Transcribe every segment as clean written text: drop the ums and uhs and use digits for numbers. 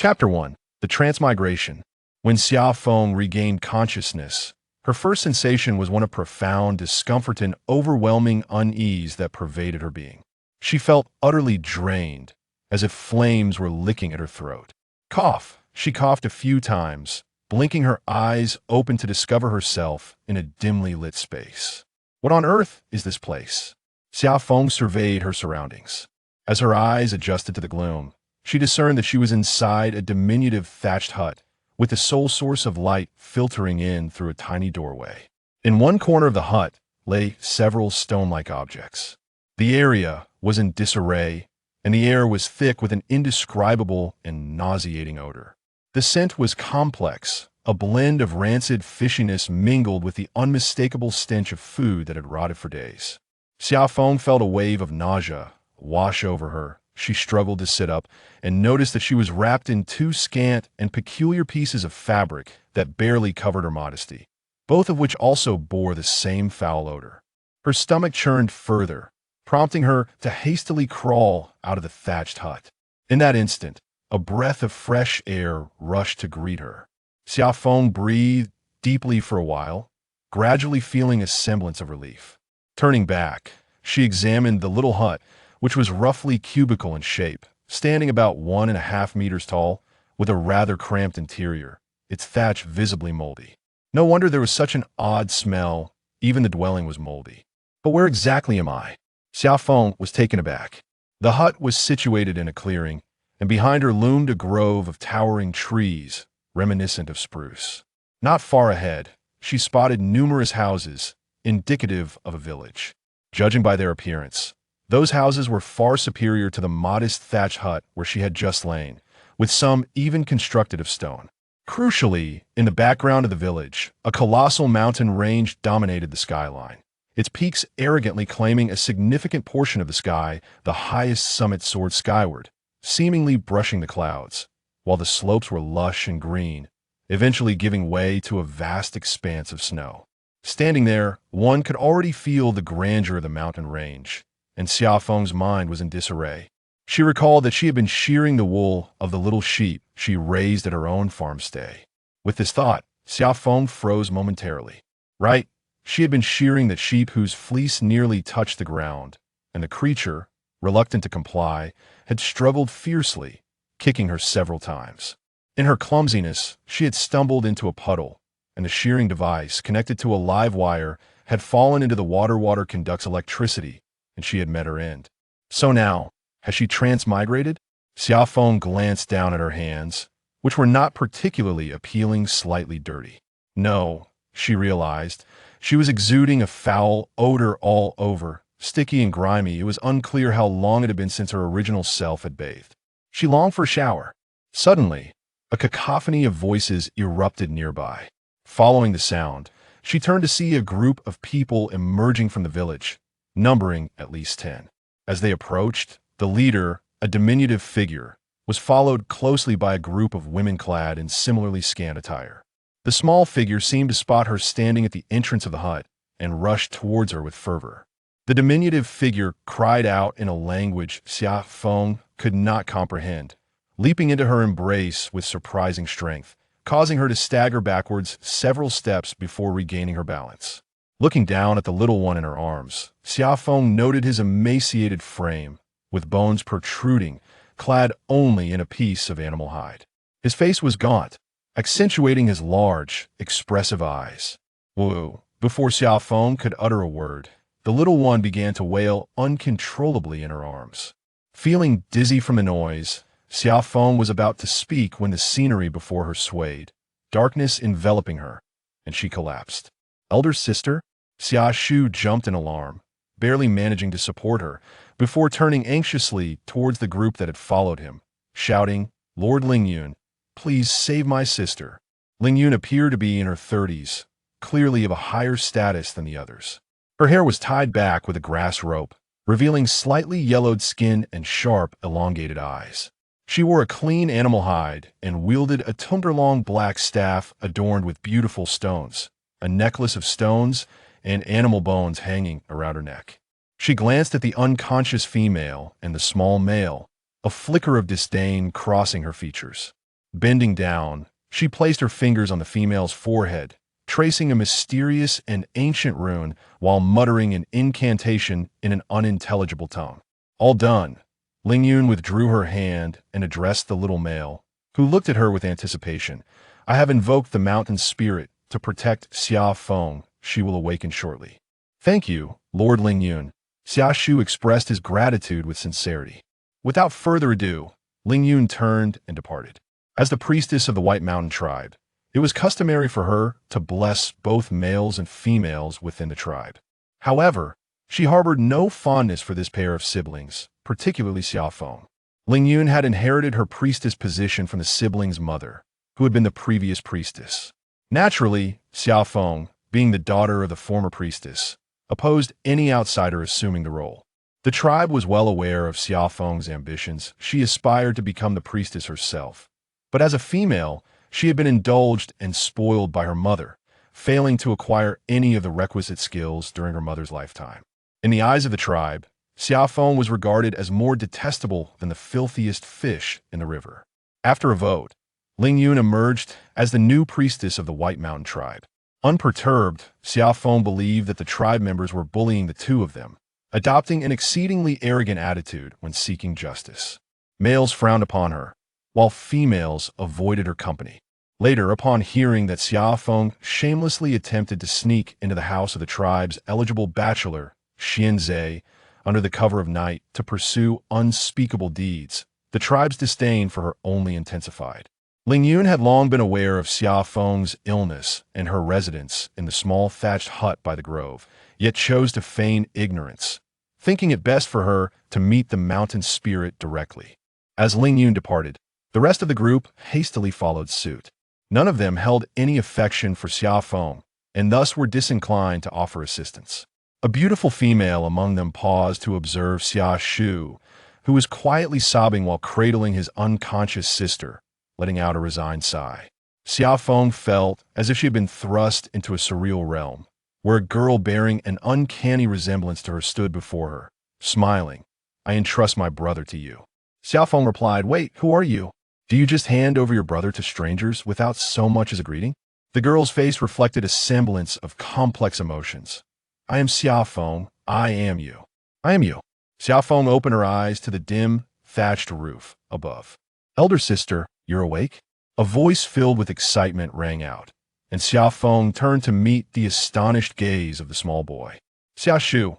Chapter 1. The Transmigration. When Xia Feng regained consciousness, her first sensation was one of profound discomfort and overwhelming unease that pervaded her being. She felt utterly drained, as if flames were licking at her throat. Cough! She coughed a few times, blinking her eyes open to discover herself in a dimly lit space. What on earth is this place? Xia Feng surveyed her surroundings. As her eyes adjusted to the gloom, she discerned that she was inside a diminutive thatched hut, with the sole source of light filtering in through a tiny doorway. In one corner of the hut lay several stone-like objects. The area was in disarray, and the air was thick with an indescribable and nauseating odor. The scent was complex, a blend of rancid fishiness mingled with the unmistakable stench of food that had rotted for days. Xia Feng felt a wave of nausea wash over her. She struggled to sit up and noticed that she was wrapped in two scant and peculiar pieces of fabric that barely covered her modesty, both of which also bore the same foul odor. Her stomach churned further, prompting her to hastily crawl out of the thatched hut. In that instant, a breath of fresh air rushed to greet her. Xia Feng breathed deeply for a while, gradually feeling a semblance of relief. Turning back, she examined the little hut, which was roughly cubical in shape, standing about 1.5 meters tall, with a rather cramped interior, its thatch visibly moldy. No wonder there was such an odd smell. Even the dwelling was moldy. But where exactly am I? Xia Feng was taken aback. The hut was situated in a clearing, and behind her loomed a grove of towering trees, reminiscent of spruce. Not far ahead, she spotted numerous houses, indicative of a village. Judging by their appearance, those houses were far superior to the modest thatched hut where she had just lain, with some even constructed of stone. Crucially, in the background of the village, a colossal mountain range dominated the skyline, its peaks arrogantly claiming a significant portion of the sky. The highest summit soared skyward, seemingly brushing the clouds, while the slopes were lush and green, eventually giving way to a vast expanse of snow. Standing there, one could already feel the grandeur of the mountain range, and Xia Feng's mind was in disarray. She recalled that she had been shearing the wool of the little sheep she raised at her own farm stay. With this thought, Xia Feng froze momentarily. Right, she had been shearing the sheep whose fleece nearly touched the ground, and the creature, reluctant to comply, had struggled fiercely, kicking her several times. In her clumsiness, she had stumbled into a puddle, and the shearing device, connected to a live wire, had fallen into the water. Water conducts electricity, and she had met her end. So now, has she transmigrated? Xia Feng glanced down at her hands, which were not particularly appealing, slightly dirty. No, she realized, she was exuding a foul odor all over, sticky and grimy. It was unclear how long it had been since her original self had bathed. She longed for a shower. Suddenly, a cacophony of voices erupted nearby. Following the sound, she turned to see a group of people emerging from the village, numbering at least 10. As they approached, the leader, a diminutive figure, was followed closely by a group of women clad in similarly scant attire. The small figure seemed to spot her standing at the entrance of the hut and rushed towards her with fervor. The diminutive figure cried out in a language Xia Feng could not comprehend, leaping into her embrace with surprising strength, causing her to stagger backwards several steps before regaining her balance. Looking down at the little one in her arms, Xia Feng noted his emaciated frame, with bones protruding, clad only in a piece of animal hide. His face was gaunt, accentuating his large, expressive eyes. Whoa! Before Xia Feng could utter a word, the little one began to wail uncontrollably in her arms. Feeling dizzy from the noise, Xia Feng was about to speak when the scenery before her swayed, darkness enveloping her, and she collapsed. Elder sister? Xia Shu jumped in alarm, barely managing to support her, before turning anxiously towards the group that had followed him, shouting, "Lord Lingyun, please save my sister." Lingyun appeared to be in her 30s, clearly of a higher status than the others. Her hair was tied back with a grass rope, revealing slightly yellowed skin and sharp, elongated eyes. She wore a clean animal hide and wielded a tunderlong black staff adorned with beautiful stones, a necklace of stones and animal bones hanging around her neck. She glanced at the unconscious female and the small male, a flicker of disdain crossing her features. Bending down, she placed her fingers on the female's forehead, tracing a mysterious and ancient rune while muttering an incantation in an unintelligible tongue. All done, Ling Yun withdrew her hand and addressed the little male, who looked at her with anticipation. I have invoked the mountain spirit to protect Xia Feng. She will awaken shortly. Thank you, Lord Ling Yun. Xia Shu expressed his gratitude with sincerity. Without further ado, Ling Yun turned and departed. As the priestess of the White Mountain tribe, it was customary for her to bless both males and females within the tribe. However, she harbored no fondness for this pair of siblings, particularly Xia Feng. Ling Yun had inherited her priestess position from the siblings' mother, who had been the previous priestess. Naturally, Xia Feng, being the daughter of the former priestess, opposed any outsider assuming the role. The tribe was well aware of Xia Feng's ambitions. She aspired to become the priestess herself. But as a female, she had been indulged and spoiled by her mother, failing to acquire any of the requisite skills during her mother's lifetime. In the eyes of the tribe, Xia Feng was regarded as more detestable than the filthiest fish in the river. After a vote, Ling Yun emerged as the new priestess of the White Mountain tribe. Unperturbed, Xia Feng believed that the tribe members were bullying the two of them, adopting an exceedingly arrogant attitude when seeking justice. Males frowned upon her, while females avoided her company. Later, upon hearing that Xia Feng shamelessly attempted to sneak into the house of the tribe's eligible bachelor, Xianzhe, under the cover of night to pursue unspeakable deeds, the tribe's disdain for her only intensified. Ling Yun had long been aware of Xia Feng's illness and her residence in the small thatched hut by the grove, yet chose to feign ignorance, thinking it best for her to meet the mountain spirit directly. As Ling Yun departed, the rest of the group hastily followed suit. None of them held any affection for Xia Feng, and thus were disinclined to offer assistance. A beautiful female among them paused to observe Xia Shu, who was quietly sobbing while cradling his unconscious sister, letting out a resigned sigh. Xia Feng felt as if she had been thrust into a surreal realm, where a girl bearing an uncanny resemblance to her stood before her, smiling. I entrust my brother to you. Xia Feng replied, Wait, who are you? Do you just hand over your brother to strangers without so much as a greeting? The girl's face reflected a semblance of complex emotions. I am Xia Feng. I am you. I am you. Xia Feng opened her eyes to the dim, thatched roof above. Elder sister, you're awake? A voice filled with excitement rang out, and Xia Feng turned to meet the astonished gaze of the small boy. Xia Shu,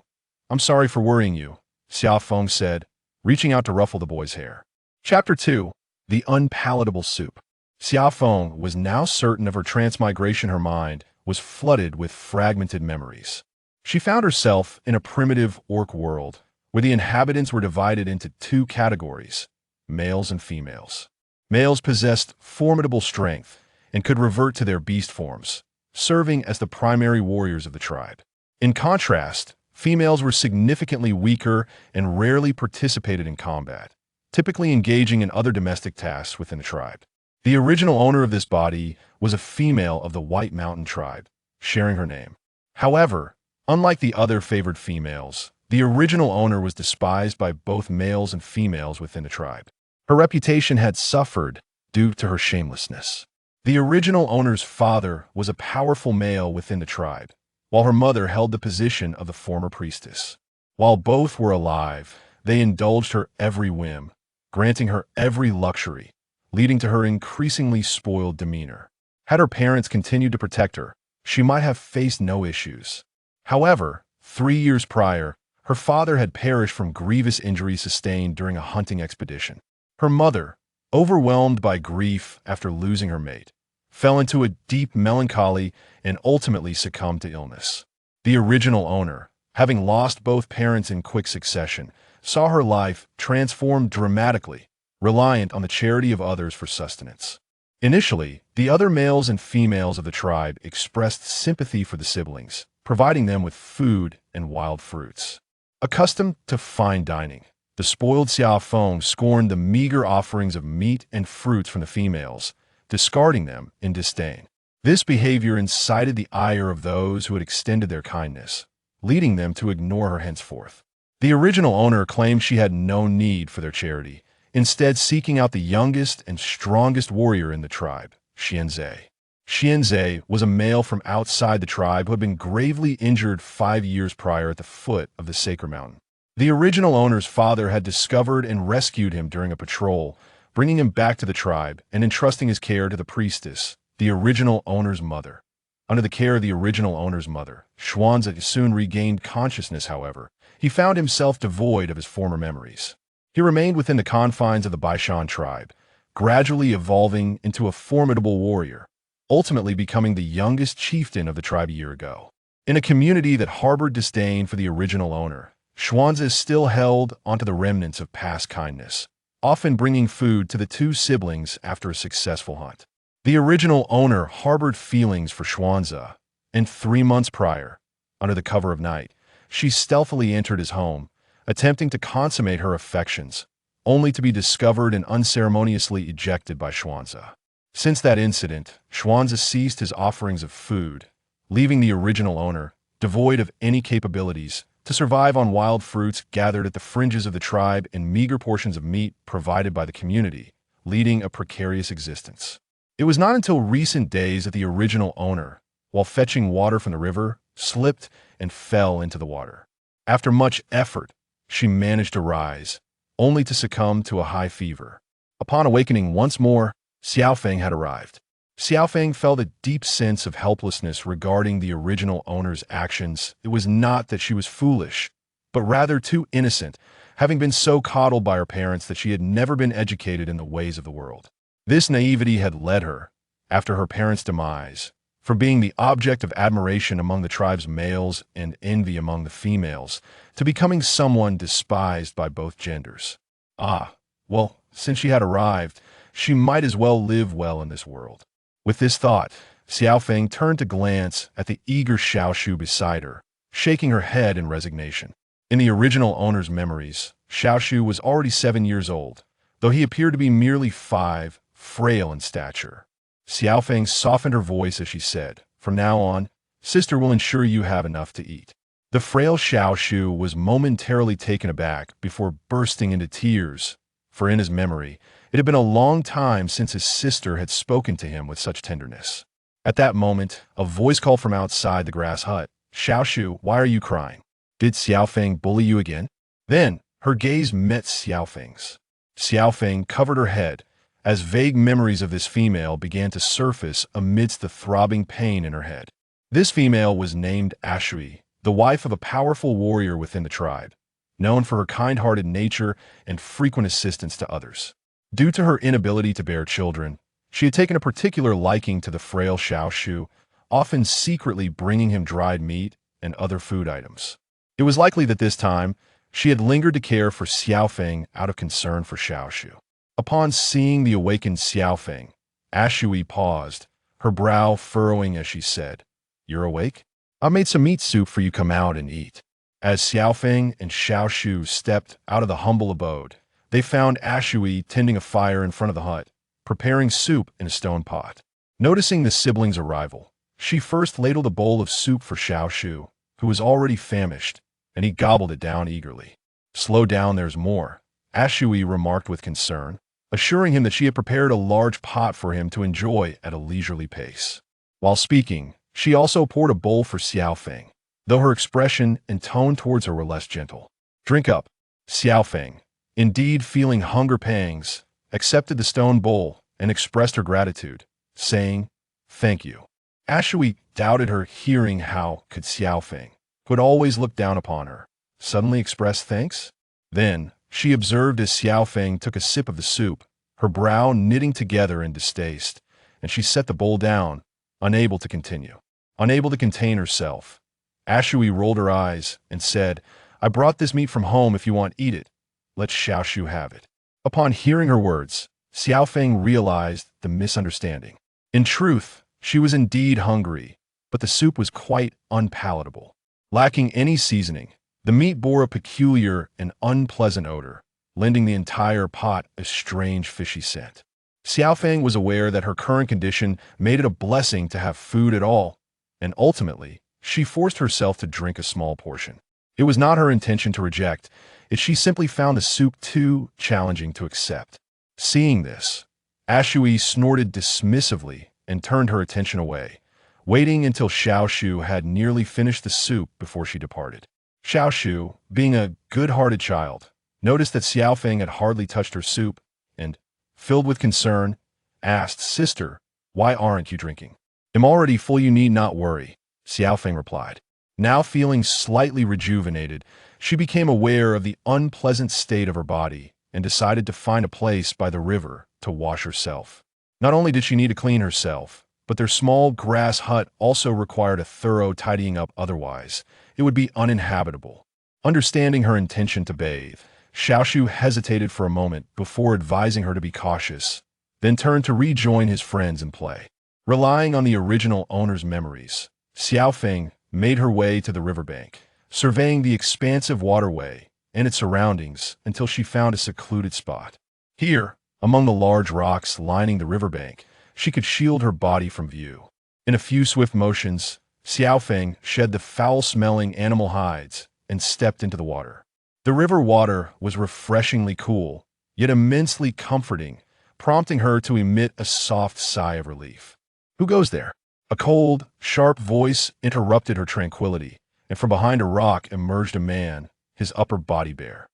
I'm sorry for worrying you, Xia Feng said, reaching out to ruffle the boy's hair. Chapter 2. The Unpalatable Soup. Xia Feng was now certain of her transmigration. Her mind was flooded with fragmented memories. She found herself in a primitive orc world, where the inhabitants were divided into two categories, males and females. Males possessed formidable strength and could revert to their beast forms, serving as the primary warriors of the tribe. In contrast, females were significantly weaker and rarely participated in combat, typically engaging in other domestic tasks within the tribe. The original owner of this body was a female of the White Mountain tribe, sharing her name. However, unlike the other favored females, the original owner was despised by both males and females within the tribe. Her reputation had suffered due to her shamelessness. The original owner's father was a powerful male within the tribe, while her mother held the position of the former priestess. While both were alive, they indulged her every whim, granting her every luxury, leading to her increasingly spoiled demeanor. Had her parents continued to protect her, she might have faced no issues. However, 3 years prior, her father had perished from grievous injuries sustained during a hunting expedition. Her mother, overwhelmed by grief after losing her mate, fell into a deep melancholy and ultimately succumbed to illness. The original owner, having lost both parents in quick succession, saw her life transformed dramatically, reliant on the charity of others for sustenance. Initially, the other males and females of the tribe expressed sympathy for the siblings, providing them with food and wild fruits. Accustomed to fine dining, the spoiled Xia Feng scorned the meager offerings of meat and fruits from the females, discarding them in disdain. This behavior incited the ire of those who had extended their kindness, leading them to ignore her henceforth. The original owner claimed she had no need for their charity, instead seeking out the youngest and strongest warrior in the tribe, Xianzhe. Xianzhe was a male from outside the tribe who had been gravely injured 5 years prior at the foot of the sacred mountain. The original owner's father had discovered and rescued him during a patrol, bringing him back to the tribe and entrusting his care to the priestess, the original owner's mother. Under the care of the original owner's mother, Xuanzi soon regained consciousness, however. He found himself devoid of his former memories. He remained within the confines of the Baishan tribe, gradually evolving into a formidable warrior, ultimately becoming the youngest chieftain of the tribe a year ago. In a community that harbored disdain for the original owner, Xuanzi still held onto the remnants of past kindness, often bringing food to the two siblings after a successful hunt. The original owner harbored feelings for Xuanzi, and 3 months prior, under the cover of night, she stealthily entered his home, attempting to consummate her affections, only to be discovered and unceremoniously ejected by Xuanzi. Since that incident, Xuanzi ceased his offerings of food, leaving the original owner, devoid of any capabilities, to survive on wild fruits gathered at the fringes of the tribe and meager portions of meat provided by the community, leading a precarious existence. It was not until recent days that the original owner, while fetching water from the river, slipped and fell into the water. After much effort, she managed to rise, only to succumb to a high fever. Upon awakening once more, Xia Feng had arrived. Xia Feng felt a deep sense of helplessness regarding the original owner's actions. It was not that she was foolish, but rather too innocent, having been so coddled by her parents that she had never been educated in the ways of the world. This naivety had led her, after her parents' demise, from being the object of admiration among the tribe's males and envy among the females, to becoming someone despised by both genders. Well, since she had arrived, she might as well live well in this world. With this thought, Xia Feng turned to glance at the eager Xiaoshu beside her, shaking her head in resignation. In the original owner's memories, Xiaoshu was already 7 years old, though he appeared to be merely 5, frail in stature. Xia Feng softened her voice as she said, "From now on, sister will ensure you have enough to eat." The frail Xiaoshu was momentarily taken aback before bursting into tears, for in his memory, it had been a long time since his sister had spoken to him with such tenderness. At that moment, a voice called from outside the grass hut, "Xiaoshu, why are you crying? Did Xia Feng bully you again?" Then, her gaze met Xia Feng's. Xia Feng covered her head, as vague memories of this female began to surface amidst the throbbing pain in her head. This female was named Ashui, the wife of a powerful warrior within the tribe, known for her kind-hearted nature and frequent assistance to others. Due to her inability to bear children, she had taken a particular liking to the frail Xiaoshu, often secretly bringing him dried meat and other food items. It was likely that this time, she had lingered to care for Xia Feng out of concern for Xiaoshu. Upon seeing the awakened Xia Feng, Ashui paused, her brow furrowing as she said, "You're awake? I made some meat soup for you, come out and eat." As Xia Feng and Xiaoshu stepped out of the humble abode, they found Ashui tending a fire in front of the hut, preparing soup in a stone pot. Noticing the siblings' arrival, she first ladled a bowl of soup for Xiaoshu, who was already famished, and he gobbled it down eagerly. "Slow down, there's more," Ashui remarked with concern, assuring him that she had prepared a large pot for him to enjoy at a leisurely pace. While speaking, she also poured a bowl for Xia Feng, though her expression and tone towards her were less gentle. "Drink up." Xia Feng, indeed feeling hunger pangs, accepted the stone bowl and expressed her gratitude, saying, "Thank you." Ashui doubted her, hearing how could Xia Feng, who had always looked down upon her, suddenly express thanks? Then, she observed as Xia Feng took a sip of the soup, her brow knitting together in distaste, and she set the bowl down, unable to continue. Unable to contain herself, Ashui rolled her eyes and said, "I brought this meat from home. If you want, eat it. Let Xiaoshu have it." Upon hearing her words, Xia Feng realized the misunderstanding. In truth, she was indeed hungry, but the soup was quite unpalatable. Lacking any seasoning, the meat bore a peculiar and unpleasant odor, lending the entire pot a strange fishy scent. Xia Feng was aware that her current condition made it a blessing to have food at all, and ultimately, she forced herself to drink a small portion. It was not her intention to reject, she simply found the soup too challenging to accept. Seeing this, Ashui snorted dismissively and turned her attention away, waiting until Xiaoshu had nearly finished the soup before she departed. Xiaoshu, being a good-hearted child, noticed that Xia Feng had hardly touched her soup and, filled with concern, asked, "Sister, why aren't you drinking?" "I'm already full, you need not worry," Xia Feng replied. Now feeling slightly rejuvenated, she became aware of the unpleasant state of her body and decided to find a place by the river to wash herself. Not only did she need to clean herself, but their small grass hut also required a thorough tidying up, otherwise it would be uninhabitable. Understanding her intention to bathe, Xiaoshu hesitated for a moment before advising her to be cautious, then turned to rejoin his friends and play. Relying on the original owner's memories, Xia Feng made her way to the riverbank, surveying the expansive waterway and its surroundings until she found a secluded spot. Here, among the large rocks lining the riverbank, she could shield her body from view. In a few swift motions, Xia Feng shed the foul-smelling animal hides and stepped into the water. The river water was refreshingly cool, yet immensely comforting, prompting her to emit a soft sigh of relief. "Who goes there?" A cold, sharp voice interrupted her tranquility, and from behind a rock emerged a man, his upper body bare.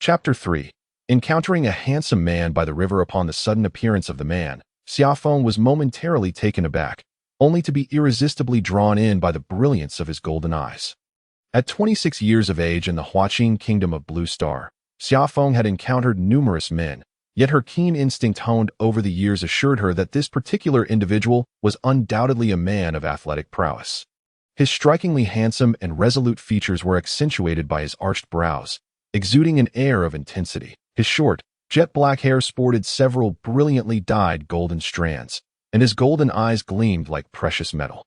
Chapter 3. Encountering a handsome man by the river. Upon the sudden appearance of the man, Xia Feng was momentarily taken aback, only to be irresistibly drawn in by the brilliance of his golden eyes. At 26 years of age in the Huaqing Kingdom of Blue Star, Xia Feng had encountered numerous men, yet her keen instinct honed over the years assured her that this particular individual was undoubtedly a man of athletic prowess. His strikingly handsome and resolute features were accentuated by his arched brows, exuding an air of intensity. His short, jet-black hair sported several brilliantly dyed golden strands, and his golden eyes gleamed like precious metal.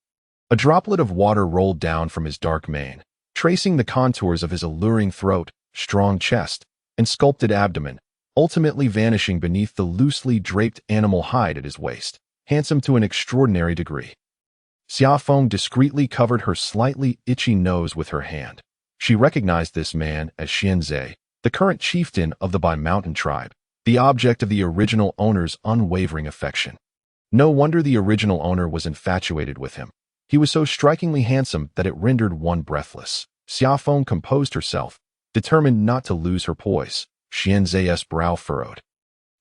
A droplet of water rolled down from his dark mane, tracing the contours of his alluring throat, strong chest, and sculpted abdomen, ultimately vanishing beneath the loosely draped animal hide at his waist, handsome to an extraordinary degree. Xia Feng discreetly covered her slightly itchy nose with her hand. She recognized this man as Xianzhe, the current chieftain of the Bai Mountain tribe, the object of the original owner's unwavering affection. No wonder the original owner was infatuated with him. He was so strikingly handsome that it rendered one breathless. Xia Feng composed herself, determined not to lose her poise. Xianzhe's brow furrowed.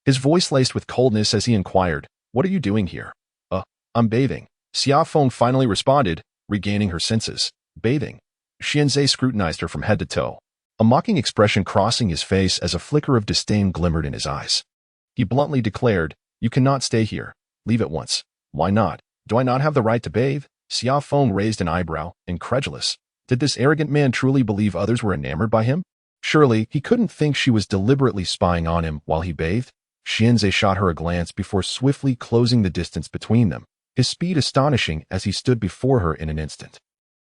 His voice laced with coldness as he inquired, "What are you doing here?" I'm bathing," Xia Feng finally responded, regaining her senses. "Bathing?" Xianzhe scrutinized her from head to toe, a mocking expression crossing his face as a flicker of disdain glimmered in his eyes. He bluntly declared, "You cannot stay here. Leave at once." "Why not? Do I not have the right to bathe?" Xia Feng raised an eyebrow, incredulous. Did this arrogant man truly believe others were enamored by him? Surely, he couldn't think she was deliberately spying on him while he bathed. Xianzhe shot her a glance before swiftly closing the distance between them, his speed astonishing as he stood before her in an instant.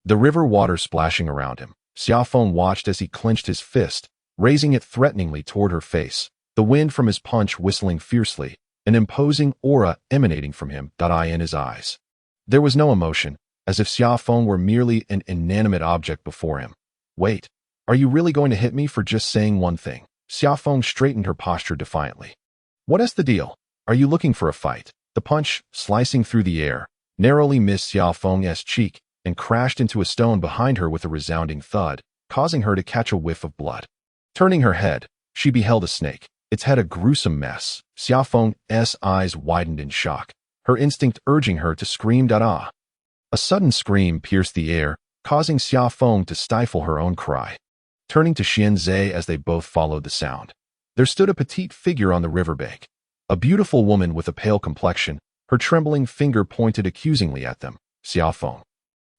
The river water splashing around him, Xia Feng watched as he clenched his fist, raising it threateningly toward her face, the wind from his punch whistling fiercely, an imposing aura emanating from him. In his eyes, there was no emotion, as if Xia Feng were merely an inanimate object before him. "Wait. Are you really going to hit me for just saying one thing?" Xia Feng straightened her posture defiantly. "What is the deal? Are you looking for a fight?" The punch, slicing through the air, narrowly missed Xia Feng's cheek and crashed into a stone behind her with a resounding thud, causing her to catch a whiff of blood. Turning her head, she beheld a snake, its head a gruesome mess. Xia Feng's eyes widened in shock, her instinct urging her to scream. A sudden scream pierced the air, causing Xia Feng to stifle her own cry. Turning to Xianzhe as they both followed the sound, there stood a petite figure on the riverbank, a beautiful woman with a pale complexion, her trembling finger pointed accusingly at them. "Xia Feng,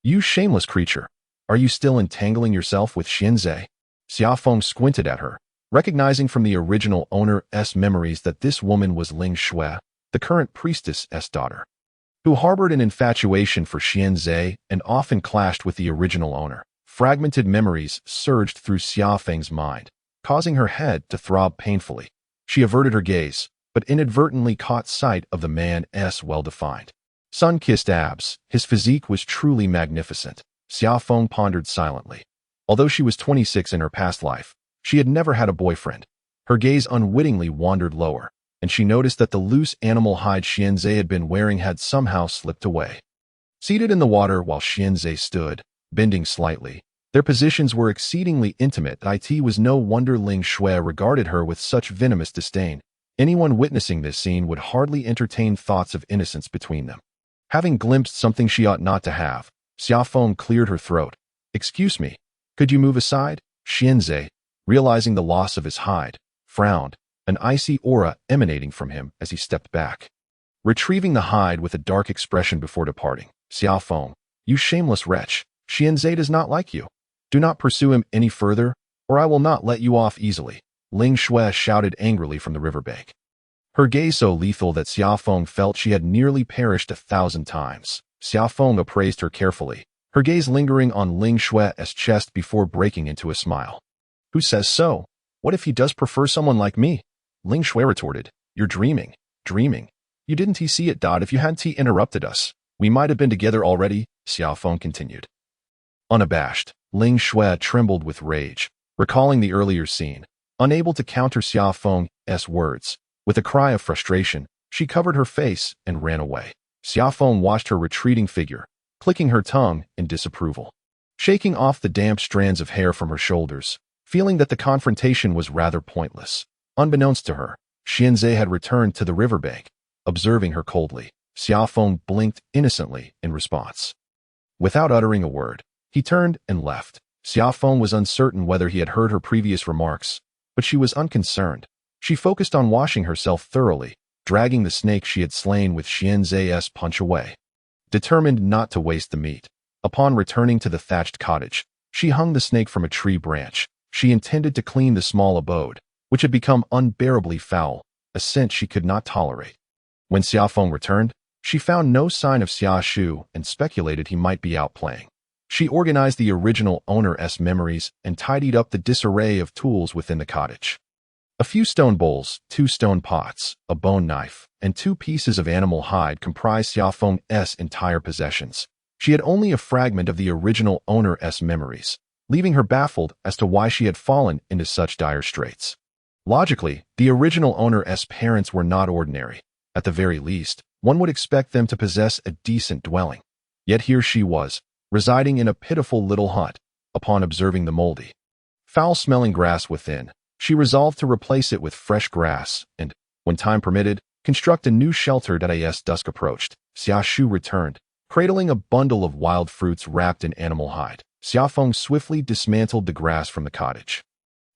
you shameless creature, are you still entangling yourself with Xianzhe?" Xia Feng squinted at her, recognizing from the original owner's memories that this woman was Ling Shui, the current priestess's daughter, who harbored an infatuation for Xianzhe and often clashed with the original owner. Fragmented memories surged through Xia Feng's mind, causing her head to throb painfully. She averted her gaze, but inadvertently caught sight of the man's well-defined, sun-kissed abs. His physique was truly magnificent. Xia Feng pondered silently. Although she was 26 in her past life, she had never had a boyfriend. Her gaze unwittingly wandered lower, and she noticed that the loose animal hide Xianzhe had been wearing had somehow slipped away. Seated in the water while Xianzhe stood, bending slightly, their positions were exceedingly intimate. It was no wonder Ling Shui regarded her with such venomous disdain. Anyone witnessing this scene would hardly entertain thoughts of innocence between them. Having glimpsed something she ought not to have, Xia Feng cleared her throat. "Excuse me, could you move aside?" Xianzhe, realizing the loss of his hide, frowned, an icy aura emanating from him as he stepped back. Retrieving the hide with a dark expression before departing, "Xia Feng, you shameless wretch, Xianzhe does not like you. Do not pursue him any further, or I will not let you off easily," Ling Shui shouted angrily from the riverbank. Her gaze so lethal that Xia Feng felt she had nearly perished 1,000 times. Xia Feng appraised her carefully, her gaze lingering on Ling Shui's chest before breaking into a smile. "Who says so? What if he does prefer someone like me?" Ling Shui retorted. "You're dreaming. You didn't see it. If you hadn't interrupted us, we might have been together already," Xia Feng continued. Unabashed, Ling Shui trembled with rage, recalling the earlier scene. Unable to counter Xia Feng's words, with a cry of frustration, she covered her face and ran away. Xia Feng watched her retreating figure, clicking her tongue in disapproval. Shaking off the damp strands of hair from her shoulders, feeling that the confrontation was rather pointless. Unbeknownst to her, Xianzhe had returned to the riverbank. Observing her coldly, Xia Feng blinked innocently in response. Without uttering a word, he turned and left. Xia Feng was uncertain whether he had heard her previous remarks, but she was unconcerned. She focused on washing herself thoroughly, dragging the snake she had slain with Xianzhe's punch away. Determined not to waste the meat, upon returning to the thatched cottage, she hung the snake from a tree branch. She intended to clean the small abode, which had become unbearably foul, a scent she could not tolerate. When Xia Feng returned, she found no sign of Xia Shu and speculated he might be out playing. She organized the original owner's memories and tidied up the disarray of tools within the cottage. A few stone bowls, 2 stone pots, a bone knife, and 2 pieces of animal hide comprised Xia Feng's entire possessions. She had only a fragment of the original owner's memories, leaving her baffled as to why she had fallen into such dire straits. Logically, the original owner's parents were not ordinary. At the very least, one would expect them to possess a decent dwelling. Yet here she was, residing in a pitiful little hut. Upon observing the moldy, foul-smelling grass within, she resolved to replace it with fresh grass and, when time permitted, construct a new shelter. As dusk approached, Xia Shu returned, cradling a bundle of wild fruits wrapped in animal hide. Xia Feng swiftly dismantled the grass from the cottage,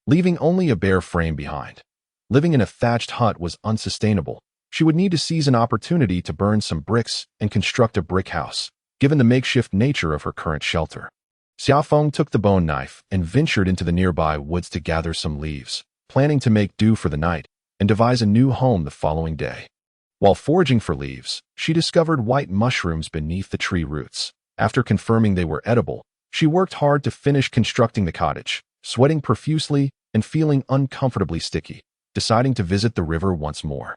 leaving only a bare frame behind. Living in a thatched hut was unsustainable. She would need to seize an opportunity to burn some bricks and construct a brick house, given the makeshift nature of her current shelter. Xia Feng took the bone knife and ventured into the nearby woods to gather some leaves, planning to make do for the night and devise a new home the following day. While foraging for leaves, she discovered white mushrooms beneath the tree roots. After confirming they were edible, she worked hard to finish constructing the cottage, sweating profusely and feeling uncomfortably sticky, deciding to visit the river once more.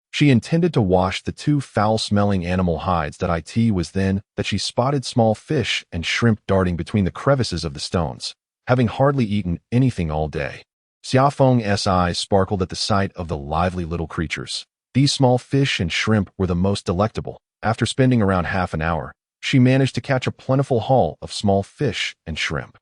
She intended to wash the 2 foul-smelling animal hides. It was then that she spotted small fish and shrimp darting between the crevices of the stones, having hardly eaten anything all day. Xia Feng's eyes sparkled at the sight of the lively little creatures. These small fish and shrimp were the most delectable. After spending around half an hour, she managed to catch a plentiful haul of small fish and shrimp.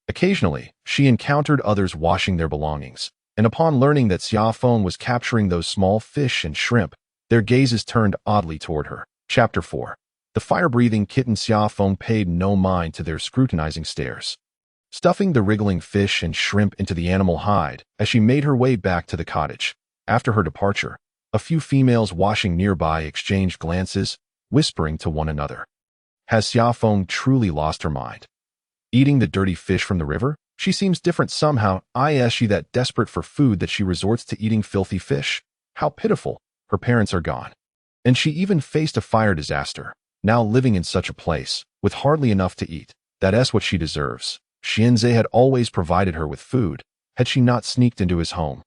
Occasionally, she encountered others washing their belongings, and upon learning that Xia Feng was capturing those small fish and shrimp, their gazes turned oddly toward her. Chapter 4. The fire-breathing kitten. Xia Feng paid no mind to their scrutinizing stares, stuffing the wriggling fish and shrimp into the animal hide as she made her way back to the cottage. After her departure, a few females washing nearby exchanged glances, whispering to one another. Has Xia Feng truly lost her mind? Eating the dirty fish from the river? She seems different somehow. Is she that desperate for food that she resorts to eating filthy fish? How pitiful. Her parents are gone. And she even faced a fire disaster, now living in such a place, with hardly enough to eat. That's what she deserves. Xianzhe had always provided her with food. Had she not sneaked into his home,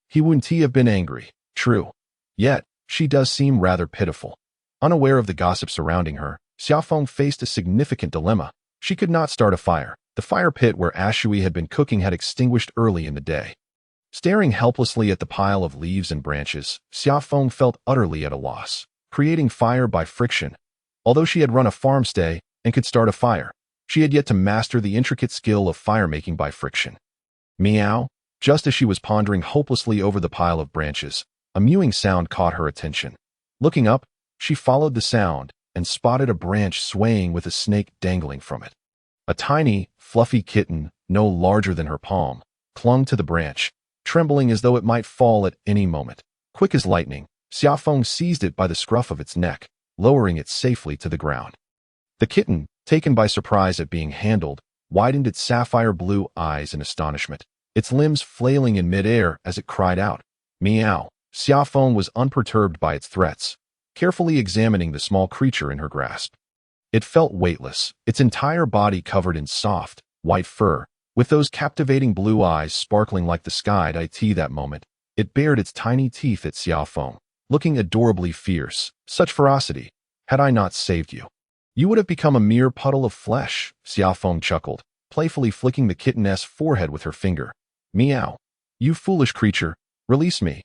he wouldn't have been angry. True. Yet, she does seem rather pitiful. Unaware of the gossip surrounding her, Xia Feng faced a significant dilemma. She could not start a fire, The fire pit where Ashui had been cooking had extinguished early in the day. Staring helplessly at the pile of leaves and branches, Xia Feng felt utterly at a loss. Creating fire by friction. Although she had run a farmstay and could start a fire, she had yet to master the intricate skill of fire-making by friction. Meow. Just as she was pondering hopelessly over the pile of branches, a mewing sound caught her attention. Looking up, she followed the sound and spotted a branch swaying with a snake dangling from it. A tiny, fluffy kitten, no larger than her palm, clung to the branch, trembling as though it might fall at any moment. Quick as lightning, Xia Feng seized it by the scruff of its neck, lowering it safely to the ground. The kitten, taken by surprise at being handled, widened its sapphire blue eyes in astonishment, its limbs flailing in midair as it cried out, "Meow!" Xia Feng was unperturbed by its threats, carefully examining the small creature in her grasp. It felt weightless, its entire body covered in soft, white fur, with those captivating blue eyes sparkling like the sky. That moment, it bared its tiny teeth at Xia Feng, looking adorably fierce. Such ferocity! Had I not saved you, you would have become a mere puddle of flesh, Xia Feng chuckled, playfully flicking the kitten's forehead with her finger. Meow. You foolish creature, release me.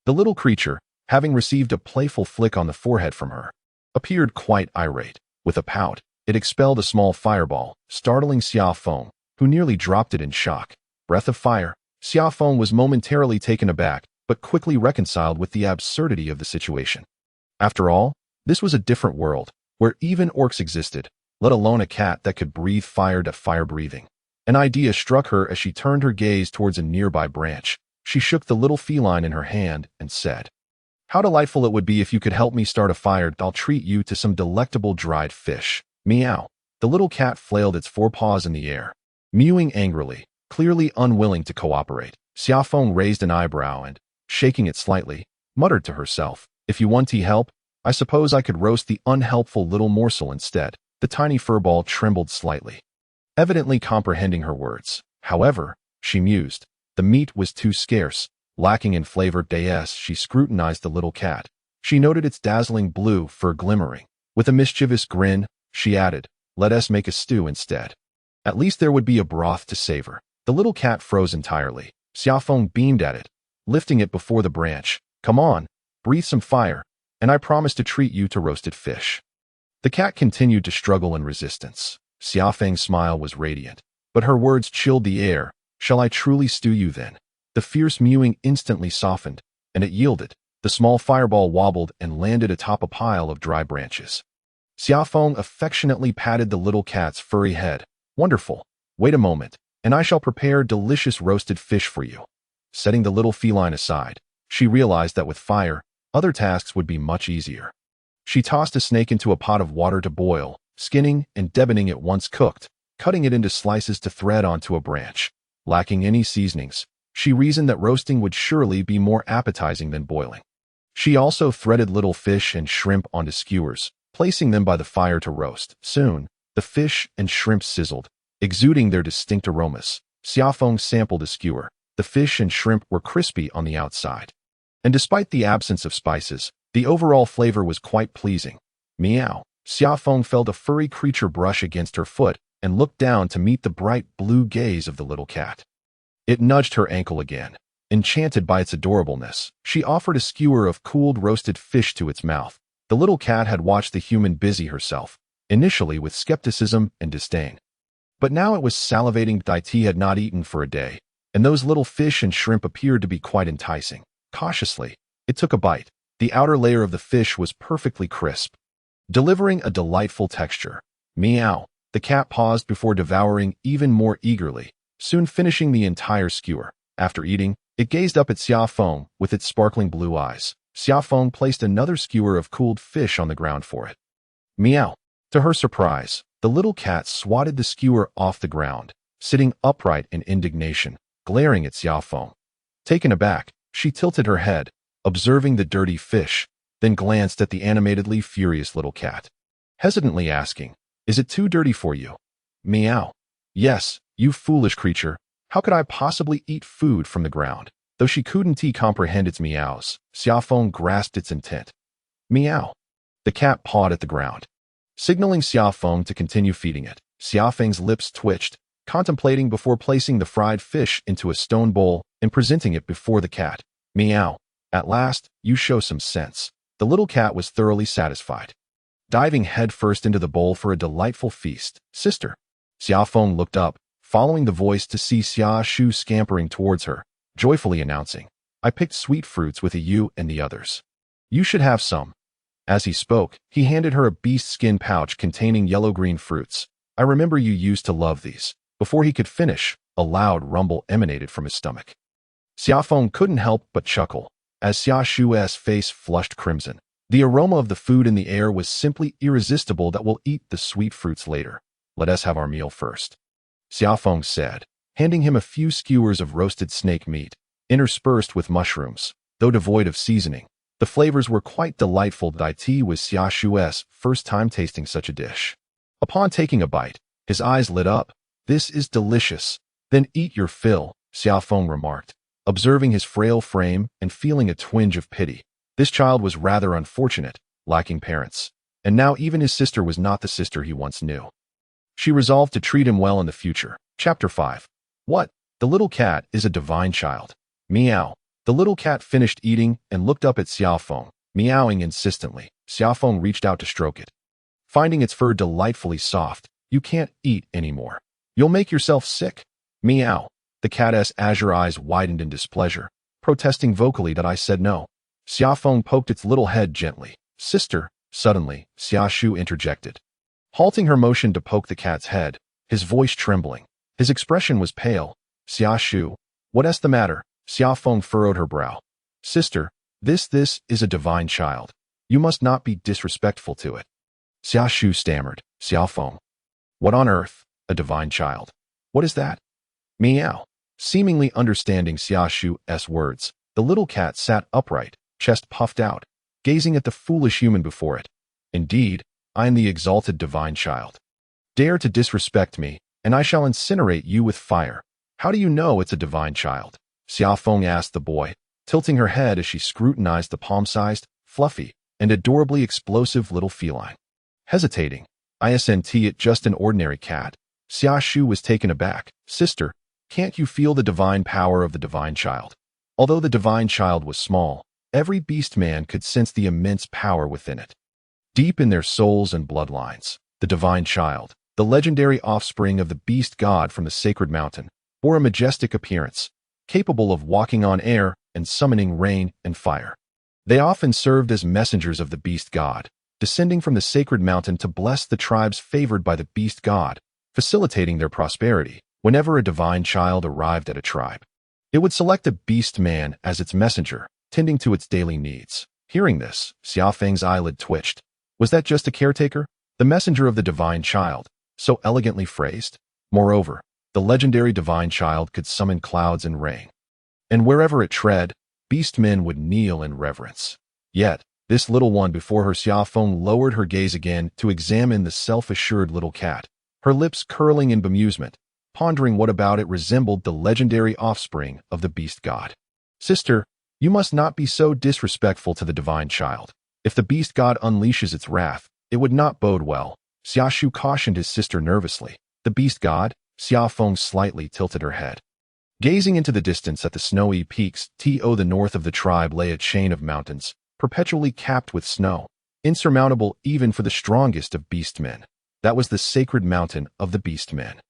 The little creature, having received a playful flick on the forehead from her, appeared quite irate. With a pout, it expelled a small fireball, startling Xia Feng, who nearly dropped it in shock. Breath of fire. Xia Feng was momentarily taken aback, but quickly reconciled with the absurdity of the situation. After all, this was a different world, where even orcs existed, let alone a cat that could breathe fire to fire-breathing. An idea struck her as she turned her gaze towards a nearby branch. She shook the little feline in her hand and said, "How delightful it would be if you could help me start a fire. I'll treat you to some delectable dried fish." Meow. The little cat flailed its forepaws in the air, mewing angrily, clearly unwilling to cooperate. Xia Feng raised an eyebrow and, shaking it slightly, muttered to herself, "If you want help, I suppose I could roast the unhelpful little morsel instead." The tiny furball trembled slightly, evidently comprehending her words. However, she mused, the meat was too scarce, lacking in flavor. She scrutinized the little cat. She noted its dazzling blue fur glimmering. With a mischievous grin, she added, "Let us make a stew instead. At least there would be a broth to savor." The little cat froze entirely. Xia Feng beamed at it, lifting it before the branch. "Come on, breathe some fire, and I promise to treat you to roasted fish." The cat continued to struggle in resistance. Xia Feng's smile was radiant, but her words chilled the air. "Shall I truly stew you then?" The fierce mewing instantly softened, and it yielded. The small fireball wobbled and landed atop a pile of dry branches. Xia Feng affectionately patted the little cat's furry head. "Wonderful. Wait a moment, and I shall prepare delicious roasted fish for you." Setting the little feline aside, she realized that with fire, other tasks would be much easier. She tossed a snake into a pot of water to boil, skinning and deboning it once cooked, cutting it into slices to thread onto a branch. Lacking any seasonings, she reasoned that roasting would surely be more appetizing than boiling. She also threaded little fish and shrimp onto skewers, placing them by the fire to roast. Soon, the fish and shrimp sizzled, exuding their distinct aromas. Xia Feng sampled a skewer. The fish and shrimp were crispy on the outside, and despite the absence of spices, the overall flavor was quite pleasing. Meow. Xia Feng felt a furry creature brush against her foot and looked down to meet the bright blue gaze of the little cat. It nudged her ankle again. Enchanted by its adorableness, she offered a skewer of cooled roasted fish to its mouth. The little cat had watched the human busy herself, initially with skepticism and disdain. But now it was salivating. It had not eaten for a day, and those little fish and shrimp appeared to be quite enticing. Cautiously, it took a bite. The outer layer of the fish was perfectly crisp, delivering a delightful texture. Meow. The cat paused before devouring even more eagerly, soon finishing the entire skewer. After eating, it gazed up at Xia Feng with its sparkling blue eyes. Xia Feng placed another skewer of cooled fish on the ground for it. Meow. To her surprise, the little cat swatted the skewer off the ground, sitting upright in indignation, glaring at Xia Feng. Taken aback, she tilted her head, observing the dirty fish, then glanced at the animatedly furious little cat, hesitantly asking, "Is it too dirty for you?" Meow. "Yes, you foolish creature. How could I possibly eat food from the ground?" Though she couldn't comprehend its meows, Xia Feng grasped its intent. Meow. The cat pawed at the ground, signaling Xia Feng to continue feeding it. Xia Feng's lips twitched, contemplating before placing the fried fish into a stone bowl and presenting it before the cat. Meow. At last, you show some sense. The little cat was thoroughly satisfied. Diving headfirst into the bowl for a delightful feast. Sister. Xia Feng looked up, following the voice to see Xia Shu scampering towards her, joyfully announcing, I picked sweet fruits with you and the others. You should have some. As he spoke, he handed her a beast skin pouch containing yellow-green fruits. I remember you used to love these. Before he could finish, a loud rumble emanated from his stomach. Xia Feng couldn't help but chuckle, as Xia Shu's face flushed crimson. The aroma of the food in the air was simply irresistible. That we'll eat the sweet fruits later. Let us have our meal first. Xia Feng said, handing him a few skewers of roasted snake meat, interspersed with mushrooms, though devoid of seasoning. The flavors were quite delightful. It was Xia Shu's first time tasting such a dish. Upon taking a bite, his eyes lit up. This is delicious. Then eat your fill, Xia Feng remarked, observing his frail frame and feeling a twinge of pity. This child was rather unfortunate, lacking parents, and now even his sister was not the sister he once knew. She resolved to treat him well in the future. Chapter 5. What? The little cat is a divine child. Meow. The little cat finished eating and looked up at Xia Feng, meowing insistently. Xia Feng reached out to stroke it. Finding its fur delightfully soft, you can't eat anymore. You'll make yourself sick. Meow. The cat's azure eyes widened in displeasure, protesting vocally that I said no. Xia Feng poked its little head gently. Sister. Suddenly, Xia Shu interjected, halting her motion to poke the cat's head, his voice trembling. His expression was pale. Xia Shu. What's the matter? Xia Feng furrowed her brow. Sister, this is a divine child. You must not be disrespectful to it. Xia Shu stammered. Xia Feng. What on earth? A divine child? What is that? Meow. Seemingly understanding Xia Shu's words, the little cat sat upright, chest puffed out, gazing at the foolish human before it. Indeed, I am the exalted divine child. Dare to disrespect me, and I shall incinerate you with fire. How do you know it's a divine child? Xia Feng asked the boy, tilting her head as she scrutinized the palm-sized, fluffy, and adorably explosive little feline. Hesitating, isn't it just an ordinary cat? Xia Shu was taken aback. Sister, can't you feel the divine power of the divine child? Although the divine child was small, every beast man could sense the immense power within it. Deep in their souls and bloodlines, the divine child, the legendary offspring of the beast god from the sacred mountain, bore a majestic appearance, capable of walking on air and summoning rain and fire. They often served as messengers of the beast god, descending from the sacred mountain to bless the tribes favored by the beast god, facilitating their prosperity. Whenever a divine child arrived at a tribe, it would select a beast man as its messenger, tending to its daily needs. Hearing this, Xia Feng's eyelid twitched. Was that just a caretaker? The messenger of the divine child, so elegantly phrased? Moreover, the legendary divine child could summon clouds and rain. And wherever it tread, beast men would kneel in reverence. Yet, this little one before her, Xia Feng lowered her gaze again to examine the self-assured little cat, her lips curling in bemusement, pondering what about it resembled the legendary offspring of the beast god. Sister, you must not be so disrespectful to the divine child. If the beast god unleashes its wrath, it would not bode well. Xia Shu cautioned his sister nervously. The beast god? Xia Feng slightly tilted her head. Gazing into the distance at the snowy peaks, to the north of the tribe lay a chain of mountains, perpetually capped with snow, insurmountable even for the strongest of beast men. That was the sacred mountain of the beast men.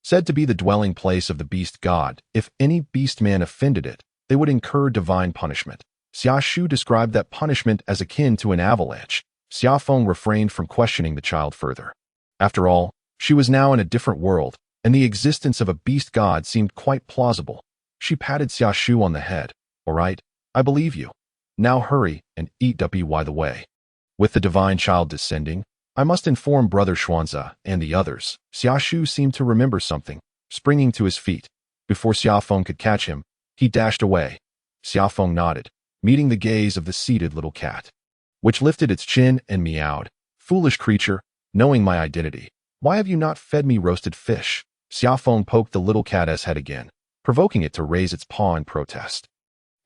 Said to be the dwelling place of the beast god, if any beast man offended it, they would incur divine punishment. Xia Shu described that punishment as akin to an avalanche. Xia Feng refrained from questioning the child further. After all, she was now in a different world, and the existence of a beast god seemed quite plausible. She patted Xia Shu on the head. All right, I believe you. Now hurry and eat by the way. With the divine child descending, I must inform Brother Xuanzi and the others. Xia Shu seemed to remember something, springing to his feet. Before Xia Feng could catch him, he dashed away. Xia Feng nodded, meeting the gaze of the seated little cat, which lifted its chin and meowed. Foolish creature, knowing my identity, why have you not fed me roasted fish? Xia Feng poked the little cat's head again, provoking it to raise its paw in protest.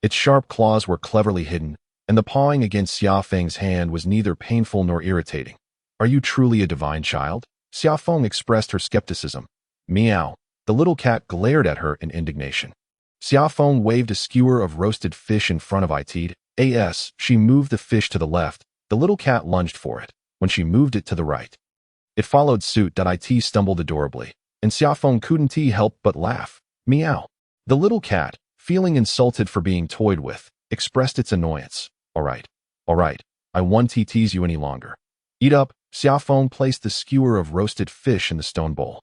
Its sharp claws were cleverly hidden, and the pawing against Xia Feng's hand was neither painful nor irritating. Are you truly a divine child? Xia Feng expressed her skepticism. Meow. The little cat glared at her in indignation. Xia Feng waved a skewer of roasted fish in front of it. She moved the fish to the left. The little cat lunged for it. When she moved it to the right, it followed suit. It stumbled adorably, and Xia Feng couldn't help but laugh. Meow. The little cat, feeling insulted for being toyed with, expressed its annoyance. All right, I won't tease you any longer. Eat up. Xia Feng placed the skewer of roasted fish in the stone bowl.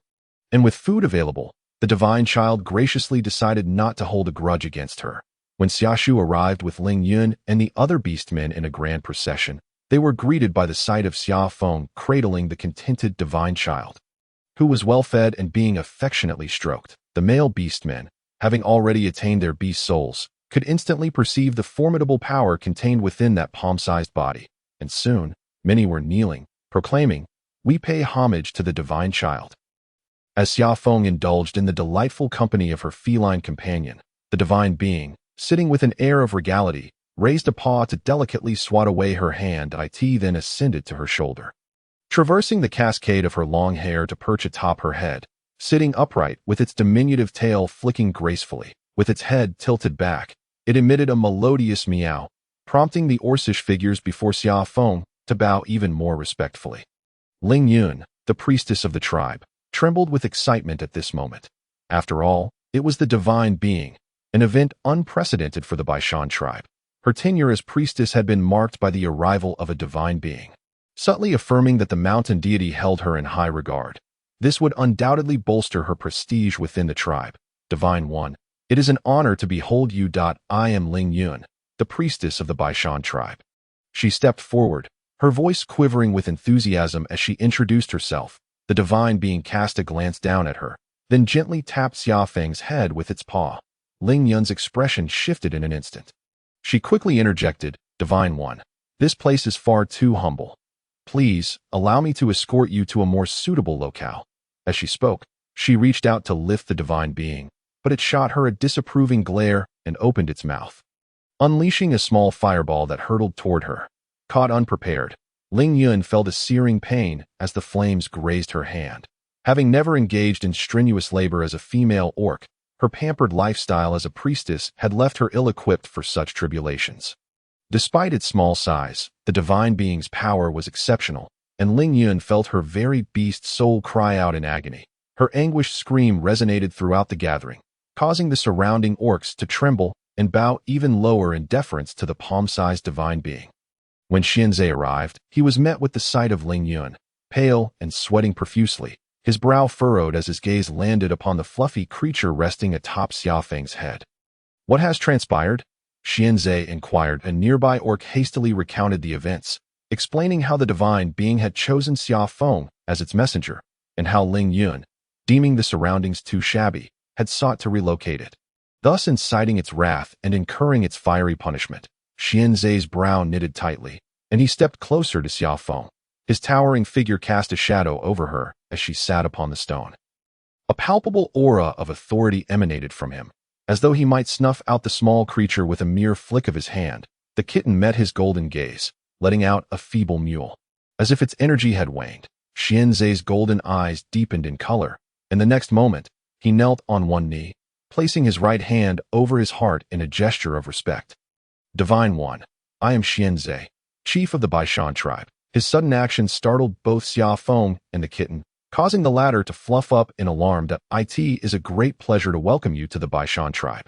And with food available, the divine child graciously decided not to hold a grudge against her. When Xiaoshu arrived with Ling Yun and the other beastmen in a grand procession, they were greeted by the sight of Xia Feng cradling the contented divine child, who was well-fed and being affectionately stroked. The male beastmen, having already attained their beast souls, could instantly perceive the formidable power contained within that palm-sized body, and soon, many were kneeling, proclaiming, "We pay homage to the divine child." As Xia Feng indulged in the delightful company of her feline companion, the divine being, sitting with an air of regality, raised a paw to delicately swat away her hand. It then ascended to her shoulder, traversing the cascade of her long hair to perch atop her head, sitting upright with its diminutive tail flicking gracefully. With its head tilted back, it emitted a melodious meow, prompting the orcish figures before Xia Feng to bow even more respectfully. Ling Yun, the priestess of the tribe, trembled with excitement at this moment. After all, it was the divine being, an event unprecedented for the Baishan tribe. Her tenure as priestess had been marked by the arrival of a divine being, subtly affirming that the mountain deity held her in high regard. This would undoubtedly bolster her prestige within the tribe. Divine One, it is an honor to behold you. I am Ling Yun, the priestess of the Baishan tribe. She stepped forward, her voice quivering with enthusiasm as she introduced herself. The divine being cast a glance down at her, then gently tapped Xia Feng's head with its paw. Ling Yun's expression shifted in an instant. She quickly interjected, "Divine One, this place is far too humble. Please, allow me to escort you to a more suitable locale." As she spoke, she reached out to lift the divine being, but it shot her a disapproving glare and opened its mouth, unleashing a small fireball that hurtled toward her. Caught unprepared, Ling Yun felt a searing pain as the flames grazed her hand. Having never engaged in strenuous labor as a female orc, her pampered lifestyle as a priestess had left her ill-equipped for such tribulations. Despite its small size, the divine being's power was exceptional, and Ling Yun felt her very beast soul cry out in agony. Her anguished scream resonated throughout the gathering, causing the surrounding orcs to tremble and bow even lower in deference to the palm-sized divine being. When Xianzhe arrived, he was met with the sight of Ling Yun, pale and sweating profusely, his brow furrowed as his gaze landed upon the fluffy creature resting atop Xia Feng's head. "What has transpired?" Xianzhe inquired. A nearby orc hastily recounted the events, explaining how the divine being had chosen Xia Feng as its messenger, and how Ling Yun, deeming the surroundings too shabby, had sought to relocate it, thus inciting its wrath and incurring its fiery punishment. Xianzhe's brow knitted tightly, and he stepped closer to Xia Feng. His towering figure cast a shadow over her as she sat upon the stone. A palpable aura of authority emanated from him. As though he might snuff out the small creature with a mere flick of his hand, the kitten met his golden gaze, letting out a feeble mewl. As if its energy had waned, Xianzhe's golden eyes deepened in color, and the next moment, he knelt on one knee, placing his right hand over his heart in a gesture of respect. "Divine One, I am Xianzhe, chief of the Baishan tribe." His sudden action startled both Xia Feng and the kitten, causing the latter to fluff up in alarm. "It is a great pleasure to welcome you to the Baishan tribe,"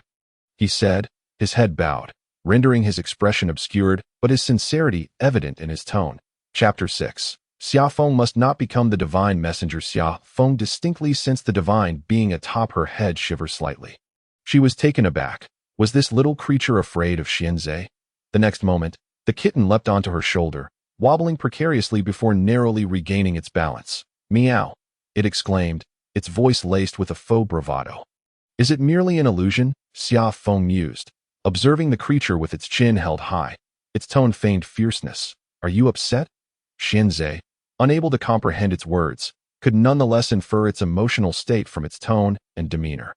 he said, his head bowed, rendering his expression obscured, but his sincerity evident in his tone. Chapter 6. Xia Feng must not become the divine messenger. Xia Feng distinctly sensed the divine being atop her head shiver slightly. She was taken aback. Was this little creature afraid of Xianzhe? The next moment, the kitten leapt onto her shoulder, wobbling precariously before narrowly regaining its balance. "Meow," it exclaimed, its voice laced with a faux bravado. "Is it merely an illusion?" Xia Feng mused, observing the creature with its chin held high. Its tone feigned fierceness. "Are you upset?" Xianzhe, unable to comprehend its words, could nonetheless infer its emotional state from its tone and demeanor.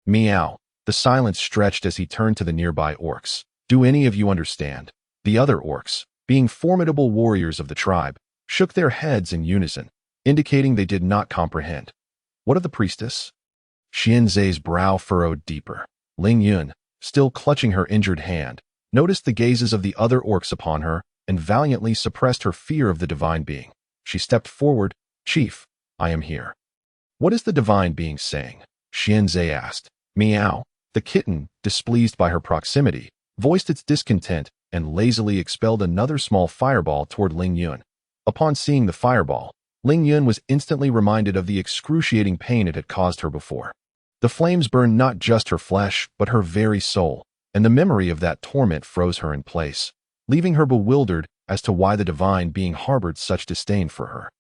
"Meow." The silence stretched as he turned to the nearby orcs. "Do any of you understand?" The other orcs, being formidable warriors of the tribe, shook their heads in unison, indicating they did not comprehend. "What of the priestess?" Xianzhe's brow furrowed deeper. Ling Yun, still clutching her injured hand, noticed the gazes of the other orcs upon her and valiantly suppressed her fear of the divine being. She stepped forward. Chief, I am here. What is the divine being saying? Xianzhe asked. Meow. The kitten, displeased by her proximity, voiced its discontent and lazily expelled another small fireball toward Ling Yun. Upon seeing the fireball, Ling Yun was instantly reminded of the excruciating pain it had caused her before. The flames burned not just her flesh, but her very soul, and the memory of that torment froze her in place, leaving her bewildered as to why the divine being harbored such disdain for her.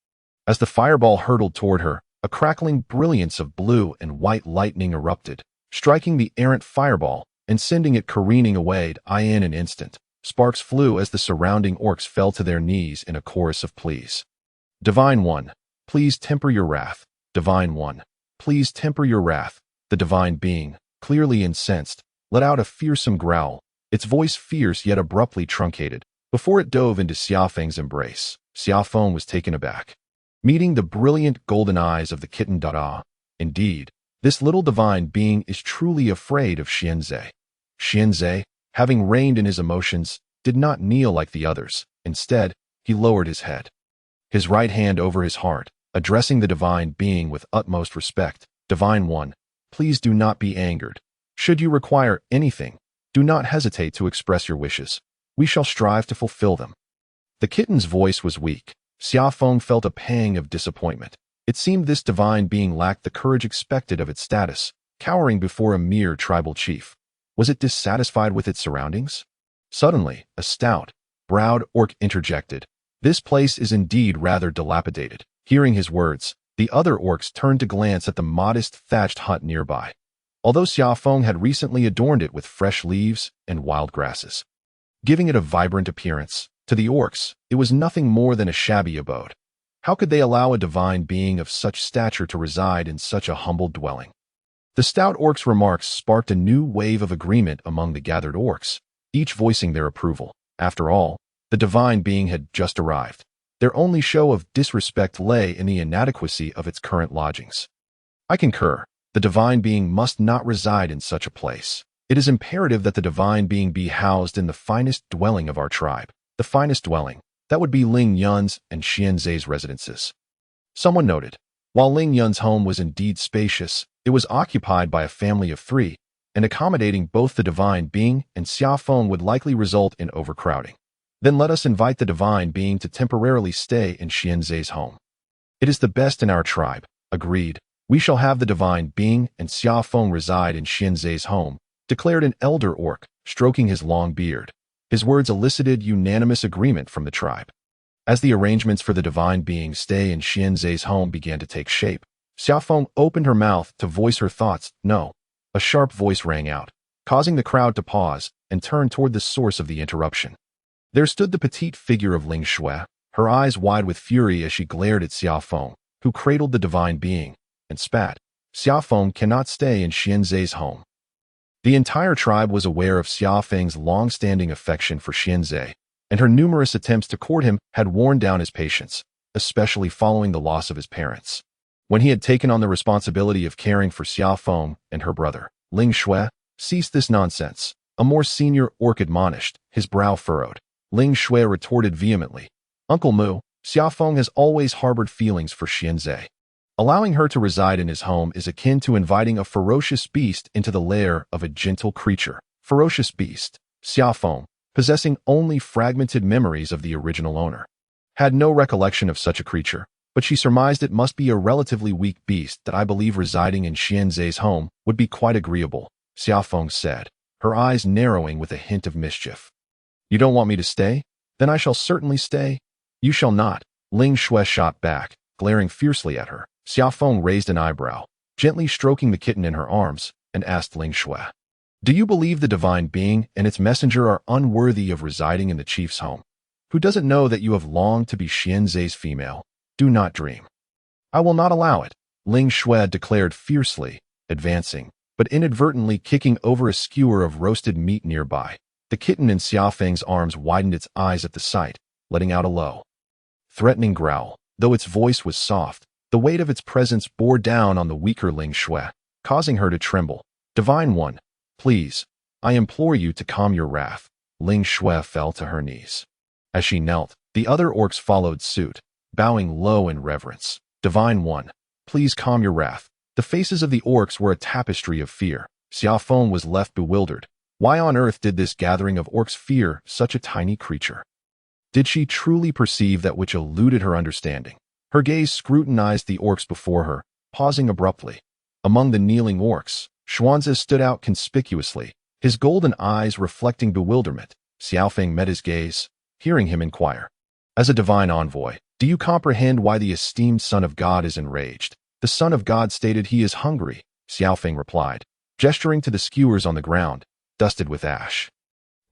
As the fireball hurtled toward her, a crackling brilliance of blue and white lightning erupted, striking the errant fireball and sending it careening away in an instant. Sparks flew as the surrounding orcs fell to their knees in a chorus of pleas. Divine One, please temper your wrath. Divine One, please temper your wrath. The divine being, clearly incensed, let out a fearsome growl, its voice fierce yet abruptly truncated. Before it dove into Xia Feng's embrace, Xia Feng was taken aback. Meeting the brilliant golden eyes of the kitten. Indeed, this little divine being is truly afraid of Xianzhe. Xianzhe, having reined in his emotions, did not kneel like the others. Instead, he lowered his head, his right hand over his heart, addressing the divine being with utmost respect. Divine One, please do not be angered. Should you require anything, do not hesitate to express your wishes. We shall strive to fulfill them. The kitten's voice was weak. Xia Feng felt a pang of disappointment. It seemed this divine being lacked the courage expected of its status, cowering before a mere tribal chief. Was it dissatisfied with its surroundings? Suddenly, a stout, browed orc interjected. This place is indeed rather dilapidated. Hearing his words, the other orcs turned to glance at the modest thatched hut nearby. Although Xia Feng had recently adorned it with fresh leaves and wild grasses, giving it a vibrant appearance, to the orcs, it was nothing more than a shabby abode. How could they allow a divine being of such stature to reside in such a humble dwelling? The stout orc's remarks sparked a new wave of agreement among the gathered orcs, each voicing their approval. After all, the divine being had just arrived. Their only show of disrespect lay in the inadequacy of its current lodgings. I concur. The divine being must not reside in such a place. It is imperative that the divine being be housed in the finest dwelling of our tribe. The finest dwelling, that would be Ling Yun's and Xianzhe's residences. Someone noted, while Ling Yun's home was indeed spacious, it was occupied by a family of 3, and accommodating both the divine being and Xia Feng would likely result in overcrowding. Then let us invite the divine being to temporarily stay in Xianzhe's home. It is the best in our tribe. Agreed. We shall have the divine being and Xia Feng reside in Xianzhe's home, declared an elder orc, stroking his long beard. His words elicited unanimous agreement from the tribe. As the arrangements for the divine being's stay in Xianzhe's home began to take shape, Xia Feng opened her mouth to voice her thoughts. No. A sharp voice rang out, causing the crowd to pause and turn toward the source of the interruption. There stood the petite figure of Ling Shui, her eyes wide with fury as she glared at Xia Feng, who cradled the divine being, and spat. Xia Feng cannot stay in Xianzhe's home. The entire tribe was aware of Xia Feng's long-standing affection for Xianzhe, and her numerous attempts to court him had worn down his patience, especially following the loss of his parents. When he had taken on the responsibility of caring for Xia Feng and her brother, Ling Shui, cease this nonsense. A more senior orc admonished, his brow furrowed. Ling Shui retorted vehemently, Uncle Mu, Xia Feng has always harbored feelings for Xianzhe. Allowing her to reside in his home is akin to inviting a ferocious beast into the lair of a gentle creature. Ferocious beast, Xia Feng, possessing only fragmented memories of the original owner, had no recollection of such a creature, but she surmised it must be a relatively weak beast that I believe residing in Xianzhe's home would be quite agreeable, Xia Feng said, her eyes narrowing with a hint of mischief. You don't want me to stay? Then I shall certainly stay. You shall not, Ling Shui shot back, glaring fiercely at her. Xia Feng raised an eyebrow, gently stroking the kitten in her arms, and asked Ling Shui, Do you believe the divine being and its messenger are unworthy of residing in the chief's home? Who doesn't know that you have longed to be Xianzhe's female? Do not dream. I will not allow it, Ling Shui declared fiercely, advancing, but inadvertently kicking over a skewer of roasted meat nearby. The kitten in Xia Feng's arms widened its eyes at the sight, letting out a low, threatening growl. Though its voice was soft, the weight of its presence bore down on the weaker Ling Shui. causing her to tremble. "Divine One, please, I implore you to calm your wrath." Ling Shui fell to her knees. As she knelt, the other orcs followed suit, bowing low in reverence. "Divine One, please calm your wrath." The faces of the orcs were a tapestry of fear. Xia Feng was left bewildered. Why on earth did this gathering of orcs fear such a tiny creature? Did she truly perceive that which eluded her understanding? Her gaze scrutinized the orcs before her, pausing abruptly. Among the kneeling orcs, Xuanzi stood out conspicuously, his golden eyes reflecting bewilderment. Xia Feng met his gaze, hearing him inquire. "As a divine envoy, do you comprehend why the esteemed Son of God is enraged?" "The Son of God stated he is hungry," Xia Feng replied, gesturing to the skewers on the ground, dusted with ash.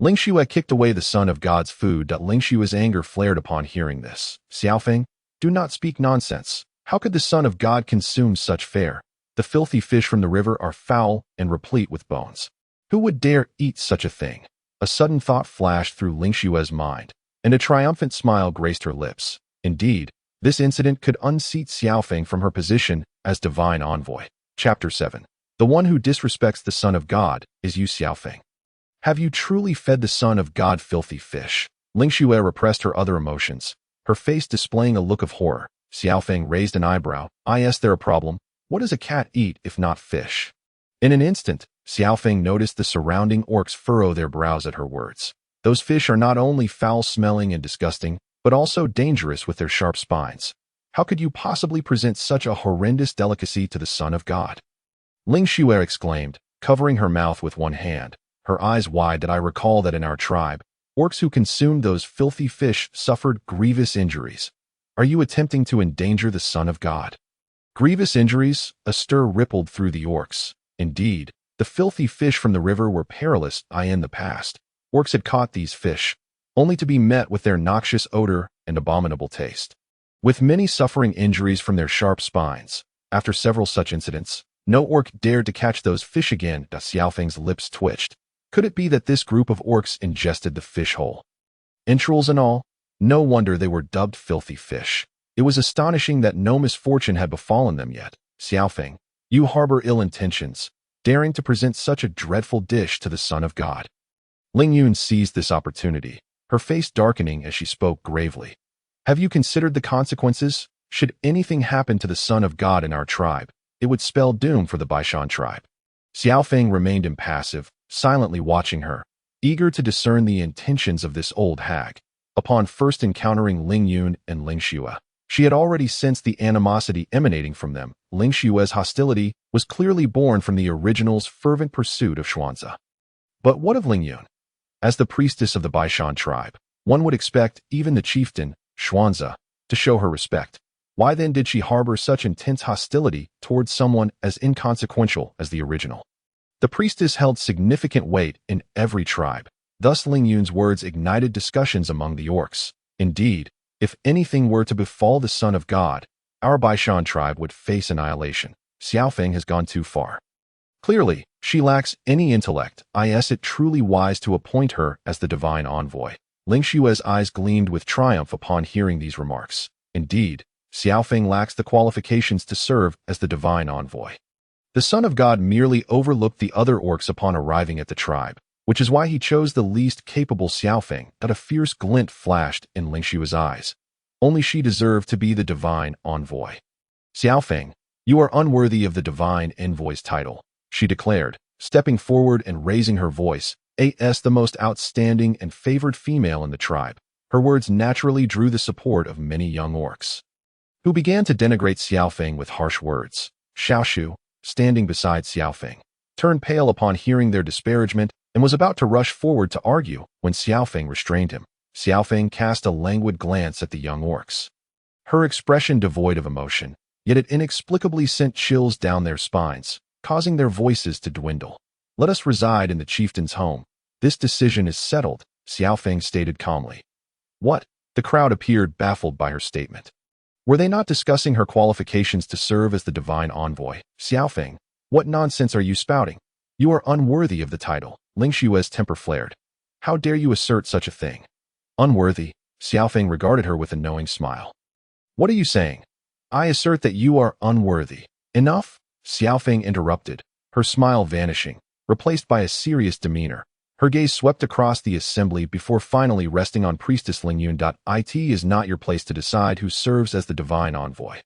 Ling Shui kicked away the Son of God's food. Ling Shui's anger flared upon hearing this. "Xia Feng, do not speak nonsense. How could the Son of God consume such fare? The filthy fish from the river are foul and replete with bones. Who would dare eat such a thing?" A sudden thought flashed through Ling Shui's mind, and a triumphant smile graced her lips. Indeed, this incident could unseat Xia Feng from her position as divine envoy. Chapter 7. The one who disrespects the Son of God is you, Xia Feng. Have you truly fed the Son of God filthy fish? Ling Shui repressed her other emotions, her face displaying a look of horror. Xia Feng raised an eyebrow. "Is there a problem? What does a cat eat if not fish?" In an instant, Xia Feng noticed the surrounding orcs furrow their brows at her words. "Those fish are not only foul-smelling and disgusting, but also dangerous with their sharp spines. How could you possibly present such a horrendous delicacy to the Son of God?" Ling Shui exclaimed, covering her mouth with one hand, her eyes wide. "That I recall that in our tribe, orcs who consumed those filthy fish suffered grievous injuries. Are you attempting to endanger the Son of God?" Grievous injuries? A stir rippled through the orcs. Indeed, the filthy fish from the river were perilous. In the past, orcs had caught these fish, only to be met with their noxious odor and abominable taste. With many suffering injuries from their sharp spines, after several such incidents, no orc dared to catch those fish again. Xiao Feng's lips twitched. Could it be that this group of orcs ingested the fish whole, entrails and all? No wonder they were dubbed filthy fish. It was astonishing that no misfortune had befallen them yet. "Xia Feng, you harbor ill intentions, daring to present such a dreadful dish to the Son of God." Ling Yun seized this opportunity, her face darkening as she spoke gravely. "Have you considered the consequences? Should anything happen to the Son of God in our tribe, it would spell doom for the Baishan tribe." Xia Feng remained impassive, silently watching her, eager to discern the intentions of this old hag. Upon first encountering Ling Yun and Ling Shui, she had already sensed the animosity emanating from them. Ling Shui's hostility was clearly born from the original's fervent pursuit of Xuanzi. But what of Ling Yun? As the priestess of the Baishan tribe, one would expect even the chieftain, Xuanzi, to show her respect. Why then did she harbor such intense hostility towards someone as inconsequential as the original? The priestess held significant weight in every tribe. Thus Ling Yun's words ignited discussions among the orcs. Indeed, if anything were to befall the Son of God, our Baishan tribe would face annihilation. Xia Feng has gone too far. Clearly, she lacks any intellect. Is it truly wise to appoint her as the divine envoy? Ling Shui's eyes gleamed with triumph upon hearing these remarks. Indeed, Xia Feng lacks the qualifications to serve as the divine envoy. The Son of God merely overlooked the other orcs upon arriving at the tribe, which is why he chose the least capable Xia Feng. A fierce glint flashed in Ling Shui's eyes. Only she deserved to be the divine envoy. "Xia Feng, you are unworthy of the divine envoy's title," she declared, stepping forward and raising her voice. As the most outstanding and favored female in the tribe, her words naturally drew the support of many young orcs, who began to denigrate Xia Feng with harsh words. Xiaoshu, standing beside Xia Feng, turned pale upon hearing their disparagement and was about to rush forward to argue when Xia Feng restrained him. Xia Feng cast a languid glance at the young orcs, her expression devoid of emotion, yet it inexplicably sent chills down their spines, causing their voices to dwindle. "Let us reside in the chieftain's home. This decision is settled," Xia Feng stated calmly. "What?" The crowd appeared baffled by her statement. Were they not discussing her qualifications to serve as the divine envoy? "Xia Feng, what nonsense are you spouting? You are unworthy of the title." Ling Shui's temper flared. "How dare you assert such a thing?" "Unworthy?" Xia Feng regarded her with a knowing smile. "What are you saying?" "I assert that you are unworthy." "Enough!" Xia Feng interrupted, her smile vanishing, replaced by a serious demeanor. Her gaze swept across the assembly before finally resting on Priestess Lingyun. It is not your place to decide who serves as the divine envoy.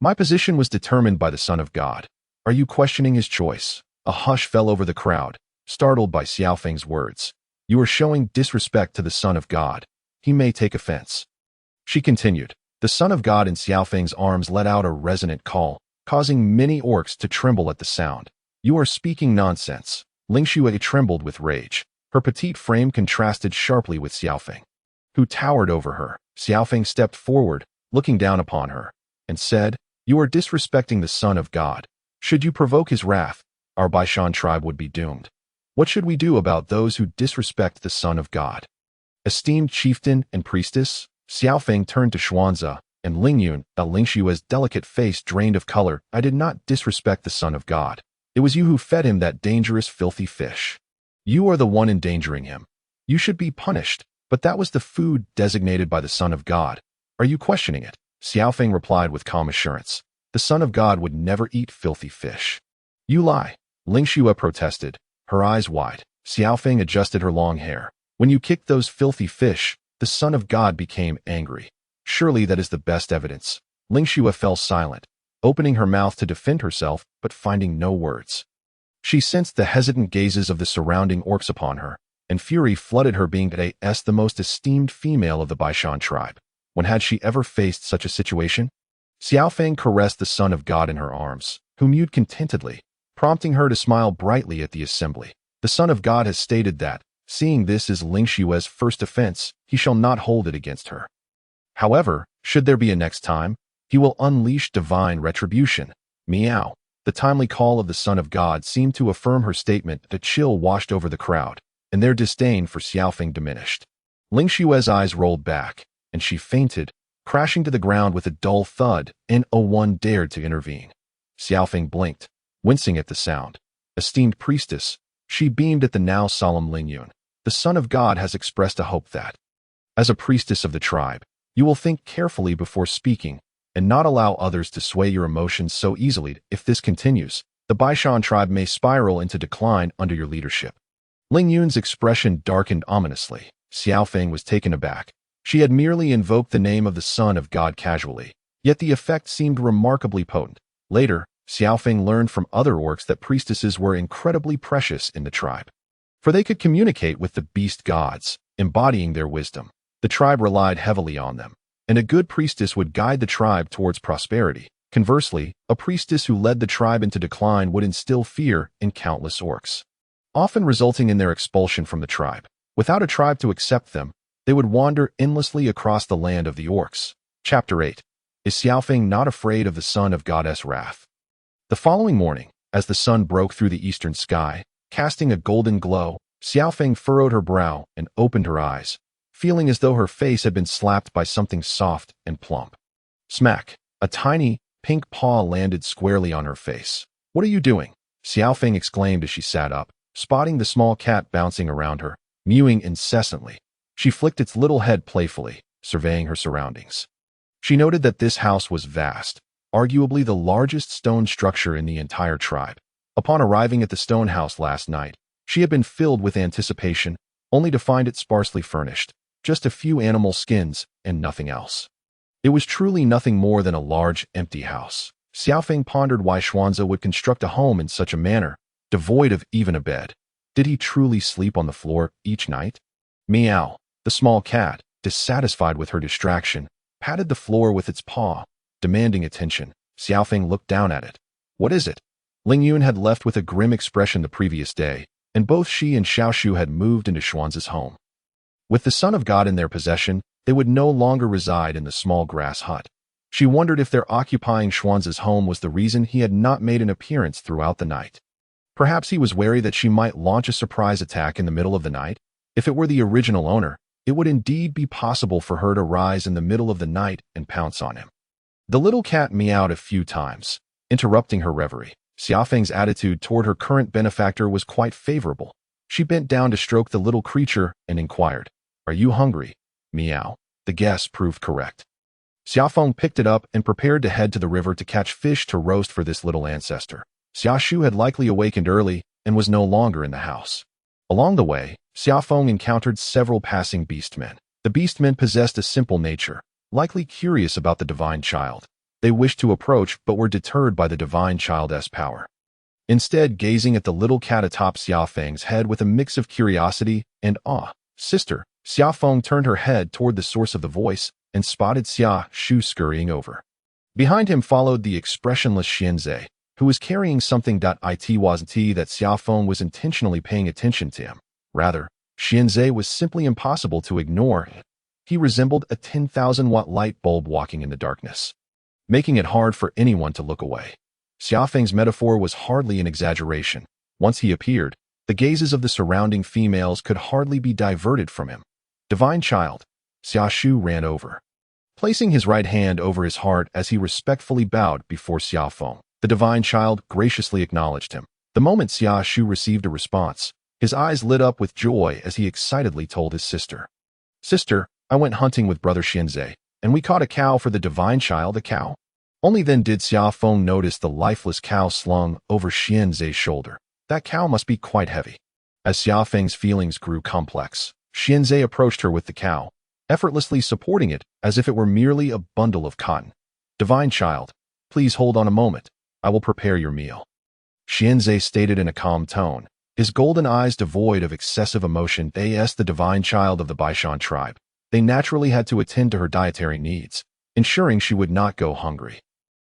My position was determined by the Son of God. Are you questioning his choice? A hush fell over the crowd, startled by Xia Feng's words. You are showing disrespect to the Son of God. He may take offense. She continued. The Son of God in Xia Feng's arms let out a resonant call, causing many orcs to tremble at the sound. You are speaking nonsense. Ling Xue trembled with rage. Her petite frame contrasted sharply with Xia Feng, who towered over her. Xia Feng stepped forward, looking down upon her, and said, You are disrespecting the Son of God. Should you provoke his wrath, our Baishan tribe would be doomed. What should we do about those who disrespect the Son of God? Esteemed chieftain and priestess, Xia Feng turned to Xuanze and Lingyun. Ling Xue's delicate face drained of color. I did not disrespect the Son of God. It was you who fed him that dangerous, filthy fish. You are the one endangering him. You should be punished, but that was the food designated by the Son of God. Are you questioning it? Xia Feng replied with calm assurance. The Son of God would never eat filthy fish. You lie. Ling Xue protested, her eyes wide. Xia Feng adjusted her long hair. When you kicked those filthy fish, the Son of God became angry. Surely that is the best evidence. Ling Xue fell silent, opening her mouth to defend herself, but finding no words. She sensed the hesitant gazes of the surrounding orcs upon her, and fury flooded her being as the most esteemed female of the Baishan tribe. When had she ever faced such a situation? Xia Feng caressed the Son of God in her arms, who mewed contentedly, prompting her to smile brightly at the assembly. The Son of God has stated that, seeing this is Ling Xue's first offense, he shall not hold it against her. However, should there be a next time, he will unleash divine retribution. Meow. The timely call of the Son of God seemed to affirm her statement. A chill washed over the crowd, and their disdain for Xia Feng diminished. Ling Xue's eyes rolled back, and she fainted, crashing to the ground with a dull thud. No one dared to intervene. Xia Feng blinked, wincing at the sound. Esteemed priestess, she beamed at the now solemn Lingyun. The Son of God has expressed a hope that, as a priestess of the tribe, you will think carefully before speaking, and not allow others to sway your emotions so easily. If this continues, the Baishan tribe may spiral into decline under your leadership. Ling Yun's expression darkened ominously. Xia Feng was taken aback. She had merely invoked the name of the Son of God casually, yet the effect seemed remarkably potent. Later, Xia Feng learned from other orcs that priestesses were incredibly precious in the tribe, for they could communicate with the beast gods, embodying their wisdom. The tribe relied heavily on them, and a good priestess would guide the tribe towards prosperity. Conversely, a priestess who led the tribe into decline would instill fear in countless orcs, often resulting in their expulsion from the tribe. Without a tribe to accept them, they would wander endlessly across the land of the orcs. Chapter 8. Is Xia Feng not afraid of the Son of Goddess' wrath? The following morning, as the sun broke through the eastern sky, casting a golden glow, Xia Feng furrowed her brow and opened her eyes, feeling as though her face had been slapped by something soft and plump. Smack! A tiny, pink paw landed squarely on her face. What are you doing? Xia Feng exclaimed as she sat up, spotting the small cat bouncing around her, mewing incessantly. She flicked its little head playfully, surveying her surroundings. She noted that this house was vast, arguably the largest stone structure in the entire tribe. Upon arriving at the stone house last night, she had been filled with anticipation, only to find it sparsely furnished, just a few animal skins and nothing else. It was truly nothing more than a large, empty house. Xia Feng pondered why Xuanze would construct a home in such a manner, devoid of even a bed. Did he truly sleep on the floor each night? Meow. The small cat, dissatisfied with her distraction, patted the floor with its paw, demanding attention. Xia Feng looked down at it. What is it? Ling Yun had left with a grim expression the previous day, and both she and Xiaoshu had moved into Xuanze's home. With the Son of God in their possession, they would no longer reside in the small grass hut. She wondered if their occupying Xuanze's home was the reason he had not made an appearance throughout the night. Perhaps he was wary that she might launch a surprise attack in the middle of the night. If it were the original owner, it would indeed be possible for her to rise in the middle of the night and pounce on him. The little cat meowed a few times, interrupting her reverie. Xia Feng's attitude toward her current benefactor was quite favorable. She bent down to stroke the little creature and inquired, Are you hungry? Meow. The guess proved correct. Xia Feng picked it up and prepared to head to the river to catch fish to roast for this little ancestor. Xia Shu had likely awakened early and was no longer in the house. Along the way, Xia Feng encountered several passing beastmen. The beastmen possessed a simple nature, likely curious about the divine child. They wished to approach but were deterred by the divine child's power. Instead, gazing at the little cat atop Xia Feng's head with a mix of curiosity and awe. Sister, Xia Feng turned her head toward the source of the voice and spotted Xia Shu scurrying over. Behind him followed the expressionless Xianzhe, who was carrying something. It wasn't that Xia Feng was intentionally paying attention to him. Rather, Xianzhe was simply impossible to ignore. He resembled a 10,000-watt light bulb walking in the darkness, making it hard for anyone to look away. Xia Feng's metaphor was hardly an exaggeration. Once he appeared, the gazes of the surrounding females could hardly be diverted from him. Divine child, Xia Shu ran over, placing his right hand over his heart as he respectfully bowed before Xia Feng. The divine child graciously acknowledged him. The moment Xia Shu received a response, his eyes lit up with joy as he excitedly told his sister. Sister, I went hunting with brother Xianzhe, and we caught a cow for the divine child. A cow? Only then did Xia Feng notice the lifeless cow slung over Xianzhe's shoulder. That cow must be quite heavy. As Xia Feng's feelings grew complex, Xianzhe approached her with the cow, effortlessly supporting it as if it were merely a bundle of cotton. Divine child, please hold on a moment. I will prepare your meal. Xianzhe stated in a calm tone, his golden eyes devoid of excessive emotion. As the divine child of the Baishan tribe, they naturally had to attend to her dietary needs, ensuring she would not go hungry.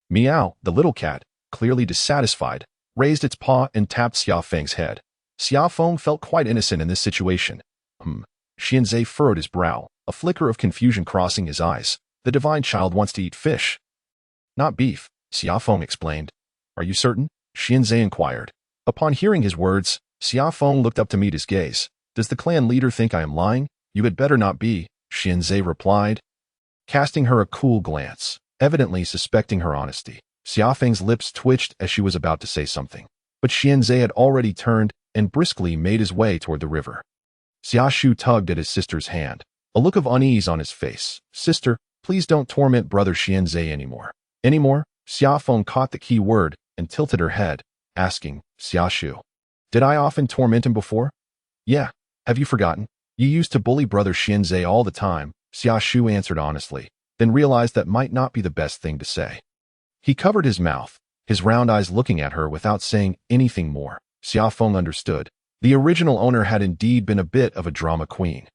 Meow, the little cat, clearly dissatisfied, raised its paw and tapped Xia Feng's head. Xia Feng felt quite innocent in this situation. Xianzhe furrowed his brow, a flicker of confusion crossing his eyes. The divine child wants to eat fish, not beef, Xia Feng explained. Are you certain? Xianzhe inquired. Upon hearing his words, Xia Feng looked up to meet his gaze. Does the clan leader think I am lying? You had better not be, Xianzhe replied, casting her a cool glance, evidently suspecting her honesty. Xia Feng's lips twitched as she was about to say something, but Xianzhe had already turned and briskly made his way toward the river. Xia Shu tugged at his sister's hand, a look of unease on his face. Sister, please don't torment brother Xianzhe anymore. Anymore? Xia Feng caught the key word and tilted her head, asking, Xia Shu, did I often torment him before? Yeah. Have you forgotten? You used to bully brother Xianzhe all the time, Xia Shu answered honestly, then realized that might not be the best thing to say. He covered his mouth, his round eyes looking at her without saying anything more. Xia Feng understood. The original owner had indeed been a bit of a drama queen.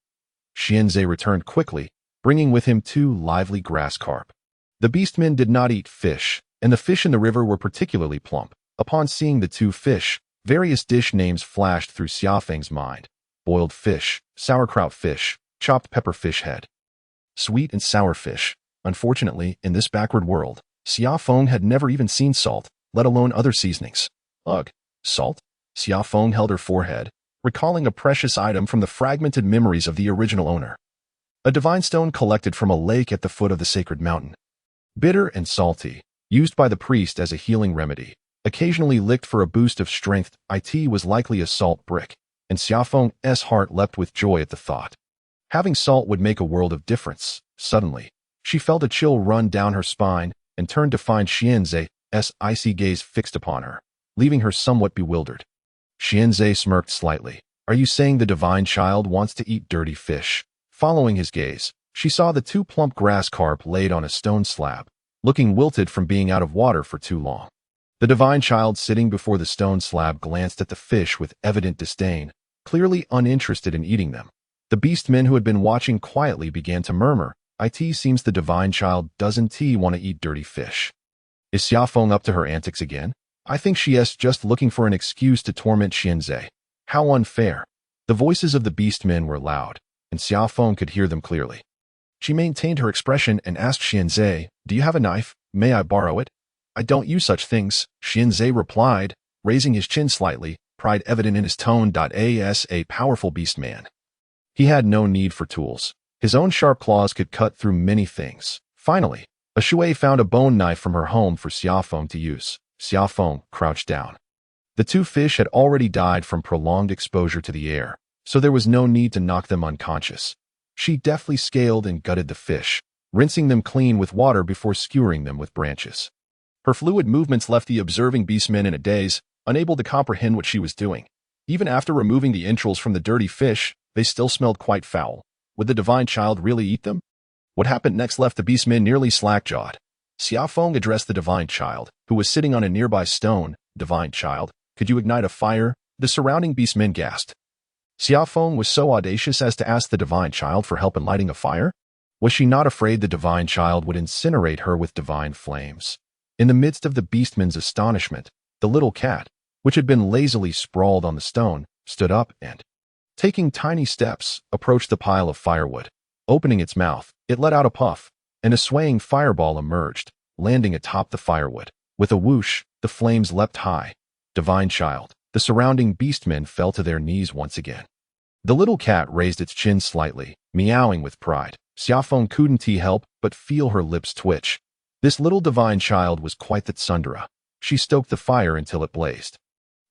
Xianzhe returned quickly, bringing with him 2 lively grass carp. The beastmen did not eat fish, and the fish in the river were particularly plump. Upon seeing the 2 fish, various dish names flashed through Xia Feng's mind. Boiled fish, sauerkraut fish, chopped pepper fish head, sweet and sour fish. Unfortunately, in this backward world, Xia Feng had never even seen salt, let alone other seasonings. Ugh, salt? Xia Feng held her forehead, recalling a precious item from the fragmented memories of the original owner. A divine stone collected from a lake at the foot of the sacred mountain. Bitter and salty, used by the priest as a healing remedy, occasionally licked for a boost of strength. It was likely a salt brick, and Xia Feng's heart leapt with joy at the thought. Having salt would make a world of difference. Suddenly, she felt a chill run down her spine and turned to find Xianzhe's icy gaze fixed upon her, leaving her somewhat bewildered. Xianzhe smirked slightly. Are you saying the divine child wants to eat dirty fish? Following his gaze, she saw the 2 plump grass carp laid on a stone slab, looking wilted from being out of water for too long. The divine child sitting before the stone slab glanced at the fish with evident disdain, clearly uninterested in eating them. The beastmen who had been watching quietly began to murmur, It seems the divine child doesn't want to eat dirty fish. Is Xia Feng up to her antics again? I think she is just looking for an excuse to torment Xianzhe. How unfair. The voices of the beastmen were loud, and Xia Feng could hear them clearly. She maintained her expression and asked Xianzhe, do you have a knife? May I borrow it? I don't use such things, Xianzhe replied, raising his chin slightly, pride evident in his tone. As a powerful beastman, he had no need for tools. His own sharp claws could cut through many things. Finally, a Shui found a bone knife from her home for Xia Feng to use. Xia Feng crouched down. The 2 fish had already died from prolonged exposure to the air, so there was no need to knock them unconscious. She deftly scaled and gutted the fish, rinsing them clean with water before skewering them with branches. Her fluid movements left the observing beastmen in a daze, unable to comprehend what she was doing. Even after removing the entrails from the dirty fish, they still smelled quite foul. Would the divine child really eat them? What happened next left the beastmen nearly slack-jawed. Xia Feng addressed the divine child, who was sitting on a nearby stone. Divine child, could you ignite a fire? The surrounding beastmen gasped. Xia Feng was so audacious as to ask the divine child for help in lighting a fire? Was she not afraid the divine child would incinerate her with divine flames? In the midst of the beastmen's astonishment, the little cat, which had been lazily sprawled on the stone, stood up and, taking tiny steps, approached the pile of firewood. Opening its mouth, it let out a puff, and a swaying fireball emerged, landing atop the firewood. With a whoosh, the flames leapt high. Divine child, the surrounding beastmen fell to their knees once again. The little cat raised its chin slightly, meowing with pride. Xia Feng couldn't help but feel her lips twitch. This little divine child was quite the tsundere. She stoked the fire until it blazed.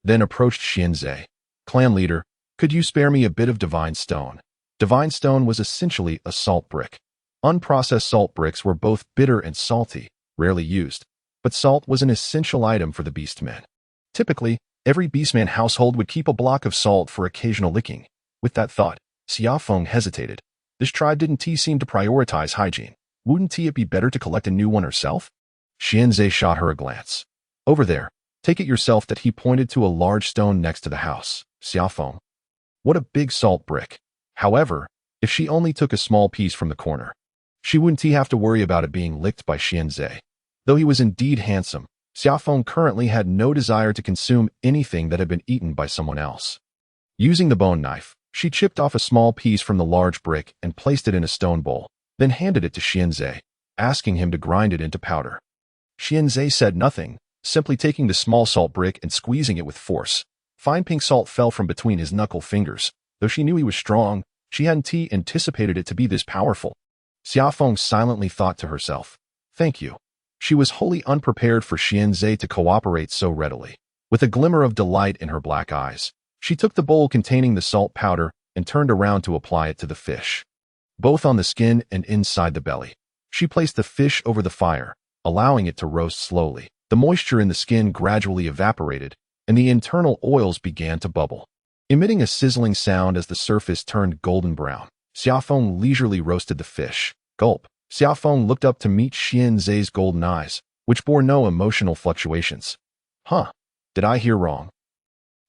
Then approached Xianzhe. Clan leader, could you spare me a bit of divine stone? Divine stone was essentially a salt brick. Unprocessed salt bricks were both bitter and salty, rarely used, but salt was an essential item for the beastmen. Typically, every beastman household would keep a block of salt for occasional licking. With that thought, Xia Feng hesitated. This tribe didn't seem to prioritize hygiene. Wouldn't it be better to collect a new one herself? Xianzhe shot her a glance. Over there, take it yourself. That he pointed to a large stone next to the house. Xia Feng. What a big salt brick. However, if she only took a small piece from the corner, she wouldn't have to worry about it being licked by Xianzhe. Though he was indeed handsome, Xia Feng currently had no desire to consume anything that had been eaten by someone else. Using the bone knife, she chipped off a small piece from the large brick and placed it in a stone bowl, then handed it to Xianzhe, asking him to grind it into powder. Xianzhe said nothing, simply taking the small salt brick and squeezing it with force. Fine pink salt fell from between his knuckle fingers. Though she knew he was strong, she hadn't anticipated it to be this powerful. Xia Feng silently thought to herself, thank you. She was wholly unprepared for Xianzhe to cooperate so readily. With a glimmer of delight in her black eyes, she took the bowl containing the salt powder and turned around to apply it to the fish, both on the skin and inside the belly. She placed the fish over the fire, allowing it to roast slowly. The moisture in the skin gradually evaporated, and the internal oils began to bubble, emitting a sizzling sound as the surface turned golden brown. Xia Feng leisurely roasted the fish. Gulp. Xia Feng looked up to meet Xianzhe's golden eyes, which bore no emotional fluctuations. Huh? Did I hear wrong?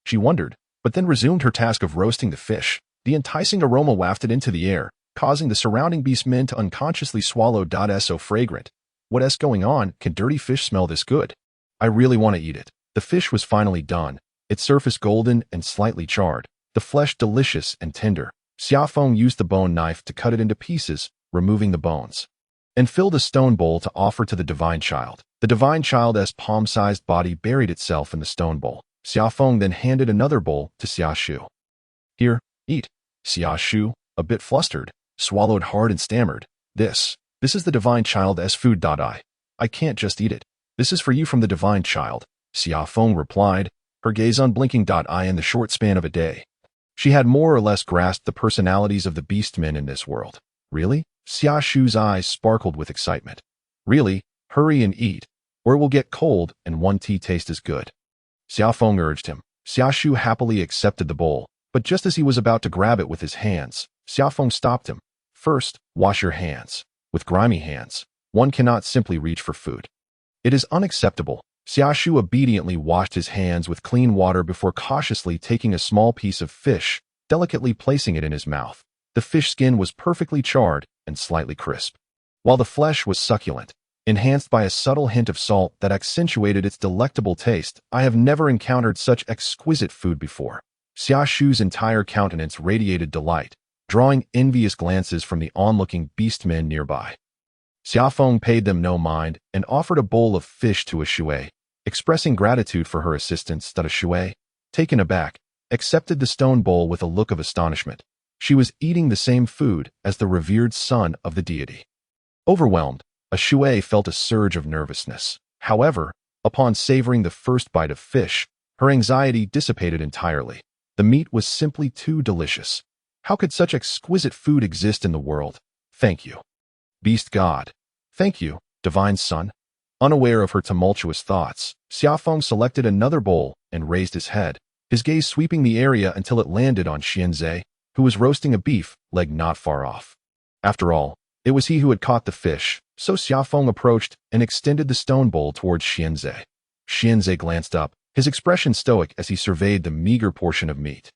She wondered, but then resumed her task of roasting the fish. The enticing aroma wafted into the air, causing the surrounding beastmen to unconsciously swallow. So fragrant. What's going on? Can dirty fish smell this good? I really want to eat it. The fish was finally done, its surface golden and slightly charred, the flesh delicious and tender. Xia Feng used the bone knife to cut it into pieces, removing the bones, and filled a stone bowl to offer to the divine child. The divine child's palm-sized body buried itself in the stone bowl. Xia Feng then handed another bowl to Xia Shu. Here, eat. Xia Shu, a bit flustered, swallowed hard and stammered. This is the divine child's food. I can't just eat it. This is for you from the divine child. Xia Feng replied, her gaze unblinking. In the short span of a day, she had more or less grasped the personalities of the beastmen in this world. Really? Xia Shu's eyes sparkled with excitement. Really? Hurry and eat, or it will get cold and won't taste as good. Xia Feng urged him. Xia Shu happily accepted the bowl, but just as he was about to grab it with his hands, Xia Feng stopped him. First, wash your hands. With grimy hands, one cannot simply reach for food. It is unacceptable. Xia Shu obediently washed his hands with clean water before cautiously taking a small piece of fish, delicately placing it in his mouth. The fish skin was perfectly charred and slightly crisp, while the flesh was succulent, enhanced by a subtle hint of salt that accentuated its delectable taste. I have never encountered such exquisite food before. Xia Shu's entire countenance radiated delight, drawing envious glances from the onlooking beastmen nearby. Xia Feng paid them no mind and offered a bowl of fish to a Shui, expressing gratitude for her assistance. A Shui, taken aback, accepted the stone bowl with a look of astonishment. She was eating the same food as the revered son of the deity. Overwhelmed, a Shui felt a surge of nervousness. However, upon savoring the first bite of fish, her anxiety dissipated entirely. The meat was simply too delicious. How could such exquisite food exist in the world? Thank you, Beast God. Thank you, Divine Son. Unaware of her tumultuous thoughts, Xia Feng selected another bowl and raised his head, his gaze sweeping the area until it landed on Xianzhe, who was roasting a beef leg not far off. After all, it was he who had caught the fish, so Xia Feng approached and extended the stone bowl towards Xianzhe. Xianzhe glanced up, his expression stoic as he surveyed the meager portion of meat.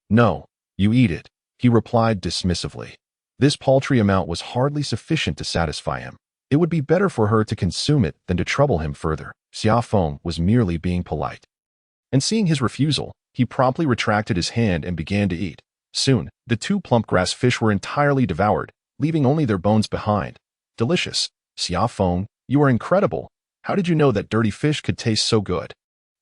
"No, you eat it," he replied dismissively. This paltry amount was hardly sufficient to satisfy him. It would be better for her to consume it than to trouble him further. Xia Feng was merely being polite. And seeing his refusal, he promptly retracted his hand and began to eat. Soon, the two plump grass fish were entirely devoured, leaving only their bones behind. "Delicious. Xia Feng, you are incredible. How did you know that dirty fish could taste so good?"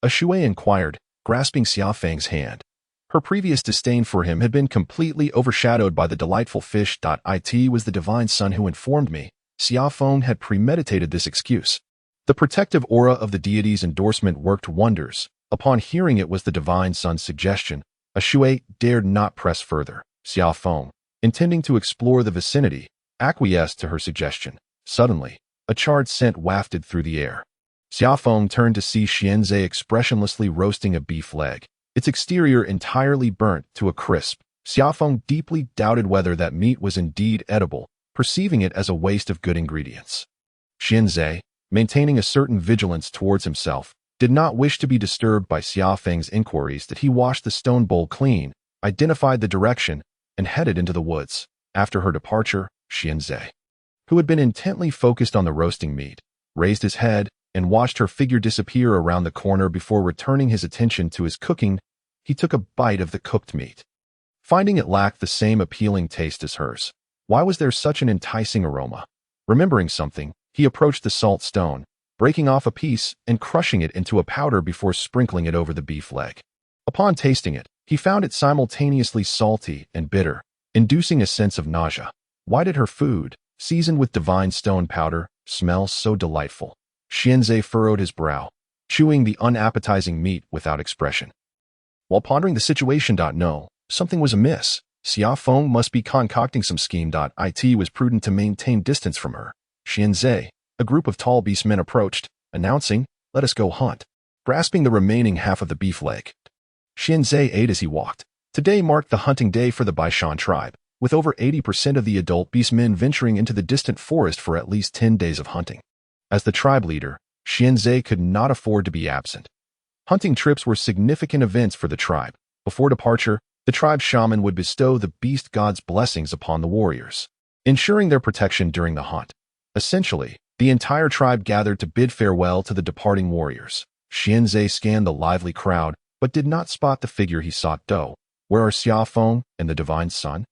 A Shui inquired, grasping Xia Feng's hand. Her previous disdain for him had been completely overshadowed by the delightful fish. It was the divine son who informed me. Xia Feng had premeditated this excuse. The protective aura of the deity's endorsement worked wonders. Upon hearing it was the divine son's suggestion, a Shui dared not press further. Xia Feng, intending to explore the vicinity, acquiesced to her suggestion. Suddenly, a charred scent wafted through the air. Xia Feng turned to see Xianzhe expressionlessly roasting a beef leg, its exterior entirely burnt to a crisp. Xia Feng deeply doubted whether that meat was indeed edible, perceiving it as a waste of good ingredients. Xianzhe, maintaining a certain vigilance towards himself, did not wish to be disturbed by Xia Feng's inquiries that he washed the stone bowl clean, identified the direction, and headed into the woods. After her departure, Xianzhe, who had been intently focused on the roasting meat, raised his head and watched her figure disappear around the corner before returning his attention to his cooking. He took a bite of the cooked meat, finding it lacked the same appealing taste as hers. Why was there such an enticing aroma? Remembering something, he approached the salt stone, breaking off a piece and crushing it into a powder before sprinkling it over the beef leg. Upon tasting it, he found it simultaneously salty and bitter, inducing a sense of nausea. Why did her food, seasoned with divine stone powder, smell so delightful? Xianzhe furrowed his brow, chewing the unappetizing meat without expression. While pondering the situation, no, something was amiss. Xia Feng must be concocting some scheme. It was prudent to maintain distance from her. Xianzhe, a group of tall beastmen approached, announcing, "Let us go hunt," grasping the remaining half of the beef leg. Xianzhe ate as he walked. Today marked the hunting day for the Baishan tribe, with over 80% of the adult beastmen venturing into the distant forest for at least 10 days of hunting. As the tribe leader, Xianzhe could not afford to be absent. Hunting trips were significant events for the tribe. Before departure, the tribe shaman would bestow the beast god's blessings upon the warriors, ensuring their protection during the hunt. Essentially, the entire tribe gathered to bid farewell to the departing warriors. Xianzhe scanned the lively crowd, but did not spot the figure he sought. Where are Xia Feng and the divine son?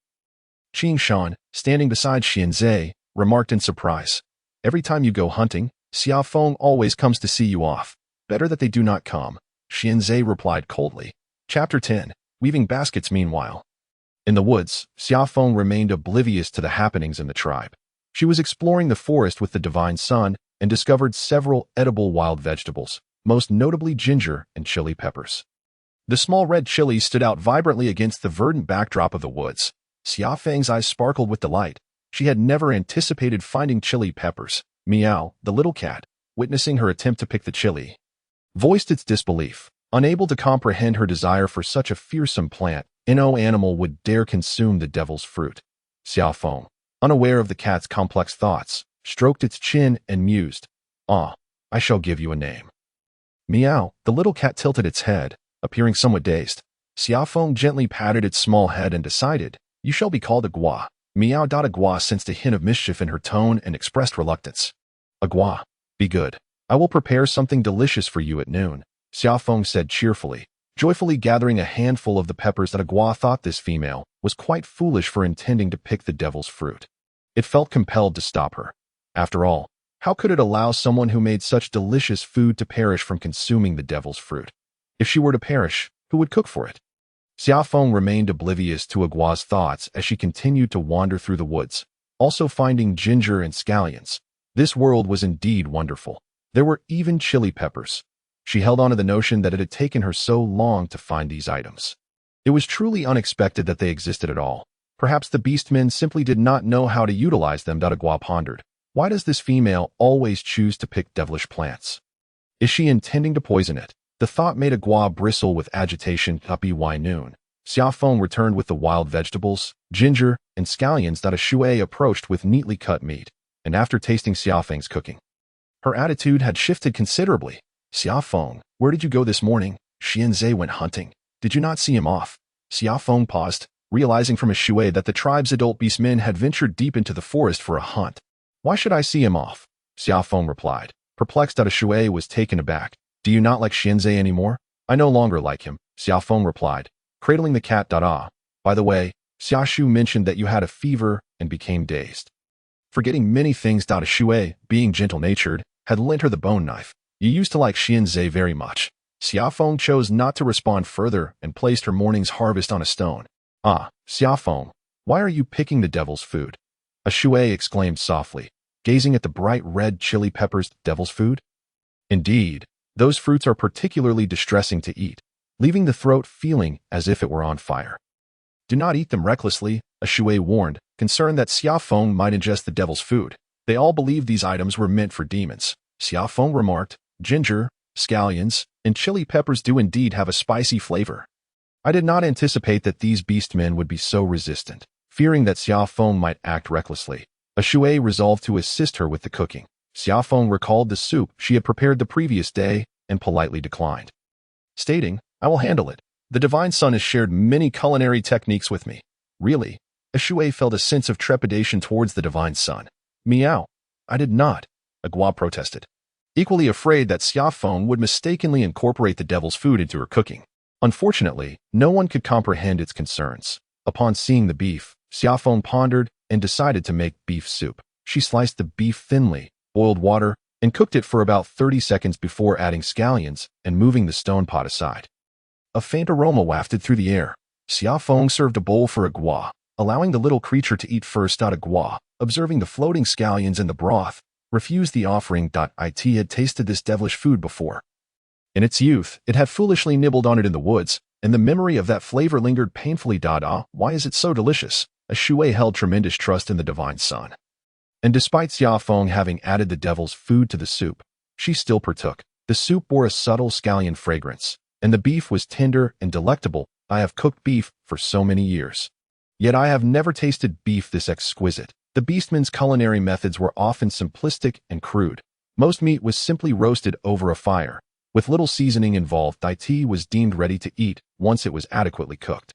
Qing Shan, standing beside Xianzhe, remarked in surprise. "Every time you go hunting, Xia Feng always comes to see you off. Better that they do not come," Xianzhe replied coldly. Chapter 10. Weaving baskets. Meanwhile, in the woods, Xia Feng remained oblivious to the happenings in the tribe. She was exploring the forest with the divine son and discovered several edible wild vegetables, most notably ginger and chili peppers. The small red chilies stood out vibrantly against the verdant backdrop of the woods. Xia Feng's eyes sparkled with delight. She had never anticipated finding chili peppers. Meow, the little cat, witnessing her attempt to pick the chili, voiced its disbelief. Unable to comprehend her desire for such a fearsome plant, no animal would dare consume the devil's fruit. Xia Feng, unaware of the cat's complex thoughts, stroked its chin and mused, "Ah, I shall give you a name." Meow, the little cat tilted its head, appearing somewhat dazed. Xia Feng gently patted its small head and decided, "You shall be called Agua." Meow. Agua sensed a hint of mischief in her tone and expressed reluctance. "Agua, be good. I will prepare something delicious for you at noon," Xia Feng said cheerfully, joyfully gathering a handful of the peppers that Agua thought this female was quite foolish for intending to pick the devil's fruit. It felt compelled to stop her. After all, how could it allow someone who made such delicious food to perish from consuming the devil's fruit? If she were to perish, who would cook for it? Xia Feng remained oblivious to Agua's thoughts as she continued to wander through the woods, also finding ginger and scallions. This world was indeed wonderful. There were even chili peppers. She held on to the notion that it had taken her so long to find these items. It was truly unexpected that they existed at all. Perhaps the beastmen simply did not know how to utilize them. Agua pondered. Why does this female always choose to pick devilish plants? Is she intending to poison it? The thought made Agua bristle with agitation. By noon, Xia Feng returned with the wild vegetables, ginger, and scallions that a Shui approached with neatly cut meat, and after tasting Xia Feng's cooking, her attitude had shifted considerably. Xia Feng, where did you go this morning? Xianzhe went hunting. Did you not see him off? Xia Feng paused, realizing from a Shui that the tribe's adult beastmen had ventured deep into the forest for a hunt. Why should I see him off? Xia Feng replied. Perplexed, a Shui was taken aback. Do you not like Xianzhe anymore? I no longer like him, Xia Feng replied, cradling the cat. By the way, Xia Shu mentioned that you had a fever and became dazed. Forgetting many things, a Shui, being gentle-natured, had lent her the bone knife. You used to like Xianzhe very much. Xia Feng chose not to respond further and placed her morning's harvest on a stone. Ah, Xia Feng, why are you picking the devil's food? A Shui exclaimed softly, gazing at the bright red chili peppers. Devil's food? Indeed, those fruits are particularly distressing to eat, leaving the throat feeling as if it were on fire. Do not eat them recklessly, a Shui warned, concerned that Xia Feng might ingest the devil's food. They all believed these items were meant for demons. Xia Feng remarked, ginger, scallions, and chili peppers do indeed have a spicy flavor. I did not anticipate that these beastmen would be so resistant. Fearing that Xia Feng might act recklessly, a Shui resolved to assist her with the cooking. Xia Feng recalled the soup she had prepared the previous day and politely declined, stating, I will handle it. The Divine Son has shared many culinary techniques with me. Really? A Shui felt a sense of trepidation towards the Divine Son. Meow. I did not, Agua protested, equally afraid that Xia Feng would mistakenly incorporate the devil's food into her cooking. Unfortunately, no one could comprehend its concerns. Upon seeing the beef, Xia Feng pondered and decided to make beef soup. She sliced the beef thinly, boiled water, and cooked it for about 30 seconds before adding scallions and moving the stone pot aside. A faint aroma wafted through the air. Xia Feng served a bowl for Agua, allowing the little creature to eat first. Agua, observing the floating scallions in the broth, refused the offering. It had tasted this devilish food before. In its youth, it had foolishly nibbled on it in the woods, and the memory of that flavor lingered painfully. Why is it so delicious? A Shui held tremendous trust in the Divine Son. And despite Xia Feng having added the devil's food to the soup, she still partook. The soup bore a subtle scallion fragrance, and the beef was tender and delectable. I have cooked beef for so many years, yet I have never tasted beef this exquisite. The beastmen's culinary methods were often simplistic and crude. Most meat was simply roasted over a fire, with little seasoning involved. It was deemed ready to eat once it was adequately cooked.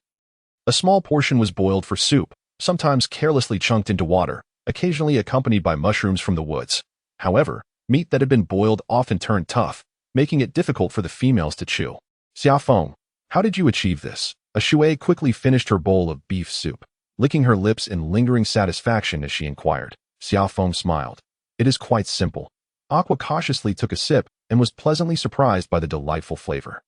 A small portion was boiled for soup, sometimes carelessly chunked into water, occasionally accompanied by mushrooms from the woods. However, meat that had been boiled often turned tough, making it difficult for the females to chew. Xia Feng, how did you achieve this? A Shui quickly finished her bowl of beef soup, licking her lips in lingering satisfaction as she inquired. Xia Feng smiled. It is quite simple. Aqua cautiously took a sip and was pleasantly surprised by the delightful flavor.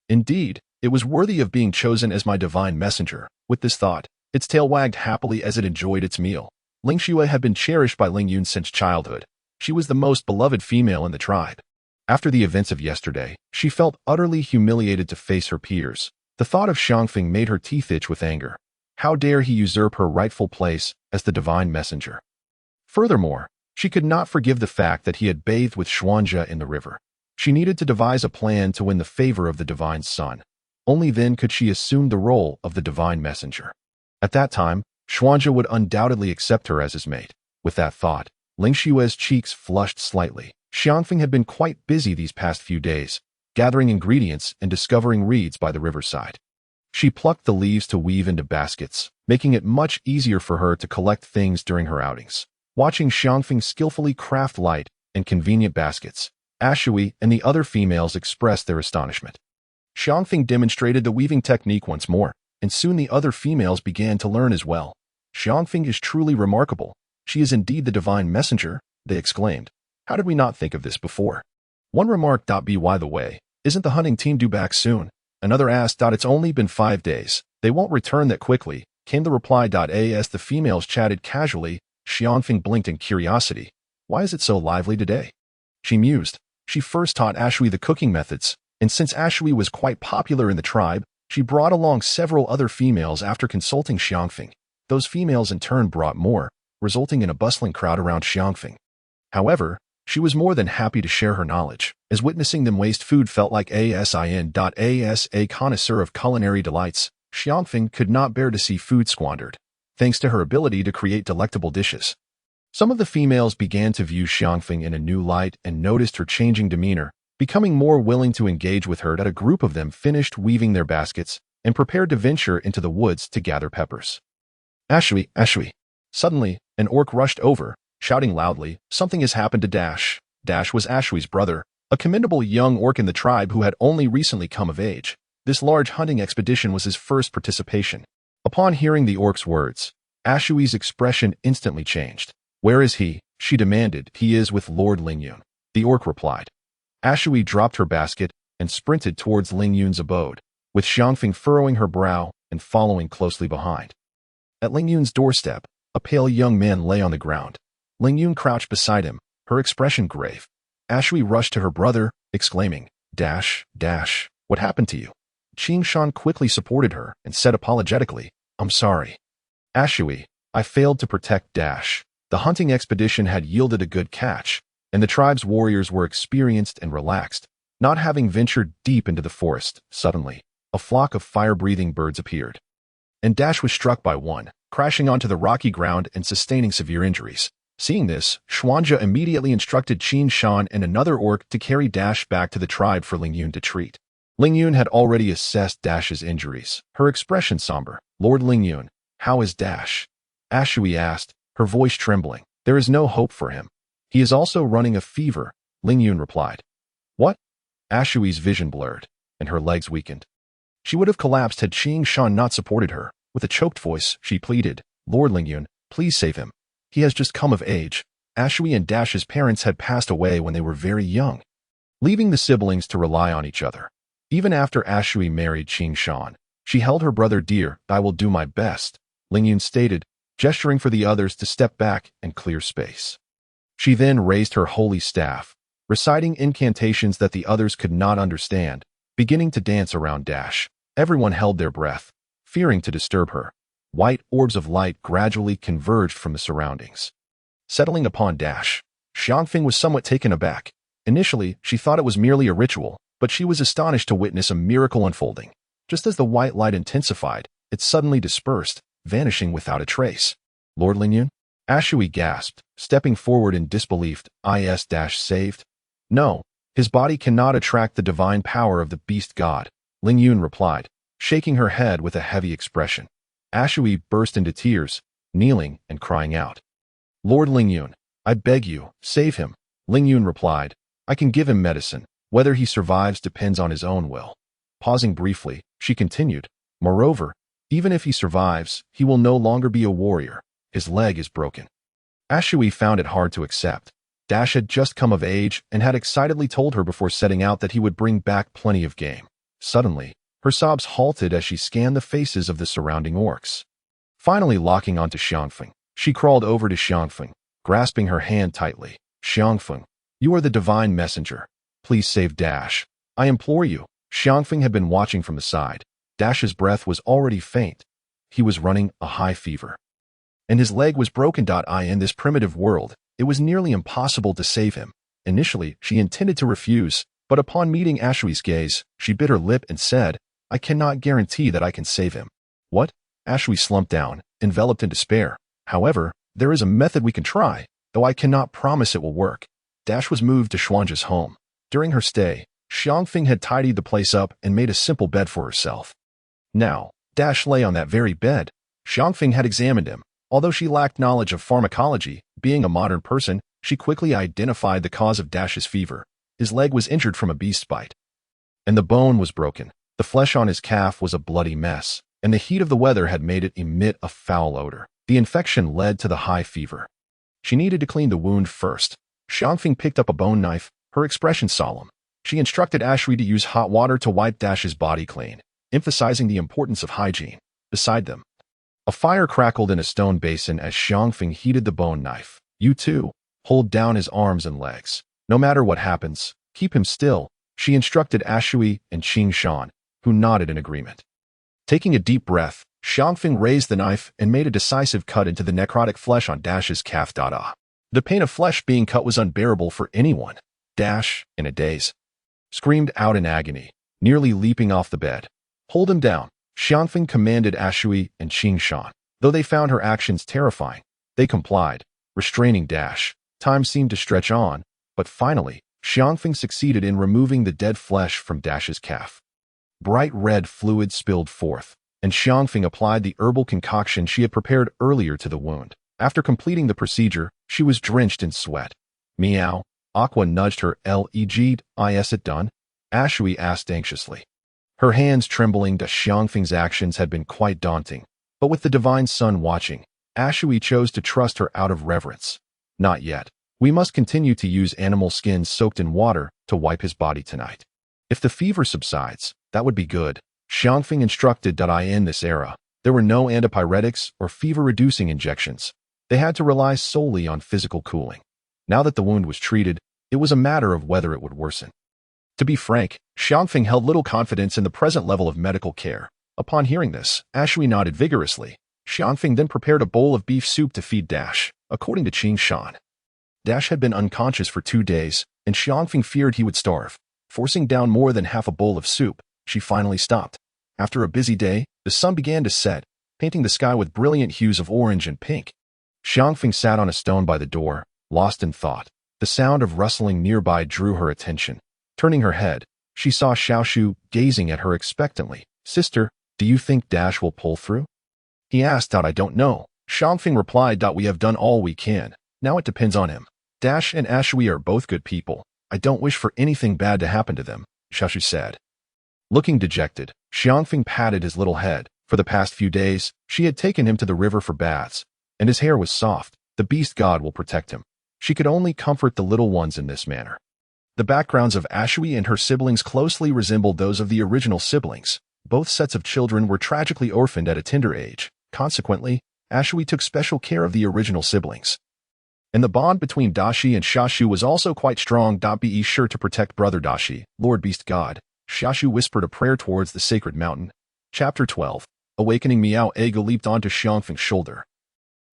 Indeed, it was worthy of being chosen as my divine messenger. With this thought, its tail wagged happily as it enjoyed its meal. Ling Xue had been cherished by Ling Yun since childhood. She was the most beloved female in the tribe. After the events of yesterday, she felt utterly humiliated to face her peers. The thought of Xiangfeng made her teeth itch with anger. How dare he usurp her rightful place as the divine messenger? Furthermore, she could not forgive the fact that he had bathed with Xuanja in the river. She needed to devise a plan to win the favor of the Divine Son. Only then could she assume the role of the divine messenger. At that time, Xuanja would undoubtedly accept her as his mate. With that thought, Ling Xue's cheeks flushed slightly. Xiangfeng had been quite busy these past few days, gathering ingredients and discovering reeds by the riverside. She plucked the leaves to weave into baskets, making it much easier for her to collect things during her outings. Watching Xiangfeng skillfully craft light and convenient baskets, Ashui and the other females expressed their astonishment. Xiangfeng demonstrated the weaving technique once more, and soon the other females began to learn as well. Xiangfeng is truly remarkable. She is indeed the divine messenger, they exclaimed. How did we not think of this before? One remarked. By the way, isn't the hunting team due back soon? Another asked. It's only been 5 days. They won't return that quickly, came the reply. As the females chatted casually, Xiangfeng blinked in curiosity. Why is it so lively today? She mused. She first taught Ashui the cooking methods, and since Ashui was quite popular in the tribe, she brought along several other females after consulting Xiangfeng. Those females in turn brought more, resulting in a bustling crowd around Xiangfeng. However, she was more than happy to share her knowledge, as witnessing them waste food felt like as a connoisseur of culinary delights. Xia Feng could not bear to see food squandered, thanks to her ability to create delectable dishes. Some of the females began to view Xia Feng in a new light and noticed her changing demeanor, becoming more willing to engage with her. A group of them finished weaving their baskets and prepared to venture into the woods to gather peppers. Ashui, Ashui. Suddenly, an orc rushed over, shouting loudly, "Something has happened to Dash." Dash was Ashui's brother, a commendable young orc in the tribe who had only recently come of age. This large hunting expedition was his first participation. Upon hearing the orc's words, Ashui's expression instantly changed. "Where is he?" she demanded. "He is with Lord Lingyun," the orc replied. Ashui dropped her basket and sprinted towards Lingyun's abode, with Xia Feng furrowing her brow and following closely behind. At Lingyun's doorstep, a pale young man lay on the ground. Lingyun crouched beside him, her expression grave. Ashui rushed to her brother, exclaiming, Dash, what happened to you?" Qing Shan quickly supported her and said apologetically, "I'm sorry. Ashui, I failed to protect Dash." The hunting expedition had yielded a good catch, and the tribe's warriors were experienced and relaxed, not having ventured deep into the forest. Suddenly, a flock of fire-breathing birds appeared, and Dash was struck by one, crashing onto the rocky ground and sustaining severe injuries. Seeing this, Xuanja immediately instructed Qin Shan and another orc to carry Dash back to the tribe for Lingyun to treat. Lingyun had already assessed Dash's injuries, her expression somber. "Lord Lingyun, how is Dash?" Ashui asked, her voice trembling. "There is no hope for him. He is also running a fever," Lingyun replied. "What?" Ashui's vision blurred, and her legs weakened. She would have collapsed had Qing Shan not supported her. With a choked voice, she pleaded, "Lord Lingyun, please save him. He has just come of age." Ashui and Dash's parents had passed away when they were very young, leaving the siblings to rely on each other. Even after Ashui married Qing Shan, she held her brother dear. "I will do my best," Lingyun stated, gesturing for the others to step back and clear space. She then raised her holy staff, reciting incantations that the others could not understand, beginning to dance around Dash. Everyone held their breath, fearing to disturb her. White orbs of light gradually converged from the surroundings, settling upon Dash. Xia Feng was somewhat taken aback. Initially, she thought it was merely a ritual, but she was astonished to witness a miracle unfolding. Just as the white light intensified, it suddenly dispersed, vanishing without a trace. "Lord Lingyun?" Ashui gasped, stepping forward in disbelief. "Saved?" "No, his body cannot attract the divine power of the beast god," Lingyun replied, shaking her head with a heavy expression. Ashui burst into tears, kneeling and crying out, "Lord Lingyun, I beg you, save him." Lingyun replied, "I can give him medicine. Whether he survives depends on his own will." Pausing briefly, she continued, "Moreover, even if he survives, he will no longer be a warrior. His leg is broken." Ashui found it hard to accept. Dash had just come of age and had excitedly told her before setting out that he would bring back plenty of game. Suddenly, her sobs halted as she scanned the faces of the surrounding orcs. Finally locking onto Xia Feng, she crawled over to Xia Feng, grasping her hand tightly. "Xia Feng, you are the divine messenger. Please save Dash. I implore you." Xia Feng had been watching from the side. Dash's breath was already faint. He was running a high fever, and his leg was broken. In this primitive world, it was nearly impossible to save him. Initially, she intended to refuse, but upon meeting Ashui's gaze, she bit her lip and said, "I cannot guarantee that I can save him." "What?" Ashui slumped down, enveloped in despair. "However, there is a method we can try, though I cannot promise it will work." Dash was moved to Xuanja's home. During her stay, Xia Feng had tidied the place up and made a simple bed for herself. Now, Dash lay on that very bed. Xia Feng had examined him. Although she lacked knowledge of pharmacology, being a modern person, she quickly identified the cause of Dash's fever. His leg was injured from a beast bite, and the bone was broken. The flesh on his calf was a bloody mess, and the heat of the weather had made it emit a foul odor. The infection led to the high fever. She needed to clean the wound first. Xia Feng picked up a bone knife, her expression solemn. She instructed Ashui to use hot water to wipe Dash's body clean, emphasizing the importance of hygiene. Beside them, a fire crackled in a stone basin as Xia Feng heated the bone knife. "You too, hold down his arms and legs. No matter what happens, keep him still," she instructed Ashui and Qing Shan, who nodded in agreement. Taking a deep breath, Xia Feng raised the knife and made a decisive cut into the necrotic flesh on Dash's calf. The pain of flesh being cut was unbearable for anyone. Dash, in a daze, screamed out in agony, nearly leaping off the bed. Hold him down, Xia Feng commanded Ashui and Qing Shan. Though they found her actions terrifying, they complied, restraining Dash. Time seemed to stretch on, but finally, Xia Feng succeeded in removing the dead flesh from Dash's calf. Bright red fluid spilled forth, and Xia Feng applied the herbal concoction she had prepared earlier to the wound. After completing the procedure, she was drenched in sweat. Meow. Aqua nudged her. Is it done? Ashui asked anxiously. Her hands trembling. Xia Feng's actions had been quite daunting, but with the divine sun watching, Ashui chose to trust her out of reverence. Not yet. We must continue to use animal skins soaked in water to wipe his body tonight. If the fever subsides, that would be good. Xia Feng instructed. In this era, there were no antipyretics or fever-reducing injections. They had to rely solely on physical cooling. Now that the wound was treated, it was a matter of whether it would worsen. To be frank, Xia Feng held little confidence in the present level of medical care. Upon hearing this, Ashui nodded vigorously. Xia Feng then prepared a bowl of beef soup to feed Dash, according to Qing Shan. Dash had been unconscious for 2 days, and Xia Feng feared he would starve. Forcing down more than half a bowl of soup, she finally stopped. After a busy day, the sun began to set, painting the sky with brilliant hues of orange and pink. Xia Feng sat on a stone by the door, lost in thought. The sound of rustling nearby drew her attention. Turning her head, she saw Xiaoshu gazing at her expectantly. Sister, do you think Dash will pull through? He asked. I don't know. Xia Feng replied. We have done all we can. Now it depends on him. Dash and Ashui are both good people. I don't wish for anything bad to happen to them, Xiaoshu said. Looking dejected, Xia Feng patted his little head. For the past few days, she had taken him to the river for baths, and his hair was soft. The beast god will protect him. She could only comfort the little ones in this manner. The backgrounds of Ashui and her siblings closely resembled those of the original siblings. Both sets of children were tragically orphaned at a tender age. Consequently, Ashui took special care of the original siblings. And the bond between Dashi and Xiaoshu was also quite strong. Be sure to protect brother Dashi, Lord Beast God. Xiaoshu whispered a prayer towards the sacred mountain. Chapter 12. Awakening. Miao Ego leaped onto Xia Feng's shoulder,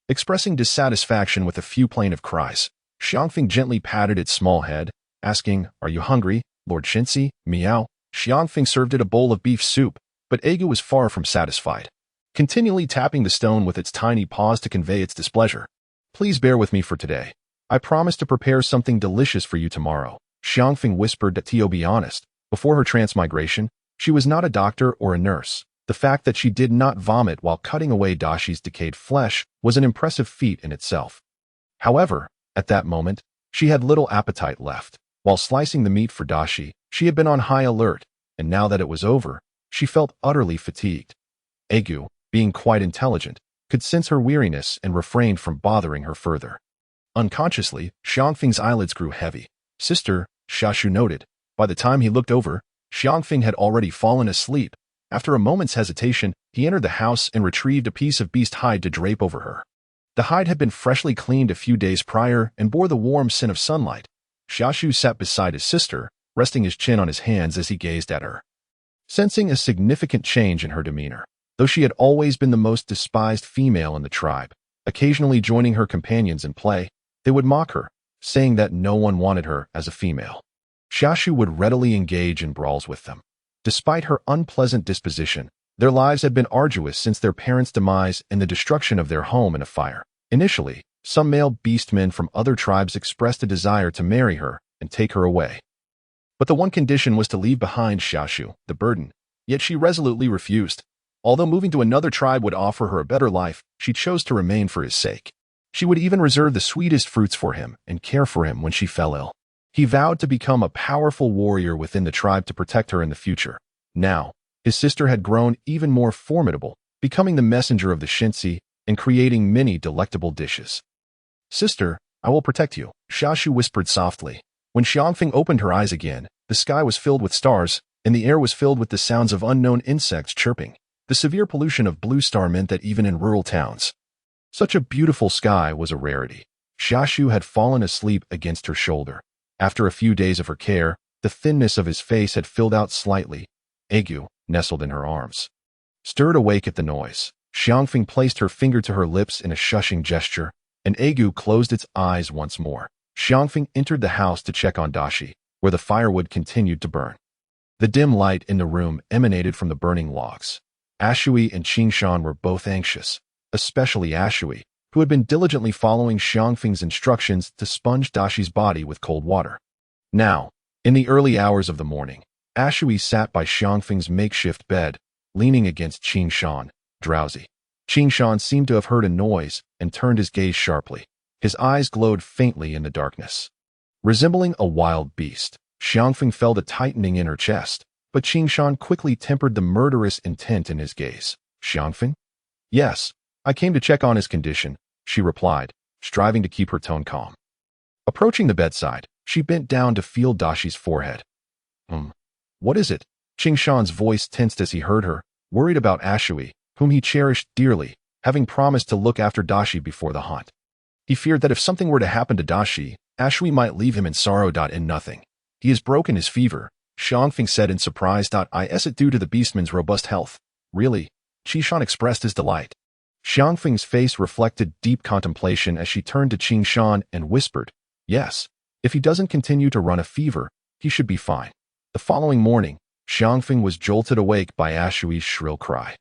expressing dissatisfaction with a few plaintive cries. Xia Feng gently patted its small head, asking, Are you hungry, Lord Shinsi? Meow. Xia Feng served it a bowl of beef soup, but Egu was far from satisfied, continually tapping the stone with its tiny paws to convey its displeasure. Please bear with me for today. I promise to prepare something delicious for you tomorrow. Xia Feng whispered. To be honest, before her transmigration, she was not a doctor or a nurse. The fact that she did not vomit while cutting away Dashi's decayed flesh was an impressive feat in itself. However, at that moment, she had little appetite left. While slicing the meat for Dashi, she had been on high alert, and now that it was over, she felt utterly fatigued. Egu, being quite intelligent, could sense her weariness and refrained from bothering her further. Unconsciously, Xia Feng's eyelids grew heavy. Sister, Xiaoshu noted. By the time he looked over, Xia Feng had already fallen asleep. After a moment's hesitation, he entered the house and retrieved a piece of beast hide to drape over her. The hide had been freshly cleaned a few days prior and bore the warm scent of sunlight. Xiaoshu sat beside his sister, resting his chin on his hands as he gazed at her, sensing a significant change in her demeanor. Though she had always been the most despised female in the tribe, occasionally joining her companions in play, they would mock her, saying that no one wanted her as a female. Xiaoshu would readily engage in brawls with them. Despite her unpleasant disposition, their lives had been arduous since their parents' demise and the destruction of their home in a fire. Initially, some male beastmen from other tribes expressed a desire to marry her and take her away. But the one condition was to leave behind Xiaoshu, the burden. Yet she resolutely refused. Although moving to another tribe would offer her a better life, she chose to remain for his sake. She would even reserve the sweetest fruits for him and care for him when she fell ill. He vowed to become a powerful warrior within the tribe to protect her in the future. Now, his sister had grown even more formidable, becoming the messenger of the Shinsi and creating many delectable dishes. Sister, I will protect you, Xiaoshu whispered softly. When Xia Feng opened her eyes again, the sky was filled with stars, and the air was filled with the sounds of unknown insects chirping. The severe pollution of blue star meant that even in rural towns, such a beautiful sky was a rarity. Xiaoshu had fallen asleep against her shoulder. After a few days of her care, the thinness of his face had filled out slightly. Egu, nestled in her arms, stirred awake at the noise. Xia Feng placed her finger to her lips in a shushing gesture. and Agu closed its eyes once more. Xiangfeng entered the house to check on Dashi, where the firewood continued to burn. The dim light in the room emanated from the burning logs. Ashui and Qingshan were both anxious, especially Ashui, who had been diligently following Xiangfeng's instructions to sponge Dashi's body with cold water. Now, in the early hours of the morning, Ashui sat by Xiangfeng's makeshift bed, leaning against Qingshan, drowsy. Qingshan seemed to have heard a noise and turned his gaze sharply. His eyes glowed faintly in the darkness. Resembling a wild beast, Xiangfeng felt a tightening in her chest, but Qingshan quickly tempered the murderous intent in his gaze. Xiangfeng? Yes, I came to check on his condition, she replied, striving to keep her tone calm. Approaching the bedside, she bent down to feel Dashi's forehead. What is it? Qingshan's voice tensed as he heard her, worried about Ashui, whom he cherished dearly, having promised to look after Dashi before the hunt. He feared that if something were to happen to Dashi, Ashui might leave him in sorrow. In nothing. He has broken his fever, Xiangfeng said in surprise. Is it due to the beastman's robust health? Really? Qingshan expressed his delight. Xiangfeng's face reflected deep contemplation as she turned to Qingshan and whispered, yes, if he doesn't continue to run a fever, he should be fine. The following morning, Xiangfeng was jolted awake by Ashui's shrill cry.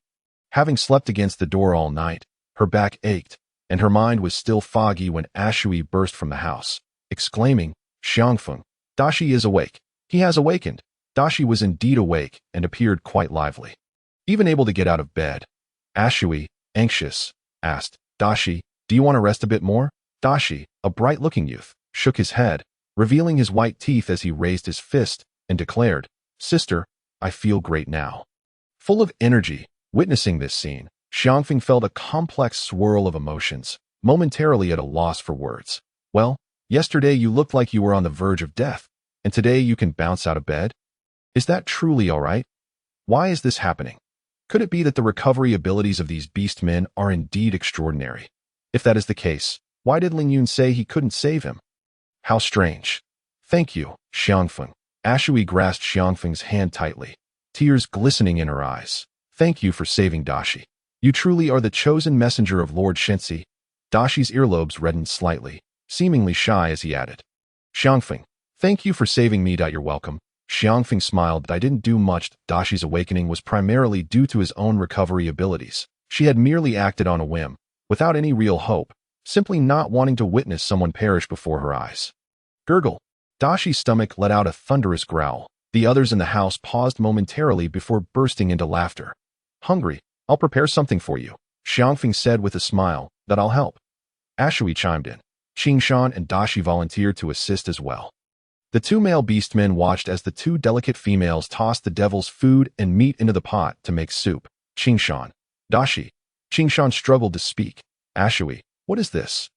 Having slept against the door all night, her back ached, and her mind was still foggy when Ashui burst from the house, exclaiming, Xiangfeng, Dashi is awake. He has awakened. Dashi was indeed awake and appeared quite lively. Even able to get out of bed. Ashui, anxious, asked, Dashi, do you want to rest a bit more? Dashi, a bright-looking youth, shook his head, revealing his white teeth as he raised his fist, and declared, Sister, I feel great now. Full of energy, witnessing this scene, Xiangfeng felt a complex swirl of emotions, momentarily at a loss for words. Well, yesterday you looked like you were on the verge of death, and today you can bounce out of bed? Is that truly all right? Why is this happening? Could it be that the recovery abilities of these beast men are indeed extraordinary? If that is the case, why did Ling Yun say he couldn't save him? How strange. Thank you, Xiangfeng. Ashui grasped Xiangfeng's hand tightly, tears glistening in her eyes. Thank you for saving Dashi. You truly are the chosen messenger of Lord Shensi. Dashi's earlobes reddened slightly, seemingly shy as he added, Xiangfeng, thank you for saving me. You're welcome. Xiangfeng smiled. I didn't do much. Dashi's awakening was primarily due to his own recovery abilities. She had merely acted on a whim, without any real hope, simply not wanting to witness someone perish before her eyes. Gurgle. Dashi's stomach let out a thunderous growl. The others in the house paused momentarily before bursting into laughter. Hungry? I'll prepare something for you, Xiangfeng said with a smile. That I'll help. Ashui chimed in. Qingshan and Dashi volunteered to assist as well. The two male beastmen watched as the two delicate females tossed the devil's food and meat into the pot to make soup. Qingshan. Dashi. Qingshan struggled to speak. Ashui, what is this?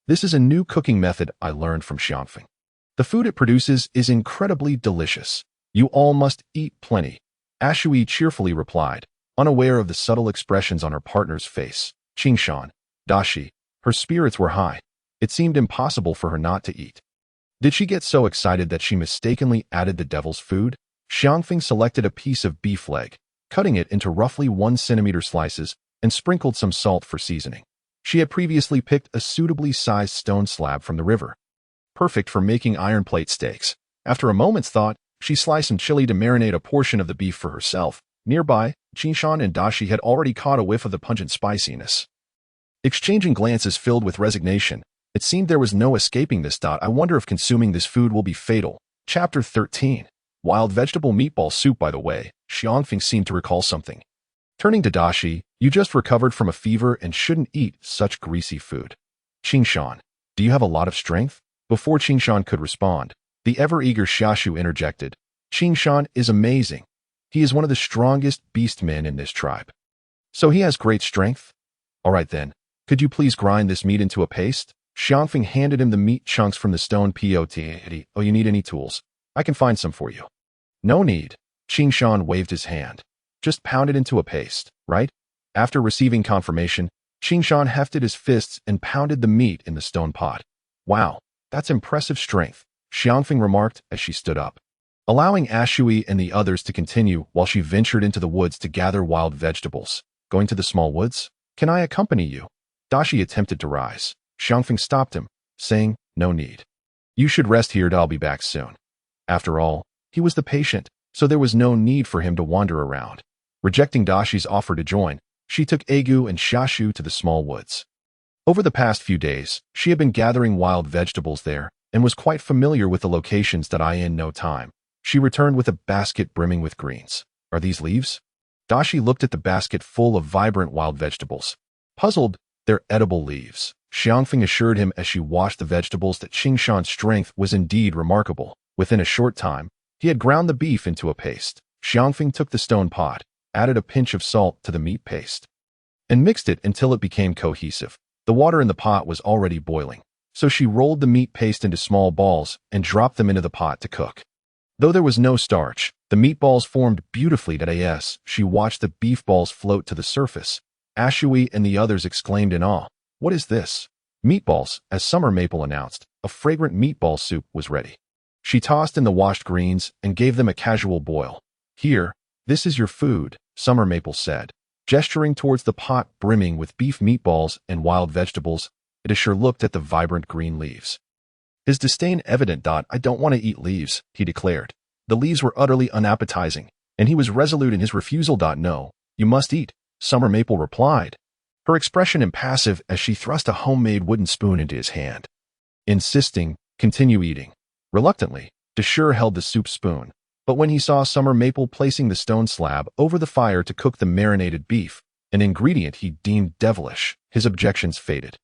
This is a new cooking method I learned from Xiangfeng. The food it produces is incredibly delicious. You all must eat plenty. Ashui cheerfully replied, unaware of the subtle expressions on her partner's face. Qingshan. Dashi. Her spirits were high. It seemed impossible for her not to eat. Did she get so excited that she mistakenly added the devil's food? Xiangfeng selected a piece of beef leg, cutting it into roughly 1 centimeter slices, and sprinkled some salt for seasoning. She had previously picked a suitably sized stone slab from the river. Perfect for making iron plate steaks. After a moment's thought, she sliced some chili to marinate a portion of the beef for herself. Nearby, Qingshan and Dashi had already caught a whiff of the pungent spiciness. Exchanging glances filled with resignation, it seemed there was no escaping this. I wonder if consuming this food will be fatal. Chapter 13. Wild vegetable meatball soup. By the way, Xiangfeng seemed to recall something. Turning to Dashi, you just recovered from a fever and shouldn't eat such greasy food. Qingshan, do you have a lot of strength? Before Qingshan could respond, the ever-eager Xiashu interjected. Qingshan is amazing. He is one of the strongest beast men in this tribe. So he has great strength? All right then, could you please grind this meat into a paste? Xiangfeng handed him the meat chunks from the stone pot. Oh, you need any tools? I can find some for you. No need. Qingshan waved his hand. Just pound it into a paste, right? After receiving confirmation, Qingshan hefted his fists and pounded the meat in the stone pot. Wow, that's impressive strength, Xiangfeng remarked as she stood up, allowing Ashui and the others to continue while she ventured into the woods to gather wild vegetables. Going to the small woods? Can I accompany you? Dashi attempted to rise. Xia Feng stopped him, saying, "No need. You should rest here, I'll be back soon." After all, he was the patient, so there was no need for him to wander around. Rejecting Dashi's offer to join, she took Agu and Xiashu to the small woods. Over the past few days, she had been gathering wild vegetables there and was quite familiar with the locations that in no time. She returned with a basket brimming with greens. "Are these leaves?" Dashi looked at the basket full of vibrant wild vegetables. Puzzled, "They're edible leaves." Xia Feng assured him as she washed the vegetables that Qingshan's strength was indeed remarkable. Within a short time, he had ground the beef into a paste. Xia Feng took the stone pot, added a pinch of salt to the meat paste, and mixed it until it became cohesive. The water in the pot was already boiling, so she rolled the meat paste into small balls and dropped them into the pot to cook. Though there was no starch, the meatballs formed beautifully. As she watched the beef balls float to the surface, Ashui and the others exclaimed in awe, "What is this?" "Meatballs," as Summer Maple announced. A fragrant meatball soup was ready. She tossed in the washed greens and gave them a casual boil. "Here, this is your food," Summer Maple said, gesturing towards the pot brimming with beef meatballs and wild vegetables. Dashur looked at the vibrant green leaves. His disdain evident. "I don't want to eat leaves," he declared. The leaves were utterly unappetizing, and he was resolute in his refusal. "No, you must eat," Summer Maple replied, her expression impassive as she thrust a homemade wooden spoon into his hand. Insisting, "Continue eating." Reluctantly, Dashur held the soup spoon, but when he saw Summer Maple placing the stone slab over the fire to cook the marinated beef, an ingredient he deemed devilish, his objections faded.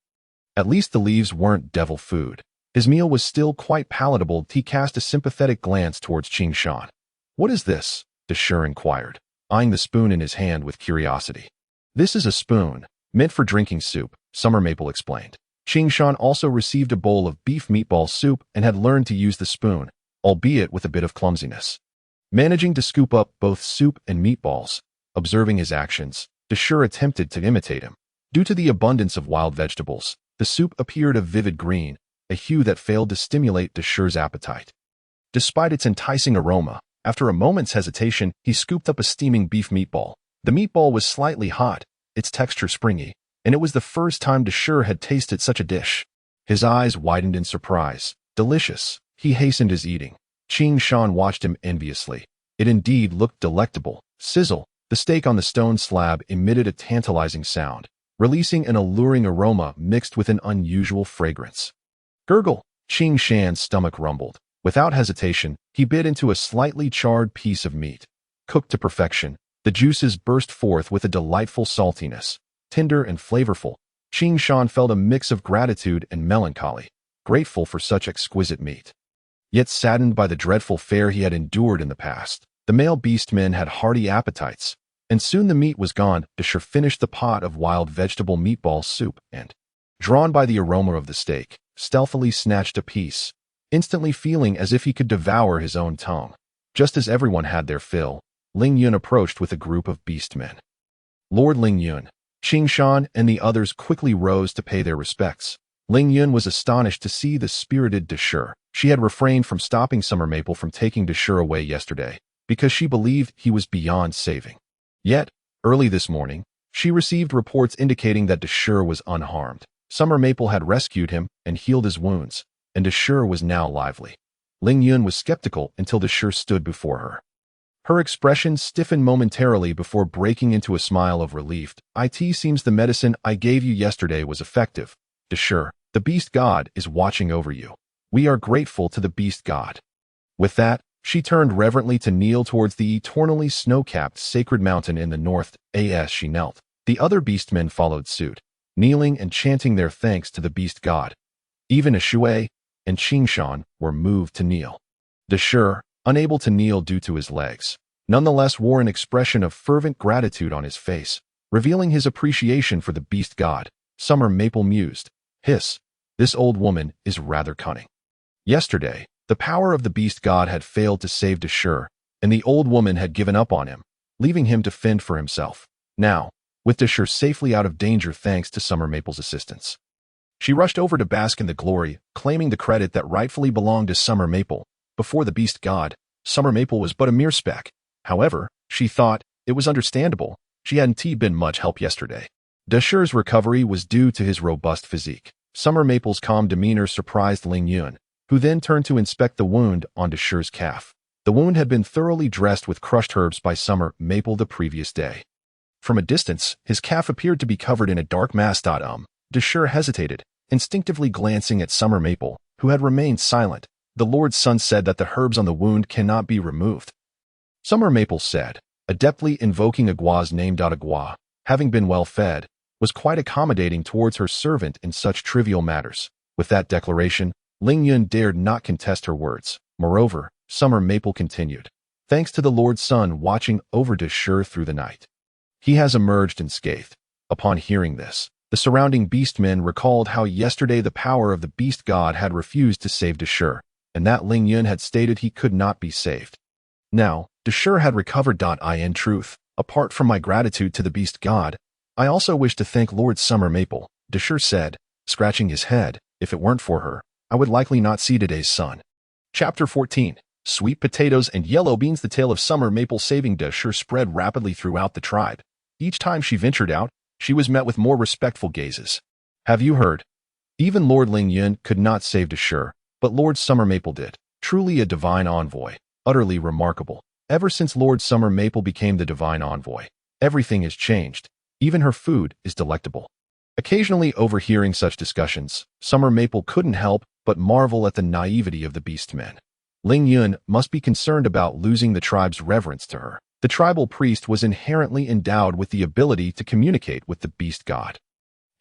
At least the leaves weren't devil food. His meal was still quite palatable. He cast a sympathetic glance towards Qingshan. "What is this?" Dashur inquired, eyeing the spoon in his hand with curiosity. "This is a spoon, meant for drinking soup," Summer Maple explained. Qingshan also received a bowl of beef meatball soup and had learned to use the spoon, albeit with a bit of clumsiness. Managing to scoop up both soup and meatballs, observing his actions, Dashur attempted to imitate him. Due to the abundance of wild vegetables, the soup appeared a vivid green, a hue that failed to stimulate Dashur's appetite. Despite its enticing aroma, after a moment's hesitation, he scooped up a steaming beef meatball. The meatball was slightly hot, its texture springy, and it was the first time Dashur had tasted such a dish. His eyes widened in surprise. "Delicious." He hastened his eating. Qingshan watched him enviously. It indeed looked delectable. Sizzle. The steak on the stone slab emitted a tantalizing sound, releasing an alluring aroma mixed with an unusual fragrance. "Gurgle." Qingshan's stomach rumbled. Without hesitation, he bit into a slightly charred piece of meat. Cooked to perfection, the juices burst forth with a delightful saltiness. Tender and flavorful, Qingshan felt a mix of gratitude and melancholy, grateful for such exquisite meat, yet saddened by the dreadful fare he had endured in the past. The male beastmen had hearty appetites, and soon the meat was gone. Dashur finished the pot of wild vegetable meatball soup and, drawn by the aroma of the steak, stealthily snatched a piece, instantly feeling as if he could devour his own tongue. Just as everyone had their fill, Ling Yun approached with a group of beastmen. "Lord Ling Yun." Qingshan and the others quickly rose to pay their respects. Ling Yun was astonished to see the spirited Dashur. She had refrained from stopping Summer Maple from taking Dashur away yesterday, because she believed he was beyond saving. Yet, early this morning, she received reports indicating that Dashur was unharmed. Summer Maple had rescued him and healed his wounds, and Dashur was now lively. Ling Yun was skeptical until Dashur stood before her. Her expression stiffened momentarily before breaking into a smile of relief. "It seems the medicine I gave you yesterday was effective. Dashur, the beast god is watching over you. We are grateful to the beast god." With that, she turned reverently to kneel towards the eternally snow-capped sacred mountain in the north. As she knelt, the other beastmen followed suit, kneeling and chanting their thanks to the beast god. Even Ashui and Qingshan were moved to kneel. Dashur, unable to kneel due to his legs, nonetheless wore an expression of fervent gratitude on his face, revealing his appreciation for the beast god. Summer Maple mused, "Hiss, this old woman is rather cunning." Yesterday, the power of the beast god had failed to save Dashur, and the old woman had given up on him, leaving him to fend for himself. Now, with Dashur safely out of danger thanks to Summer Maple's assistance, she rushed over to bask in the glory, claiming the credit that rightfully belonged to Summer Maple. Before the beast god, Summer Maple was but a mere speck. However, she thought, it was understandable. She hadn't been much help yesterday. Dashur's recovery was due to his robust physique. Summer Maple's calm demeanor surprised Ling Yun, who then turned to inspect the wound on Deshire's calf. The wound had been thoroughly dressed with crushed herbs by Summer Maple the previous day. From a distance, his calf appeared to be covered in a dark mass. Deshire hesitated, instinctively glancing at Summer Maple, who had remained silent. The Lord's Son said that the herbs on the wound cannot be removed. Summer Maple said, adeptly invoking Agua's name. Agua, having been well fed, was quite accommodating towards her servant in such trivial matters. With that declaration, Ling Yun dared not contest her words. Moreover, Summer Maple continued, thanks to the Lord's Son watching over Deshire through the night, he has emerged unscathed. Upon hearing this, the surrounding beastmen recalled how yesterday the power of the beast god had refused to save Deshire, and that Ling Yun had stated he could not be saved. Now, Deshire had recovered. In truth, apart from my gratitude to the beast god, I also wish to thank Lord Summer Maple, Deshire said, scratching his head. If it weren't for her, I would likely not see today's sun. Chapter 14. Sweet potatoes and yellow beans. The tale of Summer Maple saving Deshire spread rapidly throughout the tribe. Each time she ventured out, she was met with more respectful gazes. Have you heard? Even Lord Ling Yun could not save Deshire, but Lord Summer Maple did. Truly a divine envoy. Utterly remarkable. Ever since Lord Summer Maple became the divine envoy, everything has changed. Even her food is delectable. Occasionally overhearing such discussions, Summer Maple couldn't help but marvel at the naivety of the beastmen. Ling Yun must be concerned about losing the tribe's reverence to her. The tribal priest was inherently endowed with the ability to communicate with the beast god.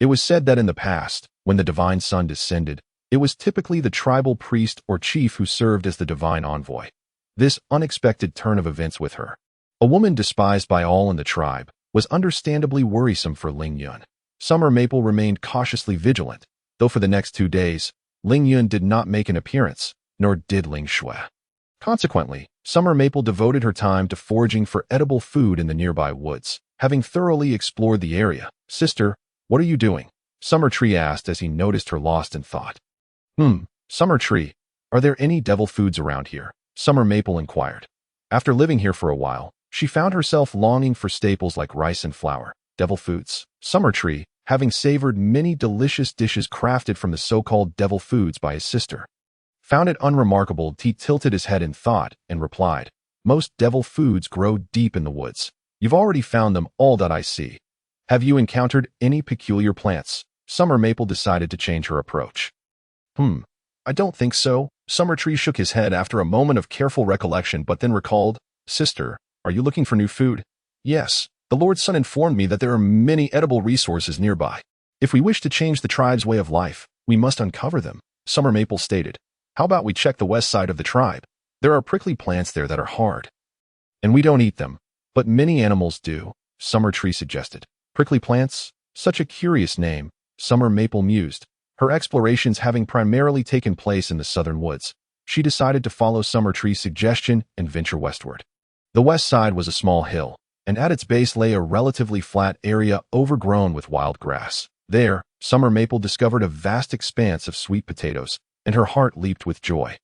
It was said that in the past, when the divine sun descended, it was typically the tribal priest or chief who served as the divine envoy. This unexpected turn of events with her, a woman despised by all in the tribe, was understandably worrisome for Ling Yun. Summer Maple remained cautiously vigilant, though for the next 2 days, Ling Yun did not make an appearance, nor did Ling Shui. Consequently, Summer Maple devoted her time to foraging for edible food in the nearby woods. Having thoroughly explored the area, Sister, what are you doing? Summer Tree asked as he noticed her lost in thought. Summer Tree, are there any devil foods around here? Summer Maple inquired. After living here for a while, she found herself longing for staples like rice and flour. Devil foods. Summer Tree, having savored many delicious dishes crafted from the so-called devil foods by his sister, found it unremarkable. He tilted his head in thought and replied, most devil foods grow deep in the woods. You've already found them, all that I see. Have you encountered any peculiar plants? Summer Maple decided to change her approach. I don't think so. Summer Tree shook his head after a moment of careful recollection, but then recalled, Sister, are you looking for new food? Yes, the Lord's Son informed me that there are many edible resources nearby. If we wish to change the tribe's way of life, we must uncover them, Summer Maple stated. How about we check the west side of the tribe? There are prickly plants there that are hard, and we don't eat them, but many animals do, Summer Tree suggested. Prickly plants? Such a curious name, Summer Maple mused. Her explorations having primarily taken place in the southern woods, she decided to follow Summer Tree's suggestion and venture westward. The west side was a small hill, and at its base lay a relatively flat area overgrown with wild grass. There, Summer Maple discovered a vast expanse of sweet potatoes, and her heart leaped with joy.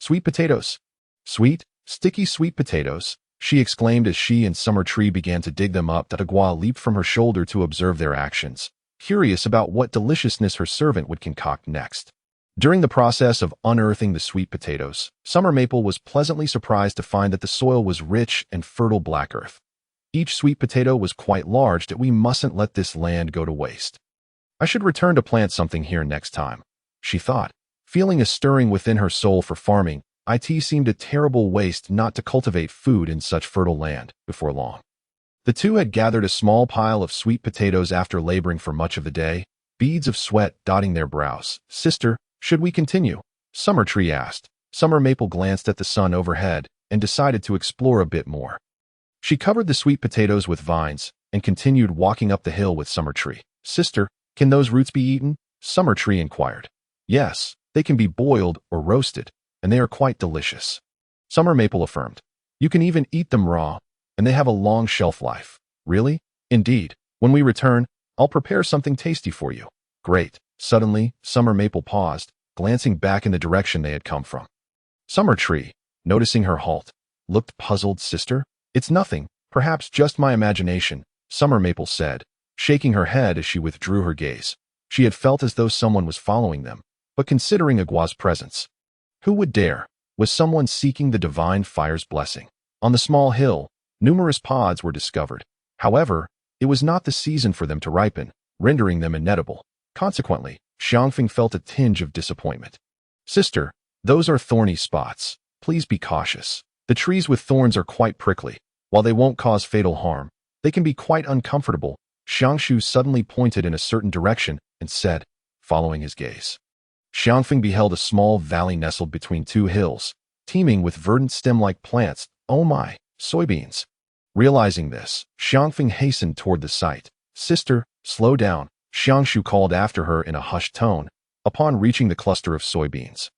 Sweet potatoes! Sweet, sticky sweet potatoes, she exclaimed as she and Summer Tree began to dig them up. Agua leaped from her shoulder to observe their actions, curious about what deliciousness her servant would concoct next. During the process of unearthing the sweet potatoes, Summer Maple was pleasantly surprised to find that the soil was rich and fertile black earth. Each sweet potato was quite large. That we mustn't let this land go to waste. I should return to plant something here next time, she thought. Feeling a stirring within her soul for farming, it seemed a terrible waste not to cultivate food in such fertile land. Before long, the two had gathered a small pile of sweet potatoes after laboring for much of the day, beads of sweat dotting their brows. Sister, should we continue? Summer Tree asked. Summer Maple glanced at the sun overhead and decided to explore a bit more. She covered the sweet potatoes with vines and continued walking up the hill with Summer Tree. Sister, can those roots be eaten? Summer Tree inquired. Yes, they can be boiled or roasted, and they are quite delicious, Summer Maple affirmed. You can even eat them raw, and they have a long shelf life. Really? Indeed. When we return, I'll prepare something tasty for you. Great. Suddenly, Summer Maple paused, glancing back in the direction they had come from. Summer Tree, noticing her halt, looked puzzled. Sister, it's nothing, perhaps just my imagination, Summer Maple said, shaking her head as she withdrew her gaze. She had felt as though someone was following them, but considering Agua's presence, who would dare? Was someone seeking the divine fire's blessing? On the small hill, numerous pods were discovered. However, it was not the season for them to ripen, rendering them inedible. Consequently, Xia Feng felt a tinge of disappointment. Sister, those are thorny spots. Please be cautious. The trees with thorns are quite prickly. While they won't cause fatal harm, they can be quite uncomfortable. Xiangshu suddenly pointed in a certain direction and said, following his gaze. Xia Feng beheld a small valley nestled between two hills, teeming with verdant stem-like plants. Oh my, soybeans. Realizing this, Xia Feng hastened toward the site. Sister, slow down, Xiangshu called after her in a hushed tone, upon reaching the cluster of soybeans.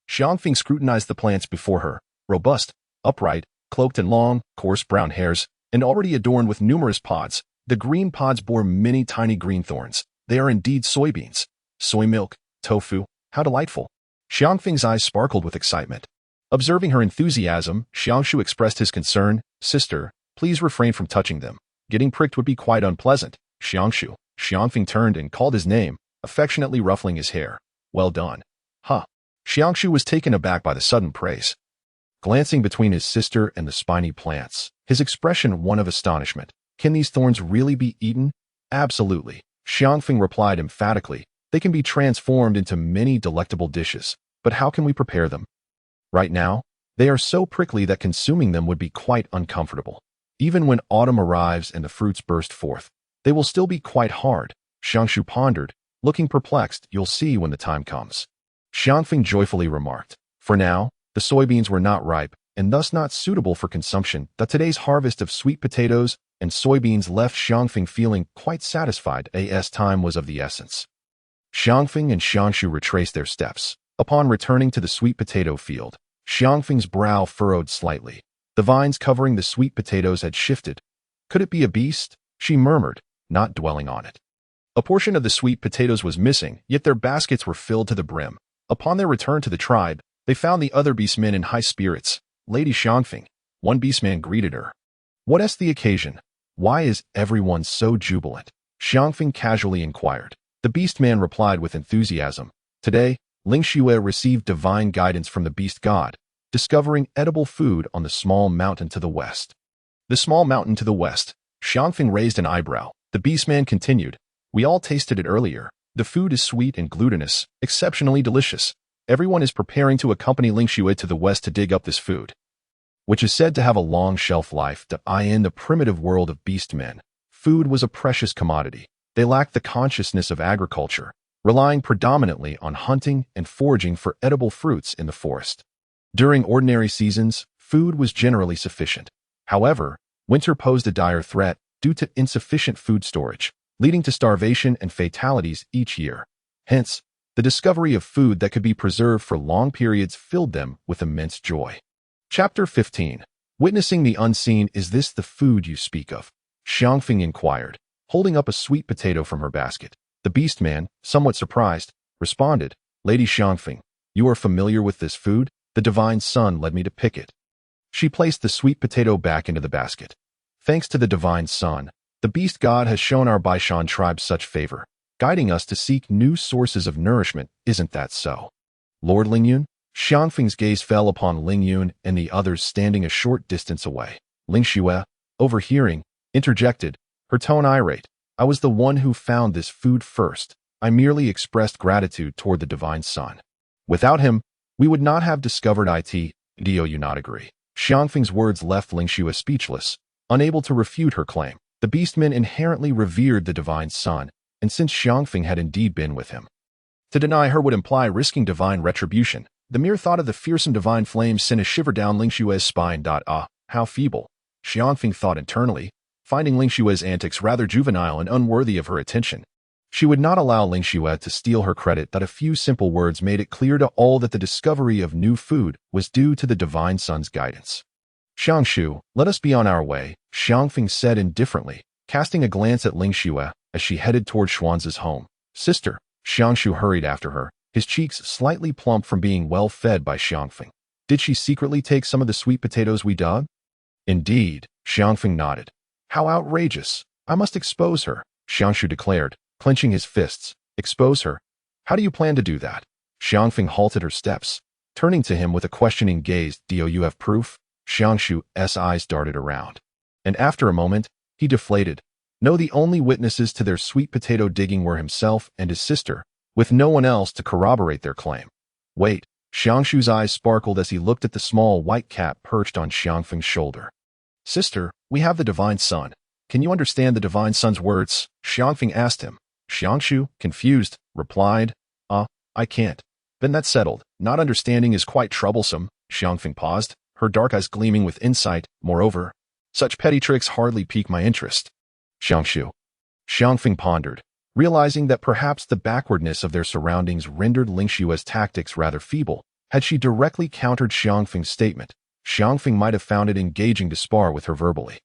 Xia Feng scrutinized the plants before her, robust, upright, cloaked in long, coarse brown hairs, and already adorned with numerous pods. The green pods bore many tiny green thorns. They are indeed soybeans. Soy milk, tofu, how delightful. Xia Feng's eyes sparkled with excitement. Observing her enthusiasm, Xiangshu expressed his concern. Sister, please refrain from touching them. Getting pricked would be quite unpleasant. Xiangshu. Xia Feng turned and called his name, affectionately ruffling his hair. Well done. Huh. Xiangshu was taken aback by the sudden praise. Glancing between his sister and the spiny plants, his expression one of astonishment. Can these thorns really be eaten? Absolutely. Xia Feng replied emphatically. They can be transformed into many delectable dishes, but how can we prepare them? Right now, they are so prickly that consuming them would be quite uncomfortable. Even when autumn arrives and the fruits burst forth, they will still be quite hard. Xiangshu pondered, looking perplexed. You'll see when the time comes. Xia Feng joyfully remarked. For now, the soybeans were not ripe, and thus not suitable for consumption. Today's harvest of sweet potatoes and soybeans left Xia Feng feeling quite satisfied, as time was of the essence. Xia Feng and Xiangshu retraced their steps. Upon returning to the sweet potato field, Xia Feng's brow furrowed slightly. The vines covering the sweet potatoes had shifted. Could it be a beast? She murmured, not dwelling on it. A portion of the sweet potatoes was missing, yet their baskets were filled to the brim. Upon their return to the tribe, they found the other beastmen in high spirits. Lady Xia Feng, one beastman greeted her. What is the occasion? Why is everyone so jubilant? Xia Feng casually inquired. The beastman replied with enthusiasm. Today, Ling Xue received divine guidance from the beast god, discovering edible food on the small mountain to the west. The small mountain to the west. Xia Feng raised an eyebrow. The beastman continued. We all tasted it earlier. The food is sweet and glutinous, exceptionally delicious. Everyone is preparing to accompany Ling Xue to the west to dig up this food, which is said to have a long shelf life. In the primitive world of beastmen, food was a precious commodity. They lacked the consciousness of agriculture, relying predominantly on hunting and foraging for edible fruits in the forest. During ordinary seasons, food was generally sufficient. However, winter posed a dire threat due to insufficient food storage, leading to starvation and fatalities each year. Hence, the discovery of food that could be preserved for long periods filled them with immense joy. Chapter 15. Witnessing the unseen. Is this the food you speak of? Xia Feng inquired, holding up a sweet potato from her basket. The beastman, somewhat surprised, responded, Lady Xia Feng, you are familiar with this food? The divine sun led me to pick it. She placed the sweet potato back into the basket. Thanks to the divine sun, the beast god has shown our Baishan tribe such favor, guiding us to seek new sources of nourishment. Isn't that so? Lord Lingyun? Xia Feng's gaze fell upon Lingyun and the others standing a short distance away. Ling Xue, overhearing, interjected, her tone irate. I was the one who found this food first. I merely expressed gratitude toward the divine sun. Without him, we would not have discovered it. Do you not agree? Xia Feng's words left Ling Xue speechless, unable to refute her claim. The beastmen inherently revered the divine sun, and since Xia Feng had indeed been with him, to deny her would imply risking divine retribution. The mere thought of the fearsome divine flame sent a shiver down Ling Xue's spine. How feeble. Xia Feng thought internally, finding Ling Xue's antics rather juvenile and unworthy of her attention. She would not allow Ling Xue to steal her credit. A few simple words made it clear to all that the discovery of new food was due to the divine sun's guidance. Xiangshu, let us be on our way, Xia Feng said indifferently, casting a glance at Ling Xue as she headed toward Xuanzi's home. Sister, Xiangshu hurried after her, his cheeks slightly plump from being well fed by Xia Feng. Did she secretly take some of the sweet potatoes we dug? Indeed, Xia Feng nodded. How outrageous! I must expose her, Xiangshu declared, clenching his fists. Expose her? How do you plan to do that? Xia Feng halted her steps, turning to him with a questioning gaze. Do you have proof? Xiangshu's eyes darted around. And after a moment, he deflated. No, the only witnesses to their sweet potato digging were himself and his sister, with no one else to corroborate their claim. Wait, Xiangshu's eyes sparkled as he looked at the small white cat perched on Xia Feng's shoulder. Sister, we have the Divine Sun. Can you understand the Divine Sun's words? Xia Feng asked him. Xiangshu, confused, replied, I can't. Then that's settled. Not understanding is quite troublesome. Xia Feng paused, her dark eyes gleaming with insight. Moreover, such petty tricks hardly pique my interest. Xiangshu. Xia Feng pondered, realizing that perhaps the backwardness of their surroundings rendered Lingshua's tactics rather feeble. Had she directly countered Xia Feng's statement, Xia Feng might have found it engaging to spar with her verbally.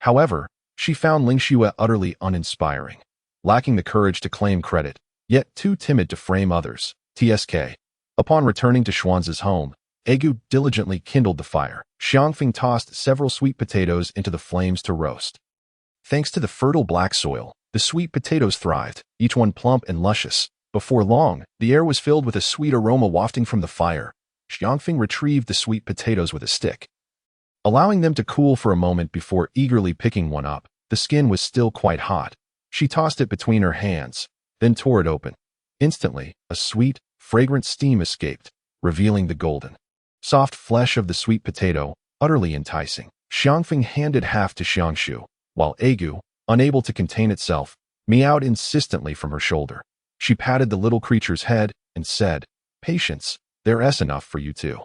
However, she found Lingxua utterly uninspiring, lacking the courage to claim credit, yet too timid to frame others. TSK. Upon returning to Xuanz's home, Egu diligently kindled the fire. Xia Feng tossed several sweet potatoes into the flames to roast. Thanks to the fertile black soil, the sweet potatoes thrived, each one plump and luscious. Before long, the air was filled with a sweet aroma wafting from the fire. Xia Feng retrieved the sweet potatoes with a stick, allowing them to cool for a moment before eagerly picking one up. The skin was still quite hot. She tossed it between her hands, then tore it open. Instantly, a sweet, fragrant steam escaped, revealing the golden, soft flesh of the sweet potato, utterly enticing. Xia Feng handed half to Xiangshu, while Egu, unable to contain itself, meowed insistently from her shoulder. She patted the little creature's head and said, "Patience, there's enough for you too."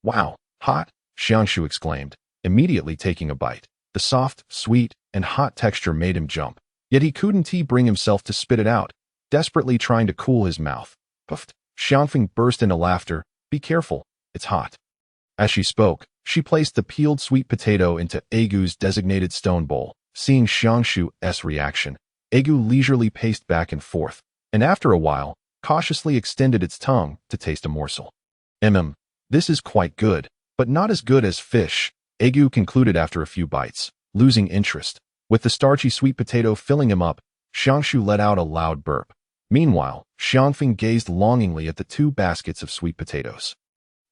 "Wow, hot," Xiangshu exclaimed, immediately taking a bite. The soft, sweet, and hot texture made him jump, yet he couldn't bring himself to spit it out, desperately trying to cool his mouth. Puffed. Xia Feng burst into laughter. "Be careful, it's hot." As she spoke, she placed the peeled sweet potato into Egu's designated stone bowl. Seeing Xiangshu's reaction, Egu leisurely paced back and forth, and after a while, cautiously extended its tongue to taste a morsel. This is quite good, but not as good as fish," Egu concluded after a few bites, losing interest. With the starchy sweet potato filling him up, Xiangshu let out a loud burp. Meanwhile, Xia Feng gazed longingly at the 2 baskets of sweet potatoes.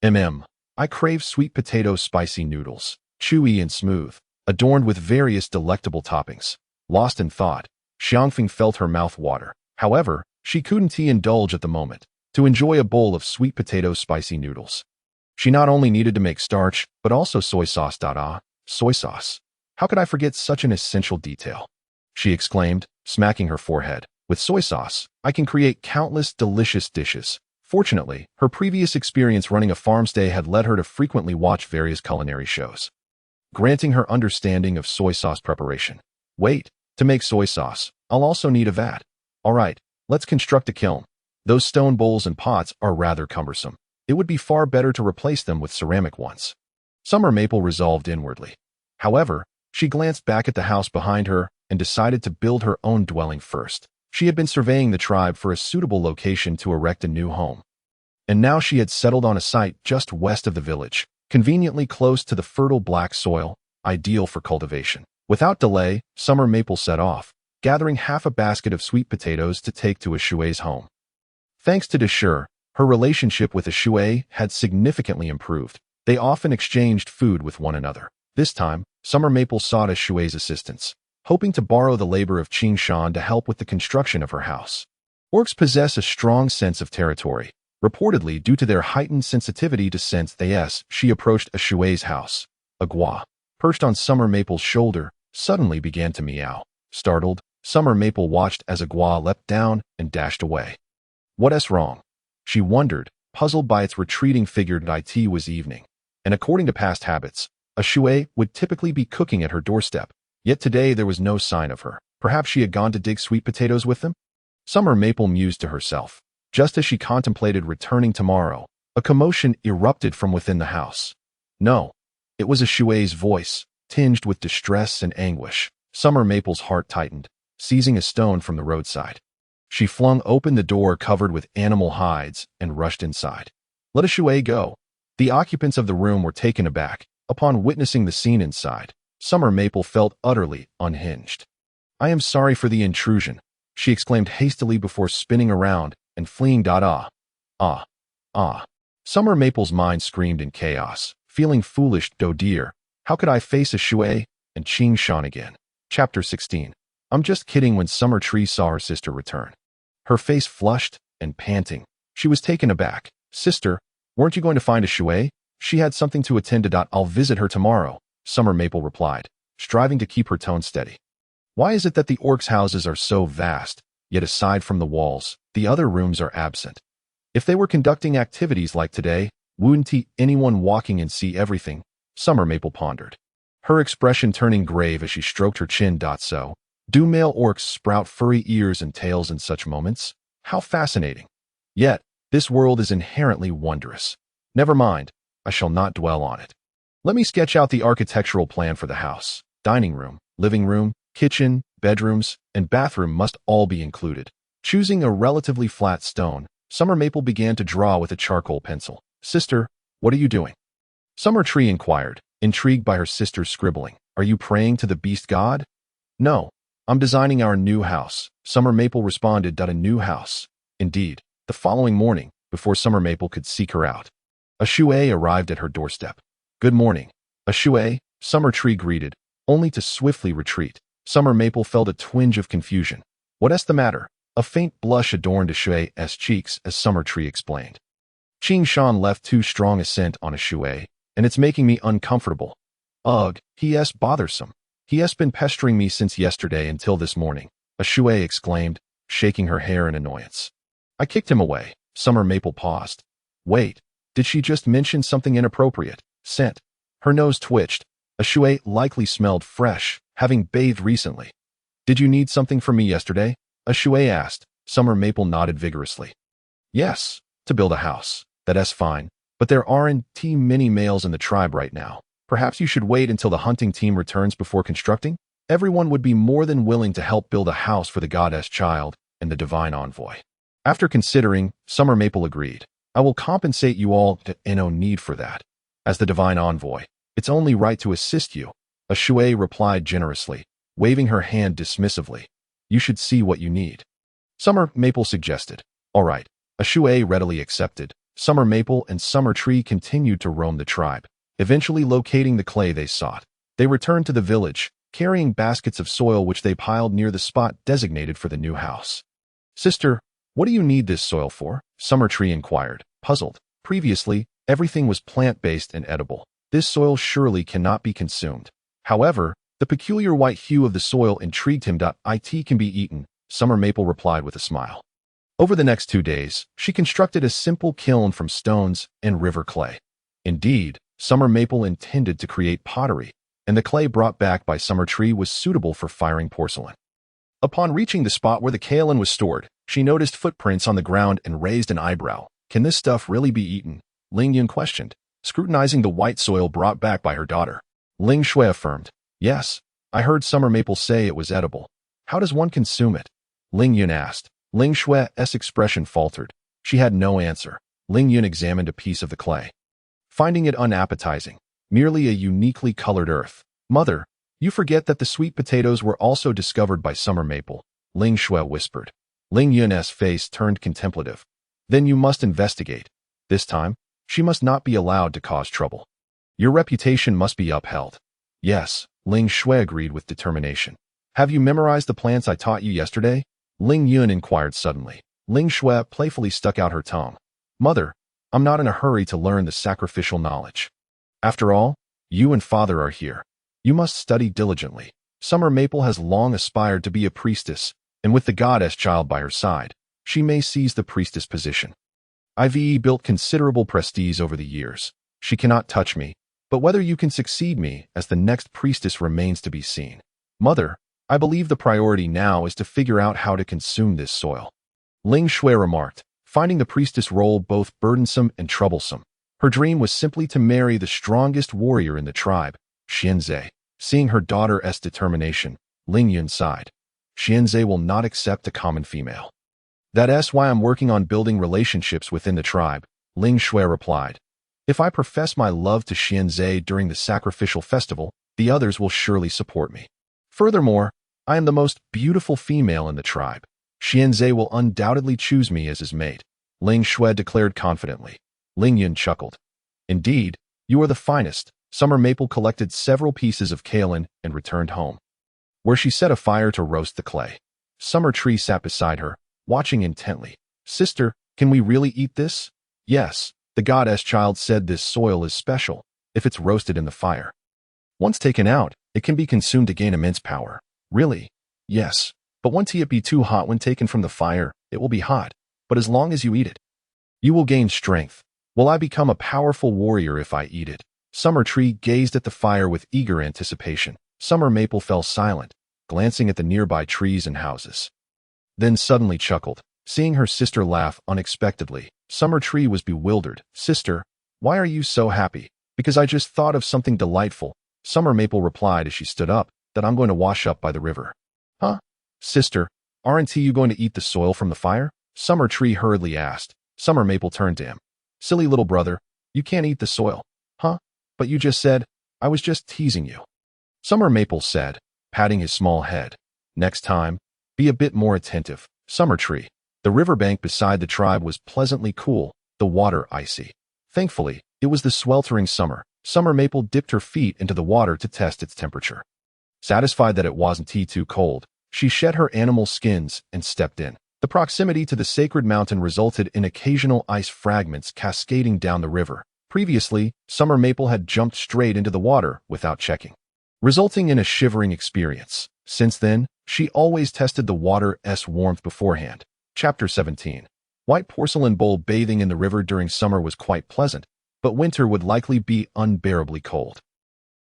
I crave sweet potato spicy noodles, chewy and smooth, adorned with various delectable toppings. Lost in thought, Xia Feng felt her mouth water. However, she couldn't indulge at the moment to enjoy a bowl of sweet potato spicy noodles. She not only needed to make starch, but also soy sauce. Soy sauce. How could I forget such an essential detail? She exclaimed, smacking her forehead. With soy sauce, I can create countless delicious dishes. Fortunately, her previous experience running a farmstay had led her to frequently watch various culinary shows, granting her understanding of soy sauce preparation. Wait, to make soy sauce, I'll also need a vat. All right, let's construct a kiln. Those stone bowls and pots are rather cumbersome. It would be far better to replace them with ceramic ones. Summer Maple resolved inwardly. However, she glanced back at the house behind her and decided to build her own dwelling first. She had been surveying the tribe for a suitable location to erect a new home. And now she had settled on a site just west of the village, conveniently close to the fertile black soil, ideal for cultivation. Without delay, Summer Maple set off, gathering half a basket of sweet potatoes to take to Shui's home. Thanks to Deshur, her relationship with Shui had significantly improved. They often exchanged food with one another. This time, Summer Maple sought Shui's assistance, hoping to borrow the labor of Qing Shan to help with the construction of her house. Orcs possess a strong sense of territory, reportedly due to their heightened sensitivity to scents. She approached Shui's house. A gua, perched on Summer Maple's shoulder, suddenly began to meow. Startled, Summer Maple watched as a gua leapt down and dashed away. What's wrong? She wondered, puzzled by its retreating figure. It was evening, and according to past habits, Shui would typically be cooking at her doorstep. Yet today there was no sign of her. Perhaps she had gone to dig sweet potatoes with them? Summer Maple mused to herself. Just as she contemplated returning tomorrow, a commotion erupted from within the house. No, it was Shui's voice, tinged with distress and anguish. Summer Maple's heart tightened, seizing a stone from the roadside. She flung open the door covered with animal hides and rushed inside. Let Shui go. The occupants of the room were taken aback upon witnessing the scene inside. Summer Maple felt utterly unhinged. I am sorry for the intrusion. she exclaimed hastily before spinning around and fleeing. Ah, ah, ah. Summer Maple's mind screamed in chaos, feeling foolish. Oh dear, how could I face a Shui and Qing Shan again? Chapter 16. I'm just kidding. When Summer Tree saw her sister return, her face flushed and panting, she was taken aback. Sister, weren't you going to find a Shui? She had something to attend to. I'll visit her tomorrow, Summer Maple replied, striving to keep her tone steady. Why is it that the orcs' houses are so vast, yet aside from the walls, the other rooms are absent? If they were conducting activities like today, wouldn't anyone walking and see everything? Summer Maple pondered, her expression turning grave as she stroked her chin. So, do male orcs sprout furry ears and tails in such moments? How fascinating. Yet, this world is inherently wondrous. Never mind, I shall not dwell on it. Let me sketch out the architectural plan for the house. Dining room, living room, kitchen, bedrooms, and bathroom must all be included. Choosing a relatively flat stone, Summer Maple began to draw with a charcoal pencil. Sister, what are you doing? Summer Tree inquired, intrigued by her sister's scribbling. Are you praying to the beast god? No, I'm designing our new house, Summer Maple responded. A new house. Indeed, the following morning, before Summer Maple could seek her out, a Shui arrived at her doorstep. Good morning, a Shui, Summer Tree greeted, only to swiftly retreat. Summer Maple felt a twinge of confusion. What's the matter? A faint blush adorned a Shui's cheeks as Summer Tree explained. Qing Shan left too strong a scent on a Shui, and it's making me uncomfortable. Ugh, he's bothersome. He has been pestering me since yesterday until this morning, a Shui exclaimed, shaking her hair in annoyance. I kicked him away. Summer Maple paused. Wait, did she just mention something inappropriate? Scent. Her nose twitched. A Shui likely smelled fresh, having bathed recently. Did you need something from me yesterday? A Shui asked. Summer Maple nodded vigorously. Yes, to build a house. That's fine, but there aren't many males in the tribe right now. Perhaps you should wait until the hunting team returns before constructing? Everyone would be more than willing to help build a house for the goddess child and the divine envoy. After considering, Summer Maple agreed. I will compensate you all. No need for that. As the divine envoy, it's only right to assist you, a Shui replied generously, waving her hand dismissively. You should see what you need. Summer Maple suggested. All right, a Shui readily accepted. Summer Maple and Summer Tree continued to roam the tribe, eventually locating the clay they sought. They returned to the village, carrying baskets of soil which they piled near the spot designated for the new house. Sister, what do you need this soil for? Summer Tree inquired, puzzled. Previously, everything was plant-based and edible. This soil surely cannot be consumed. However, the peculiar white hue of the soil intrigued him. It can be eaten, Summer Maple replied with a smile. Over the next 2 days, she constructed a simple kiln from stones and river clay. Indeed, Summer Maple intended to create pottery, and the clay brought back by Summer Tree was suitable for firing porcelain. Upon reaching the spot where the kaolin was stored, she noticed footprints on the ground and raised an eyebrow. Can this stuff really be eaten? Ling Yun questioned, scrutinizing the white soil brought back by her daughter. Ling Shui affirmed, yes, I heard Summer Maple say it was edible. How does one consume it? Ling Yun asked. Ling Shui's expression faltered. She had no answer. Ling Yun examined a piece of the clay, finding it unappetizing, merely a uniquely colored earth. Mother, you forget that the sweet potatoes were also discovered by Summer Maple, Ling Shui whispered. Ling Yun's face turned contemplative. Then you must investigate. This time, she must not be allowed to cause trouble. Your reputation must be upheld. Yes, Ling Shui agreed with determination. Have you memorized the plants I taught you yesterday? Ling Yun inquired suddenly. Ling Shui playfully stuck out her tongue. Mother, I'm not in a hurry to learn the sacrificial knowledge. After all, you and father are here. You must study diligently. Summer Maple has long aspired to be a priestess, and with the goddess child by her side, she may seize the priestess position. I've built considerable prestige over the years. She cannot touch me, but whether you can succeed me as the next priestess remains to be seen. Mother, I believe the priority now is to figure out how to consume this soil. Ling Shui remarked, finding the priestess role both burdensome and troublesome. Her dream was simply to marry the strongest warrior in the tribe, Xianzhe. Seeing her daughter's determination, Ling Yun sighed. Xianzhe will not accept a common female. That's why I'm working on building relationships within the tribe, Ling Shui replied. If I profess my love to Xianzhe during the sacrificial festival, the others will surely support me. Furthermore, I am the most beautiful female in the tribe. Xianzhe will undoubtedly choose me as his mate, Ling Shui declared confidently. Ling Yun chuckled. Indeed, you are the finest. Summer Maple collected several pieces of kaolin and returned home, where she set a fire to roast the clay. Summer Tree sat beside her, watching intently. Sister, can we really eat this? Yes, the goddess child said this soil is special, if it's roasted in the fire. Once taken out, it can be consumed to gain immense power. Really? Yes, but won't it be too hot when taken from the fire? It will be hot, but as long as you eat it, you will gain strength. Will I become a powerful warrior if I eat it? Summer Tree gazed at the fire with eager anticipation. Summer Maple fell silent, glancing at the nearby trees and houses. Then suddenly chuckled, seeing her sister laugh unexpectedly. Summer Tree was bewildered. Sister, why are you so happy? Because I just thought of something delightful. Summer Maple replied as she stood up, that I'm going to wash up by the river. Huh? Sister, aren't you going to eat the soil from the fire? Summer Tree hurriedly asked. Summer Maple turned to him. Silly little brother, you can't eat the soil. Huh? But you just said, I was just teasing you. Summer Maple said, patting his small head. Next time, be a bit more attentive. Summer Tree. The riverbank beside the tribe was pleasantly cool, the water icy. Thankfully, it was the sweltering summer. Summer Maple dipped her feet into the water to test its temperature. Satisfied that it wasn't too cold, she shed her animal skins and stepped in. The proximity to the sacred mountain resulted in occasional ice fragments cascading down the river. Previously, Summer Maple had jumped straight into the water without checking, resulting in a shivering experience. Since then, she always tested the water's warmth beforehand. Chapter 17. White porcelain bowl. Bathing in the river during summer was quite pleasant, but winter would likely be unbearably cold.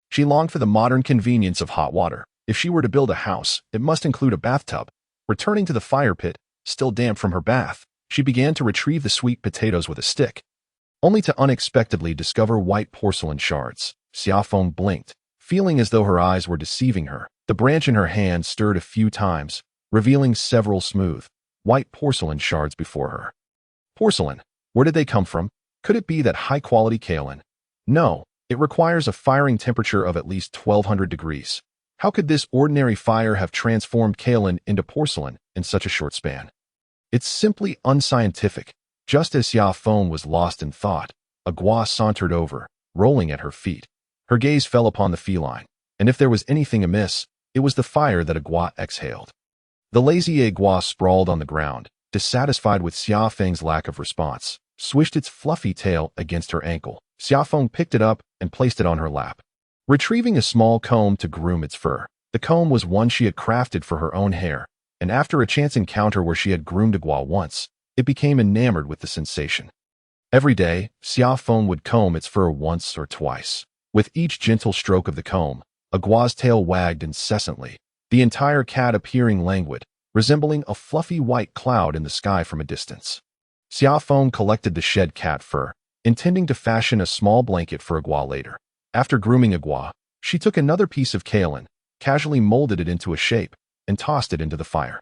She longed for the modern convenience of hot water. If she were to build a house, it must include a bathtub. Returning to the fire pit, still damp from her bath, she began to retrieve the sweet potatoes with a stick, only to unexpectedly discover white porcelain shards. Xia Feng blinked, feeling as though her eyes were deceiving her. The branch in her hand stirred a few times, revealing several smooth, white porcelain shards before her. Porcelain? Where did they come from? Could it be that high-quality kaolin? No, it requires a firing temperature of at least 1200 degrees. How could this ordinary fire have transformed kaolin into porcelain in such a short span? It's simply unscientific. Just as Xia Feng was lost in thought, a gua sauntered over, rolling at her feet. Her gaze fell upon the feline, and if there was anything amiss, it was the fire that a gua exhaled. The lazy gua sprawled on the ground, dissatisfied with Xia Feng's lack of response, swished its fluffy tail against her ankle. Xia Feng picked it up and placed it on her lap, retrieving a small comb to groom its fur. The comb was one she had crafted for her own hair, and after a chance encounter where she had groomed a gua once, it became enamored with the sensation. Every day, Xia Feng would comb its fur once or twice. With each gentle stroke of the comb, a gua's tail wagged incessantly, the entire cat appearing languid, resembling a fluffy white cloud in the sky from a distance. Xia Feng collected the shed cat fur, intending to fashion a small blanket for a gua later. After grooming a gua, she took another piece of kaolin, casually molded it into a shape, and tossed it into the fire.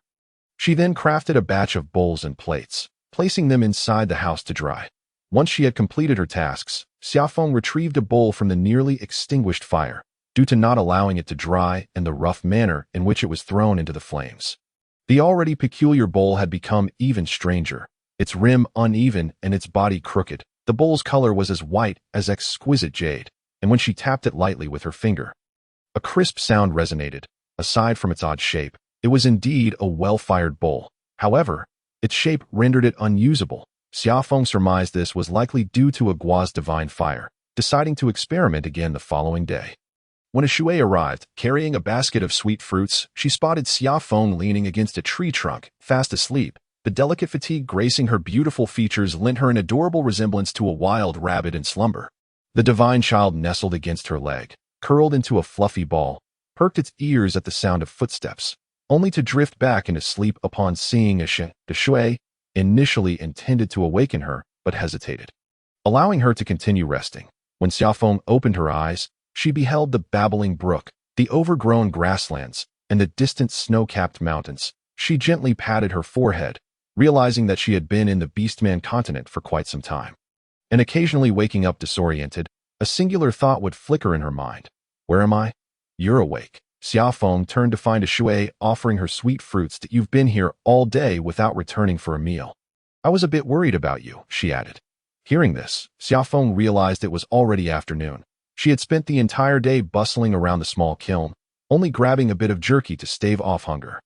She then crafted a batch of bowls and plates, placing them inside the house to dry. Once she had completed her tasks, Xia Feng retrieved a bowl from the nearly extinguished fire, due to not allowing it to dry and the rough manner in which it was thrown into the flames. The already peculiar bowl had become even stranger, its rim uneven and its body crooked. The bowl's color was as white as exquisite jade, and when she tapped it lightly with her finger, a crisp sound resonated. Aside from its odd shape, it was indeed a well-fired bowl. However, its shape rendered it unusable. Xia Feng surmised this was likely due to a gua's divine fire, deciding to experiment again the following day. When a Shui arrived, carrying a basket of sweet fruits, she spotted Xia Feng leaning against a tree trunk, fast asleep. The delicate fatigue gracing her beautiful features lent her an adorable resemblance to a wild rabbit in slumber. The divine child nestled against her leg, curled into a fluffy ball, perked its ears at the sound of footsteps, only to drift back into sleep upon seeing a Shui initially intended to awaken her, but hesitated, allowing her to continue resting. When Xia Feng opened her eyes, she beheld the babbling brook, the overgrown grasslands, and the distant snow-capped mountains. She gently patted her forehead, realizing that she had been in the Beastman continent for quite some time. And occasionally waking up disoriented, a singular thought would flicker in her mind. Where am I? You're awake. Xia Feng turned to find a shui offering her sweet fruits that you've been here all day without returning for a meal. I was a bit worried about you, she added. Hearing this, Xia Feng realized it was already afternoon. She had spent the entire day bustling around the small kiln, only grabbing a bit of jerky to stave off hunger.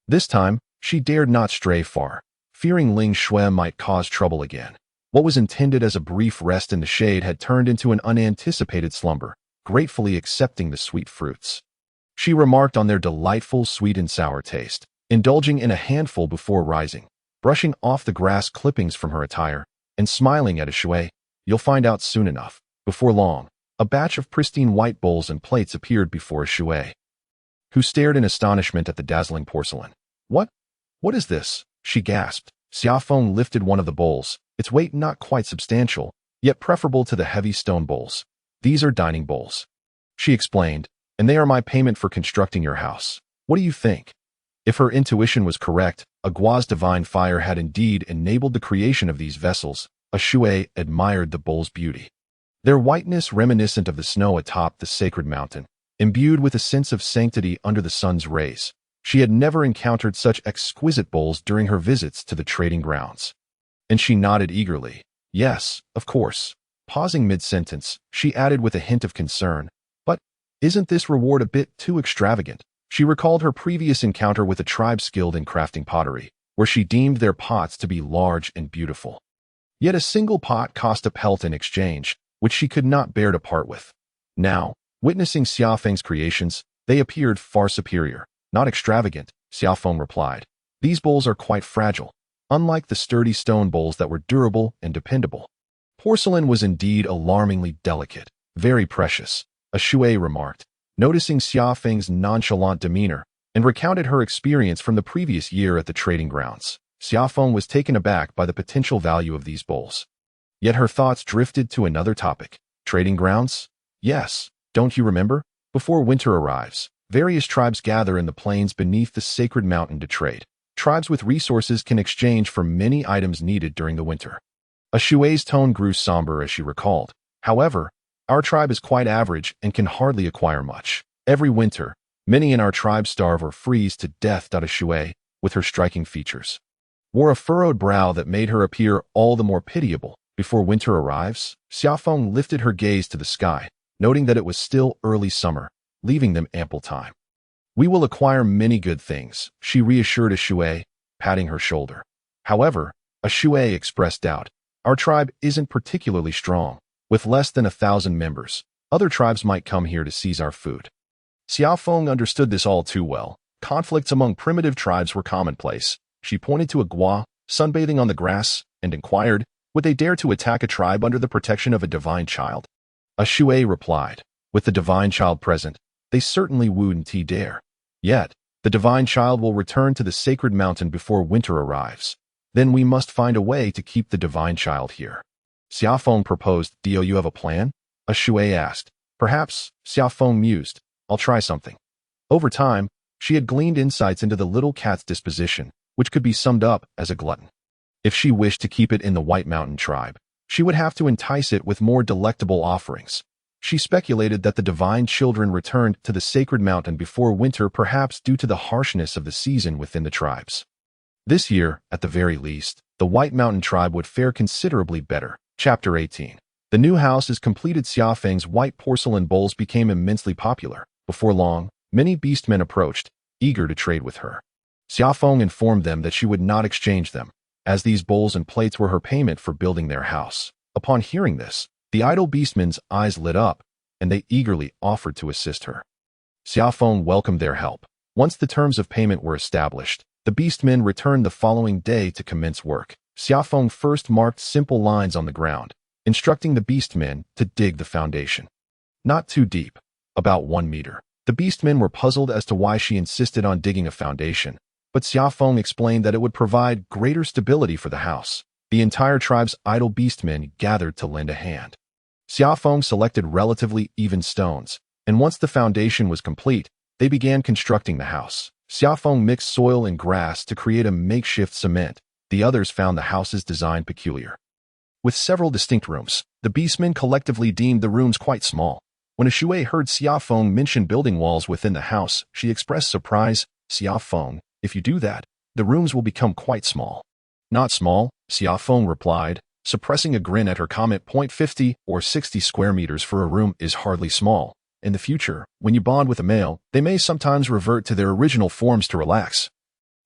This time, she dared not stray far, fearing Ling Shui might cause trouble again. What was intended as a brief rest in the shade had turned into an unanticipated slumber, gratefully accepting the sweet fruits. She remarked on their delightful sweet and sour taste, indulging in a handful before rising, brushing off the grass clippings from her attire, and smiling at a shui. You'll find out soon enough. Before long, a batch of pristine white bowls and plates appeared before a shui, who stared in astonishment at the dazzling porcelain. What is this? She gasped. Xia Feng lifted one of the bowls, its weight not quite substantial, yet preferable to the heavy stone bowls. These are dining bowls, she explained, and they are my payment for constructing your house. What do you think? If her intuition was correct, Agua's divine fire had indeed enabled the creation of these vessels. A shui admired the bowl's beauty. Their whiteness reminiscent of the snow atop the sacred mountain, imbued with a sense of sanctity under the sun's rays. She had never encountered such exquisite bowls during her visits to the trading grounds. And she nodded eagerly. Yes, of course. Pausing mid-sentence, she added with a hint of concern, but isn't this reward a bit too extravagant? She recalled her previous encounter with a tribe skilled in crafting pottery, where she deemed their pots to be large and beautiful. Yet a single pot cost a pelt in exchange, which she could not bear to part with. Now, witnessing Xia Feng's creations, they appeared far superior. Not extravagant, Xia Feng replied. These bowls are quite fragile, unlike the sturdy stone bowls that were durable and dependable. Porcelain was indeed alarmingly delicate, very precious, a shui remarked, noticing Xia Feng's nonchalant demeanor, and recounted her experience from the previous year at the trading grounds. Xia Feng was taken aback by the potential value of these bowls. Yet her thoughts drifted to another topic. Trading grounds? Yes, don't you remember? Before winter arrives, various tribes gather in the plains beneath the sacred mountain to trade. Tribes with resources can exchange for many items needed during the winter. A shui's tone grew somber as she recalled. However, our tribe is quite average and can hardly acquire much. Every winter, many in our tribe starve or freeze to death. A shui, with her striking features, wore a furrowed brow that made her appear all the more pitiable. Before winter arrives, Xia Feng lifted her gaze to the sky, noting that it was still early summer, leaving them ample time. We will acquire many good things, she reassured a shui, patting her shoulder. However, a shui expressed doubt. Our tribe isn't particularly strong. With less than 1,000 members, other tribes might come here to seize our food. Xia Feng understood this all too well. Conflicts among primitive tribes were commonplace. She pointed to Agua, sunbathing on the grass, and inquired, would they dare to attack a tribe under the protection of a divine child? A shui replied, with the divine child present, they certainly wouldn't dare. Yet, the divine child will return to the sacred mountain before winter arrives. Then we must find a way to keep the divine child here. Xia Feng proposed. Do you have a plan? A shui asked. Perhaps, Xia Feng mused. I'll try something. Over time, she had gleaned insights into the little cat's disposition, which could be summed up as a glutton. If she wished to keep it in the White Mountain tribe, she would have to entice it with more delectable offerings. She speculated that the divine children returned to the sacred mountain before winter, perhaps due to the harshness of the season within the tribes. This year, at the very least, the White Mountain tribe would fare considerably better. Chapter 18. The new house is completed. Xia Feng's white porcelain bowls became immensely popular. Before long, many beastmen approached, eager to trade with her. Xia Feng informed them that she would not exchange them, as these bowls and plates were her payment for building their house. Upon hearing this, the idle beastmen's eyes lit up, and they eagerly offered to assist her. Xia Feng welcomed their help. Once the terms of payment were established, the beastmen returned the following day to commence work. Xia Feng first marked simple lines on the ground, instructing the beastmen to dig the foundation. Not too deep, about 1 meter. The beastmen were puzzled as to why she insisted on digging a foundation, but Xia Feng explained that it would provide greater stability for the house. The entire tribe's idle beastmen gathered to lend a hand. Xia Feng selected relatively even stones, and once the foundation was complete, they began constructing the house. Xia Feng mixed soil and grass to create a makeshift cement. The others found the house's design peculiar. With several distinct rooms, the beastmen collectively deemed the rooms quite small. When a Shui heard Xia Feng mention building walls within the house, she expressed surprise. Xia Feng, if you do that, the rooms will become quite small. Not small, Xia Feng replied, suppressing a grin at her comment. 50 or 60 square meters for a room is hardly small. In the future, when you bond with a male, they may sometimes revert to their original forms to relax.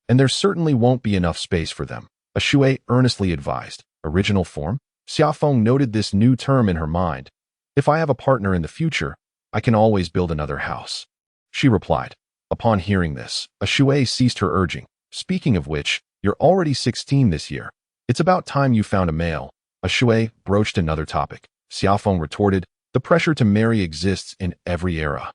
And there certainly won't be enough space for them, a Shui earnestly advised. Original form? Xia Feng noted this new term in her mind. If I have a partner in the future, I can always build another house. She replied. Upon hearing this, a Shui ceased her urging. Speaking of which, you're already 16 this year. It's about time you found a male. A Shui broached another topic. Xia Feng retorted, the pressure to marry exists in every era.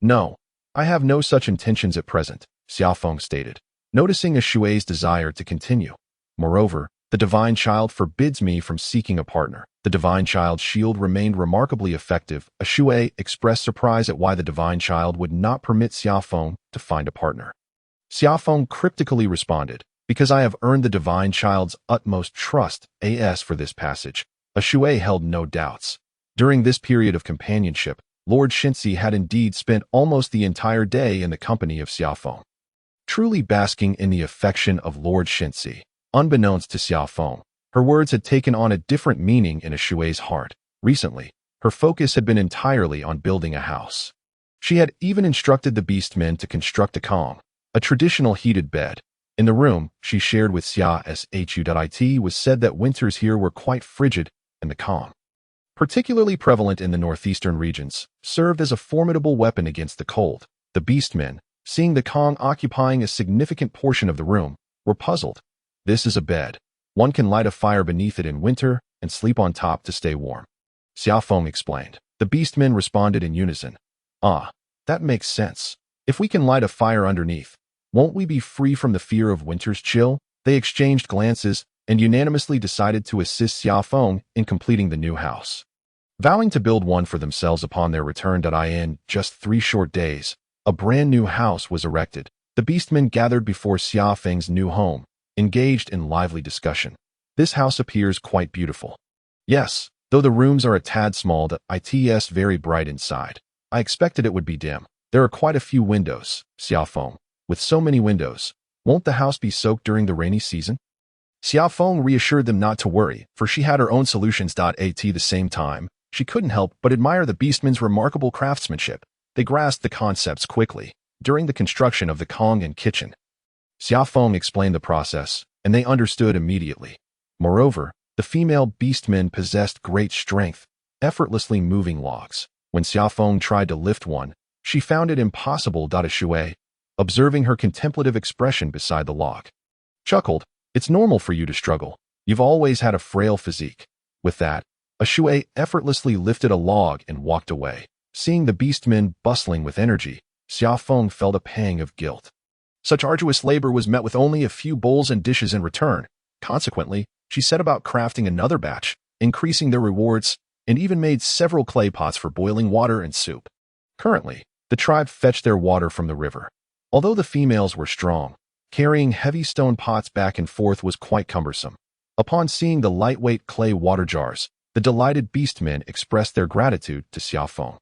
No, I have no such intentions at present, Xia Feng stated, noticing a Shui's desire to continue. Moreover, the divine child forbids me from seeking a partner. The divine child's shield remained remarkably effective. A Shui expressed surprise at why the divine child would not permit Xia Feng to find a partner. Xia Feng cryptically responded, because I have earned the divine child's utmost trust. As for this passage, a Shui held no doubts. During this period of companionship, Lord Shinzi had indeed spent almost the entire day in the company of Xia Feng, truly basking in the affection of Lord Shinzi. Unbeknownst to Xia Feng, her words had taken on a different meaning in a Shui's heart. Recently, her focus had been entirely on building a house. She had even instructed the beastmen to construct a kong, a traditional heated bed. In the room she shared with Xia Shu. It was said that winters here were quite frigid, and the kong, particularly prevalent in the northeastern regions, served as a formidable weapon against the cold. The beastmen, seeing the kong occupying a significant portion of the room, were puzzled. This is a bed. One can light a fire beneath it in winter and sleep on top to stay warm, Xia Feng explained. The beastmen responded in unison. Ah, that makes sense. If we can light a fire underneath, won't we be free from the fear of winter's chill? They exchanged glances and unanimously decided to assist Xia Feng in completing the new house, vowing to build one for themselves upon their return. In just 3 short days, a brand new house was erected. The beastmen gathered before Xia Feng's new home, engaged in lively discussion. This house appears quite beautiful. Yes, though the rooms are a tad small, it's very bright inside. I expected it would be dim. There are quite a few windows, Xia Feng. With so many windows, won't the house be soaked during the rainy season? Xia Feng reassured them not to worry, for she had her own solutions. At the same time, she couldn't help but admire the beastmen's remarkable craftsmanship. They grasped the concepts quickly. During the construction of the kong and kitchen, Xia Feng explained the process, and they understood immediately. Moreover, the female beastmen possessed great strength, effortlessly moving logs. When Xia Feng tried to lift one, she found it impossible. A Shui, observing her contemplative expression beside the log, chuckled. It's normal for you to struggle. You've always had a frail physique. With that, a Shui effortlessly lifted a log and walked away. Seeing the beastmen bustling with energy, Xia Feng felt a pang of guilt. Such arduous labor was met with only a few bowls and dishes in return. Consequently, she set about crafting another batch, increasing their rewards, and even made several clay pots for boiling water and soup. Currently, the tribe fetched their water from the river. Although the females were strong, carrying heavy stone pots back and forth was quite cumbersome. Upon seeing the lightweight clay water jars, the delighted beastmen expressed their gratitude to Xia Feng,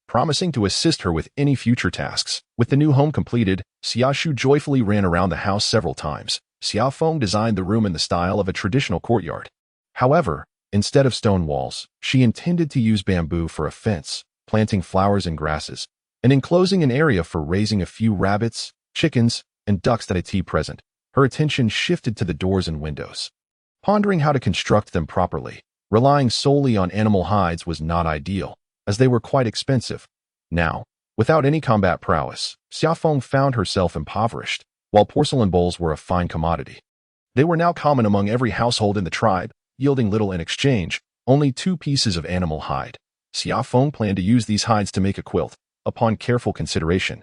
promising to assist her with any future tasks. With the new home completed, Xia Shu joyfully ran around the house several times. Xia Feng designed the room in the style of a traditional courtyard. However, instead of stone walls, she intended to use bamboo for a fence, planting flowers and grasses, and enclosing an area for raising a few rabbits, chickens, and ducks. Present, her attention shifted to the doors and windows. Pondering how to construct them properly, relying solely on animal hides was not ideal, as they were quite expensive. Now, without any combat prowess, Xia Feng found herself impoverished, while porcelain bowls were a fine commodity. They were now common among every household in the tribe, yielding little in exchange, only 2 pieces of animal hide. Xia Feng planned to use these hides to make a quilt. Upon careful consideration,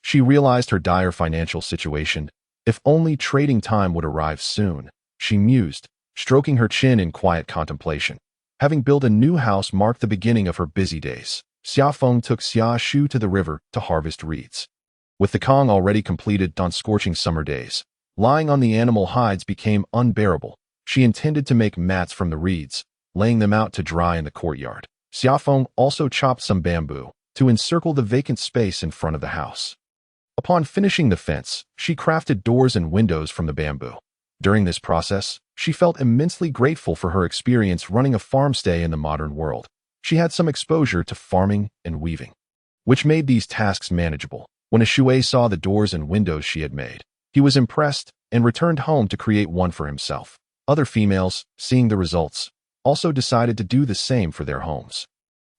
she realized her dire financial situation. If only trading time would arrive soon, she mused, stroking her chin in quiet contemplation. Having built a new house marked the beginning of her busy days. Xia Feng took Xia Shu to the river to harvest reeds. With the kong already completed on scorching summer days, lying on the animal hides became unbearable. She intended to make mats from the reeds, laying them out to dry in the courtyard. Xia Feng also chopped some bamboo to encircle the vacant space in front of the house. Upon finishing the fence, she crafted doors and windows from the bamboo. During this process, she felt immensely grateful for her experience running a farmstay in the modern world. She had some exposure to farming and weaving, which made these tasks manageable. When a Shui saw the doors and windows she had made, he was impressed and returned home to create one for himself. Other females, seeing the results, also decided to do the same for their homes.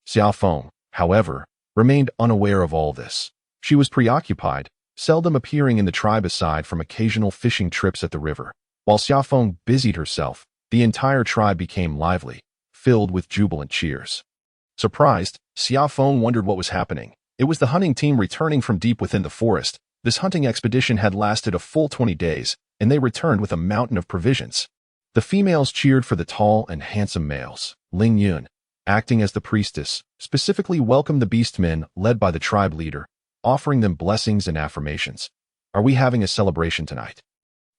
Xia Feng, however, remained unaware of all this. She was preoccupied, seldom appearing in the tribe aside from occasional fishing trips at the river. While Xia Feng busied herself, the entire tribe became lively, filled with jubilant cheers. Surprised, Xia Feng wondered what was happening. It was the hunting team returning from deep within the forest. This hunting expedition had lasted a full 20 days, and they returned with a mountain of provisions. The females cheered for the tall and handsome males. Ling Yun, acting as the priestess, specifically welcomed the beastmen led by the tribe leader, offering them blessings and affirmations. Are we having a celebration tonight?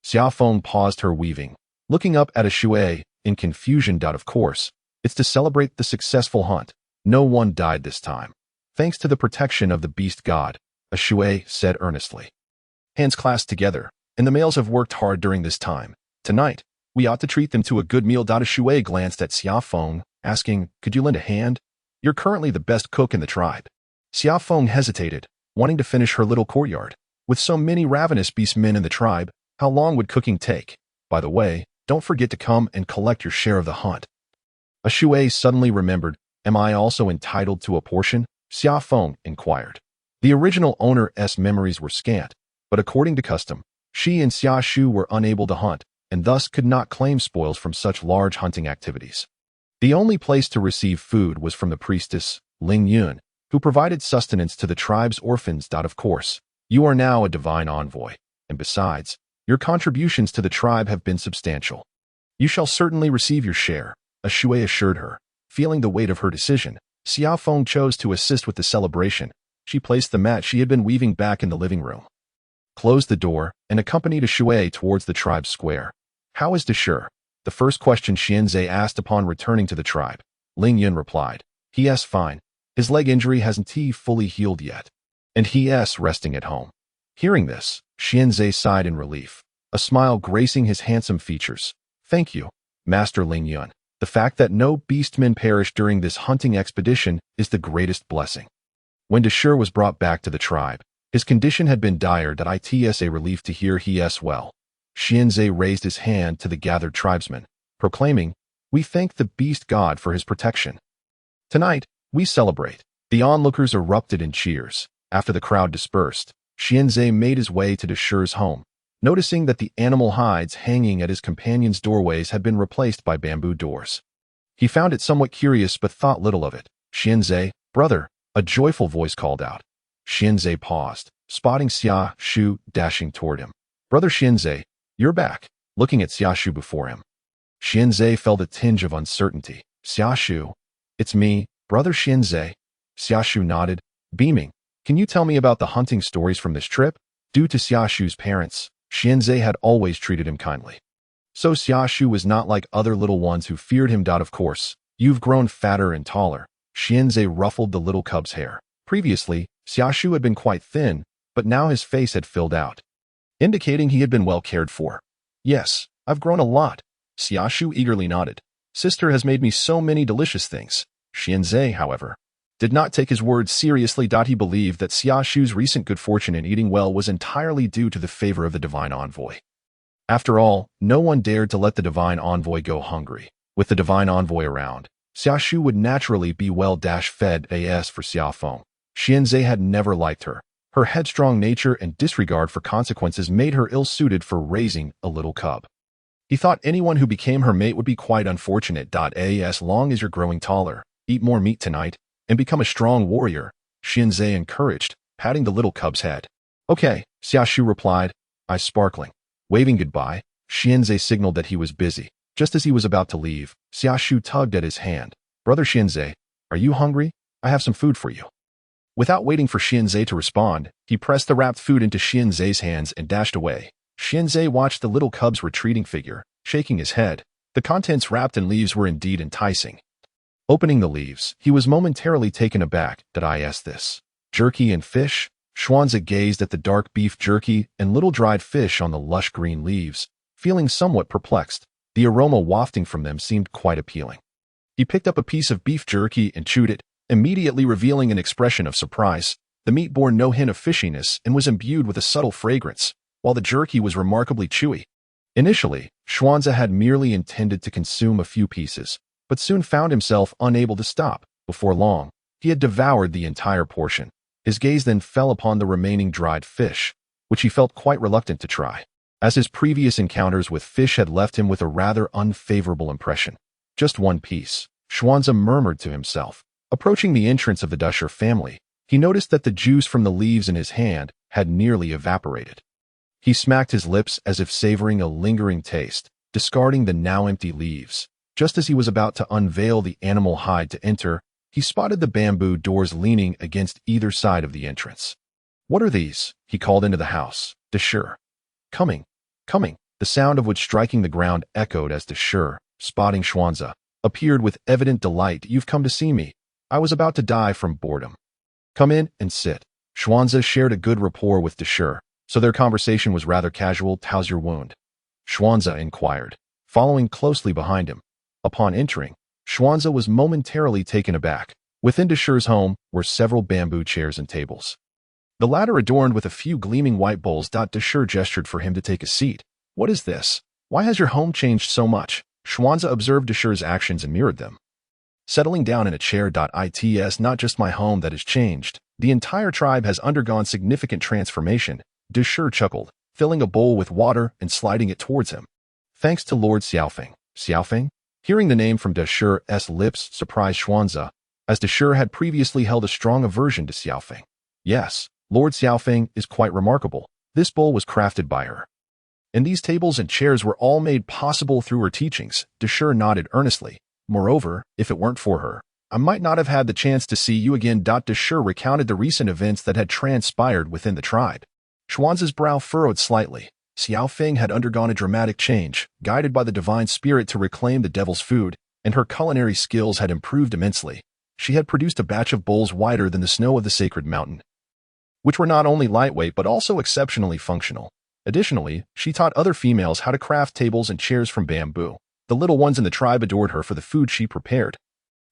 Xia Feng paused her weaving, looking up at a Shui in confusion. Of course, it's to celebrate the successful hunt. No one died this time, thanks to the protection of the beast god, a Shui said earnestly. Hands clasped together, and the males have worked hard during this time. Tonight, we ought to treat them to a good meal. A Shui glanced at Xia Feng, asking, could you lend a hand? You're currently the best cook in the tribe. Xia Feng hesitated, wanting to finish her little courtyard. With so many ravenous beastmen in the tribe, how long would cooking take? By the way, don't forget to come and collect your share of the hunt. A Shui suddenly remembered, am I also entitled to a portion? Xia Feng inquired. The original owner's memories were scant, but according to custom, she and Xia Shu were unable to hunt, and thus could not claim spoils from such large hunting activities. The only place to receive food was from the priestess, Ling Yun, who provided sustenance to the tribe's orphans. Of course, you are now a divine envoy, and besides, your contributions to the tribe have been substantial. You shall certainly receive your share, a Shui assured her. Feeling the weight of her decision, Xia Feng chose to assist with the celebration. She placed the mat she had been weaving back in the living room, closed the door, and accompanied a Shui towards the tribe square. How is Deshur? The first question Xianzhe asked upon returning to the tribe. Ling Yun replied, He's fine. His leg injury hasn't fully healed yet, and he's resting at home. Hearing this, Xianzhe sighed in relief, a smile gracing his handsome features. Thank you, Master Ling Yun. The fact that no beastmen perished during this hunting expedition is the greatest blessing. When Deshur was brought back to the tribe, his condition had been dire. It's a relief to hear he's well. Xianzhe raised his hand to the gathered tribesmen, proclaiming, we thank the beast god for his protection. Tonight, we celebrate. The onlookers erupted in cheers. After the crowd dispersed, Xianzhe made his way to Deshur's home, noticing that the animal hides hanging at his companion's doorways had been replaced by bamboo doors. He found it somewhat curious but thought little of it. Xianzhe, brother, a joyful voice called out. Xianzhe paused, spotting Xia Shu dashing toward him. Brother Xianzhe, you're back, looking at Xia Shu before him. Xianzhe felt a tinge of uncertainty. Xia Shu, it's me, brother Xianzhe. Xia Shu nodded, beaming. Can you tell me about the hunting stories from this trip? Due to Xia Shu's parents, Xianzhe had always treated him kindly. So Xia Shu was not like other little ones who feared him. Of course, you've grown fatter and taller. Xianzhe ruffled the little cub's hair. Previously, Xia Shu had been quite thin, but now his face had filled out, indicating he had been well cared for. Yes, I've grown a lot. Xia Shu eagerly nodded. Sister has made me so many delicious things. Xianzhe, however, did not take his words seriously. He believed that Xia Shu's recent good fortune in eating well was entirely due to the favor of the divine envoy. After all, no one dared to let the divine envoy go hungry. With the divine envoy around, Xia Shu would naturally be well-fed. As for Xia Feng, Xianzhe had never liked her. Her headstrong nature and disregard for consequences made her ill-suited for raising a little cub. He thought anyone who became her mate would be quite unfortunate. As long as you're growing taller, eat more meat tonight, and become a strong warrior, Xianzhe encouraged, patting the little cub's head. Okay, Xia Shu replied, eyes sparkling. Waving goodbye, Xianzhe signaled that he was busy. Just as he was about to leave, Xia Shu tugged at his hand. Brother Xianzhe, are you hungry? I have some food for you. Without waiting for Xianzhe to respond, he pressed the wrapped food into Xianzhe's hands and dashed away. Xianzhe watched the little cub's retreating figure, shaking his head. The contents wrapped in leaves were indeed enticing. Opening the leaves, he was momentarily taken aback. Did I ask this? Jerky and fish? Schwanza gazed at the dark beef jerky and little dried fish on the lush green leaves, feeling somewhat perplexed. The aroma wafting from them seemed quite appealing. He picked up a piece of beef jerky and chewed it, immediately revealing an expression of surprise. The meat bore no hint of fishiness and was imbued with a subtle fragrance, while the jerky was remarkably chewy. Initially, Schwanza had merely intended to consume a few pieces, but soon found himself unable to stop. Before long, he had devoured the entire portion. His gaze then fell upon the remaining dried fish, which he felt quite reluctant to try, as his previous encounters with fish had left him with a rather unfavorable impression. Just one piece, Schwanza murmured to himself. Approaching the entrance of the Dusher family, he noticed that the juice from the leaves in his hand had nearly evaporated. He smacked his lips as if savoring a lingering taste, discarding the now empty leaves. Just as he was about to unveil the animal hide to enter, he spotted the bamboo doors leaning against either side of the entrance. "What are these?" he called into the house. "Dusher. Coming, coming." The sound of which striking the ground echoed as Dusher, spotting Schwanza, appeared with evident delight. "You've come to see me. I was about to die from boredom. Come in and sit." Schwanza shared a good rapport with Dusher, so their conversation was rather casual. "How's your wound?" Schwanza inquired, following closely behind him. Upon entering, Schwanza was momentarily taken aback. Within Dusher's home were several bamboo chairs and tables, the latter adorned with a few gleaming white bowls. Dusher gestured for him to take a seat. "What is this? Why has your home changed so much?" Schwanza observed Dusher's actions and mirrored them. Settling down in a chair. "It's not just my home that has changed. The entire tribe has undergone significant transformation." Dusher chuckled, filling a bowl with water and sliding it towards him. "Thanks to Lord Xia Feng." Xia Feng? Hearing the name from Dusher's lips surprised Schwanza, as Dusher had previously held a strong aversion to Xia Feng. "Yes, Lord Xia Feng is quite remarkable. This bowl was crafted by her, and these tables and chairs were all made possible through her teachings." Dusher nodded earnestly. "Moreover, if it weren't for her, I might not have had the chance to see you again." Dusher recounted the recent events that had transpired within the tribe. Schwanza's brow furrowed slightly. Xia Feng had undergone a dramatic change, guided by the divine spirit to reclaim the devil's food, and her culinary skills had improved immensely. She had produced a batch of bowls whiter than the snow of the sacred mountain, which were not only lightweight but also exceptionally functional. Additionally, she taught other females how to craft tables and chairs from bamboo. The little ones in the tribe adored her for the food she prepared,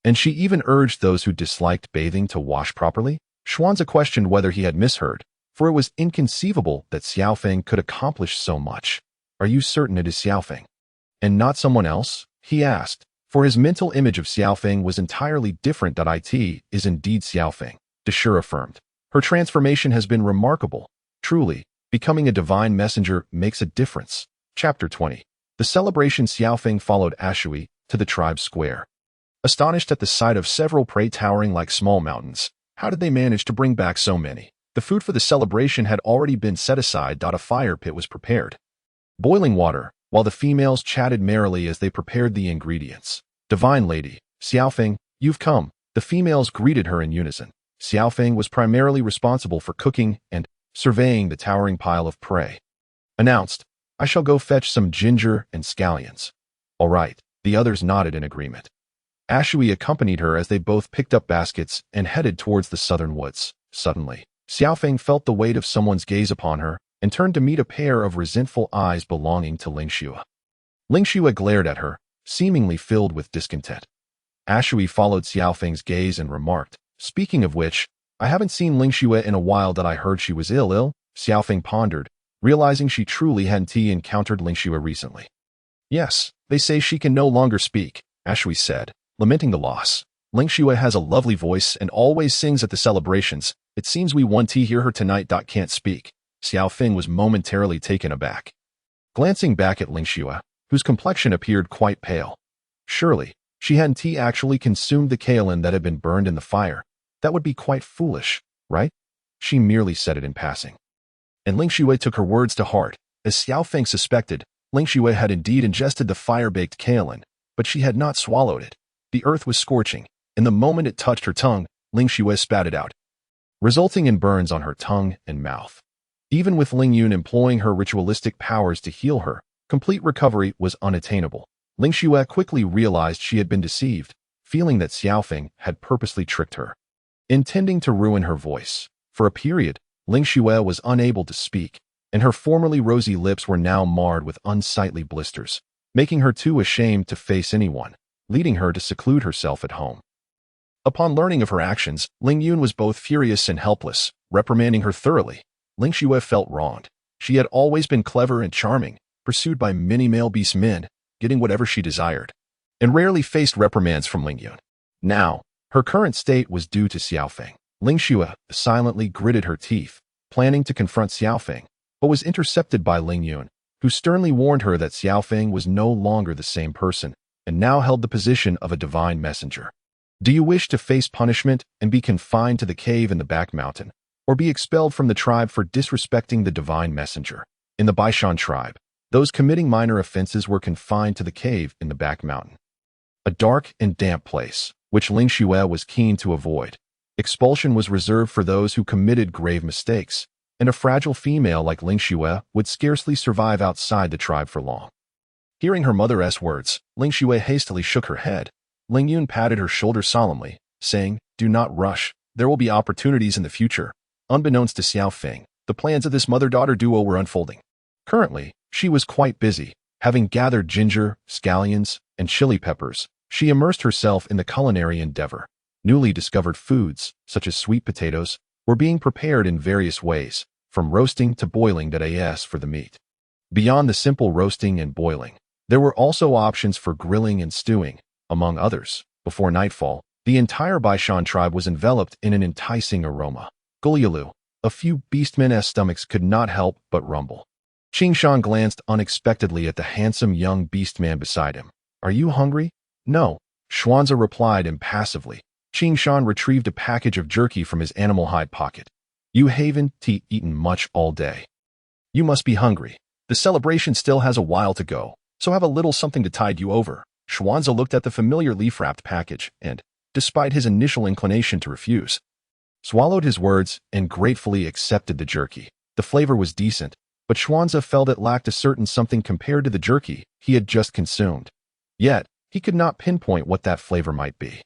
and she even urged those who disliked bathing to wash properly. Schwanza questioned whether he had misheard, for it was inconceivable that Xia Feng could accomplish so much. "Are you certain it is Xia Feng, and not someone else?" he asked, for his mental image of Xia Feng was entirely different. "It is indeed Xia Feng," Dusher affirmed. "Her transformation has been remarkable. Truly, becoming a divine messenger makes a difference." Chapter 20. The celebration. Xia Feng followed Ashui to the tribe square, astonished at the sight of several prey towering like small mountains. How did they manage to bring back so many? The food for the celebration had already been set aside. A fire pit was prepared, boiling water, while the females chatted merrily as they prepared the ingredients. "Divine Lady, Xia Feng, you've come." The females greeted her in unison. Xia Feng was primarily responsible for cooking and surveying the towering pile of prey. Announced, "I shall go fetch some ginger and scallions." "All right." The others nodded in agreement. Ashui accompanied her as they both picked up baskets and headed towards the southern woods. Suddenly, Xia Feng felt the weight of someone's gaze upon her and turned to meet a pair of resentful eyes belonging to Lingxue. Lingxue glared at her, seemingly filled with discontent. Ashui followed Xia Feng's gaze and remarked, "Speaking of which, I haven't seen Lingxue in a while. I heard she was ill." Xia Feng pondered, realizing she truly hadn't encountered Lingxue recently. "Yes, they say she can no longer speak," Ashui said, lamenting the loss. "Lingxue has a lovely voice and always sings at the celebrations. It seems we won't hear her tonight. Can't speak." Xia Feng was momentarily taken aback, glancing back at Lingxue, whose complexion appeared quite pale. Surely, she hadn't actually consumed the kaolin that had been burned in the fire. That would be quite foolish, right? She merely said it in passing. And Lingxue took her words to heart. As Xia Feng suspected, Lingxue had indeed ingested the fire-baked kaolin, but she had not swallowed it. The earth was scorching, and the moment it touched her tongue, Lingxue spat it out, resulting in burns on her tongue and mouth. Even with Ling Yun employing her ritualistic powers to heal her, complete recovery was unattainable. Lingxue quickly realized she had been deceived, feeling that Xia Feng had purposely tricked her, intending to ruin her voice. For a period, Ling Xue was unable to speak, and her formerly rosy lips were now marred with unsightly blisters, making her too ashamed to face anyone, leading her to seclude herself at home. Upon learning of her actions, Ling Yun was both furious and helpless, reprimanding her thoroughly. Ling Xue felt wronged. She had always been clever and charming, pursued by many male beast men, getting whatever she desired, and rarely faced reprimands from Ling Yun. Now, her current state was due to Xia Feng. Ling Xue silently gritted her teeth, planning to confront Xia Feng, but was intercepted by Ling Yun, who sternly warned her that Xia Feng was no longer the same person, and now held the position of a divine messenger. Do you wish to face punishment and be confined to the cave in the back mountain, or be expelled from the tribe for disrespecting the divine messenger? In the Baishan tribe, those committing minor offenses were confined to the cave in the back mountain, a dark and damp place, which Ling Xue was keen to avoid. Expulsion was reserved for those who committed grave mistakes, and a fragile female like Ling Xue would scarcely survive outside the tribe for long. Hearing her mother's words, Ling Xue hastily shook her head. Ling Yun patted her shoulder solemnly, saying, "Do not rush. There will be opportunities in the future." Unbeknownst to Xia Feng, the plans of this mother-daughter duo were unfolding. Currently, she was quite busy. Having gathered ginger, scallions, and chili peppers, she immersed herself in the culinary endeavor. Newly discovered foods, such as sweet potatoes, were being prepared in various ways, from roasting to boiling for the meat. Beyond the simple roasting and boiling, there were also options for grilling and stewing, among others. Before nightfall, the entire Baishan tribe was enveloped in an enticing aroma. Gulyalu, a few beastmen's stomachs could not help but rumble. Qingshan glanced unexpectedly at the handsome young beastman beside him. "Are you hungry?" "No," Xuanzi replied impassively. Qingshan retrieved a package of jerky from his animal hide pocket. "You haven't eaten much all day. You must be hungry. The celebration still has a while to go, so have a little something to tide you over." Xuanzi looked at the familiar leaf-wrapped package and, despite his initial inclination to refuse, swallowed his words and gratefully accepted the jerky. The flavor was decent, but Xuanzi felt it lacked a certain something compared to the jerky he had just consumed. Yet, he could not pinpoint what that flavor might be.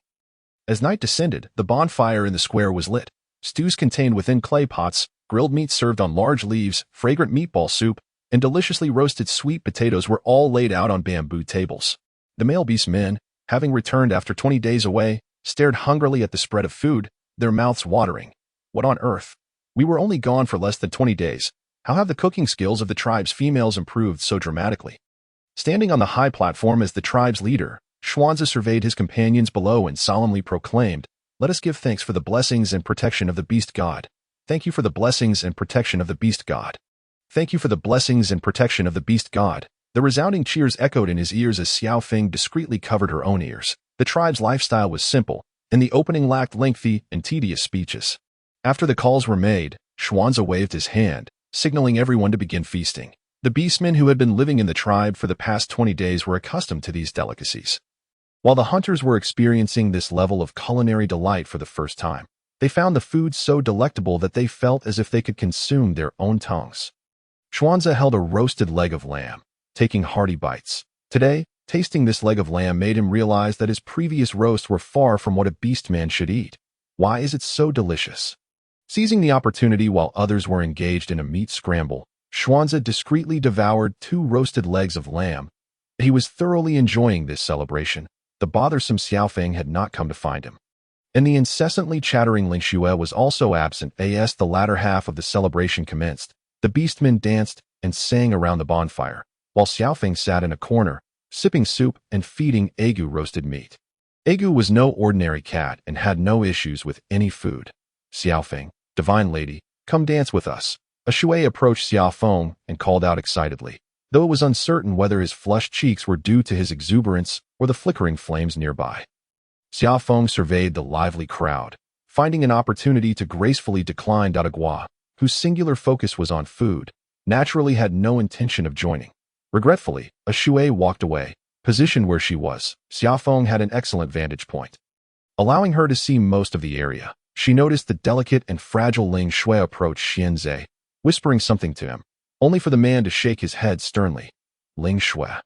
As night descended, the bonfire in the square was lit. Stews contained within clay pots, grilled meat served on large leaves, fragrant meatball soup, and deliciously roasted sweet potatoes were all laid out on bamboo tables. The male beast men, having returned after 20 days away, stared hungrily at the spread of food, their mouths watering. What on earth? We were only gone for less than 20 days. How have the cooking skills of the tribe's females improved so dramatically? Standing on the high platform as the tribe's leader, Xuanzi surveyed his companions below and solemnly proclaimed, "Let us give thanks for the blessings and protection of the beast god. Thank you for the blessings and protection of the beast god. Thank you for the blessings and protection of the beast god." The resounding cheers echoed in his ears as Xia Feng discreetly covered her own ears. The tribe's lifestyle was simple, and the opening lacked lengthy and tedious speeches. After the calls were made, Xuanzi waved his hand, signaling everyone to begin feasting. The beastmen who had been living in the tribe for the past 20 days were accustomed to these delicacies. While the hunters were experiencing this level of culinary delight for the first time, they found the food so delectable that they felt as if they could consume their own tongues. Xuanzi held a roasted leg of lamb, taking hearty bites. Today, tasting this leg of lamb made him realize that his previous roasts were far from what a beastman should eat. Why is it so delicious? Seizing the opportunity while others were engaged in a meat scramble, Xuanzi discreetly devoured 2 roasted legs of lamb. He was thoroughly enjoying this celebration. The bothersome Xia Feng had not come to find him, and the incessantly chattering Ling Xue was also absent as the latter half of the celebration commenced. The beastmen danced and sang around the bonfire, while Xia Feng sat in a corner, sipping soup and feeding Agu roasted meat. Agu was no ordinary cat and had no issues with any food. "Xia Feng, divine lady, come dance with us." A Shui approached Xia Feng and called out excitedly, though it was uncertain whether his flushed cheeks were due to his exuberance or the flickering flames nearby. Xia Feng surveyed the lively crowd, finding an opportunity to gracefully decline Dadagua, whose singular focus was on food, naturally had no intention of joining. Regretfully, a Shui walked away. Positioned where she was, Xia Feng had an excellent vantage point, allowing her to see most of the area. She noticed the delicate and fragile Ling Xue approach Xianzhe, whispering something to him, only for the man to shake his head sternly. Ling Xue,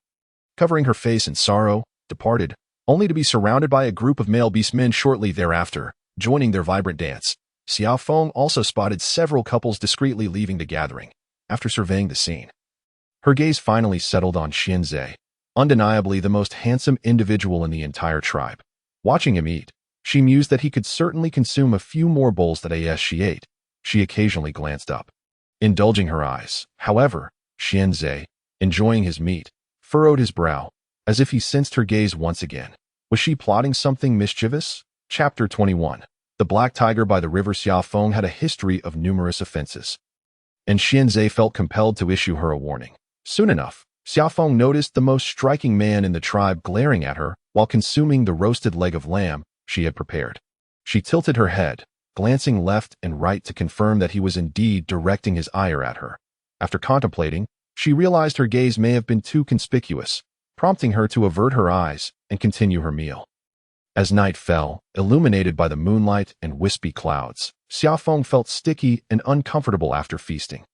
covering her face in sorrow, departed, only to be surrounded by a group of male beastmen shortly thereafter, joining their vibrant dance. Xia Feng also spotted several couples discreetly leaving the gathering. After surveying the scene, her gaze finally settled on Xianzhe, undeniably the most handsome individual in the entire tribe. Watching him eat, she mused that he could certainly consume a few more bowls than as she ate. She occasionally glanced up, indulging her eyes. However, Xianzhe, enjoying his meat, furrowed his brow, as if he sensed her gaze once again. Was she plotting something mischievous? Chapter 21. The Black Tiger by the River. Xia Feng had a history of numerous offenses, and Xianzhe felt compelled to issue her a warning. Soon enough, Xia Feng noticed the most striking man in the tribe glaring at her while consuming the roasted leg of lamb she had prepared. She tilted her head, glancing left and right to confirm that he was indeed directing his ire at her. After contemplating, she realized her gaze may have been too conspicuous, prompting her to avert her eyes and continue her meal. As night fell, illuminated by the moonlight and wispy clouds, Xia Feng felt sticky and uncomfortable after feasting.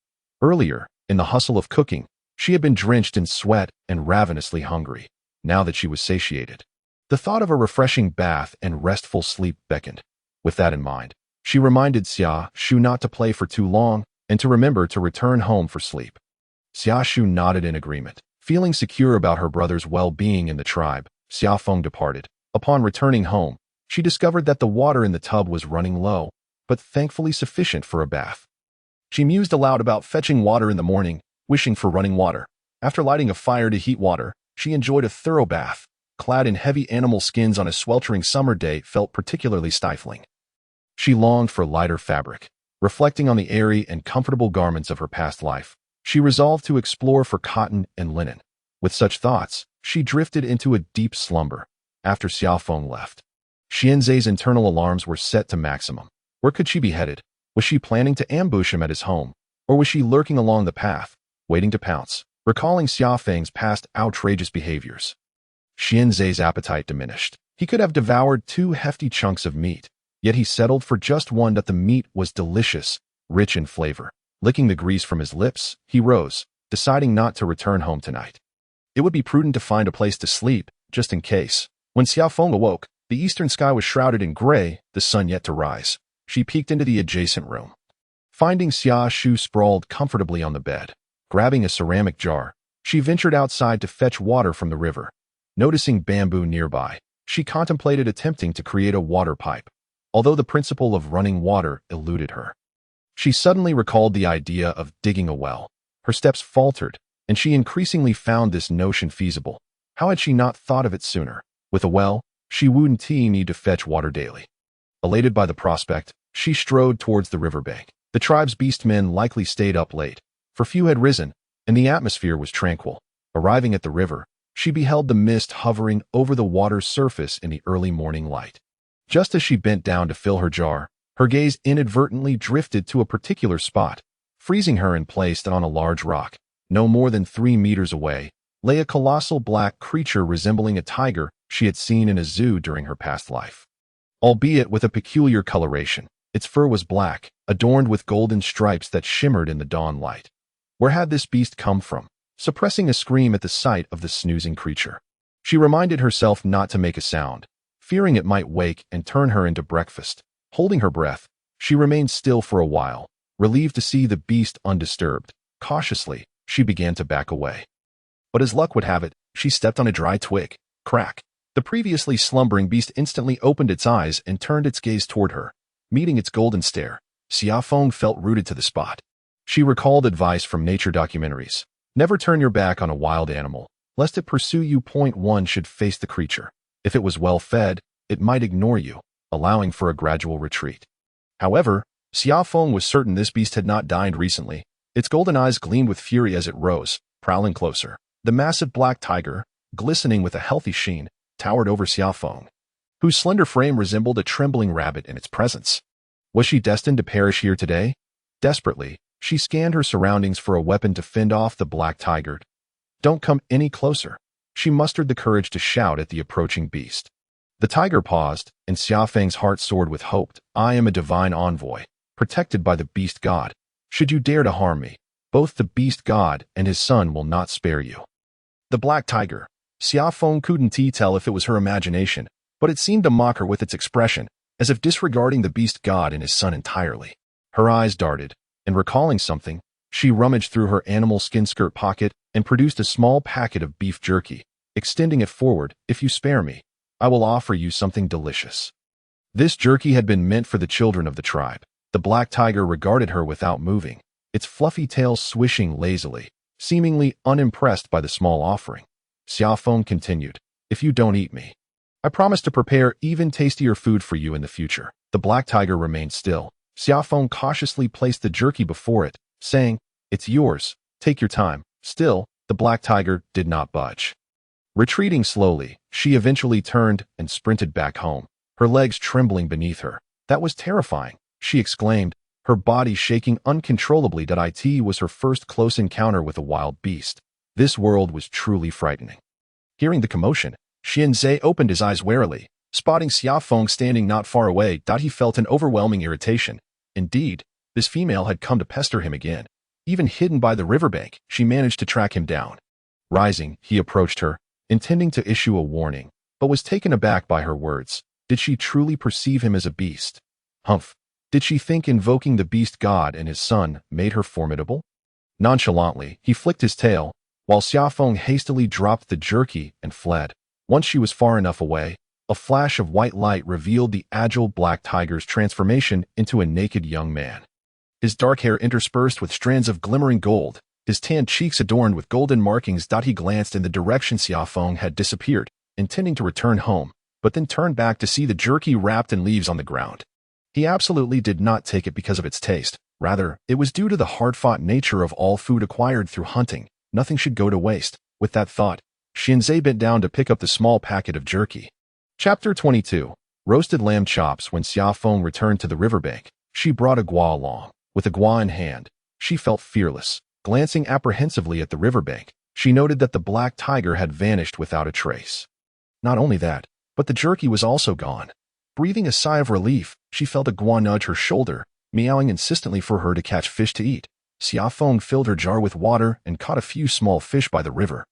Earlier, in the hustle of cooking, she had been drenched in sweat and ravenously hungry. Now that she was satiated, the thought of a refreshing bath and restful sleep beckoned. With that in mind, she reminded Xia Shu not to play for too long and to remember to return home for sleep. Xia Shu nodded in agreement. Feeling secure about her brother's well-being in the tribe, Xia Feng departed. Upon returning home, she discovered that the water in the tub was running low, but thankfully sufficient for a bath. She mused aloud about fetching water in the morning, wishing for running water. After lighting a fire to heat water, she enjoyed a thorough bath. Clad in heavy animal skins on a sweltering summer day felt particularly stifling. She longed for lighter fabric. Reflecting on the airy and comfortable garments of her past life, she resolved to explore for cotton and linen. With such thoughts, she drifted into a deep slumber. After Xia Feng left, Xianzhe's internal alarms were set to maximum. Where could she be headed? Was she planning to ambush him at his home? Or was she lurking along the path, waiting to pounce? Recalling Xia Feng's past outrageous behaviors, Xianzhe's appetite diminished. He could have devoured 2 hefty chunks of meat, yet he settled for just one. That the meat was delicious, rich in flavor. Licking the grease from his lips, he rose, deciding not to return home tonight. It would be prudent to find a place to sleep, just in case. When Xia Feng awoke, the eastern sky was shrouded in gray, the sun yet to rise. She peeked into the adjacent room, finding Xia Shu sprawled comfortably on the bed. Grabbing a ceramic jar, she ventured outside to fetch water from the river. Noticing bamboo nearby, she contemplated attempting to create a water pipe, although the principle of running water eluded her. She suddenly recalled the idea of digging a well. Her steps faltered, and she increasingly found this notion feasible. How had she not thought of it sooner? With a well, she wouldn't need to fetch water daily. Elated by the prospect, she strode towards the riverbank. The tribe's beastmen likely stayed up late, for few had risen, and the atmosphere was tranquil. Arriving at the river, she beheld the mist hovering over the water's surface in the early morning light. Just as she bent down to fill her jar, her gaze inadvertently drifted to a particular spot, freezing her in place. That on a large rock, no more than 3 meters away, lay a colossal black creature resembling a tiger she had seen in a zoo during her past life. Albeit with a peculiar coloration, its fur was black, adorned with golden stripes that shimmered in the dawn light. Where had this beast come from? Suppressing a scream at the sight of the snoozing creature, she reminded herself not to make a sound, fearing it might wake and turn her into breakfast. Holding her breath, she remained still for a while, relieved to see the beast undisturbed. Cautiously, she began to back away. But as luck would have it, she stepped on a dry twig. Crack! The previously slumbering beast instantly opened its eyes and turned its gaze toward her. Meeting its golden stare, Xia Feng felt rooted to the spot. She recalled advice from nature documentaries. Never turn your back on a wild animal, lest it pursue you. One should face the creature. If it was well fed, it might ignore you, allowing for a gradual retreat. However, Xia Feng was certain this beast had not dined recently. Its golden eyes gleamed with fury as it rose, prowling closer. The massive black tiger, glistening with a healthy sheen, towered over Xia Feng, whose slender frame resembled a trembling rabbit in its presence. Was she destined to perish here today? Desperately, she scanned her surroundings for a weapon to fend off the black tiger. Don't come any closer. She mustered the courage to shout at the approaching beast. The tiger paused, and Xia Feng's heart soared with hope. I am a divine envoy, protected by the beast god. Should you dare to harm me, both the beast god and his son will not spare you. The black tiger, Xia Feng couldn't tell if it was her imagination, but it seemed to mock her with its expression, as if disregarding the beast god and his son entirely. Her eyes darted, and recalling something, she rummaged through her animal skin skirt pocket and produced a small packet of beef jerky, extending it forward. If you spare me, I will offer you something delicious. This jerky had been meant for the children of the tribe. The black tiger regarded her without moving, its fluffy tail swishing lazily, seemingly unimpressed by the small offering. Xia Feng continued, if you don't eat me, I promise to prepare even tastier food for you in the future. The black tiger remained still. Xia Feng cautiously placed the jerky before it, saying, it's yours, take your time. Still, the black tiger did not budge. Retreating slowly, she eventually turned and sprinted back home, her legs trembling beneath her. That was terrifying, she exclaimed, her body shaking uncontrollably. It was her first close encounter with a wild beast. This world was truly frightening. Hearing the commotion, Xianzhe opened his eyes warily, spotting Xia Feng standing not far away. He felt an overwhelming irritation. Indeed, this female had come to pester him again. Even hidden by the riverbank, she managed to track him down. Rising, he approached her, intending to issue a warning, but was taken aback by her words. Did she truly perceive him as a beast? Humph! Did she think invoking the beast god and his son made her formidable? Nonchalantly, he flicked his tail, while Xia Feng hastily dropped the jerky and fled. Once she was far enough away, a flash of white light revealed the agile black tiger's transformation into a naked young man. His dark hair interspersed with strands of glimmering gold, his tanned cheeks adorned with golden markings. He glanced in the direction Xia Feng had disappeared, intending to return home, but then turned back to see the jerky wrapped in leaves on the ground. He absolutely did not take it because of its taste. Rather, it was due to the hard-fought nature of all food acquired through hunting. Nothing should go to waste. With that thought, Xianzhe bent down to pick up the small packet of jerky. Chapter 22. Roasted lamb chops. When Xia Feng returned to the riverbank, she brought a gua along. With a gua in hand, she felt fearless. Glancing apprehensively at the riverbank, she noted that the black tiger had vanished without a trace. Not only that, but the jerky was also gone. Breathing a sigh of relief, she felt a gua nudge her shoulder, meowing insistently for her to catch fish to eat. Xia Feng filled her jar with water and caught a few small fish by the river.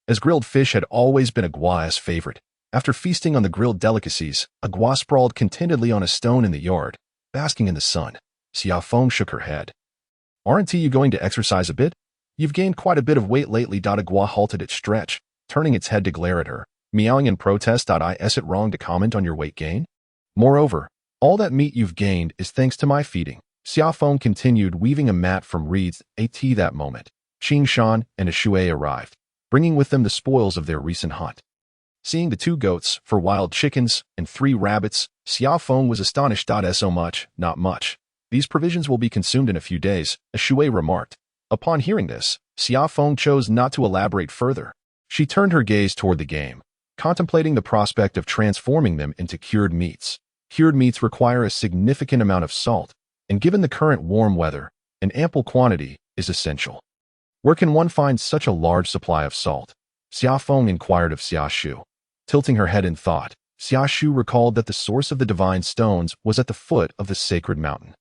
As grilled fish had always been a gua's favorite, after feasting on the grilled delicacies, a gua sprawled contentedly on a stone in the yard, basking in the sun. Xia Feng shook her head. Aren't you going to exercise a bit? You've gained quite a bit of weight lately. A gua halted its stretch, turning its head to glare at her, meowing in protest. Is it wrong to comment on your weight gain? Moreover, all that meat you've gained is thanks to my feeding. Xia Feng continued, weaving a mat from reeds. That moment, Qing Shan and a Shui arrived, bringing with them the spoils of their recent hunt. Seeing the 2 goats, 4 wild chickens, and 3 rabbits, Xia Feng was astonished. So much, not much. These provisions will be consumed in a few days, a Shui remarked. Upon hearing this, Xia Feng chose not to elaborate further. She turned her gaze toward the game, contemplating the prospect of transforming them into cured meats. Cured meats require a significant amount of salt, and given the current warm weather, an ample quantity is essential. Where can one find such a large supply of salt? Xia Feng inquired of Xia Shu. Tilting her head in thought, Xia Shu recalled that the source of the divine stones was at the foot of the sacred mountain,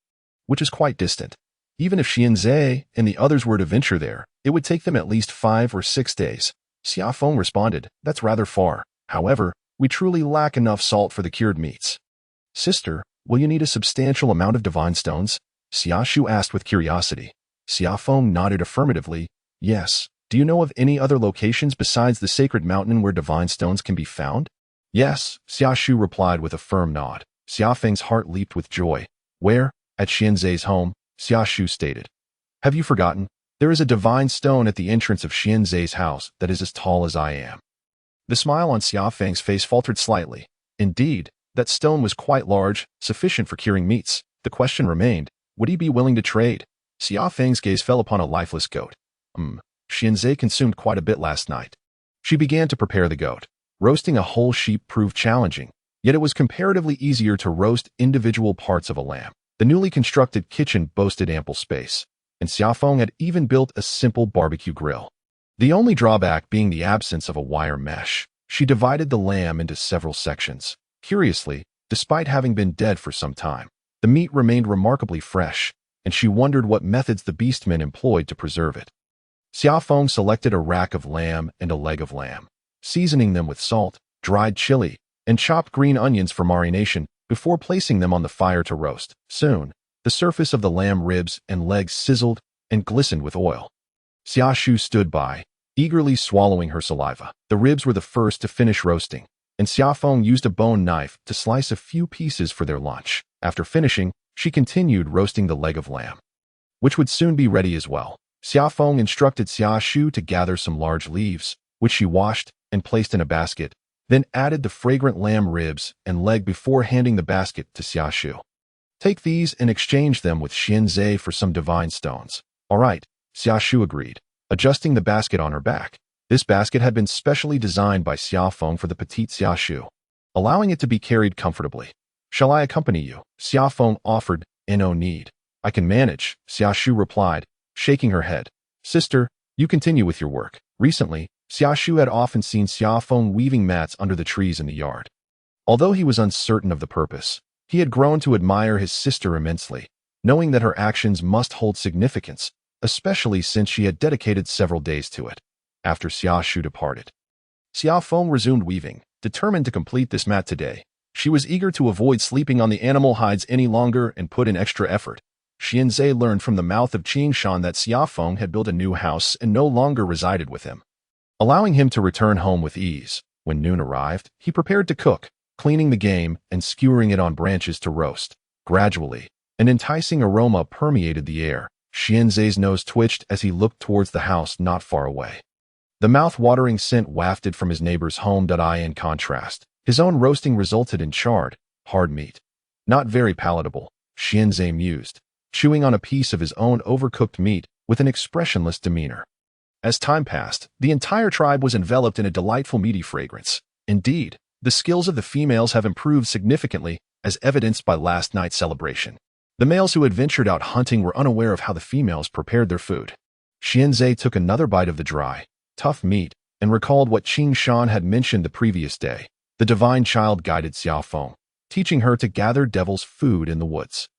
which is quite distant. Even if Xianzhe and the others were to venture there, it would take them at least 5 or 6 days. Xia Feng responded, that's rather far. However, we truly lack enough salt for the cured meats. Sister, will you need a substantial amount of divine stones? Xia Shu asked with curiosity. Xia Feng nodded affirmatively. Yes. Do you know of any other locations besides the sacred mountain where divine stones can be found? Yes, Xia Shu replied with a firm nod. Xia Feng's heart leaped with joy. Where? At Xianzhe's home, Xia Shu stated. Have you forgotten? There is a divine stone at the entrance of Xianzhe's house that is as tall as I am. The smile on Xia Feng's face faltered slightly. Indeed, that stone was quite large, sufficient for curing meats. The question remained, would he be willing to trade? Xia Feng's gaze fell upon a lifeless goat. Xianzhe consumed quite a bit last night. She began to prepare the goat. Roasting a whole sheep proved challenging, yet it was comparatively easier to roast individual parts of a lamb. The newly constructed kitchen boasted ample space, and Xia Feng had even built a simple barbecue grill. The only drawback being the absence of a wire mesh. She divided the lamb into several sections. Curiously, despite having been dead for some time, the meat remained remarkably fresh, and she wondered what methods the beastmen employed to preserve it. Xia Feng selected a rack of lamb and a leg of lamb. seasoning them with salt, dried chili, and chopped green onions for marination before placing them on the fire to roast. Soon, the surface of the lamb ribs and legs sizzled and glistened with oil. Xia stood by, eagerly swallowing her saliva. The ribs were the first to finish roasting, and Xia Feng used a bone knife to slice a few pieces for their lunch. After finishing, she continued roasting the leg of lamb, which would soon be ready as well. Xia Feng instructed Xia to gather some large leaves, which she washed and placed in a basket, then added the fragrant lamb ribs and leg before handing the basket to Xia. Take these and exchange them with Xianzhe for some divine stones. All right, Xia agreed, adjusting the basket on her back. This basket had been specially designed by Xia Feng for the petite Xia, allowing it to be carried comfortably. Shall I accompany you? Xia Feng offered. No need. I can manage, Xia replied, shaking her head. Sister, you continue with your work. Recently, Xia had often seen Xia Feng weaving mats under the trees in the yard. Although he was uncertain of the purpose, he had grown to admire his sister immensely, knowing that her actions must hold significance, especially since she had dedicated several days to it. After Xia departed, Xia Feng resumed weaving, determined to complete this mat today. She was eager to avoid sleeping on the animal hides any longer and put in extra effort. Xianzhe learned from the mouth of Qingshan that Xia Feng had built a new house and no longer resided with him, allowing him to return home with ease. When noon arrived, he prepared to cook, cleaning the game and skewering it on branches to roast. Gradually, an enticing aroma permeated the air. Xianzhe's nose twitched as he looked towards the house not far away. The mouth-watering scent wafted from his neighbor's home. In contrast, his own roasting resulted in charred, hard meat. Not very palatable, Xianzhe mused, chewing on a piece of his own overcooked meat with an expressionless demeanor. As time passed, the entire tribe was enveloped in a delightful meaty fragrance. Indeed, the skills of the females have improved significantly, as evidenced by last night's celebration. The males who had ventured out hunting were unaware of how the females prepared their food. Xianzhe took another bite of the dry, tough meat and recalled what Qingshan had mentioned the previous day. The divine child guided Xia Feng, teaching her to gather devil's food in the woods.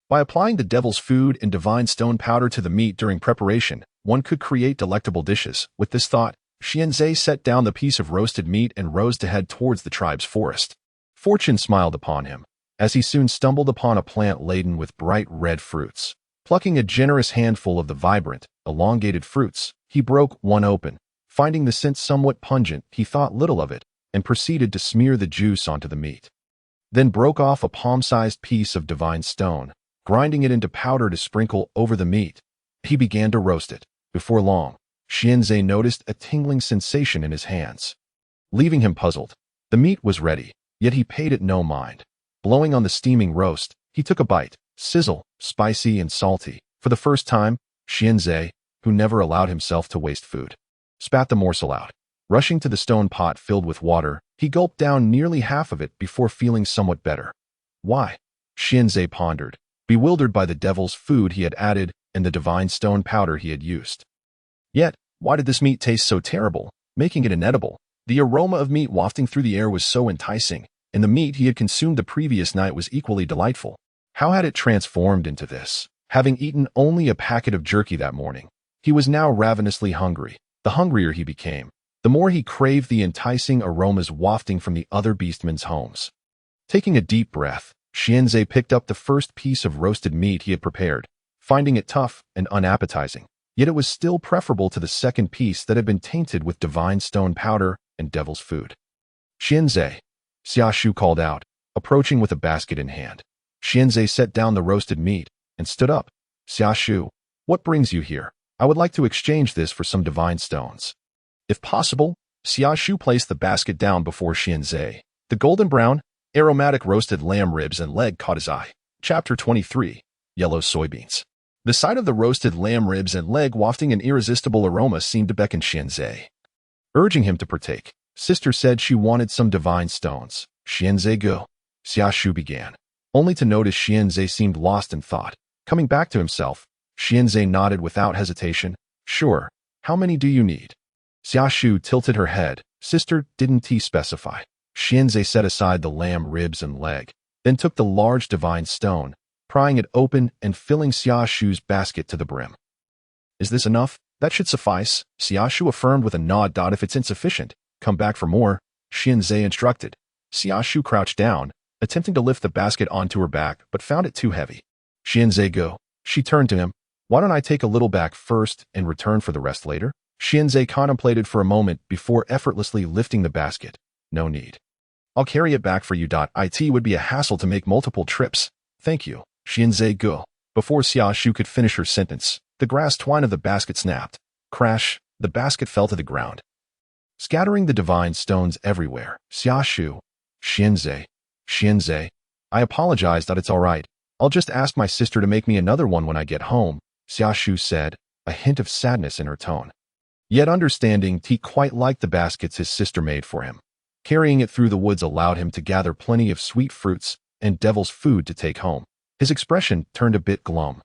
By applying the devil's food and divine stone powder to the meat during preparation, one could create delectable dishes. With this thought, Xianzhe set down the piece of roasted meat and rose to head towards the tribe's forest. Fortune smiled upon him, as he soon stumbled upon a plant laden with bright red fruits. Plucking a generous handful of the vibrant, elongated fruits, he broke one open. Finding the scent somewhat pungent, he thought little of it and proceeded to smear the juice onto the meat. Then broke off a palm-sized piece of divine stone, grinding it into powder to sprinkle over the meat. He began to roast it. Before long, Xianzhe noticed a tingling sensation in his hands. Leaving him puzzled, the meat was ready, yet he paid it no mind. Blowing on the steaming roast, he took a bite. Sizzle, spicy and salty. For the first time, Xianzhe, who never allowed himself to waste food, spat the morsel out. Rushing to the stone pot filled with water, he gulped down nearly half of it before feeling somewhat better. Why? Xianzhe pondered, bewildered by the devil's food he had added and the divine stone powder he had used. Yet, why did this meat taste so terrible, making it inedible? The aroma of meat wafting through the air was so enticing, and the meat he had consumed the previous night was equally delightful. How had it transformed into this? Having eaten only a packet of jerky that morning, he was now ravenously hungry. The hungrier he became, the more he craved the enticing aromas wafting from the other beastmen's homes. Taking a deep breath, Xianzhe picked up the first piece of roasted meat he had prepared, finding it tough and unappetizing. Yet it was still preferable to the second piece that had been tainted with divine stone powder and devil's food. Xianzhe, Xia called out, approaching with a basket in hand. Xianzhe set down the roasted meat and stood up. Xia, what brings you here? I would like to exchange this for some divine stones. If possible, Xia placed the basket down before Xianzhe. The golden brown, aromatic roasted lamb ribs and leg caught his eye. Chapter 23, Yellow Soybeans. The sight of the roasted lamb ribs and leg wafting an irresistible aroma seemed to beckon Xianzhe. Urging him to partake, Sister said she wanted some divine stones. Xianzhe go, Xia began, only to notice Xianzhe seemed lost in thought. Coming back to himself, Xianzhe nodded without hesitation. Sure, how many do you need? Xia tilted her head. Sister, didn't he specify? Xianzhe set aside the lamb ribs and leg, then took the large divine stone, prying it open and filling Xia's basket to the brim. Is this enough? That should suffice, Xia affirmed with a nod. If it's insufficient, Come back for more, Xianzhe instructed. Xiaoshu crouched down, attempting to lift the basket onto her back, but found it too heavy. Xianzhe, go. She turned to him. Why don't I take a little back first and return for the rest later? Xianzhe contemplated for a moment before effortlessly lifting the basket. No need. I'll carry it back for you. It would be a hassle to make multiple trips. Thank you. Xianzhe, go. Before Xiaoshu could finish her sentence, the grass twine of the basket snapped. Crash, the basket fell to the ground, scattering the divine stones everywhere. Xiaoshu. Xianzhe. I apologize. It's all right. I'll just ask my sister to make me another one when I get home, Xiaoshu said, a hint of sadness in her tone. Yet understanding, he quite liked the baskets his sister made for him. Carrying it through the woods allowed him to gather plenty of sweet fruits and devil's food to take home. His expression turned a bit glum,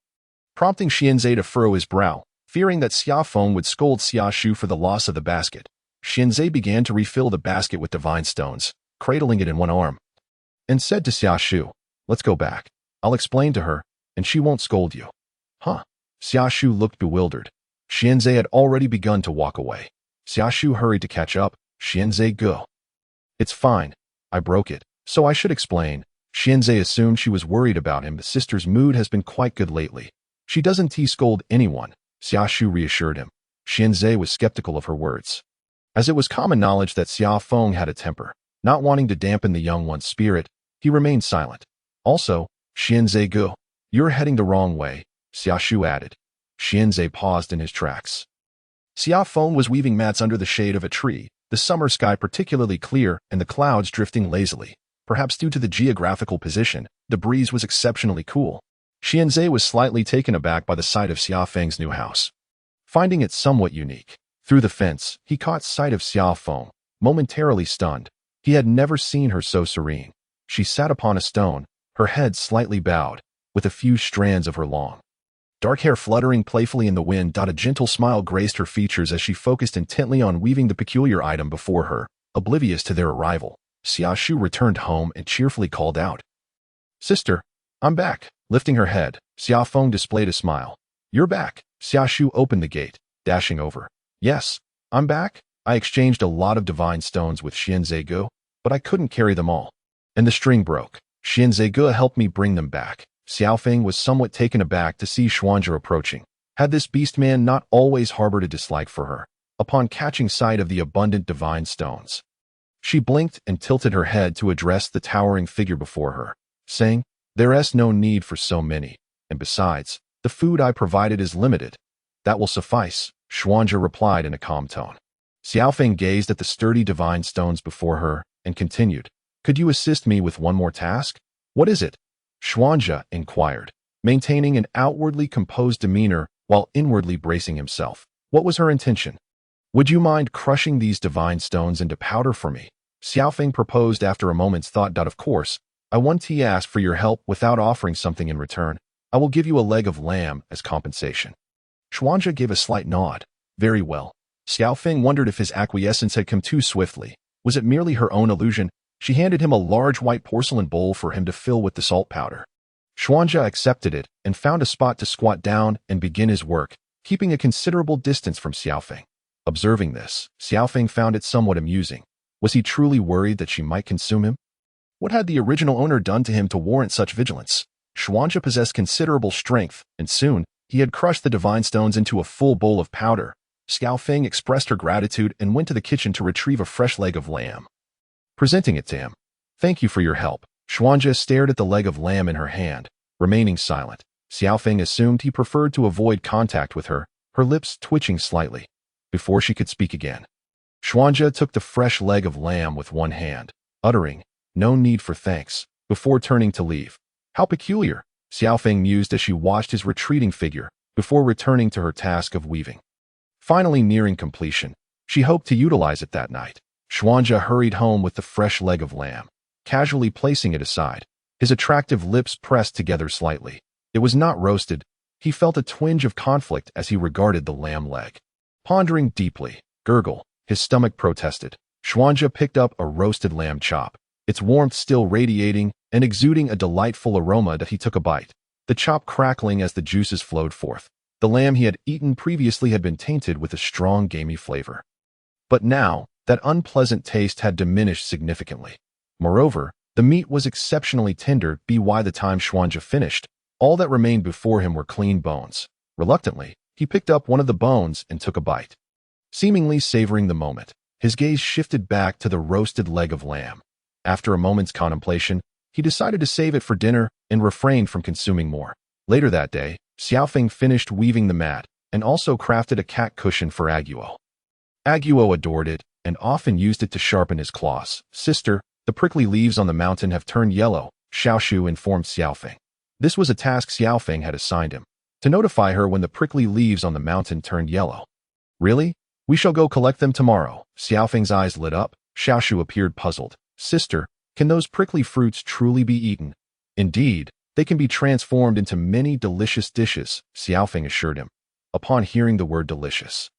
prompting Xianzhe to furrow his brow, fearing that Xia Feng would scold Xiaoshu for the loss of the basket. Xianzhe began to refill the basket with divine stones, cradling it in one arm, and said to Xiaoshu, let's go back. I'll explain to her, and she won't scold you. Huh? Xiaoshu looked bewildered. Xianzhe had already begun to walk away. Xiaoshu hurried to catch up. Xianzhe, go. It's fine. I broke it, so I should explain. Xianzhe assumed she was worried about him. The sister's mood has been quite good lately. She doesn't scold anyone, Xiaoshu reassured him. Xianzhe was skeptical of her words, as it was common knowledge that Xia Feng had a temper. Not wanting to dampen the young one's spirit, he remained silent. Also, Xianzhe, go. You're heading the wrong way, Xiaoshu added. Xianzhe paused in his tracks. Xia Feng was weaving mats under the shade of a tree, the summer sky particularly clear and the clouds drifting lazily. Perhaps due to the geographical position, the breeze was exceptionally cool. Xianzhe was slightly taken aback by the sight of Xia Feng's new house, finding it somewhat unique. Through the fence, he caught sight of Xia Feng, momentarily stunned. He had never seen her so serene. She sat upon a stone, her head slightly bowed, with a few strands of her long, dark hair fluttering playfully in the wind. A gentle smile graced her features as she focused intently on weaving the peculiar item before her, oblivious to their arrival. Xiaoshu returned home and cheerfully called out, Sister, I'm back. Lifting her head, Xia Feng displayed a smile. You're back. Xiaoshu opened the gate, dashing over. Yes, I'm back. I exchanged a lot of divine stones with Xianzhe, but I couldn't carry them all, and the string broke. Xianzhe helped me bring them back. Xia Feng was somewhat taken aback to see Xuanzhe approaching. Had this beast man not always harbored a dislike for her? Upon catching sight of the abundant divine stones, she blinked and tilted her head to address the towering figure before her, saying, There's no need for so many, and besides, the food I provided is limited. That will suffice, Xuanzhe replied in a calm tone. Xia Feng gazed at the sturdy divine stones before her and continued, Could you assist me with one more task? What is it? Xuanzhe inquired, maintaining an outwardly composed demeanor while inwardly bracing himself. What was her intention? Would you mind crushing these divine stones into powder for me? Xia Feng proposed after a moment's thought. Of course, I want to ask for your help without offering something in return. I will give you a leg of lamb as compensation. Xuanzhe gave a slight nod. Very well. Xia Feng wondered if his acquiescence had come too swiftly. Was it merely her own illusion? She handed him a large white porcelain bowl for him to fill with the salt powder. Xuanzhe accepted it and found a spot to squat down and begin his work, keeping a considerable distance from Xia Feng. Observing this, Xia Feng found it somewhat amusing. Was he truly worried that she might consume him? What had the original owner done to him to warrant such vigilance? Xuanzhe possessed considerable strength, and soon, he had crushed the divine stones into a full bowl of powder. Xia Feng expressed her gratitude and went to the kitchen to retrieve a fresh leg of lamb, presenting it to him. Thank you for your help. Xuanzhe stared at the leg of lamb in her hand, remaining silent. Xia Feng assumed he preferred to avoid contact with her, her lips twitching slightly, before she could speak again. Xuanzhe took the fresh leg of lamb with one hand, uttering, No need for thanks, before turning to leave. How peculiar, Xia Feng mused as she watched his retreating figure, before returning to her task of weaving. Finally nearing completion, she hoped to utilize it that night. Xuanzhe hurried home with the fresh leg of lamb, casually placing it aside. His attractive lips pressed together slightly. It was not roasted. He felt a twinge of conflict as he regarded the lamb leg. Pondering deeply, gurgle, his stomach protested. Xuanzhe picked up a roasted lamb chop, its warmth still radiating and exuding a delightful aroma that he took a bite, the chop crackling as the juices flowed forth. The lamb he had eaten previously had been tainted with a strong gamey flavor. But now, that unpleasant taste had diminished significantly. Moreover, the meat was exceptionally tender. By the time Xuanja finished, all that remained before him were clean bones. Reluctantly, he picked up one of the bones and took a bite. Seemingly savoring the moment, his gaze shifted back to the roasted leg of lamb. After a moment's contemplation, he decided to save it for dinner and refrained from consuming more. Later that day, Xia Feng finished weaving the mat and also crafted a cat cushion for Aguo. Aguo adored it and often used it to sharpen his claws. "Sister, the prickly leaves on the mountain have turned yellow," Xiaoshu informed Xia Feng. This was a task Xia Feng had assigned him, to notify her when the prickly leaves on the mountain turned yellow. "Really? We shall go collect them tomorrow." Xia Feng's eyes lit up. Xiaoshu appeared puzzled. "Sister, can those prickly fruits truly be eaten?" "Indeed, they can be transformed into many delicious dishes," Xia Feng assured him. Upon hearing the word delicious,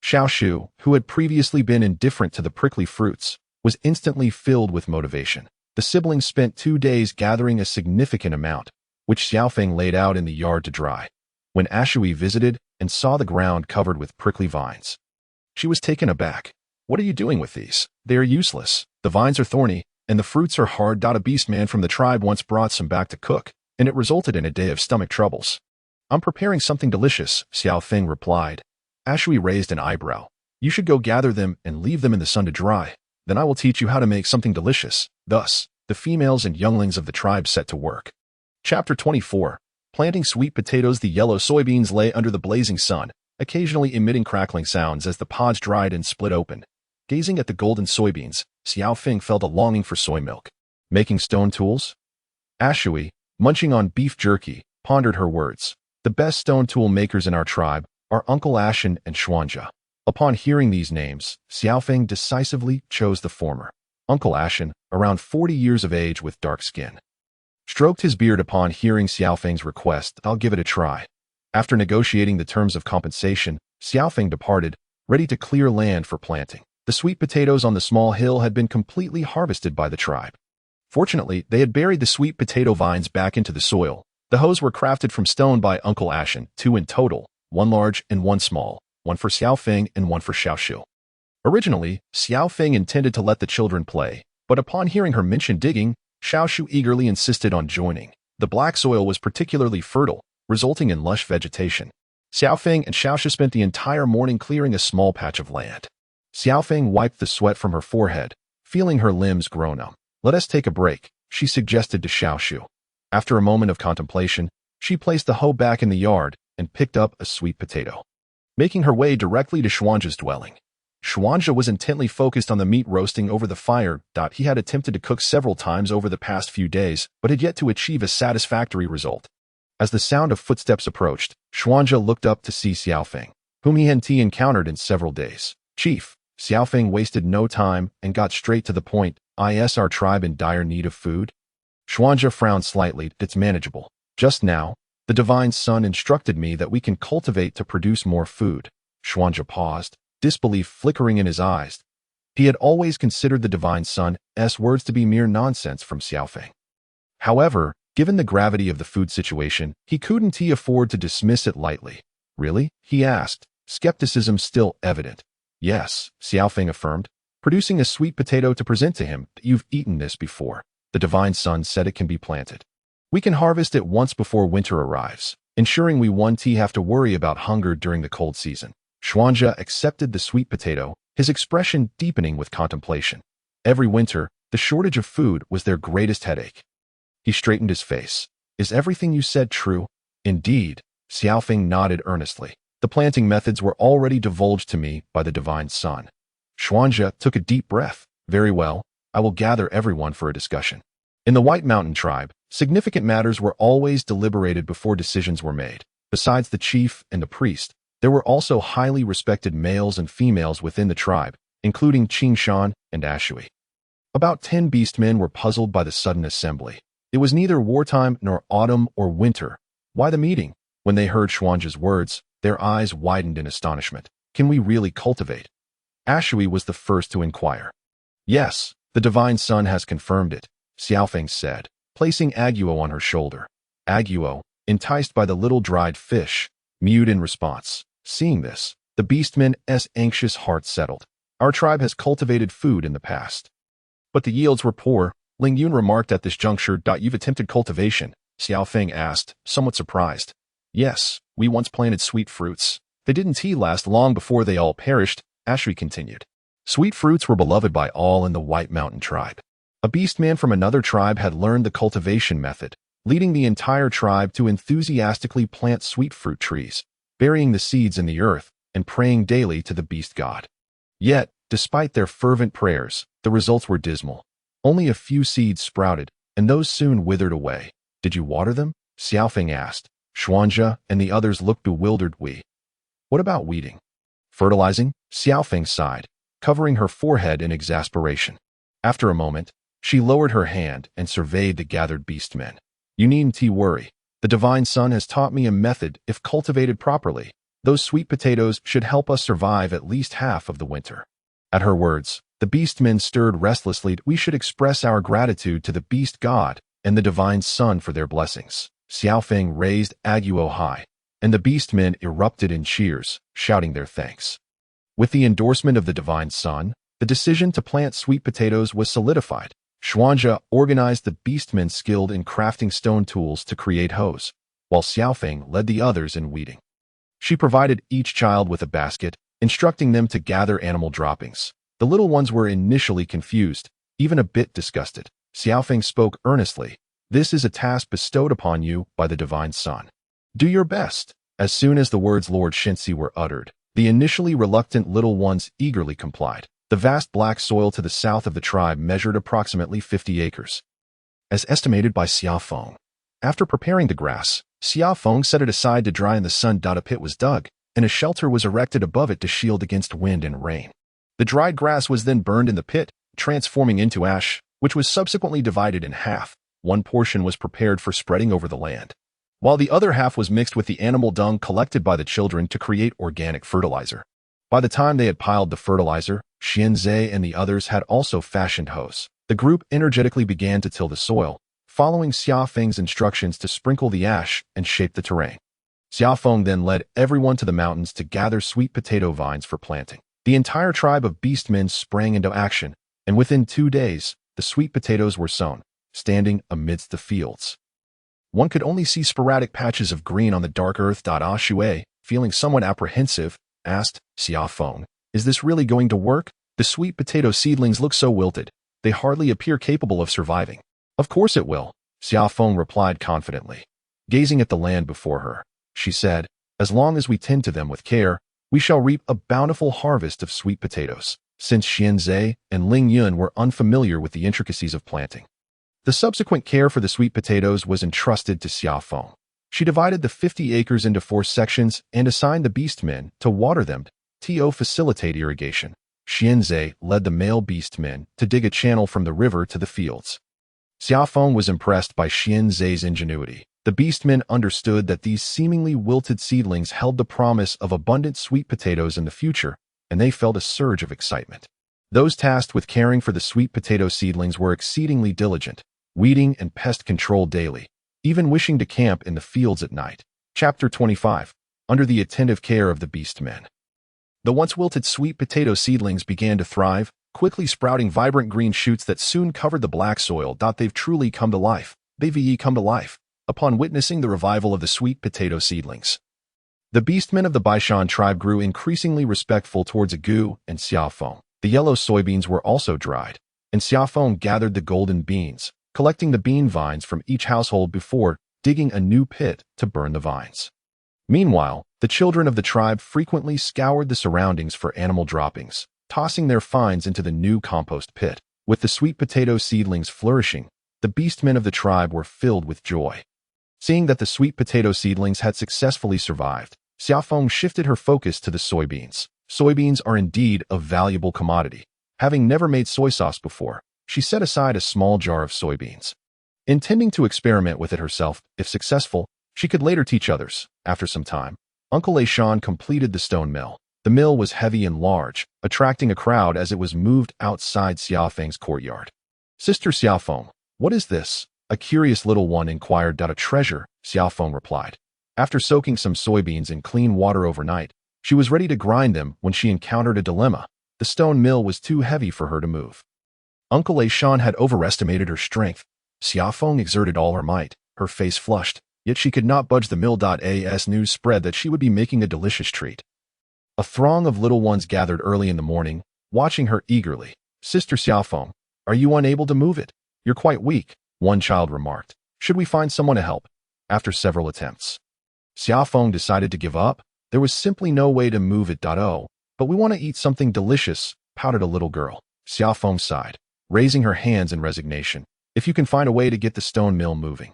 Xiaoshu, who had previously been indifferent to the prickly fruits, was instantly filled with motivation. The siblings spent 2 days gathering a significant amount, which Xia Feng laid out in the yard to dry. When Ashui visited and saw the ground covered with prickly vines, she was taken aback. "What are you doing with these? They are useless. The vines are thorny, and the fruits are hard." A beastman from the tribe once brought some back to cook, and it resulted in a day of stomach troubles. "I'm preparing something delicious," Xia Feng replied. Ashui raised an eyebrow. "You should go gather them and leave them in the sun to dry. Then I will teach you how to make something delicious." Thus, the females and younglings of the tribe set to work. Chapter 24. Planting sweet potatoes. The yellow soybeans lay under the blazing sun, occasionally emitting crackling sounds as the pods dried and split open. Gazing at the golden soybeans, Xia Feng felt a longing for soy milk. Making stone tools? Ashui, munching on beef jerky, pondered her words. "The best stone tool makers in our tribe are Uncle Ashen and Xuanja." Upon hearing these names, Xia Feng decisively chose the former. Uncle Ashen, around 40 years of age with dark skin, stroked his beard upon hearing Xia Feng's request. "I'll give it a try." After negotiating the terms of compensation, Xia Feng departed, ready to clear land for planting. The sweet potatoes on the small hill had been completely harvested by the tribe. Fortunately, they had buried the sweet potato vines back into the soil. The hoes were crafted from stone by Uncle Ashen, 2 in total, 1 large and 1 small, 1 for Xia Feng and 1 for Xiaoshu. Originally, Xia Feng intended to let the children play, but upon hearing her mention digging, Xiaoshu eagerly insisted on joining. The black soil was particularly fertile, resulting in lush vegetation. Xia Feng and Xiaoshu spent the entire morning clearing a small patch of land. Xia Feng wiped the sweat from her forehead, feeling her limbs grow numb. "Let us take a break," she suggested to Xiaoshu. After a moment of contemplation, she placed the hoe back in the yard and picked up a sweet potato, making her way directly to Xuanja's dwelling. Xuanja was intently focused on the meat roasting over the fire. He had attempted to cook several times over the past few days, but had yet to achieve a satisfactory result. As the sound of footsteps approached, Xuanja looked up to see Xia Feng, whom he hadn't encountered in several days. "Chief," Xia Feng wasted no time and got straight to the point. "Is our tribe in dire need of food?" Xuanja frowned slightly. "It's manageable. Just now, the divine sun instructed me that we can cultivate to produce more food." Xuanja paused, disbelief flickering in his eyes. He had always considered the divine sun's words to be mere nonsense from Xia Feng. However, given the gravity of the food situation, he couldn't afford to dismiss it lightly. "Really?" he asked, skepticism still evident. "Yes," Xia Feng affirmed, producing a sweet potato to present to him. "You've eaten this before. The divine sun said it can be planted. We can harvest it once before winter arrives, ensuring we won't have to worry about hunger during the cold season." Xuanja accepted the sweet potato, his expression deepening with contemplation. Every winter, the shortage of food was their greatest headache. He straightened his face. "Is everything you said true?" "Indeed," Xia Feng nodded earnestly. "The planting methods were already divulged to me by the divine sun." Xuanja took a deep breath. "Very well, I will gather everyone for a discussion." In the White Mountain tribe, significant matters were always deliberated before decisions were made. Besides the chief and the priest, there were also highly respected males and females within the tribe, including Qingshan and Ashui. About 10 beastmen were puzzled by the sudden assembly. It was neither wartime nor autumn or winter. Why the meeting? When they heard Xuanja's words, their eyes widened in astonishment. "Can we really cultivate?" Ashui was the first to inquire. "Yes, the divine sun has confirmed it," Xia Feng said, placing Aguo on her shoulder. Aguo, enticed by the little dried fish, mewed in response. Seeing this, the beastman's anxious heart settled. Our tribe has cultivated food in the past, but the yields were poor. Ling Yun remarked at this juncture. You've attempted cultivation? Xia Feng asked, somewhat surprised. Yes, we once planted sweet fruits. They didn't last long before they all perished, Ashri continued. Sweet fruits were beloved by all in the White Mountain tribe. A beastman from another tribe had learned the cultivation method, leading the entire tribe to enthusiastically plant sweet fruit trees, burying the seeds in the earth and praying daily to the beast god. Yet, despite their fervent prayers, the results were dismal. Only a few seeds sprouted, and those soon withered away. Did you water them? Xiao Feng asked. Xuanja and the others looked bewildered. What about weeding? Fertilizing? Xiao Feng sighed, covering her forehead in exasperation. After a moment, she lowered her hand and surveyed the gathered beastmen. You needn't worry. The Divine Sun has taught me a method. If cultivated properly, those sweet potatoes should help us survive at least half of the winter. At her words, the beastmen stirred restlessly. We should express our gratitude to the beast god and the Divine Sun for their blessings. Xiao Feng raised Aguo high, and the beastmen erupted in cheers, shouting their thanks. With the endorsement of the Divine Sun, the decision to plant sweet potatoes was solidified. Xuanja organized the beastmen skilled in crafting stone tools to create hoes, while Xiao Feng led the others in weeding. She provided each child with a basket, instructing them to gather animal droppings. The little ones were initially confused, even a bit disgusted. Xiao Feng spoke earnestly. This is a task bestowed upon you by the Divine Sun. Do your best. As soon as the words Lord Shinsi were uttered, the initially reluctant little ones eagerly complied. The vast black soil to the south of the tribe measured approximately 50 acres. As estimated by Xia Feng. After preparing the grass, Xia Feng set it aside to dry in the sun. A pit was dug, and a shelter was erected above it to shield against wind and rain. The dried grass was then burned in the pit, transforming into ash, which was subsequently divided in half. One portion was prepared for spreading over the land, while the other half was mixed with the animal dung collected by the children to create organic fertilizer. By the time they had piled the fertilizer, Xianzhe and the others had also fashioned hoes. The group energetically began to till the soil, following Xia Feng's instructions to sprinkle the ash and shape the terrain. Xia Feng then led everyone to the mountains to gather sweet potato vines for planting. The entire tribe of beastmen sprang into action, and within 2 days, the sweet potatoes were sown, standing amidst the fields. One could only see sporadic patches of green on the dark earth. Shui, feeling somewhat apprehensive, asked Xia Feng, is this really going to work? The sweet potato seedlings look so wilted. They hardly appear capable of surviving. Of course it will, Xia Feng replied confidently. Gazing at the land before her, she said, as long as we tend to them with care, we shall reap a bountiful harvest of sweet potatoes. Since Xianzhe and Ling Yun were unfamiliar with the intricacies of planting, the subsequent care for the sweet potatoes was entrusted to Xia Feng. She divided the 50 acres into 4 sections and assigned the beastmen to water them to facilitate irrigation. Xianzhe led the male beastmen to dig a channel from the river to the fields. Xia Feng was impressed by Xianzhe's ingenuity. The beastmen understood that these seemingly wilted seedlings held the promise of abundant sweet potatoes in the future, and they felt a surge of excitement. Those tasked with caring for the sweet potato seedlings were exceedingly diligent, weeding and pest control daily, even wishing to camp in the fields at night. Chapter 25. Under the attentive care of the beastmen. The once wilted sweet potato seedlings began to thrive, quickly sprouting vibrant green shoots that soon covered the black soil. They've truly come to life. They've come to life. Upon witnessing the revival of the sweet potato seedlings, the beastmen of the Baishan tribe grew increasingly respectful towards Agu and Xia Feng. The yellow soybeans were also dried, and Xia Feng gathered the golden beans, collecting the bean vines from each household before digging a new pit to burn the vines. Meanwhile, the children of the tribe frequently scoured the surroundings for animal droppings, tossing their finds into the new compost pit. With the sweet potato seedlings flourishing, the beastmen of the tribe were filled with joy. Seeing that the sweet potato seedlings had successfully survived, Xia Feng shifted her focus to the soybeans. Soybeans are indeed a valuable commodity. Having never made soy sauce before, she set aside a small jar of soybeans. Intending to experiment with it herself, if successful, she could later teach others. After some time, Uncle Aishan completed the stone mill. The mill was heavy and large, attracting a crowd as it was moved outside Xia Feng's courtyard. Sister Xia Feng, what is this? A curious little one inquired. A treasure, Xia Feng replied. After soaking some soybeans in clean water overnight, she was ready to grind them when she encountered a dilemma. The stone mill was too heavy for her to move. Uncle Shan had overestimated her strength. Xia Feng exerted all her might, her face flushed, yet she could not budge the mill.as news spread that she would be making a delicious treat. A throng of little ones gathered early in the morning, watching her eagerly. Sister Xia Feng, are you unable to move it? You're quite weak, one child remarked. Should we find someone to help? After several attempts, Xia Feng decided to give up. There was simply no way to move it. Oh, but we want to eat something delicious, pouted a little girl. Xia Feng sighed, raising her hands in resignation. If you can find a way to get the stone mill moving,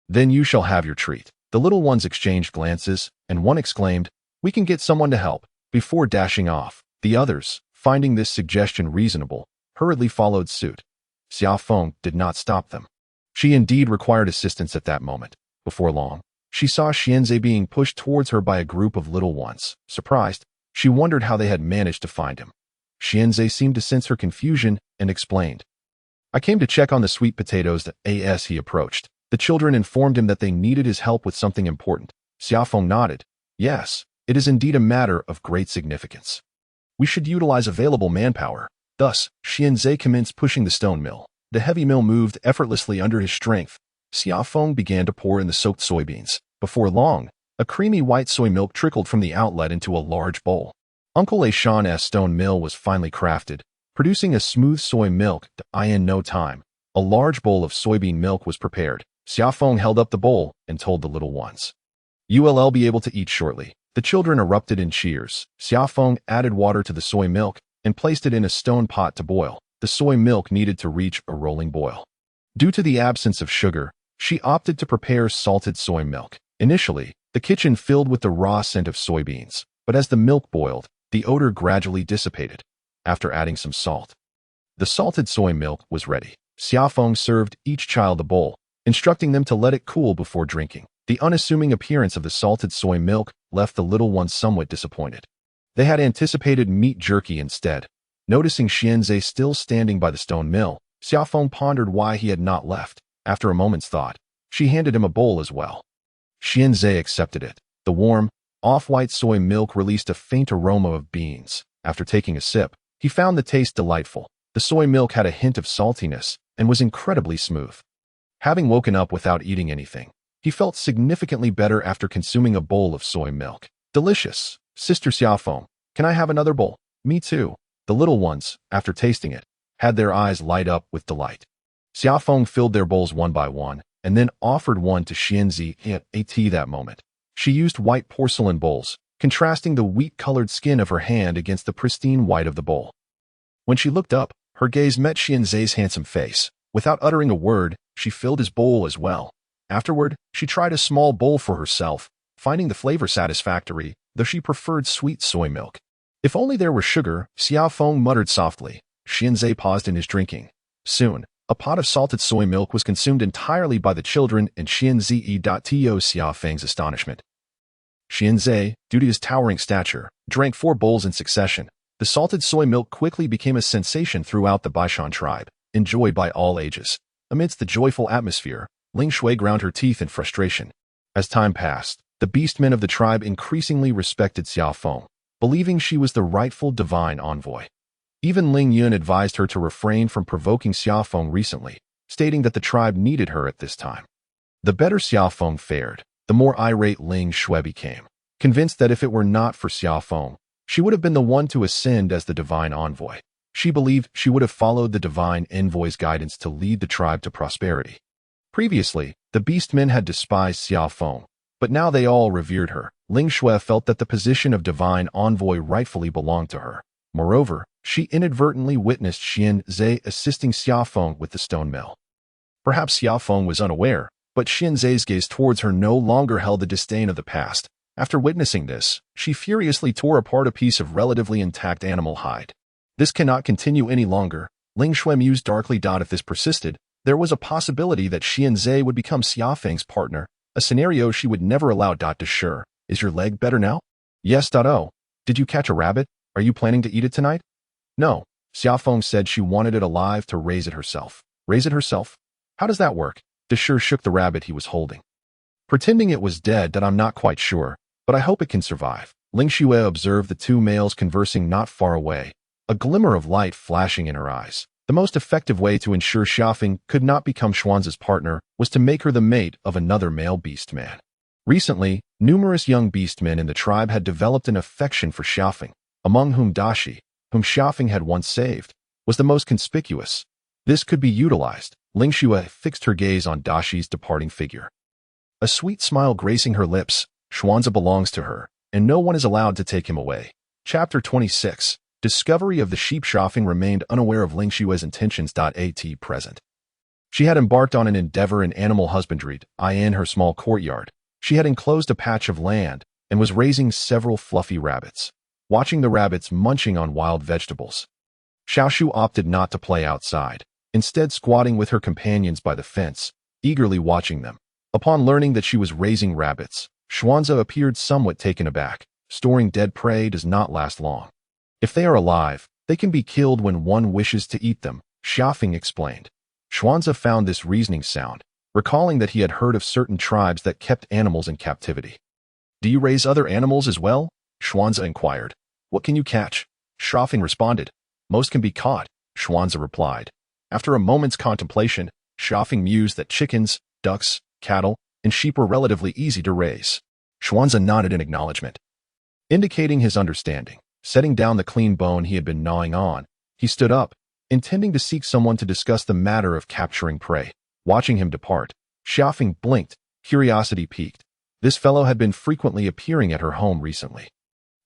then you shall have your treat. The little ones exchanged glances, and one exclaimed, we can get someone to help, before dashing off. The others, finding this suggestion reasonable, hurriedly followed suit. Xia Feng did not stop them. She indeed required assistance at that moment. Before long, she saw Xianzhe being pushed towards her by a group of little ones. Surprised, she wondered how they had managed to find him. Xianzhe seemed to sense her confusion and explained, I came to check on the sweet potatoes. As he approached, the children informed him that they needed his help with something important. Xia Feng nodded. Yes, it is indeed a matter of great significance. We should utilize available manpower. Thus, Xianzhe commenced pushing the stone mill. The heavy mill moved effortlessly under his strength. Xia Feng began to pour in the soaked soybeans. Before long, a creamy white soy milk trickled from the outlet into a large bowl. Uncle Shan's stone mill was finally crafted, producing a smooth soy milk. In no time, a large bowl of soybean milk was prepared. Xia Feng held up the bowl and told the little ones, you'll be able to eat shortly. The children erupted in cheers. Xia Feng added water to the soy milk and placed it in a stone pot to boil. The soy milk needed to reach a rolling boil. Due to the absence of sugar, she opted to prepare salted soy milk. Initially, the kitchen filled with the raw scent of soybeans, but as the milk boiled, the odor gradually dissipated. After adding some salt, the salted soy milk was ready. Xia Feng served each child a bowl, instructing them to let it cool before drinking. The unassuming appearance of the salted soy milk left the little ones somewhat disappointed. They had anticipated meat jerky instead. Noticing Xianzhe still standing by the stone mill, Xia Feng pondered why he had not left. After a moment's thought, she handed him a bowl as well. Xianzhe accepted it. The warm, off-white soy milk released a faint aroma of beans. After taking a sip, he found the taste delightful. The soy milk had a hint of saltiness and was incredibly smooth. Having woken up without eating anything, he felt significantly better after consuming a bowl of soy milk. Delicious. Sister Xia Feng, can I have another bowl? Me too. The little ones, after tasting it, had their eyes light up with delight. Xia Feng filled their bowls one by one and then offered one to Xianzhe at that moment. She used white porcelain bowls, contrasting the wheat-colored skin of her hand against the pristine white of the bowl. When she looked up, her gaze met Xianzhe's handsome face. Without uttering a word, she filled his bowl as well. Afterward, she tried a small bowl for herself, finding the flavor satisfactory, though she preferred sweet soy milk. If only there were sugar, Xia Feng muttered softly. Xianzhe paused in his drinking. Soon, a pot of salted soy milk was consumed entirely by the children and Xianzhe to Xia Feng's astonishment. Xianzhe, due to his towering stature, drank 4 bowls in succession. The salted soy milk quickly became a sensation throughout the Baishan tribe, enjoyed by all ages. Amidst the joyful atmosphere, Ling Shui ground her teeth in frustration. As time passed, the beastmen of the tribe increasingly respected Xia Feng, believing she was the rightful divine envoy. Even Ling Yun advised her to refrain from provoking Xia Feng recently, stating that the tribe needed her at this time. The better Xia Feng fared, the more irate Ling Shui became, convinced that if it were not for Xia Feng, she would have been the one to ascend as the divine envoy. She believed she would have followed the divine envoy's guidance to lead the tribe to prosperity. Previously, the beastmen had despised Xia Feng, but now they all revered her. Ling Shui felt that the position of divine envoy rightfully belonged to her. Moreover, she inadvertently witnessed Xianzhe assisting Xia Feng with the stone mill. Perhaps Xia Feng was unaware, but Xianzhe's gaze towards her no longer held the disdain of the past. After witnessing this, she furiously tore apart a piece of relatively intact animal hide. This cannot continue any longer, Ling Shui mused darkly. If this persisted, there was a possibility that Xianzhe would become Xia Feng's partner, a scenario she would never allow. Sure, is your leg better now? Yes. Oh, did you catch a rabbit? Are you planning to eat it tonight? No, Xia Feng said she wanted it alive to raise it herself. Raise it herself? How does that work? Dashur shook the rabbit he was holding. Pretending it was dead. I'm not quite sure, but I hope it can survive. Ling Shui observed the 2 males conversing not far away. a glimmer of light flashing in her eyes. The most effective way to ensure Xia Feng could not become Xuanza's partner was to make her the mate of another male beastman. Recently, numerous young beastmen in the tribe had developed an affection for Xia Feng, among whom Dashi, whom Xia Feng had once saved, was the most conspicuous. This could be utilized. Ling Xue fixed her gaze on Dashi's departing figure. A sweet smile gracing her lips. Xuanza belongs to her, and no one is allowed to take him away. Chapter 26. Discovery of the sheep. Xia Feng remained unaware of Ling Xue's intentions. At present, she had embarked on an endeavor in animal husbandry. In her small courtyard, she had enclosed a patch of land and was raising several fluffy rabbits. Watching the rabbits munching on wild vegetables, Xiaoshu opted not to play outside, instead squatting with her companions by the fence, eagerly watching them. Upon learning that she was raising rabbits, Xuanza appeared somewhat taken aback. Storing dead prey does not last long. If they are alive, they can be killed when one wishes to eat them, Xia Feng explained. Xuanza found this reasoning sound, recalling that he had heard of certain tribes that kept animals in captivity. Do you raise other animals as well? Xuanza inquired. What can you catch? Xia Feng responded. Most can be caught, Xuanza replied. After a moment's contemplation, Xia Feng mused that chickens, ducks, cattle, and sheep were relatively easy to raise. Xuanza nodded in acknowledgement, indicating his understanding. Setting down the clean bone he had been gnawing on, he stood up, intending to seek someone to discuss the matter of capturing prey. Watching him depart, Xia Feng blinked, curiosity piqued. This fellow had been frequently appearing at her home recently,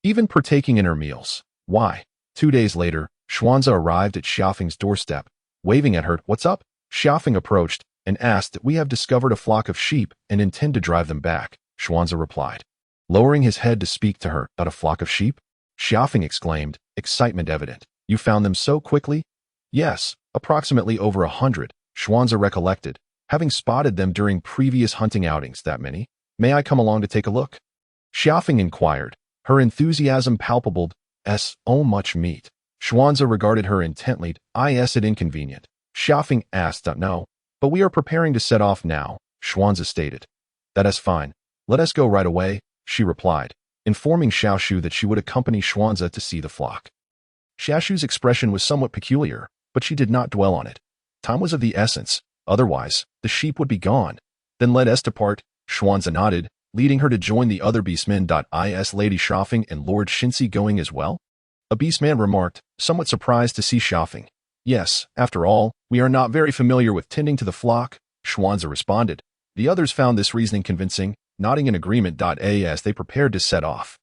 even partaking in her meals. Why? 2 days later, Xuanza arrived at Xia Feng's doorstep, waving at her. What's up? Xia Feng approached and asked. We have discovered a flock of sheep and intend to drive them back, Xuanza replied, lowering his head to speak to her. About a flock of sheep? Xia Feng exclaimed, excitement evident. You found them so quickly? Yes, approximately over 100, Xuanza recollected, having spotted them during previous hunting outings. That many? May I come along to take a look? Xia Feng inquired, her enthusiasm palpable. Oh, much meat. Xuanza regarded her intently. Is it inconvenient? Xia Feng asked. No, but we are preparing to set off now, Xuanza stated. That is fine. Let us go right away, she replied, informing Xiaoshu that she would accompany Xuanza to see the flock. Xiaoshu's expression was somewhat peculiar, but she did not dwell on it. Time was of the essence, otherwise, the sheep would be gone. Then let us depart, Xuanza nodded, leading her to join the other beastmen. Is Lady Xia Feng and Lord Xinzi going as well? A beastman remarked, somewhat surprised to see Xia Feng. Yes, after all, we are not very familiar with tending to the flock, Xuanza responded. The others found this reasoning convincing, nodding in agreement. As they prepared to set off,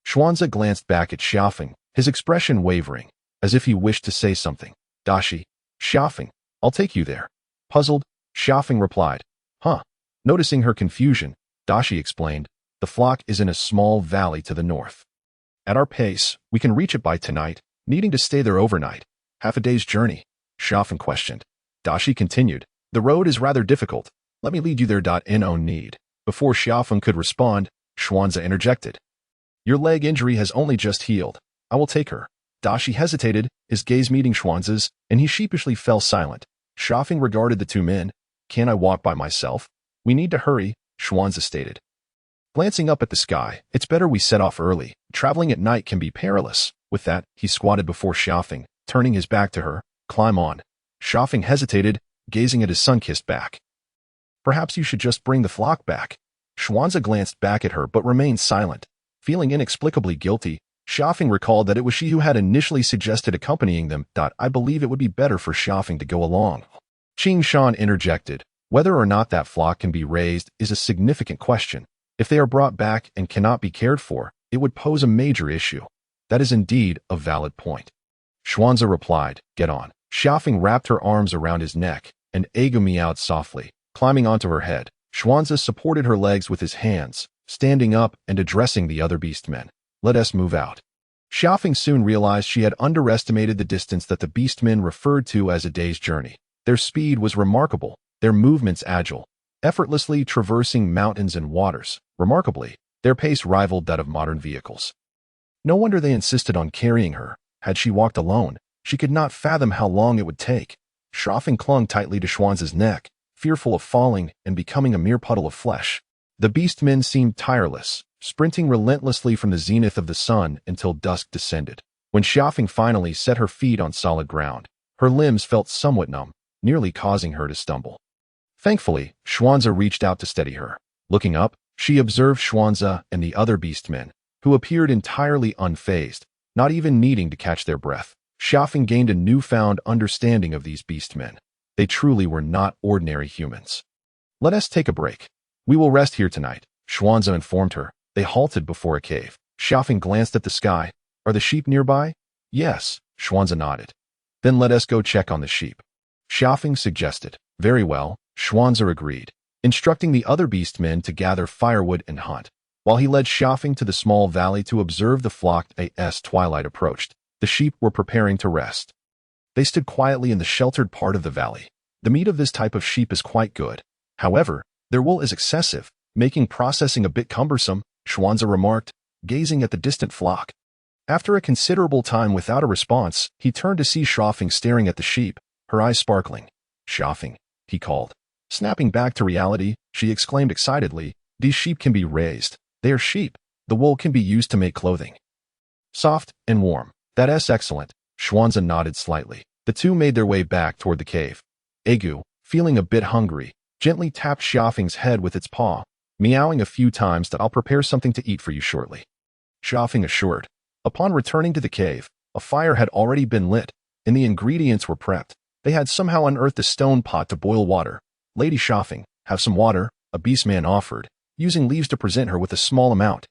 Xuanza glanced back at Xia Feng, his expression wavering, as if he wished to say something. Dashi, Xia Feng, I'll take you there. Puzzled, Xia Feng replied. Huh. Noticing her confusion, Dashi explained, the flock is in a small valley to the north. At our pace, we can reach it by tonight, needing to stay there overnight. Half a day's journey, Xia Feng questioned. Dashi continued, the road is rather difficult. Let me lead you there. No need. Before Xia Feng could respond, Xuanza interjected. Your leg injury has only just healed. I will take her. Dashi hesitated, his gaze meeting Xuanza's, and he sheepishly fell silent. Xia Feng regarded the two men. Can I walk by myself? We need to hurry, Xuanza stated. Glancing up at the sky, it's better we set off early. Traveling at night can be perilous. With that, he squatted before Xia Feng, turning his back to her. Climb on. Xia Feng hesitated, gazing at his sun-kissed back. Perhaps you should just bring the flock back. Xuanza glanced back at her but remained silent. Feeling inexplicably guilty, Xia Feng recalled that it was she who had initially suggested accompanying them. I believe it would be better for Xia Feng to go along. Qing Shan interjected. Whether or not that flock can be raised is a significant question. If they are brought back and cannot be cared for, it would pose a major issue. That is indeed a valid point. Xuanza replied, get on. Xia Feng wrapped her arms around his neck, and Ego meowed softly. Climbing onto her head, Xuanza supported her legs with his hands, standing up and addressing the other beastmen. Let us move out. Xia Feng soon realized she had underestimated the distance that the beastmen referred to as a day's journey. Their speed was remarkable, their movements agile, effortlessly traversing mountains and waters. Remarkably, their pace rivaled that of modern vehicles. No wonder they insisted on carrying her. Had she walked alone, she could not fathom how long it would take. Xia Feng clung tightly to Xuanza's neck, fearful of falling and becoming a mere puddle of flesh. The beastmen seemed tireless, sprinting relentlessly from the zenith of the sun until dusk descended. When Xia Feng finally set her feet on solid ground, her limbs felt somewhat numb, nearly causing her to stumble. Thankfully, Xuanze reached out to steady her. Looking up, she observed Xuanze and the other beastmen, who appeared entirely unfazed, not even needing to catch their breath. Xia Feng gained a newfound understanding of these beastmen. They truly were not ordinary humans. "Let us take a break. We will rest here tonight," Xuanze informed her. They halted before a cave. Xia Feng glanced at the sky. "Are the sheep nearby?" "Yes," Xuanze nodded. "Then let us go check on the sheep," Xia Feng suggested. "Very well," Xuanze agreed, instructing the other beastmen to gather firewood and hunt. While he led Xia Feng to the small valley to observe the flock as twilight approached, the sheep were preparing to rest. They stood quietly in the sheltered part of the valley. The meat of this type of sheep is quite good. However, their wool is excessive, making processing a bit cumbersome, Xuanze remarked, gazing at the distant flock. After a considerable time without a response, he turned to see Xia Feng staring at the sheep, her eyes sparkling. "Xia Feng," he called. Snapping back to reality, she exclaimed excitedly, "These sheep can be raised. They are sheep. The wool can be used to make clothing. Soft and warm. That's excellent." Xuanze nodded slightly. The two made their way back toward the cave. Agu, feeling a bit hungry, gently tapped Xia Feng's head with its paw, meowing a few times that "I'll prepare something to eat for you shortly," Xia Feng assured. Upon returning to the cave, a fire had already been lit, and the ingredients were prepped. They had somehow unearthed a stone pot to boil water. "Lady Xia Feng, have some water," a beastman offered, using leaves to present her with a small amount.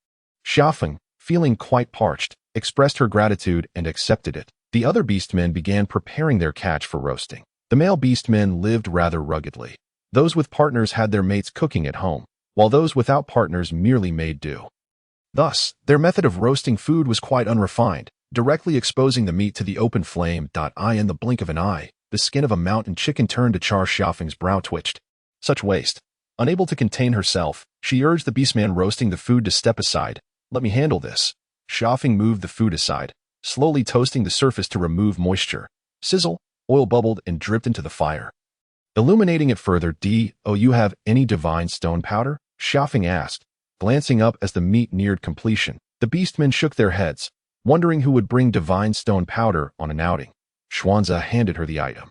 Xia Feng, feeling quite parched, expressed her gratitude and accepted it. The other beastmen began preparing their catch for roasting. The male beastmen lived rather ruggedly. Those with partners had their mates cooking at home, while those without partners merely made do. Thus, their method of roasting food was quite unrefined, directly exposing the meat to the open flame. In the blink of an eye, the skin of a mountain chicken turned to char. Xia Feng's brow twitched. Such waste. Unable to contain herself, she urged the beastman roasting the food to step aside. "Let me handle this." Xia Feng moved the food aside, slowly toasting the surface to remove moisture. Sizzle, oil bubbled and dripped into the fire, illuminating it further. "Do you have any divine stone powder?" Xia Feng asked, glancing up as the meat neared completion. The beastmen shook their heads, wondering who would bring divine stone powder on an outing. Xuanze handed her the item.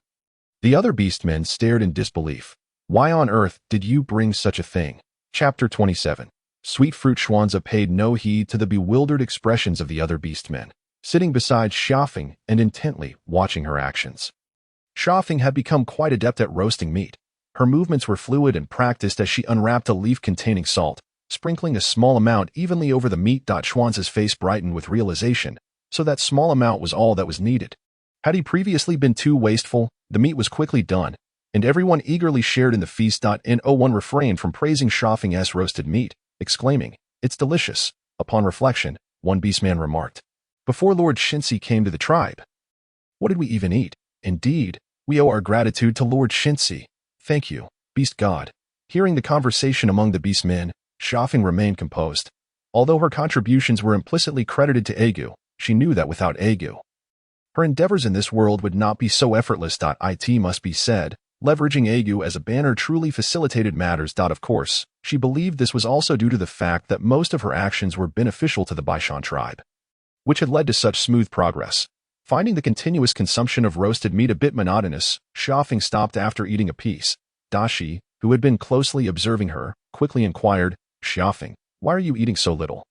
The other beastmen stared in disbelief. "Why on earth did you bring such a thing?" Chapter 27. Sweet fruit. Xuanze paid no heed to the bewildered expressions of the other beastmen, sitting beside Xia Feng and intently watching her actions. Xia Feng had become quite adept at roasting meat. Her movements were fluid and practiced as she unwrapped a leaf containing salt, sprinkling a small amount evenly over the meat. Xuanze's face brightened with realization, so that small amount was all that was needed. Had he previously been too wasteful, the meat was quickly done, and everyone eagerly shared in the feast. No one refrained from praising Xia Feng's roasted meat, exclaiming, "It's delicious." Upon reflection, one beastman remarked, "Before Lord Shinsi came to the tribe, what did we even eat? Indeed, we owe our gratitude to Lord Shinsi. Thank you, beast god." Hearing the conversation among the beastmen, Xia Feng remained composed. Although her contributions were implicitly credited to Agu, she knew that without Agu, her endeavors in this world would not be so effortless. It must be said, leveraging Agu as a banner truly facilitated matters. Of course, she believed this was also due to the fact that most of her actions were beneficial to the Baishan tribe, which had led to such smooth progress. Finding the continuous consumption of roasted meat a bit monotonous, Xia Feng stopped after eating a piece. Dashi, who had been closely observing her, quickly inquired, "Xia Feng, why are you eating so little?"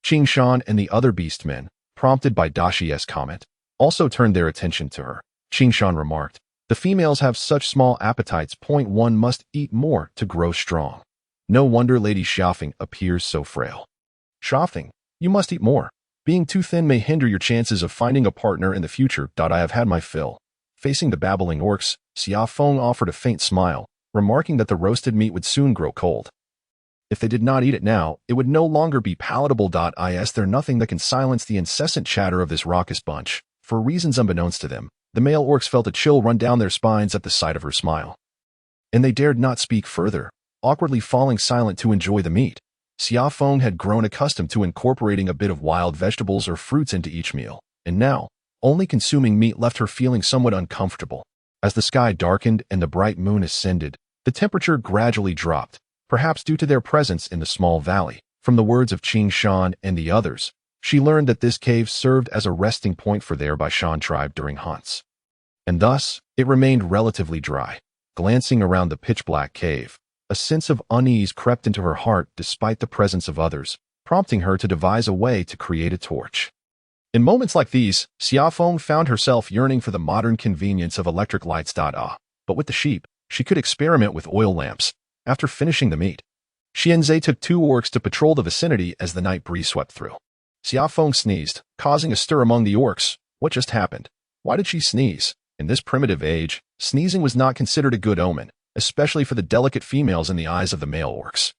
Qing Shan and the other beastmen, prompted by Dashi's comment, also turned their attention to her. Qing Shan remarked, "The females have such small appetites. One must eat more to grow strong. No wonder Lady Xia Feng appears so frail." "Xia Feng, you must eat more. Being too thin may hinder your chances of finding a partner in the future. I have had my fill." Facing the babbling orcs, Xia Feng offered a faint smile, remarking that the roasted meat would soon grow cold. If they did not eat it now, it would no longer be palatable. Is there nothing that can silence the incessant chatter of this raucous bunch? For reasons unbeknownst to them, the male orcs felt a chill run down their spines at the sight of her smile, and they dared not speak further, awkwardly falling silent to enjoy the meat. Xia Feng had grown accustomed to incorporating a bit of wild vegetables or fruits into each meal, and now, only consuming meat left her feeling somewhat uncomfortable. As the sky darkened and the bright moon ascended, the temperature gradually dropped, perhaps due to their presence in the small valley. From the words of Qing Shan and the others, She learned that this cave served as a resting point for their Baishan tribe during hunts, and thus it remained relatively dry. Glancing around the pitch-black cave, a sense of unease crept into her heart despite the presence of others, prompting her to devise a way to create a torch. In moments like these, Xia Feng found herself yearning for the modern convenience of electric lights. But with the sheep, she could experiment with oil lamps. After finishing the meat, Xianzhe took 2 orcs to patrol the vicinity as the night breeze swept through. Xia Feng sneezed, causing a stir among the orcs. What just happened? Why did she sneeze? In this primitive age, sneezing was not considered a good omen, especially for the delicate females in the eyes of the male orcs.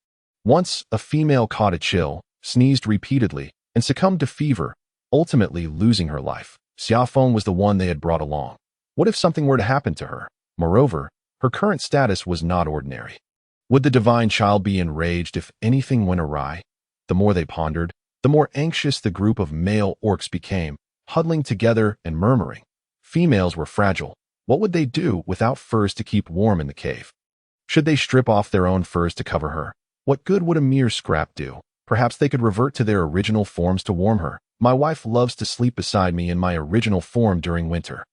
Once, a female caught a chill, sneezed repeatedly, and succumbed to fever, ultimately losing her life. Xia Feng was the one they had brought along. What if something were to happen to her? Moreover, her current status was not ordinary. Would the divine child be enraged if anything went awry? The more they pondered, the more anxious the group of male orcs became, huddling together and murmuring. Females were fragile. What would they do without furs to keep warm in the cave? Should they strip off their own furs to cover her? What good would a mere scrap do? Perhaps they could revert to their original forms to warm her. My wife loves to sleep beside me in my original form during winter.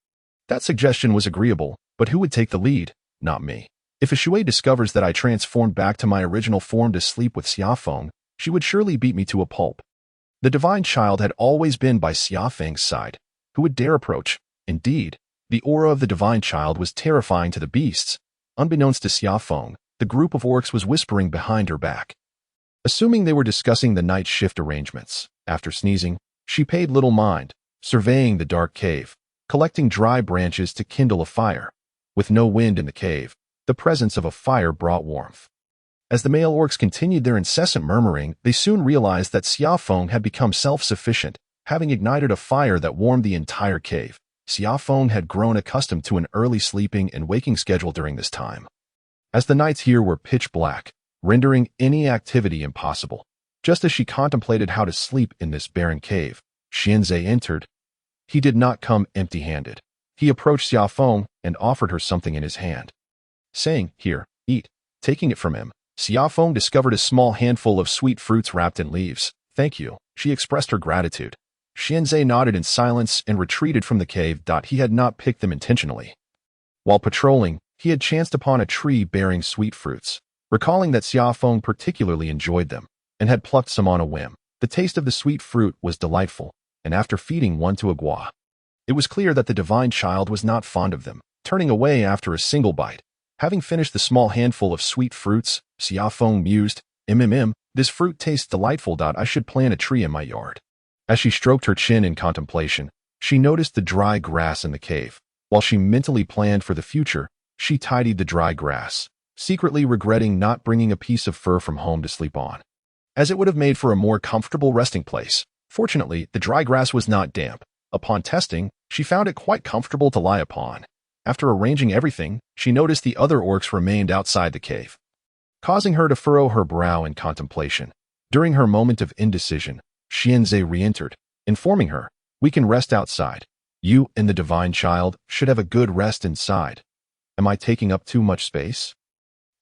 That suggestion was agreeable, but who would take the lead? Not me. If a Shui discovers that I transformed back to my original form to sleep with Xia Feng, she would surely beat me to a pulp. The divine child had always been by Xia Feng's side. Who would dare approach? Indeed, the aura of the divine child was terrifying to the beasts. Unbeknownst to Xia Feng, the group of orcs was whispering behind her back. Assuming they were discussing the night shift arrangements, after sneezing, she paid little mind, surveying the dark cave, collecting dry branches to kindle a fire. With no wind in the cave, the presence of a fire brought warmth. As the male orcs continued their incessant murmuring, they soon realized that Xia Feng had become self-sufficient, having ignited a fire that warmed the entire cave. Xia Feng had grown accustomed to an early sleeping and waking schedule during this time. As the nights here were pitch black, rendering any activity impossible, just as she contemplated how to sleep in this barren cave, Xianzhe entered. He did not come empty-handed. He approached Xia Feng and offered her something in his hand, saying, "Here, eat." Taking it from him, Xia Feng discovered a small handful of sweet fruits wrapped in leaves. "Thank you." She expressed her gratitude. Xianzhe nodded in silence and retreated from the cave. He had not picked them intentionally. While patrolling, he had chanced upon a tree bearing sweet fruits. Recalling that Xia Feng particularly enjoyed them, and had plucked some on a whim, the taste of the sweet fruit was delightful, and after feeding one to Agua, it was clear that the divine child was not fond of them, turning away after a single bite. Having finished the small handful of sweet fruits, Xia Feng mused, this fruit tastes delightful. I should plant a tree in my yard." As she stroked her chin in contemplation, she noticed the dry grass in the cave. While she mentally planned for the future, she tidied the dry grass, secretly regretting not bringing a piece of fur from home to sleep on, as it would have made for a more comfortable resting place. Fortunately, the dry grass was not damp. Upon testing, she found it quite comfortable to lie upon. After arranging everything, she noticed the other orcs remained outside the cave, causing her to furrow her brow in contemplation. During her moment of indecision, Xianzhe re-entered, informing her, "We can rest outside. You and the divine child should have a good rest inside. Am I taking up too much space?"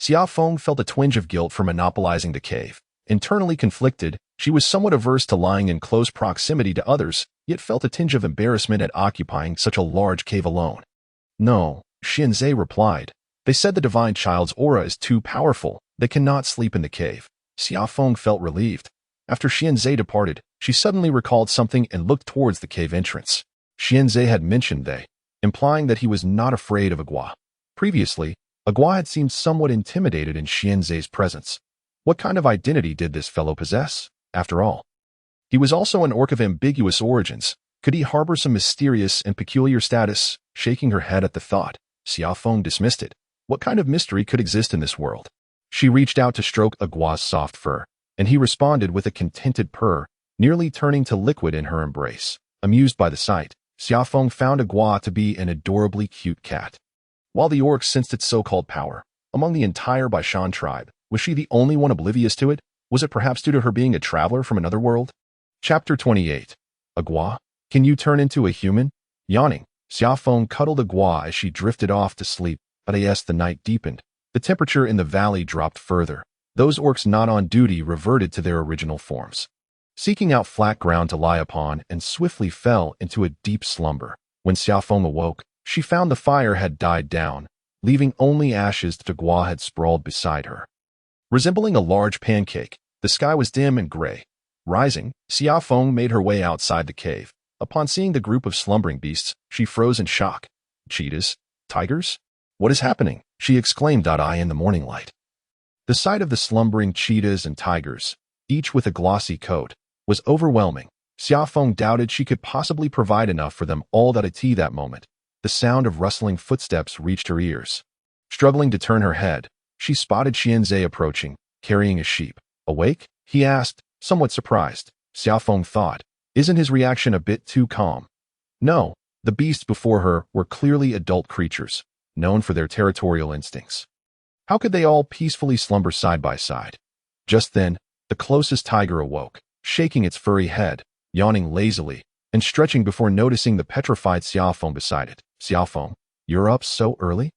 Xia Feng felt a twinge of guilt for monopolizing the cave. Internally conflicted, she was somewhat averse to lying in close proximity to others, yet felt a tinge of embarrassment at occupying such a large cave alone. "No," Xianzhe replied. "They said the divine child's aura is too powerful. They cannot sleep in the cave." Xia Feng felt relieved. After Xianzhe departed, she suddenly recalled something and looked towards the cave entrance. Xianzhe had mentioned they, implying that he was not afraid of Agua. Previously, Agua had seemed somewhat intimidated in Xianzhe's presence. What kind of identity did this fellow possess, after all? He was also an orc of ambiguous origins. Could he harbor some mysterious and peculiar status? Shaking her head at the thought, Xia Feng dismissed it. What kind of mystery could exist in this world? She reached out to stroke Agua's soft fur, and he responded with a contented purr, nearly turning to liquid in her embrace. Amused by the sight, Xia Feng found Agua to be an adorably cute cat. While the orcs sensed its so-called power, among the entire Baishan tribe, was she the only one oblivious to it? Was it perhaps due to her being a traveler from another world? Chapter 28. Agua, can you turn into a human? Yawning, Xia Feng cuddled Agua as she drifted off to sleep, but as the night deepened, the temperature in the valley dropped further. Those orcs not on duty reverted to their original forms. seeking out flat ground to lie upon, and swiftly fell into a deep slumber. When Xia Feng awoke, she found the fire had died down, leaving only ashes that Gua had sprawled beside her. Resembling a large pancake, the sky was dim and gray. Rising, Xia Feng made her way outside the cave. Upon seeing the group of slumbering beasts, she froze in shock. Cheetahs? Tigers? What is happening? She exclaimed in the morning light. The sight of the slumbering cheetahs and tigers, each with a glossy coat, was overwhelming. Xia Feng doubted she could possibly provide enough for them all that moment. The sound of rustling footsteps reached her ears. Struggling to turn her head, she spotted Xianzhe approaching, carrying a sheep. Awake? He asked, somewhat surprised. Xia Feng thought, isn't his reaction a bit too calm? No, the beasts before her were clearly adult creatures, known for their territorial instincts. How could they all peacefully slumber side by side? Just then, the closest tiger awoke, shaking its furry head, yawning lazily, and stretching before noticing the petrified Xia Feng beside it. Xia Feng, you're up so early?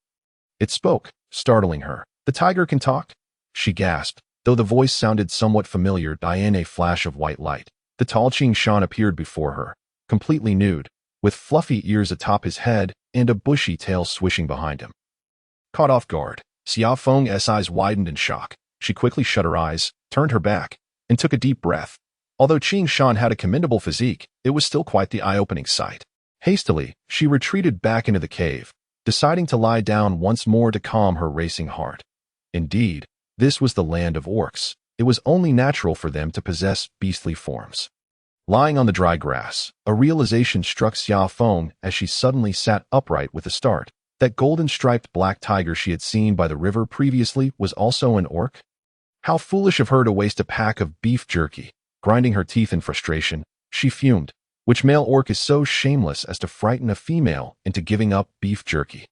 It spoke, startling her. The tiger can talk? She gasped, though the voice sounded somewhat familiar. In a flash of white light, the tall Qing Shan appeared before her, completely nude, with fluffy ears atop his head and a bushy tail swishing behind him. Caught off guard, Xia Feng's eyes widened in shock. She quickly shut her eyes, turned her back, and took a deep breath. Although Qing Shan had a commendable physique, it was still quite the eye-opening sight. Hastily, she retreated back into the cave, deciding to lie down once more to calm her racing heart. Indeed, this was the land of orcs. It was only natural for them to possess beastly forms. Lying on the dry grass, a realization struck Xia Feng as she suddenly sat upright with a start. That golden-striped black tiger she had seen by the river previously was also an orc? How foolish of her to waste a pack of beef jerky. Grinding her teeth in frustration, she fumed. Which male orc is so shameless as to frighten a female into giving up beef jerky?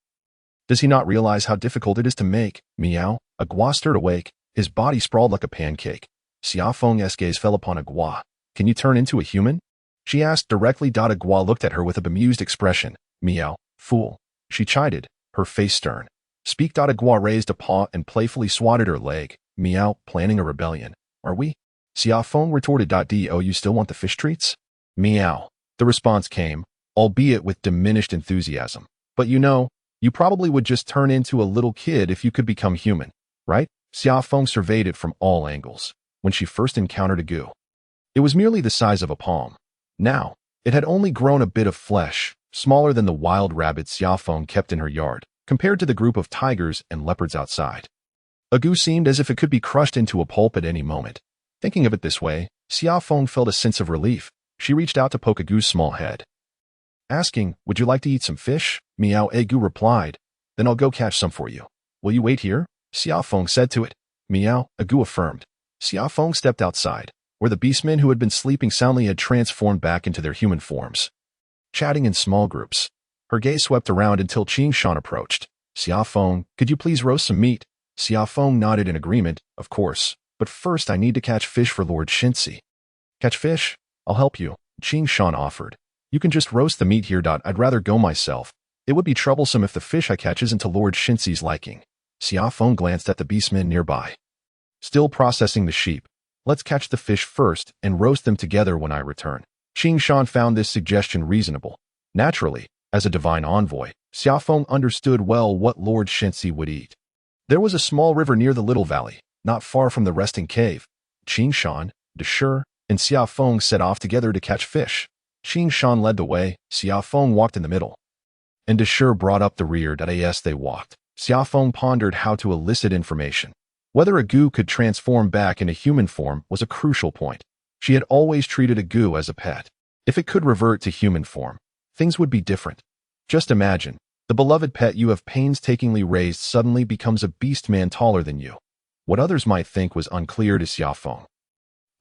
Does he not realize how difficult it is to make? Meow. A Gua stirred awake, his body sprawled like a pancake. Xia Feng's gaze fell upon a Gua. Can you turn into a human? She asked directly. A Gua looked at her with a bemused expression. Meow. Fool. She chided, her face stern. Speak. A Gua raised a paw and playfully swatted her leg. Meow. Planning a rebellion. Are we? Xia Feng retorted. Do you still want the fish treats? Meow. The response came, albeit with diminished enthusiasm. But you probably would just turn into a little kid if you could become human, right? Xia Feng surveyed it from all angles. When she first encountered a goo, it was merely the size of a palm. Now, it had only grown a bit of flesh, smaller than the wild rabbit Xia Feng kept in her yard, compared to the group of tigers and leopards outside. A goo seemed as if it could be crushed into a pulp at any moment. Thinking of it this way, Xia Feng felt a sense of relief. She reached out to poke a goo's small head, asking, would you like to eat some fish? Meow. A goo replied, then I'll go catch some for you. Will you wait here? Xia Feng said to it. Meow. A goo affirmed. Xia Feng stepped outside, where the beastmen who had been sleeping soundly had transformed back into their human forms. Chatting in small groups, her gaze swept around until Qing Shan approached. Xia Feng, could you please roast some meat? Xia Feng nodded in agreement. Of course, but first I need to catch fish for Lord Shinsi. Catch fish? I'll help you, Qing Shan offered. You can just roast the meat here. I'd rather go myself. It would be troublesome if the fish I catch isn't to Lord Shinsi's liking. Xia Feng glanced at the beastmen nearby. Still processing the sheep. Let's catch the fish first and roast them together when I return. Qing Shan found this suggestion reasonable. Naturally, as a divine envoy, Xia Feng understood well what Lord Shinsi would eat. There was a small river near the little valley, not far from the resting cave. Qing Shan, Deshur, and Xia Feng set off together to catch fish. Qing Shan led the way, Xia Feng walked in the middle, and Deshur brought up the rear. As they walked, Xia Feng pondered how to elicit information. Whether a goo could transform back into human form was a crucial point. She had always treated a goo as a pet. If it could revert to human form, things would be different. Just imagine, the beloved pet you have painstakingly raised suddenly becomes a beast man taller than you. What others might think was unclear to Xia Feng,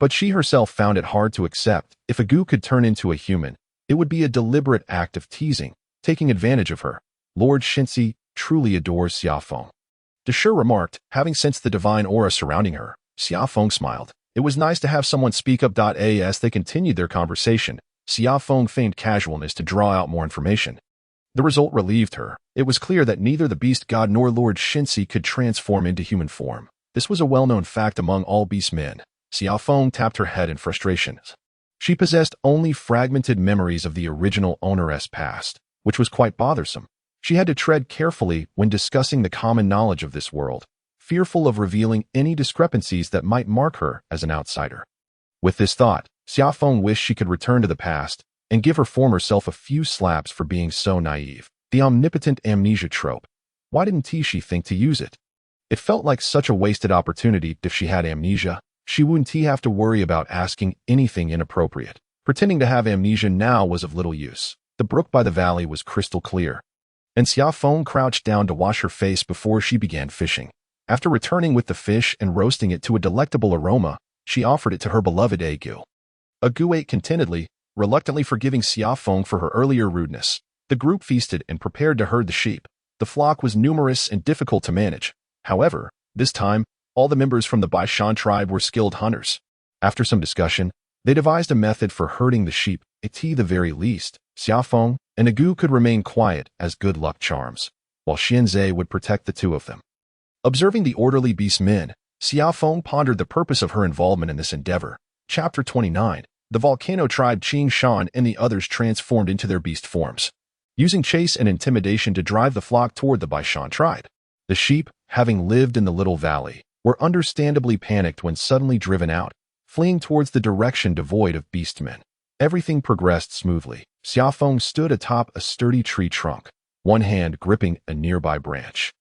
but she herself found it hard to accept. If a goo could turn into a human, it would be a deliberate act of teasing, taking advantage of her. Lord Shinsi truly adores Xia Feng, Deshur remarked, having sensed the divine aura surrounding her. Xia Feng smiled. It was nice to have someone speak up. As they continued their conversation, Xia Feng feigned casualness to draw out more information. The result relieved her. It was clear that neither the beast god nor Lord Shinsi could transform into human form. This was a well-known fact among all beast men. Xia Feng tapped her head in frustration. She possessed only fragmented memories of the original owneress past, which was quite bothersome. She had to tread carefully when discussing the common knowledge of this world, fearful of revealing any discrepancies that might mark her as an outsider. With this thought, Xia Feng wished she could return to the past and give her former self a few slaps for being so naive. The omnipotent amnesia trope. Why didn't she think to use it? It felt like such a wasted opportunity. If she had amnesia, she wouldn't have to worry about asking anything inappropriate. Pretending to have amnesia now was of little use. The brook by the valley was crystal clear, and Xia Feng crouched down to wash her face before she began fishing. After returning with the fish and roasting it to a delectable aroma, she offered it to her beloved Agu. Agu ate contentedly, reluctantly forgiving Xia Feng for her earlier rudeness. The group feasted and prepared to herd the sheep. The flock was numerous and difficult to manage. However, this time, all the members from the Baishan tribe were skilled hunters. After some discussion, they devised a method for herding the sheep. At the very least, Xia Feng and Agu could remain quiet as good luck charms, while Xianzhe would protect the two of them. Observing the orderly beast men, Xia Feng pondered the purpose of her involvement in this endeavor. Chapter 29. The volcano tribe Qing Shan and the others transformed into their beast forms, using chase and intimidation to drive the flock toward the Baishan tribe. The sheep, having lived in the little valley, were understandably panicked when suddenly driven out, fleeing towards the direction devoid of beastmen. Everything progressed smoothly. Xia Feng stood atop a sturdy tree trunk, one hand gripping a nearby branch.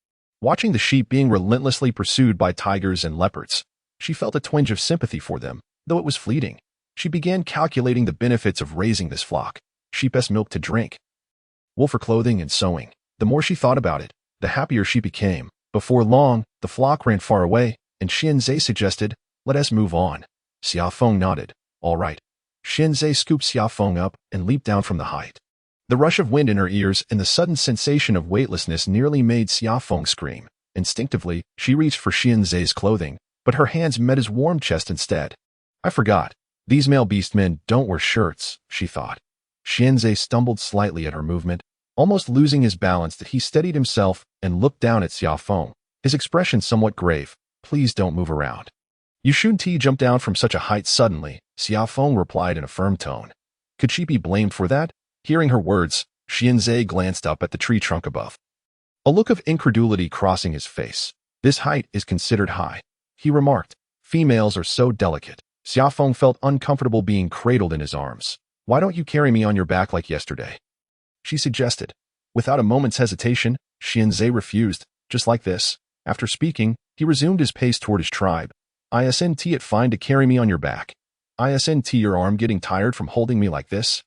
Watching the sheep being relentlessly pursued by tigers and leopards, she felt a twinge of sympathy for them, though it was fleeting. She began calculating the benefits of raising this flock: sheep's milk to drink, wool for clothing and sewing. The more she thought about it, the happier she became. Before long, the flock ran far away, and Xianzhe suggested, "Let us move on." Xia Feng nodded. "All right." Xianzhe scooped Xia Feng up and leaped down from the height. The rush of wind in her ears and the sudden sensation of weightlessness nearly made Xia Feng scream. Instinctively, she reached for Xianzhe's clothing, but her hands met his warm chest instead. "I forgot. These male beastmen don't wear shirts," she thought. Xianzhe stumbled slightly at her movement, almost losing his balance. That he steadied himself and looked down at Xia Feng, his expression somewhat grave. "Please don't move around." "You shouldn't jump down from such a height suddenly," Xia Feng replied in a firm tone. Could she be blamed for that? Hearing her words, Xianzhe glanced up at the tree trunk above, a look of incredulity crossing his face. "This height is considered high," he remarked. "Females are so delicate." Xia Feng felt uncomfortable being cradled in his arms. "Why don't you carry me on your back like yesterday?" she suggested. Without a moment's hesitation, Xianzhe refused. "Just like this." After speaking, he resumed his pace toward his tribe. "Isn't it fine to carry me on your back? Isn't your arm getting tired from holding me like this?"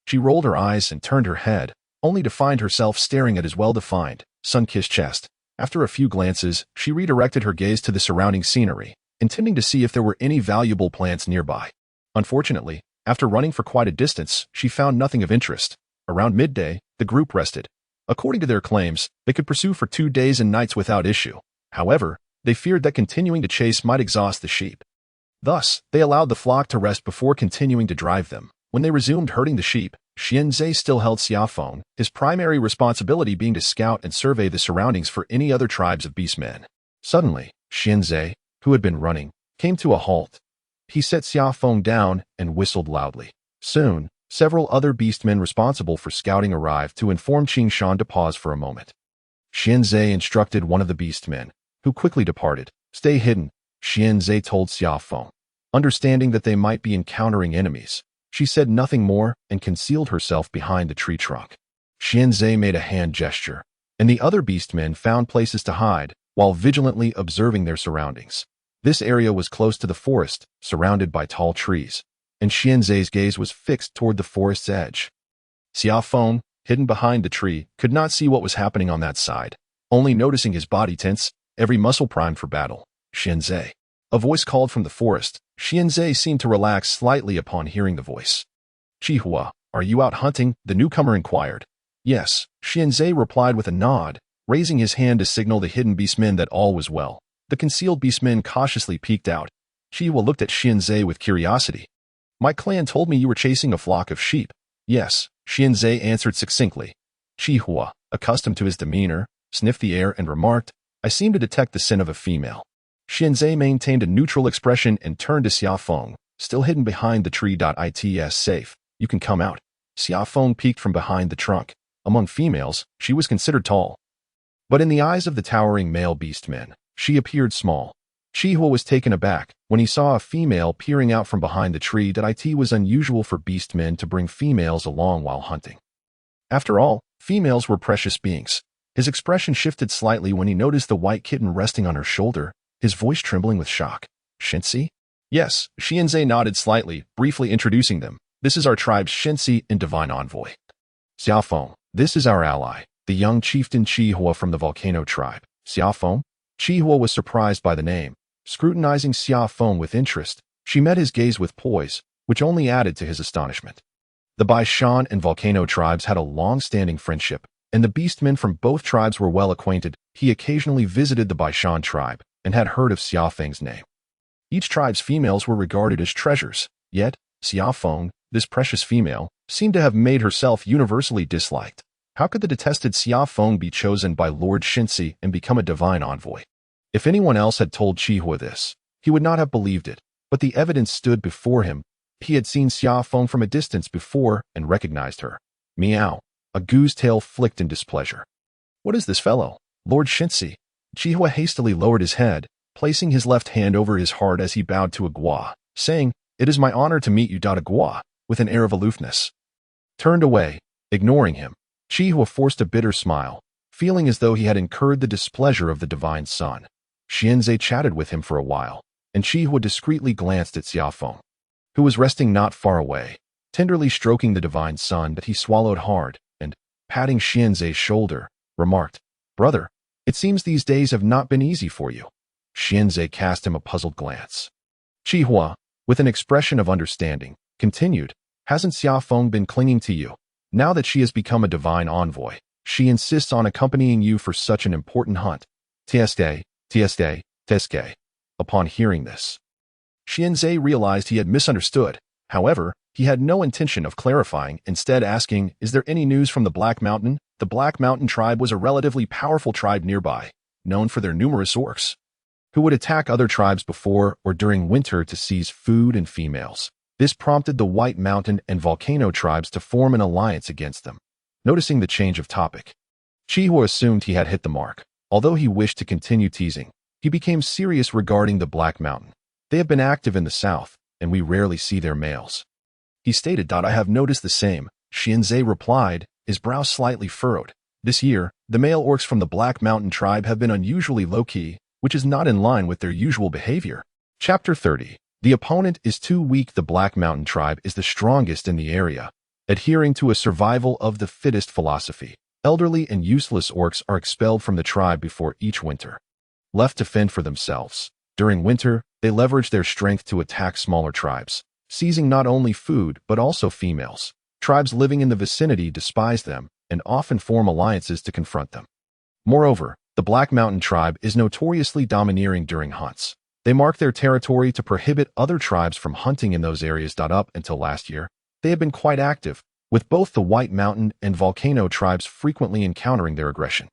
She rolled her eyes and turned her head, only to find herself staring at his well-defined, sun-kissed chest. After a few glances, she redirected her gaze to the surrounding scenery, intending to see if there were any valuable plants nearby. Unfortunately, after running for quite a distance, she found nothing of interest. Around midday, the group rested. According to their claims, they could pursue for 2 days and nights without issue. However, they feared that continuing to chase might exhaust the sheep. Thus, they allowed the flock to rest before continuing to drive them. When they resumed herding the sheep, Xianzhe still held Xia Feng, his primary responsibility being to scout and survey the surroundings for any other tribes of beastmen. Suddenly, Xianzhe, who had been running, came to a halt. He set Xia Feng down and whistled loudly. Soon, several other beastmen responsible for scouting arrived to inform Qing Shan to pause for a moment. Xianzhe instructed one of the beastmen, who quickly departed. "Stay hidden," Xianzhe told Xia Feng. Understanding that they might be encountering enemies, she said nothing more and concealed herself behind the tree trunk. Xianzhe made a hand gesture, and the other beastmen found places to hide while vigilantly observing their surroundings. This area was close to the forest, surrounded by tall trees, and Xianzhe's gaze was fixed toward the forest's edge. Xia Feng, hidden behind the tree, could not see what was happening on that side, only noticing his body tense, every muscle primed for battle. "Xianzhe." A voice called from the forest. Xianzhe seemed to relax slightly upon hearing the voice. "Chihua, are you out hunting?" the newcomer inquired. "Yes," Xianzhe replied with a nod, raising his hand to signal the hidden beastmen that all was well. The concealed beastmen cautiously peeked out. Chihua looked at Xianzhe with curiosity. "My clan told me you were chasing a flock of sheep." "Yes," Xianzhe answered succinctly. Chihua, accustomed to his demeanor, sniffed the air and remarked, "I seem to detect the scent of a female." Xianzhe maintained a neutral expression and turned to Xia Feng, still hidden behind the tree. It's safe. You can come out. Xia Feng peeked from behind the trunk. Among females, she was considered tall. But in the eyes of the towering male beastmen, she appeared small. Chihua was taken aback when he saw a female peering out from behind the tree. It was unusual for beastmen to bring females along while hunting. After all, females were precious beings. His expression shifted slightly when he noticed the white kitten resting on her shoulder, his voice trembling with shock. Shinsi? Yes, Xianzhe nodded slightly, briefly introducing them. This is our tribe's Shinsi and divine envoy. Xia Feng, this is our ally, the young chieftain Chihua from the volcano tribe. Xia Feng? Chihua was surprised by the name. Scrutinizing Xia Feng with interest, she met his gaze with poise, which only added to his astonishment. The Baishan and volcano tribes had a long-standing friendship, and the beastmen from both tribes were well acquainted. He occasionally visited the Baishan tribe and had heard of Xia Feng's name. Each tribe's females were regarded as treasures, yet Xia Feng, this precious female, seemed to have made herself universally disliked. How could the detested Xia Feng be chosen by Lord Shinsi and become a divine envoy? If anyone else had told Chihua this, he would not have believed it, but the evidence stood before him. He had seen Xia Feng from a distance before and recognized her. Meow. A goose tail flicked in displeasure. What is this fellow? Lord Shinsi. Chihua hastily lowered his head, placing his left hand over his heart as he bowed to Agua, saying, It is my honor to meet you. Agua, with an air of aloofness, turned away, ignoring him. Chihua forced a bitter smile, feeling as though he had incurred the displeasure of the divine son. Xianzhe chatted with him for a while, and Chihua discreetly glanced at Xia Feng, who was resting not far away, tenderly stroking the divine son. He swallowed hard, and, patting Xianzhe's shoulder, remarked, Brother, it seems these days have not been easy for you. Xianzhe cast him a puzzled glance. Chihua, with an expression of understanding, continued, Hasn't Xia Feng been clinging to you? Now that she has become a divine envoy, she insists on accompanying you for such an important hunt. Tieste. Upon hearing this, Xianzhe realized he had misunderstood. However, he had no intention of clarifying, instead asking, Is there any news from the Black Mountain? The Black Mountain tribe was a relatively powerful tribe nearby, known for their numerous orcs, who would attack other tribes before or during winter to seize food and females. This prompted the White Mountain and volcano tribes to form an alliance against them. Noticing the change of topic, Chihua assumed he had hit the mark. Although he wished to continue teasing, he became serious regarding the Black Mountain. They have been active in the south, and we rarely see their males. He stated, I have noticed the same. Xianzhe replied, his brow slightly furrowed. This year, the male orcs from the Black Mountain tribe have been unusually low-key, which is not in line with their usual behavior. Chapter 30. The opponent is too weak. The Black Mountain tribe is the strongest in the area, adhering to a survival of the fittest philosophy. Elderly and useless orcs are expelled from the tribe before each winter, left to fend for themselves. During winter, they leverage their strength to attack smaller tribes, seizing not only food but also females. Tribes living in the vicinity despise them and often form alliances to confront them. Moreover, the Black Mountain tribe is notoriously domineering during hunts. They mark their territory to prohibit other tribes from hunting in those areas. Up until last year, they have been quite active, with both the White Mountain and volcano tribes frequently encountering their aggression.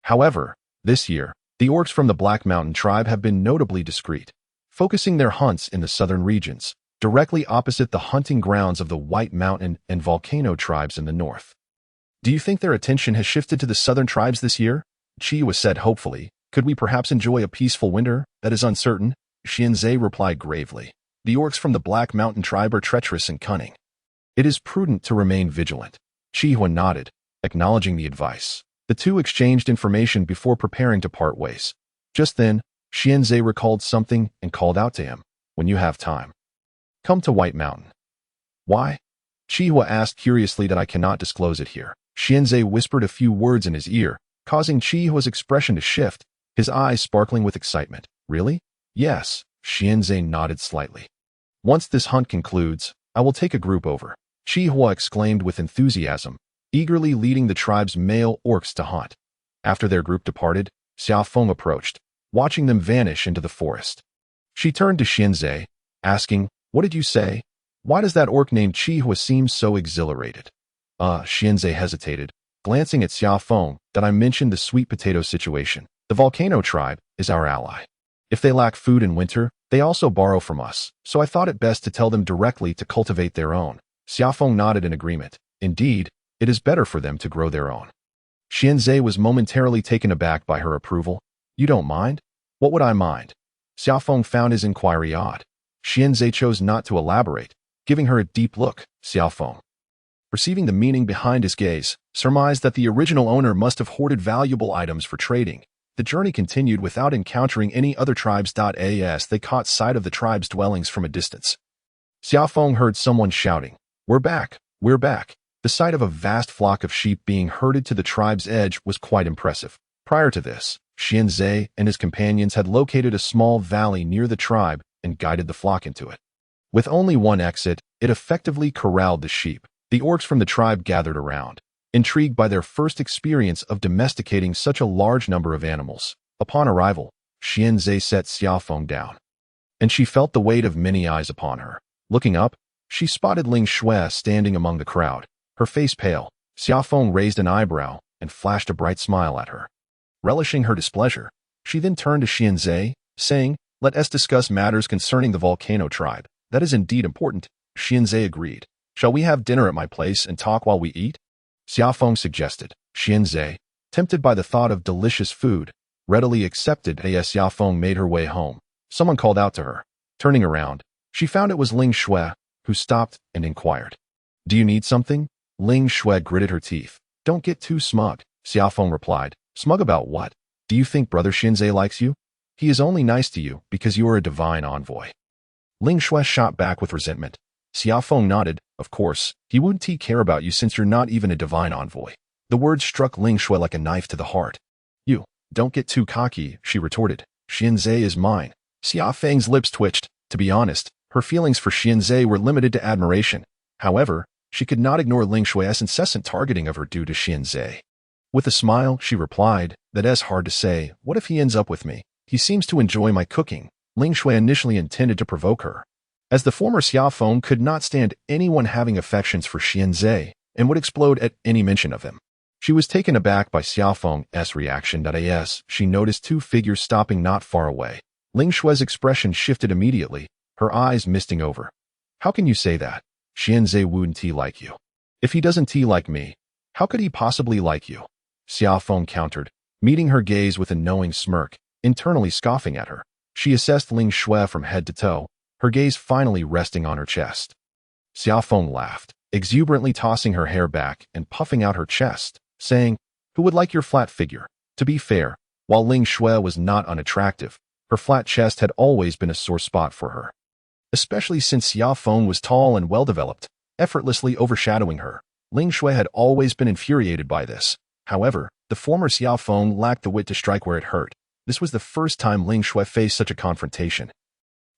However, this year, the orcs from the Black Mountain tribe have been notably discreet, focusing their hunts in the southern regions, directly opposite the hunting grounds of the White Mountain and volcano tribes in the north. Do you think their attention has shifted to the southern tribes this year? Chihua said hopefully. Could we perhaps enjoy a peaceful winter? That is uncertain. Xianzhe replied gravely. The orcs from the Black Mountain tribe are treacherous and cunning. It is prudent to remain vigilant. Chihua nodded, acknowledging the advice. The two exchanged information before preparing to part ways. Just then, Xianzhe recalled something and called out to him. When you have time, come to White Mountain. Why? Chihua asked curiously. I cannot disclose it here. Xianzhe whispered a few words in his ear, causing Chihua's expression to shift, his eyes sparkling with excitement. Really? Yes, Xianzhe nodded slightly. Once this hunt concludes, I will take a group over. Chihua exclaimed with enthusiasm, eagerly leading the tribe's male orcs to hunt. After their group departed, Xia Feng approached, watching them vanish into the forest. She turned to Xianzhe, asking, What did you say? Why does that orc named Chihua seem so exhilarated? Xianzhe hesitated, glancing at Xia Feng, that I mentioned the sweet potato situation. The volcano tribe is our ally. If they lack food in winter, they also borrow from us, so I thought it best to tell them directly to cultivate their own. Xia Feng nodded in agreement. Indeed, it is better for them to grow their own. Xianzhe was momentarily taken aback by her approval. You don't mind? What would I mind? Xia Feng found his inquiry odd. Xianzhe chose not to elaborate, giving her a deep look. Xia Feng, perceiving the meaning behind his gaze, surmised that the original owner must have hoarded valuable items for trading. The journey continued without encountering any other tribes. As they caught sight of the tribe's dwellings from a distance, Xia Feng heard someone shouting, "We're back! We're back!" The sight of a vast flock of sheep being herded to the tribe's edge was quite impressive. Prior to this, Xianzhe and his companions had located a small valley near the tribe and guided the flock into it. With only one exit, it effectively corralled the sheep. The orcs from the tribe gathered around, intrigued by their first experience of domesticating such a large number of animals. Upon arrival, Xianzhe set Xia Feng down, and she felt the weight of many eyes upon her. Looking up, she spotted Ling Shui standing among the crowd. Her face pale, Xia Feng raised an eyebrow and flashed a bright smile at her. Relishing her displeasure, she then turned to Xianzhe, saying, "Let us discuss matters concerning the volcano tribe. That is indeed important." Xianzhe agreed. "Shall we have dinner at my place and talk while we eat?" Xia Feng suggested. Xianzhe, tempted by the thought of delicious food, readily accepted. As Xia Feng made her way home, someone called out to her. Turning around, she found it was Ling Shui, who stopped and inquired, "Do you need something?" Ling Shui gritted her teeth. "Don't get too smug," Xia Feng replied. "Smug about what? Do you think Brother Xianzhe likes you? He is only nice to you because you are a divine envoy." Ling Shui shot back with resentment. Xia Feng nodded. "Of course, he wouldn't care about you since you're not even a divine envoy." The words struck Ling Shui like a knife to the heart. "You, don't get too cocky," she retorted. "Xianzhe is mine." Xia Feng's lips twitched. To be honest, her feelings for Xianzhe were limited to admiration. However, she could not ignore Ling Shui's incessant targeting of her due to Xianzhe. With a smile, she replied, "That is hard to say. What if he ends up with me? He seems to enjoy my cooking." Ling Shui initially intended to provoke her, as the former Xia Feng could not stand anyone having affections for Xianzhe and would explode at any mention of him. She was taken aback by Xia Feng's reaction. As she noticed two figures stopping not far away, Ling Shui's expression shifted immediately, her eyes misting over. "How can you say that? Xianzhe wouldn't like you. If he doesn't like me, how could he possibly like you?" Xia Feng countered, meeting her gaze with a knowing smirk, internally scoffing at her. She assessed Ling Shui from head to toe, her gaze finally resting on her chest. Xia Feng laughed, exuberantly tossing her hair back and puffing out her chest, saying, "Who would like your flat figure?" To be fair, while Ling Shui was not unattractive, her flat chest had always been a sore spot for her. Especially since Xia Feng was tall and well-developed, effortlessly overshadowing her. Ling Shui had always been infuriated by this. However, the former Xia Feng lacked the wit to strike where it hurt. This was the first time Ling Shui faced such a confrontation,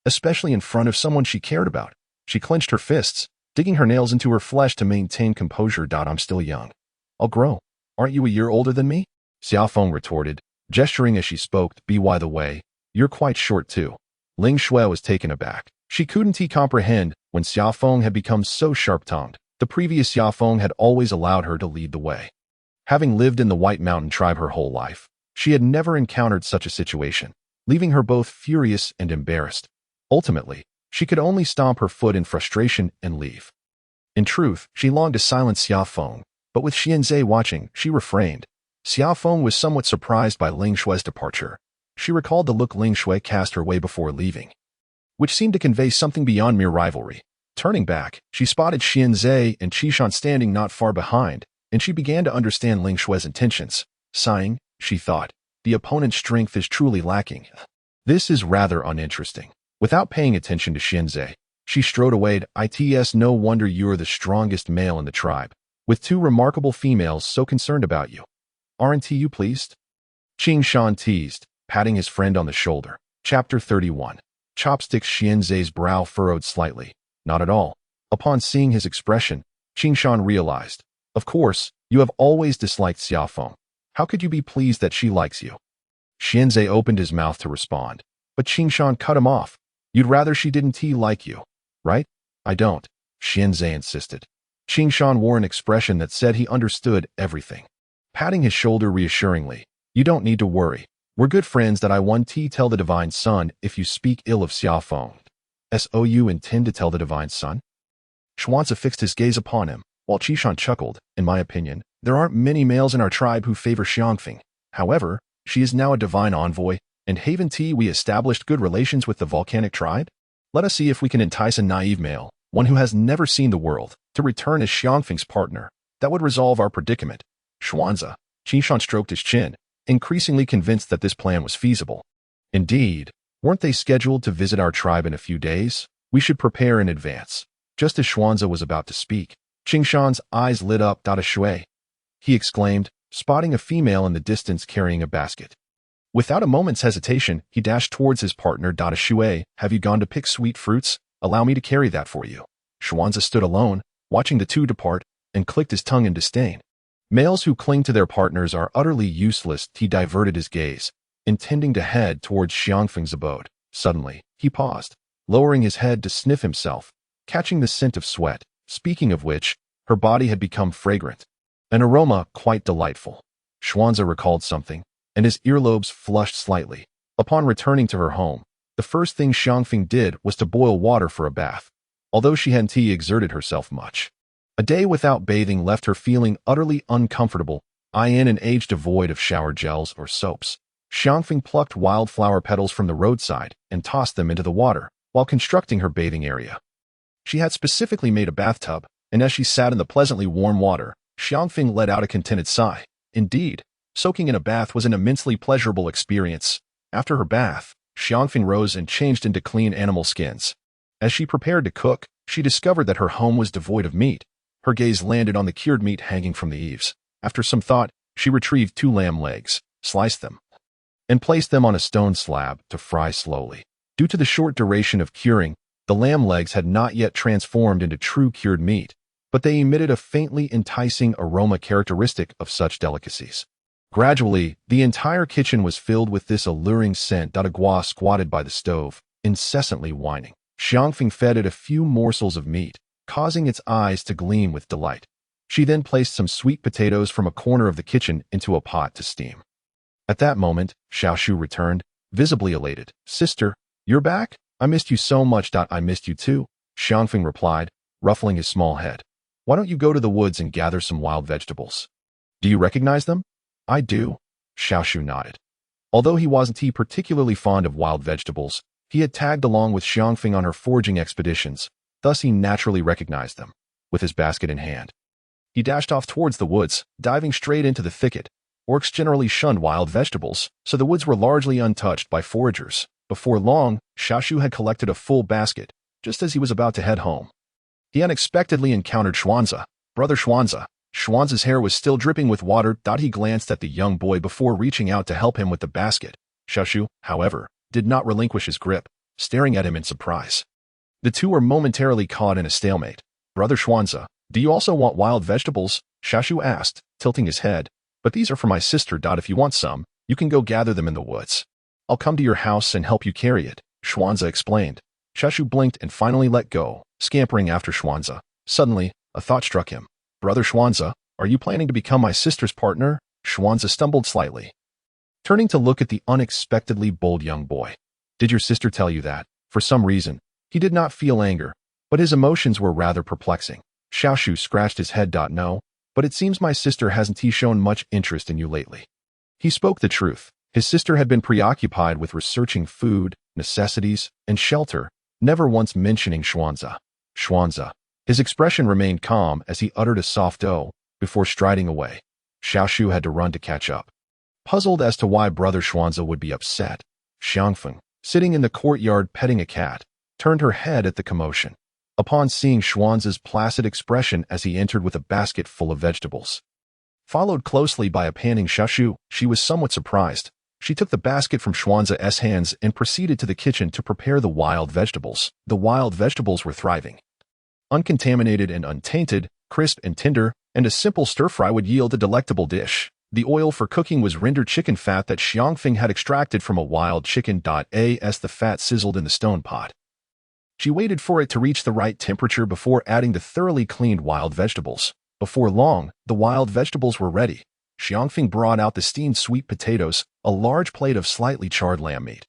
especially in front of someone she cared about. She clenched her fists, digging her nails into her flesh to maintain composure. "I'm still young. I'll grow. Aren't you a year older than me?" Xia Feng retorted, gesturing as she spoke. "By the way, you're quite short too." Ling Shui was taken aback. She couldn't comprehend when Xia Feng had become so sharp-tongued. The previous Xia Feng had always allowed her to lead the way. Having lived in the White Mountain tribe her whole life, she had never encountered such a situation, leaving her both furious and embarrassed. Ultimately, she could only stomp her foot in frustration and leave. In truth, she longed to silence Xia Feng, but with Xianzhe watching, she refrained. Xia Feng was somewhat surprised by Ling Shui's departure. She recalled the look Ling Shui cast her way before leaving, which seemed to convey something beyond mere rivalry. Turning back, she spotted Xianzhe and Qishan standing not far behind, and she began to understand Ling Shui's intentions. Sighing, she thought, the opponent's strength is truly lacking. This is rather uninteresting. Without paying attention to Xianzhe, she strode away. "It's no wonder you're the strongest male in the tribe, with two remarkable females so concerned about you. Aren't you pleased?" Qing Shan teased, patting his friend on the shoulder. Chapter 31. Chopsticks. Xianzhe's brow furrowed slightly. "Not at all." Upon seeing his expression, Qing Shan realized, "Of course, you have always disliked Xia Feng. How could you be pleased that she likes you?" Xianzhe opened his mouth to respond, but Qing Shan cut him off. "You'd rather she didn't like you, right?" "I don't," Xianzhe insisted. Qing Shan wore an expression that said he understood everything, patting his shoulder reassuringly. "You don't need to worry. We're good friends that I want to tell the Divine Sun if you speak ill of Xia Feng. So you intend to tell the Divine Sun? Xuanzi fixed his gaze upon him, while Qishan chuckled. In my opinion, there aren't many males in our tribe who favor Xiangfeng. However, she is now a divine envoy, and Haven T we established good relations with the volcanic tribe? Let us see if we can entice a naive male, one who has never seen the world, to return as Xiangfeng's partner. That would resolve our predicament. Xuanzi. Qishan stroked his chin, increasingly convinced that this plan was feasible. Indeed, weren't they scheduled to visit our tribe in a few days? We should prepare in advance. Just as Xuanzi was about to speak, Qingshan's eyes lit up. Shui, he exclaimed, spotting a female in the distance carrying a basket. Without a moment's hesitation, he dashed towards his partner. Shui, have you gone to pick sweet fruits? Allow me to carry that for you. Xuanzi stood alone, watching the two depart, and clicked his tongue in disdain. Males who cling to their partners are utterly useless. He diverted his gaze, intending to head towards Xiangfeng's abode. Suddenly, he paused, lowering his head to sniff himself, catching the scent of sweat. Speaking of which, her body had become fragrant, an aroma quite delightful. Xuanzi recalled something, and his earlobes flushed slightly. Upon returning to her home, the first thing Xiangfeng did was to boil water for a bath, although she hadn't exerted herself much. A day without bathing left her feeling utterly uncomfortable, in an age devoid of shower gels or soaps. Xiangfeng plucked wildflower petals from the roadside and tossed them into the water while constructing her bathing area. She had specifically made a bathtub, and as she sat in the pleasantly warm water, Xiangfeng let out a contented sigh. Indeed, soaking in a bath was an immensely pleasurable experience. After her bath, Xiangfeng rose and changed into clean animal skins. As she prepared to cook, she discovered that her home was devoid of meat. Her gaze landed on the cured meat hanging from the eaves. After some thought, she retrieved 2 lamb legs, sliced them, and placed them on a stone slab to fry slowly. Due to the short duration of curing, the lamb legs had not yet transformed into true cured meat, but they emitted a faintly enticing aroma characteristic of such delicacies. Gradually, the entire kitchen was filled with this alluring scent. Gua squatted by the stove, incessantly whining. Xiangfeng fed it a few morsels of meat, causing its eyes to gleam with delight. She then placed some sweet potatoes from a corner of the kitchen into a pot to steam. At that moment, Xiaoshu returned, visibly elated. Sister, you're back? I missed you so much. I missed you too, Xiangfeng replied, ruffling his small head. Why don't you go to the woods and gather some wild vegetables? Do you recognize them? I do, Xiaoshu nodded. Although he wasn't particularly fond of wild vegetables, he had tagged along with Xiangfeng on her foraging expeditions, thus he naturally recognized them. With his basket in hand, he dashed off towards the woods, diving straight into the thicket. Orcs generally shunned wild vegetables, so the woods were largely untouched by foragers. Before long, Xiaoshu had collected a full basket, just as he was about to head home. He unexpectedly encountered Xuanzi. Brother Xuanzi. Xuanzi's hair was still dripping with water. He glanced at the young boy before reaching out to help him with the basket. Xiaoshu, however, did not relinquish his grip, staring at him in surprise. The two were momentarily caught in a stalemate. Brother Xuanzi, do you also want wild vegetables? Xiaoshu asked, tilting his head. But these are for my sister. If you want some, you can go gather them in the woods. I'll come to your house and help you carry it, Xuanzi explained. Xiaoshu blinked and finally let go, scampering after Xuanzi. Suddenly, a thought struck him. Brother Xuanzi, are you planning to become my sister's partner? Xuanzi stumbled slightly, turning to look at the unexpectedly bold young boy. Did your sister tell you that? For some reason, he did not feel anger, but his emotions were rather perplexing. Xiaoshu scratched his head. No, but it seems my sister hasn't shown much interest in you lately. He spoke the truth. His sister had been preoccupied with researching food, necessities, and shelter, never once mentioning Xuanzi. Xuanzi. His expression remained calm as he uttered a soft "oh" before striding away. Xiaoshu had to run to catch up. Puzzled as to why Brother Xuanzi would be upset, Xiangfeng, sitting in the courtyard petting a cat, turned her head at the commotion. Upon seeing Xuanzi's placid expression as he entered with a basket full of vegetables, followed closely by a panting Xiaoshu, she was somewhat surprised. She took the basket from Xuanzi's hands and proceeded to the kitchen to prepare the wild vegetables. The wild vegetables were thriving, uncontaminated and untainted, crisp and tender, and a simple stir-fry would yield a delectable dish. The oil for cooking was rendered chicken fat that Xiangfeng had extracted from a wild chicken. As the fat sizzled in the stone pot, she waited for it to reach the right temperature before adding the thoroughly cleaned wild vegetables. Before long, the wild vegetables were ready. Xiangfeng brought out the steamed sweet potatoes, a large plate of slightly charred lamb meat,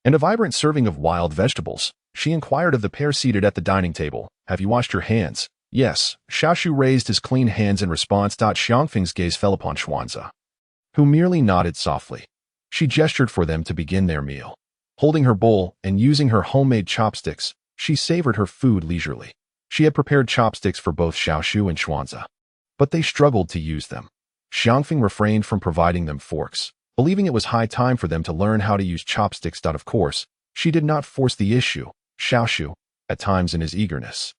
and a vibrant serving of wild vegetables. She inquired of the pair seated at the dining table, "Have you washed your hands?" "Yes." Xiaoshu raised his clean hands in response. Xiangfeng's gaze fell upon Xuanze, who merely nodded softly. She gestured for them to begin their meal. Holding her bowl and using her homemade chopsticks, she savored her food leisurely. She had prepared chopsticks for both Xiaoshu and Xuanze, but they struggled to use them. Xiangfeng refrained from providing them forks, believing it was high time for them to learn how to use chopsticks. Of course, she did not force the issue. Xiaoshu, at times in his eagerness,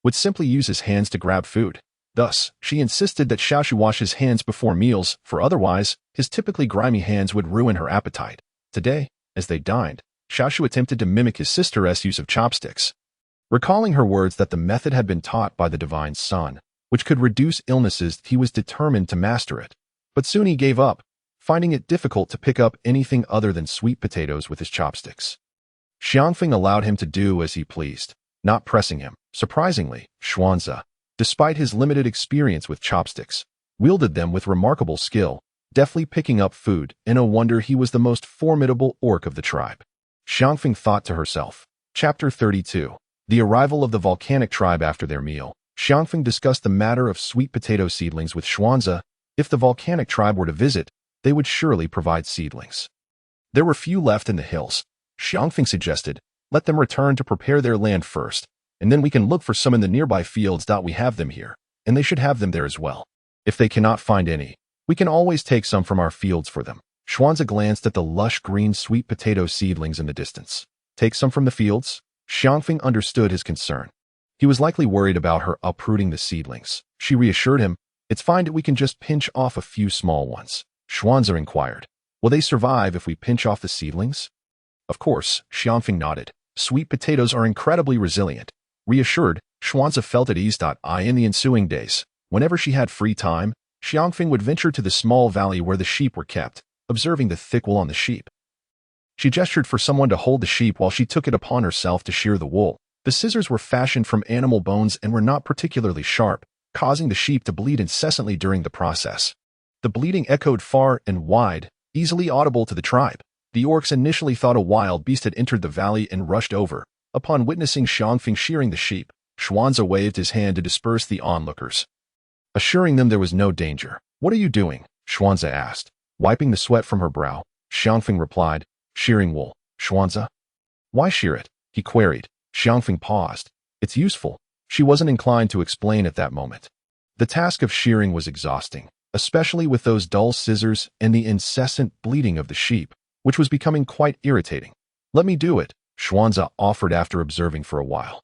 would simply use his hands to grab food. Thus, she insisted that Xiaoshu wash his hands before meals, for otherwise, his typically grimy hands would ruin her appetite. Today, as they dined, Xiaoshu attempted to mimic his sister's use of chopsticks, recalling her words that the method had been taught by the divine sun, which could reduce illnesses. He was determined to master it, but soon he gave up, finding it difficult to pick up anything other than sweet potatoes with his chopsticks. Xiangfeng allowed him to do as he pleased, not pressing him. Surprisingly, Xuanze, despite his limited experience with chopsticks, wielded them with remarkable skill, deftly picking up food. No wonder he was the most formidable orc of the tribe. Xiangfeng thought to herself. Chapter 32. The arrival of the volcanic tribe. After their meal, Xiangfeng discussed the matter of sweet potato seedlings with Xuanze. If the volcanic tribe were to visit, they would surely provide seedlings. There were few left in the hills. Xiangfeng suggested, "Let them return to prepare their land first, and then we can look for some in the nearby fields. We have them here, and they should have them there as well. If they cannot find any, we can always take some from our fields for them." Xuanze glanced at the lush green sweet potato seedlings in the distance. Take some from the fields? Xiangfeng understood his concern. He was likely worried about her uprooting the seedlings. She reassured him, "It's fine that we can just pinch off a few small ones." Xuanze inquired, "Will they survive if we pinch off the seedlings?" Of course, Xiangfeng nodded. Sweet potatoes are incredibly resilient. Reassured, Xuanze felt at ease. In the ensuing days, whenever she had free time, Xiangfeng would venture to the small valley where the sheep were kept, observing the thick wool on the sheep. She gestured for someone to hold the sheep while she took it upon herself to shear the wool. The scissors were fashioned from animal bones and were not particularly sharp, causing the sheep to bleed incessantly during the process. The bleeding echoed far and wide, easily audible to the tribe. The orcs initially thought a wild beast had entered the valley and rushed over. Upon witnessing Xiangfeng shearing the sheep, Xuanze waved his hand to disperse the onlookers, assuring them there was no danger. "What are you doing?" Xuanze asked. Wiping the sweat from her brow, Xiangfeng replied, "Shearing wool." "Xuanze, why shear it?" he queried. Xiangfeng paused. "It's useful." She wasn't inclined to explain at that moment. The task of shearing was exhausting, especially with those dull scissors and the incessant bleating of the sheep, which was becoming quite irritating. "Let me do it," Xuanze offered after observing for a while.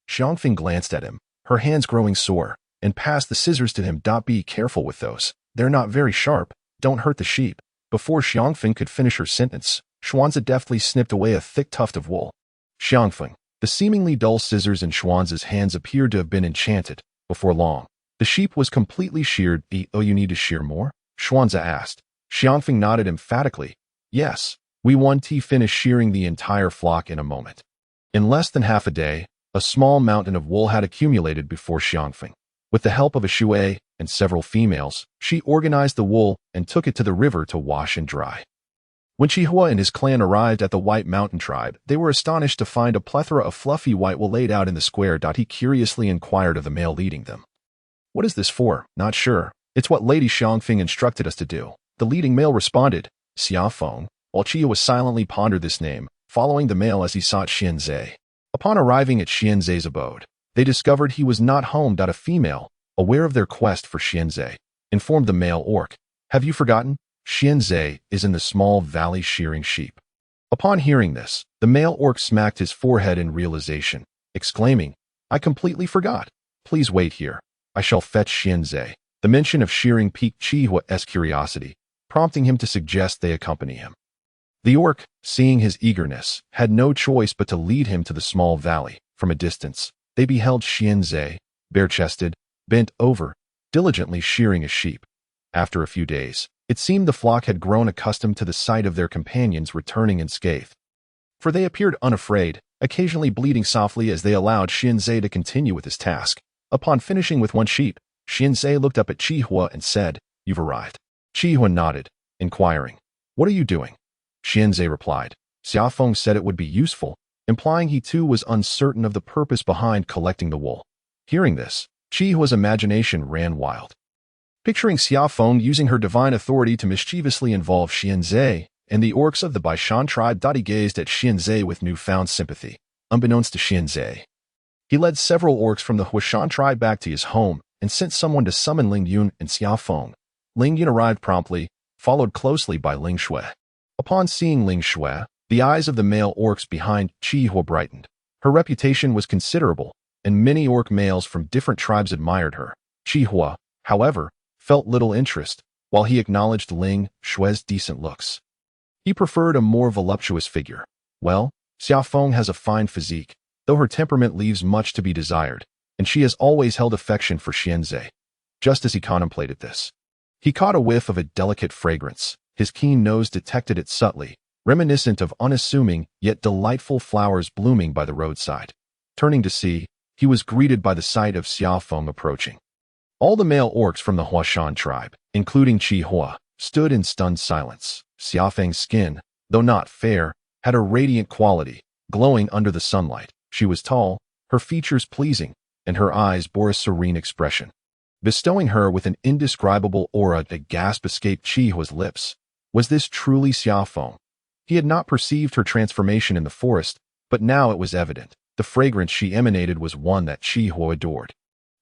Xiangfeng glanced at him, her hands growing sore, and passed the scissors to him. "Be careful with those. They're not very sharp. Don't hurt the sheep." Before Xiangfeng could finish her sentence, Xuanze deftly snipped away a thick tuft of wool. Xiangfeng. The seemingly dull scissors in Xuanze's hands appeared to have been enchanted. Before long, the sheep was completely sheared. "Oh, you need to shear more?" Xuanze asked. Xiangfeng nodded emphatically. "Yes, we want to finish shearing the entire flock in a moment." In less than half a day, a small mountain of wool had accumulated before Xiangfeng. With the help of a shui and several females, she organized the wool and took it to the river to wash and dry. When Chihua and his clan arrived at the White Mountain tribe, they were astonished to find a plethora of fluffy white wool laid out in the square. He curiously inquired of the male leading them, "What is this for?" "Not sure. It's what Lady Xiangfeng instructed us to do." The leading male responded, "Xia Feng," while Chihua silently pondered this name, following the male as he sought Xianzhe. Upon arriving at Xianzhe's abode, they discovered he was not home. A female, aware of their quest for Xianzhe, informed the male orc, "Have you forgotten? Xianzhe is in the small valley shearing sheep." Upon hearing this, the male orc smacked his forehead in realization, exclaiming, "I completely forgot. Please wait here. I shall fetch Xianzhe." The mention of shearing piqued Chihua's curiosity, prompting him to suggest they accompany him. The orc, seeing his eagerness, had no choice but to lead him to the small valley. From a distance, they beheld Xianzhe, bare-chested, bent over, diligently shearing a sheep. After a few days, it seemed the flock had grown accustomed to the sight of their companions returning unscathed, for they appeared unafraid, occasionally bleating softly as they allowed Xianzhe to continue with his task. Upon finishing with one sheep, Xianzhe looked up at Chihua and said, you've arrived. Qi Huan nodded, inquiring, what are you doing? Xianzhe replied. Xia Feng said it would be useful, implying he too was uncertain of the purpose behind collecting the wool. Hearing this, Qi Hua's imagination ran wild. Picturing Xia Feng using her divine authority to mischievously involve Xianzhe and the orcs of the Baishan tribe, he gazed at Xianzhe with newfound sympathy. Unbeknownst to Xianzhe, he led several orcs from the Huashan tribe back to his home and sent someone to summon Ling Yun and Xia Feng. Ling Yun arrived promptly, followed closely by Ling Shui. Upon seeing Ling Shui, the eyes of the male orcs behind Qi Hua brightened. Her reputation was considerable, and many orc males from different tribes admired her. Qi Hua, however, felt little interest, while he acknowledged Ling Shui's decent looks. He preferred a more voluptuous figure. Well, Xia Feng has a fine physique, though her temperament leaves much to be desired, and she has always held affection for Xianzhe. Just as he contemplated this, he caught a whiff of a delicate fragrance. His keen nose detected it subtly, reminiscent of unassuming yet delightful flowers blooming by the roadside. Turning to see, he was greeted by the sight of Xia Feng approaching. All the male orcs from the Huashan tribe, including Qi Hua, stood in stunned silence. Xia Feng's skin, though not fair, had a radiant quality, glowing under the sunlight. She was tall, her features pleasing, and her eyes bore a serene expression, bestowing her with an indescribable aura. A gasp escaped Qi Hua's lips. Was this truly Xia Feng? He had not perceived her transformation in the forest, but now it was evident. The fragrance she emanated was one that Qi Hua adored.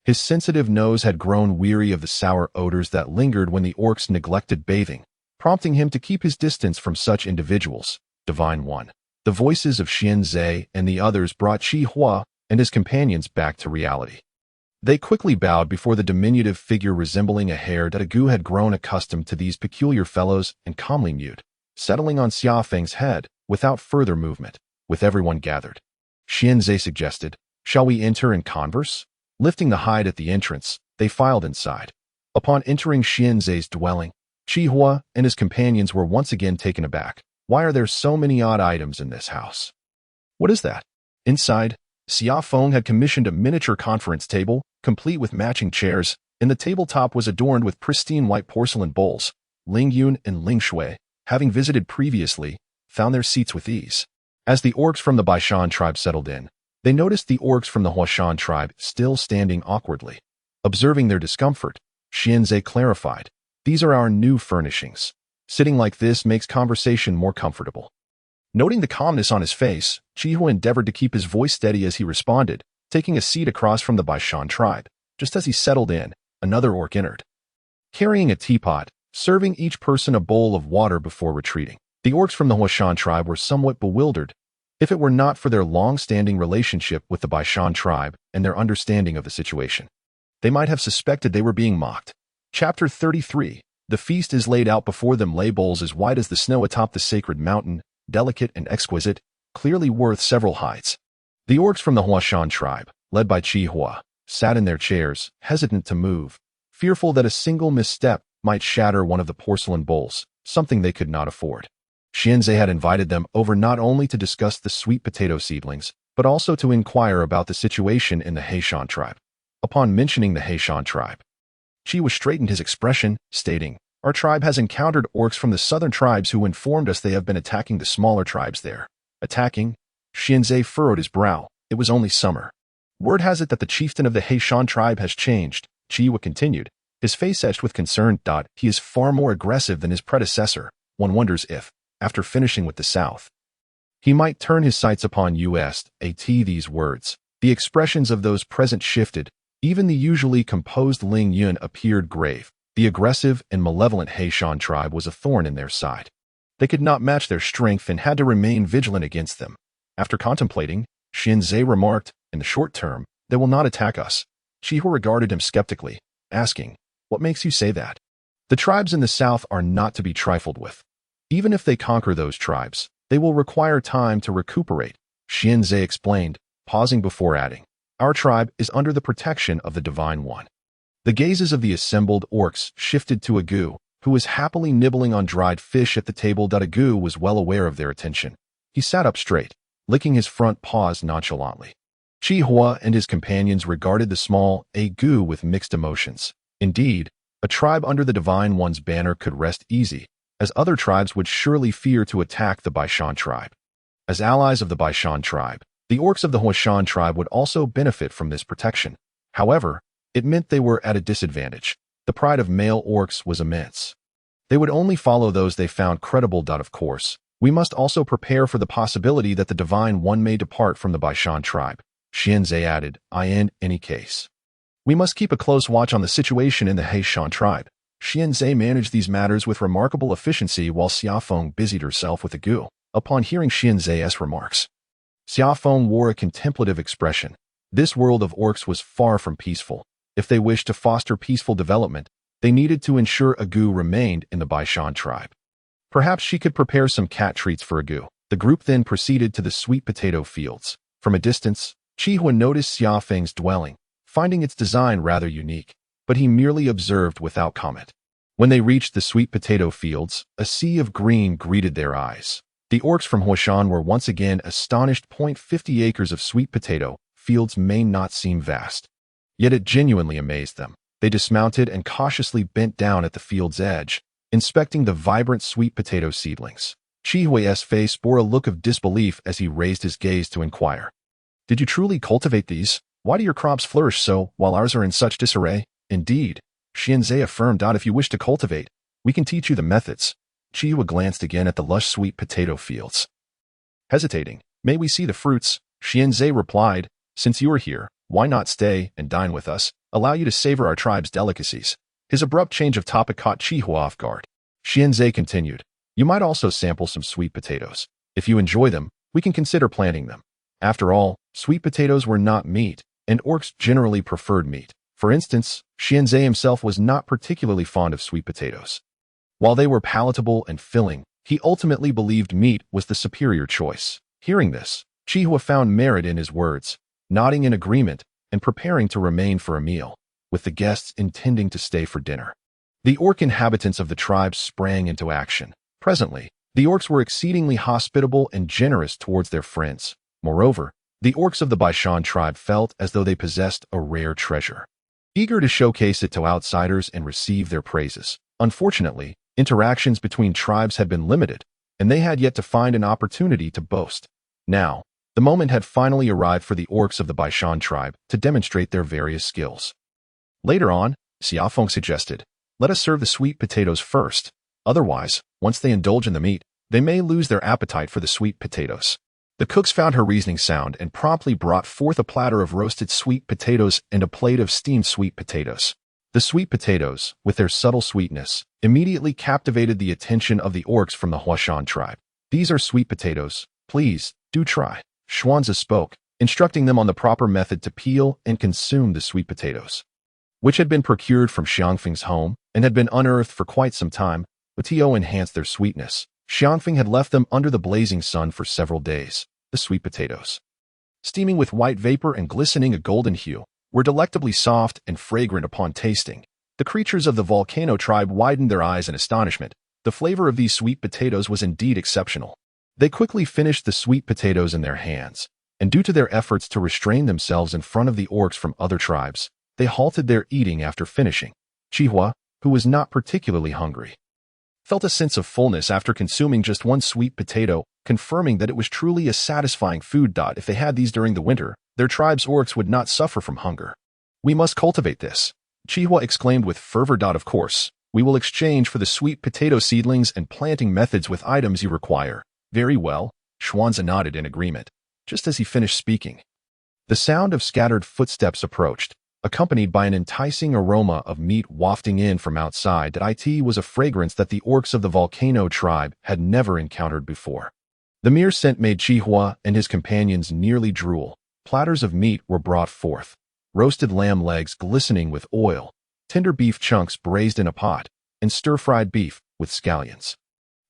His sensitive nose had grown weary of the sour odors that lingered when the orcs neglected bathing, prompting him to keep his distance from such individuals. Divine One. The voices of Xianzhe and the others brought Qi Hua and his companions back to reality. They quickly bowed before the diminutive figure resembling a hare. Gu had grown accustomed to these peculiar fellows and calmly mewed, settling on Xia Feng's head without further movement. With everyone gathered, Xianzhe suggested, shall we enter and converse? Lifting the hide at the entrance, they filed inside. Upon entering Xianzhe's dwelling, Qi Hua and his companions were once again taken aback. Why are there so many odd items in this house? What is that? Inside, Xia Feng had commissioned a miniature conference table, complete with matching chairs, and the tabletop was adorned with pristine white porcelain bowls. Ling Yun and Ling Shui, having visited previously, found their seats with ease. As the orcs from the Baishan tribe settled in, they noticed the orcs from the Huashan tribe still standing awkwardly. Observing their discomfort, Xianzhe clarified, these are our new furnishings. Sitting like this makes conversation more comfortable. Noting the calmness on his face, Qi Hua endeavored to keep his voice steady as he responded, taking a seat across from the Baishan tribe. Just as he settled in, another orc entered, carrying a teapot, serving each person a bowl of water before retreating. The orcs from the Huashan tribe were somewhat bewildered. If it were not for their long-standing relationship with the Baishan tribe and their understanding of the situation, they might have suspected they were being mocked. Chapter 33. The feast is laid out before them, lay bowls as white as the snow atop the sacred mountain, delicate and exquisite, clearly worth several hides. The orcs from the Huashan tribe, led by Qi Hua, sat in their chairs, hesitant to move, fearful that a single misstep might shatter one of the porcelain bowls, something they could not afford. Xianzhe had invited them over not only to discuss the sweet potato seedlings, but also to inquire about the situation in the Heishan tribe. Upon mentioning the Heishan tribe, Qi Hua straightened his expression, stating, our tribe has encountered orcs from the southern tribes who informed us they have been attacking the smaller tribes there. Attacking? Xianzhe furrowed his brow. It was only summer. Word has it that the chieftain of the Heishan tribe has changed, Qi Hua continued, his face etched with concern. He is far more aggressive than his predecessor. One wonders if, after finishing with the South, he might turn his sights upon us. These words, the expressions of those present shifted. Even the usually composed Ling Yun appeared grave. The aggressive and malevolent Heishan tribe was a thorn in their side. They could not match their strength and had to remain vigilant against them. After contemplating, Xianzhe remarked, in the short term, they will not attack us. Qi Hua regarded him skeptically, asking, what makes you say that? The tribes in the south are not to be trifled with. Even if they conquer those tribes, they will require time to recuperate, Xianzhe explained, pausing before adding, our tribe is under the protection of the Divine One. The gazes of the assembled orcs shifted to Agu, who was happily nibbling on dried fish at the table. Agu was well aware of their attention. He sat up straight, licking his front paws nonchalantly. Qi Hua and his companions regarded the small Agu with mixed emotions. Indeed, A tribe under the Divine One's banner could rest easy, as other tribes would surely fear to attack the Baishan tribe. As allies of the Baishan tribe, the orcs of the Huashan tribe would also benefit from this protection. However, it meant they were at a disadvantage. The pride of male orcs was immense. They would only follow those they found credible. Of course, we must also prepare for the possibility that the Divine One may depart from the Baishan tribe. Xianzhe added, in any case. We must keep a close watch on the situation in the Haishan tribe. Xianzhe managed these matters with remarkable efficiency while Xia Feng busied herself with the goo. Upon hearing Xianzhe's remarks, Xia Feng wore a contemplative expression. This world of orcs was far from peaceful. If they wished to foster peaceful development, they needed to ensure Agu remained in the Baishan tribe. Perhaps she could prepare some cat treats for Agu. The group then proceeded to the sweet potato fields. From a distance, Qihua noticed Xia Feng's dwelling, finding its design rather unique, but he merely observed without comment. When they reached the sweet potato fields, a sea of green greeted their eyes. The orcs from Huashan were once again astonished. 50 acres of sweet potato fields may not seem vast, yet it genuinely amazed them. They dismounted and cautiously bent down at the field's edge, inspecting the vibrant sweet potato seedlings. Chihua's face bore a look of disbelief as he raised his gaze to inquire. Did you truly cultivate these? Why do your crops flourish so, while ours are in such disarray? Indeed, Xianzhe affirmed. If you wish to cultivate, we can teach you the methods. Chihua glanced again at the lush sweet potato fields. Hesitating, may we see the fruits? Xianzhe replied, since you are here, why not stay and dine with us, allow you to savor our tribe's delicacies. His abrupt change of topic caught Chihua off guard. Xianzhe continued, you might also sample some sweet potatoes. If you enjoy them, we can consider planting them. After all, sweet potatoes were not meat, and orcs generally preferred meat. For instance, Xianzhe himself was not particularly fond of sweet potatoes. While they were palatable and filling, he ultimately believed meat was the superior choice. Hearing this, Chihua found merit in his words, nodding in agreement and preparing to remain for a meal, with the guests intending to stay for dinner. The orc inhabitants of the tribe sprang into action. Presently, the orcs were exceedingly hospitable and generous towards their friends. Moreover, the orcs of the Baishan tribe felt as though they possessed a rare treasure, eager to showcase it to outsiders and receive their praises. Unfortunately, interactions between tribes had been limited, and they had yet to find an opportunity to boast. Now, the moment had finally arrived for the orcs of the Baishan tribe to demonstrate their various skills. Later on, Xia Feng suggested, let us serve the sweet potatoes first. Otherwise, once they indulge in the meat, they may lose their appetite for the sweet potatoes. The cooks found her reasoning sound and promptly brought forth a platter of roasted sweet potatoes and a plate of steamed sweet potatoes. The sweet potatoes, with their subtle sweetness, immediately captivated the attention of the orcs from the Huashan tribe. These are sweet potatoes. Please, do try. Xuanzi spoke, instructing them on the proper method to peel and consume the sweet potatoes, which had been procured from Xiangfeng's home and had been unearthed for quite some time. Tio enhanced their sweetness. Xiangfeng had left them under the blazing sun for several days. The sweet potatoes, steaming with white vapor and glistening a golden hue, were delectably soft and fragrant upon tasting. The creatures of the volcano tribe widened their eyes in astonishment. The flavor of these sweet potatoes was indeed exceptional. They quickly finished the sweet potatoes in their hands, and due to their efforts to restrain themselves in front of the orcs from other tribes, they halted their eating after finishing. Chihua, who was not particularly hungry, felt a sense of fullness after consuming just one sweet potato, confirming that it was truly a satisfying food. If they had these during the winter, their tribe's orcs would not suffer from hunger. We must cultivate this, Chihua exclaimed with fervor. Of course, we will exchange for the sweet potato seedlings and planting methods with items you require. Very well, Xuanzi nodded in agreement. Just as he finished speaking, the sound of scattered footsteps approached, accompanied by an enticing aroma of meat wafting in from outside. It was a fragrance that the orcs of the volcano tribe had never encountered before. The mere scent made Chihua and his companions nearly drool. Platters of meat were brought forth, roasted lamb legs glistening with oil, tender beef chunks braised in a pot, and stir-fried beef with scallions.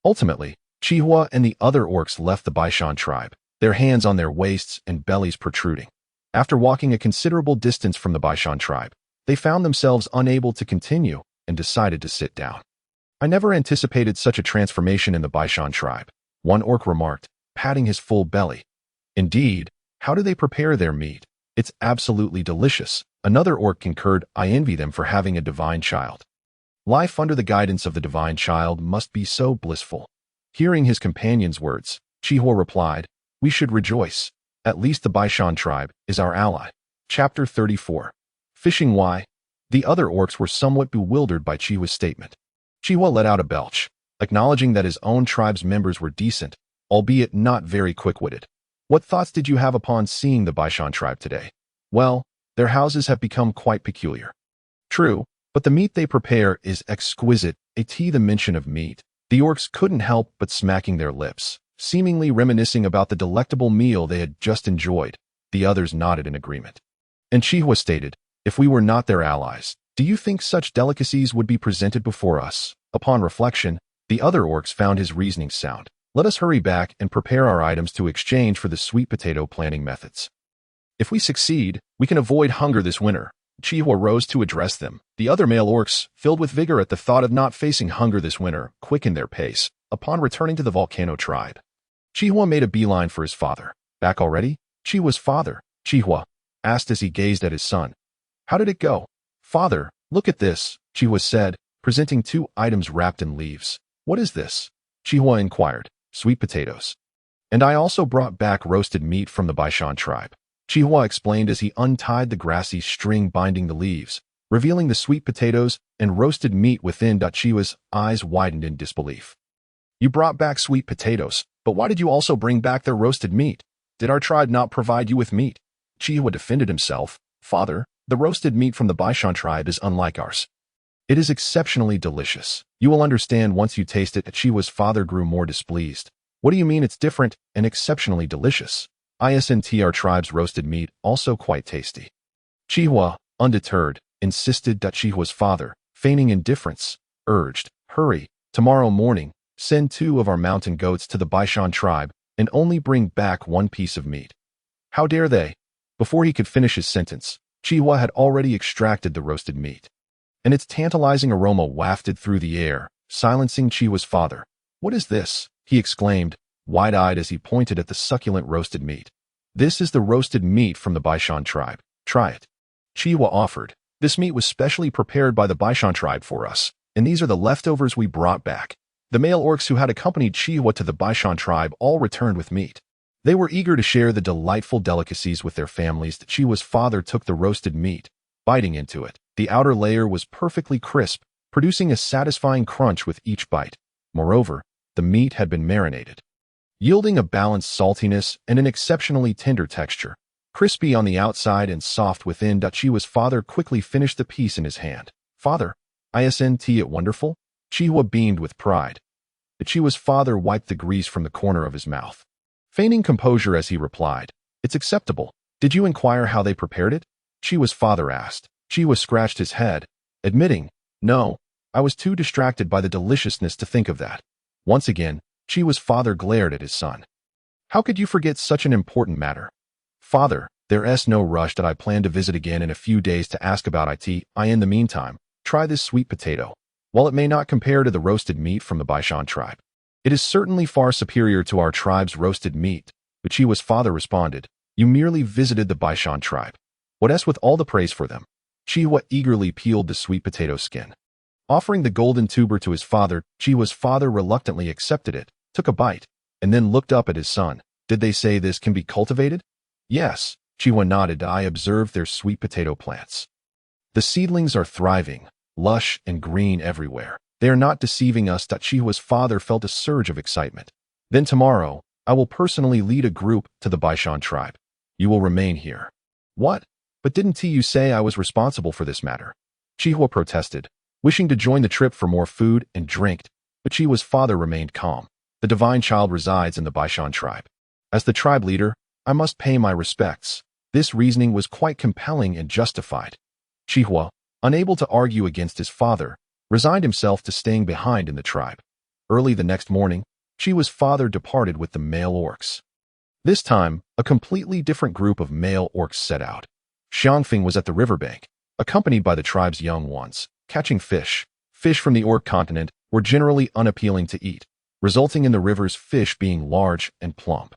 Ultimately, Chihua and the other orcs left the Baishan tribe, their hands on their waists and bellies protruding. After walking a considerable distance from the Baishan tribe, they found themselves unable to continue and decided to sit down. I never anticipated such a transformation in the Baishan tribe, one orc remarked, patting his full belly. Indeed, how do they prepare their meat? It's absolutely delicious. Another orc concurred, I envy them for having a divine child. Life under the guidance of the divine child must be so blissful. Hearing his companion's words, Xihua replied, "We should rejoice. At least the Baishan tribe is our ally." Chapter 34. Fishing. Why? The other orcs were somewhat bewildered by Chihua's statement. Xihua let out a belch, acknowledging that his own tribe's members were decent, albeit not very quick-witted. "What thoughts did you have upon seeing the Baishan tribe today?" "Well, their houses have become quite peculiar." "True, but the meat they prepare is exquisite." The mention of meat, the orcs couldn't help but smacking their lips, seemingly reminiscing about the delectable meal they had just enjoyed. The others nodded in agreement. And Xihua stated, "If we were not their allies, do you think such delicacies would be presented before us?" Upon reflection, the other orcs found his reasoning sound. "Let us hurry back and prepare our items to exchange for the sweet potato planting methods. If we succeed, we can avoid hunger this winter." Xihua rose to address them. The other male orcs, filled with vigor at the thought of not facing hunger this winter, quickened their pace. Upon returning to the volcano tribe, Xihua made a beeline for his father. "Back already?" Chihua's father, Xihua, asked as he gazed at his son. "How did it go?" "Father, look at this," Xihua said, presenting 2 items wrapped in leaves. "What is this?" Xihua inquired. "Sweet potatoes. And I also brought back roasted meat from the Baishan tribe," Xihua explained as he untied the grassy string binding the leaves, revealing the sweet potatoes and roasted meat within. Chihua's eyes widened in disbelief. "You brought back sweet potatoes, but why did you also bring back their roasted meat? Did our tribe not provide you with meat?" Xihua defended himself. "Father, the roasted meat from the Baishan tribe is unlike ours. It is exceptionally delicious. You will understand once you taste it." Chihua's father grew more displeased. "What do you mean it's different and exceptionally delicious?" "Isn't our tribe's roasted meat also quite tasty?" Xihua, undeterred, insisted. Chihua's father, feigning indifference, urged, "Hurry, tomorrow morning, send 2 of our mountain goats to the Baishan tribe and only bring back 1 piece of meat." "How dare they?" Before he could finish his sentence, Xihua had already extracted the roasted meat, and its tantalizing aroma wafted through the air, silencing Chihua's father. "What is this?" he exclaimed, wide-eyed as he pointed at the succulent roasted meat. "This is the roasted meat from the Baishan tribe. Try it." Xihua offered. "This meat was specially prepared by the Baishan tribe for us, and these are the leftovers we brought back." The male orcs who had accompanied Xihua to the Baishan tribe all returned with meat. They were eager to share the delightful delicacies with their families. Chihua's father took the roasted meat, biting into it. The outer layer was perfectly crisp, producing a satisfying crunch with each bite. Moreover, the meat had been marinated, yielding a balanced saltiness and an exceptionally tender texture. Crispy on the outside and soft within. Chihua's father quickly finished the piece in his hand. "Father, isn't it wonderful?" Xihua beamed with pride. Chihua's father wiped the grease from the corner of his mouth, feigning composure as he replied, "It's acceptable. Did you inquire how they prepared it?" Chihua's father asked. Xihua scratched his head, admitting, "No, I was too distracted by the deliciousness to think of that." Once again, Chihua's father glared at his son. "How could you forget such an important matter?" "Father, there's no rush. That I plan to visit again in a few days to ask about it. In the meantime, try this sweet potato. While it may not compare to the roasted meat from the Baishan tribe, it is certainly far superior to our tribe's roasted meat." But Chihua's father responded, "You merely visited the Baishan tribe. What else with all the praise for them?" Xihua eagerly peeled the sweet potato skin. Offering the golden tuber to his father, Chihua's father reluctantly accepted it, took a bite, and then looked up at his son. "Did they say this can be cultivated?" "Yes," Xihua nodded. "I observed their sweet potato plants. The seedlings are thriving, lush and green everywhere. They are not deceiving us." Chihua's father felt a surge of excitement. "Then tomorrow, I will personally lead a group to the Baishan tribe. You will remain here." "What? But didn't you say I was responsible for this matter?" Xihua protested, wishing to join the trip for more food and drink, but Chihua's father remained calm. "The divine child resides in the Baishan tribe. As the tribe leader, I must pay my respects." This reasoning was quite compelling and justified. Xihua, unable to argue against his father, resigned himself to staying behind in the tribe. Early the next morning, Chihua's father departed with the male orcs. This time, a completely different group of male orcs set out. Xia Feng was at the riverbank, accompanied by the tribe's young ones, catching fish. Fish from the orc continent were generally unappealing to eat, resulting in the river's fish being large and plump.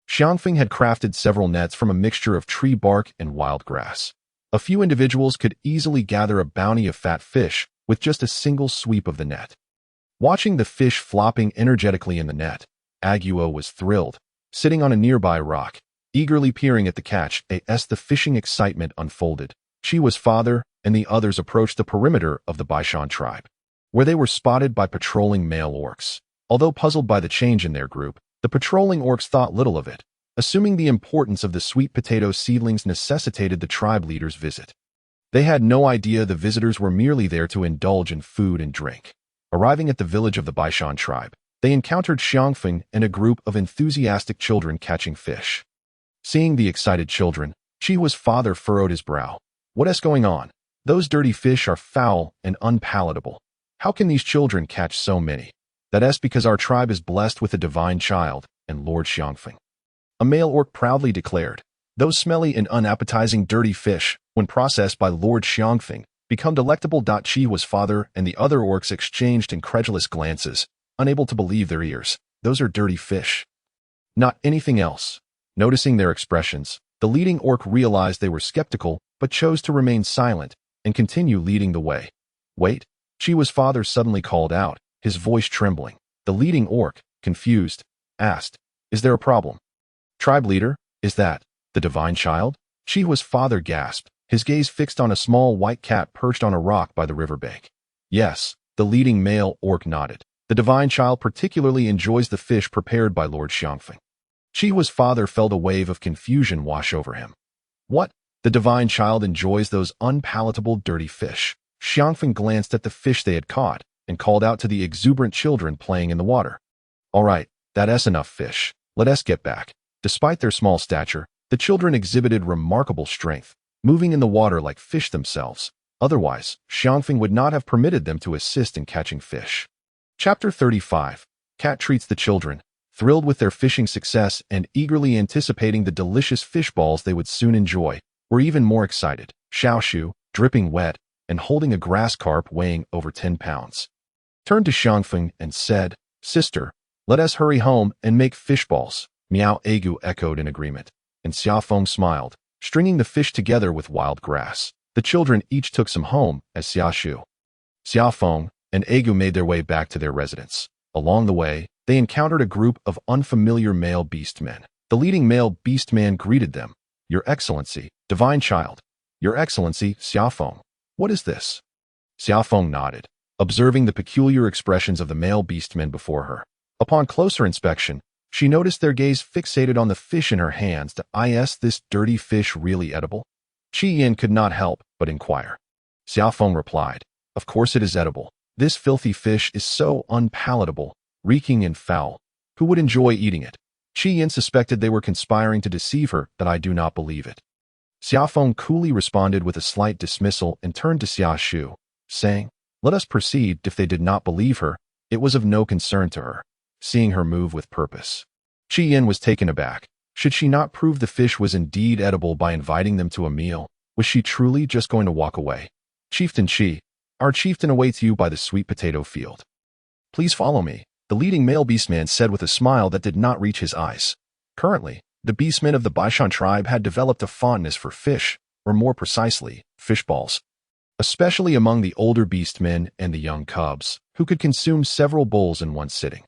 Xia Feng had crafted several nets from a mixture of tree bark and wild grass. A few individuals could easily gather a bounty of fat fish with just a single sweep of the net. Watching the fish flopping energetically in the net, Aguo was thrilled, sitting on a nearby rock, eagerly peering at the catch as the fishing excitement unfolded. Chiwa's father and the others approached the perimeter of the Baishan tribe, where they were spotted by patrolling male orcs. Although puzzled by the change in their group, the patrolling orcs thought little of it, assuming the importance of the sweet potato seedlings necessitated the tribe leader's visit. They had no idea the visitors were merely there to indulge in food and drink. Arriving at the village of the Baishan tribe, they encountered Xia Feng and a group of enthusiastic children catching fish. Seeing the excited children, Chiwa's father furrowed his brow. "What's going on? Those dirty fish are foul and unpalatable. How can these children catch so many?" "That's because our tribe is blessed with a divine child," and Lord Xia Feng, a male orc, proudly declared. "Those smelly and unappetizing dirty fish, when processed by Lord Xia Feng, become delectable." Chiwa's father and the other orcs exchanged incredulous glances, unable to believe their ears. "Those are dirty fish, not anything else." Noticing their expressions, the leading orc realized they were skeptical, but chose to remain silent and continue leading the way. "Wait," Chiwa's father suddenly called out, his voice trembling. The leading orc, confused, asked, "Is there a problem?" "Tribe leader, is that the divine child?" Chiwa's father gasped, his gaze fixed on a small white cat perched on a rock by the riverbank. "Yes," the leading male orc nodded. "The divine child particularly enjoys the fish prepared by Lord Xia Feng." Chiwa's father felt a wave of confusion wash over him. "What? The divine child enjoys those unpalatable dirty fish?" Xia Feng glanced at the fish they had caught and called out to the exuberant children playing in the water. "All right, that's enough fish. Let us get back." Despite their small stature, the children exhibited remarkable strength, moving in the water like fish themselves. Otherwise, Xia Feng would not have permitted them to assist in catching fish. Chapter 35. Cat treats the children, thrilled with their fishing success and eagerly anticipating the delicious fish balls they would soon enjoy, were even more excited. Xiaoshu, dripping wet and holding a grass carp weighing over 10 pounds, turned to Xia Feng and said, "Sister, let us hurry home and make fish balls." Meow Agu echoed in agreement, and Xia Feng smiled, stringing the fish together with wild grass. The children each took some home as Xiaoshu, Xia Feng, and Agu made their way back to their residence. Along the way, they encountered a group of unfamiliar male beastmen. The leading male beastman greeted them. "Your Excellency, divine child." "Your Excellency, Xia Feng. What is this?" Xia Feng nodded, observing the peculiar expressions of the male beastmen before her. Upon closer inspection, she noticed their gaze fixated on the fish in her hands. "Is this dirty fish really edible?" Qi Yin could not help but inquire. Xia Feng replied, "Of course it is edible. This filthy fish is so unpalatable, reeking and foul. Who would enjoy eating it?" Qi Yin suspected they were conspiring to deceive her. "I do not believe it." Xia Feng coolly responded with a slight dismissal and turned to Xiaoshu, saying, "Let us proceed." If they did not believe her, it was of no concern to her, seeing her move with purpose. Qi Yin was taken aback. Should she not prove the fish was indeed edible by inviting them to a meal? Was she truly just going to walk away? "Chieftain Qi, our chieftain awaits you by the sweet potato field. Please follow me," the leading male beastman said with a smile that did not reach his eyes. Currently, the beastmen of the Baishan tribe had developed a fondness for fish, or more precisely, fish balls, especially among the older beastmen and the young cubs, who could consume several bowls in one sitting.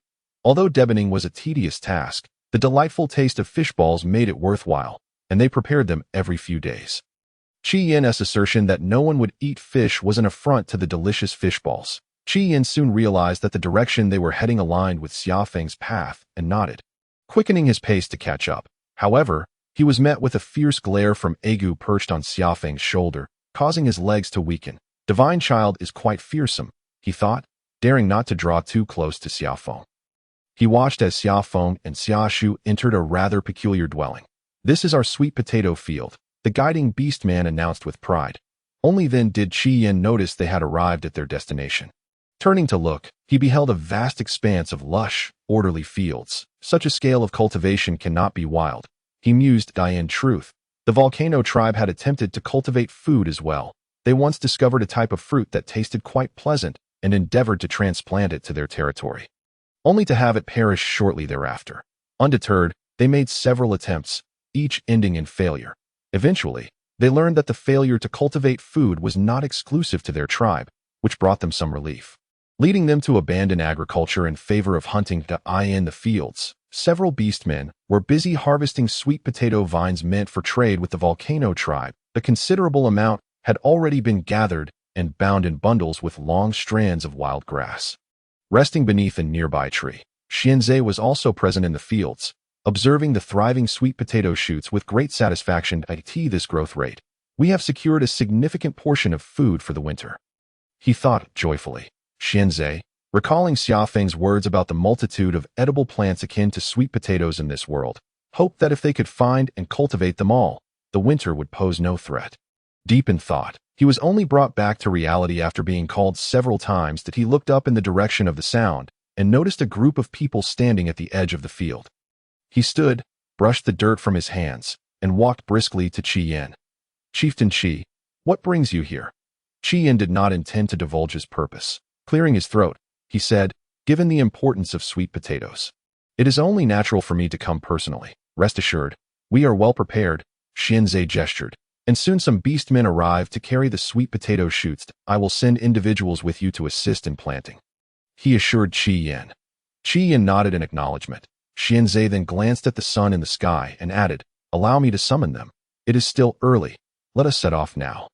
Although deboning was a tedious task, the delightful taste of fish balls made it worthwhile, and they prepared them every few days. Qi Yin's assertion that no one would eat fish was an affront to the delicious fish balls. Qi Yin soon realized that the direction they were heading aligned with Xia Feng's path and nodded, quickening his pace to catch up. However, he was met with a fierce glare from Agu perched on Xia Feng's shoulder, causing his legs to weaken. "Divine child is quite fearsome," he thought, daring not to draw too close to Xia Feng. He watched as Xia Feng and Xiaoshu entered a rather peculiar dwelling. "This is our sweet potato field," the guiding beastman announced with pride. Only then did Qi Yin notice they had arrived at their destination. Turning to look, he beheld a vast expanse of lush, orderly fields. Such a scale of cultivation cannot be wild, he mused. In truth, the volcano tribe had attempted to cultivate food as well. They once discovered a type of fruit that tasted quite pleasant and endeavored to transplant it to their territory, only to have it perish shortly thereafter. Undeterred, they made several attempts, each ending in failure. Eventually, they learned that the failure to cultivate food was not exclusive to their tribe, which brought them some relief, leading them to abandon agriculture in favor of hunting in the fields. Several beastmen were busy harvesting sweet potato vines meant for trade with the volcano tribe. A considerable amount had already been gathered and bound in bundles with long strands of wild grass. Resting beneath a nearby tree, Xianzhe was also present in the fields, observing the thriving sweet potato shoots with great satisfaction. At this growth rate, we have secured a significant portion of food for the winter, he thought joyfully. Xianzhe, recalling Xia Feng's words about the multitude of edible plants akin to sweet potatoes in this world, hoped that if they could find and cultivate them all, the winter would pose no threat. Deep in thought, he was only brought back to reality after being called several times that he looked up in the direction of the sound and noticed a group of people standing at the edge of the field. He stood, brushed the dirt from his hands, and walked briskly to Qi Yan. Chieftain Qi, what brings you here? Qi Yan did not intend to divulge his purpose. Clearing his throat, he said, given the importance of sweet potatoes, it is only natural for me to come personally. Rest assured, we are well prepared. Xianzhe gestured, and soon some beastmen arrived to carry the sweet potato shoots. I will send individuals with you to assist in planting, he assured Qi Yan. Qi Yan nodded in acknowledgement. Xianzhe then glanced at the sun in the sky and added, allow me to summon them. It is still early. Let us set off now.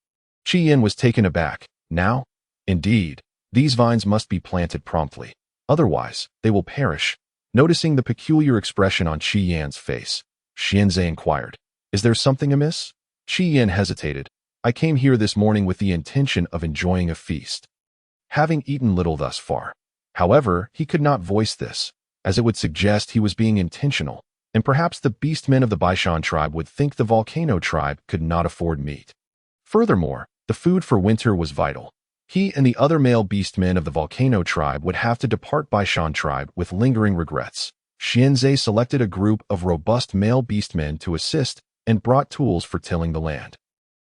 Qi Yan was taken aback. Now? Indeed, these vines must be planted promptly. Otherwise, they will perish. Noticing the peculiar expression on Qi Yan's face, Xianzhe inquired, is there something amiss? Qi Yan hesitated. I came here this morning with the intention of enjoying a feast, having eaten little thus far. However, he could not voice this, as it would suggest he was being intentional, and perhaps the beastmen of the Baishan tribe would think the volcano tribe could not afford meat. Furthermore, the food for winter was vital. He and the other male beastmen of the volcano tribe would have to depart Baishan tribe with lingering regrets. Xianzhe selected a group of robust male beastmen to assist and brought tools for tilling the land.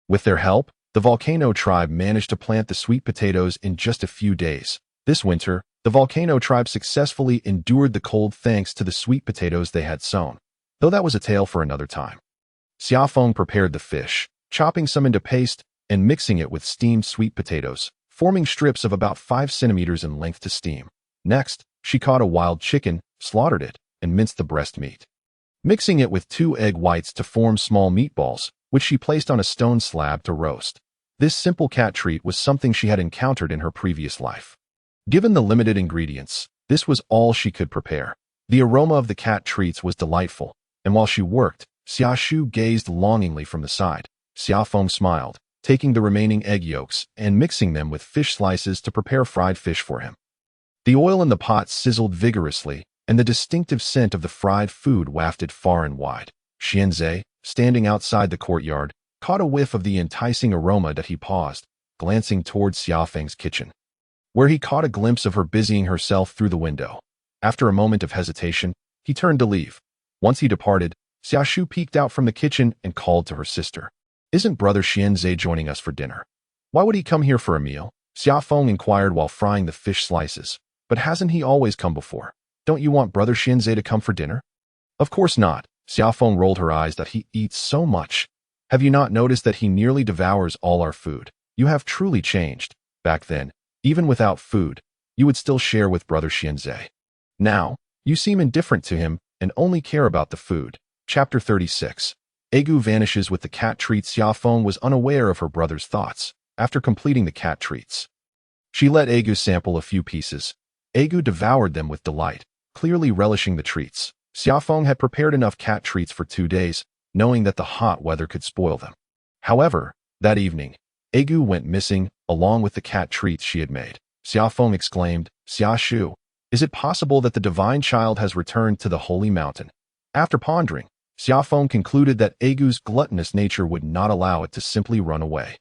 With their help, the volcano tribe managed to plant the sweet potatoes in just a few days. This winter, the volcano tribe successfully endured the cold thanks to the sweet potatoes they had sown, though that was a tale for another time. Xia Feng prepared the fish, chopping some into paste and mixing it with steamed sweet potatoes, forming strips of about 5 centimeters in length to steam. Next, she caught a wild chicken, slaughtered it, and minced the breast meat, mixing it with 2 egg whites to form small meatballs, which she placed on a stone slab to roast. This simple cat treat was something she had encountered in her previous life. Given the limited ingredients, this was all she could prepare. The aroma of the cat treats was delightful, and while she worked, Xia Shu gazed longingly from the side. Xia Feng smiled, taking the remaining egg yolks and mixing them with fish slices to prepare fried fish for him. The oil in the pot sizzled vigorously, and the distinctive scent of the fried food wafted far and wide. Xianzhe, standing outside the courtyard, caught a whiff of the enticing aroma that he paused, glancing towards Xia Feng's kitchen, where he caught a glimpse of her busying herself through the window. After a moment of hesitation, he turned to leave. Once he departed, Xia Shu peeked out from the kitchen and called to her sister. Isn't brother Xianzhe joining us for dinner? Why would he come here for a meal? Xia Feng inquired while frying the fish slices. But hasn't he always come before? Don't you want brother Xianzhe to come for dinner? Of course not. Xia Feng rolled her eyes that he eats so much. Have you not noticed that he nearly devours all our food? You have truly changed. Back then, even without food, you would still share with brother Xianzhe. Now, you seem indifferent to him and only care about the food. Chapter 36. Egu vanishes with the cat treats. Xia Feng was unaware of her brother's thoughts. After completing the cat treats, she let Egu sample a few pieces. Egu devoured them with delight, clearly relishing the treats. Xia Feng had prepared enough cat treats for 2 days, knowing that the hot weather could spoil them. However, that evening, Egu went missing, along with the cat treats she had made. Xia Feng exclaimed, Xia Shu, is it possible that the divine child has returned to the holy mountain? After pondering, Xia Feng concluded that Egu's gluttonous nature would not allow it to simply run away.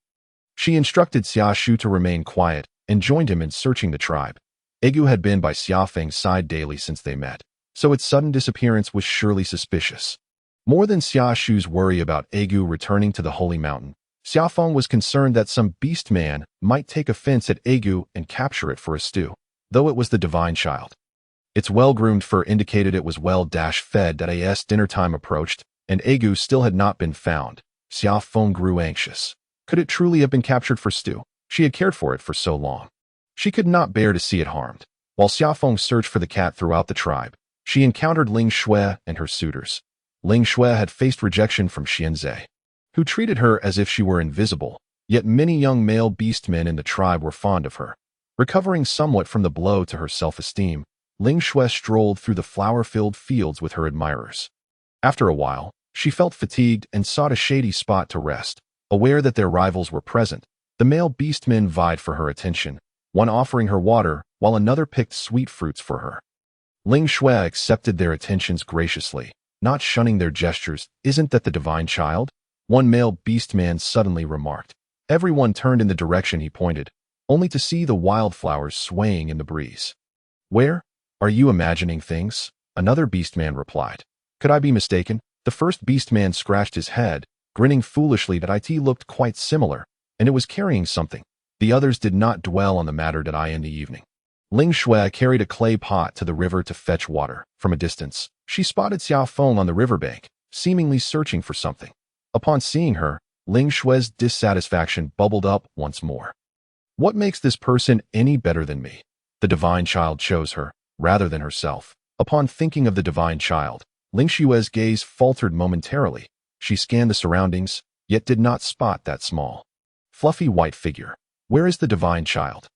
She instructed Xia Shu to remain quiet and joined him in searching the tribe. Egu had been by Xia Feng's side daily since they met, so its sudden disappearance was surely suspicious. More than Xia Shu's worry about Egu returning to the holy mountain, Xia Feng was concerned that some beast man might take offense at Egu and capture it for a stew, though it was the divine child. Its well-groomed fur indicated it was well-fed. As dinner time approached, and Egu still had not been found, Xia Feng grew anxious. Could it truly have been captured for stew? She had cared for it for so long. She could not bear to see it harmed. While Xia Feng searched for the cat throughout the tribe, she encountered Ling Shui and her suitors. Ling Shui had faced rejection from Xianzhe, who treated her as if she were invisible, yet many young male beastmen in the tribe were fond of her. Recovering somewhat from the blow to her self-esteem, Ling Shui strolled through the flower-filled fields with her admirers. After a while, she felt fatigued and sought a shady spot to rest. Aware that their rivals were present, the male beastmen vied for her attention, one offering her water while another picked sweet fruits for her. Ling Shui accepted their attentions graciously, not shunning their gestures. "Isn't that the divine child?" one male beastman suddenly remarked. Everyone turned in the direction he pointed, only to see the wildflowers swaying in the breeze. "Where? Are you imagining things?" another beastman replied. "Could I be mistaken?" The first beastman scratched his head, grinning foolishly that it looked quite similar, and it was carrying something. The others did not dwell on the matter in the evening. Ling Shui carried a clay pot to the river to fetch water. From a distance, she spotted Xia Feng on the riverbank, seemingly searching for something. Upon seeing her, Ling Shui's dissatisfaction bubbled up once more. "What makes this person any better than me?" The divine child chose her, rather than herself. Upon thinking of the divine child, Ling Shui's gaze faltered momentarily. She scanned the surroundings, yet did not spot that small, fluffy white figure. Where is the divine child?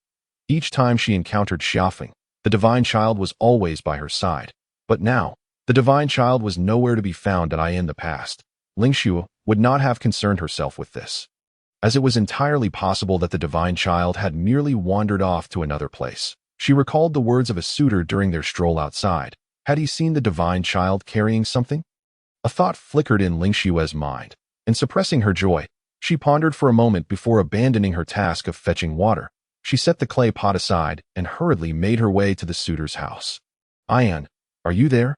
Each time she encountered Xia Feng, the divine child was always by her side. But now, the divine child was nowhere to be found in the past. Ling Shui would not have concerned herself with this, as it was entirely possible that the divine child had merely wandered off to another place. She recalled the words of a suitor during their stroll outside. Had he seen the divine child carrying something? A thought flickered in Ling Shui's mind, and suppressing her joy, she pondered for a moment before abandoning her task of fetching water. She set the clay pot aside and hurriedly made her way to the suitor's house. "Ayan, are you there?"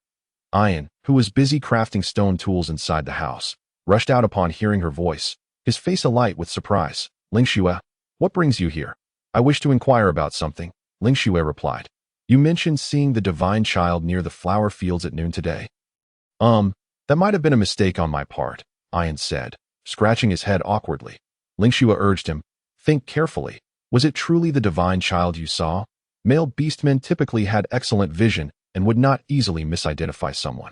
Ayan, who was busy crafting stone tools inside the house, rushed out upon hearing her voice, his face alight with surprise. "Ling Shui, what brings you here?" "I wish to inquire about something," Ling Shui replied. "You mentioned seeing the divine child near the flower fields at noon today." That might have been a mistake on my part," Ayan said, scratching his head awkwardly. Ling Shui urged him, "Think carefully. Was it truly the divine child you saw?" Male beastmen typically had excellent vision and would not easily misidentify someone.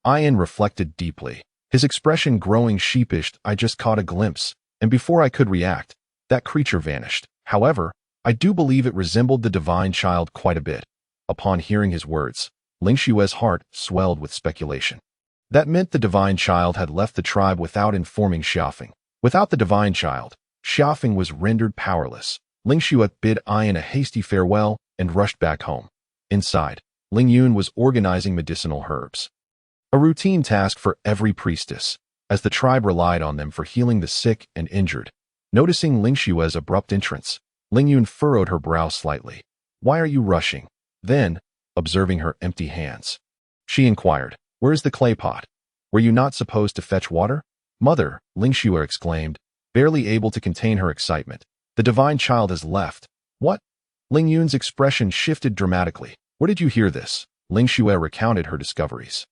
Ayan reflected deeply, his expression growing sheepish. "I just caught a glimpse, and before I could react, that creature vanished. However, I do believe it resembled the divine child quite a bit." Upon hearing his words, Ling Shui's heart swelled with speculation. That meant the divine child had left the tribe without informing Xia Feng. Without the divine child, Xia Feng was rendered powerless. Ling Shui bid Ayan a hasty farewell and rushed back home. Inside, Ling Yun was organizing medicinal herbs, a routine task for every priestess, as the tribe relied on them for healing the sick and injured. Noticing Ling Shui's abrupt entrance, Ling Yun furrowed her brow slightly. "Why are you rushing?" Then, observing her empty hands, she inquired, "Where is the clay pot? Were you not supposed to fetch water?" "Mother," Ling Shui exclaimed, barely able to contain her excitement, "the divine child has left." "What?" Ling Yun's expression shifted dramatically. "Where did you hear this?" Ling Shui recounted her discoveries.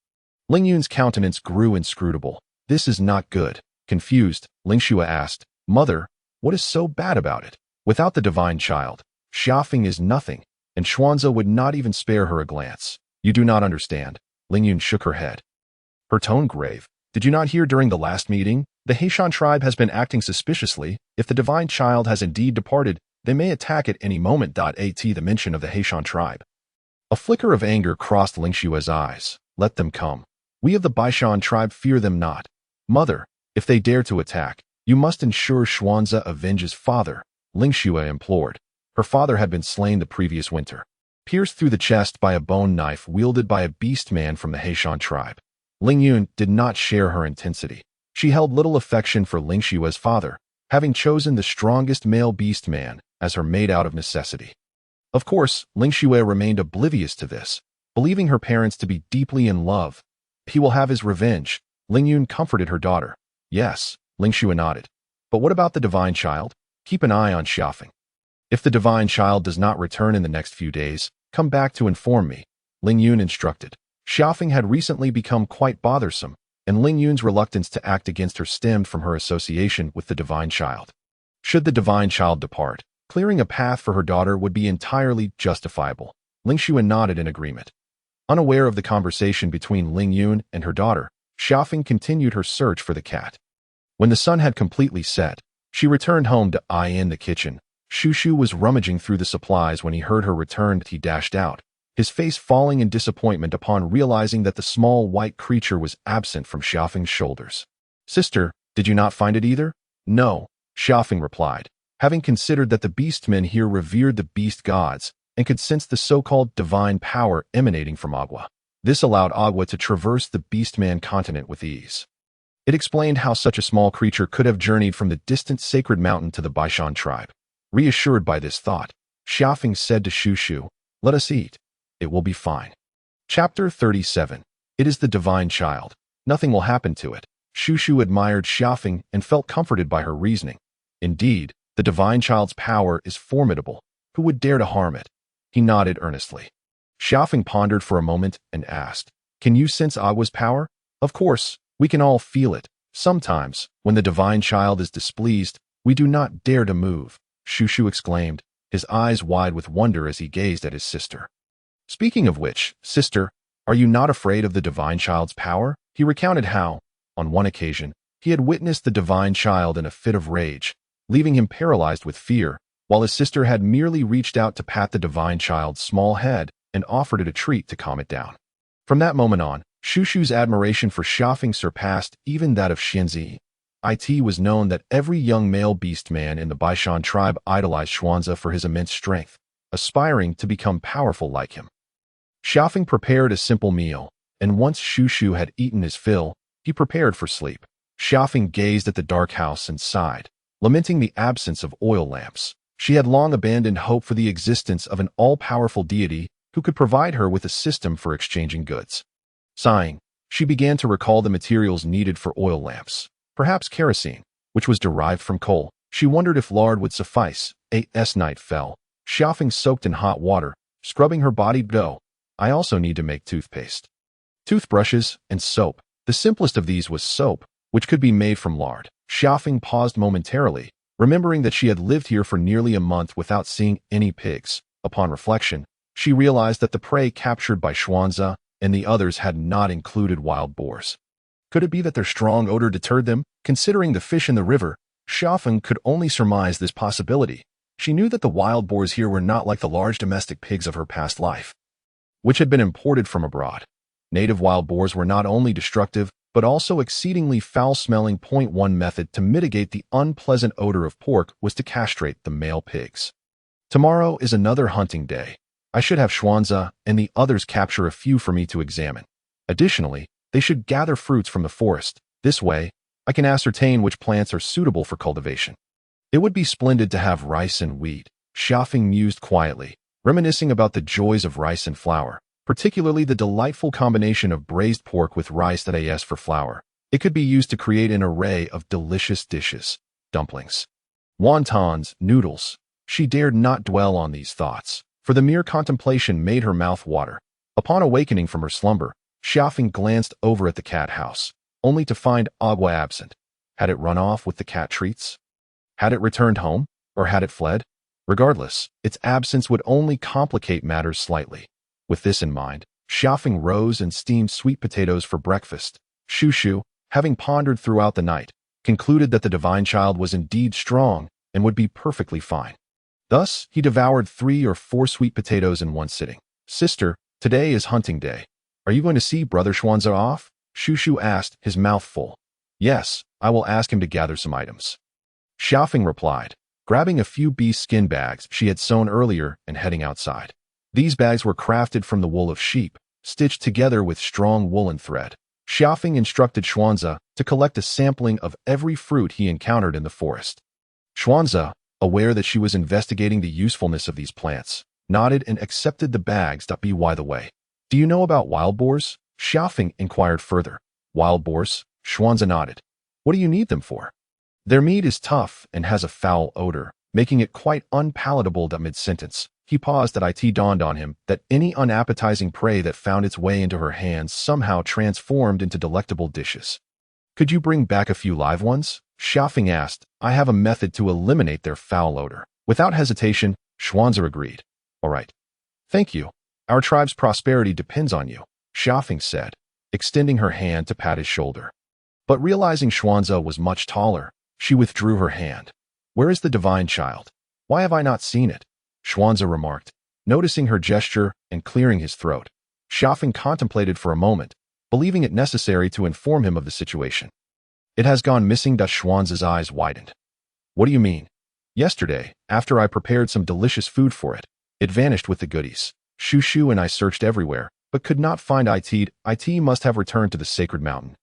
Ling Yun's countenance grew inscrutable. "This is not good." Confused, Ling Shui asked, "Mother, what is so bad about it? Without the divine child, Xia Feng is nothing, and Xuanze would not even spare her a glance." "You do not understand." Ling Yun shook her head, her tone grave. "Did you not hear during the last meeting? The Heishan tribe has been acting suspiciously. If the divine child has indeed departed, they may attack at any moment. The mention of the Heishan tribe. A flicker of anger crossed Ling Shui's eyes. "Let them come. We of the Baishan tribe fear them not." "Mother, if they dare to attack, you must ensure Xuanze avenges father," Ling Shui implored. Her father had been slain the previous winter, pierced through the chest by a bone knife wielded by a beast man from the Heishan tribe. Ling Yun did not share her intensity. She held little affection for Ling Shui's father, having chosen the strongest male beast man as her mate out of necessity. Of course, Ling Shui remained oblivious to this, believing her parents to be deeply in love. "He will have his revenge," Ling Yun comforted her daughter. "Yes," Ling Shui nodded. "But what about the divine child? Keep an eye on Xia Feng. If the divine child does not return in the next few days, come back to inform me," Ling Yun instructed. Xia Feng had recently become quite bothersome, and Ling Yun's reluctance to act against her stemmed from her association with the divine child. Should the divine child depart, Clearing a path for her daughter would be entirely justifiable. Ling Xuan nodded in agreement. Unaware of the conversation between Ling Yun and her daughter, Xia Feng continued her search for the cat. When the sun had completely set, she returned home to eye in the kitchen. Shushu was rummaging through the supplies when he heard her return. He dashed out, his face falling in disappointment upon realizing that the small white creature was absent from Xia Feng's shoulders. "Sister, did you not find it either?" "No," Xia Feng replied, having considered that the beastmen here revered the beast gods and could sense the so-called divine power emanating from Agua. This allowed Agua to traverse the beastman continent with ease. It explained how such a small creature could have journeyed from the distant sacred mountain to the Baishan tribe. Reassured by this thought, Xia Feng said to Shushu, "Let us eat. It will be fine." Chapter 37. It is the divine child. Nothing will happen to it. Shushu admired Xia Feng and felt comforted by her reasoning. Indeed, the divine child's power is formidable. Who would dare to harm it? He nodded earnestly. Xia Feng pondered for a moment and asked, "Can you sense Agua's power?" "Of course, we can all feel it. Sometimes, when the divine child is displeased, we do not dare to move," Shushu exclaimed, his eyes wide with wonder as he gazed at his sister. "Speaking of which, sister, are you not afraid of the divine child's power?" He recounted how, on one occasion, he had witnessed the divine child in a fit of rage, leaving him paralyzed with fear, while his sister had merely reached out to pat the divine child's small head and offered it a treat to calm it down. From that moment on, Shushu's admiration for Xia Feng surpassed even that of Xianzi. It was known that every young male beastman in the Baishan tribe idolized Xuanzi for his immense strength, aspiring to become powerful like him. Xia Feng prepared a simple meal, and once Shushu had eaten his fill, he prepared for sleep. Xia Feng gazed at the dark house and sighed, lamenting the absence of oil lamps. She had long abandoned hope for the existence of an all-powerful deity who could provide her with a system for exchanging goods. Sighing, she began to recall the materials needed for oil lamps. Perhaps kerosene, which was derived from coal. She wondered if lard would suffice. As night fell, Xia Feng soaked in hot water, scrubbing her body. "I also need to make toothpaste, toothbrushes, and soap." The simplest of these was soap, which could be made from lard. Xia Feng paused momentarily, remembering that she had lived here for nearly a month without seeing any pigs. Upon reflection, she realized that the prey captured by Xuanzi and the others had not included wild boars. Could it be that their strong odor deterred them? Considering the fish in the river, Xia Feng could only surmise this possibility. She knew that the wild boars here were not like the large domestic pigs of her past life, which had been imported from abroad. Native wild boars were not only destructive, but also exceedingly foul-smelling. 1 method to mitigate the unpleasant odor of pork was to castrate the male pigs. Tomorrow is another hunting day. I should have Xuanzi and the others capture a few for me to examine. Additionally, they should gather fruits from the forest. This way, I can ascertain which plants are suitable for cultivation. It would be splendid to have rice and wheat, Xia Feng mused quietly, reminiscing about the joys of rice and flour, particularly the delightful combination of braised pork with rice that is for flour. It could be used to create an array of delicious dishes. Dumplings, wontons, noodles. She dared not dwell on these thoughts, for the mere contemplation made her mouth water. Upon awakening from her slumber, Xia Feng glanced over at the cat house, only to find Agua absent. Had it run off with the cat treats? Had it returned home, or had it fled? Regardless, its absence would only complicate matters slightly. With this in mind, Xia Feng rose and steamed sweet potatoes for breakfast. Shushu, having pondered throughout the night, concluded that the divine child was indeed strong and would be perfectly fine. Thus, he devoured 3 or 4 sweet potatoes in one sitting. "Sister, today is hunting day. Are you going to see Brother Xuanzi off?" Shushu asked, his mouth full. "Yes, I will ask him to gather some items," Xia Feng replied, grabbing a few bee skin bags she had sewn earlier and heading outside. These bags were crafted from the wool of sheep, stitched together with strong woolen thread. Xia Feng instructed Xuanzi to collect a sampling of every fruit he encountered in the forest. Xuanzi, aware that she was investigating the usefulness of these plants, nodded and accepted the bags. By the way, do you know about wild boars? Xia Feng inquired further. Wild boars? Xuanzi nodded. What do you need them for? Their meat is tough and has a foul odor, making it quite unpalatable. Mid-sentence, he paused. It dawned on him that any unappetizing prey that found its way into her hands somehow transformed into delectable dishes. Could you bring back a few live ones? Xia Feng asked. I have a method to eliminate their foul odor. Without hesitation, Xuanzi agreed. All right. Thank you. Our tribe's prosperity depends on you, Xia Feng said, extending her hand to pat his shoulder. But realizing Xuanzi was much taller, she withdrew her hand. Where is the divine child? Why have I not seen it? Xuanzi remarked, noticing her gesture and clearing his throat. Xia Feng contemplated for a moment, believing it necessary to inform him of the situation. It has gone missing. Xuanzi's eyes widened. What do you mean? Yesterday, after I prepared some delicious food for it, it vanished with the goodies. Shushu and I searched everywhere, but could not find it. It must have returned to the sacred mountain.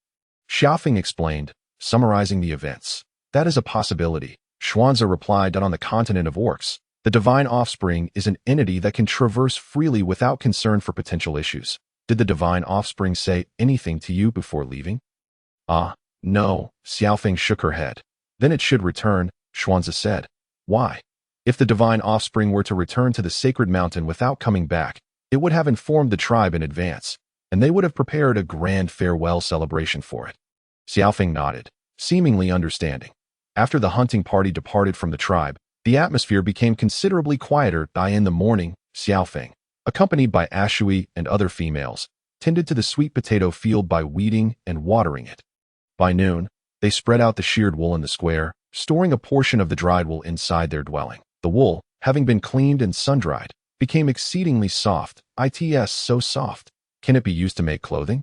Xia Feng explained, summarizing the events. That is a possibility. Xuanzi replied that on the continent of orcs, the divine offspring is an entity that can traverse freely without concern for potential issues. Did the divine offspring say anything to you before leaving? No, Xia Feng shook her head. Then it should return, Xuanzi said. Why? If the divine offspring were to return to the sacred mountain without coming back, it would have informed the tribe in advance, and they would have prepared a grand farewell celebration for it. Xia Feng nodded, seemingly understanding. After the hunting party departed from the tribe, the atmosphere became considerably quieter. In the morning, Xia Feng, accompanied by Ashui and other females, tended to the sweet potato field by weeding and watering it. By noon, they spread out the sheared wool in the square, storing a portion of the dried wool inside their dwelling. The wool, having been cleaned and sun-dried, became exceedingly soft. It's so soft. Can it be used to make clothing?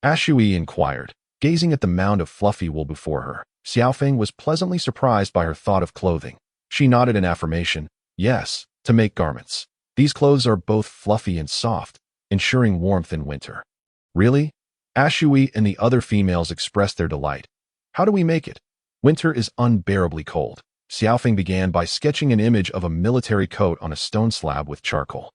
Ashui inquired, gazing at the mound of fluffy wool before her. Xia Feng was pleasantly surprised by her thought of clothing. She nodded in affirmation. Yes, to make garments. These clothes are both fluffy and soft, ensuring warmth in winter. Really? Ashui and the other females expressed their delight. How do we make it? Winter is unbearably cold. Xia Feng began by sketching an image of a military coat on a stone slab with charcoal.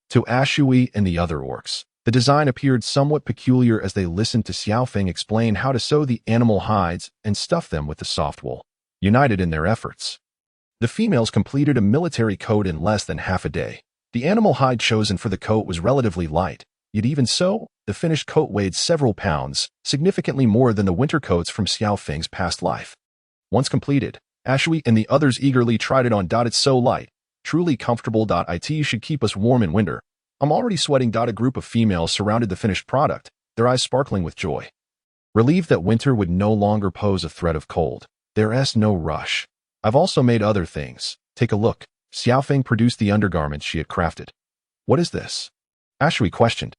To Ashui and the other orcs, the design appeared somewhat peculiar as they listened to Xia Feng explain how to sew the animal hides and stuff them with the soft wool. United in their efforts, the females completed a military coat in less than half a day. The animal hide chosen for the coat was relatively light, yet even so, the finished coat weighed several pounds, significantly more than the winter coats from Xia Feng's past life. Once completed, Ashui and the others eagerly tried it on. It's so light, truly comfortable. It should keep us warm in winter. I'm already sweating. A group of females surrounded the finished product, their eyes sparkling with joy. Relieved that winter would no longer pose a threat of cold, there's no rush. I've also made other things. Take a look. Xia Feng produced the undergarments she had crafted. What is this? Ashui questioned,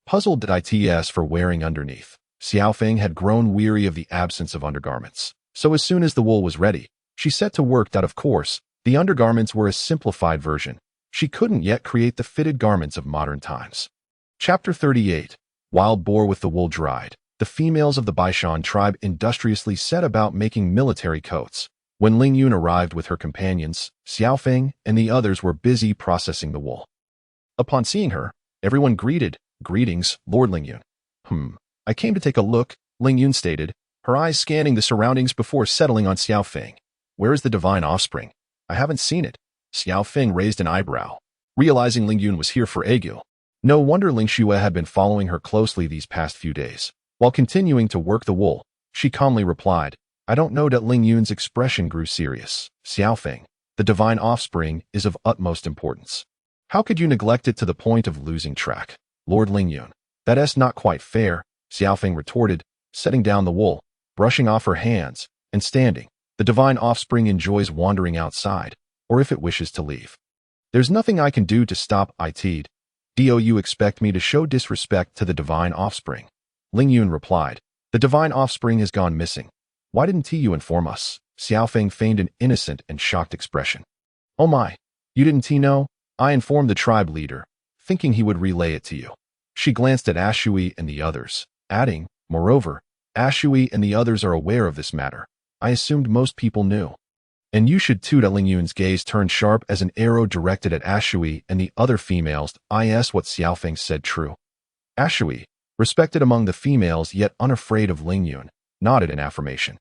puzzled at its for wearing underneath. Xia Feng had grown weary of the absence of undergarments, so as soon as the wool was ready, she set to work. Of course, the undergarments were a simplified version. She couldn't yet create the fitted garments of modern times. Chapter 38. Wild boar. With the wool dried, the females of the Baishan tribe industriously set about making military coats. When Ling Yun arrived with her companions, Xia Feng and the others were busy processing the wool. Upon seeing her, everyone greeted, "Greetings, Lord Ling Yun." I came to take a look, Ling Yun stated, her eyes scanning the surroundings before settling on Xia Feng. Where is the divine offspring? I haven't seen it. Xia Feng raised an eyebrow, realizing Ling Yun was here for Aigul. No wonder Ling Xue had been following her closely these past few days. While continuing to work the wool, she calmly replied, I don't know. Ling Yun's expression grew serious. Xia Feng, the divine offspring is of utmost importance. How could you neglect it to the point of losing track? Lord Ling Yun, that's not quite fair, Xia Feng retorted, setting down the wool, brushing off her hands, and standing. The divine offspring enjoys wandering outside, or if it wishes to leave. There's nothing I can do to stop it. Do you expect me to show disrespect to the divine offspring? Ling Yun replied, the divine offspring has gone missing. Why didn't you inform us? Xia Feng feigned an innocent and shocked expression. Oh my, you didn't know? I informed the tribe leader, thinking he would relay it to you. She glanced at Ashui and the others, adding, moreover, Ashui and the others are aware of this matter. I assumed most people knew. And you should too. Ling Yun's gaze turned sharp as an arrow directed at Ashui and the other females. Is what Xia Feng said true? Ashui, respected among the females yet unafraid of Ling Yun, nodded in affirmation.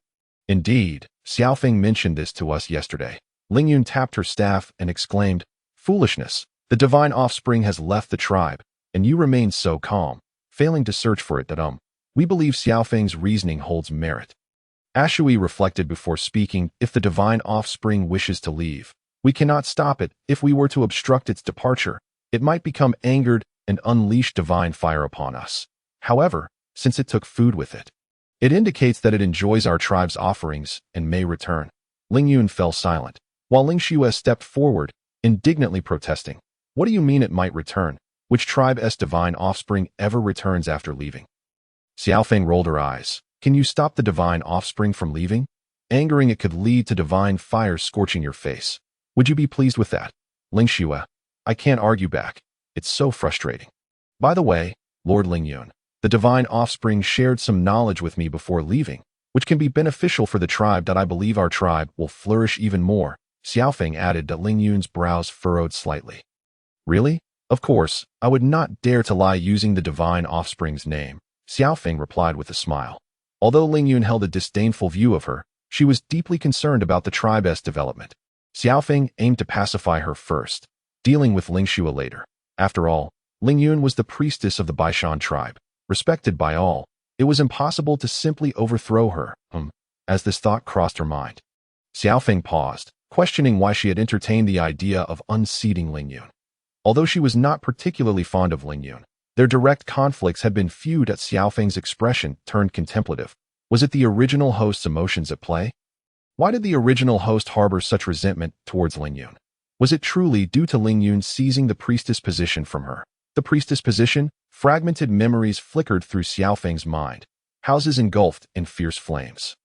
Indeed, Xia Feng mentioned this to us yesterday. Ling Yun tapped her staff and exclaimed, foolishness, the divine offspring has left the tribe, and you remain so calm, failing to search for it. We believe Xia Feng's reasoning holds merit. Ashui reflected before speaking, if the divine offspring wishes to leave, We cannot stop it. If we were to obstruct its departure, it might become angered and unleash divine fire upon us. However, since it took food with it, it indicates that it enjoys our tribe's offerings and may return. Ling Yun fell silent, while Ling Xue stepped forward, indignantly protesting. What do you mean it might return? Which tribe's divine offspring ever returns after leaving? Xia Feng rolled her eyes. Can you stop the divine offspring from leaving? Angering it could lead to divine fire scorching your face. Would you be pleased with that? Ling Xue, I can't argue back. It's so frustrating. By the way, Lord Ling Yun, the divine offspring shared some knowledge with me before leaving, which can be beneficial for the tribe. I believe our tribe will flourish even more. Xia Feng added that Ling Yun's brows furrowed slightly. Really? Of course, I would not dare to lie using the divine offspring's name, Xia Feng replied with a smile. Although Ling Yun held a disdainful view of her, she was deeply concerned about the tribe's development. Xia Feng aimed to pacify her first, dealing with Ling Xue later. After all, Ling Yun was the priestess of the Baishan tribe, respected by all. It was impossible to simply overthrow her, as this thought crossed her mind. Xia Feng paused, questioning why she had entertained the idea of unseating Ling Yun. Although she was not particularly fond of Ling Yun, their direct conflicts had been feud. At Xia Feng's expression turned contemplative. Was it the original host's emotions at play? Why did the original host harbor such resentment towards Ling Yun? Was it truly due to Ling Yun seizing the priestess position from her? The priestess position? Fragmented memories flickered through Xia Feng's mind, houses engulfed in fierce flames.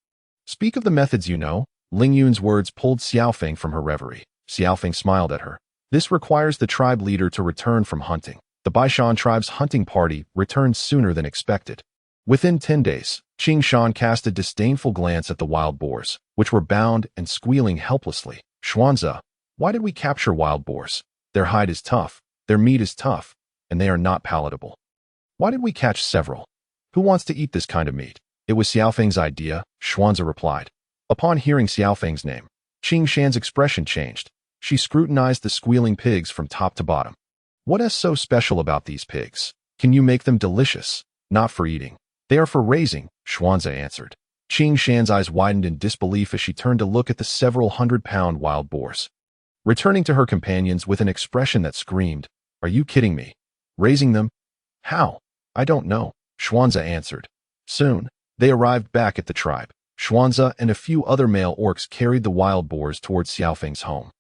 Speak of the methods you know. Ling Yun's words pulled Xia Feng from her reverie. Xia Feng smiled at her. This requires the tribe leader to return from hunting. The Baishan tribe's hunting party returned sooner than expected. Within 10 days, Qing Shan cast a disdainful glance at the wild boars, which were bound and squealing helplessly. Xuanze, why did we capture wild boars? Their hide is tough, their meat is tough, and they are not palatable. Why did we catch several? Who wants to eat this kind of meat? It was Xia Feng's idea, Xuanze replied. Upon hearing Xia Feng's name, Qing Shan's expression changed. She scrutinized the squealing pigs from top to bottom. What is so special about these pigs? Can you make them delicious? Not for eating. They are for raising, Xuanze answered. Qing Shan's eyes widened in disbelief as she turned to look at the several hundred-pound wild boars. Returning to her companions with an expression that screamed, Are you kidding me? Raising them? How? I don't know, Xuanze answered. Soon, they arrived back at the tribe. Xuanze and a few other male orcs carried the wild boars towards Xia Feng's home.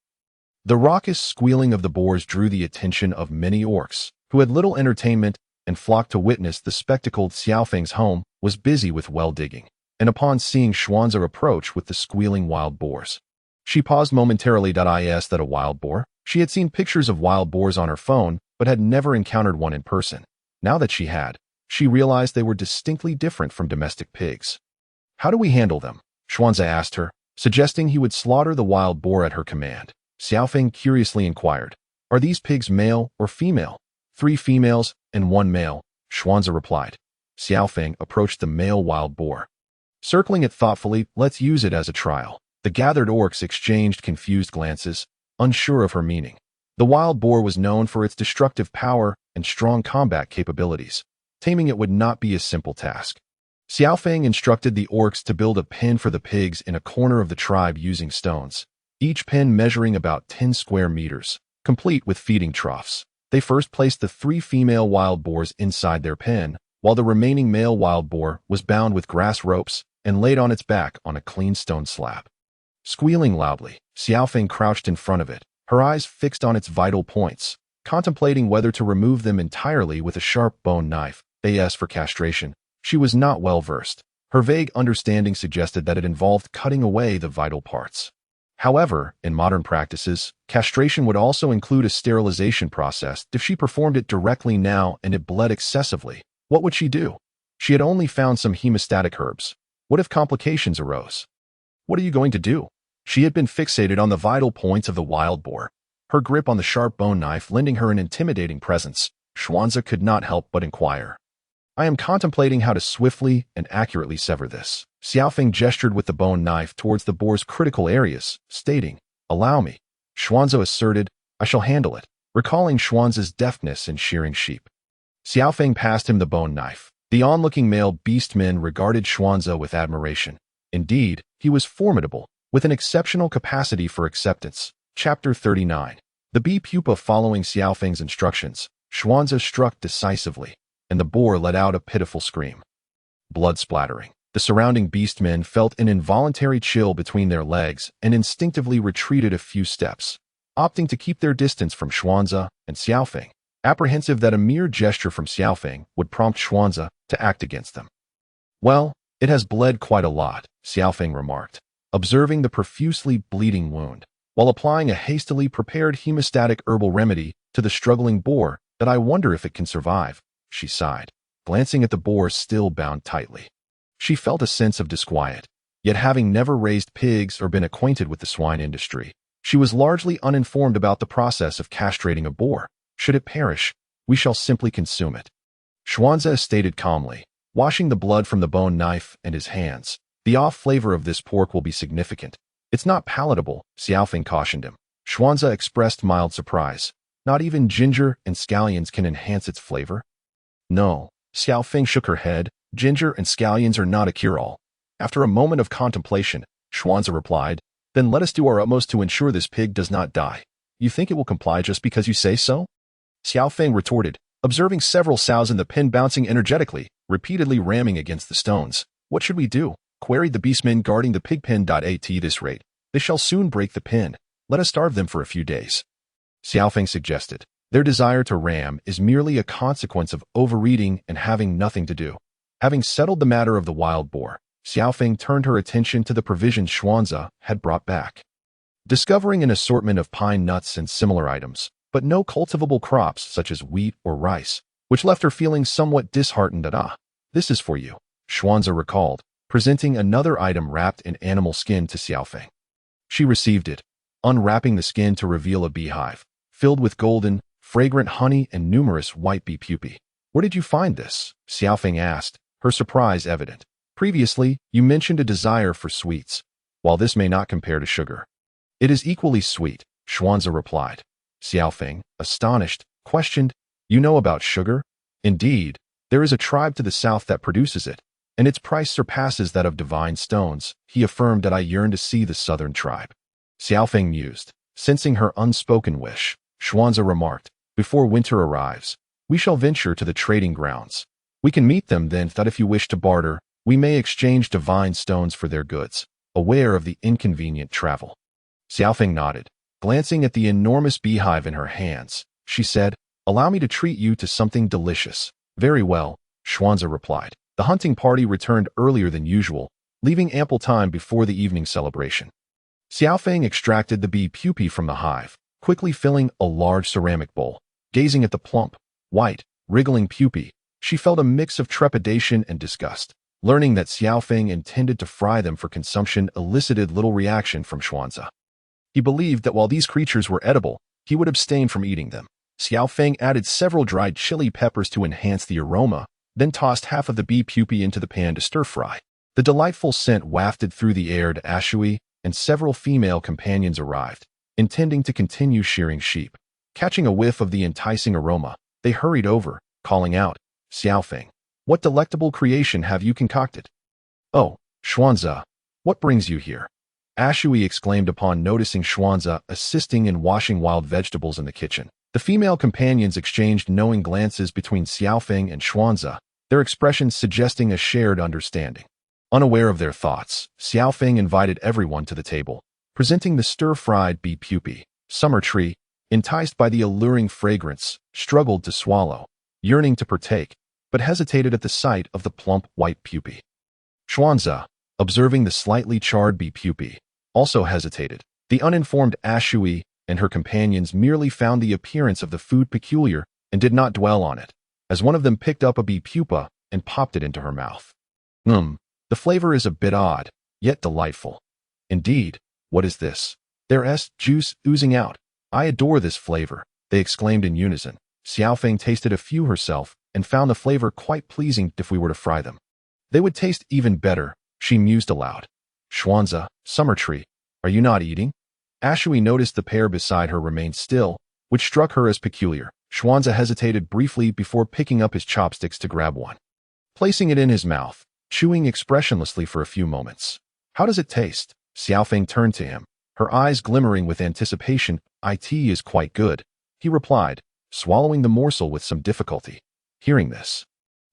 The raucous squealing of the boars drew the attention of many orcs, who had little entertainment and flocked to witness the spectacle. Xia Feng's home was busy with well digging, and upon seeing Xuanze approach with the squealing wild boars, she paused momentarily. Is that a wild boar? She had seen pictures of wild boars on her phone, but had never encountered one in person. Now that she had, she realized they were distinctly different from domestic pigs. How do we handle them? Xuanze asked her, suggesting he would slaughter the wild boar at her command. Xia Feng curiously inquired, Are these pigs male or female? 3 females and 1 male, Xuanze replied. Xia Feng approached the male wild boar. Circling it thoughtfully, let's use it as a trial. The gathered orcs exchanged confused glances, unsure of her meaning. The wild boar was known for its destructive power and strong combat capabilities. Taming it would not be a simple task. Xia Feng instructed the orcs to build a pen for the pigs in a corner of the tribe using stones, each pen measuring about 10 square meters, complete with feeding troughs. They first placed the 3 female wild boars inside their pen, while the remaining male wild boar was bound with grass ropes and laid on its back on a clean stone slab. Squealing loudly, Xia Feng crouched in front of it, her eyes fixed on its vital points, contemplating whether to remove them entirely with a sharp bone knife. As for castration, she was not well versed. Her vague understanding suggested that it involved cutting away the vital parts. However, in modern practices, castration would also include a sterilization process. If she performed it directly now and it bled excessively, what would she do? She had only found some hemostatic herbs. What if complications arose? What are you going to do? She had been fixated on the vital points of the wild boar, her grip on the sharp bone knife lending her an intimidating presence. Xuanze could not help but inquire. I am contemplating how to swiftly and accurately sever this. Xia Feng gestured with the bone knife towards the boar's critical areas, stating, Allow me. Xuanze asserted, I shall handle it, recalling Xuanze's deftness in shearing sheep. Xia Feng passed him the bone knife. The onlooking male beastmen regarded Xuanze with admiration. Indeed, he was formidable, with an exceptional capacity for acceptance. Chapter 39. The bee pupa following Xia Feng's instructions, Xuanzi struck decisively, and the boar let out a pitiful scream. Blood splattering. The surrounding beastmen felt an involuntary chill between their legs and instinctively retreated a few steps, opting to keep their distance from Xuanzi and Xia Feng, apprehensive that a mere gesture from Xia Feng would prompt Xuanzi to act against them. Well, it has bled quite a lot, Xia Feng remarked, observing the profusely bleeding wound, while applying a hastily prepared hemostatic herbal remedy to the struggling boar. That I wonder if it can survive, she sighed, glancing at the boar still bound tightly. She felt a sense of disquiet, yet having never raised pigs or been acquainted with the swine industry, she was largely uninformed about the process of castrating a boar. Should it perish, we shall simply consume it, Xuanzi stated calmly, washing the blood from the bone knife and his hands. The off flavor of this pork will be significant. It's not palatable, Xia Feng cautioned him. Xuanzi expressed mild surprise. Not even ginger and scallions can enhance its flavor? No, Xia Feng shook her head. Ginger and scallions are not a cure-all. After a moment of contemplation, Xuanzi replied, then let us do our utmost to ensure this pig does not die. You think it will comply just because you say so? Xia Feng retorted, observing several sows in the pen bouncing energetically, repeatedly ramming against the stones. What should we do? Queried the beastmen guarding the pig pen. At this rate, they shall soon break the pen. Let us starve them for a few days. Xia Feng suggested. Their desire to ram is merely a consequence of overeating and having nothing to do. Having settled the matter of the wild boar, Xia Feng turned her attention to the provisions Xuanzi had brought back. Discovering an assortment of pine nuts and similar items, but no cultivable crops such as wheat or rice, which left her feeling somewhat disheartened. This is for you, Xuanzi recalled, presenting another item wrapped in animal skin to Xia Feng. She received it, unwrapping the skin to reveal a beehive, filled with golden, fragrant honey and numerous white bee pupae. Where did you find this? Xia Feng asked, her surprise evident. Previously, you mentioned a desire for sweets. While this may not compare to sugar, it is equally sweet, Xuanzi replied. Xia Feng, astonished, questioned, you know about sugar? Indeed, there is a tribe to the south that produces it, and its price surpasses that of divine stones. He affirmed that I yearn to see the southern tribe. Xia Feng mused, sensing her unspoken wish. Xuanzi remarked, before winter arrives, we shall venture to the trading grounds. We can meet them then. That if you wish to barter, we may exchange divine stones for their goods, aware of the inconvenient travel. Xia Feng nodded, glancing at the enormous beehive in her hands. She said, allow me to treat you to something delicious. Very well, Xuanzi replied. The hunting party returned earlier than usual, leaving ample time before the evening celebration. Xia Feng extracted the bee pupae from the hive, quickly filling a large ceramic bowl. Gazing at the plump, white, wriggling pupae, she felt a mix of trepidation and disgust. Learning that Xia Feng intended to fry them for consumption elicited little reaction from Xuanzi. He believed that while these creatures were edible, he would abstain from eating them. Xia Feng added several dried chili peppers to enhance the aroma, then tossed half of the bee pupae into the pan to stir-fry. The delightful scent wafted through the air to Ashui, and several female companions arrived, intending to continue shearing sheep. Catching a whiff of the enticing aroma, they hurried over, calling out, Xia Feng, what delectable creation have you concocted? Oh, Xuanzi, what brings you here? Ashui exclaimed upon noticing Xuanzi assisting in washing wild vegetables in the kitchen. The female companions exchanged knowing glances between Xia Feng and Xuanzi, their expressions suggesting a shared understanding. Unaware of their thoughts, Xia Feng invited everyone to the table, presenting the stir-fried bee pupae. Summer Tree, enticed by the alluring fragrance, struggled to swallow, yearning to partake, but hesitated at the sight of the plump white pupae. Xuanzi, observing the slightly charred bee pupae, also hesitated. The uninformed Ashui and her companions merely found the appearance of the food peculiar and did not dwell on it, as one of them picked up a bee pupa and popped it into her mouth. The flavor is a bit odd, yet delightful. Indeed, what is this? There's juice oozing out. I adore this flavor, they exclaimed in unison. Xia Feng tasted a few herself and found the flavor quite pleasing. If we were to fry them, they would taste even better, she mused aloud. Xuanzi, Summer Tree, are you not eating? Ashui noticed the pair beside her remained still, which struck her as peculiar. Xuanzi hesitated briefly before picking up his chopsticks to grab one. Placing it in his mouth, chewing expressionlessly for a few moments. How does it taste? Xia Feng turned to him, her eyes glimmering with anticipation. "It is quite good," he replied, swallowing the morsel with some difficulty. Hearing this,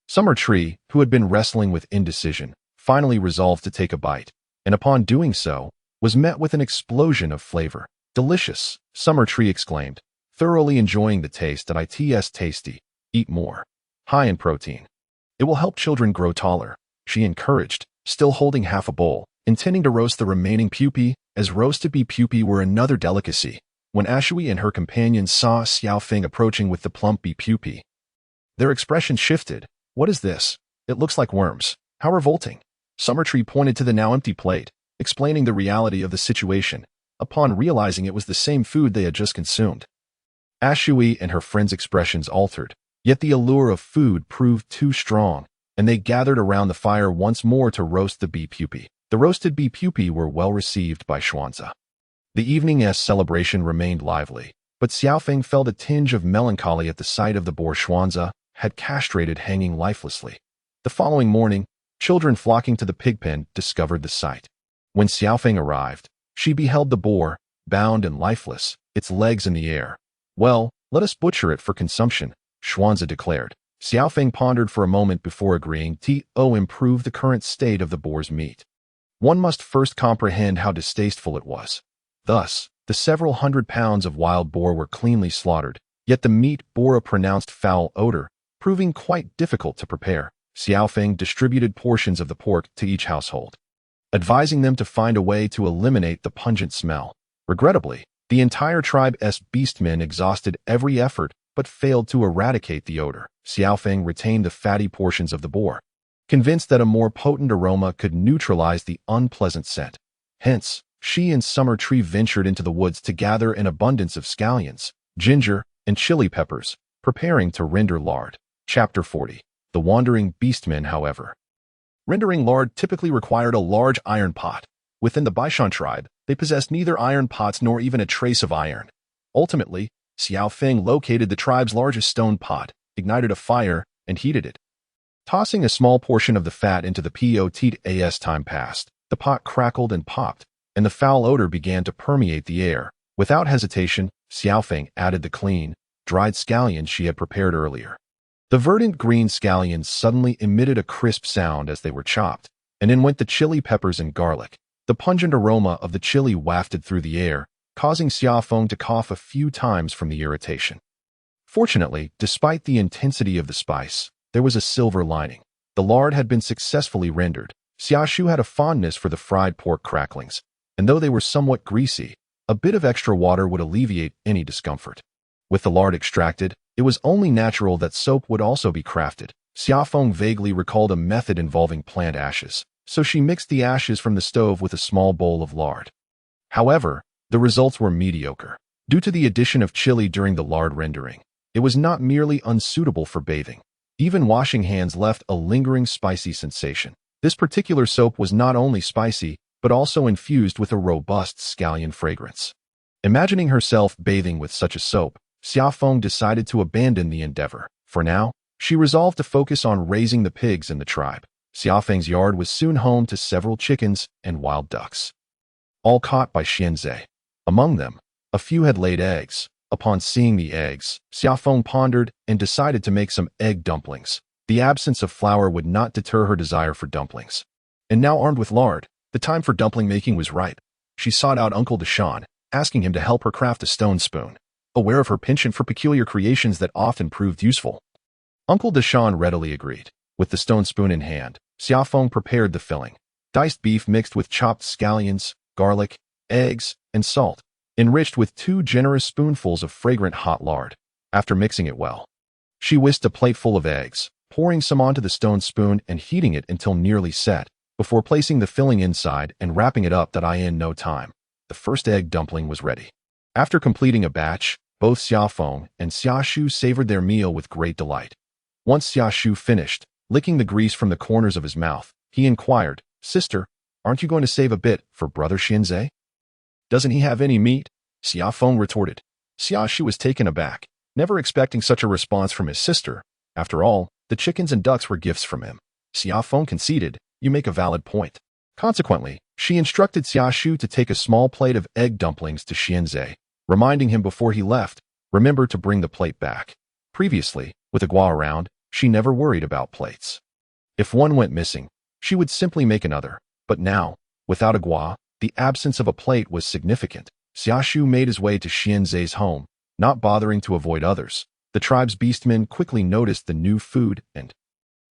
Summer Tree, who had been wrestling with indecision, finally resolved to take a bite, and upon doing so, was met with an explosion of flavor. "Delicious," Summer Tree exclaimed, thoroughly enjoying the taste. "It's tasty. Eat more. High in protein. It will help children grow taller," she encouraged, still holding half a bowl, intending to roast the remaining pupae, as roasted bee pupae were another delicacy. When Ashui and her companions saw Xia Feng approaching with the plump bee pupae, their expressions shifted. "What is this? It looks like worms. How revolting." Summer Tree pointed to the now empty plate, explaining the reality of the situation, upon realizing it was the same food they had just consumed. Ashui and her friends' expressions altered, yet the allure of food proved too strong, and they gathered around the fire once more to roast the bee pupae. The roasted bee pupae were well received by Xuanzi. The evening's celebration remained lively, but Xia Feng felt a tinge of melancholy at the sight of the boar Xuanzi had castrated hanging lifelessly. The following morning, children flocking to the pigpen discovered the sight. When Xia Feng arrived, she beheld the boar, bound and lifeless, its legs in the air. "Well, let us butcher it for consumption," Xuanzi declared. Xia Feng pondered for a moment before agreeing to improve the current state of the boar's meat. One must first comprehend how distasteful it was. Thus, the several hundred pounds of wild boar were cleanly slaughtered, yet the meat bore a pronounced foul odor, proving quite difficult to prepare. Xia Feng distributed portions of the pork to each household, advising them to find a way to eliminate the pungent smell. Regrettably, the entire tribe's beastmen exhausted every effort but failed to eradicate the odor. Xia Feng retained the fatty portions of the boar, convinced that a more potent aroma could neutralize the unpleasant scent. Hence, she and Summer Tree ventured into the woods to gather an abundance of scallions, ginger, and chili peppers, preparing to render lard. Chapter 40. The Wandering Beastmen. However, rendering lard typically required a large iron pot. Within the Baishan tribe, they possessed neither iron pots nor even a trace of iron. Ultimately, Xia Feng located the tribe's largest stone pot, ignited a fire, and heated it. Tossing a small portion of the fat into the pot as time passed, the pot crackled and popped, and the foul odor began to permeate the air. Without hesitation, Xia Feng added the clean, dried scallions she had prepared earlier. The verdant green scallions suddenly emitted a crisp sound as they were chopped, and in went the chili peppers and garlic. The pungent aroma of the chili wafted through the air, causing Xia Feng to cough a few times from the irritation. Fortunately, despite the intensity of the spice, there was a silver lining. The lard had been successfully rendered. Xia Shu had a fondness for the fried pork cracklings, and though they were somewhat greasy, a bit of extra water would alleviate any discomfort. With the lard extracted, it was only natural that soap would also be crafted. Xia Feng vaguely recalled a method involving plant ashes, so she mixed the ashes from the stove with a small bowl of lard. However, the results were mediocre. Due to the addition of chili during the lard rendering, it was not merely unsuitable for bathing. Even washing hands left a lingering spicy sensation. This particular soap was not only spicy, but also infused with a robust scallion fragrance. Imagining herself bathing with such a soap, Xia Feng decided to abandon the endeavor. For now, she resolved to focus on raising the pigs in the tribe. Xia Feng's yard was soon home to several chickens and wild ducks, all caught by Xianzhe. Among them, a few had laid eggs. Upon seeing the eggs, Xia Feng pondered and decided to make some egg dumplings. The absence of flour would not deter her desire for dumplings. And now armed with lard, the time for dumpling making was ripe. She sought out Uncle Deshawn, asking him to help her craft a stone spoon, aware of her penchant for peculiar creations that often proved useful. Uncle Deshawn readily agreed. With the stone spoon in hand, Xia Feng prepared the filling. Diced beef mixed with chopped scallions, garlic, eggs, and salt, enriched with 2 generous spoonfuls of fragrant hot lard. After mixing it well, she whisked a plate full of eggs, pouring some onto the stone spoon and heating it until nearly set, before placing the filling inside and wrapping it up. In no time, the first egg dumpling was ready. After completing a batch, both Xia Feng and Xia Shu savored their meal with great delight. Once Xia Shu finished, licking the grease from the corners of his mouth, he inquired, "Sister, aren't you going to save a bit for brother Xianzhe? Doesn't he have any meat?" Xia Feng retorted. Xia Shu was taken aback, never expecting such a response from his sister. After all, the chickens and ducks were gifts from him. Xia Feng conceded, "You make a valid point. Consequently, she instructed Xiaoshu to take a small plate of egg dumplings to Xianzhe, reminding him before he left, remember to bring the plate back. Previously, with Agua around, she never worried about plates. If one went missing, she would simply make another. But now, without Agua, the absence of a plate was significant. Xiaoshu made his way to Xianzhe's home, not bothering to avoid others. The tribe's beastmen quickly noticed the new food and,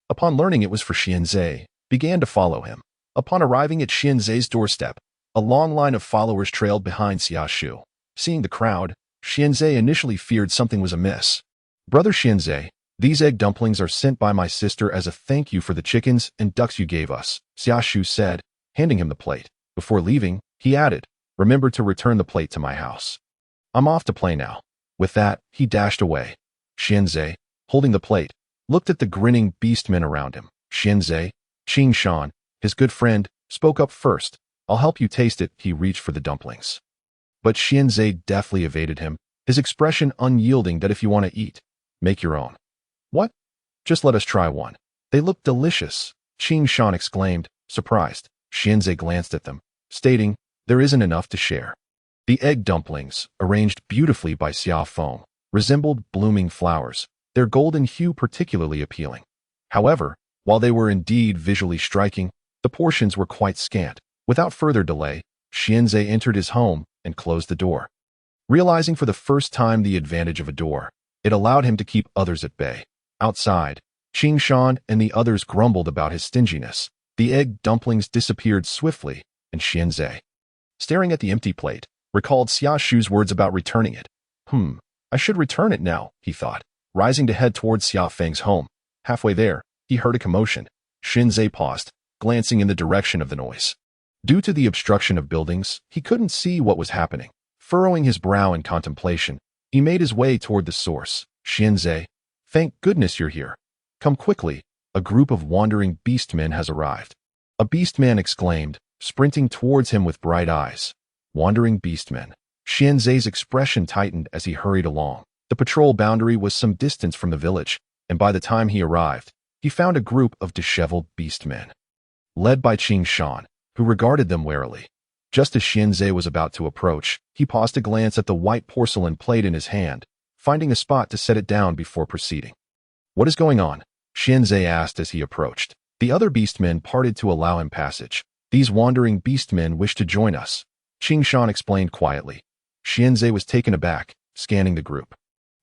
upon learning it was for Xianzhe, began to follow him. Upon arriving at Xianzhe's doorstep, a long line of followers trailed behind Xiaoshu. Seeing the crowd, Xianzhe initially feared something was amiss. Brother Xianzhe, these egg dumplings are sent by my sister as a thank you for the chickens and ducks you gave us, Xiaoshu said, handing him the plate. Before leaving, he added, remember to return the plate to my house. I'm off to play now. With that, he dashed away. Xianzhe, holding the plate, looked at the grinning beastmen around him. Xianzhe, Qing Shan, his good friend, spoke up first. I'll help you taste it. He reached for the dumplings. But Xianzhe deftly evaded him, his expression unyielding that if you want to eat, make your own. What? Just let us try one. They look delicious, Qing Shan exclaimed, surprised. Xianzhe glanced at them, stating, there isn't enough to share. The egg dumplings, arranged beautifully by Xia Feng, resembled blooming flowers, their golden hue particularly appealing. However, while they were indeed visually striking, the portions were quite scant. Without further delay, Xianzhe entered his home and closed the door. Realizing for the first time the advantage of a door, it allowed him to keep others at bay. Outside, Qing Shan and the others grumbled about his stinginess. The egg dumplings disappeared swiftly, and Xianzhe, staring at the empty plate, recalled Xiaoshu's words about returning it. I should return it now, he thought, rising to head towards Xia Feng's home. Halfway there, he heard a commotion. Xianzhe paused, glancing in the direction of the noise. Due to the obstruction of buildings, he couldn't see what was happening. Furrowing his brow in contemplation, he made his way toward the source. Xianzhe, thank goodness you're here. Come quickly, a group of wandering beastmen has arrived. A beastman exclaimed, sprinting towards him with bright eyes. Wandering beastmen. Xianzhe's expression tightened as he hurried along. The patrol boundary was some distance from the village, and by the time he arrived, he found a group of disheveled beastmen, led by Qing Shan, who regarded them warily. Just as Xianzhe was about to approach, he paused to glance at the white porcelain plate in his hand, finding a spot to set it down before proceeding. What is going on? Xianzhe asked as he approached. The other beastmen parted to allow him passage. These wandering beastmen wish to join us, Qing Shan explained quietly. Xianzhe was taken aback, scanning the group.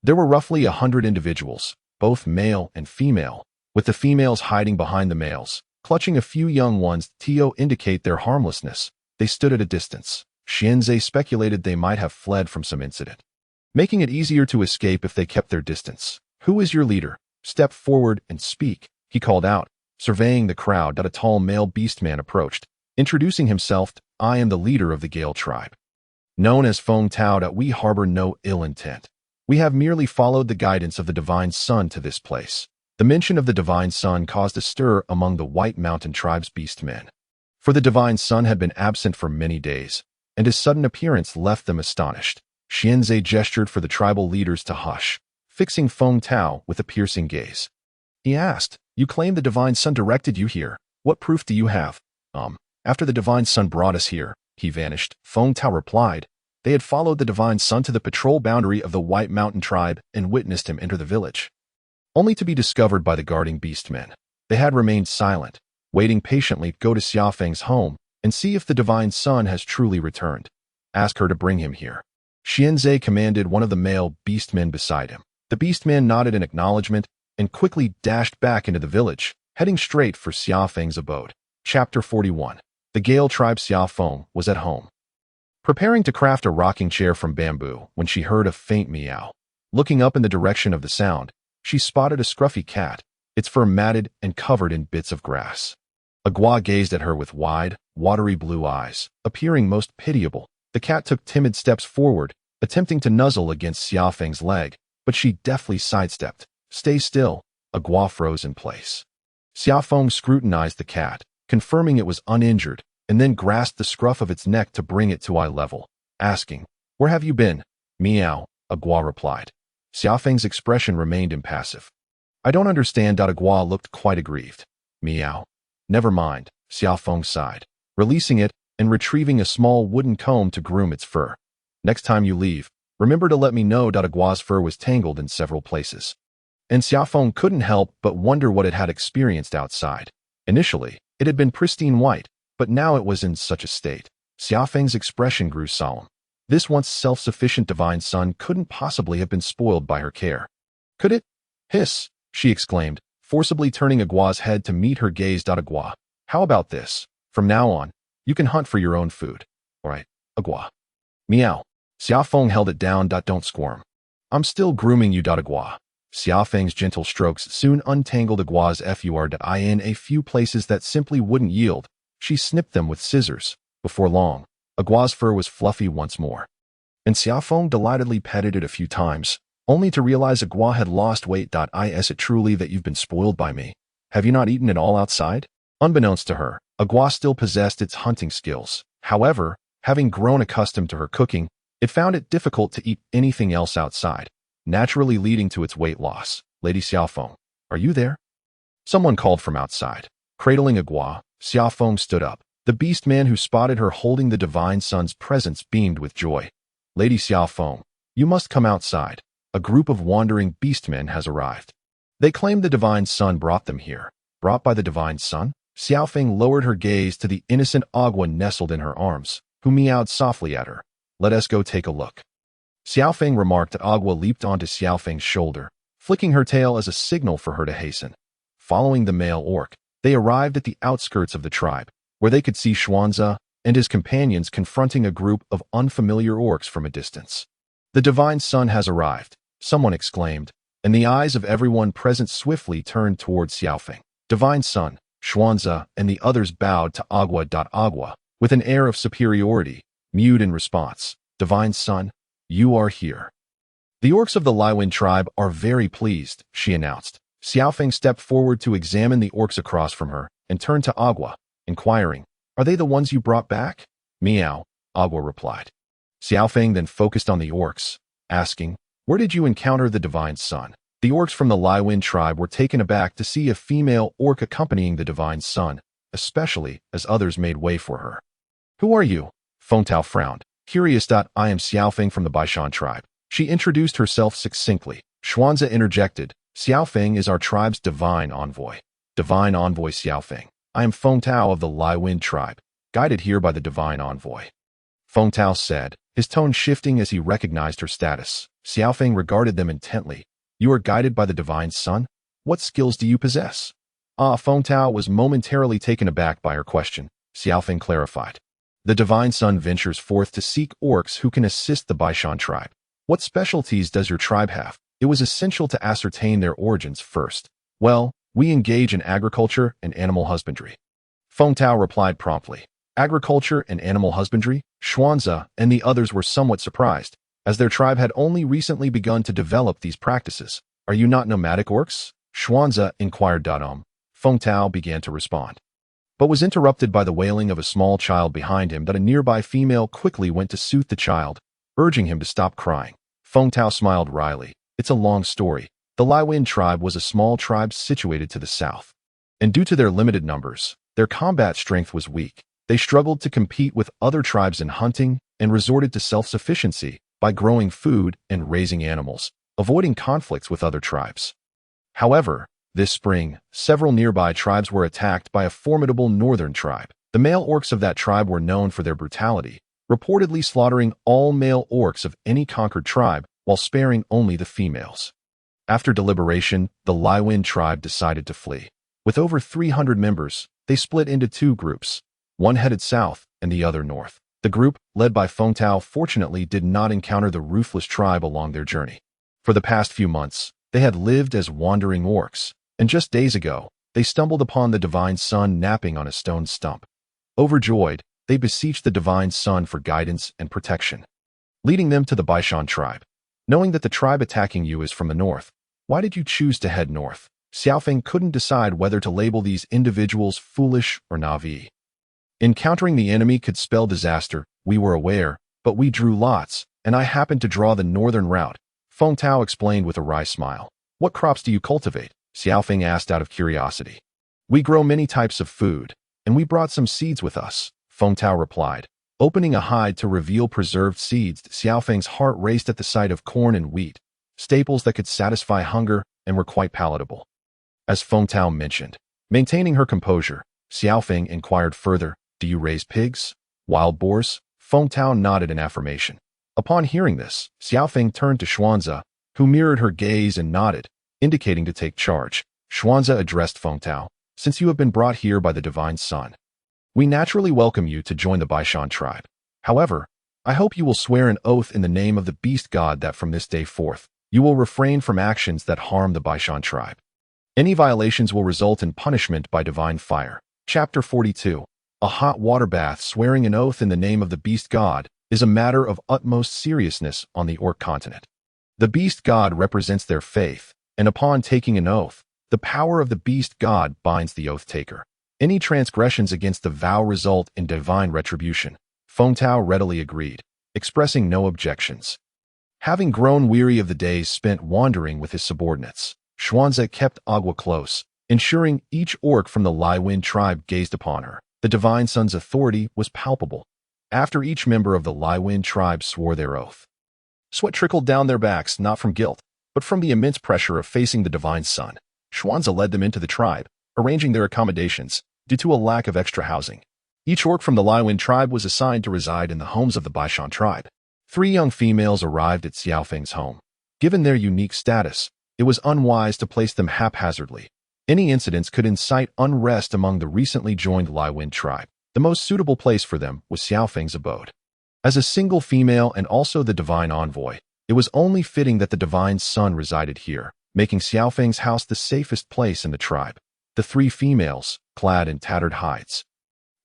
There were roughly 100 individuals, both male and female, with the females hiding behind the males, clutching a few young ones to indicate their harmlessness. They stood at a distance. Xianzhe speculated they might have fled from some incident, making it easier to escape if they kept their distance. Who is your leader? Step forward and speak, he called out, surveying the crowd. A tall male beastman approached, introducing himself. I am the leader of the Gale tribe, known as Feng Tao. We harbor no ill intent. We have merely followed the guidance of the Divine Sun to this place. The mention of the Divine Sun caused a stir among the White Mountain tribe's beastmen, for the Divine Sun had been absent for many days, and his sudden appearance left them astonished. Xianzhe gestured for the tribal leaders to hush, fixing Feng Tao with a piercing gaze. He asked, you claim the Divine Sun directed you here. What proof do you have? After the Divine Sun brought us here, he vanished, Feng Tao replied. They had followed the Divine Sun to the patrol boundary of the White Mountain tribe and witnessed him enter the village, only to be discovered by the guarding beastmen. They had remained silent, waiting patiently to go to Xia Feng's home and see if the Divine Sun has truly returned. Ask her to bring him here, Xianzhe commanded one of the male beastmen beside him. The beastman nodded in acknowledgement and quickly dashed back into the village, heading straight for Xia Feng's abode. Chapter 41. The Gale tribe. Xia Feng was at home, preparing to craft a rocking chair from bamboo when she heard a faint meow. Looking up in the direction of the sound, she spotted a scruffy cat, its fur matted and covered in bits of grass. Agua gazed at her with wide, watery blue eyes, appearing most pitiable. The cat took timid steps forward, attempting to nuzzle against Xia Feng's leg, but she deftly sidestepped. Stay still. Agua froze in place. Xia Feng scrutinized the cat, confirming it was uninjured, and then grasped the scruff of its neck to bring it to eye level, asking, where have you been? Meow, Agua replied. Xia Feng's expression remained impassive. I don't understand. Agua looked quite aggrieved. Meow. Never mind, Xia Feng sighed. releasing it and retrieving a small wooden comb to groom its fur. Next time you leave, remember to let me know. Agua's fur was tangled in several places, and Xia Feng couldn't help but wonder what it had experienced outside. Initially, it had been pristine white, but now it was in such a state. Xia Feng's expression grew solemn. This once self-sufficient divine son couldn't possibly have been spoiled by her care. Could it? Hiss, she exclaimed, forcibly turning Agua's head to meet her gaze. Agua, how about this? From now on, you can hunt for your own food. All right, Agua. Meow. Xia Feng held it down. Don't squirm. I'm still grooming you. Agua. Xia Feng's gentle strokes soon untangled Agua's fur in a few places that simply wouldn't yield. She snipped them with scissors. Before long, Agua's fur was fluffy once more, and Xia Feng delightedly petted it a few times, only to realize Agua had lost weight. Is it truly that you've been spoiled by me? Have you not eaten it all outside? Unbeknownst to her, Agua still possessed its hunting skills. However, having grown accustomed to her cooking, it found it difficult to eat anything else outside, naturally leading to its weight loss. Lady Xia Feng, are you there? Someone called from outside. Cradling Agua, Xia Feng stood up. The beast man who spotted her holding the divine son's presence beamed with joy. Lady Xia Feng, you must come outside. A group of wandering beastmen has arrived. They claim the divine son brought them here. Brought by the divine son? Xia Feng lowered her gaze to the innocent Agua nestled in her arms, who meowed softly at her. Let us go take a look. Xia Feng remarked. Agua leaped onto Xia Feng's shoulder, flicking her tail as a signal for her to hasten. Following the male orc, they arrived at the outskirts of the tribe, where they could see Xuanze and his companions confronting a group of unfamiliar orcs from a distance. The divine son has arrived, someone exclaimed, and the eyes of everyone present swiftly turned towards Xia Feng. Divine son, Xuanze, and the others bowed to Agua. Agua, with an air of superiority, mewed in response. Divine son, you are here. The orcs of the Laiwen tribe are very pleased, she announced. Xia Feng stepped forward to examine the orcs across from her and turned to Agua, inquiring, are they the ones you brought back? Meow, Agua replied. Xia Feng then focused on the orcs, asking, where did you encounter the divine son? The orcs from the Laiwen tribe were taken aback to see a female orc accompanying the divine son, especially as others made way for her. Who are you? Feng Tao frowned. Curious. I am Xia Feng from the Baishan tribe. She introduced herself succinctly. Xuanze interjected, Xia Feng is our tribe's divine envoy. Divine envoy Xia Feng. I am Feng Tao of the Laiwen tribe, guided here by the divine envoy. Feng Tao said, his tone shifting as he recognized her status. Xia Feng regarded them intently. You are guided by the divine son? What skills do you possess? Feng Tao was momentarily taken aback by her question. Xia Feng clarified. The divine son ventures forth to seek orcs who can assist the Baishan tribe. What specialties does your tribe have? It was essential to ascertain their origins first. Well, we engage in agriculture and animal husbandry. Feng Tao replied promptly. Agriculture and animal husbandry? Xuanze and the others were somewhat surprised, as their tribe had only recently begun to develop these practices. Are you not nomadic orcs? Xuanze inquired. Feng Tao began to respond, but was interrupted by the wailing of a small child behind him. A nearby female quickly went to soothe the child, urging him to stop crying. Feng Tao smiled wryly. It's a long story. The Laiwen tribe was a small tribe situated to the south, and due to their limited numbers, their combat strength was weak. They struggled to compete with other tribes in hunting and resorted to self-sufficiency by growing food and raising animals, avoiding conflicts with other tribes. However, this spring, several nearby tribes were attacked by a formidable northern tribe. The male orcs of that tribe were known for their brutality, reportedly slaughtering all male orcs of any conquered tribe while sparing only the females. After deliberation, the Laiwen tribe decided to flee. With over 300 members, they split into two groups. One headed south and the other north. The group, led by Feng Tao, fortunately did not encounter the ruthless tribe along their journey. For the past few months, they had lived as wandering orcs, and just days ago, they stumbled upon the divine son napping on a stone stump. Overjoyed, they beseeched the divine son for guidance and protection, leading them to the Baishan tribe. Knowing that the tribe attacking you is from the north, why did you choose to head north? Xia Feng couldn't decide whether to label these individuals foolish or naive. Encountering the enemy could spell disaster, we were aware, but we drew lots, and I happened to draw the northern route, Feng Tao explained with a wry smile. What crops do you cultivate? Xia Feng asked out of curiosity. We grow many types of food, and we brought some seeds with us, Feng Tao replied. Opening a hide to reveal preserved seeds, Xia Feng's heart raced at the sight of corn and wheat, staples that could satisfy hunger and were quite palatable. As Feng Tao mentioned, maintaining her composure, Xia Feng inquired further, "Do you raise pigs? Wild boars?" Feng Tao nodded in affirmation. Upon hearing this, Xia Feng turned to Xuanze, who mirrored her gaze and nodded, indicating to take charge. Xuanze addressed Feng Tao, "Since you have been brought here by the Divine Sun, we naturally welcome you to join the Baishan tribe. However, I hope you will swear an oath in the name of the beast god that from this day forth, you will refrain from actions that harm the Baishan tribe. Any violations will result in punishment by divine fire." Chapter 42. A hot water bath. Swearing an oath in the name of the beast god is a matter of utmost seriousness on the Orc continent. The beast god represents their faith, and upon taking an oath, the power of the beast god binds the oath taker. Any transgressions against the vow result in divine retribution. Feng Tao readily agreed, expressing no objections. Having grown weary of the days spent wandering with his subordinates, Xuanze kept Agua close, ensuring each orc from the Laiwen tribe gazed upon her. The Divine Sun's authority was palpable. After each member of the Laiwen tribe swore their oath, sweat trickled down their backs, not from guilt, but from the immense pressure of facing the Divine Sun. Xuanze led them into the tribe, arranging their accommodations due to a lack of extra housing. Each orc from the Laiwen tribe was assigned to reside in the homes of the Baishan tribe. 3 young females arrived at Xia Feng's home. Given their unique status, it was unwise to place them haphazardly. Any incidents could incite unrest among the recently joined Laiwen tribe. The most suitable place for them was Xia Feng's abode. As a single female and also the divine envoy, it was only fitting that the Divine Sun resided here, making Xia Feng's house the safest place in the tribe. The 3 females, clad in tattered hides,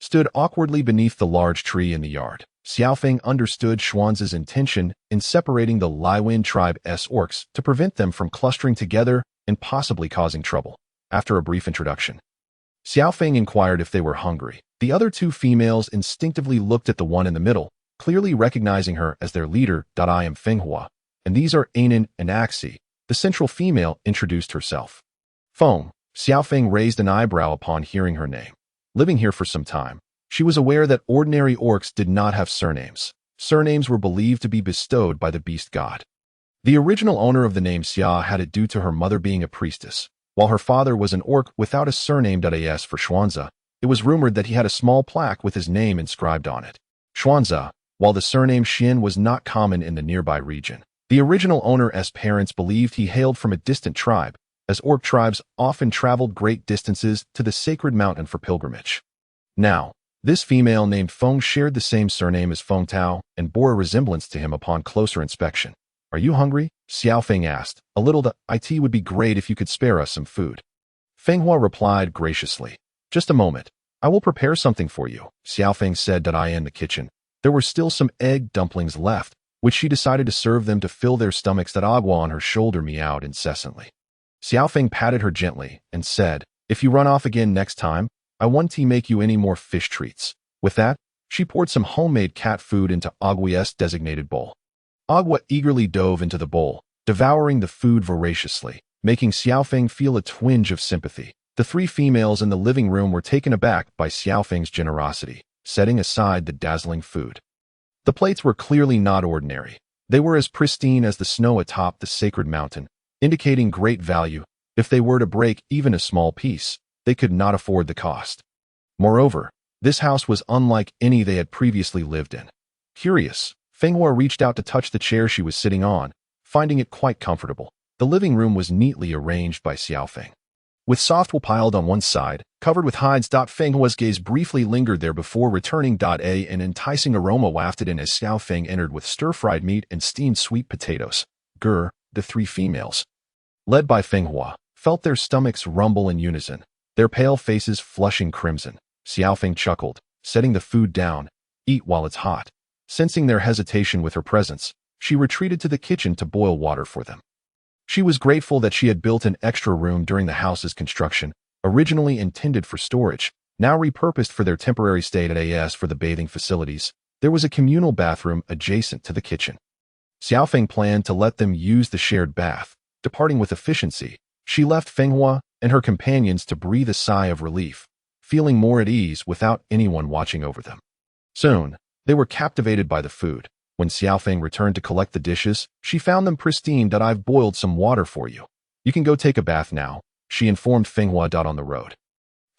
stood awkwardly beneath the large tree in the yard. Xia Feng understood Xuanze's intention in separating the Laiwen tribe's orcs to prevent them from clustering together and possibly causing trouble. After a brief introduction, Xia Feng inquired if they were hungry. The other 2 females instinctively looked at the one in the middle, clearly recognizing her as their leader. "I am Fenghua, and these are Anan and Axi." The central female introduced herself. "Feng." Xia Feng raised an eyebrow upon hearing her name. Living here for some time, she was aware that ordinary orcs did not have surnames. Surnames were believed to be bestowed by the beast god. The original owner of the name Xia had it due to her mother being a priestess, while her father was an orc without a surname. As for Xuanze, it was rumored that he had a small plaque with his name inscribed on it. Xuanze, while the surname Xin was not common in the nearby region, the original owner's parents believed he hailed from a distant tribe, as orc tribes often traveled great distances to the sacred mountain for pilgrimage. Now, this female named Feng shared the same surname as Feng Tao and bore a resemblance to him upon closer inspection. "Are you hungry?" Xia Feng asked. "A little. It would be great if you could spare us some food." Fenghua replied graciously. "Just a moment. I will prepare something for you." Xia Feng said that in the kitchen, there were still some egg dumplings left, which she decided to serve them to fill their stomachs. That Agua on her shoulder meowed incessantly. Xia Feng patted her gently and said, "If you run off again next time, I won't make you any more fish treats." With that, she poured some homemade cat food into Agua's designated bowl. Agua eagerly dove into the bowl, devouring the food voraciously, making Xia Feng feel a twinge of sympathy. The 3 females in the living room were taken aback by Xia Feng's generosity, setting aside the dazzling food. The plates were clearly not ordinary. They were as pristine as the snow atop the sacred mountain, indicating great value. If they were to break even a small piece, they could not afford the cost. Moreover, this house was unlike any they had previously lived in. Curious, Fenghua reached out to touch the chair she was sitting on, finding it quite comfortable. The living room was neatly arranged by Xia Feng, with soft wool piled on one side, covered with hides. Fenghua's gaze briefly lingered there before returning. An enticing aroma wafted in as Xia Feng entered with stir-fried meat and steamed sweet potatoes. The 3 females, led by Fenghua, felt their stomachs rumble in unison, their pale faces flushing crimson. Xia Feng chuckled, setting the food down. "Eat while it's hot." Sensing their hesitation with her presence, she retreated to the kitchen to boil water for them. She was grateful that she had built an extra room during the house's construction, originally intended for storage, now repurposed for their temporary stay. As for the bathing facilities, there was a communal bathroom adjacent to the kitchen. Xia Feng planned to let them use the shared bath. Departing with efficiency, she left Fenghua and her companions to breathe a sigh of relief, feeling more at ease without anyone watching over them. Soon, they were captivated by the food. When Xia Feng returned to collect the dishes, she found them pristine. I've boiled some water for you. You can go take a bath now, she informed Fenghua. On the road,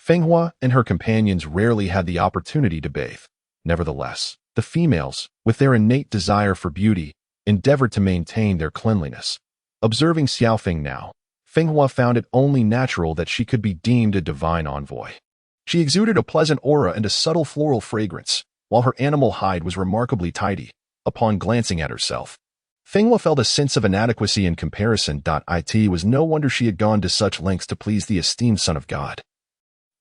Fenghua and her companions rarely had the opportunity to bathe. Nevertheless, the females, with their innate desire for beauty, endeavored to maintain their cleanliness. Observing Xia Feng now, Fenghua found it only natural that she could be deemed a divine envoy. She exuded a pleasant aura and a subtle floral fragrance, while her animal hide was remarkably tidy. Upon glancing at herself, Fenghua felt a sense of inadequacy in comparison. It was no wonder she had gone to such lengths to please the esteemed Son of God,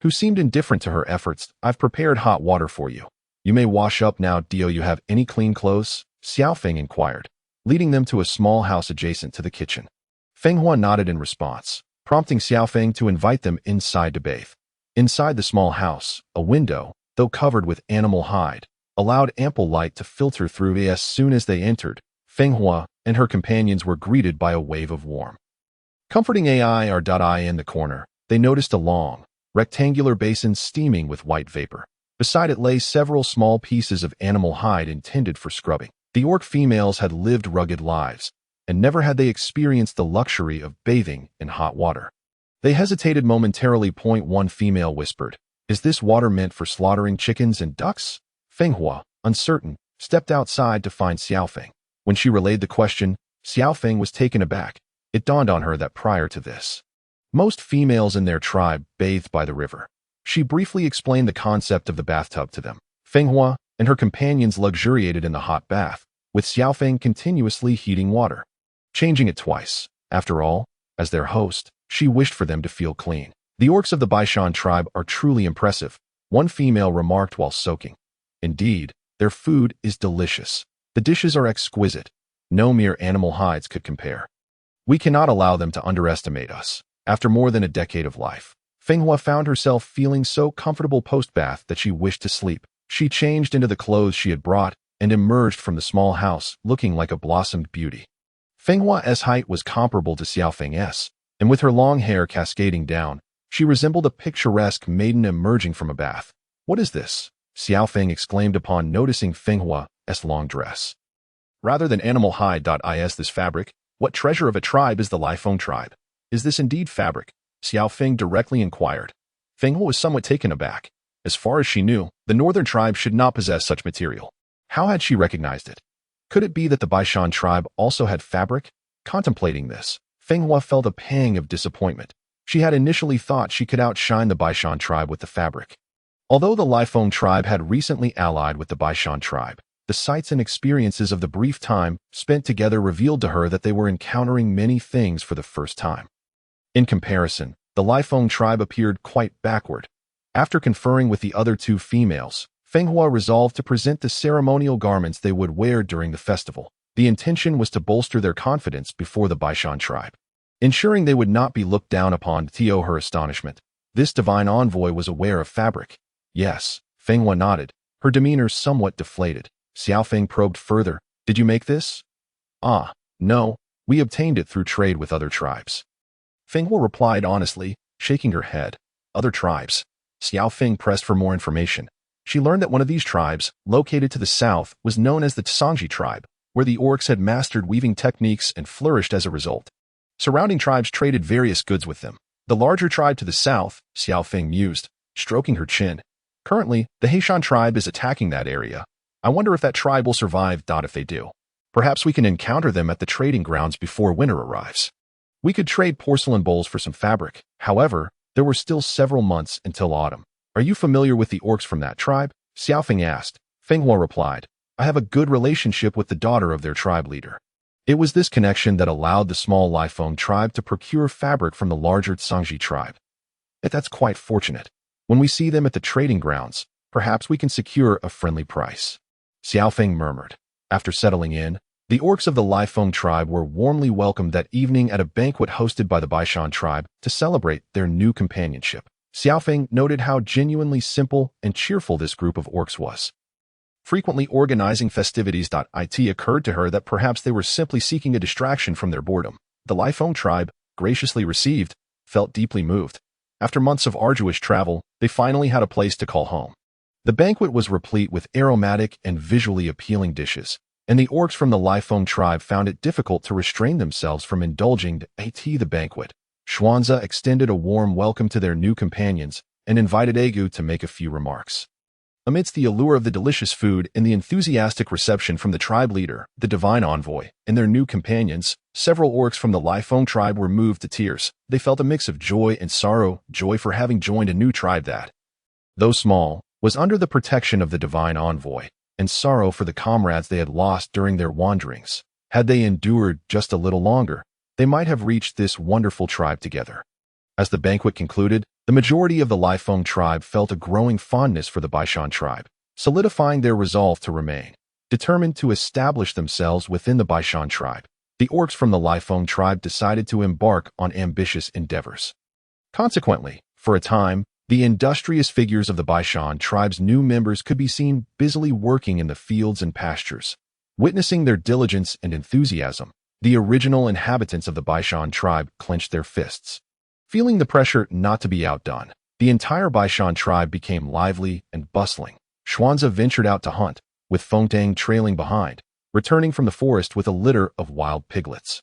who seemed indifferent to her efforts. I've prepared hot water for you. You may wash up now. Do you have any clean clothes? Xia Feng inquired, leading them to a small house adjacent to the kitchen. Fenghua nodded in response, prompting Xia Feng to invite them inside to bathe. Inside the small house, a window, though covered with animal hide, allowed ample light to filter through. As soon as they entered, Fenghua and her companions were greeted by a wave of warm, comforting air. In the corner, they noticed a long, rectangular basin steaming with white vapor. Beside it lay several small pieces of animal hide intended for scrubbing. The orc females had lived rugged lives, and never had they experienced the luxury of bathing in hot water. They hesitated momentarily. One female whispered, "Is this water meant for slaughtering chickens and ducks?" Fenghua, uncertain, stepped outside to find Xia Feng. When she relayed the question, Xia Feng was taken aback. It dawned on her that prior to this, most females in their tribe bathed by the river. She briefly explained the concept of the bathtub to them. Fenghua and her companions luxuriated in the hot bath, with Xia Feng continuously heating water, changing it twice. After all, as their host, she wished for them to feel clean. The orcs of the Baishan tribe are truly impressive, one female remarked while soaking. Indeed, their food is delicious. The dishes are exquisite. No mere animal hides could compare. We cannot allow them to underestimate us. After more than a decade of life, Fenghua found herself feeling so comfortable post-bath that she wished to sleep. She changed into the clothes she had brought and emerged from the small house looking like a blossomed beauty. Fenghua's height was comparable to Xia Feng's, and with her long hair cascading down, she resembled a picturesque maiden emerging from a bath. "What is this?" Xia Feng exclaimed upon noticing Fenghua's long dress. "Rather than animal hide. Is this fabric? What treasure of a tribe is the Lifeng tribe? Is this indeed fabric?" Xia Feng directly inquired. Fenghua was somewhat taken aback. As far as she knew, the northern tribe should not possess such material. How had she recognized it? Could it be that the Baishan tribe also had fabric? Contemplating this, Fenghua felt a pang of disappointment. She had initially thought she could outshine the Baishan tribe with the fabric. Although the Lifeng tribe had recently allied with the Baishan tribe, the sights and experiences of the brief time spent together revealed to her that they were encountering many things for the first time. In comparison, the Lifeng tribe appeared quite backward. After conferring with the other two females, Fenghua resolved to present the ceremonial garments they would wear during the festival. The intention was to bolster their confidence before the Baishan tribe, ensuring they would not be looked down upon. To her astonishment, this divine envoy was aware of fabric. Yes, Fenghua nodded, her demeanor somewhat deflated. Xia Feng probed further. "Did you make this?" "Ah, no, we obtained it through trade with other tribes." Fenghua replied honestly, shaking her head. "Other tribes?" Xia Feng pressed for more information. She learned that one of these tribes, located to the south, was known as the Tsangji tribe, where the orcs had mastered weaving techniques and flourished as a result. Surrounding tribes traded various goods with them. The larger tribe to the south, Xia Feng mused, stroking her chin. Currently, the Heishan tribe is attacking that area. I wonder if that tribe will survive. If they do, perhaps we can encounter them at the trading grounds before winter arrives. We could trade porcelain bowls for some fabric. However, there were still several months until autumn. "Are you familiar with the orcs from that tribe?" Xia Feng asked. Fenghua replied, "I have a good relationship with the daughter of their tribe leader." It was this connection that allowed the small Lifeng tribe to procure fabric from the larger Tsangji tribe. That's quite fortunate. When we see them at the trading grounds, perhaps we can secure a friendly price. Xia Feng murmured. After settling in, the orcs of the Lifeng tribe were warmly welcomed that evening at a banquet hosted by the Baishan tribe to celebrate their new companionship. Xia Feng noted how genuinely simple and cheerful this group of orcs was, frequently organizing festivities. It occurred to her that perhaps they were simply seeking a distraction from their boredom. The Lifeng tribe, graciously received, felt deeply moved. After months of arduous travel, they finally had a place to call home. The banquet was replete with aromatic and visually appealing dishes, and the orcs from the Xia Feng tribe found it difficult to restrain themselves from indulging at the banquet. Xuanza extended a warm welcome to their new companions and invited Agu to make a few remarks. Amidst the allure of the delicious food and the enthusiastic reception from the tribe leader, the divine envoy, and their new companions, several orcs from the Xia Feng tribe were moved to tears. They felt a mix of joy and sorrow, joy for having joined a new tribe that, though small, was under the protection of the divine envoy, and sorrow for the comrades they had lost during their wanderings. Had they endured just a little longer, they might have reached this wonderful tribe together. As the banquet concluded, the majority of the Xia Feng tribe felt a growing fondness for the Baishan tribe, solidifying their resolve to remain. Determined to establish themselves within the Baishan tribe, the orcs from the Xia Feng tribe decided to embark on ambitious endeavors. Consequently, for a time, the industrious figures of the Baishan tribe's new members could be seen busily working in the fields and pastures. Witnessing their diligence and enthusiasm, the original inhabitants of the Baishan tribe clenched their fists. Feeling the pressure not to be outdone, the entire Baishan tribe became lively and bustling. Xuanza ventured out to hunt, with Fengtang trailing behind, returning from the forest with a litter of wild piglets.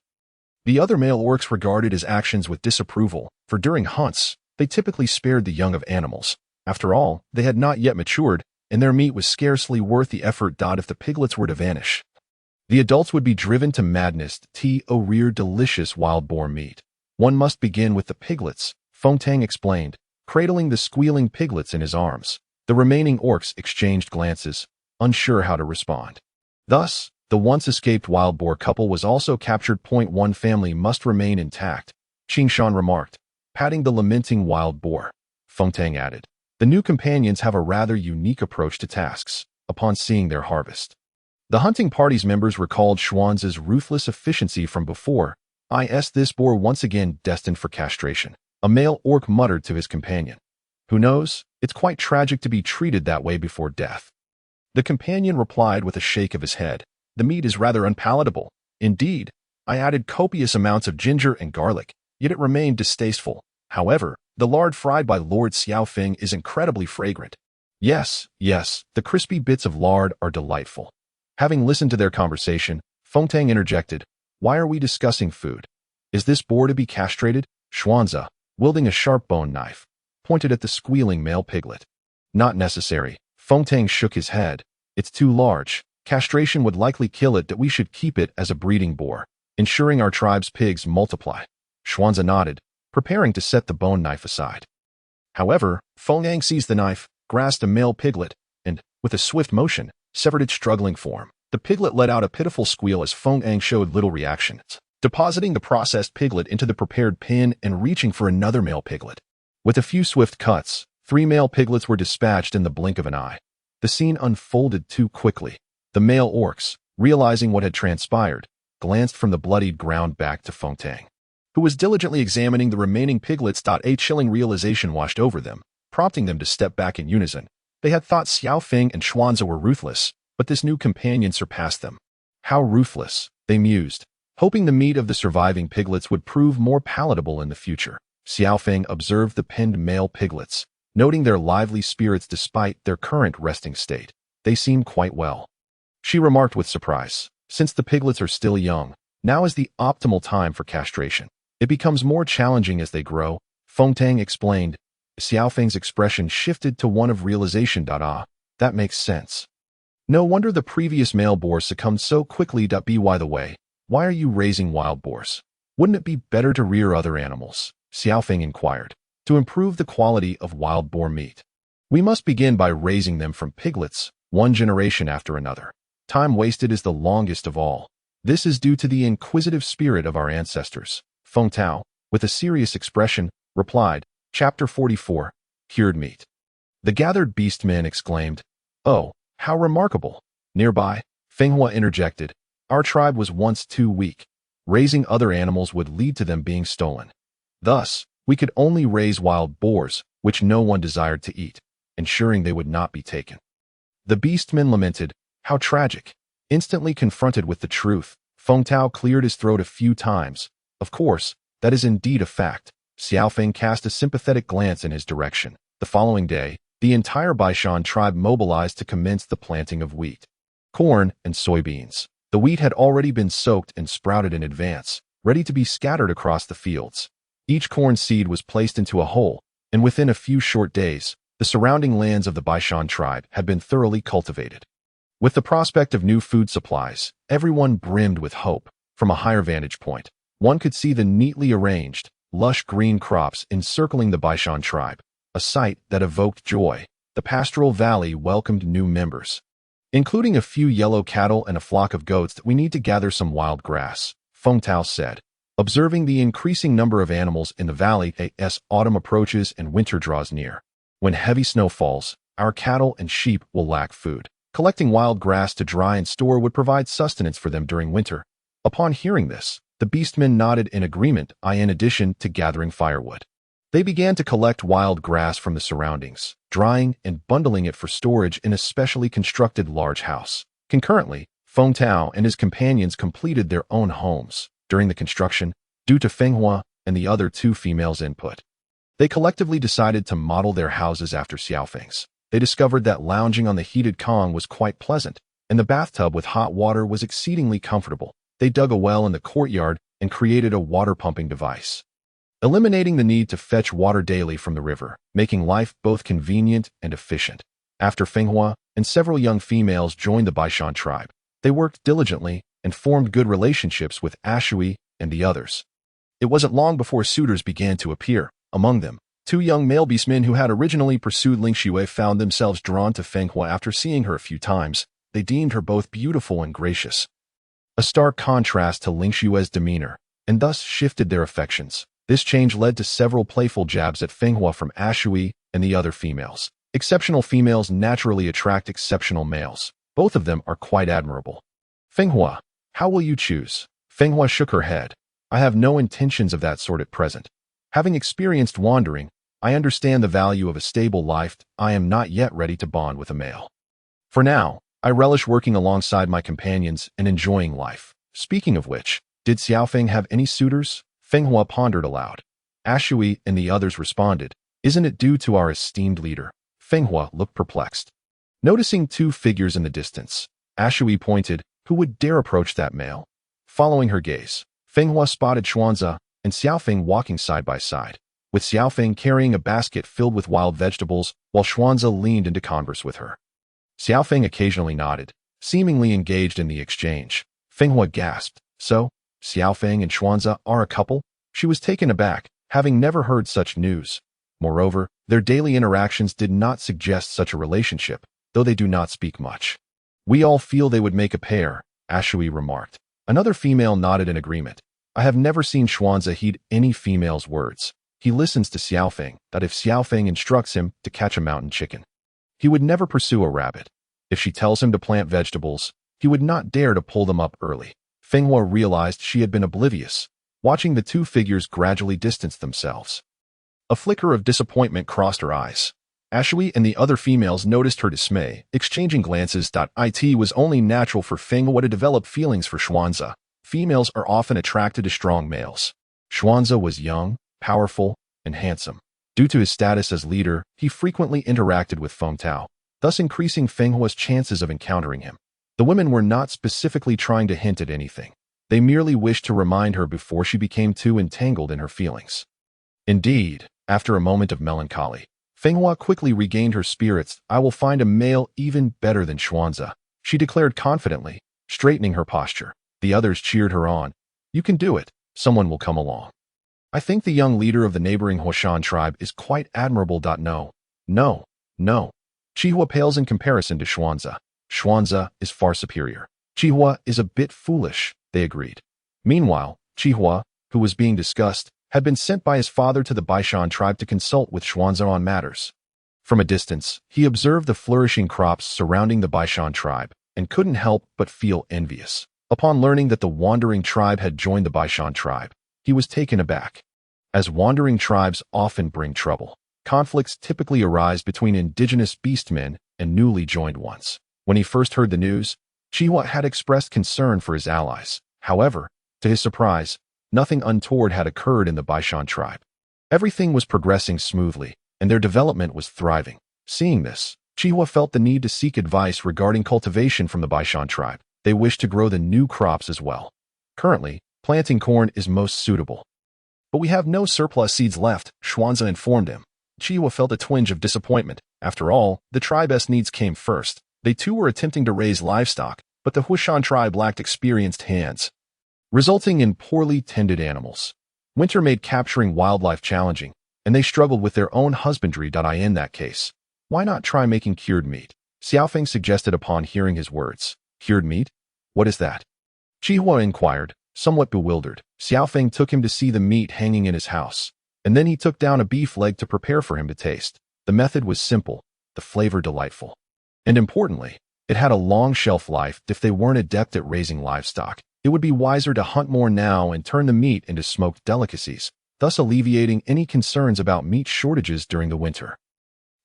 The other male orcs regarded his actions with disapproval, for during hunts, they typically spared the young of animals. After all, they had not yet matured, and their meat was scarcely worth the effort. If the piglets were to vanish, the adults would be driven to madness to rear delicious wild boar meat. One must begin with the piglets, Fengtang explained, cradling the squealing piglets in his arms. The remaining orcs exchanged glances, unsure how to respond. Thus, the once-escaped wild boar couple was also captured. One family must remain intact, Qingshan remarked, patting the lamenting wild boar. Fengtang added, the new companions have a rather unique approach to tasks, upon seeing their harvest. The hunting party's members recalled Xuanza's ruthless efficiency from before. This boar once again destined for castration, a male orc muttered to his companion. Who knows, it's quite tragic to be treated that way before death. The companion replied with a shake of his head, the meat is rather unpalatable. Indeed, I added copious amounts of ginger and garlic, yet it remained distasteful. However, the lard fried by Lord Xia Feng is incredibly fragrant. Yes, the crispy bits of lard are delightful. Having listened to their conversation, Fengtang interjected, why are we discussing food? Is this boar to be castrated? Xuanza, wielding a sharp bone knife, pointed at the squealing male piglet. Not necessary. Fengtang shook his head. It's too large. Castration would likely kill it. That we should keep it as a breeding boar, ensuring our tribe's pigs multiply. Xuanza nodded, preparing to set the bone knife aside. However, Fengtang seized the knife, grasped a male piglet, and, with a swift motion, severed its struggling form. The piglet let out a pitiful squeal as Fengtang showed little reaction, depositing the processed piglet into the prepared pen and reaching for another male piglet. With a few swift cuts, 3 male piglets were dispatched in the blink of an eye. The scene unfolded too quickly. The male orcs, realizing what had transpired, glanced from the bloodied ground back to Fengtang, who was diligently examining the remaining piglets. A chilling realization washed over them, prompting them to step back in unison. They had thought Xia Feng and Xuanza were ruthless, but this new companion surpassed them. How ruthless, they mused, hoping the meat of the surviving piglets would prove more palatable in the future. Xia Feng observed the penned male piglets, noting their lively spirits despite their current resting state. They seemed quite well. She remarked with surprise, since the piglets are still young, now is the optimal time for castration. It becomes more challenging as they grow, Fengtang explained. Xia Feng's expression shifted to one of realization. That makes sense. No wonder the previous male boar succumbed so quickly. By the way, why are you raising wild boars? Wouldn't it be better to rear other animals? Xia Feng inquired. To improve the quality of wild boar meat, we must begin by raising them from piglets, one generation after another. Time wasted is the longest of all. This is due to the inquisitive spirit of our ancestors. Feng Tao, with a serious expression, replied. Chapter 44, Cured Meat. The gathered beastmen exclaimed, oh, how remarkable! Nearby, Fenghua interjected, our tribe was once too weak. Raising other animals would lead to them being stolen. Thus, we could only raise wild boars, which no one desired to eat, ensuring they would not be taken. The beastmen lamented, how tragic. Instantly confronted with the truth, Feng Tao cleared his throat a few times. Of course, that is indeed a fact. Xia Feng cast a sympathetic glance in his direction. The following day, the entire Baishan tribe mobilized to commence the planting of wheat, corn, and soybeans. The wheat had already been soaked and sprouted in advance, ready to be scattered across the fields. Each corn seed was placed into a hole, and within a few short days, the surrounding lands of the Baishan tribe had been thoroughly cultivated. With the prospect of new food supplies, everyone brimmed with hope. From a higher vantage point, one could see the neatly arranged, lush green crops encircling the Baishan tribe, a sight that evoked joy. The pastoral valley welcomed new members, including a few yellow cattle and a flock of goats that we need to gather some wild grass, Feng Tao said. Observing the increasing number of animals in the valley as autumn approaches and winter draws near. When heavy snow falls, our cattle and sheep will lack food. Collecting wild grass to dry and store would provide sustenance for them during winter. Upon hearing this, the beastmen nodded in agreement, in addition to gathering firewood. They began to collect wild grass from the surroundings, drying and bundling it for storage in a specially constructed large house. Concurrently, Feng Tao and his companions completed their own homes. During the construction, due to Feng Hua and the other two females' input, they collectively decided to model their houses after Xia Feng's. They discovered that lounging on the heated Kong was quite pleasant, and the bathtub with hot water was exceedingly comfortable. They dug a well in the courtyard and created a water pumping device, eliminating the need to fetch water daily from the river, making life both convenient and efficient. After Feng Hua and several young females joined the Baishan tribe, they worked diligently and formed good relationships with Ashui and the others. It wasn't long before suitors began to appear. Among them, two young male beastmen who had originally pursued Ling Xue found themselves drawn to Feng Hua after seeing her a few times. They deemed her both beautiful and gracious, a stark contrast to Ling Xue's demeanor, and thus shifted their affections. This change led to several playful jabs at Feng Hua from Ashui and the other females. Exceptional females naturally attract exceptional males. Both of them are quite admirable. Feng Hua, how will you choose? Feng Hua shook her head. I have no intentions of that sort at present. Having experienced wandering, I understand the value of a stable life. I am not yet ready to bond with a male. For now, I relish working alongside my companions and enjoying life. Speaking of which, did Xia Feng have any suitors? Feng Hua pondered aloud. Ashui and the others responded, isn't it due to our esteemed leader? Feng Hua looked perplexed. Noticing two figures in the distance, Ashui pointed, who would dare approach that male? Following her gaze, Feng Hua spotted Xuanze and Xia Feng walking side by side, with Xia Feng carrying a basket filled with wild vegetables while Xuanze leaned into converse with her. Xia Feng occasionally nodded, seemingly engaged in the exchange. Feng Hua gasped, so, Xia Feng and Xuanze are a couple? She was taken aback, having never heard such news. Moreover, their daily interactions did not suggest such a relationship, though they do not speak much. We all feel they would make a pair, Ashui remarked. Another female nodded in agreement. I have never seen Xuanze heed any female's words. He listens to Xia Feng, that if Xia Feng instructs him to catch a mountain chicken, he would never pursue a rabbit. If she tells him to plant vegetables, he would not dare to pull them up early. Feng Hua realized she had been oblivious, watching the two figures gradually distance themselves. A flicker of disappointment crossed her eyes. Ashui and the other females noticed her dismay, exchanging glances. It was only natural for Feng Hua to develop feelings for Xuanze. Females are often attracted to strong males. Xuanze was young, powerful, and handsome. Due to his status as leader, he frequently interacted with Feng Tao, thus increasing Feng Hua's chances of encountering him. The women were not specifically trying to hint at anything. They merely wished to remind her before she became too entangled in her feelings. Indeed, after a moment of melancholy, Feng Hua quickly regained her spirits. I will find a male even better than Xuanze, she declared confidently, straightening her posture. The others cheered her on. You can do it. Someone will come along. I think the young leader of the neighboring Huashan tribe is quite admirable. No. Chihua pales in comparison to Xuanze. Xuanze is far superior. Chihua is a bit foolish, they agreed. Meanwhile, Chihua, who was being discussed, had been sent by his father to the Baishan tribe to consult with Xuanze on matters. From a distance, he observed the flourishing crops surrounding the Baishan tribe and couldn't help but feel envious. Upon learning that the wandering tribe had joined the Baishan tribe, he was taken aback. As wandering tribes often bring trouble, conflicts typically arise between indigenous beastmen and newly joined ones. When he first heard the news, Chihua had expressed concern for his allies. However, to his surprise, nothing untoward had occurred in the Baishan tribe. Everything was progressing smoothly, and their development was thriving. Seeing this, Xia felt the need to seek advice regarding cultivation from the Baishan tribe. They wished to grow the new crops as well. Currently, planting corn is most suitable. But we have no surplus seeds left, Xuanzi informed him. Xia felt a twinge of disappointment. After all, the tribe's needs came first. They too were attempting to raise livestock, but the Hushan tribe lacked experienced hands, resulting in poorly tended animals. Winter made capturing wildlife challenging, and they struggled with their own husbandry. In that case, why not try making cured meat? Xia Feng suggested upon hearing his words. Cured meat? What is that? Xia inquired, somewhat bewildered. Xia Feng took him to see the meat hanging in his house, and then he took down a beef leg to prepare for him to taste. The method was simple, the flavor delightful. And importantly, it had a long shelf life. If they weren't adept at raising livestock, it would be wiser to hunt more now and turn the meat into smoked delicacies, thus alleviating any concerns about meat shortages during the winter.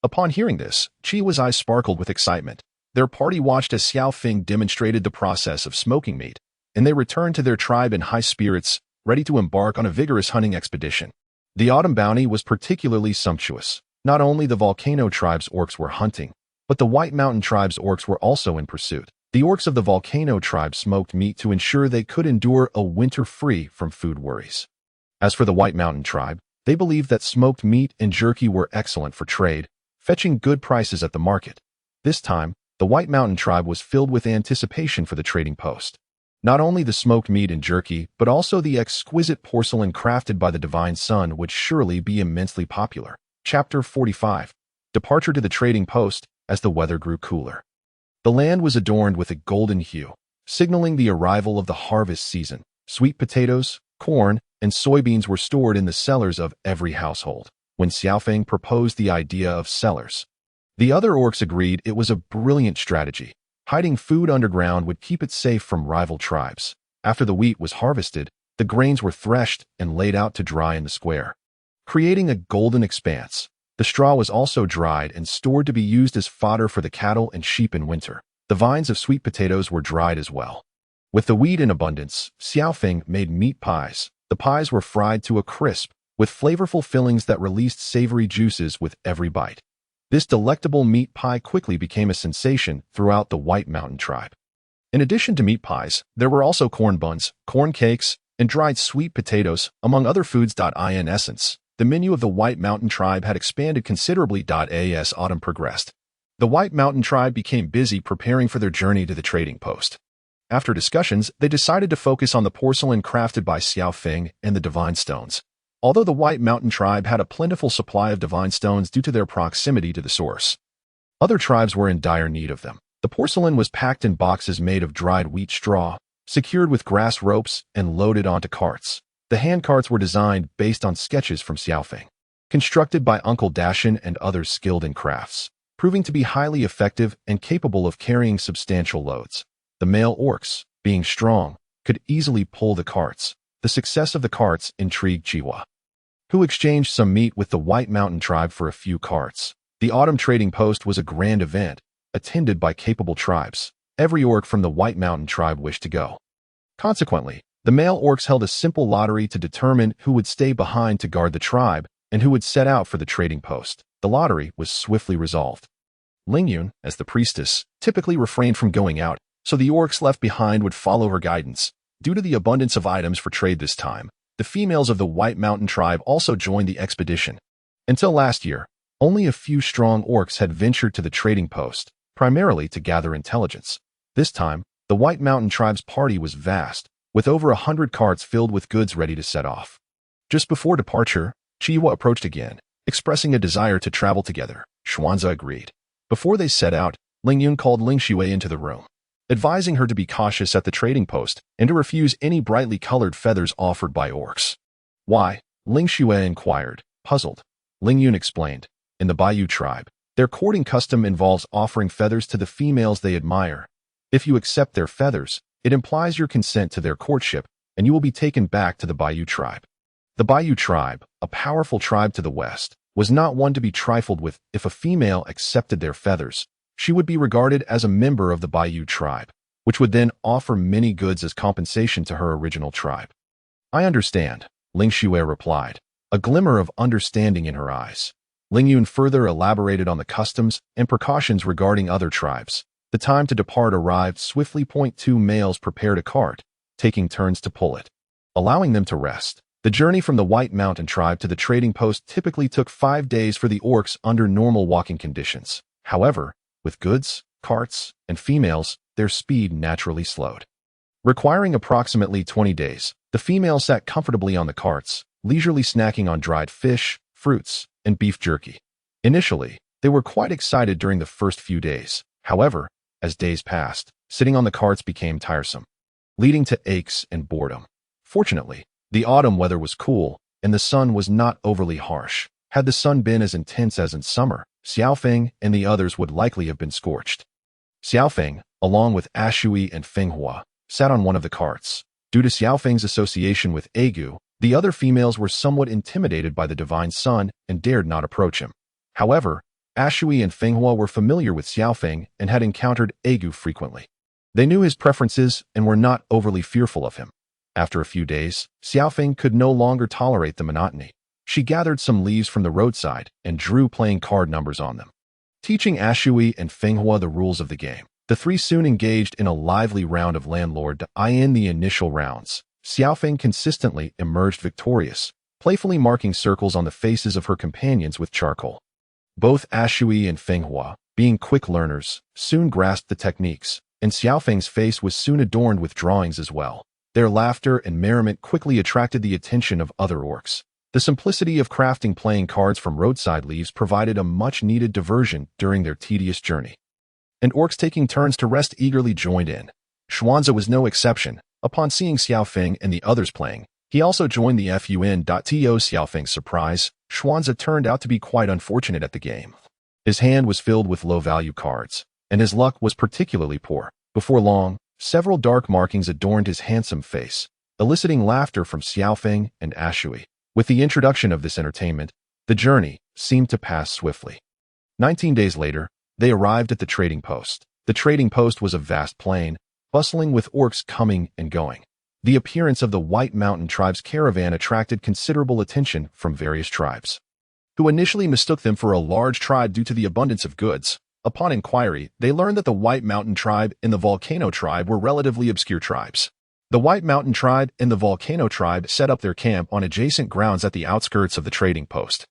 Upon hearing this, Qi's eyes sparkled with excitement. Their party watched as Xia Feng demonstrated the process of smoking meat, and they returned to their tribe in high spirits, ready to embark on a vigorous hunting expedition. The autumn bounty was particularly sumptuous. Not only the volcano tribe's orcs were hunting, but the White Mountain tribe's orcs were also in pursuit. The orcs of the volcano tribe smoked meat to ensure they could endure a winter free from food worries. As for the White Mountain tribe, they believed that smoked meat and jerky were excellent for trade, fetching good prices at the market. This time, the White Mountain tribe was filled with anticipation for the trading post. Not only the smoked meat and jerky, but also the exquisite porcelain crafted by the Divine Sun would surely be immensely popular. Chapter 45. Departure to the trading post. As the weather grew cooler, the land was adorned with a golden hue, signaling the arrival of the harvest season. Sweet potatoes, corn, and soybeans were stored in the cellars of every household. When Xia Feng proposed the idea of cellars, the other orcs agreed it was a brilliant strategy. Hiding food underground would keep it safe from rival tribes. After the wheat was harvested, the grains were threshed and laid out to dry in the square, creating a golden expanse. The straw was also dried and stored to be used as fodder for the cattle and sheep in winter. The vines of sweet potatoes were dried as well. With the wheat in abundance, Xia Feng made meat pies. The pies were fried to a crisp, with flavorful fillings that released savory juices with every bite. This delectable meat pie quickly became a sensation throughout the White Mountain tribe. In addition to meat pies, there were also corn buns, corn cakes, and dried sweet potatoes, among other foods. In essence, the menu of the White Mountain tribe had expanded considerably. As autumn progressed, the White Mountain tribe became busy preparing for their journey to the trading post. After discussions, they decided to focus on the porcelain crafted by Xia Feng and the divine stones. Although the White Mountain tribe had a plentiful supply of divine stones due to their proximity to the source, other tribes were in dire need of them. The porcelain was packed in boxes made of dried wheat straw, secured with grass ropes, and loaded onto carts. The hand carts were designed based on sketches from Xia Feng, constructed by Uncle Dashin and others skilled in crafts, proving to be highly effective and capable of carrying substantial loads. The male orcs, being strong, could easily pull the carts. The success of the carts intrigued Xia, who exchanged some meat with the White Mountain tribe for a few carts. The autumn trading post was a grand event, attended by capable tribes. Every orc from the White Mountain tribe wished to go. Consequently, the male orcs held a simple lottery to determine who would stay behind to guard the tribe and who would set out for the trading post. The lottery was swiftly resolved. Lingyun, as the priestess, typically refrained from going out, so the orcs left behind would follow her guidance. Due to the abundance of items for trade this time, the females of the White Mountain tribe also joined the expedition. Until last year, only a few strong orcs had ventured to the trading post, primarily to gather intelligence. This time, the White Mountain tribe's party was vast, with over 100 carts filled with goods ready to set off. Just before departure, Xia approached again, expressing a desire to travel together. Xuanzi agreed. Before they set out, Lingyun called Ling Xue into the room, advising her to be cautious at the trading post and to refuse any brightly colored feathers offered by orcs. Why? Ling Xue inquired, puzzled. Lingyun explained. In the Bayou tribe, their courting custom involves offering feathers to the females they admire. If you accept their feathers, it implies your consent to their courtship, and you will be taken back to the Bayou tribe. The Bayou tribe, a powerful tribe to the west, was not one to be trifled with. If a female accepted their feathers, she would be regarded as a member of the Bayou tribe, which would then offer many goods as compensation to her original tribe. I understand, Ling Xue replied, a glimmer of understanding in her eyes. Ling Yun further elaborated on the customs and precautions regarding other tribes. The time to depart arrived swiftly. Two males prepared a cart, taking turns to pull it, allowing them to rest. The journey from the White Mountain tribe to the trading post typically took 5 days for the orcs under normal walking conditions. However, with goods, carts, and females, their speed naturally slowed. Requiring approximately 20 days, the females sat comfortably on the carts, leisurely snacking on dried fish, fruits, and beef jerky. Initially, they were quite excited during the first few days. However, as days passed, sitting on the carts became tiresome, leading to aches and boredom. Fortunately, the autumn weather was cool, and the sun was not overly harsh. Had the sun been as intense as in summer, Xia Feng and the others would likely have been scorched. Xia Feng, along with Ashui and Fenghua, sat on one of the carts. Due to Xia Feng's association with Agu, the other females were somewhat intimidated by the divine sun and dared not approach him. However, Ashui and Fenghua were familiar with Xia Feng and had encountered Agu frequently. They knew his preferences and were not overly fearful of him. After a few days, Xia Feng could no longer tolerate the monotony. She gathered some leaves from the roadside and drew playing card numbers on them. Teaching Ashui and Fenghua the rules of the game, the three soon engaged in a lively round of landlord to in the initial rounds. Xia Feng consistently emerged victorious, playfully marking circles on the faces of her companions with charcoal. Both Ashui and Fenghua, being quick learners, soon grasped the techniques, and Xia Feng's face was soon adorned with drawings as well. Their laughter and merriment quickly attracted the attention of other orcs. The simplicity of crafting playing cards from roadside leaves provided a much-needed diversion during their tedious journey. And orcs taking turns to rest eagerly joined in. Xuanzi was no exception. Upon seeing Xia Feng and the others playing, he also joined the fun. To Xia Feng's surprise, Xuanzi turned out to be quite unfortunate at the game. His hand was filled with low-value cards, and his luck was particularly poor. Before long, several dark markings adorned his handsome face, eliciting laughter from Xia Feng and Ashui. With the introduction of this entertainment, the journey seemed to pass swiftly. 19 days later, they arrived at the trading post. The trading post was a vast plain, bustling with orcs coming and going. The appearance of the White Mountain tribe's caravan attracted considerable attention from various tribes, who initially mistook them for a large tribe due to the abundance of goods. Upon inquiry, they learned that the White Mountain tribe and the Volcano tribe were relatively obscure tribes. The White Mountain tribe and the Volcano tribe set up their camp on adjacent grounds at the outskirts of the trading post.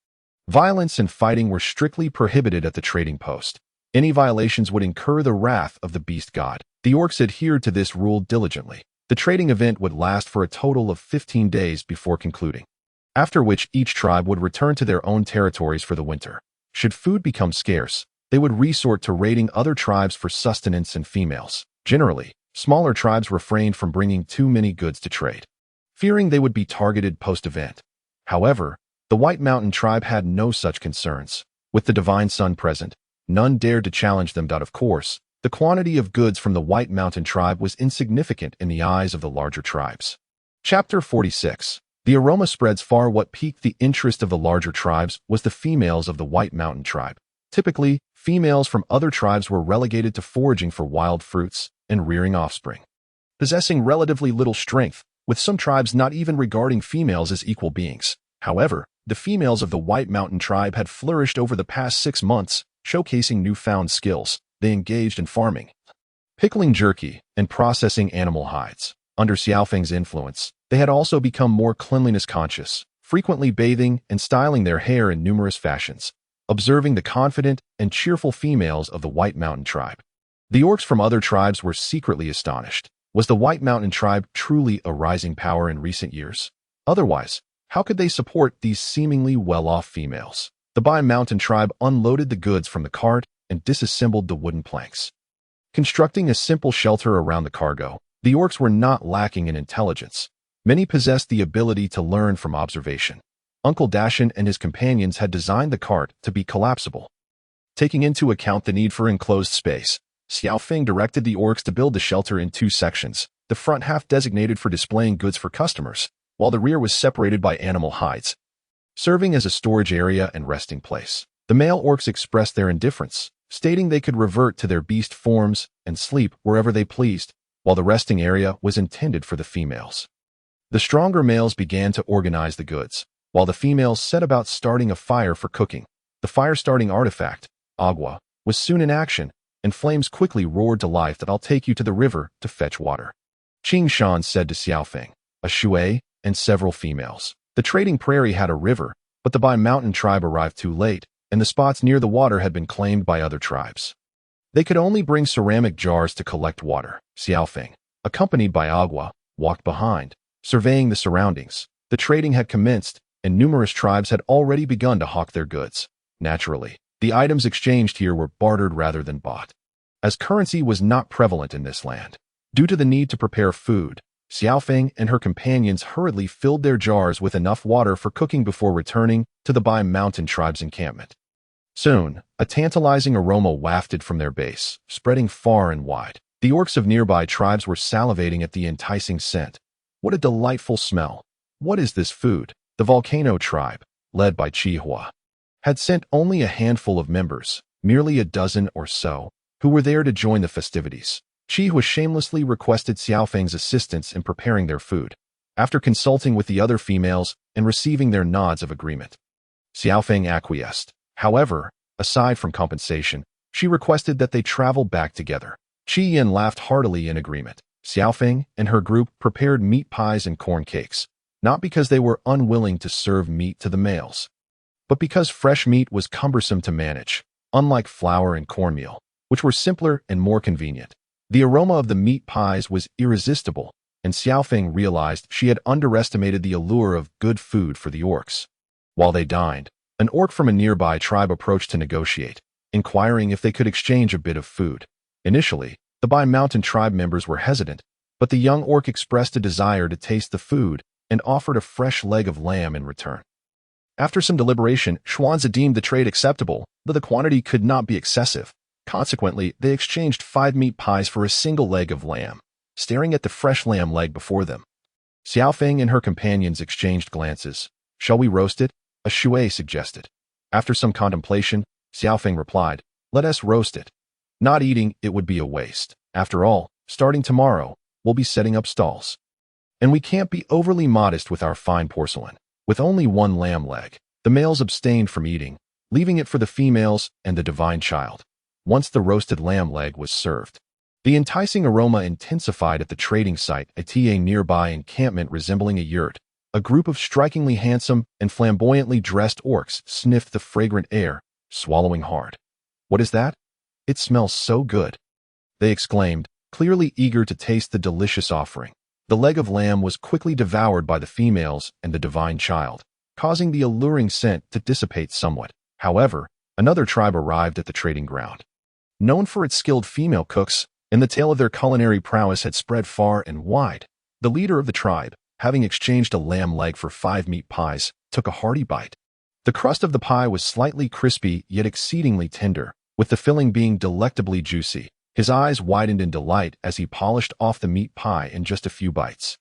Violence and fighting were strictly prohibited at the trading post. Any violations would incur the wrath of the beast god. The orcs adhered to this rule diligently. The trading event would last for a total of 15 days before concluding, after which each tribe would return to their own territories for the winter. Should food become scarce, they would resort to raiding other tribes for sustenance and females. Generally, smaller tribes refrained from bringing too many goods to trade, fearing they would be targeted post-event. However, the White Mountain tribe had no such concerns. With the divine sun present, none dared to challenge them. Of course, the quantity of goods from the White Mountain tribe was insignificant in the eyes of the larger tribes. Chapter 46. The aroma spreads far. What piqued the interest of the larger tribes was the females of the White Mountain tribe. Typically, females from other tribes were relegated to foraging for wild fruits and rearing offspring, possessing relatively little strength, with some tribes not even regarding females as equal beings. However, the females of the White Mountain tribe had flourished over the past 6 months, showcasing newfound skills. They engaged in farming, pickling jerky, and processing animal hides. Under Xia Feng's influence, they had also become more cleanliness conscious, frequently bathing and styling their hair in numerous fashions. Observing the confident and cheerful females of the White Mountain tribe, the orcs from other tribes were secretly astonished. Was the White Mountain tribe truly a rising power in recent years? Otherwise, how could they support these seemingly well-off females? The Bai Mountain tribe unloaded the goods from the cart and disassembled the wooden planks. Constructing a simple shelter around the cargo, the orcs were not lacking in intelligence. Many possessed the ability to learn from observation. Uncle Dashin and his companions had designed the cart to be collapsible. Taking into account the need for enclosed space, Xia Feng directed the orcs to build the shelter in 2 sections, the front half designated for displaying goods for customers, while the rear was separated by animal hides, serving as a storage area and resting place. The male orcs expressed their indifference, stating they could revert to their beast forms and sleep wherever they pleased, while the resting area was intended for the females. The stronger males began to organize the goods, while the females set about starting a fire for cooking. The fire-starting artifact, agua, was soon in action, and flames quickly roared to life that I'll take you to the river to fetch water. Qing Shan said to Xia Feng, a shui, and several females. The trading prairie had a river, but the Bai Mountain tribe arrived too late, and the spots near the water had been claimed by other tribes. They could only bring ceramic jars to collect water. Xia Feng, accompanied by Agua, walked behind, surveying the surroundings. The trading had commenced, and numerous tribes had already begun to hawk their goods. Naturally, the items exchanged here were bartered rather than bought, as currency was not prevalent in this land. Due to the need to prepare food, Xia Feng and her companions hurriedly filled their jars with enough water for cooking before returning to the Bai Mountain tribe's encampment. Soon, a tantalizing aroma wafted from their base, spreading far and wide. The orcs of nearby tribes were salivating at the enticing scent. What a delightful smell! What is this food? The volcano tribe, led by Chihua, had sent only a handful of members, merely a dozen or so, who were there to join the festivities. Chihua shamelessly requested Xiao Feng's assistance in preparing their food, after consulting with the other females and receiving their nods of agreement. Xiao Feng acquiesced. However, aside from compensation, she requested that they travel back together. Qi Yin laughed heartily in agreement. Xiao Feng and her group prepared meat pies and corn cakes, not because they were unwilling to serve meat to the males, but because fresh meat was cumbersome to manage, unlike flour and cornmeal, which were simpler and more convenient. The aroma of the meat pies was irresistible, and Xiao Feng realized she had underestimated the allure of good food for the orcs. While they dined, an orc from a nearby tribe approached to negotiate, inquiring if they could exchange a bit of food. Initially, the Bai Mountain tribe members were hesitant, but the young orc expressed a desire to taste the food and offered a fresh leg of lamb in return. After some deliberation, Xuanzi deemed the trade acceptable, though the quantity could not be excessive. Consequently, they exchanged 5 meat pies for a single leg of lamb, staring at the fresh lamb leg before them. Xiao Feng and her companions exchanged glances. "Shall we roast it?" a shui suggested. After some contemplation, Xiao Feng replied, "Let us roast it. Not eating it would be a waste. After all, starting tomorrow, we'll be setting up stalls. And we can't be overly modest with our fine porcelain." With only 1 lamb leg, the males abstained from eating, leaving it for the females and the divine child. Once the roasted lamb leg was served, the enticing aroma intensified at the trading site, a nearby encampment resembling a yurt. A group of strikingly handsome and flamboyantly dressed orcs sniffed the fragrant air, swallowing hard. "What is that? It smells so good," they exclaimed, clearly eager to taste the delicious offering. The leg of lamb was quickly devoured by the females and the divine child, causing the alluring scent to dissipate somewhat. However, another tribe arrived at the trading ground. Known for its skilled female cooks, and the tale of their culinary prowess had spread far and wide. The leader of the tribe, having exchanged a lamb leg for 5 meat pies, took a hearty bite. The crust of the pie was slightly crispy yet exceedingly tender, with the filling being delectably juicy. His eyes widened in delight as he polished off the meat pie in just a few bites.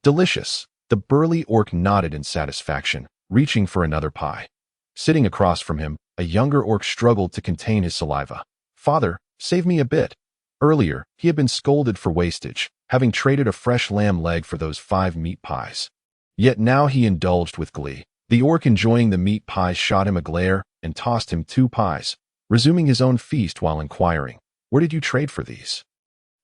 "Delicious," the burly orc nodded in satisfaction, reaching for another pie. Sitting across from him, a younger orc struggled to contain his saliva. "Father, save me a bit." Earlier, he had been scolded for wastage, having traded a fresh lamb leg for those 5 meat pies. Yet now he indulged with glee. The orc enjoying the meat pies shot him a glare and tossed him 2 pies, resuming his own feast while inquiring, "Where did you trade for these?"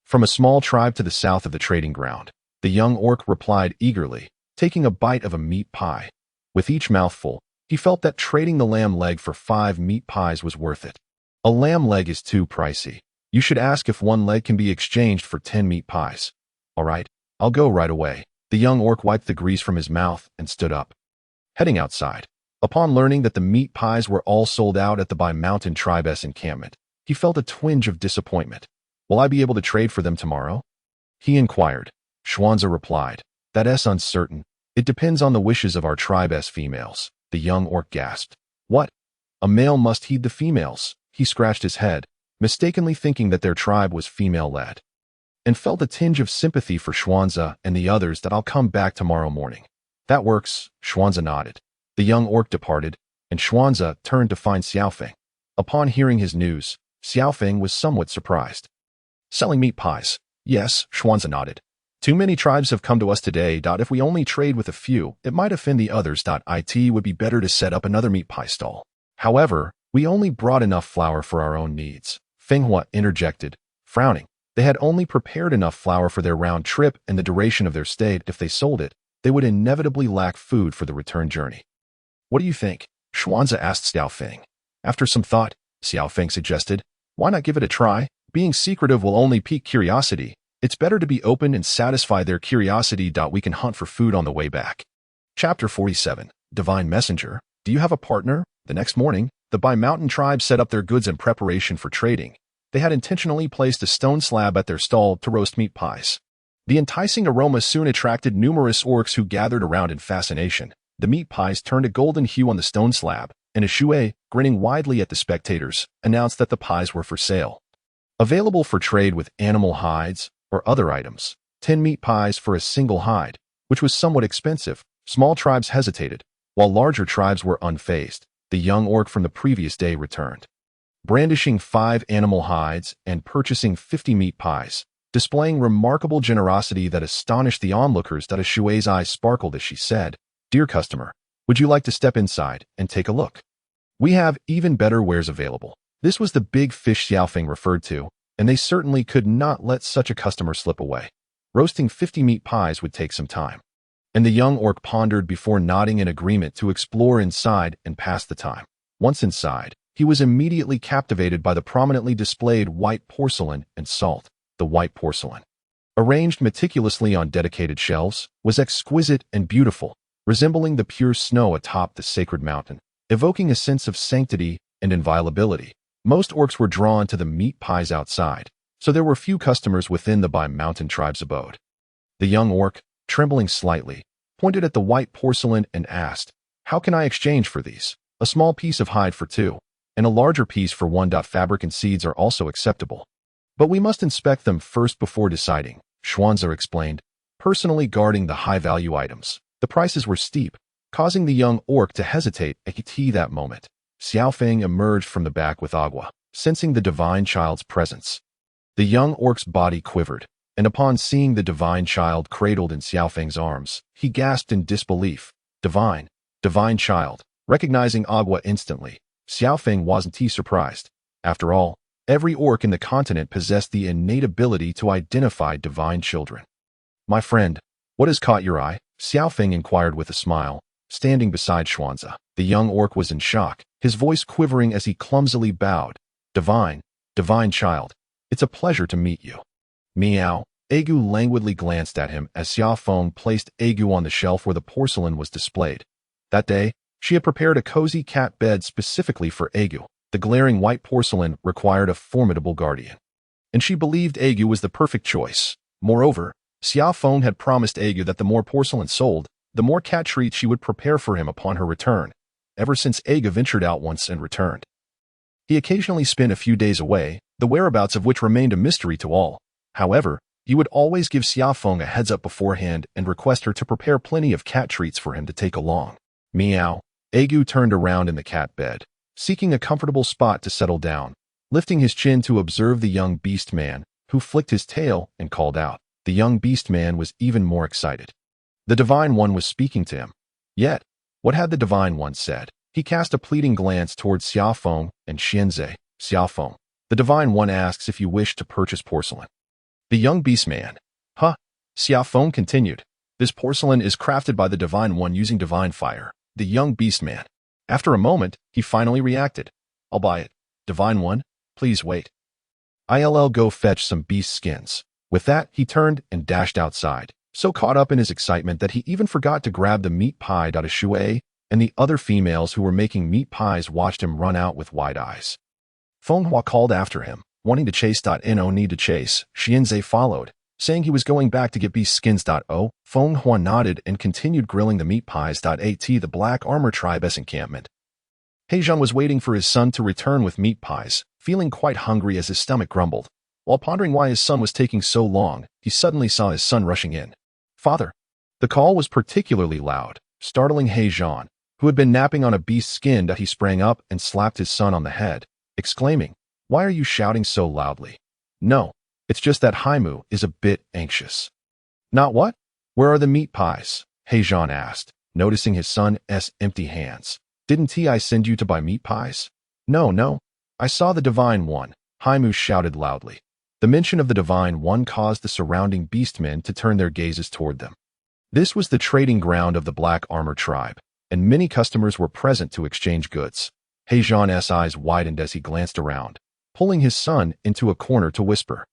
"From a small tribe to the south of the trading ground," the young orc replied eagerly, taking a bite of a meat pie. With each mouthful, he felt that trading the lamb leg for 5 meat pies was worth it. "A lamb leg is too pricey. You should ask if 1 leg can be exchanged for 10 meat pies." "All right, I'll go right away." The young orc wiped the grease from his mouth and stood up, heading outside. Upon learning that the meat pies were all sold out at the Bai Mountain tribe's encampment, he felt a twinge of disappointment. "Will I be able to trade for them tomorrow?" he inquired. Xuanzi replied, "That's uncertain. It depends on the wishes of our tribe's females." The young orc gasped. "What? A male must heed the females?" He scratched his head, mistakenly thinking that their tribe was female-led, and felt a tinge of sympathy for Xuanzi and the others. "That I'll come back tomorrow morning." "That works," Xuanzi nodded. The young orc departed, and Xuanzi turned to find Xiao Feng. Upon hearing his news, Xiao Feng was somewhat surprised. "Selling meat pies?" "Yes," Xuanzi nodded. "Too many tribes have come to us today. If we only trade with a few, it might offend the others. It would be better to set up another meat pie stall." However, we only brought enough flour for our own needs, Feng Hua interjected, frowning. They had only prepared enough flour for their round trip and the duration of their stay. If they sold it, they would inevitably lack food for the return journey. What do you think? Xuanzi asked Xia Feng. After some thought, Xia Feng suggested, why not give it a try? Being secretive will only pique curiosity. It's better to be open and satisfy their curiosity. We can hunt for food on the way back. Chapter 47. Divine Messenger. Do you have a partner? The next morning, the Bai Mountain tribe set up their goods in preparation for trading. They had intentionally placed a stone slab at their stall to roast meat pies. The enticing aroma soon attracted numerous orcs who gathered around in fascination. The meat pies turned a golden hue on the stone slab, and a Shui, grinning widely at the spectators, announced that the pies were for sale. Available for trade with animal hides or other items. 10 meat pies for a single hide, which was somewhat expensive. Small tribes hesitated, while larger tribes were unfazed. The young orc from the previous day returned, brandishing 5 animal hides and purchasing 50 meat pies, displaying remarkable generosity that astonished the onlookers. A Shui's eyes sparkled as she said, "Dear customer, would you like to step inside and take a look? We have even better wares available." This was the big fish Xia Feng referred to, and they certainly could not let such a customer slip away. Roasting 50 meat pies would take some time, and the young orc pondered before nodding in agreement to explore inside and pass the time. Once inside, he was immediately captivated by the prominently displayed white porcelain and salt. The white porcelain, arranged meticulously on dedicated shelves, was exquisite and beautiful, resembling the pure snow atop the sacred mountain, evoking a sense of sanctity and inviolability. Most orcs were drawn to the meat pies outside, so there were few customers within the Bai Mountain tribe's abode. The young orc, trembling slightly, pointed at the white porcelain and asked, "How can I exchange for these? A small piece of hide for 2, and a larger piece for 1. Fabric and seeds are also acceptable. But we must inspect them first before deciding," Xuanzi explained, personally guarding the high-value items. The prices were steep, causing the young orc to hesitate at that moment. Xia Feng emerged from the back with agua, sensing the divine child's presence. The young orc's body quivered, and upon seeing the divine child cradled in Xia Feng's arms, he gasped in disbelief. Divine child. Recognizing agua instantly, Xia Feng wasn't too surprised. After all, every orc in the continent possessed the innate ability to identify divine children. "My friend, what has caught your eye?" Xia Feng inquired with a smile, standing beside Xuanzi. The young orc was in shock, his voice quivering as he clumsily bowed. Divine child, it's a pleasure to meet you." Meow. Agu languidly glanced at him as Xia Feng placed Agu on the shelf where the porcelain was displayed. That day, she had prepared a cozy cat bed specifically for Agu. The glaring white porcelain required a formidable guardian, and she believed Agu was the perfect choice. Moreover, Xia Feng had promised Agu that the more porcelain sold, the more cat treats she would prepare for him upon her return. Ever since Agu ventured out once and returned, he occasionally spent a few days away, the whereabouts of which remained a mystery to all. However, he would always give Xia Feng a heads up beforehand and request her to prepare plenty of cat treats for him to take along. Meow. Agu turned around in the cat bed, seeking a comfortable spot to settle down, lifting his chin to observe the young beast man, who flicked his tail and called out. The young beast man was even more excited. The Divine One was speaking to him. Yet, what had the Divine One said? He cast a pleading glance towards Xia Feng and Xianze. Xia Feng. The Divine One asks if you wish to purchase porcelain. The young beast man. Huh? Xia Feng continued. This porcelain is crafted by the Divine One using divine fire. The young beast man. After a moment, he finally reacted. I'll buy it. Divine One, please wait. I'll go fetch some beast skins. With that, he turned and dashed outside, so caught up in his excitement that he even forgot to grab the meat pie. Shui and the other females who were making meat pies watched him run out with wide eyes. Feng Hua called after him, wanting to chase. No need to chase. Xianze followed, saying he was going back to get beast skins. Feng Hua nodded and continued grilling the meat pies. At the Black Armor Tribe's encampment, Heizhan was waiting for his son to return with meat pies, feeling quite hungry as his stomach grumbled. While pondering why his son was taking so long, he suddenly saw his son rushing in. Father! The call was particularly loud, startling Heizhan, who had been napping on a beast skin. He sprang up and slapped his son on the head, exclaiming, "Why are you shouting so loudly?" "No, it's just that Haimu is a bit anxious." "Not what? Where are the meat pies?" Heizhan asked, noticing his son's empty hands. Didn't I send you to buy meat pies? No, no. I saw the Divine One, Haimu shouted loudly. The mention of the Divine One caused the surrounding beastmen to turn their gazes toward them. This was the trading ground of the Black Armor tribe, and many customers were present to exchange goods. Heijan's eyes widened as he glanced around, pulling his son into a corner to whisper.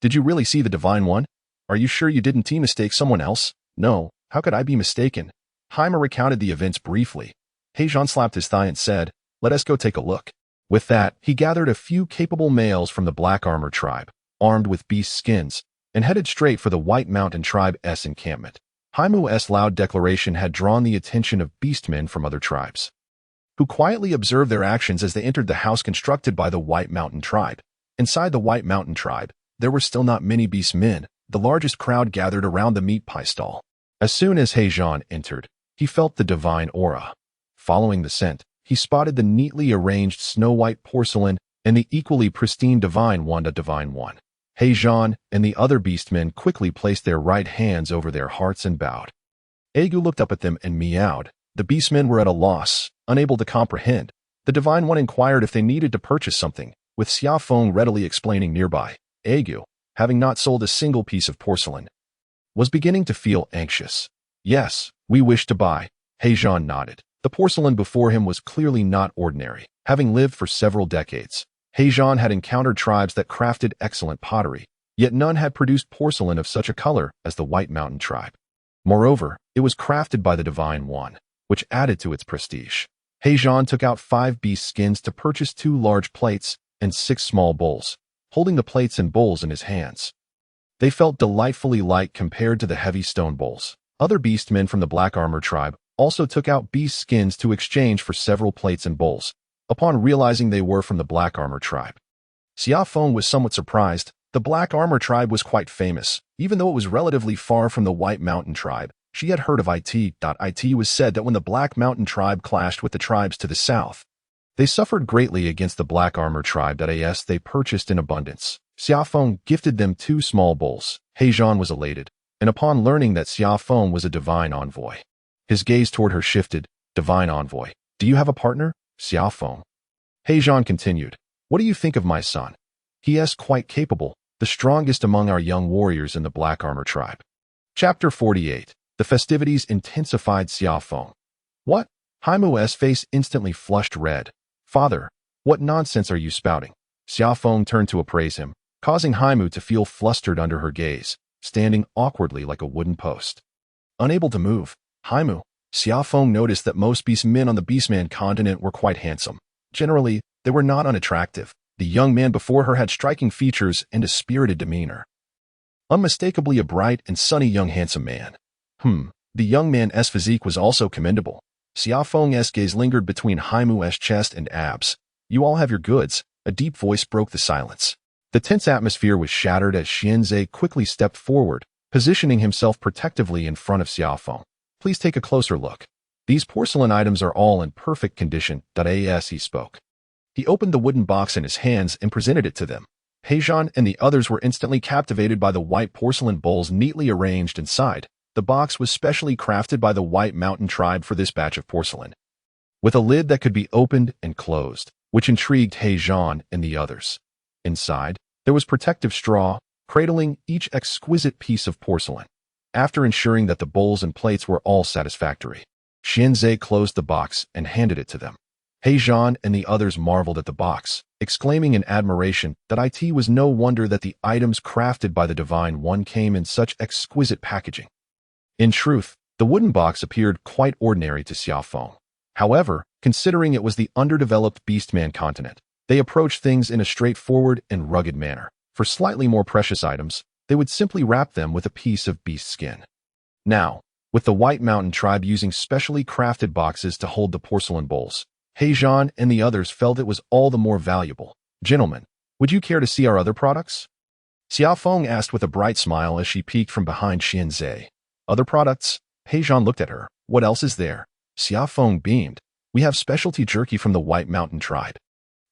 Did you really see the Divine One? Are you sure you didn't mistake someone else? No, how could I be mistaken? Haimu recounted the events briefly. Heijan slapped his thigh and said, let us go take a look. With that, he gathered a few capable males from the Black Armor tribe, armed with beast skins, and headed straight for the White Mountain tribe's encampment. Haimu's loud declaration had drawn the attention of beastmen from other tribes, who quietly observed their actions as they entered the house constructed by the White Mountain tribe. Inside the White Mountain tribe, there were still not many beastmen. The largest crowd gathered around the meat pie stall. As soon as Heijan entered, he felt the divine aura. Following the scent, he spotted the neatly arranged snow-white porcelain and the equally pristine Divine One. Heijan and the other beastmen quickly placed their right hands over their hearts and bowed. Agu looked up at them and meowed. The beastmen were at a loss, unable to comprehend. The Divine One inquired if they needed to purchase something, with Xia Feng readily explaining nearby. Agu, having not sold a single piece of porcelain, was beginning to feel anxious. Yes, we wish to buy. Heijan nodded. The porcelain before him was clearly not ordinary. Having lived for several decades, Heijan had encountered tribes that crafted excellent pottery, yet none had produced porcelain of such a color as the White Mountain tribe. Moreover, it was crafted by the Divine One, which added to its prestige. Heijan took out 5 beast skins to purchase 2 large plates and 6 small bowls, holding the plates and bowls in his hands. They felt delightfully light compared to the heavy stone bowls. Other beastmen from the Black Armor tribe also took out beast skins to exchange for several plates and bowls, upon realizing they were from the Black Armor tribe. Xia Feng was somewhat surprised. The Black Armor tribe was quite famous, even though it was relatively far from the White Mountain tribe. She had heard of it. It was said that when the Black Mountain tribe clashed with the tribes to the south, they suffered greatly against the Black Armor tribe. As they purchased in abundance, Xia Feng gifted them 2 small bowls. Heijan was elated, and upon learning that Xia Feng was a divine envoy, his gaze toward her shifted. Divine envoy, do you have a partner? Xia Feng. Heijan continued, what do you think of my son? He is quite capable, the strongest among our young warriors in the Black Armor tribe. Chapter 48. The festivities intensified. Xia Feng. What? Haimu's face instantly flushed red. Father, what nonsense are you spouting? Xia Feng turned to appraise him, causing Haimu to feel flustered under her gaze, standing awkwardly like a wooden post. Unable to move, Haimu, Xia Feng noticed that most beastmen on the Beastman continent were quite handsome. Generally, they were not unattractive. The young man before her had striking features and a spirited demeanor. Unmistakably a bright and sunny young handsome man. The young man's physique was also commendable. Xia Feng's gaze lingered between Haimu's chest and abs. You all have your goods. A deep voice broke the silence. The tense atmosphere was shattered as Xianzhe quickly stepped forward, positioning himself protectively in front of Xia Feng. Please take a closer look. These porcelain items are all in perfect condition. As he spoke, he opened the wooden box in his hands and presented it to them. Heijan and the others were instantly captivated by the white porcelain bowls neatly arranged inside. The box was specially crafted by the White Mountain tribe for this batch of porcelain, with a lid that could be opened and closed, which intrigued Heijan and the others. Inside, there was protective straw, cradling each exquisite piece of porcelain. After ensuring that the bowls and plates were all satisfactory, Xianzhe closed the box and handed it to them. Heijan and the others marveled at the box, exclaiming in admiration that it was no wonder that the items crafted by the Divine One came in such exquisite packaging. In truth, the wooden box appeared quite ordinary to Xia Feng. However, considering it was the underdeveloped Beastman continent, they approached things in a straightforward and rugged manner. For slightly more precious items, they would simply wrap them with a piece of beast skin. Now, with the White Mountain tribe using specially crafted boxes to hold the porcelain bowls, Heijan and the others felt it was all the more valuable. Gentlemen, would you care to see our other products? Xia Feng asked with a bright smile as she peeked from behind Xianzhe. Other products? Heijan looked at her. What else is there? Xia Feng beamed. We have specialty jerky from the White Mountain tribe.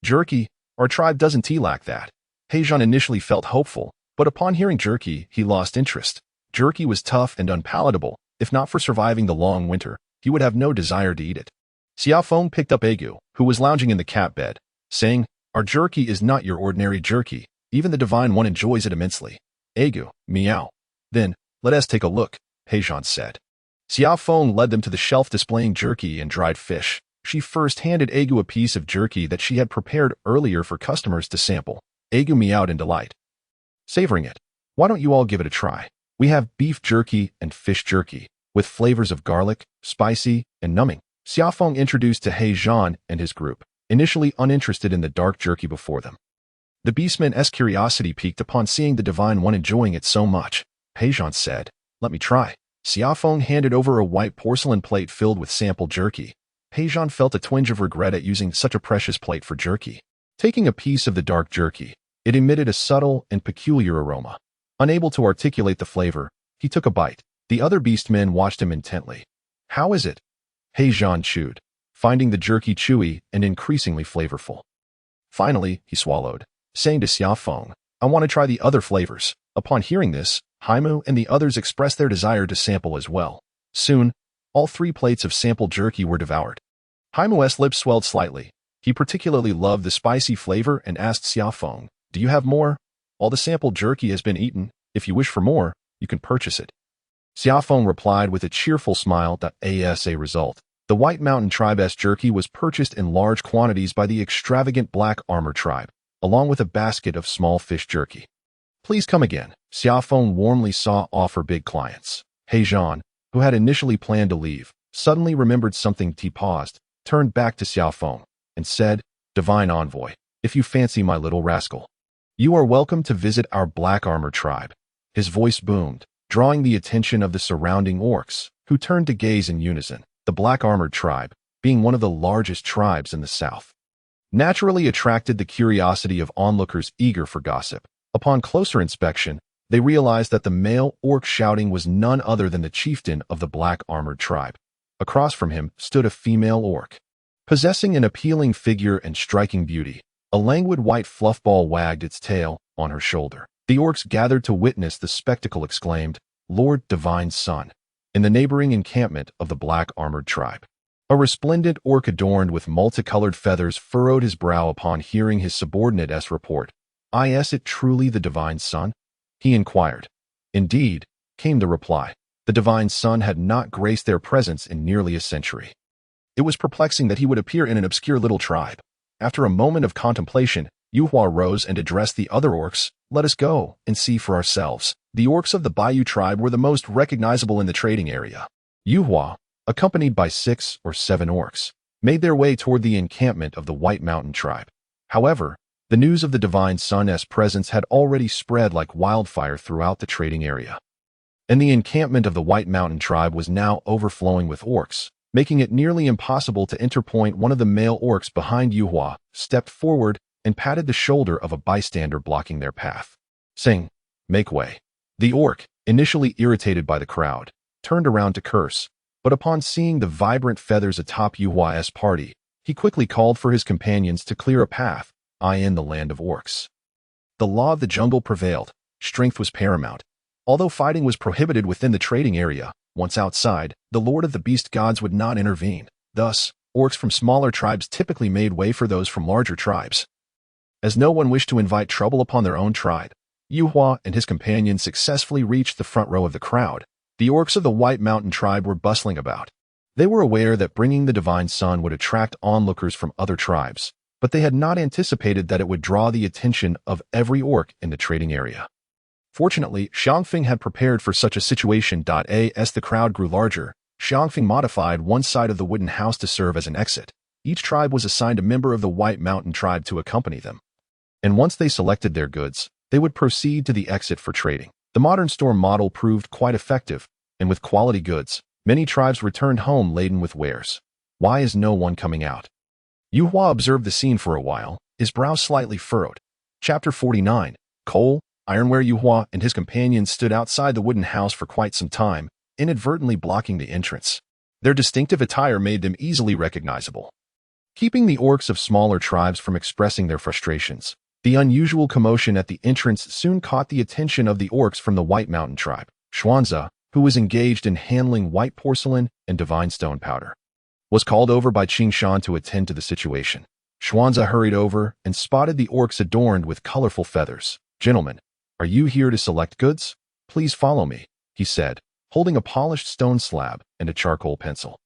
Jerky? Our tribe doesn't lack that. Heijan initially felt hopeful, but upon hearing jerky, he lost interest. Jerky was tough and unpalatable. If not for surviving the long winter, he would have no desire to eat it. Xia Feng picked up Agu, who was lounging in the cat bed, saying, "Our jerky is not your ordinary jerky. Even the Divine One enjoys it immensely." Agu, meow. "Then, let us take a look," Heijan said. Xia Feng led them to the shelf displaying jerky and dried fish. She first handed Agu a piece of jerky that she had prepared earlier for customers to sample. Agu meowed in delight. Savoring it. "Why don't you all give it a try? We have beef jerky and fish jerky, with flavors of garlic, spicy, and numbing." Xia Feng introduced to Heijan and his group, initially uninterested in the dark jerky before them. The beastman's curiosity piqued upon seeing the Divine One enjoying it so much. Heijan said, "Let me try." Xia Feng handed over a white porcelain plate filled with sample jerky. Heijan felt a twinge of regret at using such a precious plate for jerky. Taking a piece of the dark jerky, it emitted a subtle and peculiar aroma. Unable to articulate the flavor, he took a bite. The other beastmen watched him intently. "How is it?" Heijan chewed, finding the jerky chewy and increasingly flavorful. Finally, he swallowed, saying to Xia Feng, "I want to try the other flavors." Upon hearing this, Haimu and the others expressed their desire to sample as well. Soon, all 3 plates of sample jerky were devoured. Haimu's lips swelled slightly. He particularly loved the spicy flavor and asked Xia Feng, "Do you have more?" "All the sample jerky has been eaten. If you wish for more, you can purchase it." Xia Feng replied with a cheerful smile. As a result, the White Mountain Tribe's jerky was purchased in large quantities by the extravagant Black Armor Tribe, along with a basket of small fish jerky. "Please come again," Xia Feng warmly saw off her big clients. Heijan, who had initially planned to leave, suddenly remembered something. He paused, turned back to Xia Feng, and said, "Divine Envoy, if you fancy my little rascal, you are welcome to visit our Black Armor Tribe." His voice boomed, drawing the attention of the surrounding orcs, who turned to gaze in unison. The Black Armored Tribe, being one of the largest tribes in the south, naturally attracted the curiosity of onlookers eager for gossip. Upon closer inspection, they realized that the male orc shouting was none other than the chieftain of the Black Armored Tribe. Across from him stood a female orc, possessing an appealing figure and striking beauty. A languid white fluffball wagged its tail on her shoulder. The orcs gathered to witness the spectacle exclaimed, "Lord Divine Son," in the neighboring encampment of the Black Armored Tribe. A resplendent orc adorned with multicolored feathers furrowed his brow upon hearing his subordinate's report. "Is it truly the Divine Son?" he inquired. "Indeed," came the reply. The Divine Son had not graced their presence in nearly a century. It was perplexing that he would appear in an obscure little tribe. After a moment of contemplation, Yuhua rose and addressed the other orcs. "Let us go and see for ourselves." The orcs of the Bayou tribe were the most recognizable in the trading area. Yuhua, accompanied by 6 or 7 orcs, made their way toward the encampment of the White Mountain Tribe. However, the news of the Divine Son's presence had already spread like wildfire throughout the trading area, and the encampment of the White Mountain Tribe was now overflowing with orcs, making it nearly impossible to interpoint. One of the male orcs behind Yuhua stepped forward and patted the shoulder of a bystander blocking their path, saying, "Make way." The orc, initially irritated by the crowd, turned around to curse, but upon seeing the vibrant feathers atop Yuhua's party, he quickly called for his companions to clear a path. In the land of orcs, the law of the jungle prevailed. Strength was paramount. Although fighting was prohibited within the trading area, once outside, the Lord of the Beast Gods would not intervene. Thus, orcs from smaller tribes typically made way for those from larger tribes. As no one wished to invite trouble upon their own tribe, Yuhua and his companions successfully reached the front row of the crowd. The orcs of the White Mountain Tribe were bustling about. They were aware that bringing the Divine Son would attract onlookers from other tribes, but they had not anticipated that it would draw the attention of every orc in the trading area. Fortunately, Xiangfeng had prepared for such a situation. As the crowd grew larger, Xiangfeng modified one side of the wooden house to serve as an exit. Each tribe was assigned a member of the White Mountain Tribe to accompany them, and once they selected their goods, they would proceed to the exit for trading. The modern store model proved quite effective, and with quality goods, many tribes returned home laden with wares. "Why is no one coming out?" Yuhua observed the scene for a while, his brow slightly furrowed. Chapter 49. Coal, Ironware. Yuhua and his companions stood outside the wooden house for quite some time, inadvertently blocking the entrance. Their distinctive attire made them easily recognizable, keeping the orcs of smaller tribes from expressing their frustrations. The unusual commotion at the entrance soon caught the attention of the orcs from the White Mountain Tribe. Xuanza, who was engaged in handling white porcelain and divine stone powder, was called over by Qing Shan to attend to the situation. Xuanza hurried over and spotted the orcs adorned with colorful feathers. "Gentlemen, are you here to select goods? Please follow me," he said, holding a polished stone slab and a charcoal pencil.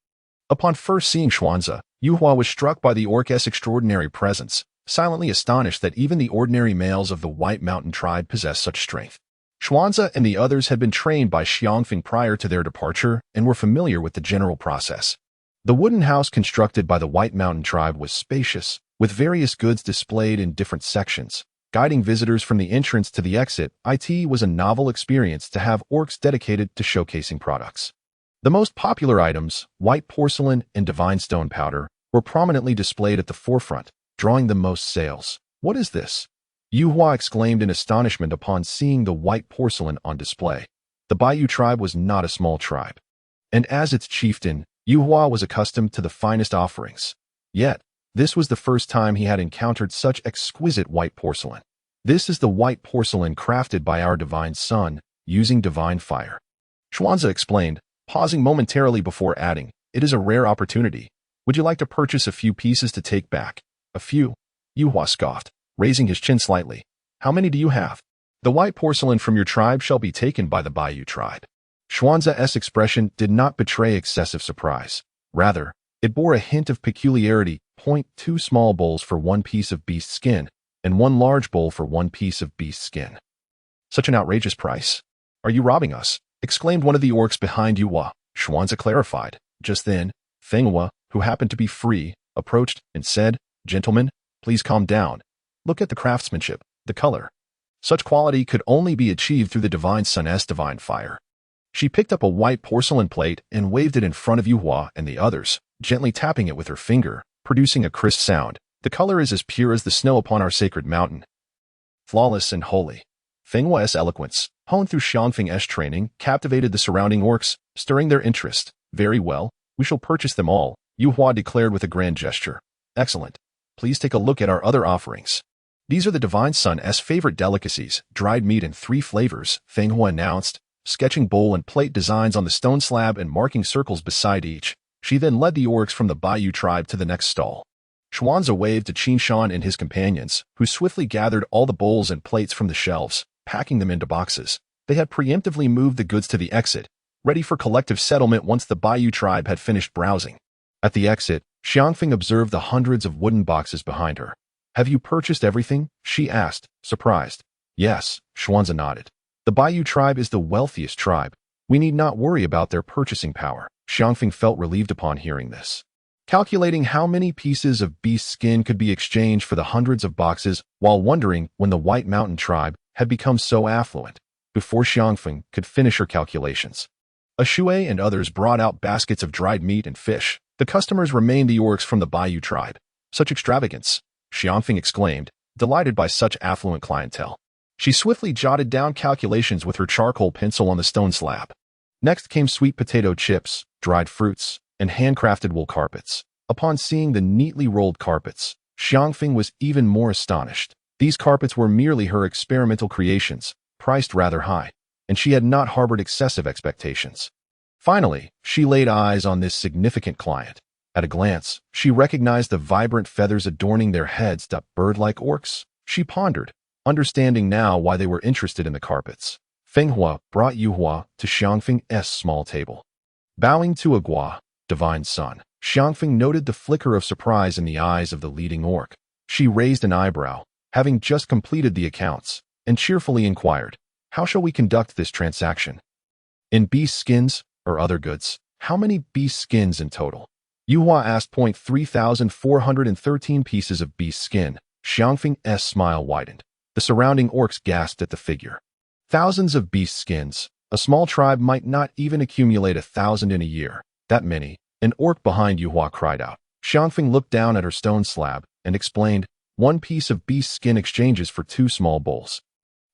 Upon first seeing Xuanza, Yuhua was struck by the orc's extraordinary presence, silently astonished that even the ordinary males of the White Mountain tribe possessed such strength. Xuanza and the others had been trained by Xia Feng prior to their departure and were familiar with the general process. The wooden house constructed by the White Mountain tribe was spacious, with various goods displayed in different sections. Guiding visitors from the entrance to the exit, it was a novel experience to have orcs dedicated to showcasing products. The most popular items, white porcelain and divine stone powder, were prominently displayed at the forefront, drawing the most sales. "What is this?" Yuhua exclaimed in astonishment upon seeing the white porcelain on display. The Baiyu tribe was not a small tribe, and as its chieftain, Yuhua was accustomed to the finest offerings. Yet, this was the first time he had encountered such exquisite white porcelain. "This is the white porcelain crafted by our divine son, using divine fire," Xuanza explained, pausing momentarily before adding, "It is a rare opportunity. Would you like to purchase a few pieces to take back?" "A few?" Yuhua scoffed, raising his chin slightly. "How many do you have?" "The white porcelain from your tribe shall be taken by the Baiyu tribe." Xuanza's expression did not betray excessive surprise. Rather, it bore a hint of peculiarity. 2 small bowls for 1 piece of beast skin, and 1 large bowl for 1 piece of beast skin. "Such an outrageous price. Are you robbing us?" exclaimed one of the orcs behind Yuhua. Xuanza clarified. Just then, Fenghua, who happened to be free, approached and said, "Gentlemen, please calm down. Look at the craftsmanship, the color. Such quality could only be achieved through the divine sun's divine fire." She picked up a white porcelain plate and waved it in front of Yuhua and the others, gently tapping it with her finger, producing a crisp sound. "The color is as pure as the snow upon our sacred mountain. Flawless and holy." Fenghua's eloquence, honed through Xiangfeng's training, captivated the surrounding orcs, stirring their interest. "Very well, we shall purchase them all," Yuhua declared with a grand gesture. "Excellent. Please take a look at our other offerings. These are the divine sun's favorite delicacies, dried meat in 3 flavors," Fenghua announced, sketching bowl and plate designs on the stone slab and marking circles beside each. She then led the orcs from the Baiyu tribe to the next stall. Xuanza waved to Qin Shan and his companions, who swiftly gathered all the bowls and plates from the shelves, packing them into boxes. They had preemptively moved the goods to the exit, ready for collective settlement once the Baiyu tribe had finished browsing. At the exit, Xiangfeng observed the hundreds of wooden boxes behind her. "Have you purchased everything?" she asked, surprised. "Yes," Xuanza nodded. "The Baiyu tribe is the wealthiest tribe. We need not worry about their purchasing power." Xiangfeng felt relieved upon hearing this. Calculating how many pieces of beast skin could be exchanged for the hundreds of boxes, while wondering when the White Mountain tribe had become so affluent, before Xiangfeng could finish her calculations. Ashui and others brought out baskets of dried meat and fish. The customers remained the orcs from the Baiyu tribe. "Such extravagance," Xiangfeng exclaimed, delighted by such affluent clientele. She swiftly jotted down calculations with her charcoal pencil on the stone slab. Next came sweet potato chips, dried fruits, and handcrafted wool carpets. Upon seeing the neatly rolled carpets, Xiangfeng was even more astonished. These carpets were merely her experimental creations, priced rather high, and she had not harbored excessive expectations. Finally, she laid eyes on this significant client. At a glance, she recognized the vibrant feathers adorning their heads. Bird-like orcs? She pondered, understanding now why they were interested in the carpets. Fenghua brought Yuhua to Xiangfeng's small table. Bowing to Agua, divine son, Xiangfeng noted the flicker of surprise in the eyes of the leading orc. She raised an eyebrow, having just completed the accounts, and cheerfully inquired, "How shall we conduct this transaction? In beast skins, or other goods? How many beast skins in total?" Yuhua asked. 3,413 pieces of beast skin. Xiangfeng's smile widened. The surrounding orcs gasped at the figure. Thousands of beast skins. A small tribe might not even accumulate 1,000 in a year. That many. An orc behind Yuhua cried out. Xiangfeng looked down at her stone slab and explained, 1 piece of beast skin exchanges for 2 small bowls.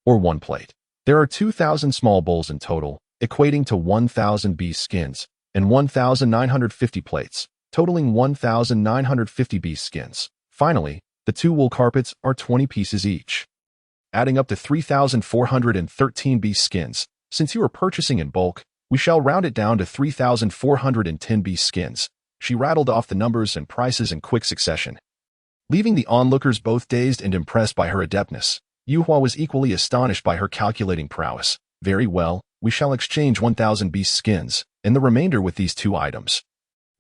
Or 1 plate. There are 2,000 small bowls in total, equating to 1,000 beast skins, and 1,950 plates, totaling 1,950 beast skins. Finally, the 2 wool carpets are 20 pieces each, adding up to 3,413 beast skins. Since you are purchasing in bulk, we shall round it down to 3,410 beast skins. She rattled off the numbers and prices in quick succession, leaving the onlookers both dazed and impressed by her adeptness. Yuhua was equally astonished by her calculating prowess. Very well, we shall exchange 1,000 beast skins, and the remainder with these 2 items.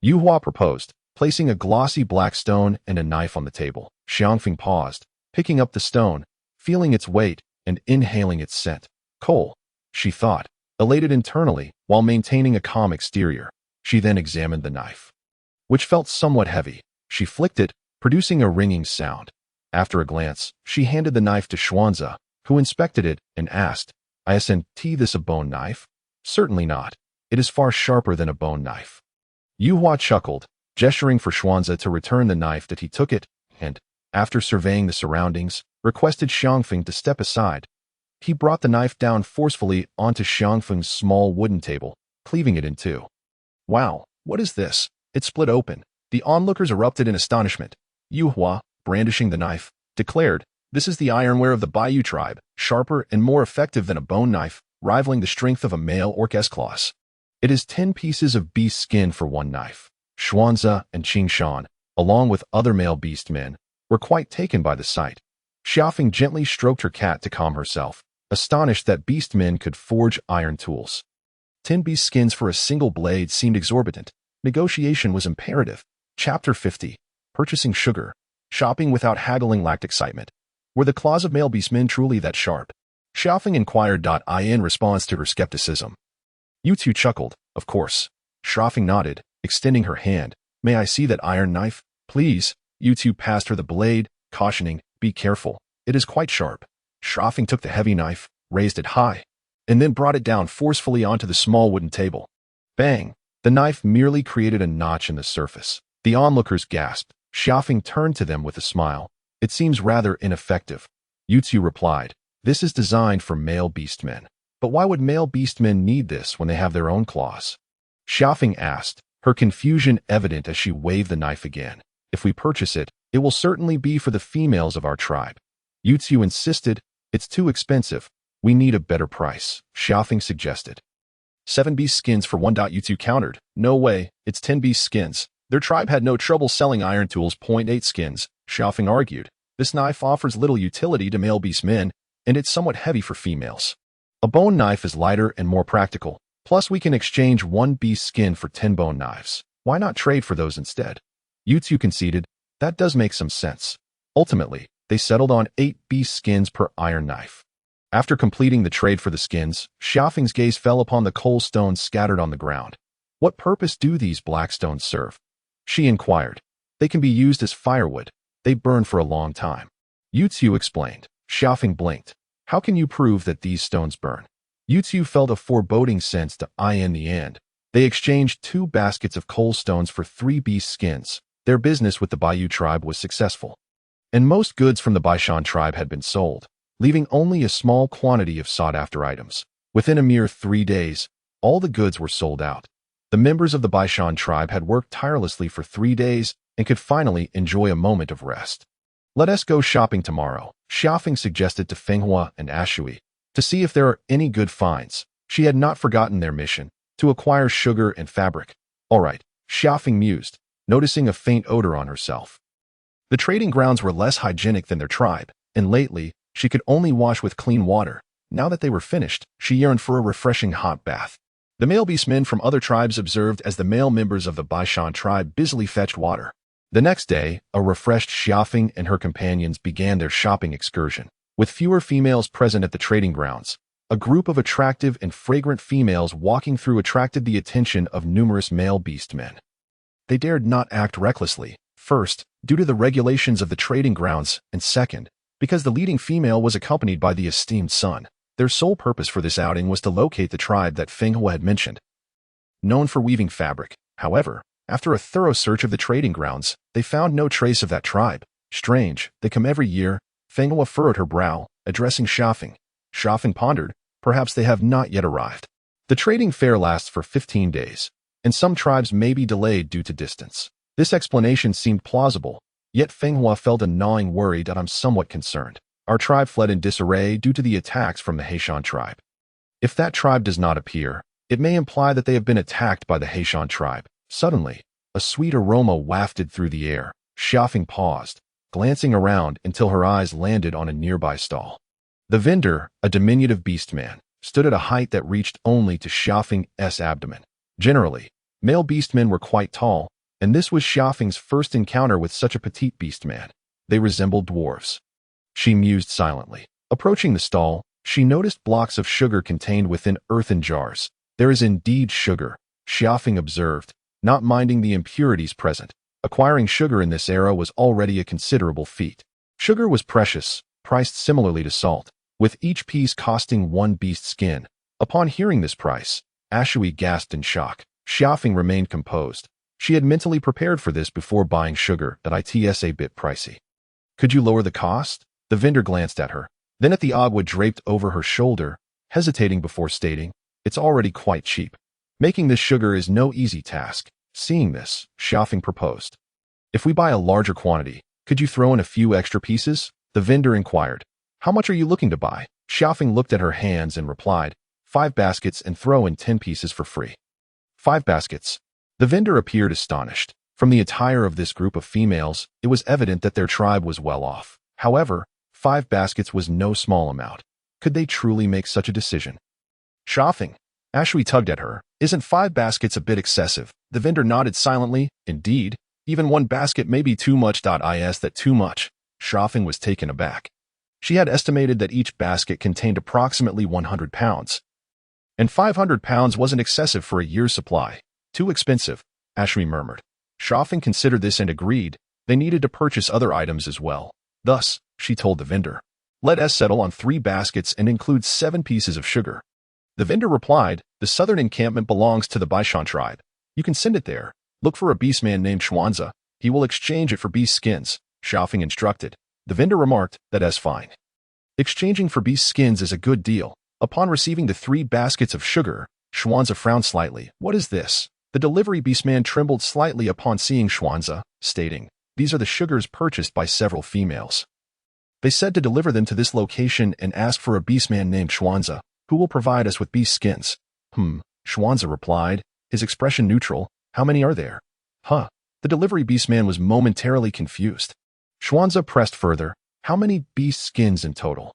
Yuhua proposed, placing a glossy black stone and a knife on the table. Xia Feng paused, picking up the stone, feeling its weight, and inhaling its scent. Coal, she thought, elated internally while maintaining a calm exterior. She then examined the knife, which felt somewhat heavy. She flicked it, producing a ringing sound. After a glance, she handed the knife to Xuanzi, who inspected it and asked, "Isn't this a bone knife?" "Certainly not. It is far sharper than a bone knife." Yuhua chuckled, gesturing for Xuanzi to return the knife that he took it, and, after surveying the surroundings, requested Xia Feng to step aside. He brought the knife down forcefully onto Xia Feng's small wooden table, cleaving it in 2. "Wow, what is this?" It split open. The onlookers erupted in astonishment. Yuhua, brandishing the knife, declared, "This is the ironware of the Bayou tribe, sharper and more effective than a bone knife, rivaling the strength of a male orc's claws. It is 10 pieces of beast skin for 1 knife." Xuanzi and Qingshan, along with other male beast men, were quite taken by the sight. Xia Feng gently stroked her cat to calm herself, astonished that beast men could forge iron tools. 10 beast skins for a single blade seemed exorbitant. Negotiation was imperative. Chapter 50. Purchasing sugar. Shopping without haggling lacked excitement. Were the claws of male beastmen truly that sharp? Xia Feng inquired. In response to her skepticism. Yutu chuckled. "Of course." Xia Feng nodded, extending her hand. "May I see that iron knife, please?" Yutu passed her the blade, cautioning, "Be careful. It is quite sharp." Xia Feng took the heavy knife, raised it high, and then brought it down forcefully onto the small wooden table. Bang! The knife merely created a notch in the surface. The onlookers gasped. Xia Feng turned to them with a smile. "It seems rather ineffective." Yutu replied, "This is designed for male beastmen. But why would male beastmen need this when they have their own claws?" Xia Feng asked, her confusion evident as she waved the knife again. "If we purchase it, it will certainly be for the females of our tribe." Yutu insisted, "It's too expensive. We need a better price," Xia Feng suggested. 7 beast skins for 1. Yutu countered, "No way, it's 10 beast skins. Their tribe had no trouble selling iron tools. 8 skins, Xia Feng argued. "This knife offers little utility to male beast men, and it's somewhat heavy for females. A bone knife is lighter and more practical. Plus, we can exchange 1 beast skin for 10 bone knives. Why not trade for those instead?" Yutu conceded, "That does make some sense." Ultimately, they settled on 8 beast skins per iron knife. After completing the trade for the skins, Xia Feng's gaze fell upon the coal stones scattered on the ground. "What purpose do these black stones serve?" she inquired. "They can be used as firewood. They burn for a long time." Yutu explained. Xia Feng blinked. "How can you prove that these stones burn?" Yutu felt a foreboding sense to in the end. They exchanged 2 baskets of coal stones for 3 beast skins. Their business with the Bayou tribe was successful, and most goods from the Baishan tribe had been sold, leaving only a small quantity of sought-after items. Within a mere 3 days, all the goods were sold out. The members of the Baishan tribe had worked tirelessly for 3 days and could finally enjoy a moment of rest. "Let us go shopping tomorrow," Xia Feng suggested to Fenghua and Ashui, "to see if there are any good finds." She had not forgotten their mission, to acquire sugar and fabric. "All right," Xia Feng mused, noticing a faint odor on herself. The trading grounds were less hygienic than their tribe, and lately, she could only wash with clean water. Now that they were finished, she yearned for a refreshing hot bath. The male beastmen from other tribes observed as the male members of the Baishan tribe busily fetched water. The next day, a refreshed Xia Feng and her companions began their shopping excursion. With fewer females present at the trading grounds, a group of attractive and fragrant females walking through attracted the attention of numerous male beastmen. They dared not act recklessly, first, due to the regulations of the trading grounds, and second, because the leading female was accompanied by the esteemed son. Their sole purpose for this outing was to locate the tribe that Fenghua had mentioned. Known for weaving fabric, however, after a thorough search of the trading grounds, they found no trace of that tribe. "Strange, they come every year." Fenghua furrowed her brow, addressing Xia Feng. Xia Feng pondered, "Perhaps they have not yet arrived." The trading fair lasts for 15 days, and some tribes may be delayed due to distance. This explanation seemed plausible, yet Fenghua felt a gnawing worry that I'm somewhat concerned. Our tribe fled in disarray due to the attacks from the Haishan tribe. If that tribe does not appear, it may imply that they have been attacked by the Haishan tribe. Suddenly, A sweet aroma wafted through the air. Xia Feng paused, glancing around until her eyes landed on a nearby stall. The vendor, a diminutive beastman, stood at a height that reached only to Xia Feng's abdomen. Generally, male beastmen were quite tall, and this was Xia Feng's first encounter with such a petite beastman. They resembled dwarves. She mused silently. Approaching the stall, she noticed blocks of sugar contained within earthen jars. There is indeed sugar, Xia Feng observed, not minding the impurities present. Acquiring sugar in this era was already a considerable feat. Sugar was precious, priced similarly to salt, with each piece costing 1 beast skin. Upon hearing this price, Ashui gasped in shock. Xia Feng remained composed. She had mentally prepared for this before buying sugar that it's a bit pricey. Could you lower the cost? The vendor glanced at her, then at the agua draped over her shoulder, hesitating before stating, it's already quite cheap. Making this sugar is no easy task. Seeing this, Xia Feng proposed. If we buy a larger quantity, could you throw in a few extra pieces? The vendor inquired. How much are you looking to buy? Xia Feng looked at her hands and replied, 5 baskets and throw in 10 pieces for free. 5 baskets. The vendor appeared astonished. From the attire of this group of females, it was evident that their tribe was well off. However, 5 baskets was no small amount. Could they truly make such a decision? Xia Feng. Ashui tugged at her. Isn't 5 baskets a bit excessive? The vendor nodded silently. Indeed, even 1 basket may be too much. Is that too much? Xia Feng was taken aback. She had estimated that each basket contained approximately 100 pounds. And 500 pounds wasn't excessive for a year's supply. Too expensive, Ashui murmured. Xia Feng considered this and agreed. They needed to purchase other items as well. Thus, she told the vendor, let us settle on 3 baskets and include 7 pieces of sugar. The vendor replied, the southern encampment belongs to the Baishan tribe. You can send it there. Look for a beastman named Xuanzi. He will exchange it for beast skins, Xia Feng instructed. The vendor remarked, that's fine. Exchanging for beast skins is a good deal. Upon receiving the 3 baskets of sugar, Xuanzi frowned slightly. What is this? The delivery beastman trembled slightly upon seeing Xuanzi, stating, these are the sugars purchased by several females. They said to deliver them to this location and ask for a beastman named Xuanzi, who will provide us with beast skins. Xuanzi replied, his expression neutral. How many are there? The delivery beastman was momentarily confused. Xuanzi pressed further. How many beast skins in total?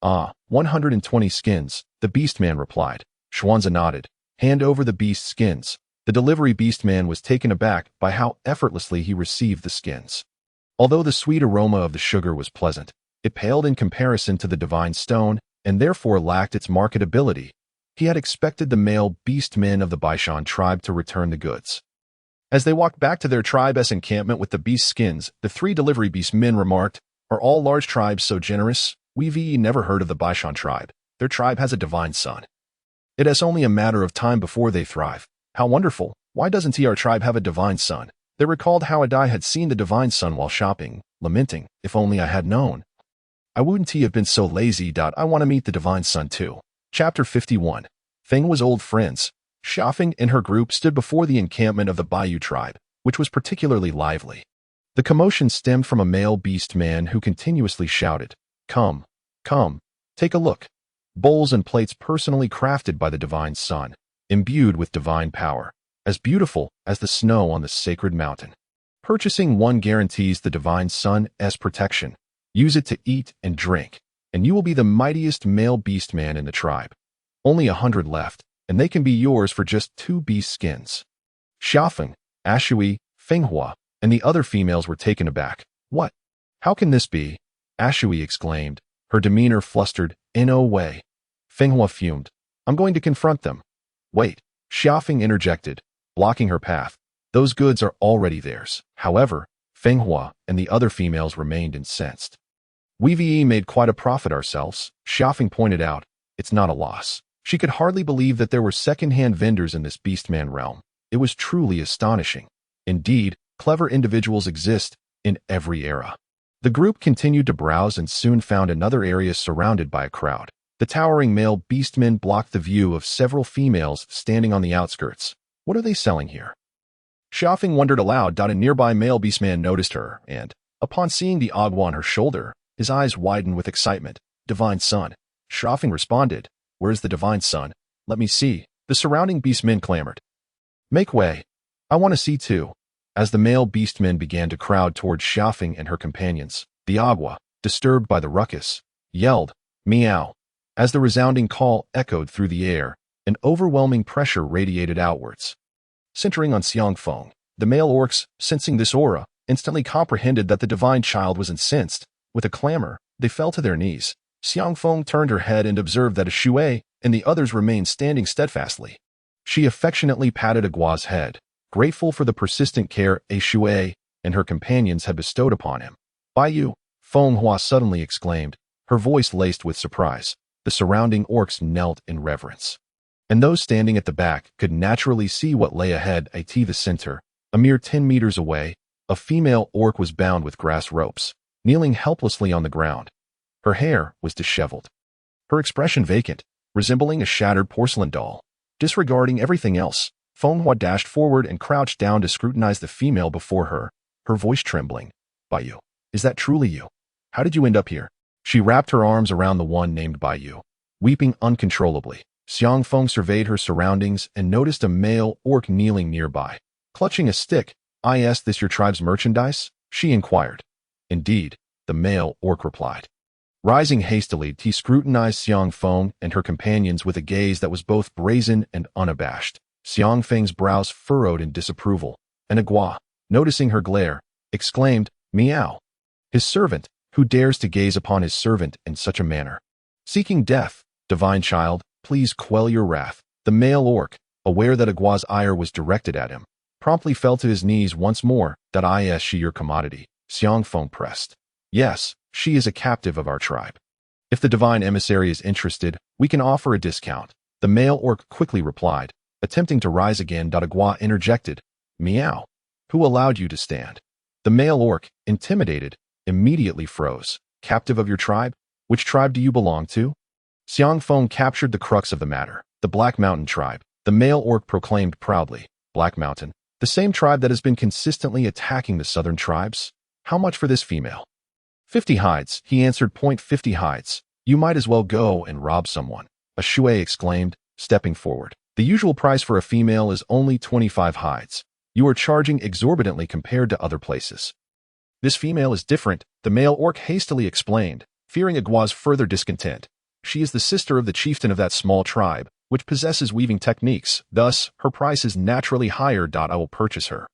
120 skins, the beastman replied. Xuanzi nodded. Hand over the beast skins. The delivery beastman was taken aback by how effortlessly he received the skins. Although the sweet aroma of the sugar was pleasant, it paled in comparison to the divine stone and therefore lacked its marketability. He had expected the male beastmen of the Baishan tribe to return the goods. As they walked back to their tribe's encampment with the beast skins, the 3 delivery beastmen remarked, are all large tribes so generous? We've never heard of the Baishan tribe. Their tribe has a divine son. It is only a matter of time before they thrive. How wonderful. Why doesn't our tribe have a divine son? They recalled how Adai had seen the divine son while shopping, lamenting, if only I had known. I wouldn't have been so lazy. I want to meet the divine son too. Chapter 51. Feng was old friends. Xia Feng and her group stood before the encampment of the Baiyu tribe, which was particularly lively. The commotion stemmed from a male beast man who continuously shouted, come, come, take a look. Bowls and plates personally crafted by the divine son, imbued with divine power, as beautiful as the snow on the sacred mountain. Purchasing one guarantees the divine son's protection. Use it to eat and drink, and you will be the mightiest male beast man in the tribe. Only 100 left, and they can be yours for just 2 beast skins. Xia Feng, Ashui, Fenghua, and the other females were taken aback. What? How can this be? Ashui exclaimed, her demeanor flustered. In no way. Fenghua fumed. I'm going to confront them. Wait, Xia Feng interjected, blocking her path. Those goods are already theirs. However, Fenghua and the other females remained incensed. We've made quite a profit ourselves, Xia Feng pointed out. It's not a loss. She could hardly believe that there were second-hand vendors in this beastman realm. It was truly astonishing. Indeed, clever individuals exist in every era. The group continued to browse and soon found another area surrounded by a crowd. The towering male beastmen blocked the view of several females standing on the outskirts. What are they selling here? Xia Feng wondered aloud. A nearby male beastman noticed her, and, upon seeing the agua on her shoulder, his eyes widened with excitement. Divine son. Xia Feng responded. Where's the divine son? Let me see. The surrounding beastmen clamored. Make way. I want to see too. As the male beastmen began to crowd towards Xia Feng and her companions, the agua, disturbed by the ruckus, yelled, "Meow!" As the resounding call echoed through the air, an overwhelming pressure radiated outwards. Centering on Xia Feng, the male orcs, sensing this aura, instantly comprehended that the divine child was incensed. With a clamor, they fell to their knees. Xia Feng turned her head and observed that a Shui and the others remained standing steadfastly. She affectionately patted Agua's head, grateful for the persistent care a Shui and her companions had bestowed upon him. "By you," Feng Hua suddenly exclaimed, her voice laced with surprise. The surrounding orcs knelt in reverence. And those standing at the back could naturally see what lay ahead. At the center, a mere 10 meters away, a female orc was bound with grass ropes, kneeling helplessly on the ground. Her hair was disheveled, her expression vacant, resembling a shattered porcelain doll. Disregarding everything else, Feng Hua dashed forward and crouched down to scrutinize the female before her, her voice trembling. "By you, is that truly you? How did you end up here?" She wrapped her arms around the one named By You, weeping uncontrollably. Xia Feng surveyed her surroundings and noticed a male orc kneeling nearby, clutching a stick. "Is this your tribe's merchandise?" she inquired. "Indeed," the male orc replied. Rising hastily, he scrutinized Xia Feng and her companions with a gaze that was both brazen and unabashed. Xia Feng's brows furrowed in disapproval, and Agua, noticing her glare, exclaimed, "Meow! His servant, who dares to gaze upon his servant in such a manner? Seeking death, divine child, please quell your wrath." The male orc, aware that Agua's ire was directed at him, promptly fell to his knees once more. "Is she your commodity?" Xia Feng pressed. "Yes, she is a captive of our tribe. If the divine emissary is interested, we can offer a discount," the male orc quickly replied, attempting to rise again. Agua interjected, "Meow! Who allowed you to stand?" The male orc, intimidated, immediately froze. "Captive of your tribe? Which tribe do you belong to?" Xia Feng captured the crux of the matter. "The Black Mountain tribe," the male orc proclaimed proudly. "Black Mountain? The same tribe that has been consistently attacking the southern tribes? How much for this female?" 50 hides, he answered. "50 hides. You might as well go and rob someone," a Shui exclaimed, stepping forward. "The usual price for a female is only 25 hides. You are charging exorbitantly compared to other places." "This female is different," the male orc hastily explained, fearing Agua's further discontent. "She is the sister of the chieftain of that small tribe, which possesses weaving techniques. Thus, her price is naturally higher. I will purchase her,"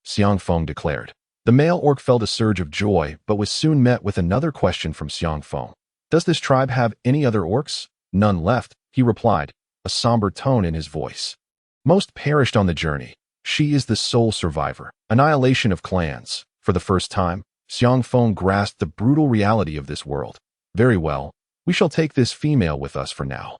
Xia Feng declared. The male orc felt a surge of joy, but was soon met with another question from Xia Feng. "Does this tribe have any other orcs?" "None left," he replied, a somber tone in his voice. "Most perished on the journey. She is the sole survivor." Annihilation of clans. For the first time, Xia Feng grasped the brutal reality of this world. "Very well, we shall take this female with us for now.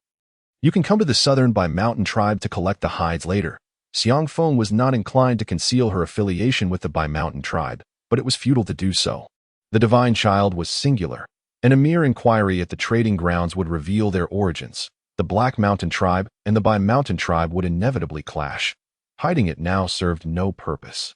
You can come to the southern By Mountain tribe to collect the hides later." Xia Feng was not inclined to conceal her affiliation with the By Mountain tribe, but it was futile to do so. The divine child was singular, and a mere inquiry at the trading grounds would reveal their origins. The Black Mountain tribe and the By Mountain tribe would inevitably clash. Hiding it now served no purpose.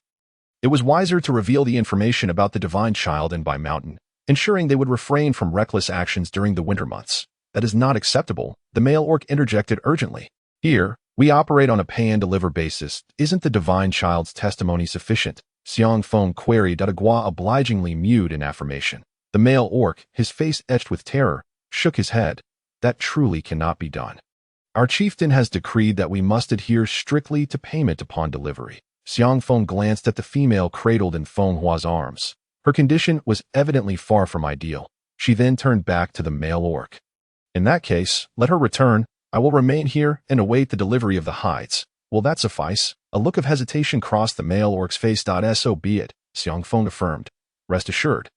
It was wiser to reveal the information about the divine child and By Mountain, ensuring they would refrain from reckless actions during the winter months. "That is not acceptable," the male orc interjected urgently. "Here, we operate on a pay-and-deliver basis. Isn't the divine child's testimony sufficient?" Xia Feng queried. Agua obligingly mewed in affirmation. The male orc, his face etched with terror, shook his head. "That truly cannot be done. Our chieftain has decreed that we must adhere strictly to payment upon delivery." Xia Feng glanced at the female cradled in Feng Hua's arms. Her condition was evidently far from ideal. She then turned back to the male orc. "In that case, let her return. I will remain here and await the delivery of the hides. Will that suffice?" A look of hesitation crossed the male orc's face. "So be it," Xia Feng affirmed. "Rest assured,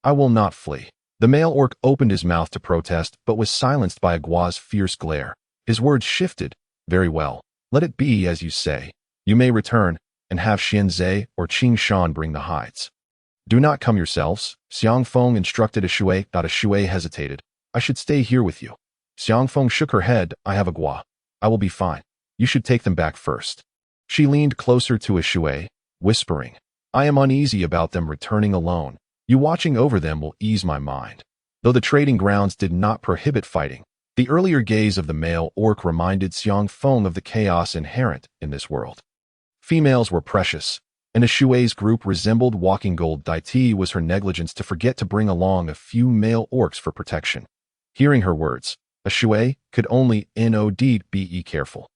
I will not flee." The male orc opened his mouth to protest, but was silenced by Agua's fierce glare. His words shifted. "Very well. Let it be as you say. You may return, and have Xianzhe or Qing Shan bring the hides. Do not come yourselves," Xia Feng instructed a Shui. A Shui hesitated. "I should stay here with you." Xia Feng shook her head. "I have Agua. I will be fine. You should take them back first." She leaned closer to a Shui, whispering, "I am uneasy about them returning alone. You watching over them will ease my mind." Though the trading grounds did not prohibit fighting, the earlier gaze of the male orc reminded Xia Feng of the chaos inherent in this world. Females were precious, and Shuai's group resembled walking gold. It was her negligence to forget to bring along a few male orcs for protection. Hearing her words, Shuai could only nod be careful.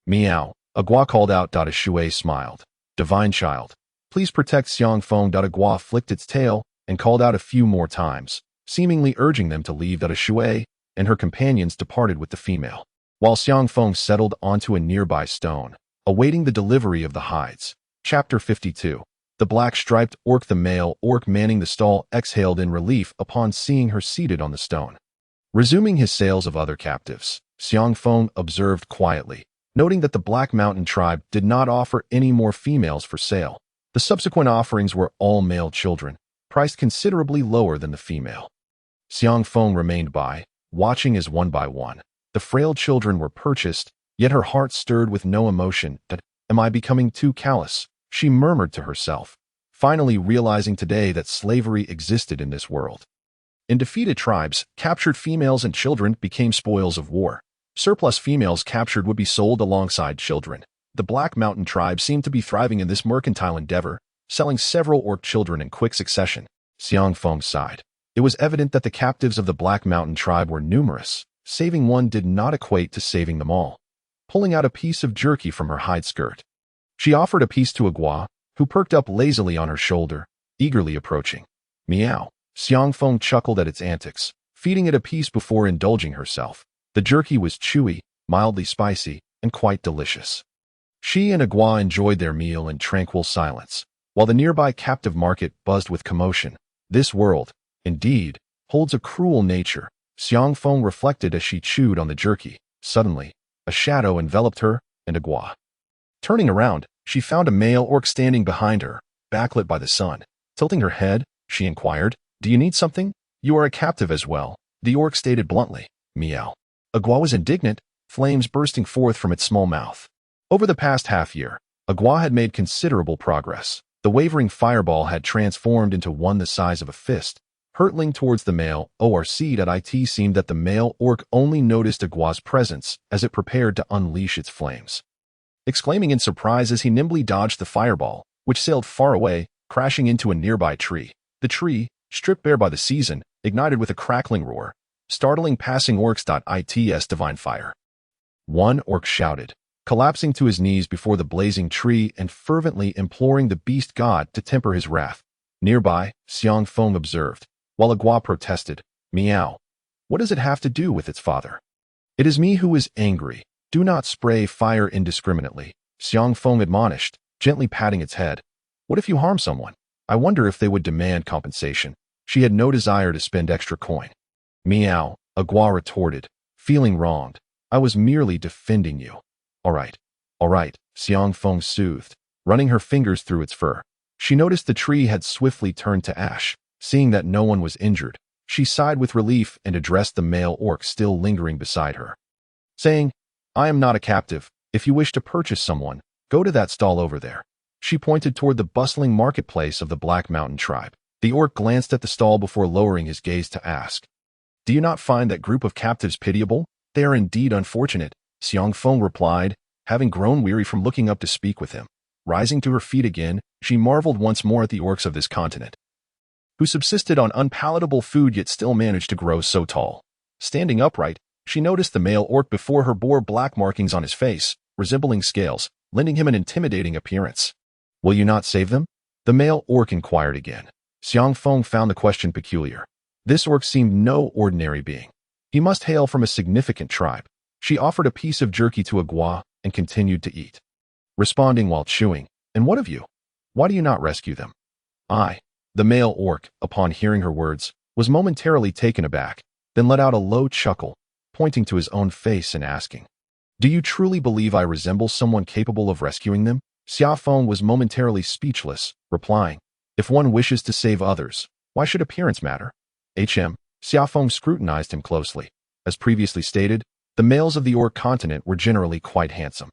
Meow, Agua called out. Shuai smiled. Divine child, please protect Xia Feng. Agua flicked its tail and called out a few more times, seemingly urging them to leave. Shuai and her companions departed with the female, while Xia Feng settled onto a nearby stone, awaiting the delivery of the hides. Chapter 52. The black-striped orc. The male orc manning the stall exhaled in relief upon seeing her seated on the stone. Resuming his sales of other captives, Xia Feng observed quietly, noting that the Black Mountain tribe did not offer any more females for sale. The subsequent offerings were all male children, priced considerably lower than the female. Xia Feng remained by, watching as one by one the frail children were purchased, yet her heart stirred with no emotion. Am I becoming too callous? She murmured to herself, finally realizing today that slavery existed in this world. In defeated tribes, captured females and children became spoils of war. Surplus females captured would be sold alongside children. The Black Mountain tribe seemed to be thriving in this mercantile endeavor, selling several orc children in quick succession. Xia Feng sighed. It was evident that the captives of the Black Mountain tribe were numerous. Saving one did not equate to saving them all. Pulling out a piece of jerky from her hide skirt, she offered a piece to Agua, who perked up lazily on her shoulder, eagerly approaching. Meow. Xia Feng chuckled at its antics, feeding it a piece before indulging herself. The jerky was chewy, mildly spicy, and quite delicious. She and Agua enjoyed their meal in tranquil silence, while the nearby captive market buzzed with commotion. This world, indeed, holds a cruel nature, Xia Feng reflected as she chewed on the jerky. Suddenly, a shadow enveloped her and Agua. Turning around, she found a male orc standing behind her, backlit by the sun. Tilting her head, she inquired, "Do you need something? You are a captive as well," the orc stated bluntly. Meow. Agua was indignant, flames bursting forth from its small mouth. Over the past half-year, Agua had made considerable progress. The wavering fireball had transformed into one the size of a fist, hurtling towards the male orc. It seemed that the male orc only noticed Agua's presence as it prepared to unleash its flames. Exclaiming in surprise as he nimbly dodged the fireball, which sailed far away, crashing into a nearby tree. The tree, stripped bare by the season, ignited with a crackling roar, startling passing orcs. Its divine fire. One orc shouted, collapsing to his knees before the blazing tree and fervently imploring the beast god to temper his wrath. Nearby, Xia Feng observed, while Agua protested, "Meow. What does it have to do with its father? It is me who is angry. Do not spray fire indiscriminately," Xia Feng admonished, gently patting its head. "What if you harm someone? I wonder if they would demand compensation." She had no desire to spend extra coin. "Meow," Agua retorted, feeling wronged. "I was merely defending you." All right, Xia Feng soothed, running her fingers through its fur. She noticed the tree had swiftly turned to ash. Seeing that no one was injured, she sighed with relief and addressed the male orc still lingering beside her, saying, "I am not a captive. If you wish to purchase someone, go to that stall over there." She pointed toward the bustling marketplace of the Black Mountain tribe. The orc glanced at the stall before lowering his gaze to ask, "Do you not find that group of captives pitiable? They are indeed unfortunate," Xia Feng replied, having grown weary from looking up to speak with him. Rising to her feet again, she marveled once more at the orcs of this continent, who subsisted on unpalatable food yet still managed to grow so tall. Standing upright, she noticed the male orc before her bore black markings on his face, resembling scales, lending him an intimidating appearance. "Will you not save them?" the male orc inquired again. Xia Feng found the question peculiar. This orc seemed no ordinary being. He must hail from a significant tribe. She offered a piece of jerky to Agua and continued to eat, responding while chewing, "And what of you? Why do you not rescue them?" The male orc, upon hearing her words, was momentarily taken aback, then let out a low chuckle, pointing to his own face and asking, "Do you truly believe I resemble someone capable of rescuing them?" Xia Feng was momentarily speechless, replying, "If one wishes to save others, why should appearance matter?" Xia Feng scrutinized him closely. As previously stated, the males of the orc continent were generally quite handsome.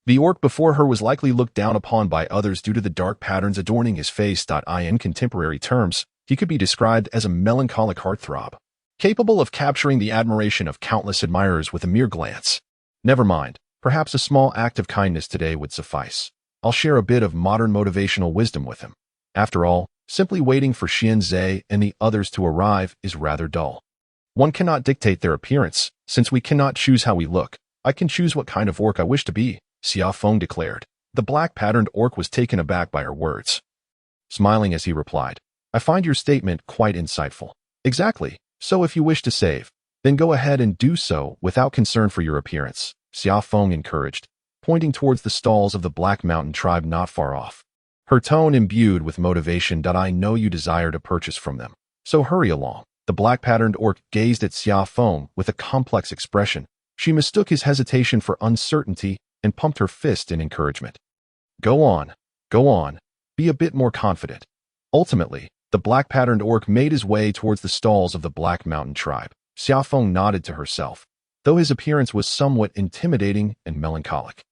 The orc before her was likely looked down upon by others due to the dark patterns adorning his face. In contemporary terms, he could be described as a melancholic heartthrob, capable of capturing the admiration of countless admirers with a mere glance. Never mind, perhaps a small act of kindness today would suffice. I'll share a bit of modern motivational wisdom with him. After all, simply waiting for Xianzhe and the others to arrive is rather dull. One cannot dictate their appearance, since we cannot choose how we look. I can choose what kind of orc I wish to be, Xia Feng declared. The black-patterned orc was taken aback by her words. Smiling as he replied, I find your statement quite insightful. Exactly. So if you wish to save, then go ahead and do so without concern for your appearance, Xia Feng encouraged, pointing towards the stalls of the Black Mountain tribe not far off. Her tone imbued with motivation. I know you desire to purchase from them, so hurry along. The black-patterned orc gazed at Xia Feng with a complex expression. She mistook his hesitation for uncertainty and pumped her fist in encouragement. Go on, be a bit more confident. Ultimately, the black-patterned orc made his way towards the stalls of the Black Mountain tribe. Xia Feng nodded to herself, though his appearance was somewhat intimidating and melancholic.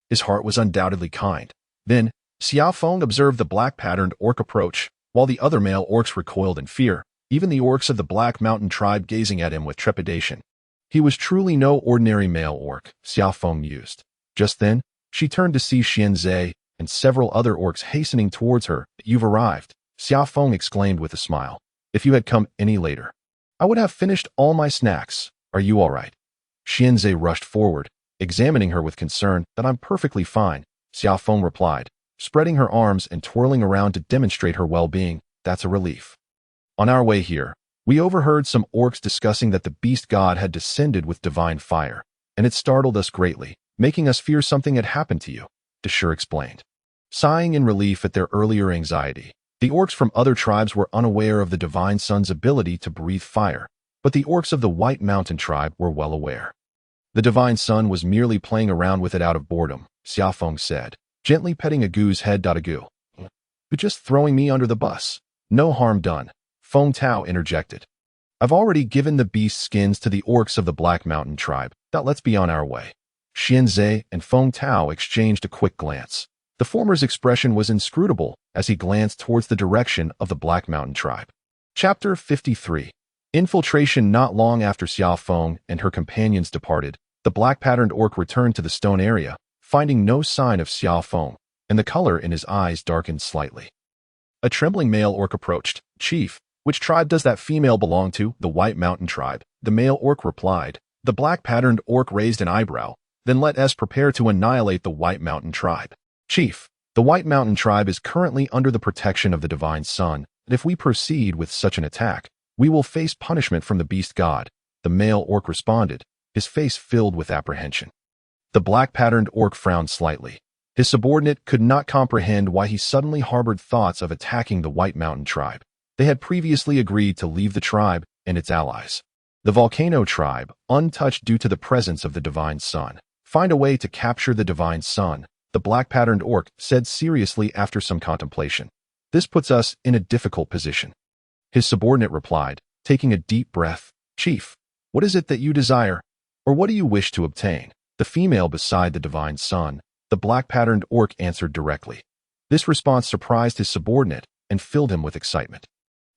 His heart was undoubtedly kind. Then, Xia Feng observed the black-patterned orc approach, while the other male orcs recoiled in fear, even the orcs of the Black Mountain tribe gazing at him with trepidation. He was truly no ordinary male orc, Xia Feng mused. Just then, she turned to see Xianzhe and several other orcs hastening towards her. You've arrived, Xia Feng exclaimed with a smile. If you had come any later, I would have finished all my snacks. Are you all right? Xianzhe rushed forward, examining her with concern. That I'm perfectly fine, Xia Feng replied, spreading her arms and twirling around to demonstrate her well-being. That's a relief. On our way here, we overheard some orcs discussing that the beast god had descended with divine fire, and it startled us greatly, making us fear something had happened to you, Dashur explained. Sighing in relief at their earlier anxiety, the orcs from other tribes were unaware of the divine sun's ability to breathe fire, but the orcs of the White Mountain tribe were well aware. The divine sun was merely playing around with it out of boredom, Xia Feng said, gently petting Agu's head. Agu, you're just throwing me under the bus. No harm done, Feng Tao interjected. I've already given the beast skins to the orcs of the Black Mountain tribe. Now let's be on our way. Xianzhe and Feng Tao exchanged a quick glance. The former's expression was inscrutable as he glanced towards the direction of the Black Mountain tribe. Chapter 53. Infiltration. Not long after Xia Feng and her companions departed, the black-patterned orc returned to the stone area, finding no sign of Xia Feng, and the color in his eyes darkened slightly. A trembling male orc approached. Chief, which tribe does that female belong to? The White Mountain tribe, the male orc replied. The black-patterned orc raised an eyebrow. Then let us prepare to annihilate the White Mountain tribe. Chief, the White Mountain tribe is currently under the protection of the divine sun, and if we proceed with such an attack, we will face punishment from the beast god, the male orc responded, his face filled with apprehension. The black-patterned orc frowned slightly. His subordinate could not comprehend why he suddenly harbored thoughts of attacking the White Mountain tribe. They had previously agreed to leave the tribe and its allies. The Volcano tribe, untouched due to the presence of the divine sun, find a way to capture the divine sun, the black-patterned orc said seriously after some contemplation. This puts us in a difficult position. His subordinate replied, taking a deep breath. Chief, what is it that you desire? Or what do you wish to obtain? The female beside the divine sun, the black-patterned orc answered directly. This response surprised his subordinate and filled him with excitement.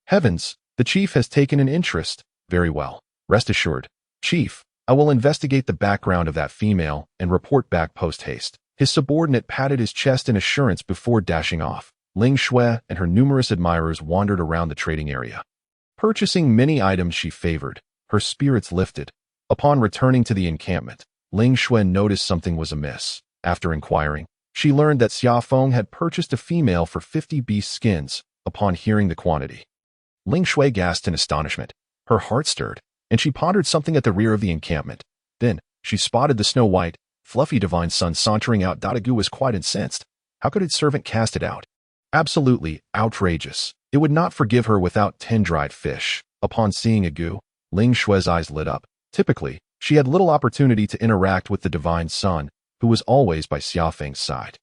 Heavens, the chief has taken an interest. Very well. Rest assured, Chief, I will investigate the background of that female and report back post-haste. His subordinate patted his chest in assurance before dashing off. Ling Shui and her numerous admirers wandered around the trading area. Purchasing many items she favored, her spirits lifted. Upon returning to the encampment, Ling Shui noticed something was amiss. After inquiring, she learned that Xia Feng had purchased a female for 50 beast skins. Upon hearing the quantity, Ling Shui gasped in astonishment. Her heart stirred, and she pondered something at the rear of the encampment. Then, she spotted the snow-white, fluffy divine sun sauntering out. Agu was quite incensed. How could its servant cast it out? Absolutely outrageous. It would not forgive her without 10 dried fish. Upon seeing Agu, Ling Shui's eyes lit up. Typically, she had little opportunity to interact with the divine sun, who was always by Xia Feng's side.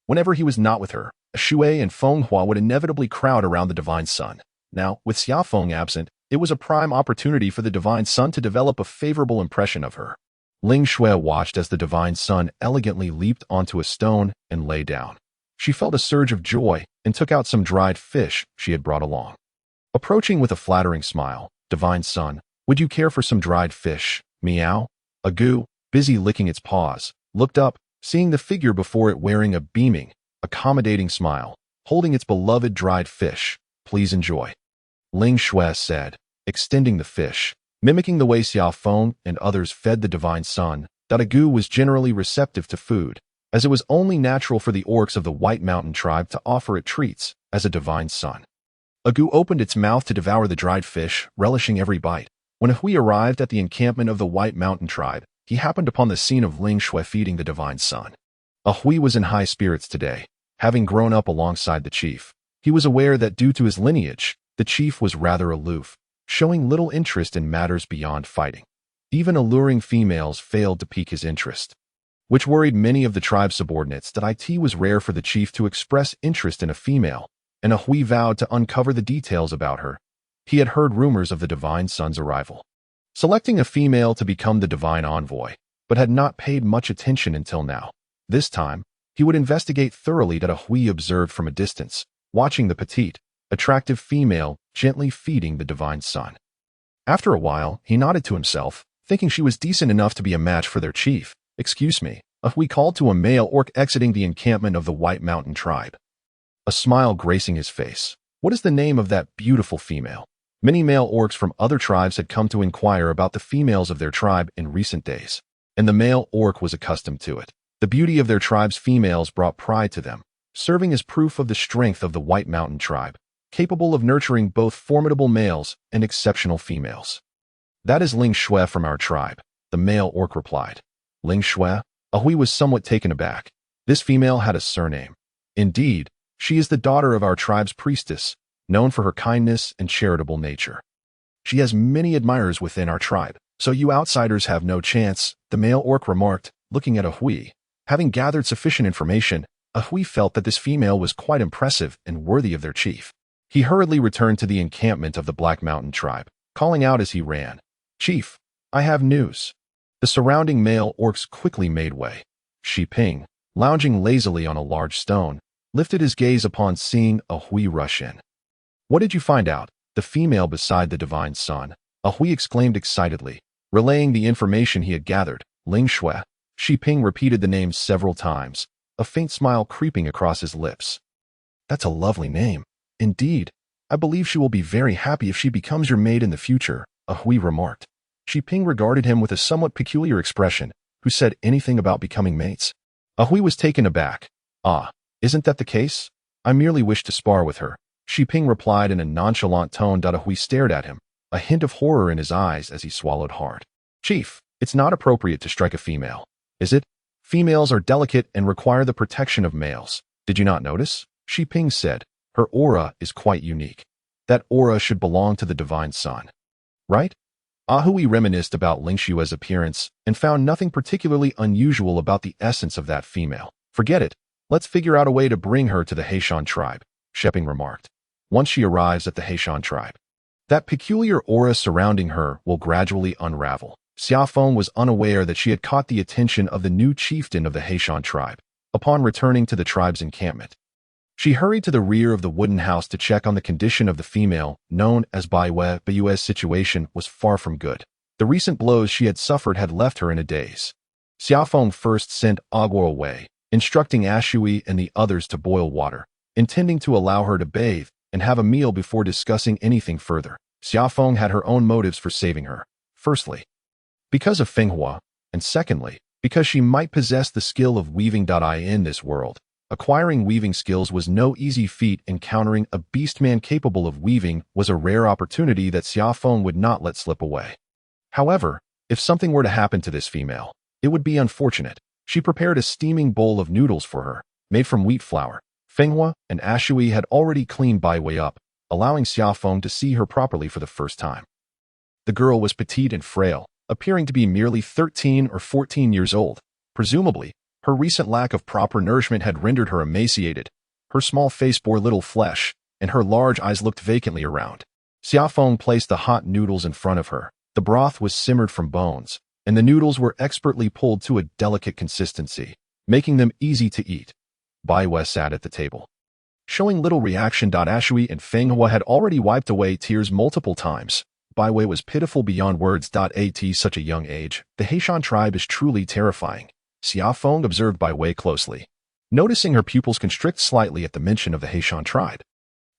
Whenever he was not with her, Shui and Feng Hua would inevitably crowd around the divine sun. Now, with Xia Feng absent, it was a prime opportunity for the divine sun to develop a favorable impression of her. Ling Shui watched as the divine sun elegantly leaped onto a stone and lay down. She felt a surge of joy and took out some dried fish she had brought along. Approaching with a flattering smile, divine sun, would you care for some dried fish? Meow. Agu, busy licking its paws, looked up, seeing the figure before it wearing a beaming, accommodating smile, holding its beloved dried fish. Please enjoy. Ling Shui said, extending the fish. Mimicking the way Xia Feng and others fed the divine sun, Dadagu was generally receptive to food, as it was only natural for the orcs of the White Mountain tribe to offer it treats as a divine son. Agu opened its mouth to devour the dried fish, relishing every bite. When Hui arrived at the encampment of the White Mountain tribe, he happened upon the scene of Ling Shui feeding the divine sun. Hui was in high spirits today, having grown up alongside the chief. He was aware that due to his lineage, the chief was rather aloof, showing little interest in matters beyond fighting. Even alluring females failed to pique his interest, which worried many of the tribe's subordinates. That it was rare for the chief to express interest in a female, and Hui vowed to uncover the details about her. He had heard rumors of the divine son's arrival, selecting a female to become the divine envoy, but had not paid much attention until now. This time, he would investigate thoroughly. That Hui observed from a distance, watching the petite, attractive female gently feeding the divine son. After a while, he nodded to himself, thinking she was decent enough to be a match for their chief. Excuse me, Hui called to a male orc exiting the encampment of the White Mountain tribe, a smile gracing his face. What is the name of that beautiful female? Many male orcs from other tribes had come to inquire about the females of their tribe in recent days, and the male orc was accustomed to it. The beauty of their tribe's females brought pride to them, serving as proof of the strength of the White Mountain tribe, capable of nurturing both formidable males and exceptional females. That is Ling Shui from our tribe, the male orc replied. Ling Shui? Hui was somewhat taken aback. This female had a surname. Indeed, she is the daughter of our tribe's priestess, known for her kindness and charitable nature. She has many admirers within our tribe, so you outsiders have no chance, the male orc remarked, looking at Hui. Having gathered sufficient information, Hui felt that this female was quite impressive and worthy of their chief. He hurriedly returned to the encampment of the Black Mountain tribe, calling out as he ran, "Chief, I have news." The surrounding male orcs quickly made way. Xia Feng, lounging lazily on a large stone, lifted his gaze upon seeing Hui rush in. "What did you find out?" The female beside the divine son, Hui exclaimed excitedly, relaying the information he had gathered. Ling Shui. Xia Feng repeated the name several times, a faint smile creeping across his lips. "That's a lovely name. Indeed, I believe she will be very happy if she becomes your maid in the future," Hui remarked. Xia Feng regarded him with a somewhat peculiar expression. Who said anything about becoming mates? Hui was taken aback. Isn't that the case? I merely wish to spar with her, Xia Feng replied in a nonchalant tone. Hui stared at him, a hint of horror in his eyes as he swallowed hard. "Chief, it's not appropriate to strike a female, is it? Females are delicate and require the protection of males. Did you not notice?" Xia Feng said. "Her aura is quite unique. That aura should belong to the divine son, right?" Hui reminisced about Ling Shui's appearance and found nothing particularly unusual about the essence of that female. "Forget it. Let's figure out a way to bring her to the Heishan tribe," Xia Feng remarked. "Once she arrives at the Heishan tribe, that peculiar aura surrounding her will gradually unravel." Xia Feng was unaware that she had caught the attention of the new chieftain of the Heishan tribe. Upon returning to the tribe's encampment, she hurried to the rear of the wooden house to check on the condition of the female, known as Bai Wei. Bu's situation was far from good. The recent blows she had suffered had left her in a daze. Xia Feng first sent Agua away, instructing Ashui and the others to boil water, intending to allow her to bathe and have a meal before discussing anything further. Xia Feng had her own motives for saving her. Firstly, because of Fenghua, and secondly, because she might possess the skill of weaving. In this world, acquiring weaving skills was no easy feat. Encountering a beastman capable of weaving was a rare opportunity that Xia Feng would not let slip away. However, if something were to happen to this female, it would be unfortunate. She prepared a steaming bowl of noodles for her, made from wheat flour. Fenghua and Ashui had already cleaned Bai Wei up, allowing Xia Feng to see her properly for the first time. The girl was petite and frail, appearing to be merely 13 or 14 years old. Presumably, her recent lack of proper nourishment had rendered her emaciated. Her small face bore little flesh, and her large eyes looked vacantly around. Xia Feng placed the hot noodles in front of her. The broth was simmered from bones, and the noodles were expertly pulled to a delicate consistency, making them easy to eat. Bai Wei sat at the table, showing little reaction. Ashui and Fenghua had already wiped away tears multiple times. Bai Wei was pitiful beyond words. At such a young age, the Heishan tribe is truly terrifying. Xia Feng observed Bai Wei closely. noticing her pupils constrict slightly at the mention of the Haishan tribe.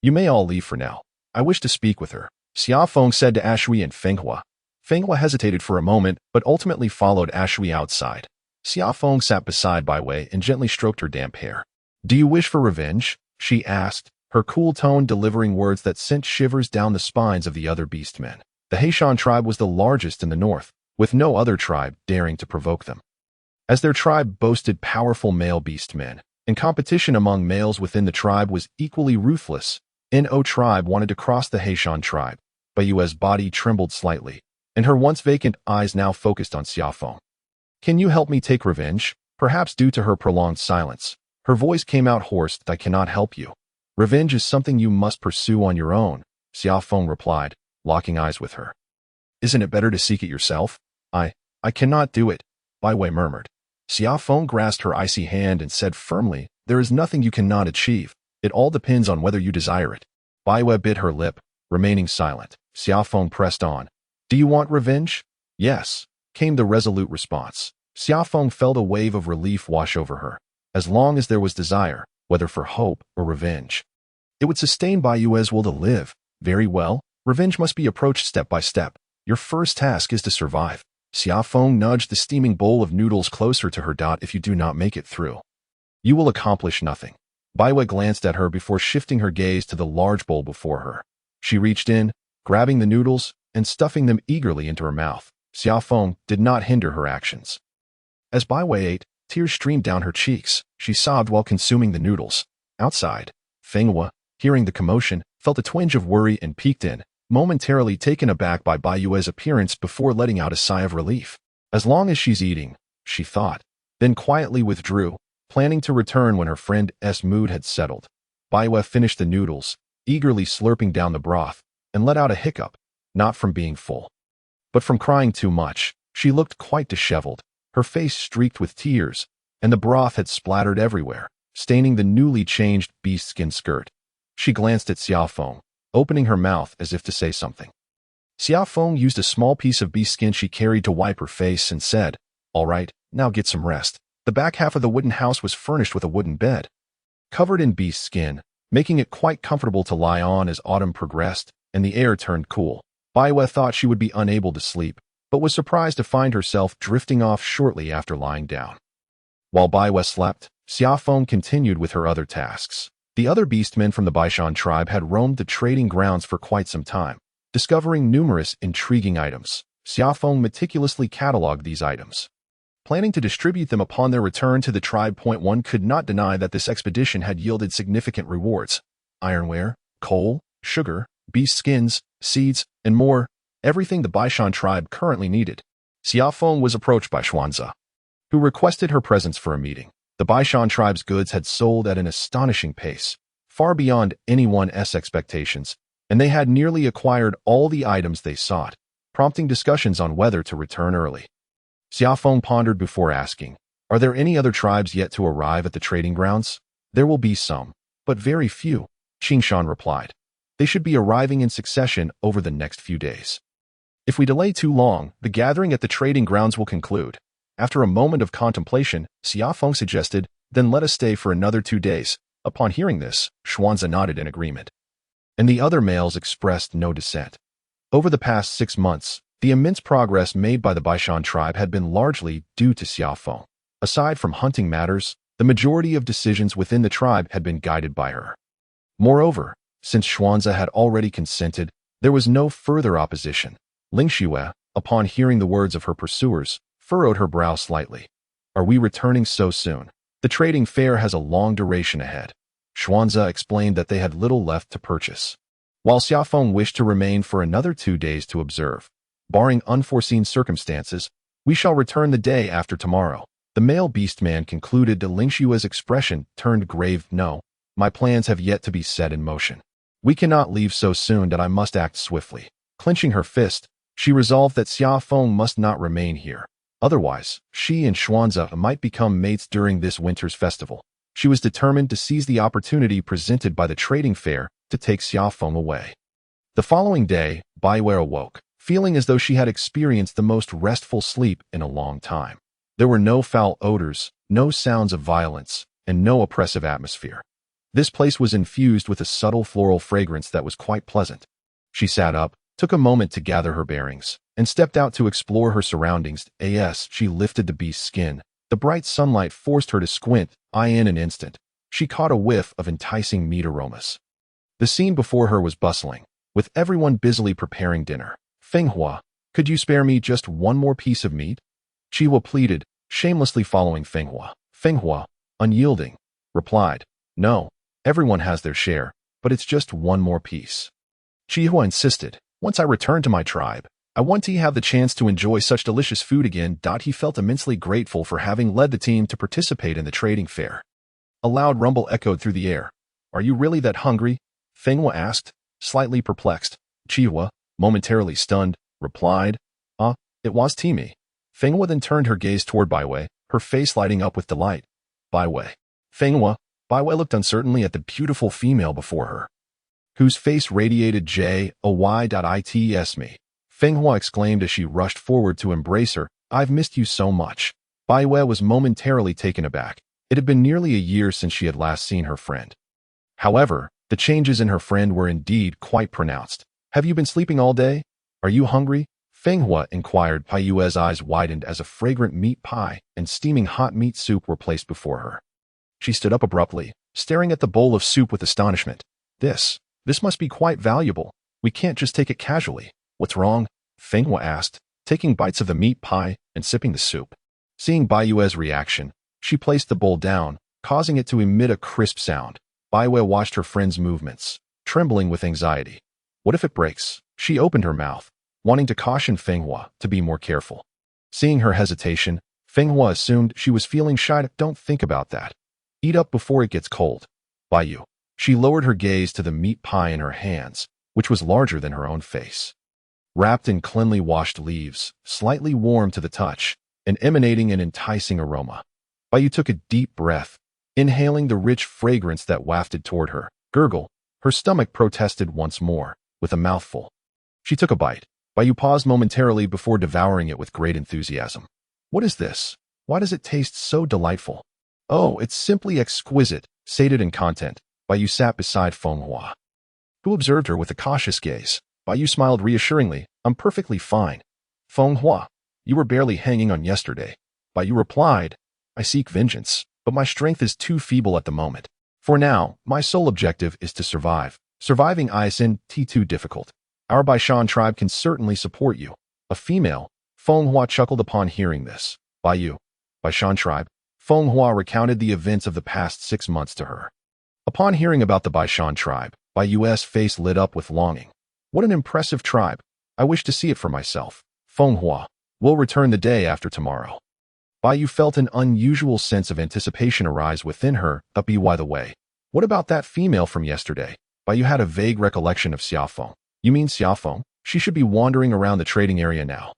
You may all leave for now. I wish to speak with her, Xia Feng said to Ashui and Fenghua. Fenghua hesitated for a moment, but ultimately followed Ashui outside. Xia Feng sat beside Bai Wei and gently stroked her damp hair. Do you wish for revenge? She asked, her cool tone delivering words that sent shivers down the spines of the other beastmen. The Haishan tribe was the largest in the north, with no other tribe daring to provoke them. As their tribe boasted powerful male beastmen, and competition among males within the tribe was equally ruthless, No tribe wanted to cross the Haishan tribe. Bai Yue's body trembled slightly, and her once vacant eyes now focused on Xia Feng. Can you help me take revenge? Perhaps due to her prolonged silence, her voice came out hoarse. I cannot help you. Revenge is something you must pursue on your own, Xia Feng replied, locking eyes with her. Isn't it better to seek it yourself? I cannot do it, Bai Wei murmured. Xia Feng grasped her icy hand and said firmly, there is nothing you cannot achieve. It all depends on whether you desire it. Bai Wei bit her lip, remaining silent. Xia Feng pressed on. Do you want revenge? Yes, came the resolute response. Xia Feng felt a wave of relief wash over her. As long as there was desire, whether for hope or revenge, it would sustain Bai Yue's will to live. Very well, revenge must be approached step by step. Your first task is to survive. Xia Feng nudged the steaming bowl of noodles closer to her. If you do not make it through, you will accomplish nothing. Bai Wei glanced at her before shifting her gaze to the large bowl before her. She reached in, grabbing the noodles and stuffing them eagerly into her mouth. Xia Feng did not hinder her actions. As Bai Wei ate, tears streamed down her cheeks. She sobbed while consuming the noodles. Outside, Fenghua, hearing the commotion, felt a twinge of worry and peeked in, momentarily taken aback by Bai Yue's appearance before letting out a sigh of relief. As long as she's eating, she thought, then quietly withdrew, planning to return when her friend's mood had settled. Bai Yue finished the noodles, eagerly slurping down the broth, and let out a hiccup, not from being full, but from crying too much. She looked quite disheveled, her face streaked with tears, and the broth had splattered everywhere, staining the newly changed beast skin skirt. She glanced at Xia Feng, opening her mouth as if to say something. Xia Feng used a small piece of beast skin she carried to wipe her face and said, All right, now get some rest. The back half of the wooden house was furnished with a wooden bed, covered in beast skin, making it quite comfortable to lie on as autumn progressed and the air turned cool. Bai Yue thought she would be unable to sleep, but was surprised to find herself drifting off shortly after lying down. While Bai Yue slept, Xia Feng continued with her other tasks. The other beastmen from the Baishan tribe had roamed the trading grounds for quite some time, discovering numerous intriguing items. Xia Feng meticulously cataloged these items, planning to distribute them upon their return to the tribe. One could not deny that this expedition had yielded significant rewards. Ironware, coal, sugar, beast skins, seeds, and more, everything the Baishan tribe currently needed. Xia Feng was approached by Xuanze, who requested her presence for a meeting. The Baishan tribe's goods had sold at an astonishing pace, far beyond anyone's expectations, and they had nearly acquired all the items they sought, prompting discussions on whether to return early. Xia Feng pondered before asking, Are there any other tribes yet to arrive at the trading grounds? There will be some, but very few, Qingshan replied. They should be arriving in succession over the next few days. If we delay too long, the gathering at the trading grounds will conclude. After a moment of contemplation, Xia Feng suggested, Then let us stay for another 2 days. Upon hearing this, Xuanze nodded in agreement, and the other males expressed no dissent. Over the past 6 months, the immense progress made by the Baishan tribe had been largely due to Xia Feng. Aside from hunting matters, the majority of decisions within the tribe had been guided by her. Moreover, since Xuanze had already consented, there was no further opposition. Ling Xue, upon hearing the words of her pursuers, furrowed her brow slightly. Are we returning so soon? The trading fair has a long duration ahead. Xuanze explained that they had little left to purchase, while Xia Feng wished to remain for another 2 days to observe. Barring unforeseen circumstances, we shall return the day after tomorrow. The male beastman concluded. To Ling Xue's expression turned grave. No, my plans have yet to be set in motion. We cannot leave so soon. That I must act swiftly. Clenching her fist, she resolved that Xia Feng must not remain here. Otherwise, she and Xuanze might become mates during this winter's festival. She was determined to seize the opportunity presented by the trading fair to take Xia Feng away. The following day, Bai Yue awoke, feeling as though she had experienced the most restful sleep in a long time. There were no foul odors, no sounds of violence, and no oppressive atmosphere. This place was infused with a subtle floral fragrance that was quite pleasant. She sat up, took a moment to gather her bearings, and stepped out to explore her surroundings. As she lifted the beast's skin, the bright sunlight forced her to squint. In an instant, she caught a whiff of enticing meat aromas. The scene before her was bustling, with everyone busily preparing dinner. Fenghua, could you spare me just one more piece of meat? Chiwa pleaded, shamelessly following Fenghua. Fenghua, unyielding, replied, no, everyone has their share, but it's just one more piece. Chihua insisted, once I return to my tribe, I want to have the chance to enjoy such delicious food again. He felt immensely grateful for having led the team to participate in the trading fair. A loud rumble echoed through the air. Are you really that hungry? Fenghua asked, slightly perplexed. Chihua, momentarily stunned, replied, it was Timmy. Fenghua then turned her gaze toward Baiwei, her face lighting up with delight. Baiwei. Fenghua. Baiwei looked uncertainly at the beautiful female before her, whose face radiated joy. It's me. Fenghua exclaimed as she rushed forward to embrace her. I've missed you so much. Baiwei was momentarily taken aback. It had been nearly a year since she had last seen her friend. However, the changes in her friend were indeed quite pronounced. Have you been sleeping all day? Are you hungry? Fenghua inquired. Paiyue's eyes widened as a fragrant meat pie and steaming hot meat soup were placed before her. She stood up abruptly, staring at the bowl of soup with astonishment. This must be quite valuable. We can't just take it casually. What's wrong? Fenghua asked, taking bites of the meat pie and sipping the soup. Seeing Baiyue's reaction, she placed the bowl down, causing it to emit a crisp sound. Baiwei watched her friend's movements, trembling with anxiety. What if it breaks? She opened her mouth, wanting to caution Fenghua to be more careful. Seeing her hesitation, Fenghua assumed she was feeling shy. Don't think about that. Eat up before it gets cold. Baiyu. She lowered her gaze to the meat pie in her hands, which was larger than her own face. Wrapped in cleanly washed leaves, slightly warm to the touch, and emanating an enticing aroma. Baiyu took a deep breath, inhaling the rich fragrance that wafted toward her. Gurgle. Her stomach protested once more, with a mouthful. She took a bite. Baiyu paused momentarily before devouring it with great enthusiasm. What is this? Why does it taste so delightful? Oh, it's simply exquisite, sated in content. Baiyu sat beside Fenghua, who observed her with a cautious gaze. Baiyu smiled reassuringly. I'm perfectly fine. Fenghua, you were barely hanging on yesterday. Baiyu replied, I seek vengeance, but my strength is too feeble at the moment. For now, my sole objective is to survive. Surviving isn't too difficult. Our Baishan tribe can certainly support you. A female. Fenghua chuckled upon hearing this. Baiyu. Baishan tribe. Fenghua recounted the events of the past 6 months to her. Upon hearing about the Baishan tribe, Baiyu's face lit up with longing. What an impressive tribe. I wish to see it for myself. Fenghua. We'll return the day after tomorrow. Baiyu felt an unusual sense of anticipation arise within her. By the way, what about that female from yesterday? Baiyu had a vague recollection of Xia Feng. You mean Xia Feng? She should be wandering around the trading area now.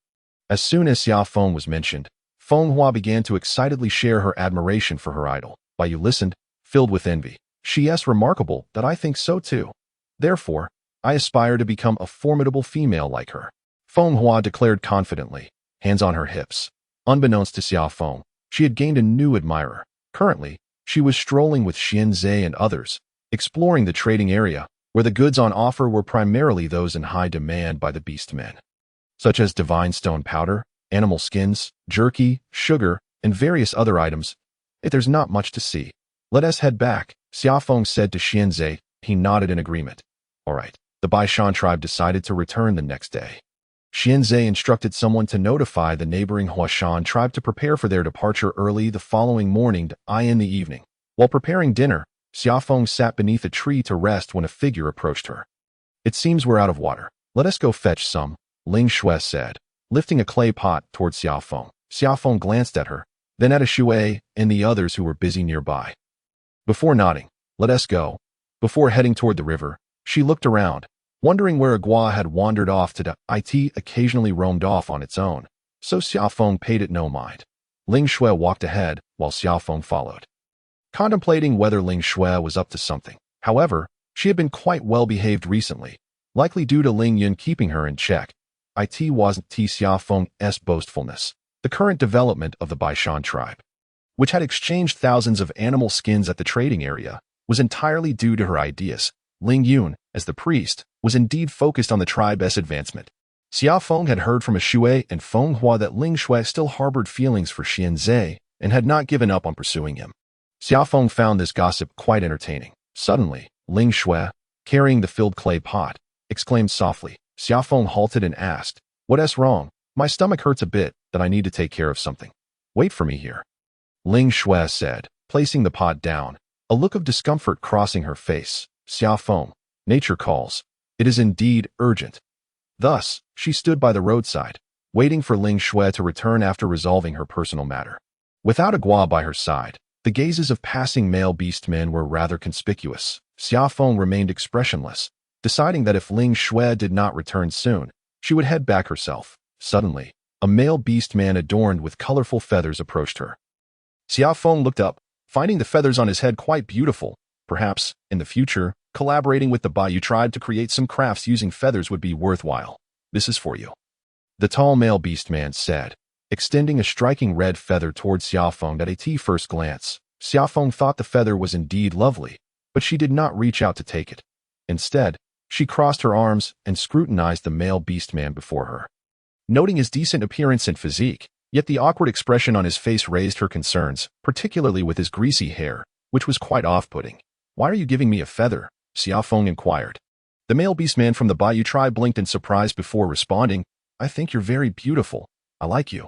As soon as Xia Feng was mentioned, Fenghua began to excitedly share her admiration for her idol. Baiyu listened, filled with envy. She's remarkable, that I think so too. Therefore, I aspire to become a formidable female like her. Fenghua declared confidently, hands on her hips. Unbeknownst to Xia Feng, she had gained a new admirer. Currently, she was strolling with Xianzhe and others, exploring the trading area, where the goods on offer were primarily those in high demand by the beast men, such as divine stone powder, animal skins, jerky, sugar, and various other items. There's not much to see. Let us head back, Xia Feng said to Xianzhe. He nodded in agreement. All right. The Baishan tribe decided to return the next day. Xianzhe instructed someone to notify the neighboring Huashan tribe to prepare for their departure early the following morning. In the evening, while preparing dinner, Xia Feng sat beneath a tree to rest when a figure approached her. It seems we're out of water. Let us go fetch some, Ling Shui said, lifting a clay pot towards Xia Feng. Xia Feng glanced at her, then at a Shui and the others who were busy nearby. Before nodding, let us go. Before heading toward the river, she looked around, wondering where Agua had wandered off to. It occasionally roamed off on its own, so Xia Feng paid it no mind. Ling Shui walked ahead, while Xia Feng followed, contemplating whether Ling Shui was up to something. However, she had been quite well behaved recently, likely due to Ling Yun keeping her in check. It wasn't Xia Feng's boastfulness, the current development of the Baishan tribe. which had exchanged thousands of animal skins at the trading area, was entirely due to her ideas. Ling Yun, as the priest, was indeed focused on the tribe's advancement. Xia Feng had heard from Shui and Feng Hua that Ling Shui still harbored feelings for Xianzhe and had not given up on pursuing him. Xia Feng found this gossip quite entertaining. Suddenly, Ling Shui, carrying the filled clay pot, exclaimed softly. Xia Feng halted and asked, "What's wrong? My stomach hurts a bit, that I need to take care of something. Wait for me here." Ling Shui said, placing the pot down, a look of discomfort crossing her face. "Xia Feng, nature calls. It is indeed urgent." Thus, she stood by the roadside, waiting for Ling Shui to return after resolving her personal matter. Without a gua by her side, the gazes of passing male beastmen were rather conspicuous. Xia Feng remained expressionless, deciding that if Ling Shui did not return soon, she would head back herself. Suddenly, a male beastman adorned with colorful feathers approached her. Xia Feng looked up, finding the feathers on his head quite beautiful. Perhaps, in the future, collaborating with the Bayou tribe to create some crafts using feathers would be worthwhile. "This is for you," the tall male beastman said, extending a striking red feather towards Xia Feng at a first glance. Xia Feng thought the feather was indeed lovely, but she did not reach out to take it. Instead, she crossed her arms and scrutinized the male beastman before her. Noting his decent appearance and physique, yet the awkward expression on his face raised her concerns, particularly with his greasy hair, which was quite off-putting. "Why are you giving me a feather?" Xia Feng inquired. The male beastman from the Bayou tribe blinked in surprise before responding, "I think you're very beautiful. I like you."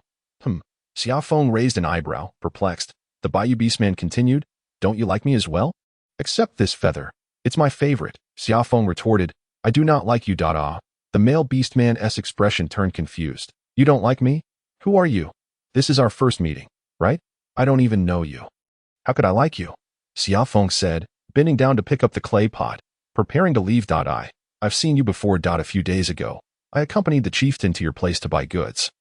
Xia Feng raised an eyebrow, perplexed. The Bayou beastman continued, "Don't you like me as well?" "Except this feather. It's my favorite," Xia Feng retorted. "I do not like you, Dada." The male beastman's expression turned confused. "You don't like me? Who are you? This is our first meeting, right? I don't even know you. How could I like you?" Xia Feng said, bending down to pick up the clay pot, preparing to leave. "I've seen you before. A few days ago, I accompanied the chieftain to your place to buy goods."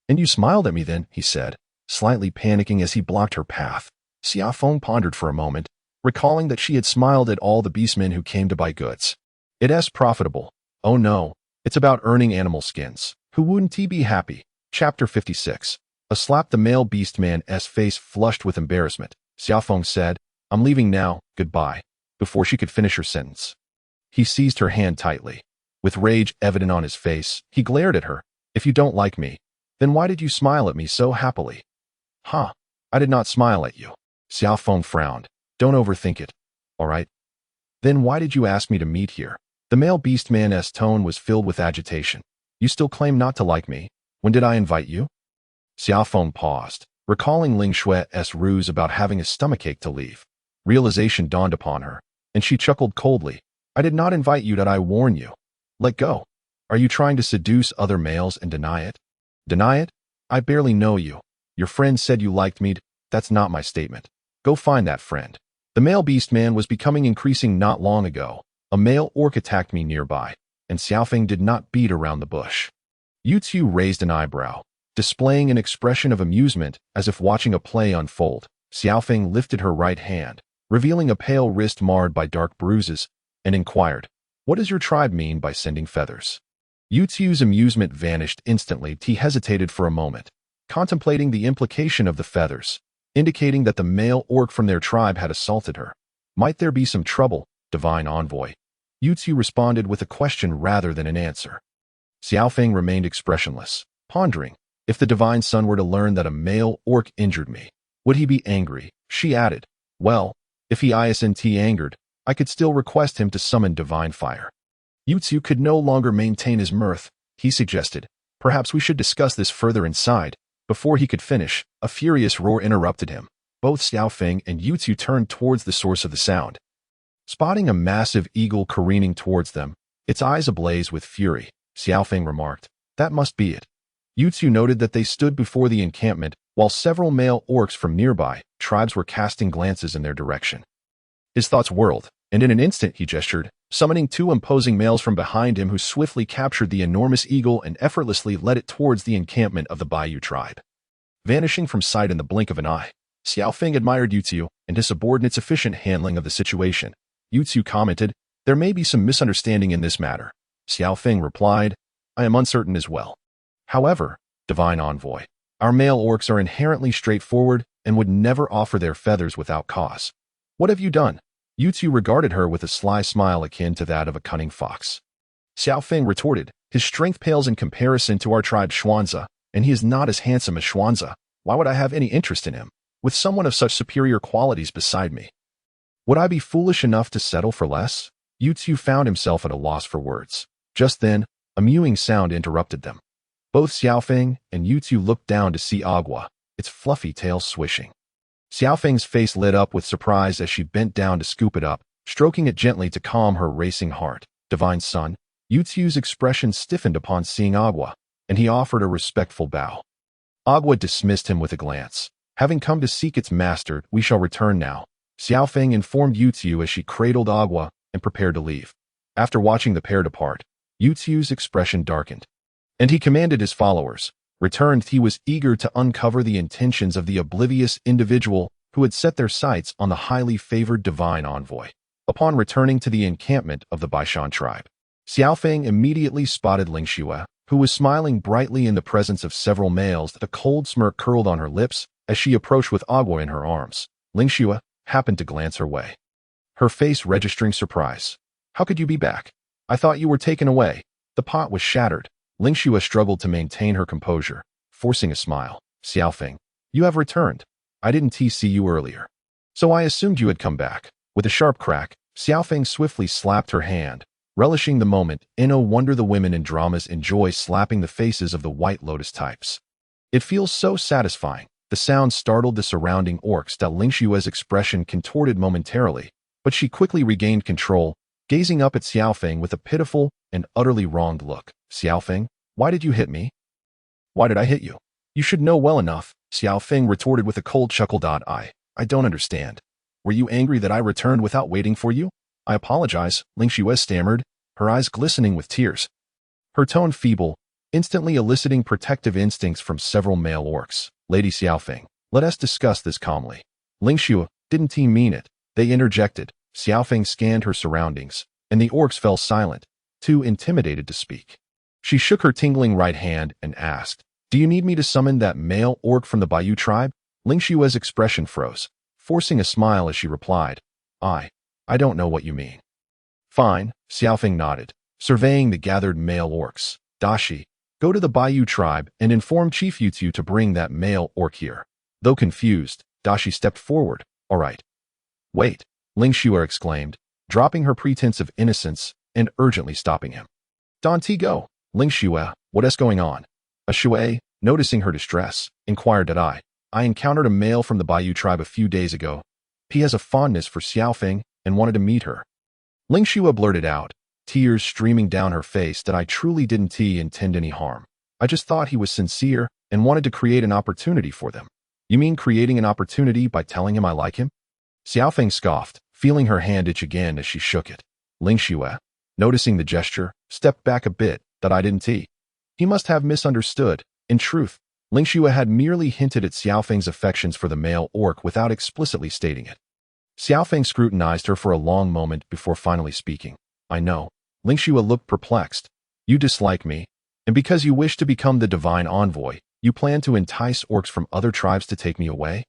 "And you smiled at me then," he said, slightly panicking as he blocked her path. Xia Feng pondered for a moment, recalling that she had smiled at all the beastmen who came to buy goods. "It's profitable. Oh no, it's about earning animal skins. Who wouldn't be happy?" Chapter 56. A slap. The male beastman's face flushed with embarrassment. Xia Feng said, "I'm leaving now, goodbye," before she could finish her sentence. He seized her hand tightly. With rage evident on his face, he glared at her. "If you don't like me, then why did you smile at me so happily?" "Huh, I did not smile at you." Xia Feng frowned. "Don't overthink it. All right? Then why did you ask me to meet here?" The male beastman's tone was filled with agitation. "You still claim not to like me. When did I invite you?" Xia Feng paused, recalling Ling Shui's ruse about having a stomachache to leave. Realization dawned upon her, and she chuckled coldly. "I did not invite you. Did I warn you? Let go. Are you trying to seduce other males and deny it?" "Deny it? I barely know you. Your friend said you liked me. That's not my statement. Go find that friend." The male beastman was becoming increasing. "Not long ago, a male orc attacked me nearby, and Xia Feng did not beat around the bush." Yu Tiu raised an eyebrow, displaying an expression of amusement as if watching a play unfold. Xia Feng lifted her right hand, revealing a pale wrist marred by dark bruises, and inquired, "What does your tribe mean by sending feathers?" Yu Tiu's amusement vanished instantly. He hesitated for a moment, contemplating the implication of the feathers, indicating that the male orc from their tribe had assaulted her. "Might there be some trouble, divine envoy?" Yu Tiu responded with a question rather than an answer. Xia Feng remained expressionless, pondering. If the divine son were to learn that a male orc injured me, would he be angry? She added, "Well, if he isn't angered, I could still request him to summon divine fire." Yu Tiu could no longer maintain his mirth. He suggested, "Perhaps we should discuss this further inside." Before he could finish, a furious roar interrupted him. Both Xia Feng and Yu Tiu turned towards the source of the sound. Spotting a massive eagle careening towards them, its eyes ablaze with fury, Xia Feng remarked, "That must be it." Yu Tiu noted that they stood before the encampment, while several male orcs from nearby tribes were casting glances in their direction. His thoughts whirled, and in an instant he gestured, summoning two imposing males from behind him who swiftly captured the enormous eagle and effortlessly led it towards the encampment of the Bayou tribe. Vanishing from sight in the blink of an eye, Xiao Feng admired Yu Tiu and his subordinate's efficient handling of the situation. Yu Tiu commented, "There may be some misunderstanding in this matter." Xiao Feng replied, "I am uncertain as well. However, divine envoy, our male orcs are inherently straightforward and would never offer their feathers without cause. What have you done? Yu regarded her with a sly smile akin to that of a cunning fox. Xia Feng retorted, his strength pales in comparison to our tribe Xuanza, and he is not as handsome as Xuanza. Why would I have any interest in him, with someone of such superior qualities beside me? Would I be foolish enough to settle for less? Yu found himself at a loss for words. Just then, a mewing sound interrupted them. Both Xia Feng and Yu looked down to see Agua, its fluffy tail swishing. Xia Feng's face lit up with surprise as she bent down to scoop it up, stroking it gently to calm her racing heart. Divine Son, Yu's expression stiffened upon seeing Agua, and he offered a respectful bow. Agua dismissed him with a glance. Having come to seek its master, we shall return now, Xia Feng informed Yu as she cradled Agua and prepared to leave. After watching the pair depart, Yu's expression darkened, and he commanded his followers. Returned, he was eager to uncover the intentions of the oblivious individual who had set their sights on the highly favored divine envoy. Upon returning to the encampment of the Baishan tribe, Xia Feng immediately spotted Xia, who was smiling brightly in the presence of several males. A cold smirk curled on her lips as she approached with Agua in her arms. Xia happened to glance her way, her face registering surprise. How could you be back? I thought you were taken away. The pot was shattered. Xia struggled to maintain her composure, forcing a smile. Xia Feng, you have returned. I didn't see you earlier, so I assumed you had come back. With a sharp crack, Xia Feng swiftly slapped her hand, relishing the moment. No wonder the women in dramas enjoy slapping the faces of the White Lotus types. It feels so satisfying. The sound startled the surrounding orcs. Xia's expression contorted momentarily, but she quickly regained control, gazing up at Xia Feng with a pitiful and utterly wronged look. Xia Feng, why did you hit me? Why did I hit you? You should know well enough, Xia Feng retorted with a cold chuckle. I don't understand. Were you angry that I returned without waiting for you? I apologize, Xia stammered, her eyes glistening with tears. Her tone feeble, instantly eliciting protective instincts from several male orcs. Lady Xia Feng, let us discuss this calmly. Xia, didn't he mean it? They interjected. Xia Feng scanned her surroundings, and the orcs fell silent, too intimidated to speak. She shook her tingling right hand and asked, do you need me to summon that male orc from the Bayou tribe? Xia's expression froze, forcing a smile as she replied, I don't know what you mean. Fine, Xia Feng nodded, surveying the gathered male orcs. Dashi, go to the Bayou tribe and inform Chief Yu to bring that male orc here. Though confused, Dashi stepped forward. All right. Wait, Xia exclaimed, dropping her pretense of innocence and urgently stopping him. Don't go. Xia, what is going on? Shui, noticing her distress, inquired that I encountered a male from the Bayou tribe a few days ago. He has a fondness for Xia Feng and wanted to meet her. Xia blurted out, tears streaming down her face, that I truly didn't intend any harm. I just thought he was sincere and wanted to create an opportunity for them. You mean creating an opportunity by telling him I like him? Xia Feng scoffed, feeling her hand itch again as she shook it. Xia, noticing the gesture, stepped back a bit. That I didn't. He must have misunderstood. In truth, Xia had merely hinted at Xia Feng's affections for the male orc without explicitly stating it. Xia Feng scrutinized her for a long moment before finally speaking. I know. Xia looked perplexed. You dislike me, and because you wish to become the divine envoy, you plan to entice orcs from other tribes to take me away?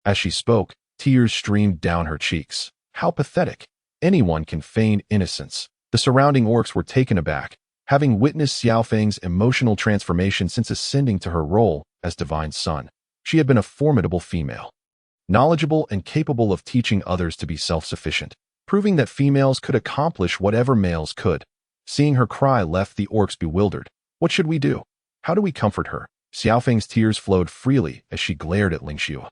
As she spoke, tears streamed down her cheeks. How pathetic. Anyone can feign innocence. The surrounding orcs were taken aback, having witnessed Xia Feng's emotional transformation since ascending to her role as divine son. She had been a formidable female, knowledgeable and capable of teaching others to be self-sufficient, proving that females could accomplish whatever males could. Seeing her cry left the orcs bewildered. What should we do? How do we comfort her? Xia Feng's tears flowed freely as she glared at Xia,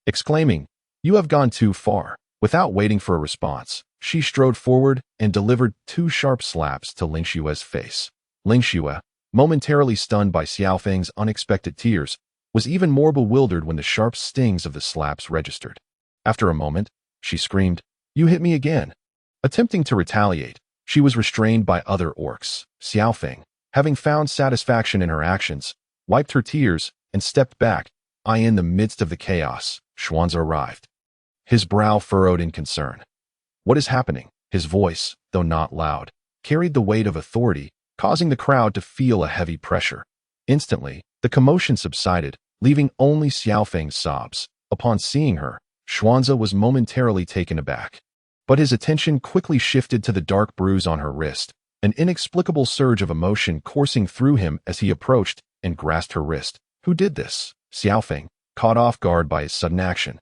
exclaiming, You have gone too far. Without waiting for a response, she strode forward and delivered 2 sharp slaps to Xia's face. Xia, momentarily stunned by Xia Feng's unexpected tears, was even more bewildered when the sharp stings of the slaps registered. After a moment, she screamed, You hit me again. Attempting to retaliate, she was restrained by other orcs. Xia Feng, having found satisfaction in her actions, wiped her tears and stepped back. In the midst of the chaos, Xuanza arrived, his brow furrowed in concern. What is happening? His voice, though not loud, carried the weight of authority, causing the crowd to feel a heavy pressure. Instantly, the commotion subsided, leaving only Xia Feng's sobs. Upon seeing her, Xuanze was momentarily taken aback. But his attention quickly shifted to the dark bruise on her wrist, an inexplicable surge of emotion coursing through him as he approached and grasped her wrist. Who did this? Xia Feng, caught off guard by his sudden action,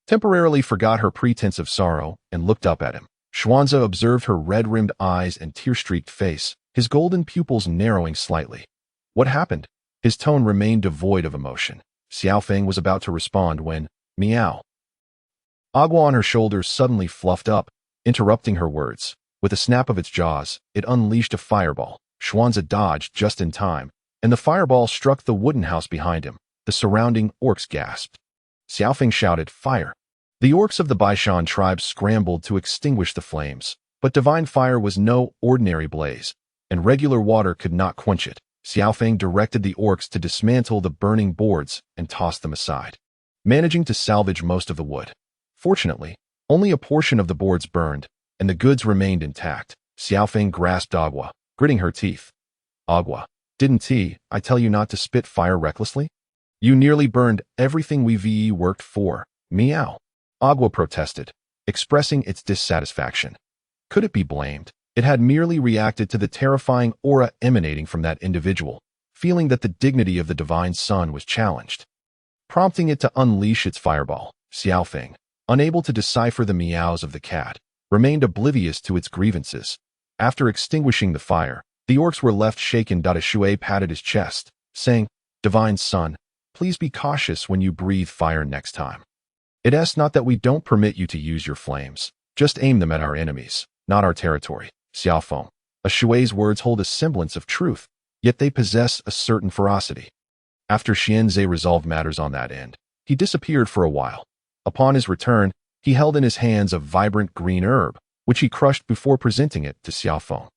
temporarily forgot her pretense of sorrow and looked up at him. Xuanze observed her red-rimmed eyes and tear-streaked face, his golden pupils narrowing slightly. What happened? His tone remained devoid of emotion. Xia Feng was about to respond when, meow. Agua on her shoulders suddenly fluffed up, interrupting her words. With a snap of its jaws, it unleashed a fireball. Xuanze dodged just in time, and the fireball struck the wooden house behind him. The surrounding orcs gasped. Xia Feng shouted, "Fire!" The orcs of the Baishan tribe scrambled to extinguish the flames, but divine fire was no ordinary blaze, and regular water could not quench it. Xia Feng directed the orcs to dismantle the burning boards and toss them aside, managing to salvage most of the wood. Fortunately, only a portion of the boards burned, and the goods remained intact. Xia Feng grasped Agua, gritting her teeth. Agua, didn't I tell you not to spit fire recklessly? You nearly burned everything we worked for. Meow. Agua protested, expressing its dissatisfaction. Could it be blamed? It had merely reacted to the terrifying aura emanating from that individual, feeling that the dignity of the divine sun was challenged, prompting it to unleash its fireball. Xia Feng, unable to decipher the meows of the cat, remained oblivious to its grievances. After extinguishing the fire, the orcs were left shaken. Shui patted his chest, saying, "Divine Sun, please be cautious when you breathe fire next time. It's not that we don't permit you to use your flames, just aim them at our enemies, not our territory." Xia Feng, Shui's words hold a semblance of truth, yet they possess a certain ferocity. After Xianze resolved matters on that end, he disappeared for a while. Upon his return, he held in his hands a vibrant green herb, which he crushed before presenting it to Xia Feng.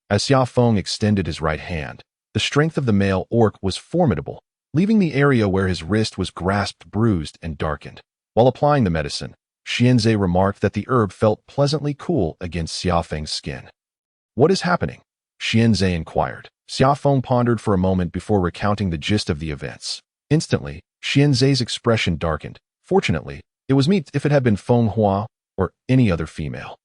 As Xia Feng extended his right hand, the strength of the male orc was formidable, leaving the area where his wrist was grasped bruised and darkened. While applying the medicine, Xianze remarked that the herb felt pleasantly cool against Xia Feng's skin. "What is happening?" Xianze inquired. Xia Feng pondered for a moment before recounting the gist of the events. Instantly, Xianze's expression darkened. Fortunately, it was me. If it had been Feng Hua or any other female,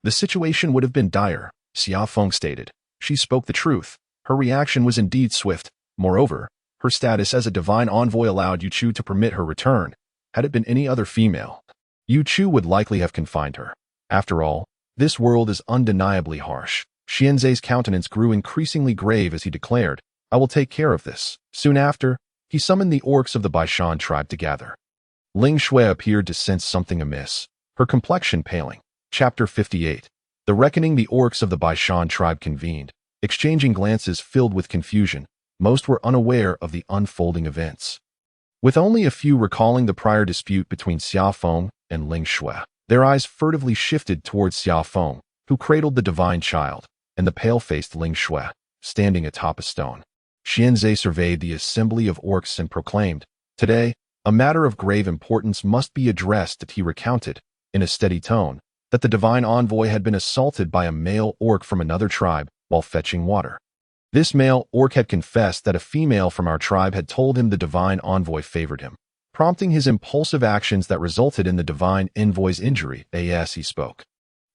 the situation would have been dire, Xia Feng stated. She spoke the truth. Her reaction was indeed swift. Moreover, her status as a divine envoy allowed Yu Chu to permit her return. Had it been any other female, Yu Chu would likely have confined her. After all, this world is undeniably harsh. Xianze's countenance grew increasingly grave as he declared, "I will take care of this." Soon after, he summoned the orcs of the Baishan tribe to gather. Ling Shui appeared to sense something amiss, her complexion paling. Chapter 58. The reckoning. The orcs of the Baishan tribe convened, exchanging glances filled with confusion. Most were unaware of the unfolding events, with only a few recalling the prior dispute between Xia Feng and Ling Shui. Their eyes furtively shifted towards Xia Feng, who cradled the divine child, and the pale-faced Ling Shui, standing atop a stone. Xianze surveyed the assembly of orcs and proclaimed, "Today, a matter of grave importance must be addressed." He recounted, in a steady tone, that the divine envoy had been assaulted by a male orc from another tribe while fetching water. This male orc had confessed that a female from our tribe had told him the divine envoy favored him, prompting his impulsive actions that resulted in the divine envoy's injury. As he spoke,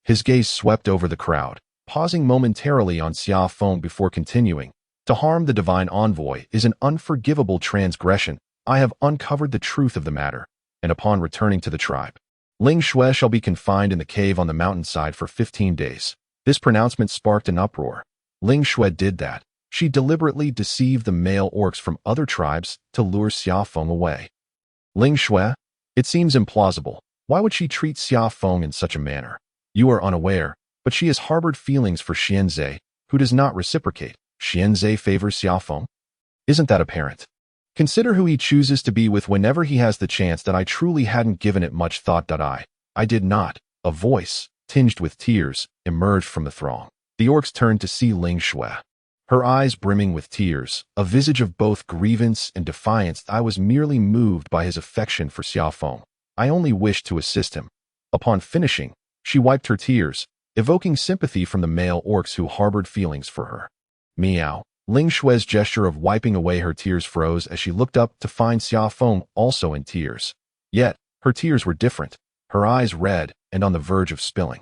his gaze swept over the crowd, pausing momentarily on Xia Feng before continuing. "To harm the divine envoy is an unforgivable transgression. I have uncovered the truth of the matter, and upon returning to the tribe, Ling Shui shall be confined in the cave on the mountainside for 15 days. This pronouncement sparked an uproar. Ling Shui did that. She deliberately deceived the male orcs from other tribes to lure Xia Feng away. Ling Shui? It seems implausible. Why would she treat Xia Feng in such a manner? You are unaware, but she has harbored feelings for Xianze, who does not reciprocate. Xianze favors Xia Feng? Isn't that apparent? Consider who he chooses to be with whenever he has the chance. That I truly hadn't given it much thought. I did not." A voice, tinged with tears, emerged from the throng. The orcs turned to see Ling Shui, her eyes brimming with tears, a visage of both grievance and defiance. "I was merely moved by his affection for Xia Feng. I only wished to assist him." Upon finishing, she wiped her tears, evoking sympathy from the male orcs who harbored feelings for her. Meow. Ling Shui's gesture of wiping away her tears froze as she looked up to find Xia Feng also in tears. Yet, her tears were different, her eyes red and on the verge of spilling,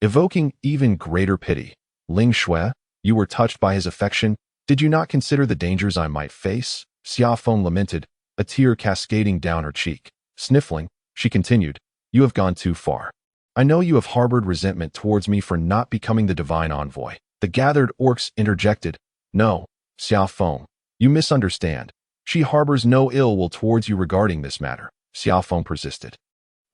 evoking even greater pity. Ling Shui, you were touched by his affection. Did you not consider the dangers I might face? Xia Feng lamented, a tear cascading down her cheek. Sniffling, she continued, you have gone too far. I know you have harbored resentment towards me for not becoming the divine envoy. The gathered orcs interjected. No, Xia Feng, you misunderstand. She harbors no ill will towards you regarding this matter, Xia Feng persisted.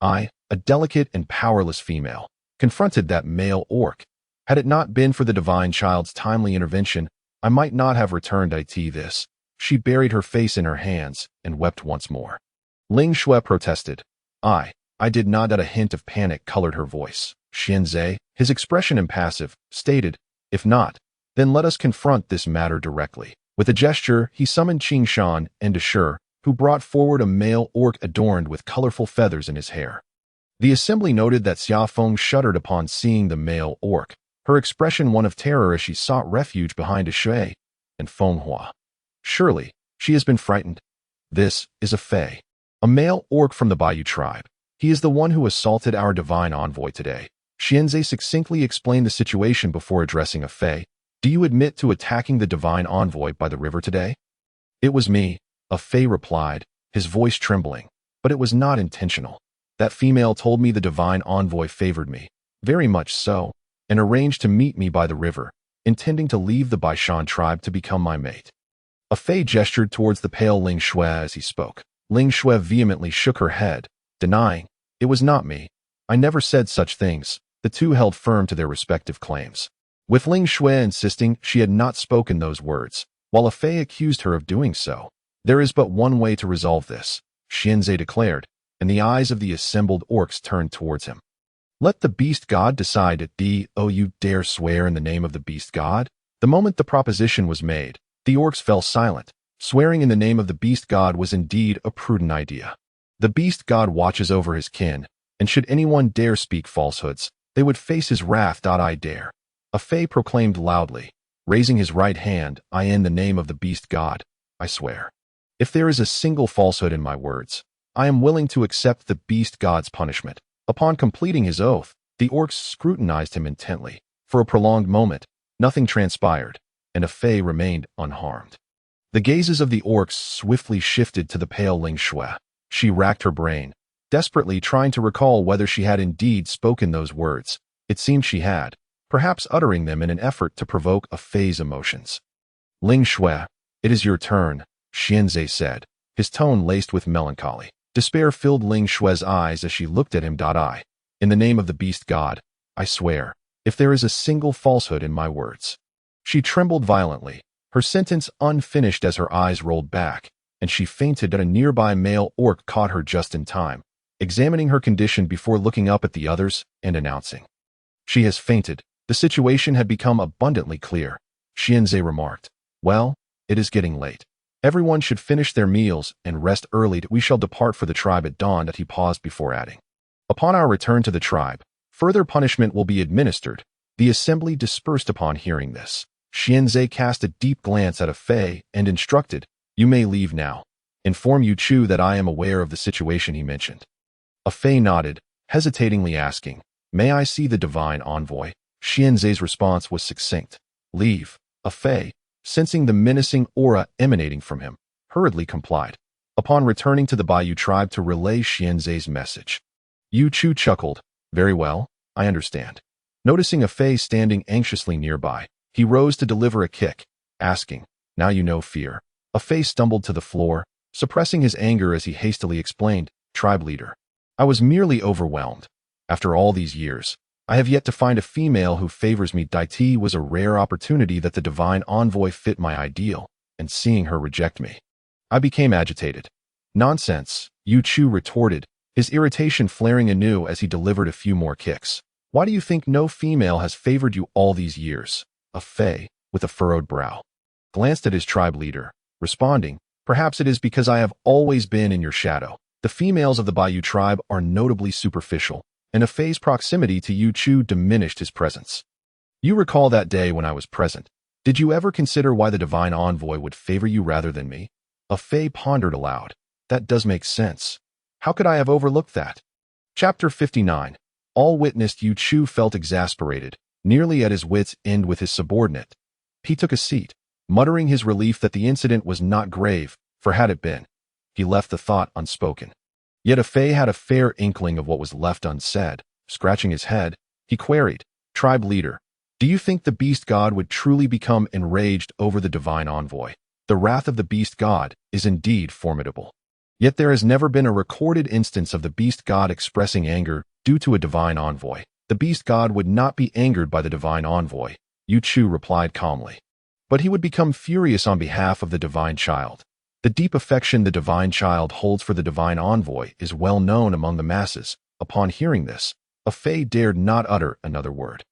I, a delicate and powerless female, confronted that male orc. Had it not been for the divine child's timely intervention, I might not have returned this. She buried her face in her hands and wept once more. Ling Shui protested. I did not. A hint of panic colored her voice. Xianzhe, his expression impassive, stated, if not, then let us confront this matter directly. With a gesture, he summoned Qing Shan and Ashur, who brought forward a male orc adorned with colorful feathers in his hair. The assembly noted that Xia Feng shuddered upon seeing the male orc, her expression one of terror as she sought refuge behind Ashur and Fenghua. Surely, she has been frightened. This is a Fei, a male orc from the Bayou tribe. He is the one who assaulted our divine envoy today. Xianzhe succinctly explained the situation before addressing a Fei. Do you admit to attacking the divine envoy by the river today? It was me, a Fei replied, his voice trembling, but it was not intentional. That female told me the divine envoy favored me, very much so, and arranged to meet me by the river, intending to leave the Baishan tribe to become my mate. A Fei gestured towards the pale Ling Shui as he spoke. Ling Shui vehemently shook her head, denying, it was not me. I never said such things. The two held firm to their respective claims. With Ling Shui insisting she had not spoken those words, while a Fei accused her of doing so. There is but one way to resolve this, Xianzhe declared, and the eyes of the assembled orcs turned towards him. Let the beast god decide it. You dare swear in the name of the beast god? The moment the proposition was made, the orcs fell silent. Swearing in the name of the beast god was indeed a prudent idea. The beast god watches over his kin, and should anyone dare speak falsehoods, they would face his wrath. I dare. A Fei proclaimed loudly, raising his right hand, I in the name of the beast god, I swear. If there is a single falsehood in my words, I am willing to accept the beast god's punishment. Upon completing his oath, the orcs scrutinized him intently. For a prolonged moment, nothing transpired, and a Fei remained unharmed. The gazes of the orcs swiftly shifted to the pale Ling Shui. She racked her brain, desperately trying to recall whether she had indeed spoken those words. It seemed she had, perhaps uttering them in an effort to provoke a Fei's emotions. Ling Shui, it is your turn, Xianzhe said, his tone laced with melancholy. Despair filled Ling Shui's eyes as she looked at him. In the name of the beast god, I swear, if there is a single falsehood in my words. She trembled violently, her sentence unfinished as her eyes rolled back, and she fainted. A nearby male orc caught her just in time, examining her condition before looking up at the others and announcing. She has fainted. The situation had become abundantly clear. Xianzhe remarked, well, it is getting late. Everyone should finish their meals and rest early. We shall depart for the tribe at dawn. He paused before adding. Upon our return to the tribe, further punishment will be administered. The assembly dispersed upon hearing this. Xianzhe cast a deep glance at a Fei and instructed, you may leave now. Inform Yu Chu that I am aware of the situation he mentioned. A Fei nodded, hesitatingly asking, may I see the divine envoy? Xianzhe's response was succinct. Leave. A Fei, sensing the menacing aura emanating from him, hurriedly complied. Upon returning to the Bayou tribe to relay Xianzhe's message, Yu Chu chuckled, very well, I understand. Noticing a Fei standing anxiously nearby, he rose to deliver a kick, asking, now you know fear. A Fei stumbled to the floor, suppressing his anger as he hastily explained, tribe leader. I was merely overwhelmed. After all these years, I have yet to find a female who favors me. It was a rare opportunity that the divine envoy fit my ideal, and seeing her reject me, I became agitated. Nonsense, Yu Chu retorted, his irritation flaring anew as he delivered a few more kicks. Why do you think no female has favored you all these years? A Fei, with a furrowed brow, glanced at his tribe leader, responding, perhaps it is because I have always been in your shadow. The females of the Bayou tribe are notably superficial, and a Fei's proximity to Yu Chu diminished his presence. You recall that day when I was present. Did you ever consider why the divine envoy would favor you rather than me? A Fei pondered aloud. That does make sense. How could I have overlooked that? Chapter 59. All witnessed. Yu Chu felt exasperated, nearly at his wits' end with his subordinate. He took a seat, muttering his relief that the incident was not grave, for had it been, he left the thought unspoken. Yet Fei had a fair inkling of what was left unsaid. Scratching his head, he queried, "Tribe leader, do you think the beast god would truly become enraged over the divine envoy? The wrath of the beast god is indeed formidable. Yet there has never been a recorded instance of the beast god expressing anger due to a divine envoy. The beast god would not be angered by the divine envoy," Yu Chu replied calmly. "But he would become furious on behalf of the divine child. The deep affection the divine child holds for the divine envoy is well known among the masses." Upon hearing this, Fei dared not utter another word.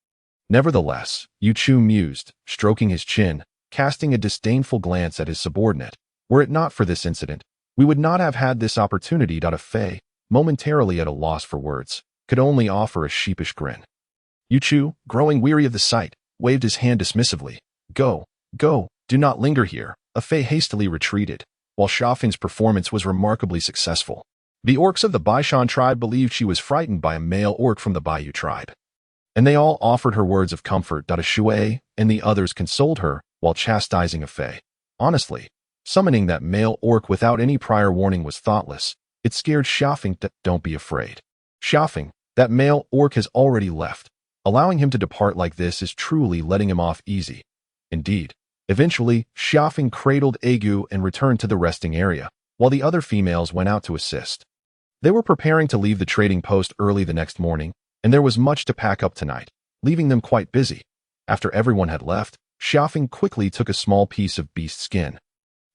Nevertheless, Yu Chu mused, stroking his chin, casting a disdainful glance at his subordinate. "Were it not for this incident, we would not have had this opportunity." Fei, momentarily at a loss for words, could only offer a sheepish grin. Yu Chu, growing weary of the sight, waved his hand dismissively. Go, do not linger here." Fei hastily retreated. While Xia Feng's performance was remarkably successful, the orcs of the Baishan tribe believed she was frightened by a male orc from the Baiyu tribe, and they all offered her words of comfort. Shui and the others consoled her while chastising Fei. Honestly, summoning that male orc without any prior warning was thoughtless. It scared Xia Feng. "Don't be afraid. Xia Feng, that male orc has already left. Allowing him to depart like this is truly letting him off easy." Indeed, eventually, Xia Feng cradled Agu and returned to the resting area, while the other females went out to assist. They were preparing to leave the trading post early the next morning, and there was much to pack up tonight, leaving them quite busy. After everyone had left, Xia Feng quickly took a small piece of beast skin,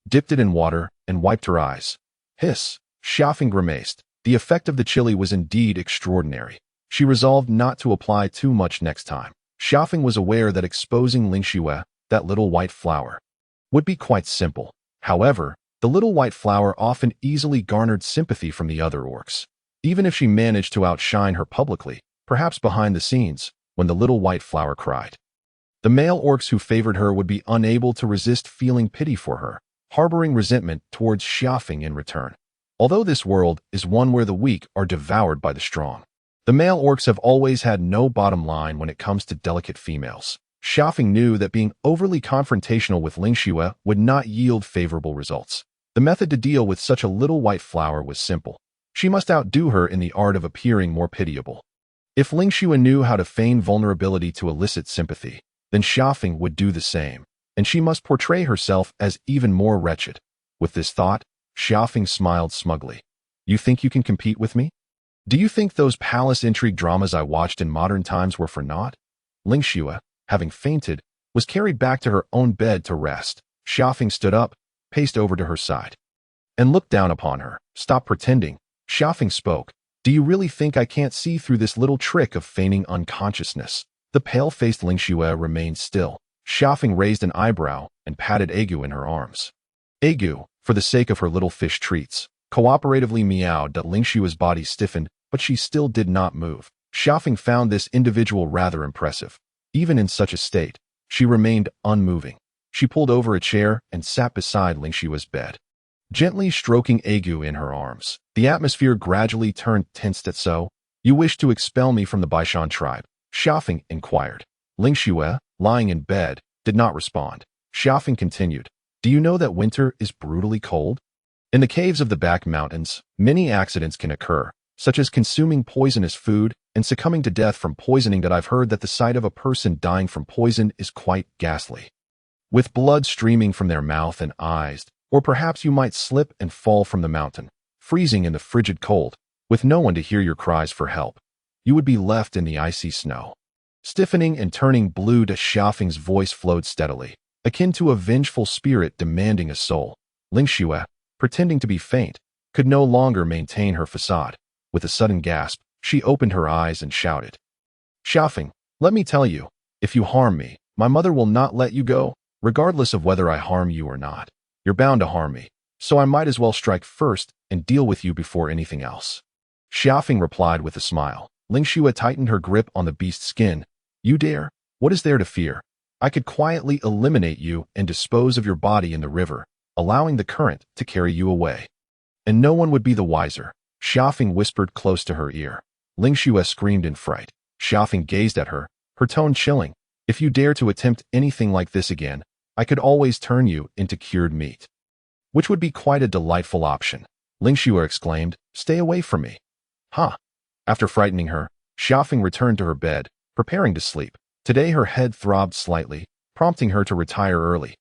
dipped it in water, and wiped her eyes. Hiss! Xia Feng grimaced. The effect of the chili was indeed extraordinary. She resolved not to apply too much next time. Xia Feng was aware that exposing Lingxue, that little white flower, would be quite simple. However, the little white flower often easily garnered sympathy from the other orcs. Even if she managed to outshine her publicly, perhaps behind the scenes, when the little white flower cried, the male orcs who favored her would be unable to resist feeling pity for her, harboring resentment towards Xia Feng in return. Although this world is one where the weak are devoured by the strong, the male orcs have always had no bottom line when it comes to delicate females. Xia Feng knew that being overly confrontational with Lingxue would not yield favorable results. The method to deal with such a little white flower was simple. She must outdo her in the art of appearing more pitiable. If Lingxue knew how to feign vulnerability to elicit sympathy, then Xia Feng would do the same, and she must portray herself as even more wretched. With this thought, Xia Feng smiled smugly. "You think you can compete with me? Do you think those palace intrigue dramas I watched in modern times were for naught?" Lingxue, having fainted, was carried back to her own bed to rest. Xia Feng stood up, paced over to her side, and looked down upon her. "Stop pretending." Xia Feng spoke. "Do you really think I can't see through this little trick of feigning unconsciousness?" The pale-faced Lingxue remained still. Xia Feng raised an eyebrow and patted Agu in her arms. Agu, for the sake of her little fish treats, cooperatively meowed. Lingxue's body stiffened, but she still did not move. Xia Feng found this individual rather impressive. Even in such a state, she remained unmoving. She pulled over a chair and sat beside Lingxue's bed, gently stroking Agu in her arms. The atmosphere gradually turned tense. "So, you wish to expel me from the Baishan tribe?" Xia Feng inquired. Lingxue, lying in bed, did not respond. Xia Feng continued. "Do you know that winter is brutally cold? In the caves of the back mountains, many accidents can occur, such as consuming poisonous food and succumbing to death from poisoning. I've heard that the sight of a person dying from poison is quite ghastly, with blood streaming from their mouth and eyes. Or perhaps you might slip and fall from the mountain, freezing in the frigid cold, with no one to hear your cries for help. You would be left in the icy snow." Stiffening and turning blue, Xia Feng's voice flowed steadily, akin to a vengeful spirit demanding a soul. Lingxue, pretending to be faint, could no longer maintain her facade. With a sudden gasp, she opened her eyes and shouted, "Xia Feng, let me tell you, if you harm me, my mother will not let you go, regardless of whether I harm you or not. You're bound to harm me, so I might as well strike first and deal with you before anything else." Xia Feng replied with a smile. Lingxue tightened her grip on the beast's skin. "You dare? What is there to fear? I could quietly eliminate you and dispose of your body in the river, allowing the current to carry you away. And no one would be the wiser." Xia Feng whispered close to her ear. Ling Xue screamed in fright. Xia Feng gazed at her, her tone chilling. If you dare to attempt anything like this again, I could always turn you into cured meat. Which would be quite a delightful option. Ling Xue exclaimed, stay away from me. Huh. After frightening her, Xia Feng returned to her bed, preparing to sleep. Today her head throbbed slightly, prompting her to retire early.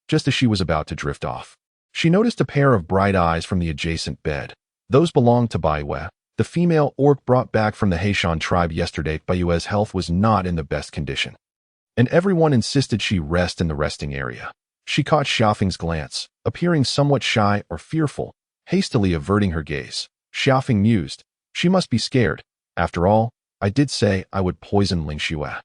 Just as she was about to drift off, she noticed a pair of bright eyes from the adjacent bed. Those belonged to Baiwei, the female orc brought back from the Heishan tribe yesterday. Baiwei's health was not in the best condition, and everyone insisted she rest in the resting area. She caught Xia Feng's glance, appearing somewhat shy or fearful, hastily averting her gaze. Xia Feng mused, she must be scared. After all, I did say I would poison Ling Xue,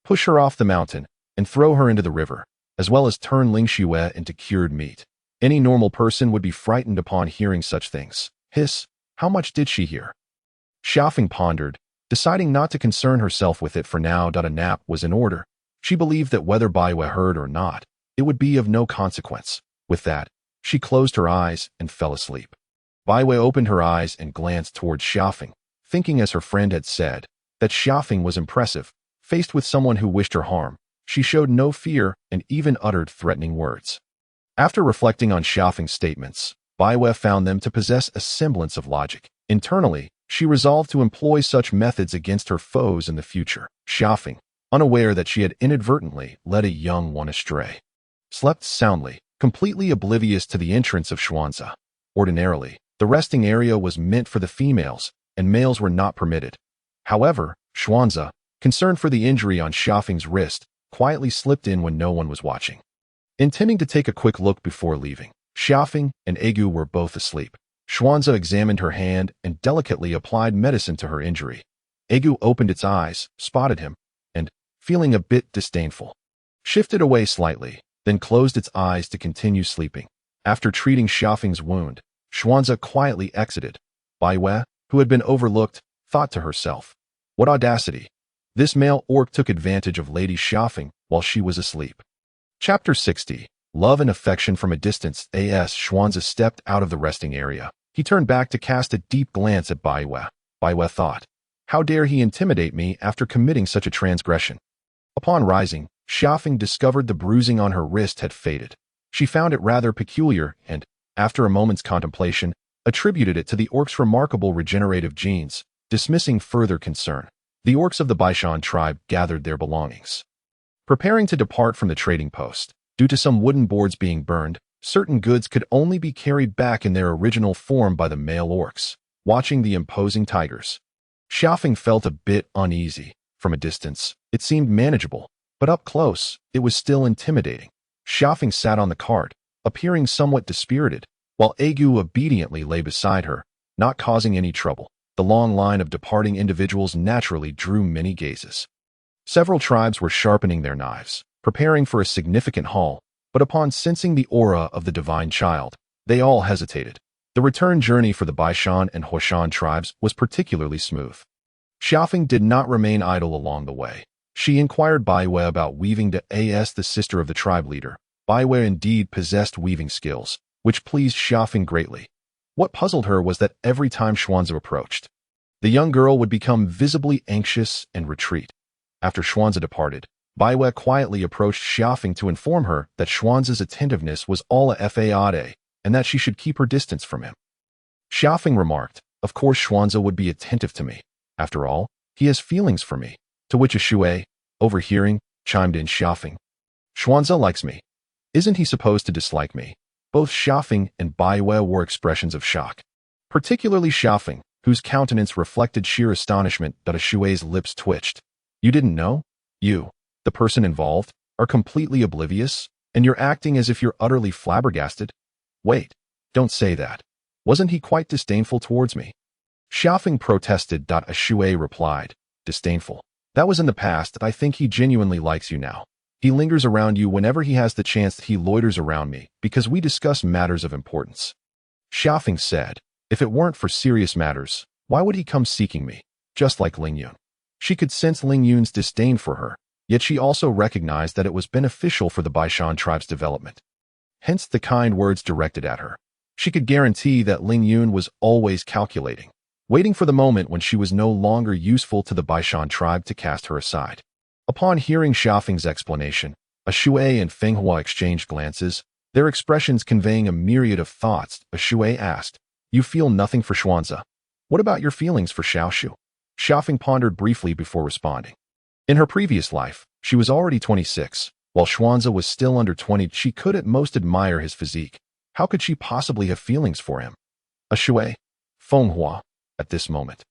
push her off the mountain, and throw her into the river, as well as turn Ling Xue into cured meat. Any normal person would be frightened upon hearing such things. Hiss, how much did she hear? Xia Feng pondered, deciding not to concern herself with it for now. A nap was in order. She believed that whether Baiwei heard or not, it would be of no consequence. With that, she closed her eyes and fell asleep. Baiwei opened her eyes and glanced towards Xia Feng, thinking, as her friend had said, that Xia Feng was impressive. Faced with someone who wished her harm, she showed no fear and even uttered threatening words. After reflecting on Xia Feng's statements, Baiwei found them to possess a semblance of logic. Internally, she resolved to employ such methods against her foes in the future. Xia Feng, unaware that she had inadvertently led a young one astray, slept soundly, completely oblivious to the entrance of Xuanzi. Ordinarily, the resting area was meant for the females, and males were not permitted. However, Xuanzi, concerned for the injury on Xia Feng's wrist, quietly slipped in when no one was watching. Intending to take a quick look before leaving, Xia Feng and Egu were both asleep. Xuanzi examined her hand and delicately applied medicine to her injury. Egu opened its eyes, spotted him, and, feeling a bit disdainful, shifted away slightly, then closed its eyes to continue sleeping. After treating Xia Feng's wound, Xuanzi quietly exited. Baiwei, who had been overlooked, thought to herself, what audacity! This male orc took advantage of Lady Xia Feng while she was asleep. Chapter 60. Love and Affection from a Distance. As Xuanzi stepped out of the resting area, he turned back to cast a deep glance at Baiwei. Baiwei thought, how dare he intimidate me after committing such a transgression? Upon rising, Xia Feng discovered the bruising on her wrist had faded. She found it rather peculiar and, after a moment's contemplation, attributed it to the orc's remarkable regenerative genes. Dismissing further concern, the orcs of the Baishan tribe gathered their belongings, preparing to depart from the trading post. Due to some wooden boards being burned, certain goods could only be carried back in their original form by the male orcs. Watching the imposing tigers, Xia Feng felt a bit uneasy. From a distance, it seemed manageable, but up close, it was still intimidating. Xia Feng sat on the cart, appearing somewhat dispirited, while Egu obediently lay beside her, not causing any trouble. The long line of departing individuals naturally drew many gazes. Several tribes were sharpening their knives, preparing for a significant haul, but upon sensing the aura of the divine child, they all hesitated. The return journey for the Baishan and Hoshan tribes was particularly smooth. Xia Feng did not remain idle along the way. She inquired Baiwei about weaving to the sister of the tribe leader. Baiwei indeed possessed weaving skills, which pleased Xia Feng greatly. What puzzled her was that every time Xuanzi approached, the young girl would become visibly anxious and retreat. After Xuanzi departed, Baiwei quietly approached Xia Feng to inform her that Xuanzi's attentiveness was all a fade, and that she should keep her distance from him. Xia Feng remarked, of course Xuanzi would be attentive to me. After all, he has feelings for me. To which a Shui, overhearing, chimed in Xia Feng. Xuanzi likes me. Isn't he supposed to dislike me? Both Xia Feng and Baiwei wore expressions of shock. Particularly Xia Feng, whose countenance reflected sheer astonishment. A Shui's lips twitched. You didn't know? You, the person involved, are completely oblivious, and you're acting as if you're utterly flabbergasted? Wait, don't say that. Wasn't he quite disdainful towards me? Xia Feng protested. A Shui replied, disdainful. That was in the past. I think he genuinely likes you now. He lingers around you whenever he has the chance. He loiters around me because we discuss matters of importance. Xia Feng said, if it weren't for serious matters, why would he come seeking me? Just like Ling Yun. She could sense Ling Yun's disdain for her, yet she also recognized that it was beneficial for the Baishan tribe's development. Hence the kind words directed at her. She could guarantee that Ling Yun was always calculating, waiting for the moment when she was no longer useful to the Baishan tribe to cast her aside. Upon hearing Xia Feng's explanation, Shui and Feng Hua exchanged glances, their expressions conveying a myriad of thoughts. Shui asked, "You feel nothing for Xuanzi? What about your feelings for Xiaoshu?" Xia Feng pondered briefly before responding. In her previous life, she was already 26, while Xuanzi was still under 20. She could at most admire his physique. How could she possibly have feelings for him? Shui, Feng Hua, at this moment.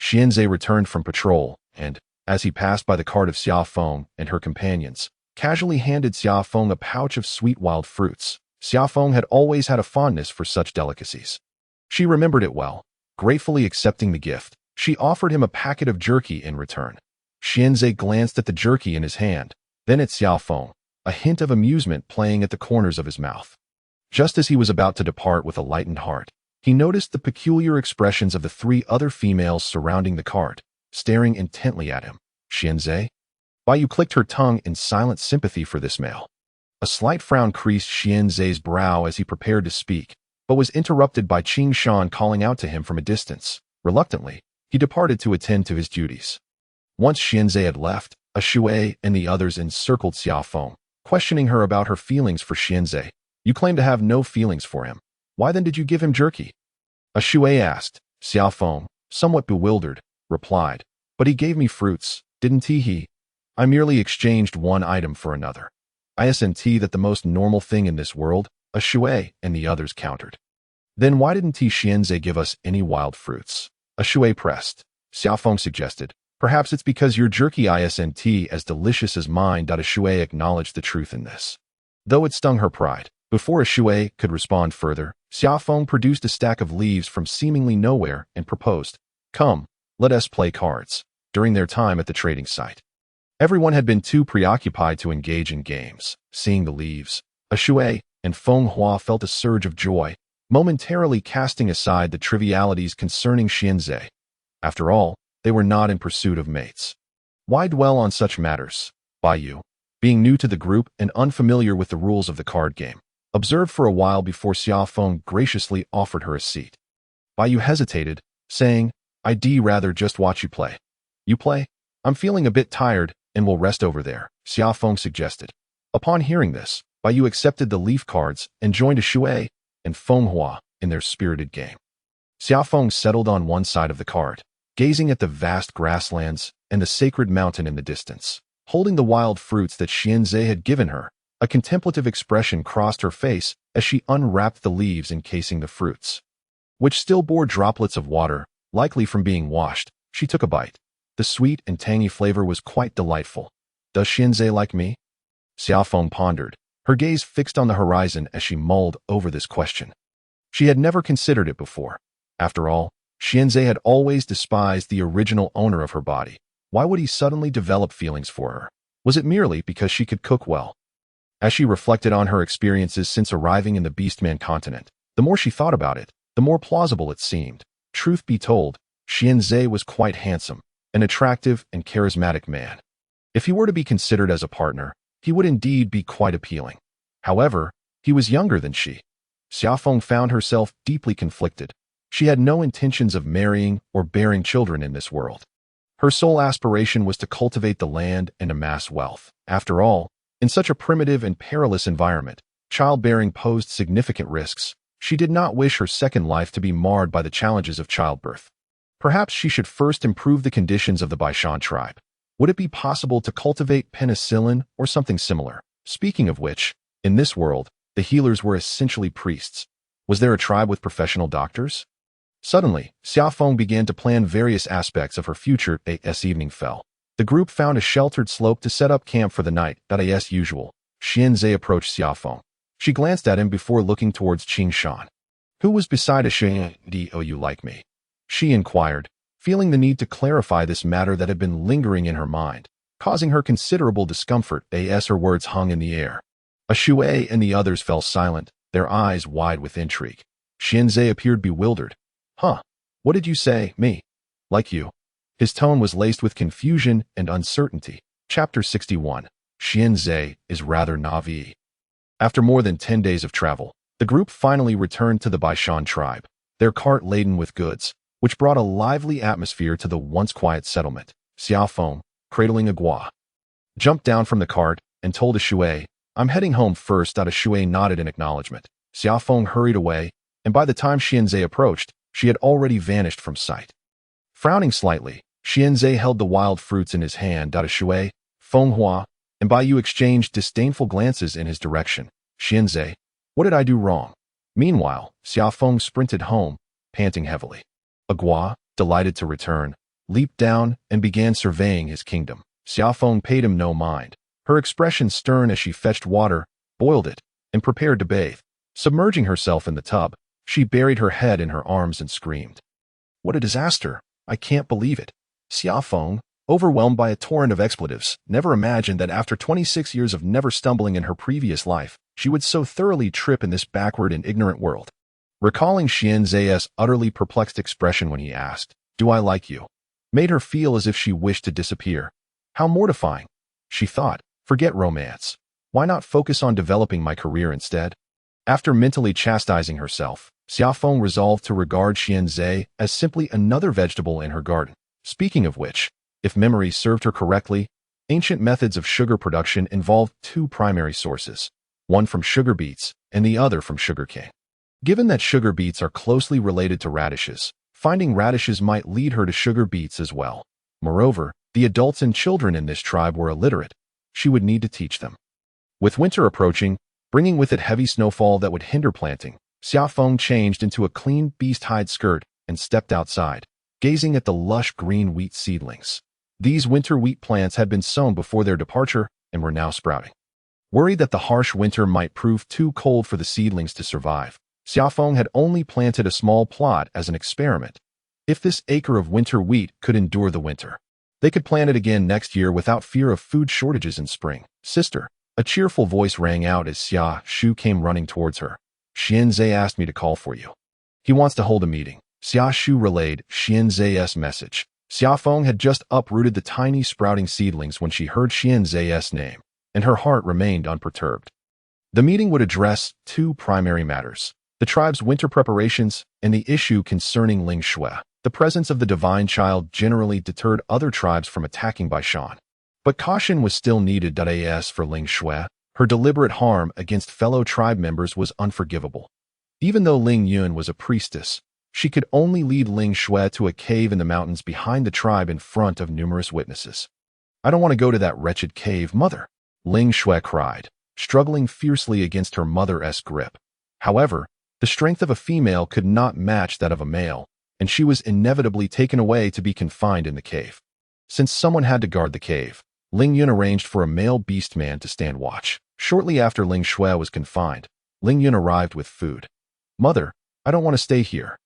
Xianzi returned from patrol, and, as he passed by the cart of Xia Feng and her companions, casually handed Xia Feng a pouch of sweet wild fruits. Xia Feng had always had a fondness for such delicacies. She remembered it well. Gratefully accepting the gift, she offered him a packet of jerky in return. Xianzi glanced at the jerky in his hand, then at Xia Feng, a hint of amusement playing at the corners of his mouth. Just as he was about to depart with a lightened heart, he noticed the peculiar expressions of the three other females surrounding the cart, staring intently at him. Xianzi? Baiyu clicked her tongue in silent sympathy for this male. A slight frown creased Xianzi's brow as he prepared to speak, but was interrupted by Qing Shan calling out to him from a distance. Reluctantly, he departed to attend to his duties. Once Xianzi had left, Shui and the others encircled Xia Feng, questioning her about her feelings for Xianzi. "You claim to have no feelings for him. Why then did you give him jerky?" Shui asked. Xia Feng, somewhat bewildered, replied, "But he gave me fruits, didn't he? I merely exchanged one item for another. Isn't that the most normal thing in this world?" Shui and the others countered. "Then why didn't Xianzi give us any wild fruits?" Shui pressed. Xia Feng suggested, "Perhaps it's because your jerky isn't as delicious as mine." Shui acknowledged the truth in this, though it stung her pride. Before Shui could respond further, Xia Feng produced a stack of leaves from seemingly nowhere and proposed, "Come, let us play cards." During their time at the trading site, everyone had been too preoccupied to engage in games. Seeing the leaves, Shui and Feng Hua felt a surge of joy, momentarily casting aside the trivialities concerning Xianzi. After all, they were not in pursuit of mates. Why dwell on such matters? Baiyu, being new to the group and unfamiliar with the rules of the card game, observed for a while before Xia Feng graciously offered her a seat. Baiyu hesitated, saying, "I'd rather just watch you play." "You play? I'm feeling a bit tired and will rest over there," Xia Feng suggested. Upon hearing this, Baiyu accepted the leaf cards and joined Shui and Feng Hua in their spirited game. Xia Feng settled on one side of the card, gazing at the vast grasslands and the sacred mountain in the distance. Holding the wild fruits that Xianzi had given her, a contemplative expression crossed her face as she unwrapped the leaves encasing the fruits, which still bore droplets of water, likely from being washed. She took a bite. The sweet and tangy flavor was quite delightful. "Does Xianzi like me?" Xia Feng pondered, her gaze fixed on the horizon as she mulled over this question. She had never considered it before. After all, Xianzi had always despised the original owner of her body. Why would he suddenly develop feelings for her? Was it merely because she could cook well? As she reflected on her experiences since arriving in the Beastman continent, the more she thought about it, the more plausible it seemed. Truth be told, Xianzi was quite handsome, an attractive and charismatic man. If he were to be considered as a partner, he would indeed be quite appealing. However, he was younger than she. Xia Feng found herself deeply conflicted. She had no intentions of marrying or bearing children in this world. Her sole aspiration was to cultivate the land and amass wealth. After all, in such a primitive and perilous environment, childbearing posed significant risks. She did not wish her second life to be marred by the challenges of childbirth. Perhaps she should first improve the conditions of the Baishan tribe. Would it be possible to cultivate penicillin or something similar? Speaking of which, in this world, the healers were essentially priests. Was there a tribe with professional doctors? Suddenly, Xia Feng began to plan various aspects of her future. As evening fell, the group found a sheltered slope to set up camp for the night. As usual, Xianzi approached Xia Feng. She glanced at him before looking towards Qing Shan. "Who was beside a Xianzi? Do you like me?" she inquired, feeling the need to clarify this matter that had been lingering in her mind, causing her considerable discomfort. As her words hung in the air, Shui and the others fell silent, their eyes wide with intrigue. Xianzi appeared bewildered. "Huh? What did you say? Me? Like you?" His tone was laced with confusion and uncertainty. Chapter 61. Xianzi is rather naive. After more than 10 days of travel, The group finally returned to the Baishan tribe, their cart laden with goods, which brought a lively atmosphere to the once quiet settlement. Xia Feng, cradling a gua, jumped down from the cart and told a Shui, "I'm heading home first." A Shui nodded in acknowledgement. Xia Feng hurried away, and by the time Xianzhe approached, she had already vanished from sight. Frowning slightly, Xianzhe held the wild fruits in his hand. A Shui, Feng Hua, and Bai Yu exchanged disdainful glances in his direction. "Xianzhe, what did I do wrong?" Meanwhile, Xia Feng sprinted home, panting heavily. Agua, delighted to return, leaped down and began surveying his kingdom. Xia Feng paid him no mind, her expression stern as she fetched water, boiled it, and prepared to bathe. Submerging herself in the tub, she buried her head in her arms and screamed. "What a disaster! I can't believe it." Xia Feng, overwhelmed by a torrent of expletives, never imagined that after 26 years of never stumbling in her previous life, she would so thoroughly trip in this backward and ignorant world. Recalling Xianzhe's utterly perplexed expression when he asked, "Do I like you?" made her feel as if she wished to disappear. How mortifying, she thought. Forget romance. Why not focus on developing my career instead? After mentally chastising herself, Xia Feng resolved to regard Xianzhe as simply another vegetable in her garden. Speaking of which, if memory served her correctly, ancient methods of sugar production involved two primary sources, one from sugar beets and the other from sugarcane. Given that sugar beets are closely related to radishes, finding radishes might lead her to sugar beets as well. Moreover, the adults and children in this tribe were illiterate. She would need to teach them. With winter approaching, bringing with it heavy snowfall that would hinder planting, Xia Feng changed into a clean beast hide skirt and stepped outside, gazing at the lush green wheat seedlings. These winter wheat plants had been sown before their departure and were now sprouting. Worried that the harsh winter might prove too cold for the seedlings to survive, Xia Feng had only planted a small plot as an experiment. If this acre of winter wheat could endure the winter, they could plant it again next year without fear of food shortages in spring. "Sister," a cheerful voice rang out as Xia Shu came running towards her. "Xianzhe asked me to call for you. He wants to hold a meeting." Xia Shu relayed Xianzhe's message. Xia Feng had just uprooted the tiny sprouting seedlings when she heard Xianzhe's name, and her heart remained unperturbed. The meeting would address two primary matters: the tribe's winter preparations and the issue concerning Ling Shui. The presence of the divine child generally deterred other tribes from attacking Baishan. But caution was still needed. As for Ling Shui, her deliberate harm against fellow tribe members was unforgivable. Even though Ling Yun was a priestess, she could only lead Ling Shui to a cave in the mountains behind the tribe in front of numerous witnesses. "I don't want to go to that wretched cave, mother," Ling Shui cried, struggling fiercely against her mother's grip. However, the strength of a female could not match that of a male, and she was inevitably taken away to be confined in the cave. Since someone had to guard the cave, Ling Yun arranged for a male beast man to stand watch. Shortly after Ling Shui was confined, Ling Yun arrived with food. "Mother, I don't want to stay here."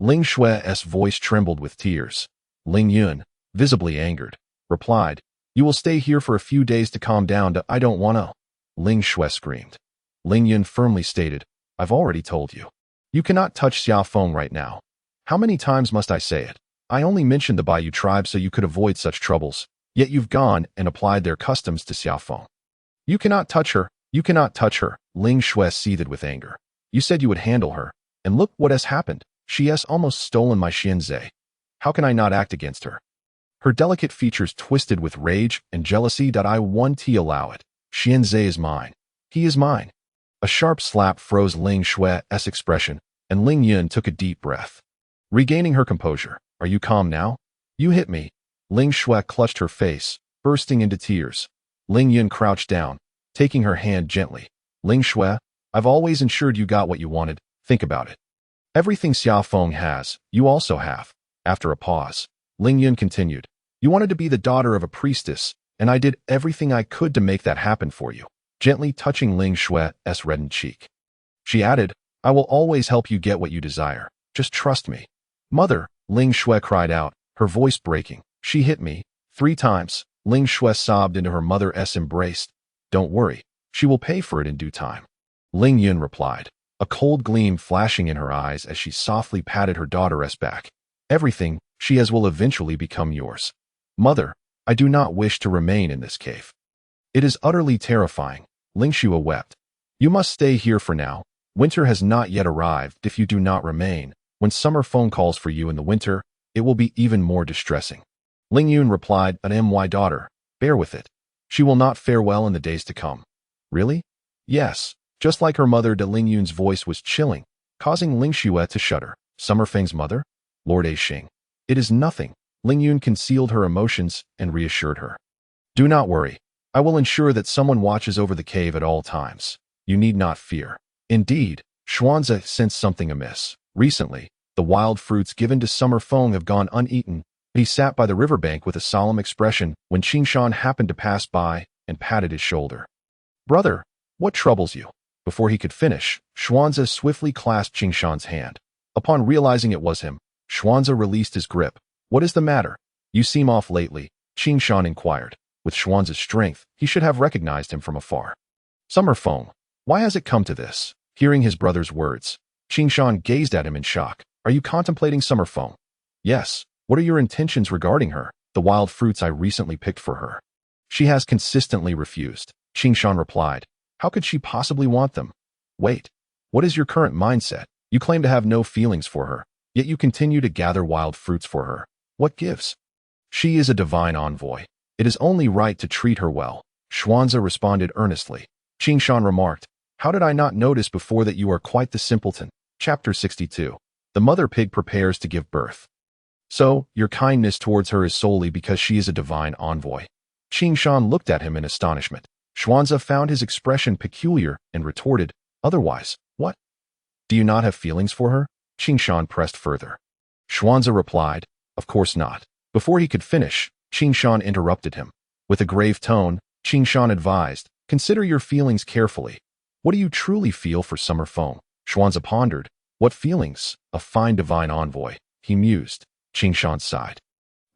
Ling Shui's voice trembled with tears. Ling Yun, visibly angered, replied, "You will stay here for a few days to calm down. I don't want to." Ling Shui screamed. Ling Yun firmly stated, "I've already told you. You cannot touch Xia Feng right now. How many times must I say it? I only mentioned the Baiyu tribe so you could avoid such troubles, yet you've gone and applied their customs to Xia Feng. You cannot touch her. You cannot touch her." Ling Shui seethed with anger. "You said you would handle her, and look what has happened. She has almost stolen my Xianzhe. How can I not act against her?" Her delicate features twisted with rage and jealousy. "I won't allow it. Xianzhe is mine. He is mine." A sharp slap froze Ling Shui's expression, and Ling Yun took a deep breath. Regaining her composure, "Are you calm now? You hit me." Ling Shui clutched her face, bursting into tears. Ling Yun crouched down, taking her hand gently. "Ling Shui, I've always ensured you got what you wanted. Think about it. Everything Xia Feng has, you also have." After a pause, Ling Yun continued, "You wanted to be the daughter of a priestess, and I did everything I could to make that happen for you," gently touching Ling Shui's reddened cheek. She added, "I will always help you get what you desire. Just trust me." "Mother," Ling Shui cried out, her voice breaking. "She hit me 3 times. Ling Shui sobbed into her mother's embrace. "Don't worry, she will pay for it in due time." Ling Yun replied, a cold gleam flashing in her eyes as she softly patted her daughter's back. "Everything she has will eventually become yours. Mother, I do not wish to remain in this cave. It is utterly terrifying." Ling Shui wept. "You must stay here for now. Winter has not yet arrived if you do not remain. When summer phone calls for you in the winter, it will be even more distressing. Ling Yun replied, my daughter, bear with it. She will not fare well in the days to come. Really? Yes. Just like her mother, Ling Yun's voice was chilling, causing Ling Xue to shudder. Summer Feng's mother? Lord A Xing. It is nothing. Ling Yun concealed her emotions and reassured her. Do not worry. I will ensure that someone watches over the cave at all times. You need not fear. Indeed, Xuanzi sensed something amiss. Recently, the wild fruits given to Summer Feng have gone uneaten. He sat by the riverbank with a solemn expression when Qingshan happened to pass by and patted his shoulder. Brother, what troubles you? Before he could finish, Xuanzi swiftly clasped Qingshan's hand. Upon realizing it was him, Xuanzi released his grip. What is the matter? You seem off lately, Qingshan inquired. With Xuanzi's strength, he should have recognized him from afar. Summer Feng, why has it come to this? Hearing his brother's words, Qingshan gazed at him in shock. Are you contemplating Summer Feng? Yes. What are your intentions regarding her? The wild fruits I recently picked for her. She has consistently refused. Qingshan replied. How could she possibly want them? Wait. What is your current mindset? You claim to have no feelings for her, yet you continue to gather wild fruits for her. What gives? She is a divine envoy. It is only right to treat her well. Xuanzi responded earnestly. Qingshan remarked, how did I not notice before that you are quite the simpleton? Chapter 62. The mother pig prepares to give birth. So, your kindness towards her is solely because she is a divine envoy. Qingshan looked at him in astonishment. Xuanzi found his expression peculiar and retorted, otherwise, what? Do you not have feelings for her? Qingshan pressed further. Xuanzi replied, of course not. Before he could finish, Qingshan interrupted him. With a grave tone, Qingshan advised, consider your feelings carefully. What do you truly feel for Summer Feng? Xuanzi pondered. What feelings? A fine divine envoy, he mused. Qingshan sighed.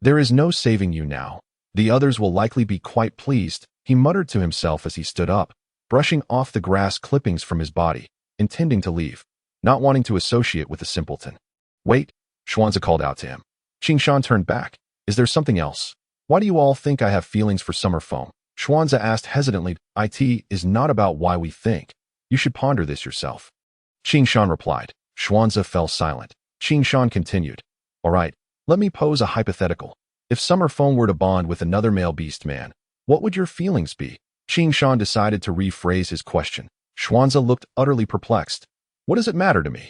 There is no saving you now. The others will likely be quite pleased, he muttered to himself as he stood up, brushing off the grass clippings from his body, intending to leave, not wanting to associate with the simpleton. Wait, Xuanzi called out to him. Qingshan turned back. Is there something else? Why do you all think I have feelings for Summer Feng? Xuanzi asked hesitantly. It is not about why we think. You should ponder this yourself. Qingshan replied. Xuanzi fell silent. Qingshan continued. All right, let me pose a hypothetical. If Summer Feng were to bond with another male beast man, what would your feelings be? Qingshan decided to rephrase his question. Xuanzi looked utterly perplexed. What does it matter to me?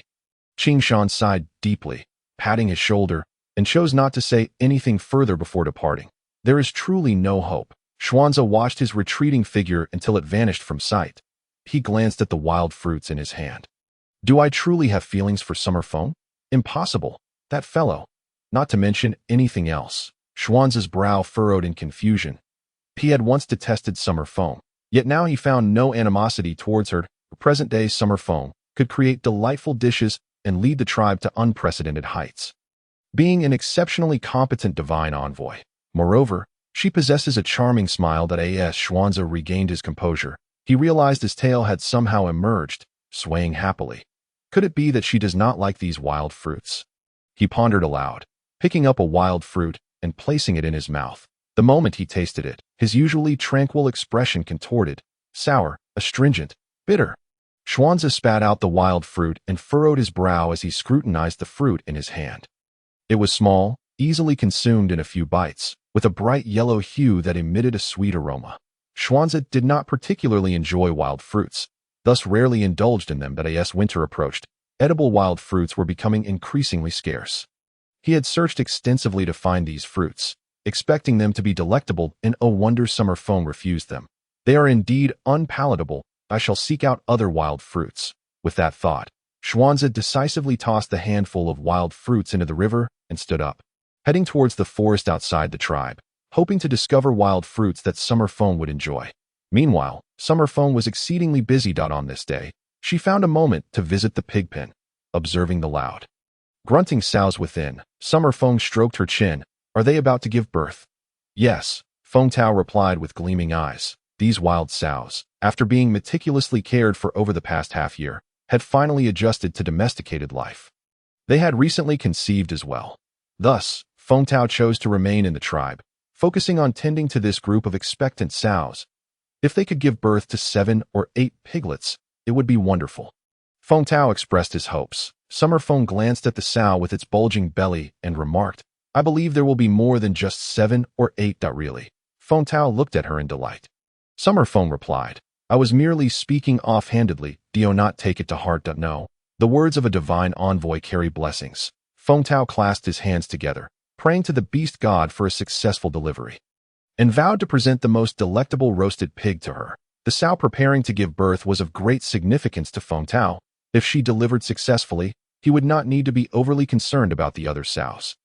Qingshan sighed deeply, patting his shoulder, and chose not to say anything further before departing. There is truly no hope. Xuanzi watched his retreating figure until it vanished from sight. He glanced at the wild fruits in his hand. Do I truly have feelings for Summer Feng? Impossible. That fellow. Not to mention anything else. Xuanzi's brow furrowed in confusion. He had once detested Summer Feng, yet now he found no animosity towards her. Present-day Summer Feng could create delightful dishes and lead the tribe to unprecedented heights. Being an exceptionally competent divine envoy. Moreover, she possesses a charming smile that as Xuanzi regained his composure, he realized his tail had somehow emerged, swaying happily. Could it be that she does not like these wild fruits? He pondered aloud, picking up a wild fruit and placing it in his mouth. The moment he tasted it, his usually tranquil expression contorted, sour, astringent, bitter. Xuanzi spat out the wild fruit and furrowed his brow as he scrutinized the fruit in his hand. It was small, easily consumed in a few bites, with a bright yellow hue that emitted a sweet aroma. Xuanzi did not particularly enjoy wild fruits, thus rarely indulged in them. But as winter approached, edible wild fruits were becoming increasingly scarce. He had searched extensively to find these fruits, expecting them to be delectable, and oh wonder, Summer Feng refused them. They are indeed unpalatable. I shall seek out other wild fruits. With that thought, Xuanzi decisively tossed the handful of wild fruits into the river and stood up, heading towards the forest outside the tribe, hoping to discover wild fruits that Summer Feng would enjoy. Meanwhile, Summer Feng was exceedingly busy. On this day, she found a moment to visit the pig pen, observing the loud grunting sows within. Summer Feng stroked her chin. Are they about to give birth? Yes, Feng Tao replied with gleaming eyes. These wild sows, after being meticulously cared for over the past half-year, had finally adjusted to domesticated life. They had recently conceived as well. Thus, Feng Tao chose to remain in the tribe, focusing on tending to this group of expectant sows. If they could give birth to 7 or 8 piglets, it would be wonderful. Feng Tao expressed his hopes. Summer Feng glanced at the sow with its bulging belly and remarked, I believe there will be more than just 7 or 8. Really? Feng Tao looked at her in delight. Summer Feng replied, I was merely speaking offhandedly. Do not take it to heart. No. The words of a divine envoy carry blessings. Feng Tao clasped his hands together, praying to the beast god for a successful delivery, and vowed to present the most delectable roasted pig to her. The sow preparing to give birth was of great significance to Feng Tao. If she delivered successfully, he would not need to be overly concerned about the other sows.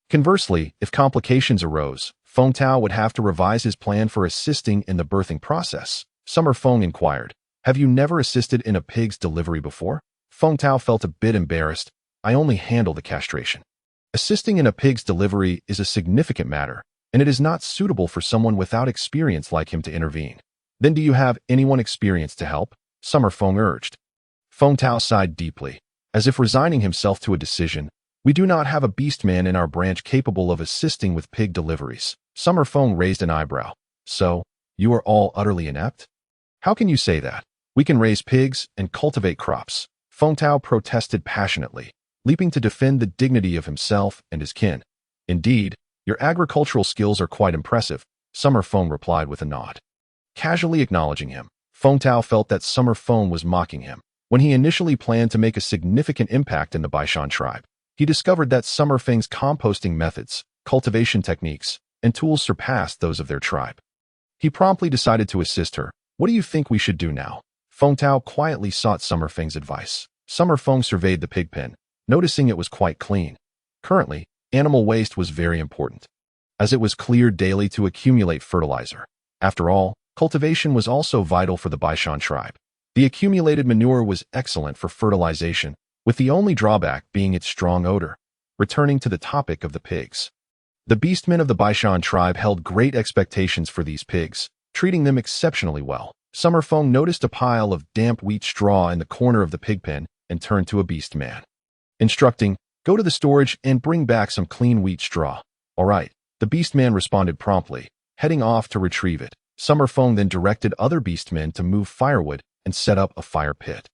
Conversely, if complications arose, Feng Tao would have to revise his plan for assisting in the birthing process. Summer Feng inquired, Have you never assisted in a pig's delivery before? Feng Tao felt a bit embarrassed. I only handle the castration. Assisting in a pig's delivery is a significant matter, and it is not suitable for someone without experience like him to intervene. Then do you have anyone experienced to help? Summer Feng urged. Feng Tao sighed deeply, as if resigning himself to a decision. We do not have a beastman in our branch capable of assisting with pig deliveries. Summer Feng raised an eyebrow. So, you are all utterly inept? How can you say that? We can raise pigs and cultivate crops. Feng Tao protested passionately, leaping to defend the dignity of himself and his kin. Indeed, your agricultural skills are quite impressive, Summer Feng replied with a nod. Casually acknowledging him, Feng Tao felt that Summer Feng was mocking him. When he initially planned to make a significant impact in the Baishan tribe, he discovered that Summer Feng's composting methods, cultivation techniques, and tools surpassed those of their tribe. He promptly decided to assist her. What do you think we should do now? Feng Tao quietly sought Summer Feng's advice. Summer Feng surveyed the pig pen, noticing it was quite clean. Currently, animal waste was very important, as it was cleared daily to accumulate fertilizer. After all, cultivation was also vital for the Baishan tribe. The accumulated manure was excellent for fertilization, with the only drawback being its strong odor. Returning to the topic of the pigs. The beastmen of the Baishan tribe held great expectations for these pigs, treating them exceptionally well. Summer Feng noticed a pile of damp wheat straw in the corner of the pig pen and turned to a beastman, instructing, Go to the storage and bring back some clean wheat straw. All right, the beastman responded promptly, heading off to retrieve it. Summer Feng then directed other beastmen to move firewood and set up a fire pit.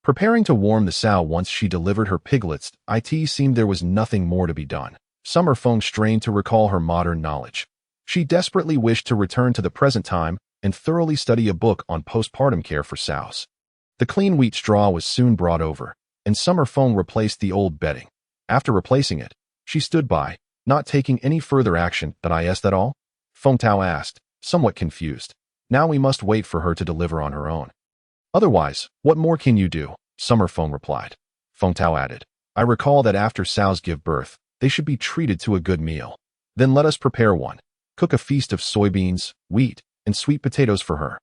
Preparing to warm the sow once she delivered her piglets, it seemed there was nothing more to be done. Summer Feng strained to recall her modern knowledge. She desperately wished to return to the present time and thoroughly study a book on postpartum care for sows. The clean wheat straw was soon brought over, and Summer Feng replaced the old bedding. After replacing it, she stood by, not taking any further action. Is that all? Feng Tao asked, somewhat confused. Now we must wait for her to deliver on her own. Otherwise, what more can you do? Summer Feng replied. Feng Tao added, I recall that after sows give birth, they should be treated to a good meal. Then let us prepare one. Cook a feast of soybeans, wheat, and sweet potatoes for her.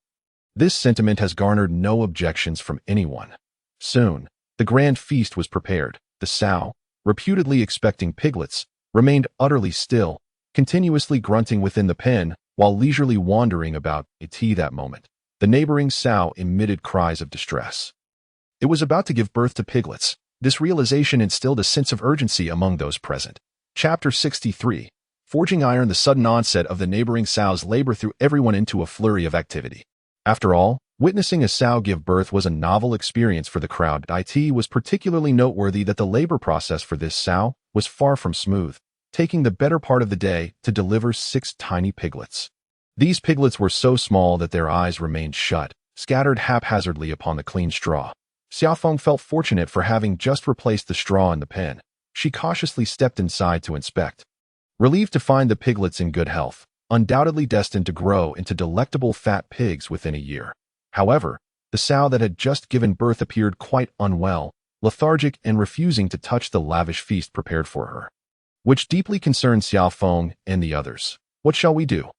This sentiment has garnered no objections from anyone. Soon, the grand feast was prepared. The sow, reputedly expecting piglets, remained utterly still, continuously grunting within the pen while leisurely wandering about that moment. The neighboring sow emitted cries of distress. It was about to give birth to piglets. This realization instilled a sense of urgency among those present. Chapter 63. Forging iron. The sudden onset of the neighboring sow's labor threw everyone into a flurry of activity. After all, witnessing a sow give birth was a novel experience for the crowd. It was particularly noteworthy that the labor process for this sow was far from smooth, taking the better part of the day to deliver 6 tiny piglets. These piglets were so small that their eyes remained shut, scattered haphazardly upon the clean straw. Xia Feng felt fortunate for having just replaced the straw in the pen. She cautiously stepped inside to inspect. Relieved to find the piglets in good health, undoubtedly destined to grow into delectable fat pigs within a year. However, the sow that had just given birth appeared quite unwell, lethargic and refusing to touch the lavish feast prepared for her, which deeply concerned Xia Feng and the others. What shall we do?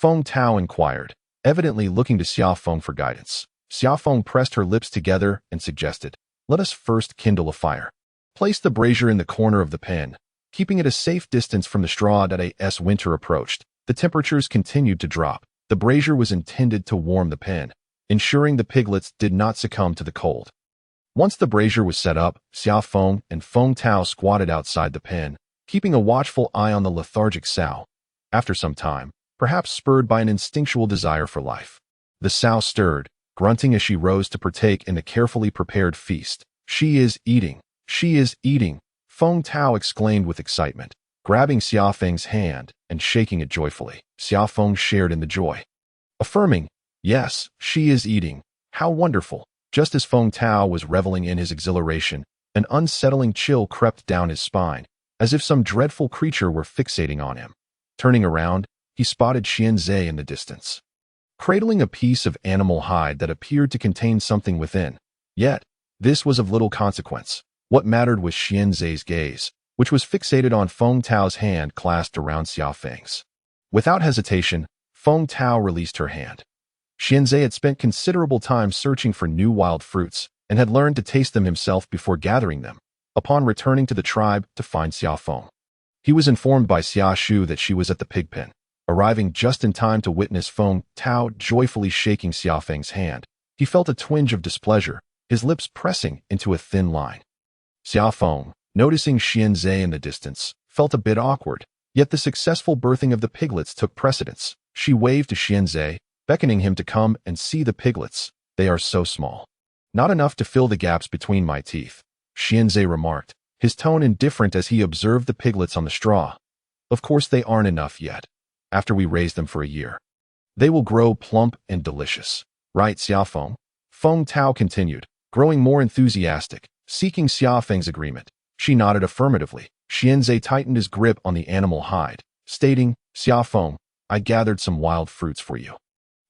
Feng Tao inquired, evidently looking to Xia Feng for guidance. Xia Feng pressed her lips together and suggested, Let us first kindle a fire. Place the brazier in the corner of the pen, keeping it a safe distance from the straw. As winter approached, the temperatures continued to drop. The brazier was intended to warm the pen, ensuring the piglets did not succumb to the cold. Once the brazier was set up, Xia Feng and Feng Tao squatted outside the pen, keeping a watchful eye on the lethargic sow. After some time, perhaps spurred by an instinctual desire for life, the sow stirred, grunting as she rose to partake in the carefully prepared feast. She is eating. She is eating. Feng Tao exclaimed with excitement, grabbing Xia Feng's hand and shaking it joyfully. Xia Feng shared in the joy, affirming, yes, she is eating. How wonderful. Just as Feng Tao was reveling in his exhilaration, an unsettling chill crept down his spine, as if some dreadful creature were fixating on him. Turning around, he spotted Xianzhe in the distance, cradling a piece of animal hide that appeared to contain something within. Yet, this was of little consequence. What mattered was Xianzhe's gaze, which was fixated on Feng Tao's hand clasped around Xia Feng's. Without hesitation, Feng Tao released her hand. Xianzhe had spent considerable time searching for new wild fruits and had learned to taste them himself before gathering them, upon returning to the tribe to find Xia Feng. He was informed by Xia Shu that she was at the pig pen, arriving just in time to witness Feng Tao joyfully shaking Xia Feng's hand. He felt a twinge of displeasure, his lips pressing into a thin line. Xia Feng, noticing Xianzhe in the distance, felt a bit awkward, yet the successful birthing of the piglets took precedence. She waved to Xianzhe, beckoning him to come and see the piglets. They are so small. Not enough to fill the gaps between my teeth, Xianzhe remarked, his tone indifferent as he observed the piglets on the straw. Of course they aren't enough yet. After we raise them for a year, they will grow plump and delicious. Right, Xia Feng? Feng Tao continued, growing more enthusiastic, seeking Xia Feng's agreement. She nodded affirmatively. Xianzhe tightened his grip on the animal hide, stating, Xia Feng, I gathered some wild fruits for you.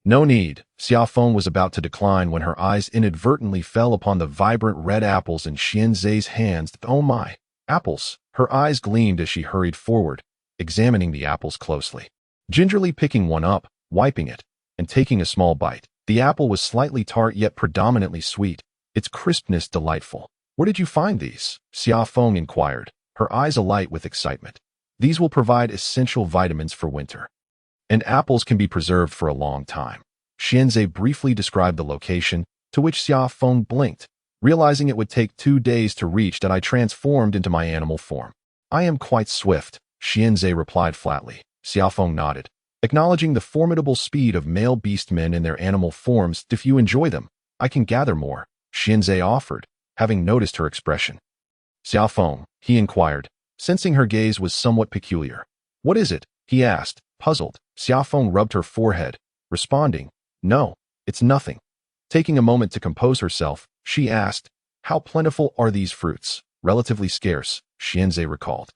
No need. Xia Feng was about to decline when her eyes inadvertently fell upon the vibrant red apples in Xianzhe's hands. Oh my, apples! Her eyes gleamed as she hurried forward, examining the apples closely. Gingerly picking one up, wiping it, and taking a small bite. The apple was slightly tart yet predominantly sweet, its crispness delightful. Where did you find these? Xia Feng inquired, her eyes alight with excitement. These will provide essential vitamins for winter, and apples can be preserved for a long time. Xianzhe briefly described the location, to which Xia Feng blinked, realizing it would take 2 days to reach that I transformed into my animal form. I am quite swift, Xianzhe replied flatly. Xia Feng nodded, acknowledging the formidable speed of male beastmen in their animal forms. If you enjoy them, I can gather more, Xianzhe offered, having noticed her expression. Xia Feng, he inquired, sensing her gaze was somewhat peculiar. What is it? He asked, puzzled. Xia Feng rubbed her forehead, responding, no, it's nothing. Taking a moment to compose herself, she asked, how plentiful are these fruits? Relatively scarce, Xianzhe recalled.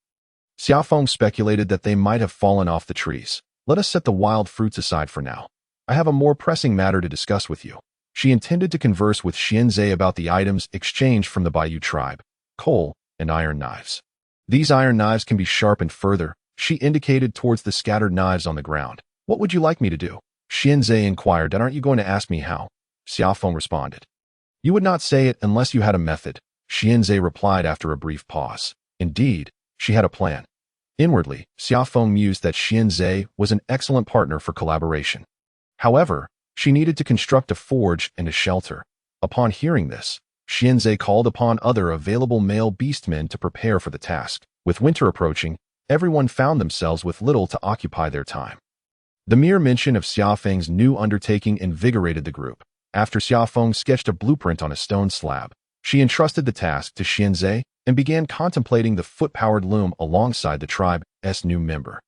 Xia Feng speculated that they might have fallen off the trees. Let us set the wild fruits aside for now. I have a more pressing matter to discuss with you. She intended to converse with Xianzhe about the items exchanged from the Bayou tribe, coal and iron knives. These iron knives can be sharpened further. She indicated towards the scattered knives on the ground. What would you like me to do? Xianzhe inquired. And aren't you going to ask me how? Xia Feng responded. You would not say it unless you had a method, Xianzhe replied after a brief pause. Indeed, she had a plan. Inwardly, Xia Feng mused that Xianzhe was an excellent partner for collaboration. However, she needed to construct a forge and a shelter. Upon hearing this, Xianzhe called upon other available male beastmen to prepare for the task. With winter approaching, everyone found themselves with little to occupy their time. The mere mention of Xia Feng's new undertaking invigorated the group. After Xia Feng sketched a blueprint on a stone slab, she entrusted the task to Xianzhe and began contemplating the foot-powered loom alongside the tribe's new member.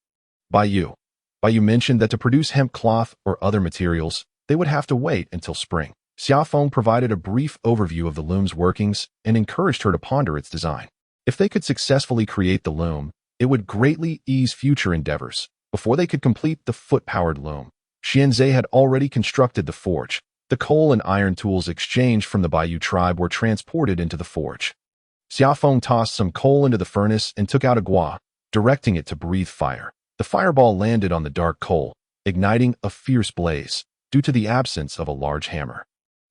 Bayou mentioned that to produce hemp cloth or other materials, they would have to wait until spring. Xia Feng provided a brief overview of the loom's workings and encouraged her to ponder its design. If they could successfully create the loom, it would greatly ease future endeavors. Before they could complete the foot-powered loom, Xianzhe had already constructed the forge. The coal and iron tools exchanged from the Bayou tribe were transported into the forge. Xia Feng tossed some coal into the furnace and took out a gua, directing it to breathe fire. The fireball landed on the dark coal, igniting a fierce blaze, due to the absence of a large hammer.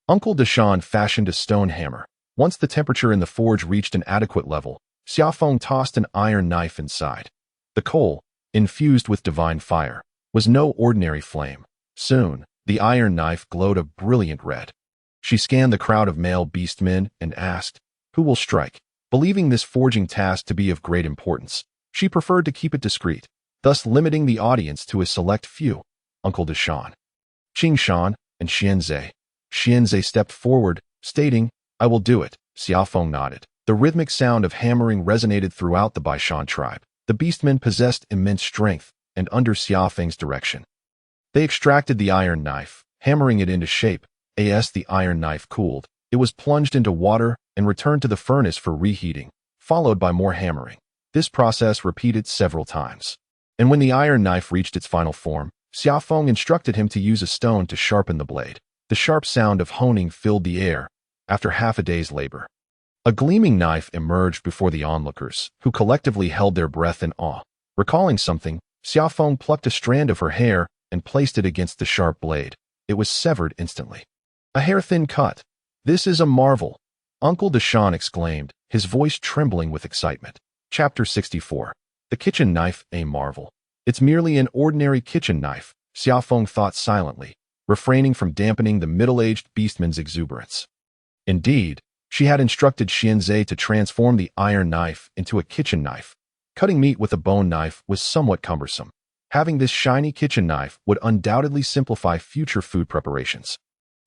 Uncle Deshawn fashioned a stone hammer. Once the temperature in the forge reached an adequate level, Xia Feng tossed an iron knife inside. The coal, infused with divine fire, was no ordinary flame. Soon, the iron knife glowed a brilliant red. She scanned the crowd of male beastmen and asked, who will strike? Believing this forging task to be of great importance, she preferred to keep it discreet, thus limiting the audience to a select few. Uncle Deshawn, Qing Shan, and Xianzhe. Xianzhe stepped forward, stating, I will do it. Xia Feng nodded. The rhythmic sound of hammering resonated throughout the Baishan tribe. The beastmen possessed immense strength, and under Xia Feng's direction, they extracted the iron knife, hammering it into shape. As the iron knife cooled, it was plunged into water and returned to the furnace for reheating, followed by more hammering. This process repeated several times. And when the iron knife reached its final form, Xia Feng instructed him to use a stone to sharpen the blade. The sharp sound of honing filled the air. After half a day's labor, a gleaming knife emerged before the onlookers, who collectively held their breath in awe. Recalling something, Xia Feng plucked a strand of her hair and placed it against the sharp blade. It was severed instantly. A hair-thin cut. This is a marvel, Uncle Deshaun exclaimed, his voice trembling with excitement. Chapter 64. The kitchen knife, a marvel. It's merely an ordinary kitchen knife, Xia Feng thought silently, refraining from dampening the middle-aged beastman's exuberance. Indeed, she had instructed Xianzhe to transform the iron knife into a kitchen knife. Cutting meat with a bone knife was somewhat cumbersome. Having this shiny kitchen knife would undoubtedly simplify future food preparations.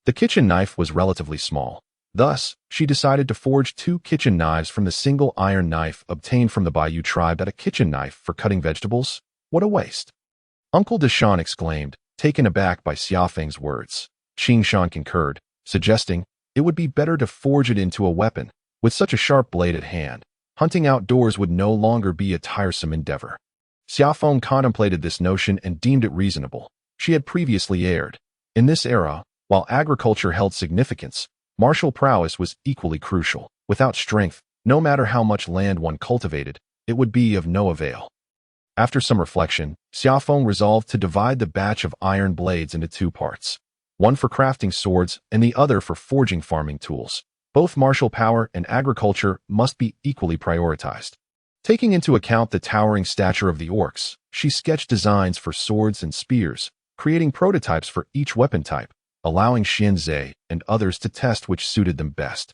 The kitchen knife was relatively small. Thus, she decided to forge 2 kitchen knives from the single iron knife obtained from the Bayou tribe. At a kitchen knife for cutting vegetables? What a waste! Uncle Deshaun exclaimed, taken aback by Xia Feng's words. Qing Shan concurred, suggesting it would be better to forge it into a weapon. With such a sharp blade at hand, hunting outdoors would no longer be a tiresome endeavor. Xia Feng contemplated this notion and deemed it reasonable. She had previously erred. In this era, while agriculture held significance, martial prowess was equally crucial. Without strength, no matter how much land one cultivated, it would be of no avail. After some reflection, Xia Feng resolved to divide the batch of iron blades into 2 parts, one for crafting swords and the other for forging farming tools. Both martial power and agriculture must be equally prioritized. Taking into account the towering stature of the orcs, she sketched designs for swords and spears, creating prototypes for each weapon type, allowing Xianzhe and others to test which suited them best.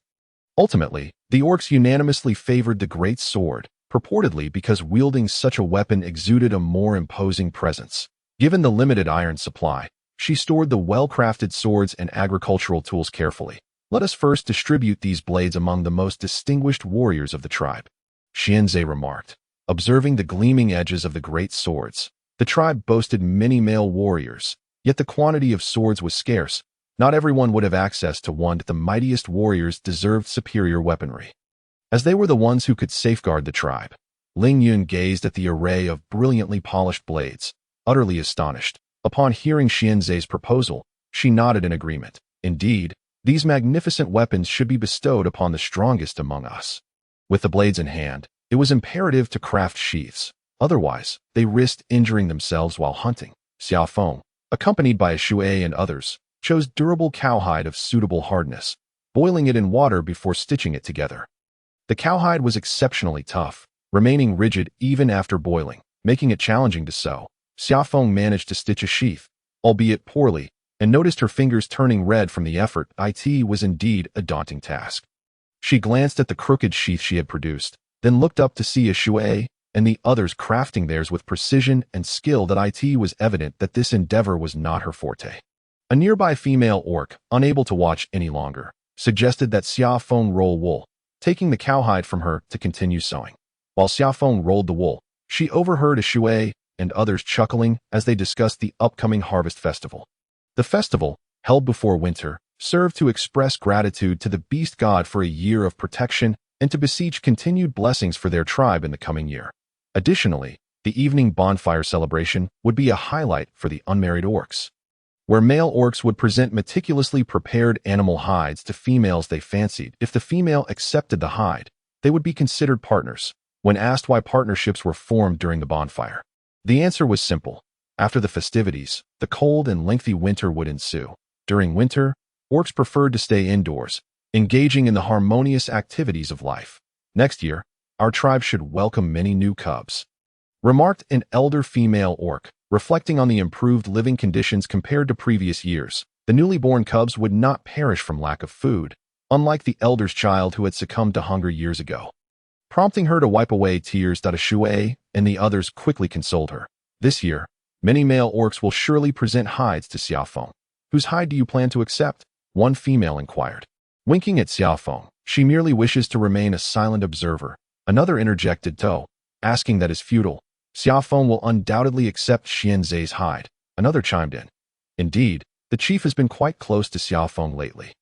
Ultimately, the orcs unanimously favored the great sword, purportedly because wielding such a weapon exuded a more imposing presence. Given the limited iron supply, she stored the well-crafted swords and agricultural tools carefully. Let us first distribute these blades among the most distinguished warriors of the tribe, Xianzhe remarked, observing the gleaming edges of the great swords. The tribe boasted many male warriors, yet the quantity of swords was scarce. Not everyone would have access to one. The mightiest warriors deserved superior weaponry, as they were the ones who could safeguard the tribe. Ling Yun gazed at the array of brilliantly polished blades, utterly astonished. Upon hearing Xianzhe's proposal, she nodded in agreement. Indeed, these magnificent weapons should be bestowed upon the strongest among us. With the blades in hand, it was imperative to craft sheaths. Otherwise, they risked injuring themselves while hunting. Xia Feng, accompanied by a Shui and others, chose durable cowhide of suitable hardness, boiling it in water before stitching it together. The cowhide was exceptionally tough, remaining rigid even after boiling, making it challenging to sew. Xia Feng managed to stitch a sheath, albeit poorly, and noticed her fingers turning red from the effort. It was indeed a daunting task. She glanced at the crooked sheath she had produced, then looked up to see a Shui and the others crafting theirs with precision and skill. That it was evident that this endeavor was not her forte. A nearby female orc, unable to watch any longer, suggested that Xia Feng roll wool, taking the cowhide from her to continue sewing. While Xia Feng rolled the wool, she overheard a Shui and others chuckling as they discussed the upcoming harvest festival. The festival, held before winter, served to express gratitude to the beast god for a year of protection and to beseech continued blessings for their tribe in the coming year. Additionally, the evening bonfire celebration would be a highlight for the unmarried orcs, where male orcs would present meticulously prepared animal hides to females they fancied. If the female accepted the hide, they would be considered partners. When asked why partnerships were formed during the bonfire, the answer was simple. After the festivities, the cold and lengthy winter would ensue. During winter, orcs preferred to stay indoors, engaging in the harmonious activities of life. Next year, our tribe should welcome many new cubs, remarked an elder female orc, reflecting on the improved living conditions compared to previous years. The newly born cubs would not perish from lack of food, unlike the elder's child who had succumbed to hunger years ago. Prompting her to wipe away tears, a Shui and the others quickly consoled her. This year, many male orcs will surely present hides to Xia Feng. Whose hide do you plan to accept? One female inquired. Winking at Xia Feng, She merely wishes to remain a silent observer. Another interjected To, asking that is futile. Xia Feng will undoubtedly accept Xianzhe's hide. Another chimed in. Indeed, the chief has been quite close to Xia Feng lately,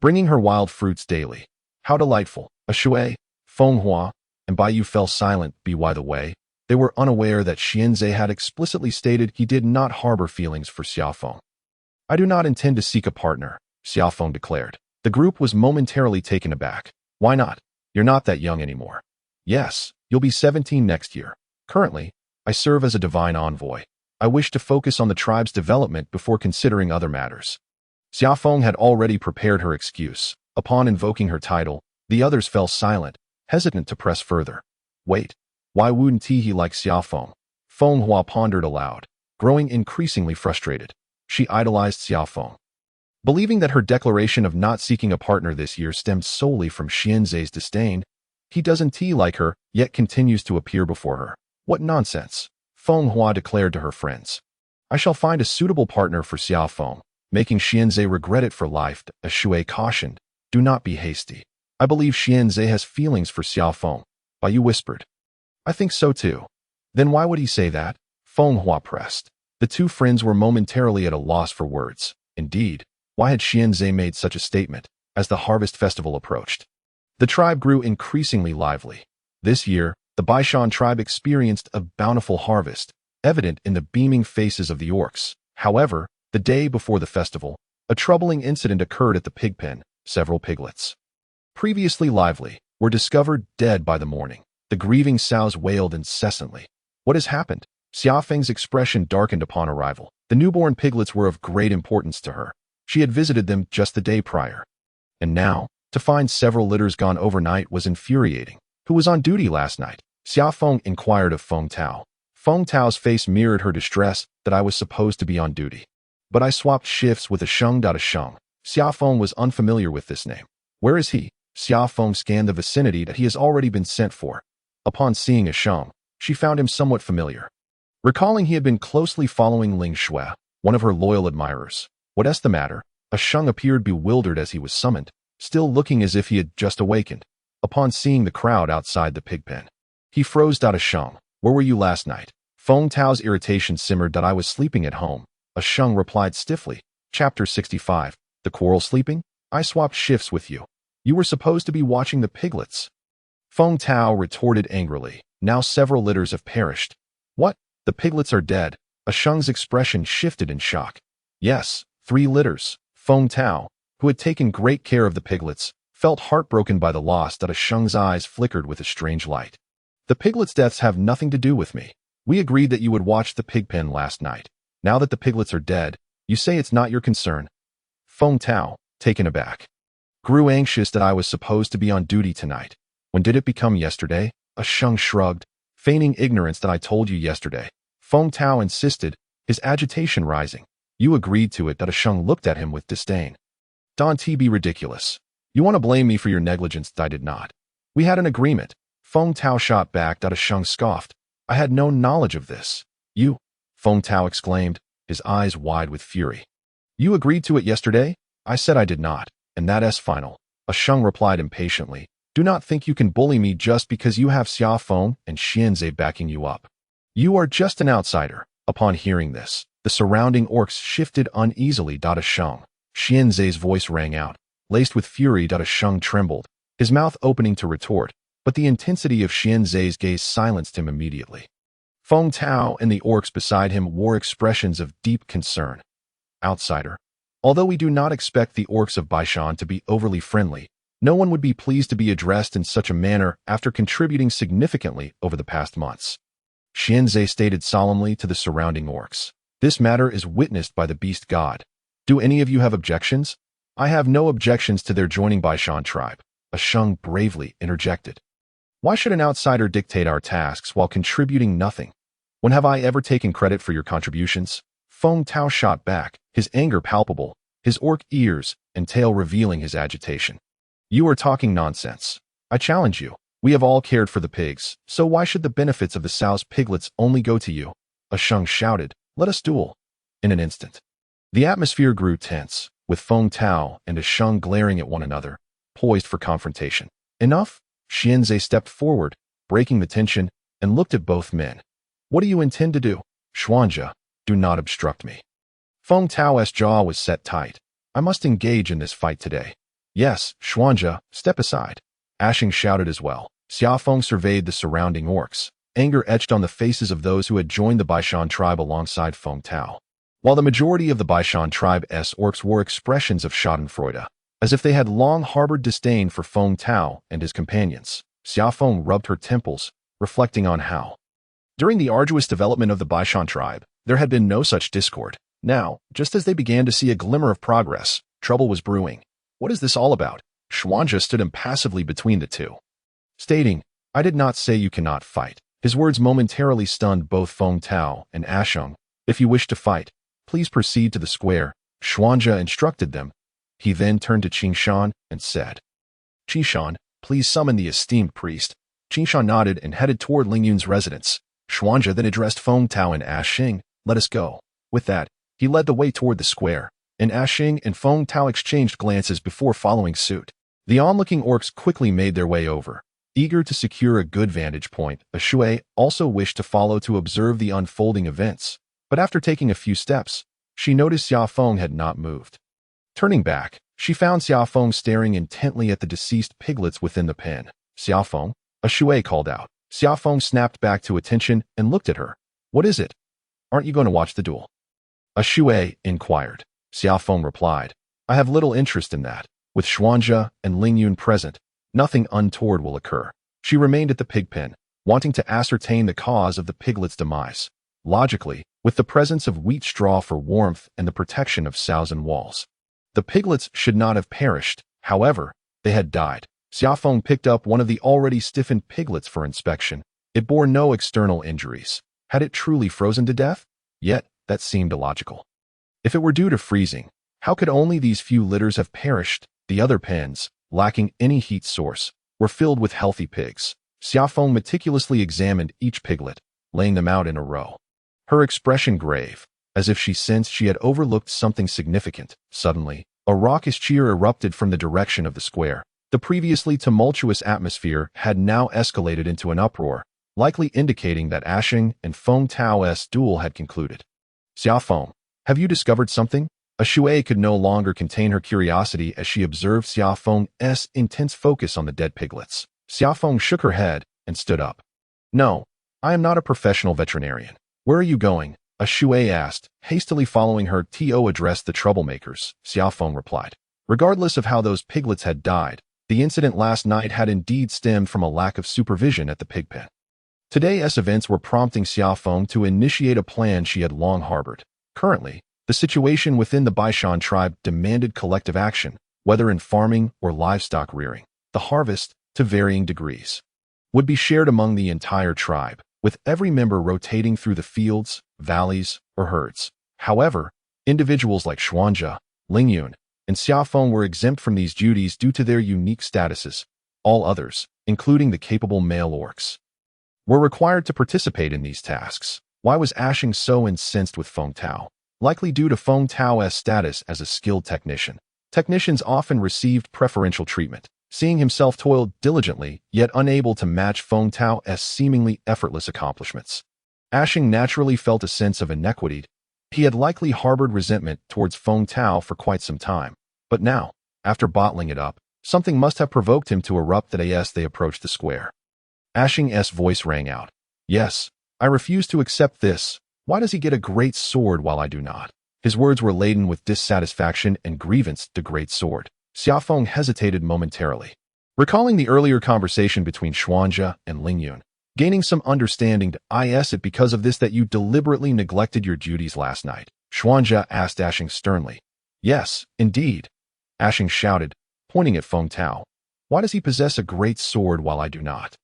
bringing her wild fruits daily. How delightful. A Shui, Feng Hua, and Bai Yu fell silent. By the way, they were unaware that Xianzhe had explicitly stated he did not harbor feelings for Xia Feng. I do not intend to seek a partner, Xia Feng declared. The group was momentarily taken aback. Why not? You're not that young anymore. Yes, you'll be 17 next year. Currently, I serve as a divine envoy. I wish to focus on the tribe's development before considering other matters. Xia Feng had already prepared her excuse. Upon invoking her title, the others fell silent, hesitant to press further. Wait, why wouldn't he like Xia Feng? Feng Hua pondered aloud, growing increasingly frustrated. She idolized Xia Feng, believing that her declaration of not seeking a partner this year stemmed solely from Xianzhe's disdain. He doesn't like her, yet continues to appear before her. What nonsense! Feng Hua declared to her friends. I shall find a suitable partner for Xia Feng, making Xianzhe regret it for life. As Shui cautioned, do not be hasty. I believe Xianzhe has feelings for Xia Feng. Bai Yu whispered. I think so too. Then why would he say that? Feng Hua pressed. The two friends were momentarily at a loss for words. Indeed, why had Xianzhe made such a statement? As the harvest festival approached, the tribe grew increasingly lively. This year, the Baishan tribe experienced a bountiful harvest, evident in the beaming faces of the orcs. However, the day before the festival, a troubling incident occurred at the pig pen. Several piglets, previously lively, were discovered dead by the morning. The grieving sows wailed incessantly. What has happened? Xia Feng's expression darkened upon arrival. The newborn piglets were of great importance to her. She had visited them just the day prior. And now, to find several litters gone overnight was infuriating. Who was on duty last night? Xia Feng inquired of Feng Tao. Feng Tao's face mirrored her distress that I was supposed to be on duty. But I swapped shifts with a Sheng. Xia Feng was unfamiliar with this name. Where is he? Xia Feng scanned the vicinity that he has already been sent for. Upon seeing a Sheng, she found him somewhat familiar, recalling he had been closely following Ling Shui, one of her loyal admirers. What's the matter? A Sheng appeared bewildered as he was summoned, still looking as if he had just awakened. Upon seeing the crowd outside the pig pen, he froze. A Sheng, where were you last night? Feng Tao's irritation simmered. That I was sleeping at home, a Sheng replied stiffly. Chapter 65. The quarrel sleeping? I swapped shifts with you. You were supposed to be watching the piglets. Feng Tao retorted angrily. Now several litters have perished. What? The piglets are dead? A Sheng's expression shifted in shock. Yes, 3 litters. Feng Tao, who had taken great care of the piglets, felt heartbroken by the loss. That a Sheng's eyes flickered with a strange light. The piglets' deaths have nothing to do with me. We agreed that you would watch the pig pen last night. Now that the piglets are dead, you say it's not your concern. Feng Tao, taken aback, grew anxious. That I was supposed to be on duty tonight. When did it become yesterday? A Sheng shrugged, feigning ignorance. That I told you yesterday. Feng Tao insisted, his agitation rising. You agreed to it. That a Sheng looked at him with disdain. Don't be ridiculous. You want to blame me for your negligence? I did not. We had an agreement. Feng Tao shot back. That a Sheng scoffed. I had no knowledge of this. You? Feng Tao exclaimed, his eyes wide with fury. You agreed to it yesterday? I said I did not, and that's final. A Sheng replied impatiently. Do not think you can bully me just because you have Xia Feng and Xianzhe backing you up. You are just an outsider. Upon hearing this, the surrounding orcs shifted uneasily. A Sheng. Xianzhe's voice rang out, laced with fury. A Sheng trembled, his mouth opening to retort, but the intensity of Xianzhe's gaze silenced him immediately. Feng Tao and the orcs beside him wore expressions of deep concern. Outsider. Although we do not expect the orcs of Baishan to be overly friendly, no one would be pleased to be addressed in such a manner after contributing significantly over the past months. Xianzhe stated solemnly to the surrounding orcs. This matter is witnessed by the beast god. Do any of you have objections? I have no objections to their joining Baishan tribe. A Sheng bravely interjected. Why should an outsider dictate our tasks while contributing nothing? When have I ever taken credit for your contributions? Feng Tao shot back, his anger palpable, his orc ears and tail revealing his agitation. You are talking nonsense. I challenge you. We have all cared for the pigs, so why should the benefits of the sow's piglets only go to you? A Sheng shouted, let us duel. In an instant, the atmosphere grew tense, with Feng Tao and a Sheng glaring at one another. poised for confrontation. Enough? Xianze stepped forward, breaking the tension, and looked at both men. What do you intend to do? Xuanja, do not obstruct me. Feng Tao's jaw was set tight. I must engage in this fight today. Yes, Xuanja, step aside. Ashing shouted as well. Xia Feng surveyed the surrounding orcs. Anger etched on the faces of those who had joined the Baishan tribe alongside Feng Tao. While the majority of the Baishan tribe's orcs wore expressions of schadenfreude, as if they had long harbored disdain for Feng Tao and his companions, Xia Feng rubbed her temples, reflecting on how, during the arduous development of the Baishan tribe, there had been no such discord. Now, just as they began to see a glimmer of progress, trouble was brewing. What is this all about? Xuanja stood impassively between the two, stating, I did not say you cannot fight. His words momentarily stunned both Feng Tao and Ashung. If you wish to fight, please proceed to the square, Xuanja instructed them. He then turned to Qingshan and said, Qishan, please summon the esteemed priest. Qingshan nodded and headed toward Lingyun's residence. Xuanja then addressed Feng Tao and Ashing, let us go. With that, he led the way toward the square, and Ashing and Feng Tao exchanged glances before following suit. The onlooking orcs quickly made their way over. Eager to secure a good vantage point, Shui also wished to follow to observe the unfolding events, but after taking a few steps, she noticed Xia Feng had not moved. Turning back, she found Xia Feng staring intently at the deceased piglets within the pen. Xia Feng, Shui called out. Xia Feng snapped back to attention and looked at her. What is it? Aren't you going to watch the duel? Shui inquired. Xia Feng replied, I have little interest in that. With Xuanja and Lingyun present, nothing untoward will occur. She remained at the pig pen, wanting to ascertain the cause of the piglet's demise. Logically, with the presence of wheat straw for warmth and the protection of Saozan walls, the piglets should not have perished. However, they had died. Xia Feng picked up one of the already stiffened piglets for inspection. It bore no external injuries. Had it truly frozen to death? Yet, that seemed illogical. If it were due to freezing, how could only these few litters have perished? The other pens, lacking any heat source, were filled with healthy pigs. Xia Feng meticulously examined each piglet, laying them out in a row. Her expression grave, as if she sensed she had overlooked something significant. Suddenly, a raucous cheer erupted from the direction of the square. The previously tumultuous atmosphere had now escalated into an uproar, likely indicating that Ashing and Feng Tao's duel had concluded. Xia Feng, have you discovered something? Shui could no longer contain her curiosity as she observed Xia Feng's intense focus on the dead piglets. Xia Feng shook her head and stood up. No, I am not a professional veterinarian. Where are you going? Shui asked, hastily following her. To address the troublemakers, Xia Feng replied. Regardless of how those piglets had died, the incident last night had indeed stemmed from a lack of supervision at the pig pen. Today's events were prompting Xia Feng to initiate a plan she had long harbored. Currently, the situation within the Baishan tribe demanded collective action, whether in farming or livestock rearing. The harvest, to varying degrees, would be shared among the entire tribe, with every member rotating through the fields, valleys, or herds. However, individuals like Xuanja, Lingyun, and Xia Feng were exempt from these duties due to their unique statuses. All others, including the capable male orcs, were required to participate in these tasks. Why was Ashing so incensed with Feng Tao? Likely due to Feng Tao's status as a skilled technician. Technicians often received preferential treatment. Seeing himself toil diligently, yet unable to match Feng Tao's seemingly effortless accomplishments, Ashing naturally felt a sense of inequity. He had likely harbored resentment towards Feng Tao for quite some time, but now, after bottling it up, something must have provoked him to erupt as they approached the square. Ashing's voice rang out. Yes, I refuse to accept this. Why does he get a great sword while I do not? His words were laden with dissatisfaction and grievance. The great sword. Xia Feng hesitated momentarily, recalling the earlier conversation between Xuanja and Lingyun. Gaining some understanding. Is it because of this that you deliberately neglected your duties last night? Xuanja asked Ashing sternly. Yes, indeed. Ashing shouted, pointing at Feng Tao. Why does he possess a great sword while I do not?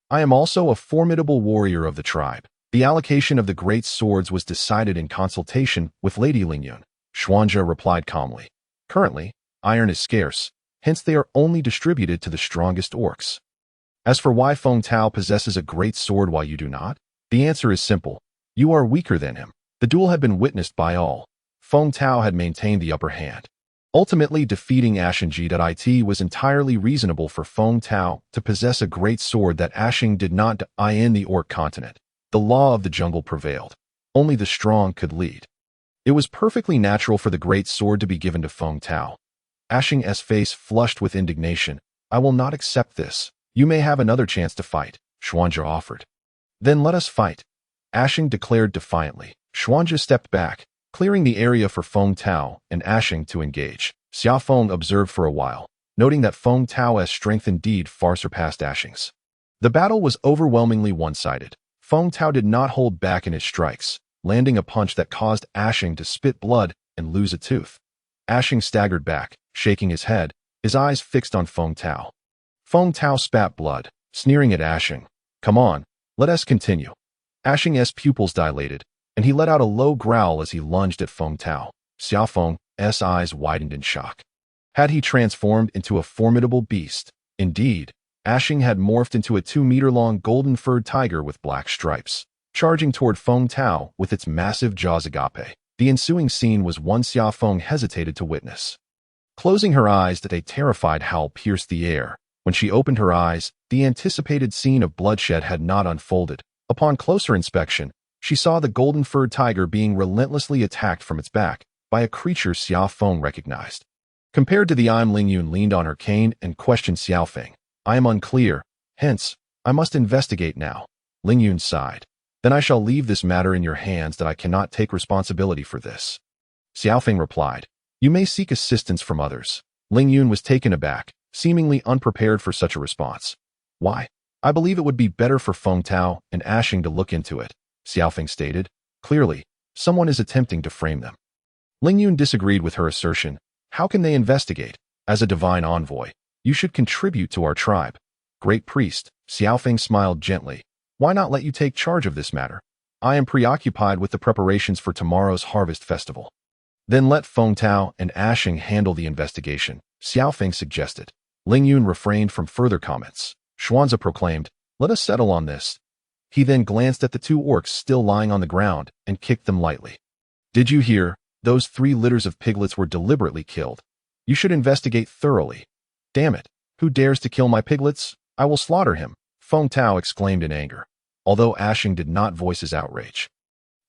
I am also a formidable warrior of the tribe. The allocation of the great swords was decided in consultation with Lady Lingyun. Xuanja replied calmly. Currently, iron is scarce, hence they are only distributed to the strongest orcs. As for why Feng Tao possesses a great sword while you do not, the answer is simple. You are weaker than him. The duel had been witnessed by all. Feng Tao had maintained the upper hand. Ultimately, defeating Ashing was entirely reasonable for Feng Tao to possess a great sword that Ashing did not in the Orc continent. The law of the jungle prevailed. Only the strong could lead. It was perfectly natural for the great sword to be given to Feng Tao. Ashing's face flushed with indignation. I will not accept this. You may have another chance to fight, Xuanzhe offered. Then let us fight, Ashing declared defiantly. Xuanzhe stepped back, clearing the area for Feng Tao and Ashing to engage. Xia Feng observed for a while, noting that Feng Tao's strength indeed far surpassed Ashing's. The battle was overwhelmingly one-sided. Feng Tao did not hold back in his strikes, landing a punch that caused Ashing to spit blood and lose a tooth. Ashing staggered back, shaking his head, his eyes fixed on Feng Tao. Feng Tao spat blood, sneering at Ashing. Come on, let us continue. Ashing's pupils dilated, and he let out a low growl as he lunged at Feng Tao. Xia Feng's eyes widened in shock. Had he transformed into a formidable beast? Indeed, Ashing had morphed into a 2-meter-long golden-furred tiger with black stripes, charging toward Feng Tao with its massive jaws agape. The ensuing scene was one Xia Feng hesitated to witness. Closing her eyes, a terrified howl pierced the air. When she opened her eyes, the anticipated scene of bloodshed had not unfolded. Upon closer inspection, she saw the golden-furred tiger being relentlessly attacked from its back by a creature Xia Feng recognized. Compared to the Lingyun leaned on her cane and questioned Xia Feng. I am unclear, hence, I must investigate now. Lingyun sighed. Then I shall leave this matter in your hands, that I cannot take responsibility for this. Xia Feng replied. You may seek assistance from others. Lingyun was taken aback, seemingly unprepared for such a response. Why? I believe it would be better for Feng Tao and Ashing to look into it, Xia Feng stated. Clearly, someone is attempting to frame them. Lingyun disagreed with her assertion. How can they investigate? As a divine envoy, you should contribute to our tribe. Great priest, Xia Feng smiled gently. Why not let you take charge of this matter? I am preoccupied with the preparations for tomorrow's harvest festival. Then let Feng Tao and Ashing handle the investigation, Xia Feng suggested. Lingyun refrained from further comments. Xuanzhe proclaimed, let us settle on this. He then glanced at the 2 orcs still lying on the ground and kicked them lightly. Did you hear? Those 3 litters of piglets were deliberately killed. You should investigate thoroughly. Damn it! Who dares to kill my piglets? I will slaughter him, Feng Tao exclaimed in anger, although Ashing did not voice his outrage.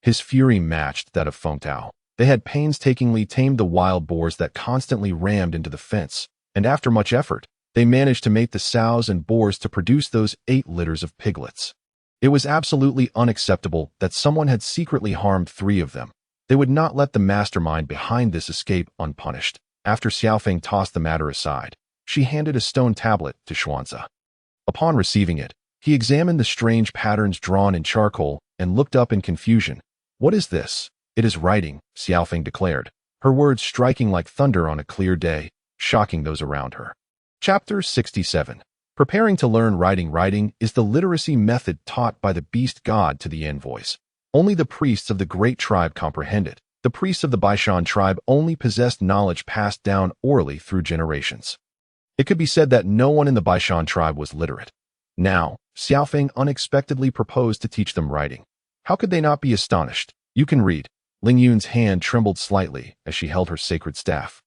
His fury matched that of Feng Tao. They had painstakingly tamed the wild boars that constantly rammed into the fence, and after much effort, they managed to mate the sows and boars to produce those 8 litters of piglets. It was absolutely unacceptable that someone had secretly harmed 3 of them. They would not let the mastermind behind this escape unpunished. After Xia Feng tossed the matter aside, she handed a stone tablet to Xuanzhe. Upon receiving it, he examined the strange patterns drawn in charcoal and looked up in confusion. What is this? It is writing, Xia Feng declared, her words striking like thunder on a clear day, shocking those around her. Chapter 67. Preparing to learn writing. Writing is the literacy method taught by the beast god to the envoys. Only the priests of the great tribe comprehend it. The priests of the Baishan tribe only possessed knowledge passed down orally through generations. It could be said that no one in the Baishan tribe was literate. Now, Xia Feng unexpectedly proposed to teach them writing. How could they not be astonished? You can read. Lingyun's hand trembled slightly as she held her sacred staff.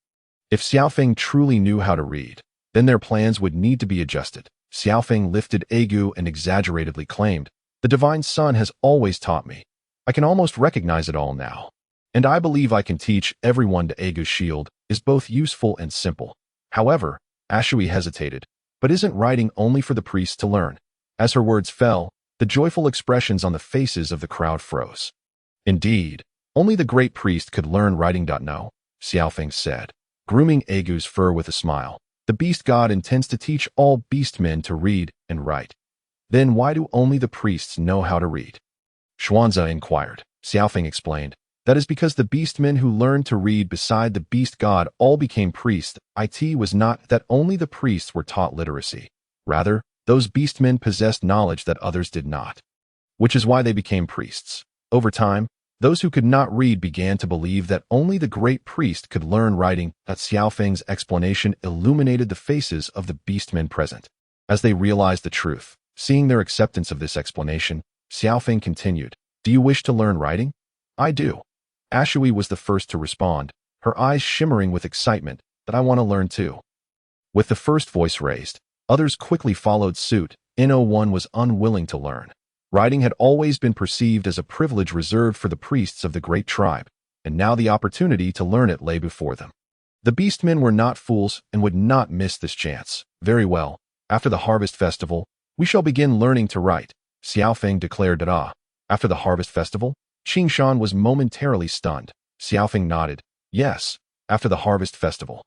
If Xia Feng truly knew how to read, then their plans would need to be adjusted. Xia Feng lifted Agu and exaggeratedly claimed, the Divine Sun has always taught me. I can almost recognize it all now. And I believe I can teach everyone to Agu's shield is both useful and simple. However, Ashui hesitated. But isn't writing only for the priests to learn? As her words fell, the joyful expressions on the faces of the crowd froze. Indeed, only the great priest could learn writing. No, Xia Feng said, grooming Agu's fur with a smile. The beast god intends to teach all beastmen to read and write. Then why do only the priests know how to read? Xuanzhe inquired. Xia Feng explained. That is because the beastmen who learned to read beside the beast god all became priests. It was not that only the priests were taught literacy. Rather, those beastmen possessed knowledge that others did not. Which is why they became priests. Over time, those who could not read began to believe that only the great priest could learn writing. Xiao Feng's explanation illuminated the faces of the beastmen present. As they realized the truth, seeing their acceptance of this explanation, Xiao Feng continued, do you wish to learn writing? I do. Ashui was the first to respond, her eyes shimmering with excitement, that I want to learn too. With the first voice raised, others quickly followed suit. No one was unwilling to learn. Writing had always been perceived as a privilege reserved for the priests of the great tribe, and now the opportunity to learn it lay before them. The beastmen were not fools and would not miss this chance. Very well, after the harvest festival, we shall begin learning to write, Xia Feng declared. After the harvest festival? Qing Shan was momentarily stunned. Xia Feng nodded. Yes, after the harvest festival.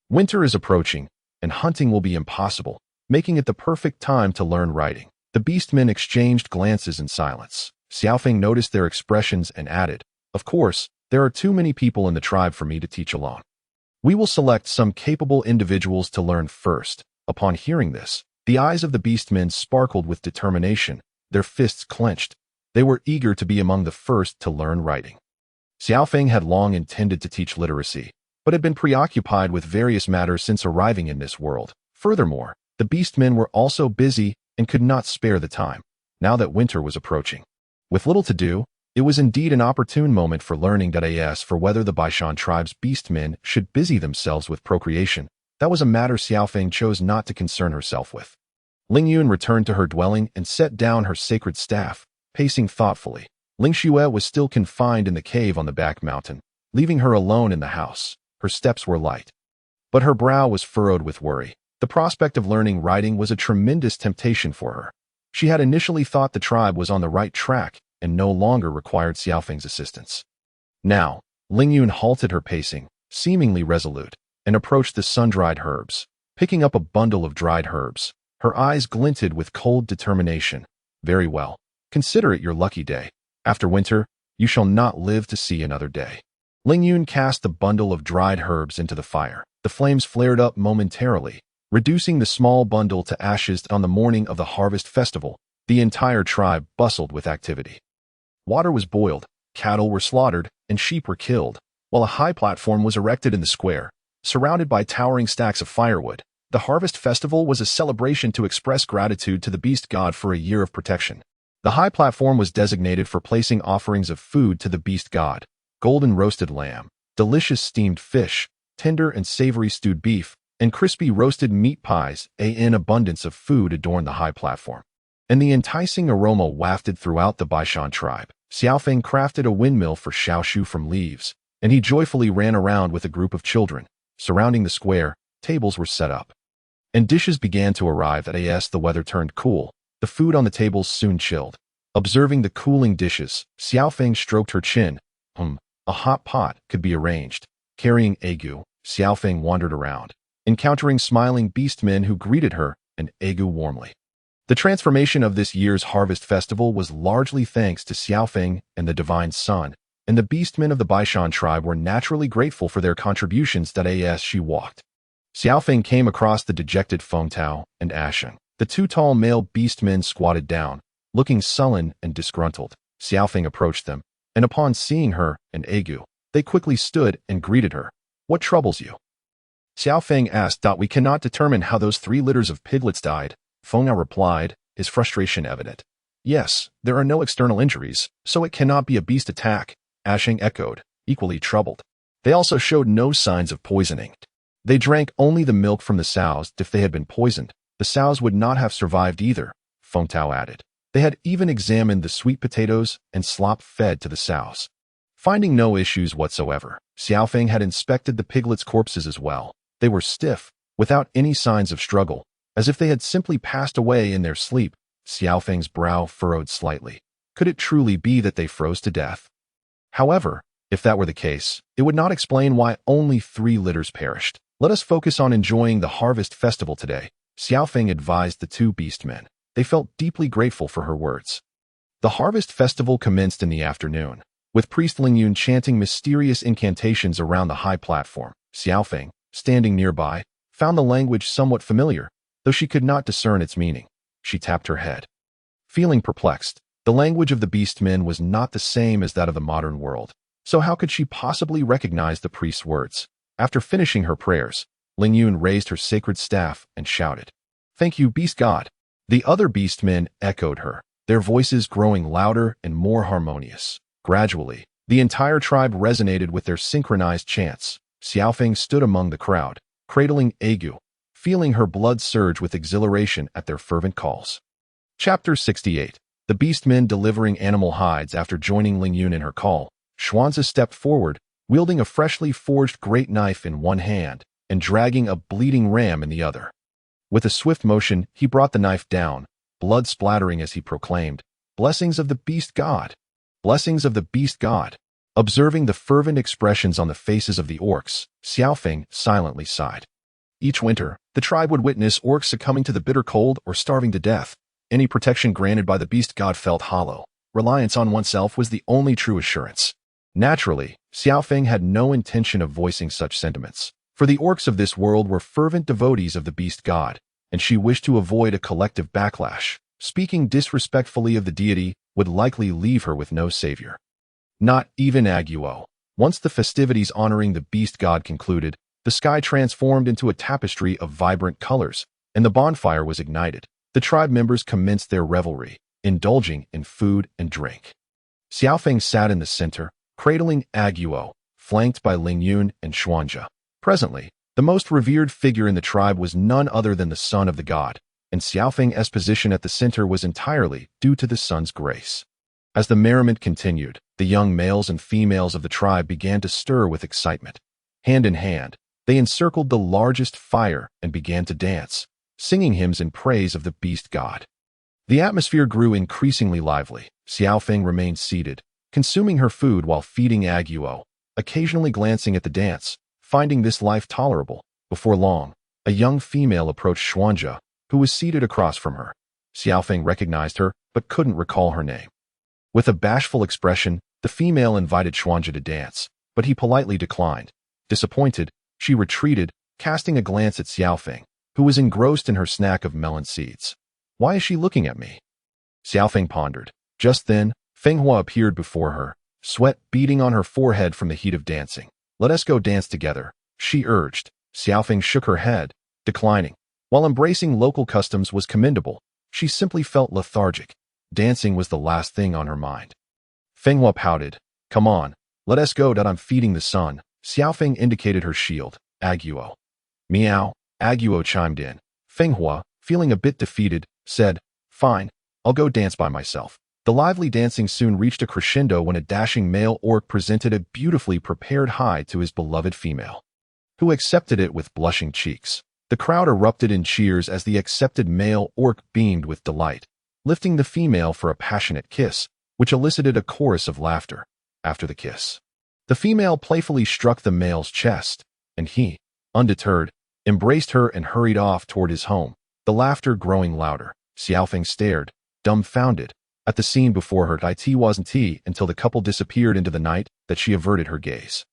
Winter is approaching, and hunting will be impossible, making it the perfect time to learn writing. The beastmen exchanged glances in silence. Xia Feng noticed their expressions and added, Of course, there are too many people in the tribe for me to teach alone. We will select some capable individuals to learn first. Upon hearing this, the eyes of the beastmen sparkled with determination, their fists clenched. They were eager to be among the first to learn writing. Xia Feng had long intended to teach literacy, but had been preoccupied with various matters since arriving in this world. Furthermore, the beastmen were also busy and could not spare the time, now that winter was approaching. With little to do, it was indeed an opportune moment for learning. As for whether the Baishan tribe's beastmen should busy themselves with procreation, that was a matter Xia Feng chose not to concern herself with. Ling Yun returned to her dwelling and set down her sacred staff, pacing thoughtfully. Ling Xue was still confined in the cave on the back mountain, leaving her alone in the house. Her steps were light, but her brow was furrowed with worry. The prospect of learning writing was a tremendous temptation for her. She had initially thought the tribe was on the right track and no longer required Xia Feng's assistance. Now, Ling Yun halted her pacing, seemingly resolute, and approached the sun-dried herbs. Picking up a bundle of dried herbs, her eyes glinted with cold determination. Very well. Consider it your lucky day. After winter, you shall not live to see another day. Ling Yun cast the bundle of dried herbs into the fire. The flames flared up momentarily, reducing the small bundle to ashes. On the morning of the harvest festival, the entire tribe bustled with activity. Water was boiled, cattle were slaughtered, and sheep were killed, while a high platform was erected in the square, surrounded by towering stacks of firewood. The harvest festival was a celebration to express gratitude to the beast god for a year of protection. The high platform was designated for placing offerings of food to the beast god: golden roasted lamb, delicious steamed fish, tender and savory stewed beef, and crispy roasted meat pies. In abundance of food adorned the high platform, and the enticing aroma wafted throughout the Baishan tribe. Xia Feng crafted a windmill for Xiaoshu from leaves, and he joyfully ran around with a group of children. Surrounding the square, tables were set up, and dishes began to arrive. As the weather turned cool, the food on the tables soon chilled. Observing the cooling dishes, Xia Feng stroked her chin. A hot pot could be arranged. Carrying agu, Xia Feng wandered around, encountering smiling beastmen who greeted her and agu warmly. The transformation of this year's harvest festival was largely thanks to Xia Feng and the divine sun, and the beastmen of the Baishan tribe were naturally grateful for their contributions. As she walked, Xia Feng came across the dejected Feng Tao and Asheng. The two tall male beastmen squatted down, looking sullen and disgruntled. Xia Feng approached them, and upon seeing her and agu, they quickly stood and greeted her. What troubles you? Xia Feng asked. We cannot determine how those 3 litters of piglets died, Feng Tao replied, his frustration evident. Yes, there are no external injuries, so it cannot be a beast attack, Asheng echoed, equally troubled. They also showed no signs of poisoning. They drank only the milk from the sows. If they had been poisoned, the sows would not have survived either, Feng Tao added. They had even examined the sweet potatoes and slop fed to the sows. Finding no issues whatsoever, Xia Feng had inspected the piglets' corpses as well. They were stiff, without any signs of struggle, as if they had simply passed away in their sleep. Xia Feng's brow furrowed slightly. Could it truly be that they froze to death? However, if that were the case, it would not explain why only 3 litters perished. Let us focus on enjoying the harvest festival today, Xia Feng advised the 2 beastmen. They felt deeply grateful for her words. The harvest festival commenced in the afternoon, with priest Ling Yun chanting mysterious incantations around the high platform. Xia Feng, standing nearby, found the language somewhat familiar, though she could not discern its meaning. She tapped her head. Feeling perplexed, the language of the beastmen was not the same as that of the modern world, so how could she possibly recognize the priest's words? After finishing her prayers, Ling Yun raised her sacred staff and shouted, "Thank you, beast god." The other beastmen echoed her, their voices growing louder and more harmonious. Gradually, The entire tribe resonated with their synchronized chants. Xia Feng stood among the crowd, cradling ague, feeling her blood surge with exhilaration at their fervent calls. Chapter 68. The Beastmen delivering animal hides. After joining Ling Yun in her call, Xuanzi stepped forward, wielding a freshly forged great knife in one hand and dragging a bleeding ram in the other. With a swift motion, he brought the knife down, blood splattering as he proclaimed, "Blessings of the beast god! Blessings of the beast god!" Observing the fervent expressions on the faces of the orcs, Xia Feng silently sighed. Each winter, the tribe would witness orcs succumbing to the bitter cold or starving to death. Any protection granted by the beast god felt hollow. Reliance on oneself was the only true assurance. Naturally, Xia Feng had no intention of voicing such sentiments, for the orcs of this world were fervent devotees of the beast god, and she wished to avoid a collective backlash. Speaking disrespectfully of the deity would likely leave her with no savior. Not even Aguo. Once the festivities honoring the beast god concluded, the sky transformed into a tapestry of vibrant colors, and the bonfire was ignited. The tribe members commenced their revelry, indulging in food and drink. Xia Feng sat in the center, cradling Aguo, flanked by Ling Yun and Xuanzhi. Presently, the most revered figure in the tribe was none other than the son of the god, and Xia Feng's position at the center was entirely due to the son's grace. As the merriment continued, the young males and females of the tribe began to stir with excitement. Hand in hand, they encircled the largest fire and began to dance, singing hymns in praise of the beast god. The atmosphere grew increasingly lively. Xia Feng remained seated, consuming her food while feeding Aguo, occasionally glancing at the dance, finding this life tolerable. Before long, a young female approached Xuanzhi, who was seated across from her. Xia Feng recognized her, but couldn't recall her name. With a bashful expression, the female invited Xuanzhi to dance, but he politely declined. Disappointed, she retreated, casting a glance at Xia Feng, who was engrossed in her snack of melon seeds. "Why is she looking at me?" Xia Feng pondered. Just then, Feng Hua appeared before her, sweat beading on her forehead from the heat of dancing. "Let us go dance together," she urged. Xia Feng shook her head, declining. While embracing local customs was commendable, she simply felt lethargic. Dancing was the last thing on her mind. Feng Hua pouted. "Come on, let us go. I'm feeding the sun." Xia Feng indicated her shield. "Aguo." "Meow," Aguo chimed in. Feng Hua, feeling a bit defeated, said, "Fine, I'll go dance by myself." The lively dancing soon reached a crescendo when a dashing male orc presented a beautifully prepared hide to his beloved female, who accepted it with blushing cheeks. The crowd erupted in cheers as the accepted male orc beamed with delight, lifting the female for a passionate kiss, which elicited a chorus of laughter. After the kiss, the female playfully struck the male's chest, and he, undeterred, embraced her and hurried off toward his home, the laughter growing louder. Xia Feng stared, dumbfounded, at the scene before her. It wasn't until the couple disappeared into the night that she averted her gaze.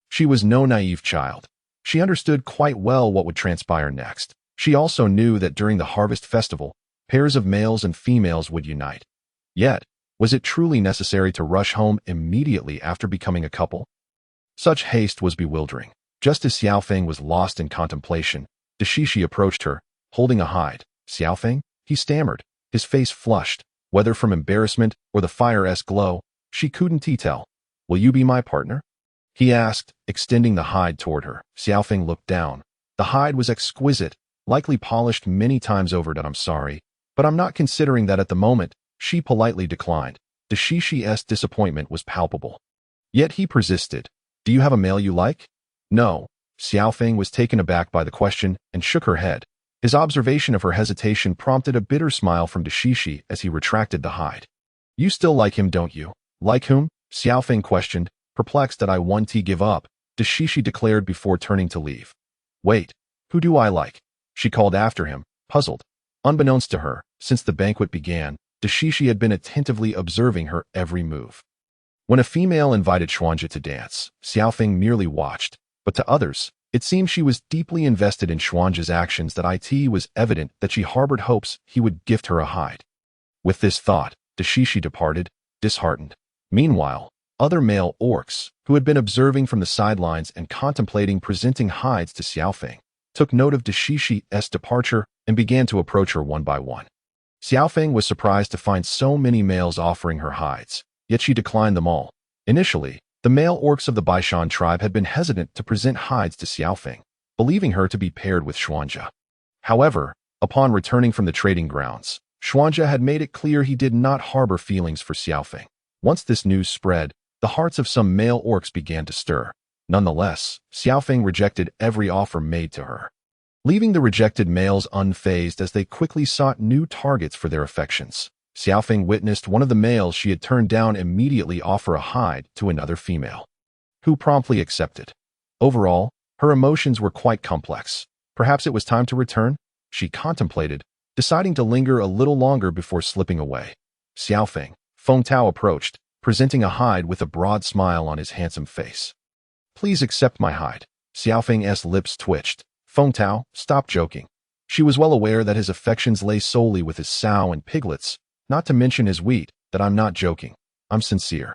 She was no naive child. She understood quite well what would transpire next. She also knew that during the harvest festival, pairs of males and females would unite. Yet, was it truly necessary to rush home immediately after becoming a couple? Such haste was bewildering. Just as Xia Feng was lost in contemplation, Delicacies approached her, holding a hide. "Xia Feng?" he stammered, his face flushed, whether from embarrassment or the fire-esque glow, she couldn't tell. "Will you be my partner?" he asked, extending the hide toward her. Xia Feng looked down. The hide was exquisite, likely polished many times over. "I'm sorry, but I'm not considering that at the moment," she politely declined. Delicacies' disappointment was palpable. Yet he persisted. "Do you have a male you like?" "No." Xia Feng was taken aback by the question and shook her head. His observation of her hesitation prompted a bitter smile from Delicacies as he retracted the hide. "You still like him, don't you?" "Like whom?" Xia Feng questioned, perplexed that I won't give up, Delicacies declared before turning to leave. "Wait, who do I like?" she called after him, puzzled. Unbeknownst to her, since the banquet began, Delicacies had been attentively observing her every move. When a female invited Xuanzhi to dance, Xia Feng merely watched, but to others, it seemed she was deeply invested in Xuanzhi's actions. That it was evident that she harbored hopes he would gift her a hide. With this thought, Delicacies departed, disheartened. Meanwhile, other male orcs, who had been observing from the sidelines and contemplating presenting hides to Xia Feng, took note of Delicacies' departure and began to approach her one by one. Xia Feng was surprised to find so many males offering her hides, yet she declined them all. Initially, The male orcs of the Baishan tribe had been hesitant to present hides to Xia Feng, believing her to be paired with Xuanja. However, upon returning from the trading grounds, Xuanja had made it clear he did not harbor feelings for Xia Feng. Once this news spread, the hearts of some male orcs began to stir. Nonetheless, Xia Feng rejected every offer made to her, leaving the rejected males unfazed as they quickly sought new targets for their affections. Xia Feng witnessed one of the males she had turned down immediately offer a hide to another female, who promptly accepted. Overall, her emotions were quite complex. Perhaps it was time to return, she contemplated, deciding to linger a little longer before slipping away. Xia Feng, Feng Tao approached, presenting a hide with a broad smile on his handsome face. Please accept my hide. Xia Feng's lips twitched. Feng Tao, stop joking. She was well aware that his affections lay solely with his sow and piglets, not to mention his wheat, that I'm not joking. I'm sincere.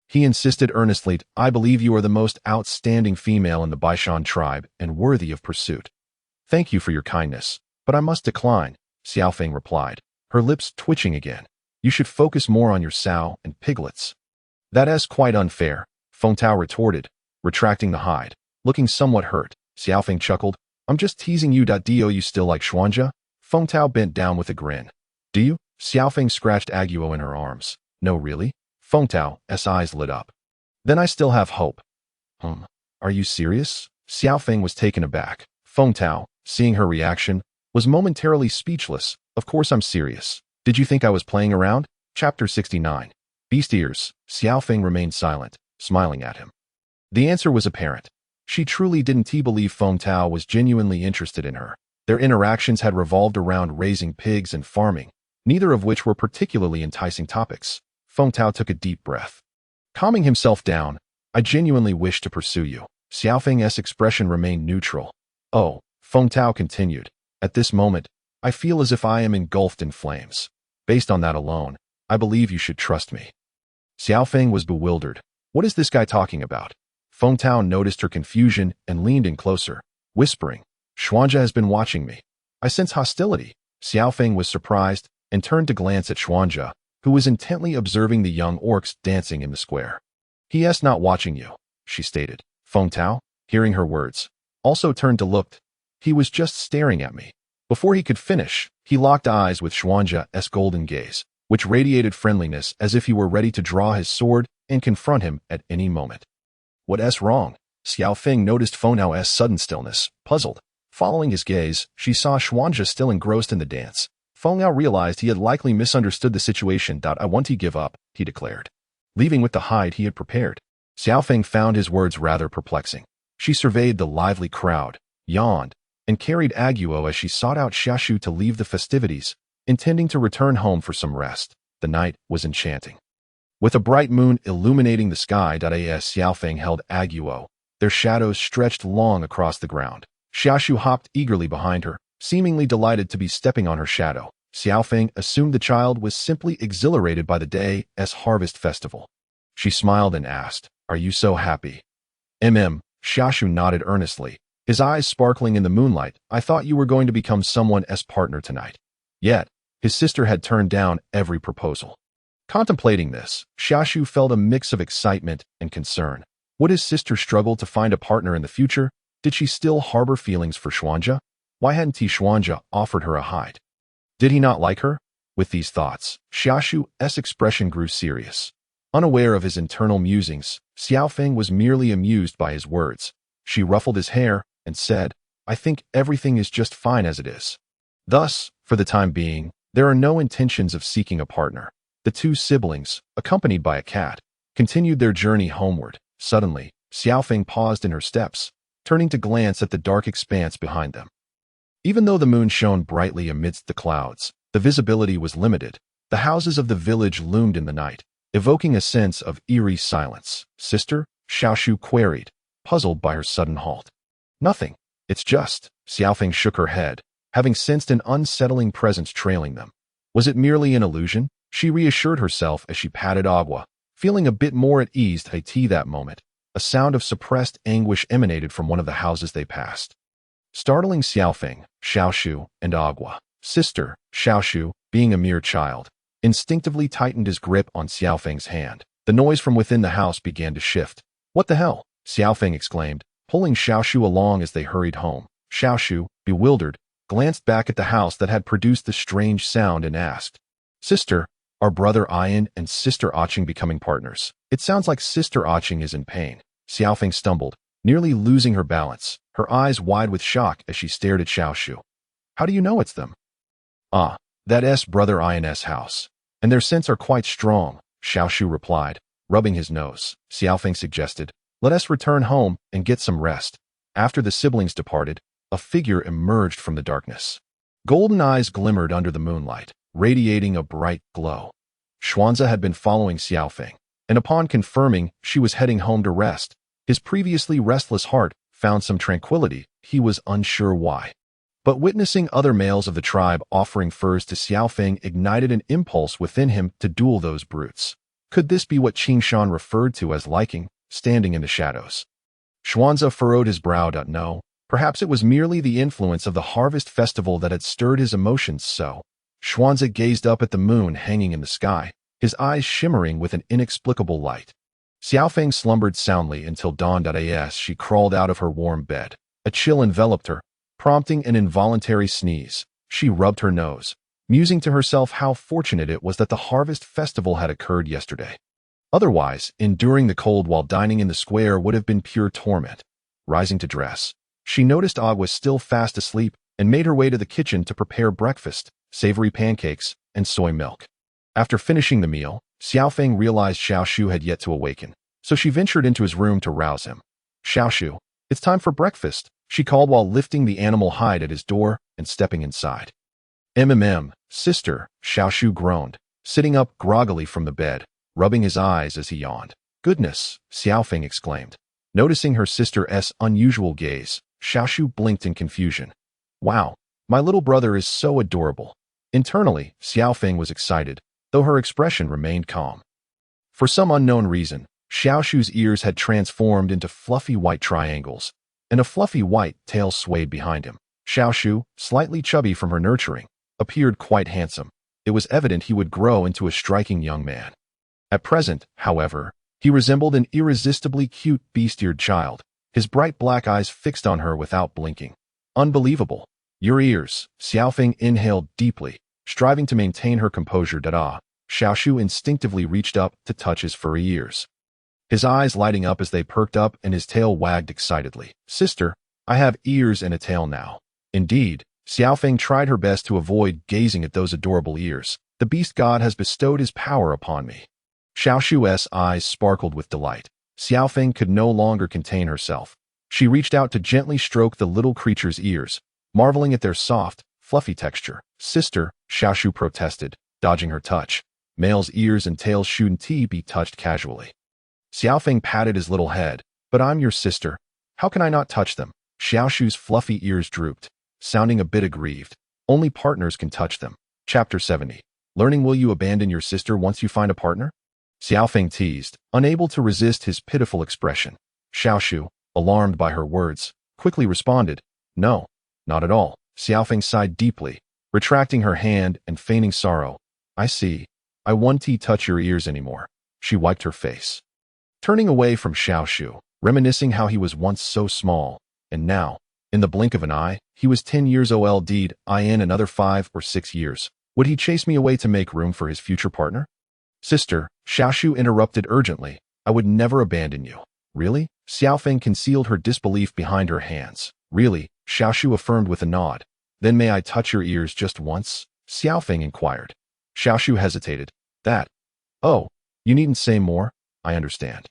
He insisted earnestly, I believe you are the most outstanding female in the Baishan tribe and worthy of pursuit. Thank you for your kindness, but I must decline, Xia Feng replied, her lips twitching again. You should focus more on your sow and piglets. That is quite unfair, Feng Tao retorted, retracting the hide. Looking somewhat hurt, Xia Feng chuckled. I'm just teasing you. Do you still like Xuanja? Feng Tao bent down with a grin. Do you? Xia Feng scratched Aguo in her arms. No, really? Feng Tao's eyes lit up. Then I still have hope. Are you serious? Xia Feng was taken aback. Feng Tao, seeing her reaction, was momentarily speechless. Of course I'm serious. Did you think I was playing around? Chapter 69. Beast ears. Xia Feng remained silent, smiling at him. The answer was apparent. She truly didn't believe Feng Tao was genuinely interested in her. Their interactions had revolved around raising pigs and farming, neither of which were particularly enticing topics. Feng Tao took a deep breath. Calming himself down, I genuinely wish to pursue you. Xia Feng's expression remained neutral. Oh, Feng Tao continued. At this moment, I feel as if I am engulfed in flames. Based on that alone, I believe you should trust me. Xia Feng was bewildered. What is this guy talking about? Feng Tao noticed her confusion and leaned in closer, whispering, Xuanja has been watching me. I sense hostility. Xia Feng was surprised and turned to glance at Xuanja, who was intently observing the young orcs dancing in the square. He is not watching you, she stated. Feng Tao, hearing her words, also turned to look. He was just staring at me. Before he could finish, he locked eyes with Xuanja's golden gaze, which radiated friendliness as if he were ready to draw his sword and confront him at any moment. What's wrong? Xia Feng noticed Feng Tao's sudden stillness, puzzled. Following his gaze, she saw Xuanja still engrossed in the dance. Feng Tao realized he had likely misunderstood the situation. I want to give up, he declared, leaving with the hide he had prepared. Xia Feng found his words rather perplexing. She surveyed the lively crowd, yawned, and carried Aguo as she sought out Xiaoshu to leave the festivities, intending to return home for some rest. The night was enchanting. With a bright moon illuminating the sky, as Xia Feng held Aguo, their shadows stretched long across the ground. Xiaoshu hopped eagerly behind her, seemingly delighted to be stepping on her shadow. Xia Feng assumed the child was simply exhilarated by the day's harvest festival. She smiled and asked, Are you so happy? Xiaoshu nodded earnestly, his eyes sparkling in the moonlight. I thought you were going to become someone's partner tonight. Yet, his sister had turned down every proposal. Contemplating this, Xiaoshu felt a mix of excitement and concern. Would his sister struggle to find a partner in the future? Did she still harbor feelings for Xuanja? Why hadn't Xuanja offered her a hide? Did he not like her? With these thoughts, Xiaoshu's expression grew serious. Unaware of his internal musings, Xia Feng was merely amused by his words. She ruffled his hair and said, I think everything is just fine as it is. Thus, for the time being, there are no intentions of seeking a partner. The two siblings, accompanied by a cat, continued their journey homeward. Suddenly, Xia Feng paused in her steps, turning to glance at the dark expanse behind them. Even though the moon shone brightly amidst the clouds, the visibility was limited. The houses of the village loomed in the night, evoking a sense of eerie silence. Sister? Xiaoshu queried, puzzled by her sudden halt. Nothing. It's just. Xia Feng shook her head, having sensed an unsettling presence trailing them. Was it merely an illusion? She reassured herself as she patted Agua, feeling a bit more at ease. That moment, a sound of suppressed anguish emanated from one of the houses they passed, startling Xia Feng, Xiaoshu, and Agua. Sister, Xiaoshu, being a mere child, instinctively tightened his grip on Xia Feng's hand. The noise from within the house began to shift, What the hell? Xia Feng exclaimed, pulling Xiaoshu along as they hurried home. Xiaoshu, bewildered, glanced back at the house that had produced the strange sound and asked, Sister, are Brother Ian and Sister Oching becoming partners? It sounds like Sister Oching is in pain. Xia Feng stumbled, nearly losing her balance, her eyes wide with shock as she stared at Xiaoshu. How do you know it's them? Ah, that's Brother Ian's house. And their scents are quite strong, Xiaoshu replied, rubbing his nose. Xia Feng suggested, let us return home and get some rest. After the siblings departed, a figure emerged from the darkness. Golden eyes glimmered under the moonlight, radiating a bright glow. Xuanze had been following Xia Feng, and upon confirming she was heading home to rest, his previously restless heart found some tranquility, he was unsure why. But witnessing other males of the tribe offering furs to Xia Feng ignited an impulse within him to duel those brutes. Could this be what Qingshan referred to as liking, standing in the shadows? Xuanze furrowed his brow. No, perhaps it was merely the influence of the harvest festival that had stirred his emotions so. Xuanze gazed up at the moon hanging in the sky, his eyes shimmering with an inexplicable light. Xia Feng slumbered soundly until dawn. As she crawled out of her warm bed, a chill enveloped her, prompting an involuntary sneeze. She rubbed her nose, musing to herself how fortunate it was that the harvest festival had occurred yesterday. Otherwise, enduring the cold while dining in the square would have been pure torment. Rising to dress, she noticed Og was still fast asleep and made her way to the kitchen to prepare breakfast, savory pancakes, and soy milk. After finishing the meal, Xia Feng realized Xiaoshu had yet to awaken, so she ventured into his room to rouse him. Xiaoshu, it's time for breakfast, she called while lifting the animal hide at his door and stepping inside. Sister, Xiaoshu groaned, sitting up groggily from the bed, rubbing his eyes as he yawned. Goodness, Xia Feng exclaimed. Noticing her sister's unusual gaze, Xiaoshu blinked in confusion. Wow, my little brother is so adorable. Internally, Xia Feng was excited, though her expression remained calm. For some unknown reason, Xiaoshu's ears had transformed into fluffy white triangles, and a fluffy white tail swayed behind him. Xiaoshu, slightly chubby from her nurturing, appeared quite handsome. It was evident he would grow into a striking young man. At present, however, he resembled an irresistibly cute beast-eared child, his bright black eyes fixed on her without blinking. Unbelievable. Your ears. Xia Feng inhaled deeply, striving to maintain her composure. Xiaoshu instinctively reached up to touch his furry ears. His eyes lighting up as they perked up and his tail wagged excitedly. Sister, I have ears and a tail now. Indeed, Xia Feng tried her best to avoid gazing at those adorable ears. The beast god has bestowed his power upon me. Xiaoshu's eyes sparkled with delight. Xia Feng could no longer contain herself. She reached out to gently stroke the little creature's ears, marveling at their soft, fluffy texture. Sister, Xiaoshu protested, dodging her touch. Male's ears and tails shouldn't be touched casually. Xia Feng patted his little head. But I'm your sister. How can I not touch them? Xiaoshu's fluffy ears drooped, sounding a bit aggrieved. Only partners can touch them. Chapter 70. Learning. Will you abandon your sister once you find a partner? Xia Feng teased, unable to resist his pitiful expression. Xiaoshu, alarmed by her words, quickly responded, No, not at all. Xia Feng sighed deeply, retracting her hand and feigning sorrow. I see. I won't touch your ears anymore. She wiped her face. Turning away from Xiaoshu, reminiscing how he was once so small, and now, in the blink of an eye, he was 10 years old. In another 5 or 6 years, would he chase me away to make room for his future partner? Sister, Xiaoshu interrupted urgently, I would never abandon you. Really? Xia Feng concealed her disbelief behind her hands. Really? Xiaoshu affirmed with a nod. Then may I touch your ears just once? Xia Feng inquired. Xiaoshu hesitated. That? Oh, you needn't say more. I understand.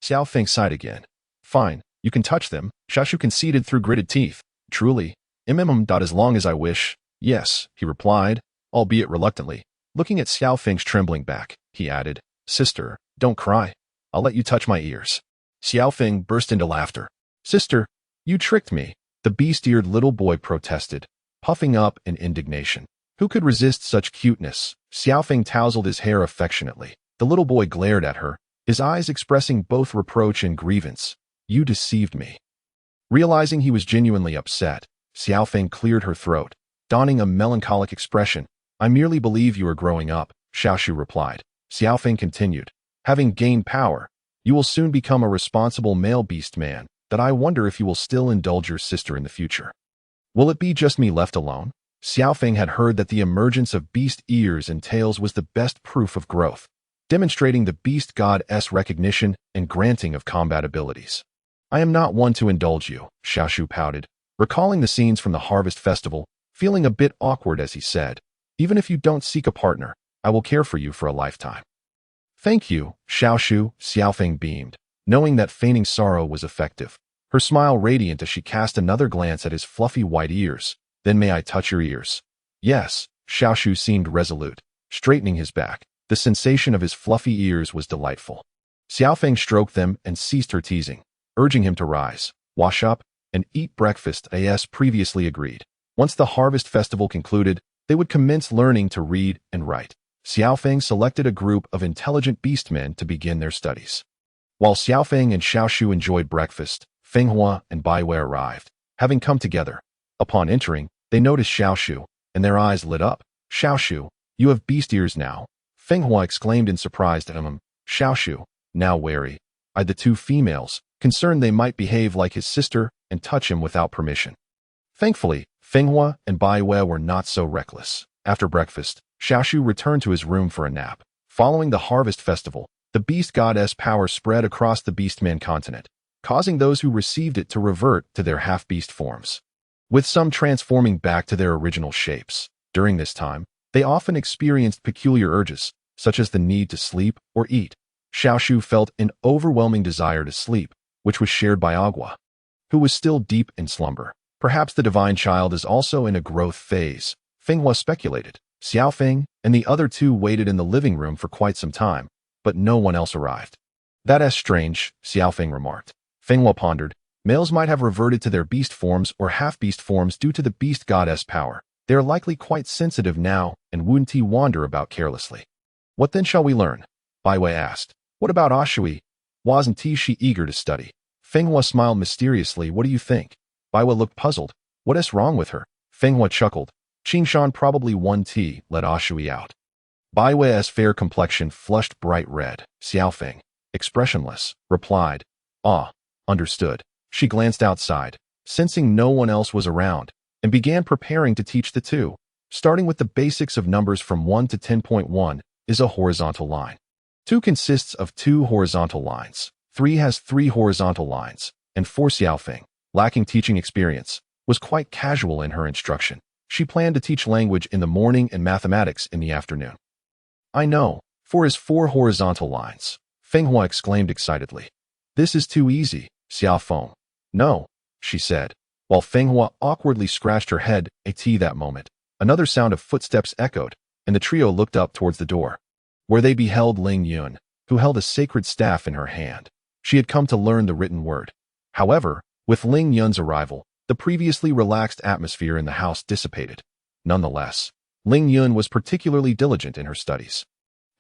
Xia Feng sighed again. Fine, you can touch them. Xiaoshu conceded through gritted teeth. Truly? As long as I wish. Yes, he replied, albeit reluctantly. Looking at Xia Feng's trembling back, he added, Sister, don't cry. I'll let you touch my ears. Xia Feng burst into laughter. Sister, you tricked me. The beast-eared little boy protested, puffing up in indignation. Who could resist such cuteness? Xia Feng tousled his hair affectionately. The little boy glared at her, his eyes expressing both reproach and grievance. You deceived me. Realizing he was genuinely upset, Xia Feng cleared her throat, donning a melancholic expression. I merely believe you are growing up, Xiaoshu replied. Xia Feng continued. Having gained power, You will soon become a responsible male beast man, that I wonder if you will still indulge your sister in the future. Will it be just me left alone? Xia Feng had heard that the emergence of beast ears and tails was the best proof of growth, demonstrating the beast god's recognition and granting of combat abilities. I am not one to indulge you, Xiaoshu pouted, recalling the scenes from the Harvest Festival, feeling a bit awkward as he said, even if you don't seek a partner, I will care for you for a lifetime. Thank you, Xiaoshu, Xia Feng beamed, knowing that feigning sorrow was effective, her smile radiant as she cast another glance at his fluffy white ears. Then may I touch your ears? Yes, Xiaoshu seemed resolute, straightening his back. The sensation of his fluffy ears was delightful. Xia Feng stroked them and ceased her teasing, urging him to rise, wash up, and eat breakfast as previously agreed. Once the Harvest Festival concluded, they would commence learning to read and write. Xia Feng selected a group of intelligent beastmen to begin their studies. While Xia Feng and Xiaoshu enjoyed breakfast, Feng Hua and Bai Wei arrived, having come together. Upon entering, they noticed Xiaoshu, and their eyes lit up. Xiaoshu, you have beast ears now, Feng Hua exclaimed in surprise at him. Xiaoshu, now wary, eyed the two females, concerned they might behave like his sister and touch him without permission. Thankfully, Feng Hua and Bai Wei were not so reckless. After breakfast, Xiaoshu returned to his room for a nap. Following the Harvest Festival, the beast goddess power spread across the beastman continent, causing those who received it to revert to their half-beast forms, with some transforming back to their original shapes. During this time, they often experienced peculiar urges, such as the need to sleep or eat. Xiaoshu felt an overwhelming desire to sleep, which was shared by Agua, who was still deep in slumber. Perhaps the divine child is also in a growth phase, Feng Hua speculated. Xiao Feng and the other two waited in the living room for quite some time, but no one else arrived. That's strange, Xiao Feng remarked. Feng Hua pondered. Males might have reverted to their beast forms or half-beast forms due to the beast goddess power. They are likely quite sensitive now and wouldn't wander about carelessly. What then shall we learn? Bai Wei asked. What about Ashui? Wasn't she eager to study? Feng Hua smiled mysteriously. What do you think? Bai Wei looked puzzled. What is wrong with her? Feng Hua chuckled. Qingshan probably won tea, let Ashui out. Bai Wei's fair complexion flushed bright red. Xiao Feng, expressionless, replied, Ah, understood. She glanced outside, sensing no one else was around, and began preparing to teach the two. Starting with the basics of numbers from 1 to 10.1 is a horizontal line. 2 consists of 2 horizontal lines. 3 has 3 horizontal lines, and 4 Xiao Feng, lacking teaching experience, was quite casual in her instruction. She planned to teach language in the morning and mathematics in the afternoon. I know, 4 is 4 horizontal lines, Feng Hua exclaimed excitedly. This is too easy, Xia Feng. No, she said, while Feng Hua awkwardly scratched her head. At that moment, another sound of footsteps echoed, and the trio looked up towards the door, where they beheld Ling Yun, who held a sacred staff in her hand. She had come to learn the written word. However, with Ling Yun's arrival, the previously relaxed atmosphere in the house dissipated. Nonetheless, Ling Yun was particularly diligent in her studies,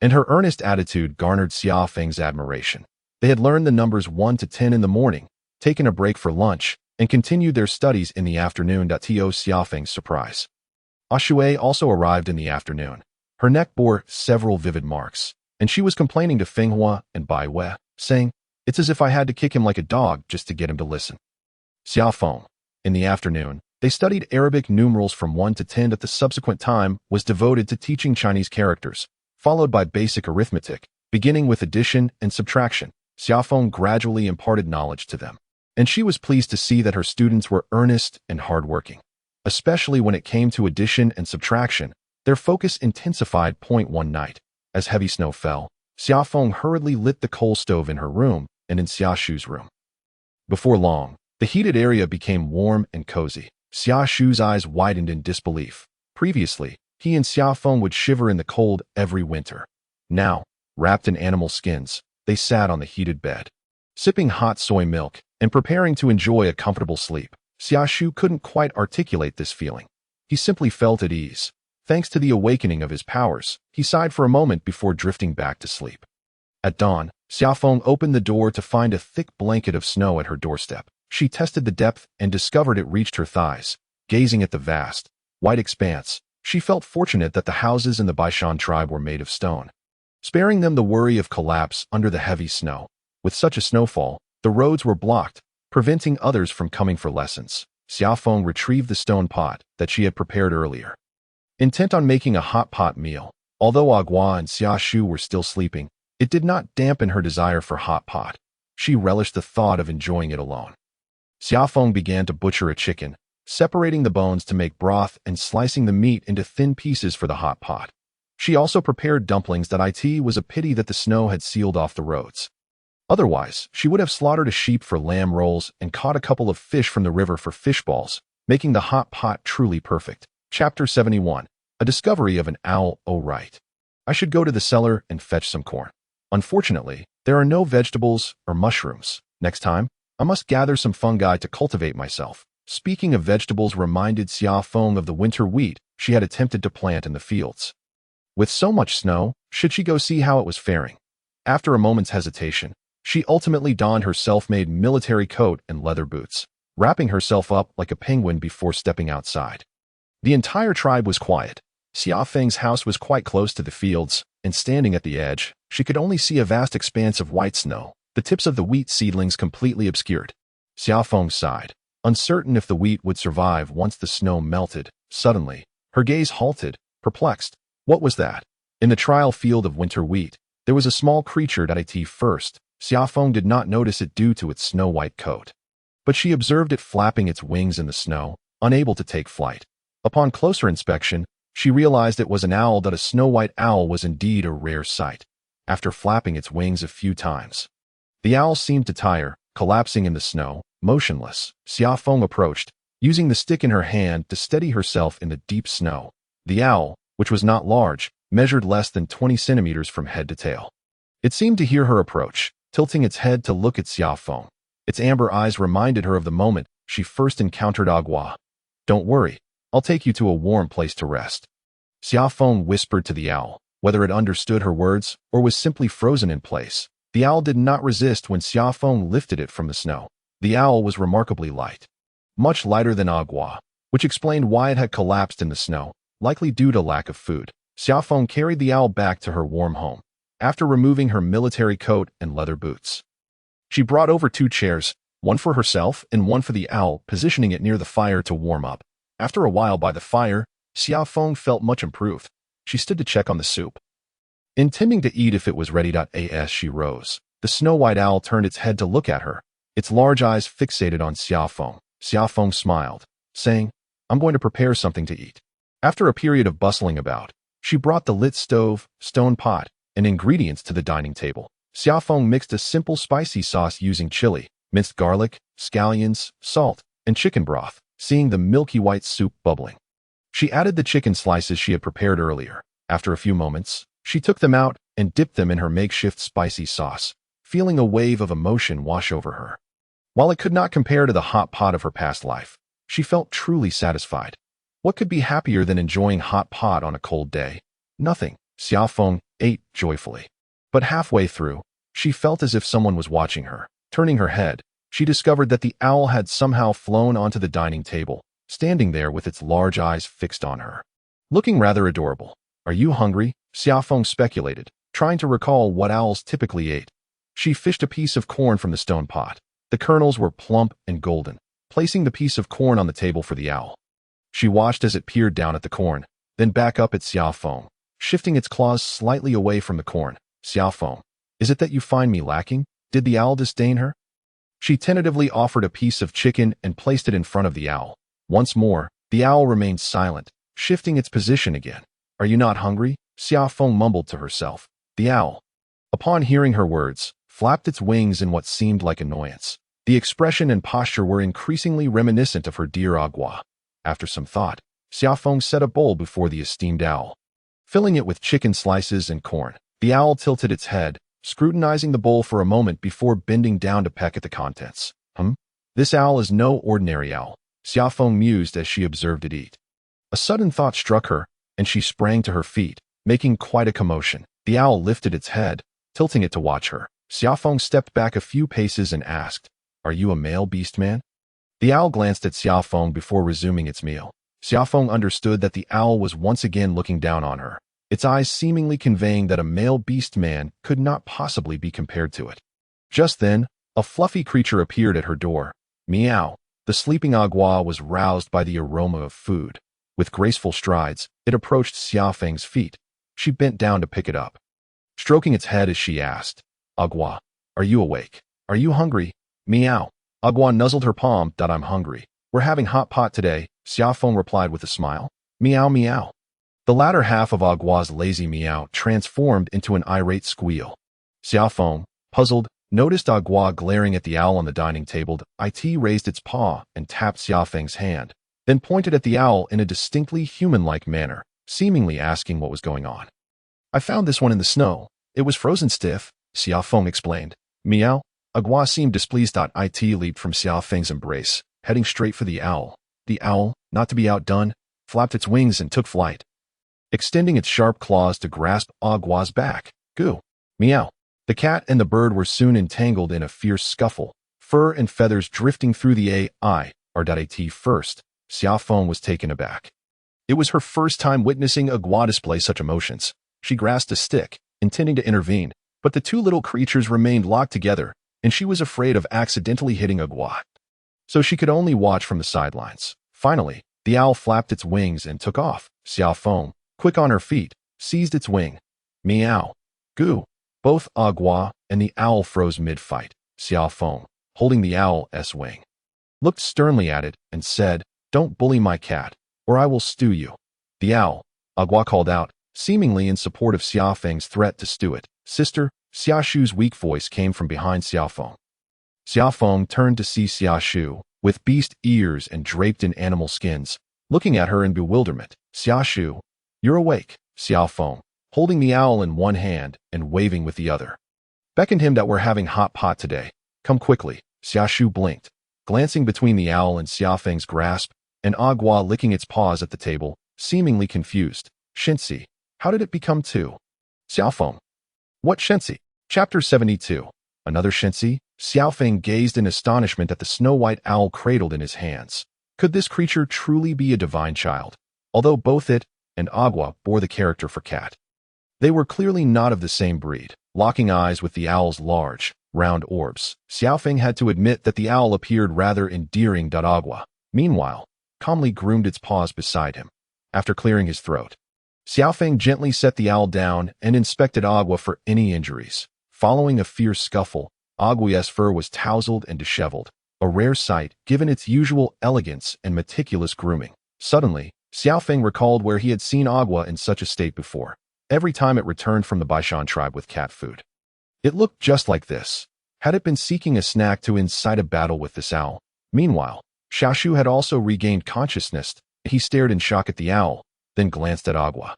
and her earnest attitude garnered Xia Feng's admiration. They had learned the numbers 1 to 10 in the morning, taken a break for lunch, and continued their studies in the afternoon. To Xia Feng's surprise, Ashui also arrived in the afternoon. Her neck bore several vivid marks, and she was complaining to Feng Hua and Bai Wei, saying, It's as if I had to kick him like a dog just to get him to listen. Xia Feng. In the afternoon, they studied Arabic numerals from 1 to 10. The subsequent time was devoted to teaching Chinese characters, followed by basic arithmetic, beginning with addition and subtraction. Xia Feng gradually imparted knowledge to them, and she was pleased to see that her students were earnest and hardworking. Especially when it came to addition and subtraction, their focus intensified. One night, as heavy snow fell, Xia Feng hurriedly lit the coal stove in her room and in Xiaoshu's room. Before long, the heated area became warm and cozy. Xiaoshu's eyes widened in disbelief. Previously, he and Xia Feng would shiver in the cold every winter. Now, wrapped in animal skins, they sat on the heated bed, sipping hot soy milk and preparing to enjoy a comfortable sleep. Xiaoshu couldn't quite articulate this feeling. He simply felt at ease. Thanks to the awakening of his powers, he sighed for a moment before drifting back to sleep. At dawn, Xia Feng opened the door to find a thick blanket of snow at her doorstep. She tested the depth and discovered it reached her thighs. Gazing at the vast, white expanse, she felt fortunate that the houses in the Baishan tribe were made of stone, sparing them the worry of collapse under the heavy snow. With such a snowfall, the roads were blocked, preventing others from coming for lessons. Xia Feng retrieved the stone pot that she had prepared earlier. Intent on making a hot pot meal, although Agua and Xia Shu were still sleeping, it did not dampen her desire for hot pot. She relished the thought of enjoying it alone. Xia Feng began to butcher a chicken, separating the bones to make broth and slicing the meat into thin pieces for the hot pot. She also prepared dumplings that it was a pity that the snow had sealed off the roads. Otherwise, she would have slaughtered a sheep for lamb rolls and caught a couple of fish from the river for fish balls, making the hot pot truly perfect. Chapter 71. A discovery of an owl. Oh right. I should go to the cellar and fetch some corn. Unfortunately, there are no vegetables or mushrooms. Next time, I must gather some fungi to cultivate myself. Speaking of vegetables reminded Xia Feng of the winter wheat she had attempted to plant in the fields. With so much snow, should she go see how it was faring? After a moment's hesitation, she ultimately donned her self-made military coat and leather boots, wrapping herself up like a penguin before stepping outside. The entire tribe was quiet. Xia Feng's house was quite close to the fields, and standing at the edge, she could only see a vast expanse of white snow, the tips of the wheat seedlings completely obscured. Xia Feng sighed, uncertain if the wheat would survive once the snow melted. Suddenly, her gaze halted, perplexed. What was that? In the trial field of winter wheat, there was a small creature that it first. Xia Feng did not notice it due to its snow-white coat. But she observed it flapping its wings in the snow, unable to take flight. Upon closer inspection, she realized it was an owl. That a snow-white owl was indeed a rare sight. After flapping its wings a few times, the owl seemed to tire, collapsing in the snow, motionless. Xia Feng approached, using the stick in her hand to steady herself in the deep snow. The owl, which was not large, measured less than 20 centimeters from head to tail. It seemed to hear her approach, tilting its head to look at Xia Feng. Its amber eyes reminded her of the moment she first encountered Agua. Don't worry, I'll take you to a warm place to rest. Xia Feng whispered to the owl, whether it understood her words or was simply frozen in place. The owl did not resist when Xia Feng lifted it from the snow. The owl was remarkably light, much lighter than Agua, which explained why it had collapsed in the snow, likely due to lack of food. Xia Feng carried the owl back to her warm home. After removing her military coat and leather boots, she brought over 2 chairs, one for herself and one for the owl, positioning it near the fire to warm up. After a while by the fire, Xia Feng felt much improved. She stood to check on the soup, intending to eat if it was ready. As she rose, the snow-white owl turned its head to look at her, its large eyes fixated on Xia Feng. Xia Feng smiled, saying, I'm going to prepare something to eat. After a period of bustling about, she brought the lit stove, stone pot, and ingredients to the dining table. Xia Feng mixed a simple spicy sauce using chili, minced garlic, scallions, salt, and chicken broth, seeing the milky white soup bubbling. She added the chicken slices she had prepared earlier. After a few moments, she took them out and dipped them in her makeshift spicy sauce, feeling a wave of emotion wash over her. While it could not compare to the hot pot of her past life, she felt truly satisfied. What could be happier than enjoying hot pot on a cold day? Nothing. Xia Feng ate joyfully. But halfway through, she felt as if someone was watching her. Turning her head, she discovered that the owl had somehow flown onto the dining table, standing there with its large eyes fixed on her, looking rather adorable. Are you hungry? Xia Feng speculated, trying to recall what owls typically ate. She fished a piece of corn from the stone pot. The kernels were plump and golden, placing the piece of corn on the table for the owl. She watched as it peered down at the corn, then back up at Xia Feng, shifting its claws slightly away from the corn. Xia Feng, is it that you find me lacking? Did the owl disdain her? She tentatively offered a piece of chicken and placed it in front of the owl. Once more, the owl remained silent, shifting its position again. Are you not hungry? Xia Feng mumbled to herself. The owl, upon hearing her words, flapped its wings in what seemed like annoyance. The expression and posture were increasingly reminiscent of her dear Agua. After some thought, Xia Feng set a bowl before the esteemed owl, filling it with chicken slices and corn. The owl tilted its head, scrutinizing the bowl for a moment before bending down to peck at the contents. This owl is no ordinary owl, Xia Feng mused as she observed it eat. A sudden thought struck her, and she sprang to her feet, making quite a commotion. The owl lifted its head, tilting it to watch her. Xia Feng stepped back a few paces and asked, Are you a male beast man? The owl glanced at Xia Feng before resuming its meal. Xia Feng understood that the owl was once again looking down on her, its eyes seemingly conveying that a male beast man could not possibly be compared to it. Just then, a fluffy creature appeared at her door. Meow. The sleeping Agua was roused by the aroma of food. With graceful strides, it approached Xia Feng's feet. She bent down to pick it up. Stroking its head as she asked, Agua, are you awake? Are you hungry? Meow. Agua nuzzled her palm. I'm hungry. We're having hot pot today, Xia Feng replied with a smile. Meow meow. The latter half of Agua's lazy meow transformed into an irate squeal. Xia Feng, puzzled, noticed Agua glaring at the owl on the dining table. It raised its paw and tapped Xia Feng's hand, then pointed at the owl in a distinctly human-like manner, seemingly asking what was going on. I found this one in the snow. It was frozen stiff, Xia Feng explained. Meow. Agua seemed displeased. It leaped from Xia Feng's embrace, heading straight for the owl. The owl, not to be outdone, flapped its wings and took flight, extending its sharp claws to grasp Agua's back. Goo. Meow. The cat and the bird were soon entangled in a fierce scuffle, fur and feathers drifting through the air. First, Xia Feng was taken aback. It was her first time witnessing Agua display such emotions. She grasped a stick, intending to intervene, but the two little creatures remained locked together, and she was afraid of accidentally hitting Agua. So she could only watch from the sidelines. Finally, the owl flapped its wings and took off. Xia Feng, quick on her feet, seized its wing. Meow. Goo. Both Agua and the owl froze mid-fight. Xia Feng, holding the owl's wing, looked sternly at it and said, Don't bully my cat, or I will stew you. The owl, Agua called out, seemingly in support of Xia Feng's threat to stew it. Sister, Xia Shu's weak voice came from behind Xia Feng. Xia Feng turned to see Xia Shu, with beast ears and draped in animal skins, looking at her in bewilderment. Xia Shu, you're awake, Xia Feng, holding the owl in one hand and waving with the other, beckoned him that we're having hot pot today. Come quickly. Xia Shu blinked, glancing between the owl and Xia Feng's grasp, and Agua licking its paws at the table, seemingly confused. Shensi, how did it become two? Xia Feng. What Shensi? Chapter 72. Another Shensi? Xia Feng gazed in astonishment at the snow-white owl cradled in his hands. Could this creature truly be a divine child? Although both it and Agua bore the character for cat, they were clearly not of the same breed. Locking eyes with the owl's large, round orbs, Xia Feng had to admit that the owl appeared rather endearing. Agua, meanwhile, calmly groomed its paws beside him. After clearing his throat, Xia Feng gently set the owl down and inspected Agua for any injuries. Following a fierce scuffle, Agua's fur was tousled and disheveled, a rare sight given its usual elegance and meticulous grooming. Suddenly, Xia Feng recalled where he had seen Agua in such a state before. Every time it returned from the Baishan tribe with cat food. It looked just like this. Had it been seeking a snack to incite a battle with this owl? Meanwhile, Xiaoshu had also regained consciousness. He stared in shock at the owl, then glanced at Agua,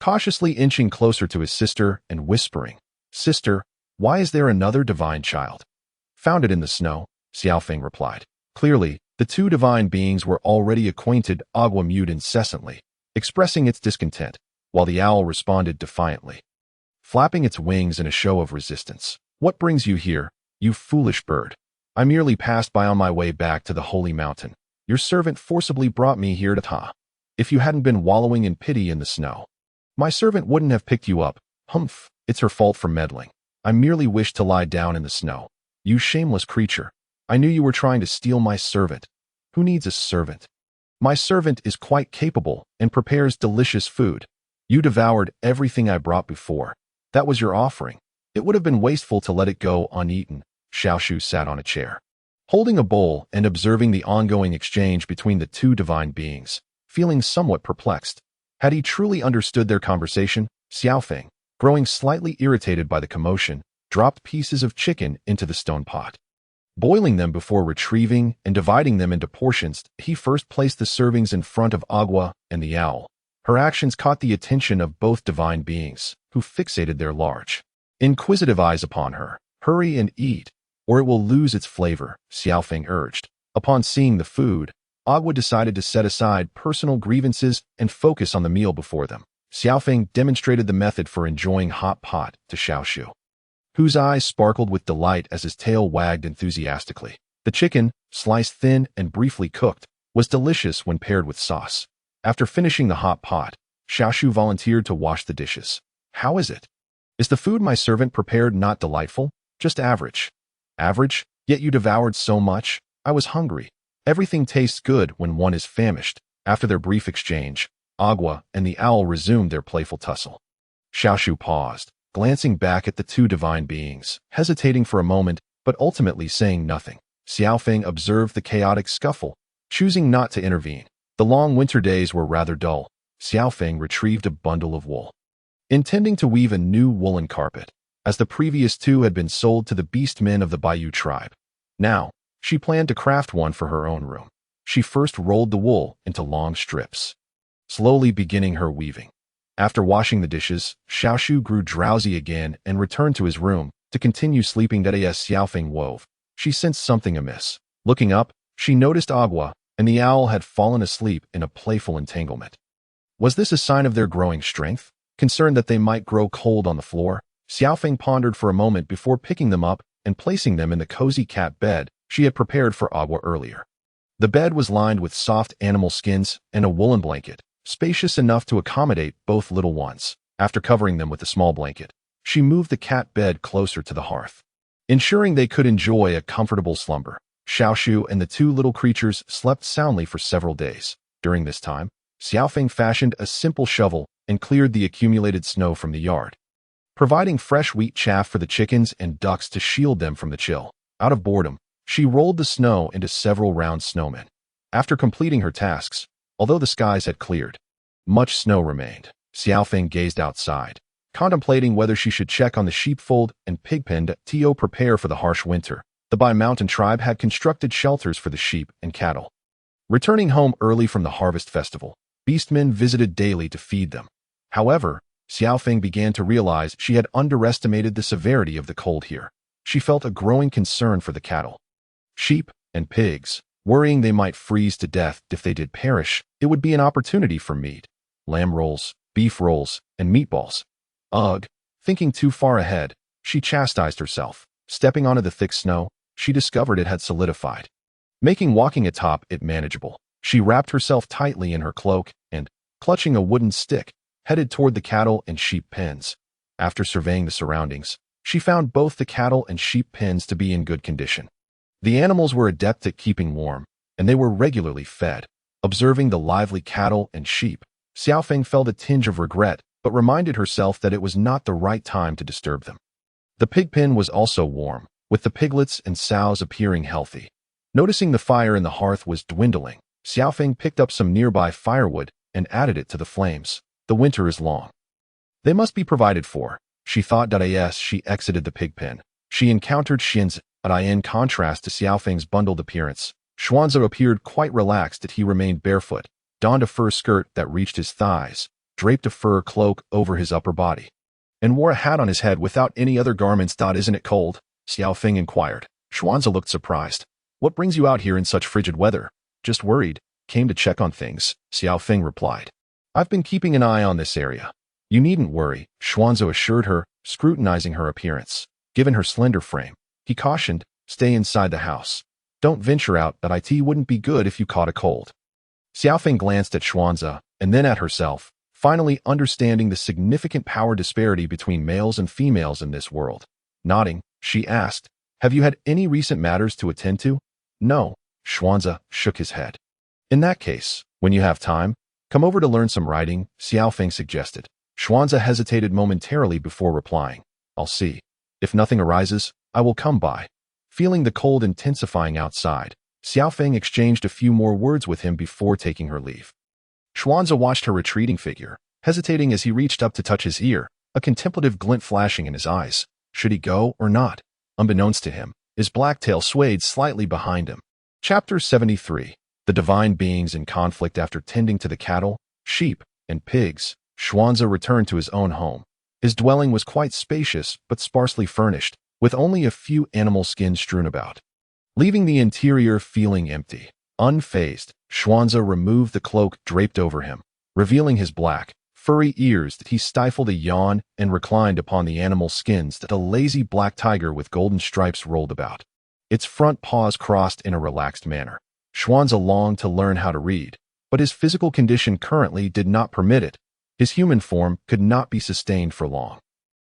cautiously inching closer to his sister and whispering, Sister, why is there another divine child? Found it in the snow, Xia Feng replied. Clearly, the two divine beings were already acquainted. Agua mewed incessantly, expressing its discontent, while the owl responded defiantly, flapping its wings in a show of resistance. What brings you here, you foolish bird? I merely passed by on my way back to the holy mountain. Your servant forcibly brought me here to Ta. If you hadn't been wallowing in pity in the snow, my servant wouldn't have picked you up. Humph, it's her fault for meddling. I merely wished to lie down in the snow. You shameless creature. I knew you were trying to steal my servant. Who needs a servant? My servant is quite capable and prepares delicious food. You devoured everything I brought before. That was your offering. It would have been wasteful to let it go uneaten. Xiaoshu sat on a chair, holding a bowl and observing the ongoing exchange between the two divine beings, feeling somewhat perplexed. Had he truly understood their conversation? Xia Feng, growing slightly irritated by the commotion, dropped pieces of chicken into the stone pot. Boiling them before retrieving and dividing them into portions, he first placed the servings in front of Agua and the owl. Her actions caught the attention of both divine beings, who fixated their large, inquisitive eyes upon her. Hurry and eat, or it will lose its flavor, Xia Feng urged. Upon seeing the food, Agua decided to set aside personal grievances and focus on the meal before them. Xia Feng demonstrated the method for enjoying hot pot to Xiaoshu, whose eyes sparkled with delight as his tail wagged enthusiastically. The chicken, sliced thin and briefly cooked, was delicious when paired with sauce. After finishing the hot pot, Xiaoshu volunteered to wash the dishes. How is it? Is the food my servant prepared not delightful? Just average. Average, yet you devoured so much. I was hungry. Everything tastes good when one is famished. After their brief exchange, Agua and the owl resumed their playful tussle. Xiaoshu paused, glancing back at the two divine beings, hesitating for a moment, but ultimately saying nothing. Xia Feng observed the chaotic scuffle, choosing not to intervene. The long winter days were rather dull. Xia Feng retrieved a bundle of wool, intending to weave a new woolen carpet, as the previous two had been sold to the beastmen of the Bayou tribe. Now, she planned to craft one for her own room. She first rolled the wool into long strips, slowly beginning her weaving. After washing the dishes, Xiaoshu grew drowsy again and returned to his room to continue sleeping. As Xia Feng wove, she sensed something amiss. Looking up, she noticed Agua and the owl had fallen asleep in a playful entanglement. Was this a sign of their growing strength? Concerned that they might grow cold on the floor, Xia Feng pondered for a moment before picking them up and placing them in the cozy cat bed she had prepared for Agua earlier. The bed was lined with soft animal skins and a woolen blanket, spacious enough to accommodate both little ones. After covering them with a small blanket, she moved the cat bed closer to the hearth, ensuring they could enjoy a comfortable slumber. Xiaoshu and the two little creatures slept soundly for several days. During this time, Xia Feng fashioned a simple shovel and cleared the accumulated snow from the yard, providing fresh wheat chaff for the chickens and ducks to shield them from the chill. Out of boredom, she rolled the snow into several round snowmen. After completing her tasks, although the skies had cleared, much snow remained. Xia Feng gazed outside, contemplating whether she should check on the sheepfold and pigpen to prepare for the harsh winter. The Bai Mountain tribe had constructed shelters for the sheep and cattle. Returning home early from the harvest festival, beastmen visited daily to feed them. However, Xia Feng began to realize she had underestimated the severity of the cold here. She felt a growing concern for the cattle, sheep, and pigs, worrying they might freeze to death. If they did perish, it would be an opportunity for meat, lamb rolls, beef rolls, and meatballs. Ugh! Thinking too far ahead, she chastised herself. Stepping onto the thick snow, she discovered it had solidified, making walking atop it manageable. She wrapped herself tightly in her cloak and, clutching a wooden stick, headed toward the cattle and sheep pens. After surveying the surroundings, she found both the cattle and sheep pens to be in good condition. The animals were adept at keeping warm, and they were regularly fed. Observing the lively cattle and sheep, Xia Feng felt a tinge of regret, but reminded herself that it was not the right time to disturb them. The pig pen was also warm, with the piglets and sows appearing healthy. Noticing the fire in the hearth was dwindling, Xia Feng picked up some nearby firewood and added it to the flames. The winter is long. They must be provided for, she thought. As she exited the pig pen, she encountered Xin's. In contrast to Xia Feng's bundled appearance, Xuanzhe appeared quite relaxed that he remained barefoot, donned a fur skirt that reached his thighs, draped a fur cloak over his upper body, and wore a hat on his head without any other garments. Isn't it cold? Xia Feng inquired. Xuanzhe looked surprised. What brings you out here in such frigid weather? Just worried. Came to check on things, Xia Feng replied. I've been keeping an eye on this area. You needn't worry, Xuanzhe assured her, scrutinizing her appearance. Given her slender frame, he cautioned, stay inside the house. Don't venture out. It wouldn't be good if you caught a cold. Xia Feng glanced at Xuanzhe and then at herself, finally understanding the significant power disparity between males and females in this world. Nodding, she asked, have you had any recent matters to attend to? No, Xuanzhe shook his head. In that case, when you have time, come over to learn some writing, Xia Feng suggested. Xuanzhe hesitated momentarily before replying. I'll see. If nothing arises, I will come by. Feeling the cold intensifying outside, Xia Feng exchanged a few more words with him before taking her leave. Xuanzhe watched her retreating figure, hesitating as he reached up to touch his ear, a contemplative glint flashing in his eyes. Should he go or not? Unbeknownst to him, his black tail swayed slightly behind him. Chapter 73. The Divine Beings in Conflict. After tending to the cattle, sheep, and pigs, Xuanzhe returned to his own home. His dwelling was quite spacious but sparsely furnished, with only a few animal skins strewn about, leaving the interior feeling empty. Unfazed, Xuanzhe removed the cloak draped over him, revealing his black, furry ears. He stifled a yawn and reclined upon the animal skins that a lazy black tiger with golden stripes rolled about, its front paws crossed in a relaxed manner. Xuanzhe longed to learn how to read, but his physical condition currently did not permit it. His human form could not be sustained for long.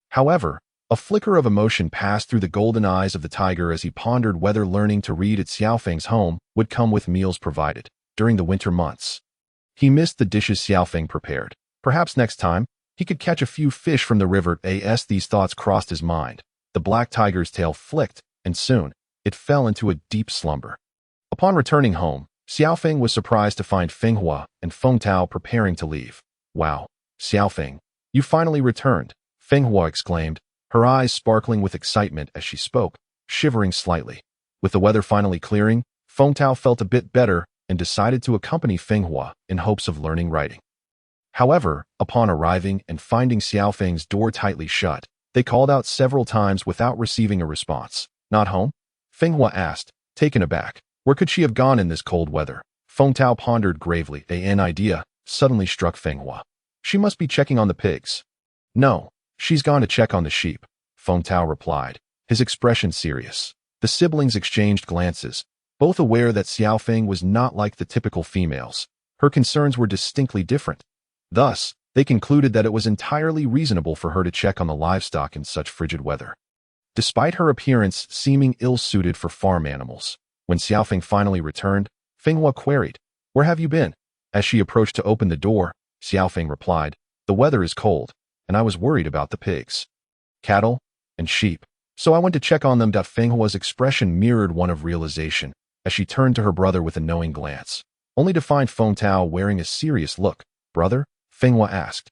However, A flicker of emotion passed through the golden eyes of the tiger as he pondered whether learning to read at Xia Feng's home would come with meals provided during the winter months. He missed the dishes Xia Feng prepared. Perhaps next time, he could catch a few fish from the river. As these thoughts crossed his mind, the black tiger's tail flicked, and soon, it fell into a deep slumber. Upon returning home, Xiao Feng was surprised to find Feng Hua and Feng Tao preparing to leave. "Wow, Xiao Feng, you finally returned," Feng Hua exclaimed, her eyes sparkling with excitement as she spoke, shivering slightly. With the weather finally clearing, Feng Tao felt a bit better and decided to accompany Feng Hua in hopes of learning writing. However, upon arriving and finding Xiao Feng's door tightly shut, they called out several times without receiving a response. "Not home?" Feng Hua asked, taken aback. Where could she have gone in this cold weather? Feng Tao pondered gravely. An idea suddenly struck Feng Hua. She must be checking on the pigs. "No, she's gone to check on the sheep," Feng Tao replied, his expression serious. The siblings exchanged glances, both aware that Xiao Feng was not like the typical females. Her concerns were distinctly different. Thus, they concluded that it was entirely reasonable for her to check on the livestock in such frigid weather. Despite her appearance seeming ill-suited for farm animals, when Xiao Feng finally returned, Feng Hua queried, "Where have you been?" As she approached to open the door, Xiao Feng replied, "The weather is cold, and I was worried about the pigs, cattle, and sheep, so I went to check on them." Feng Hua's expression mirrored one of realization as she turned to her brother with a knowing glance, only to find Feng Tao wearing a serious look. "Brother?" Feng Hua asked,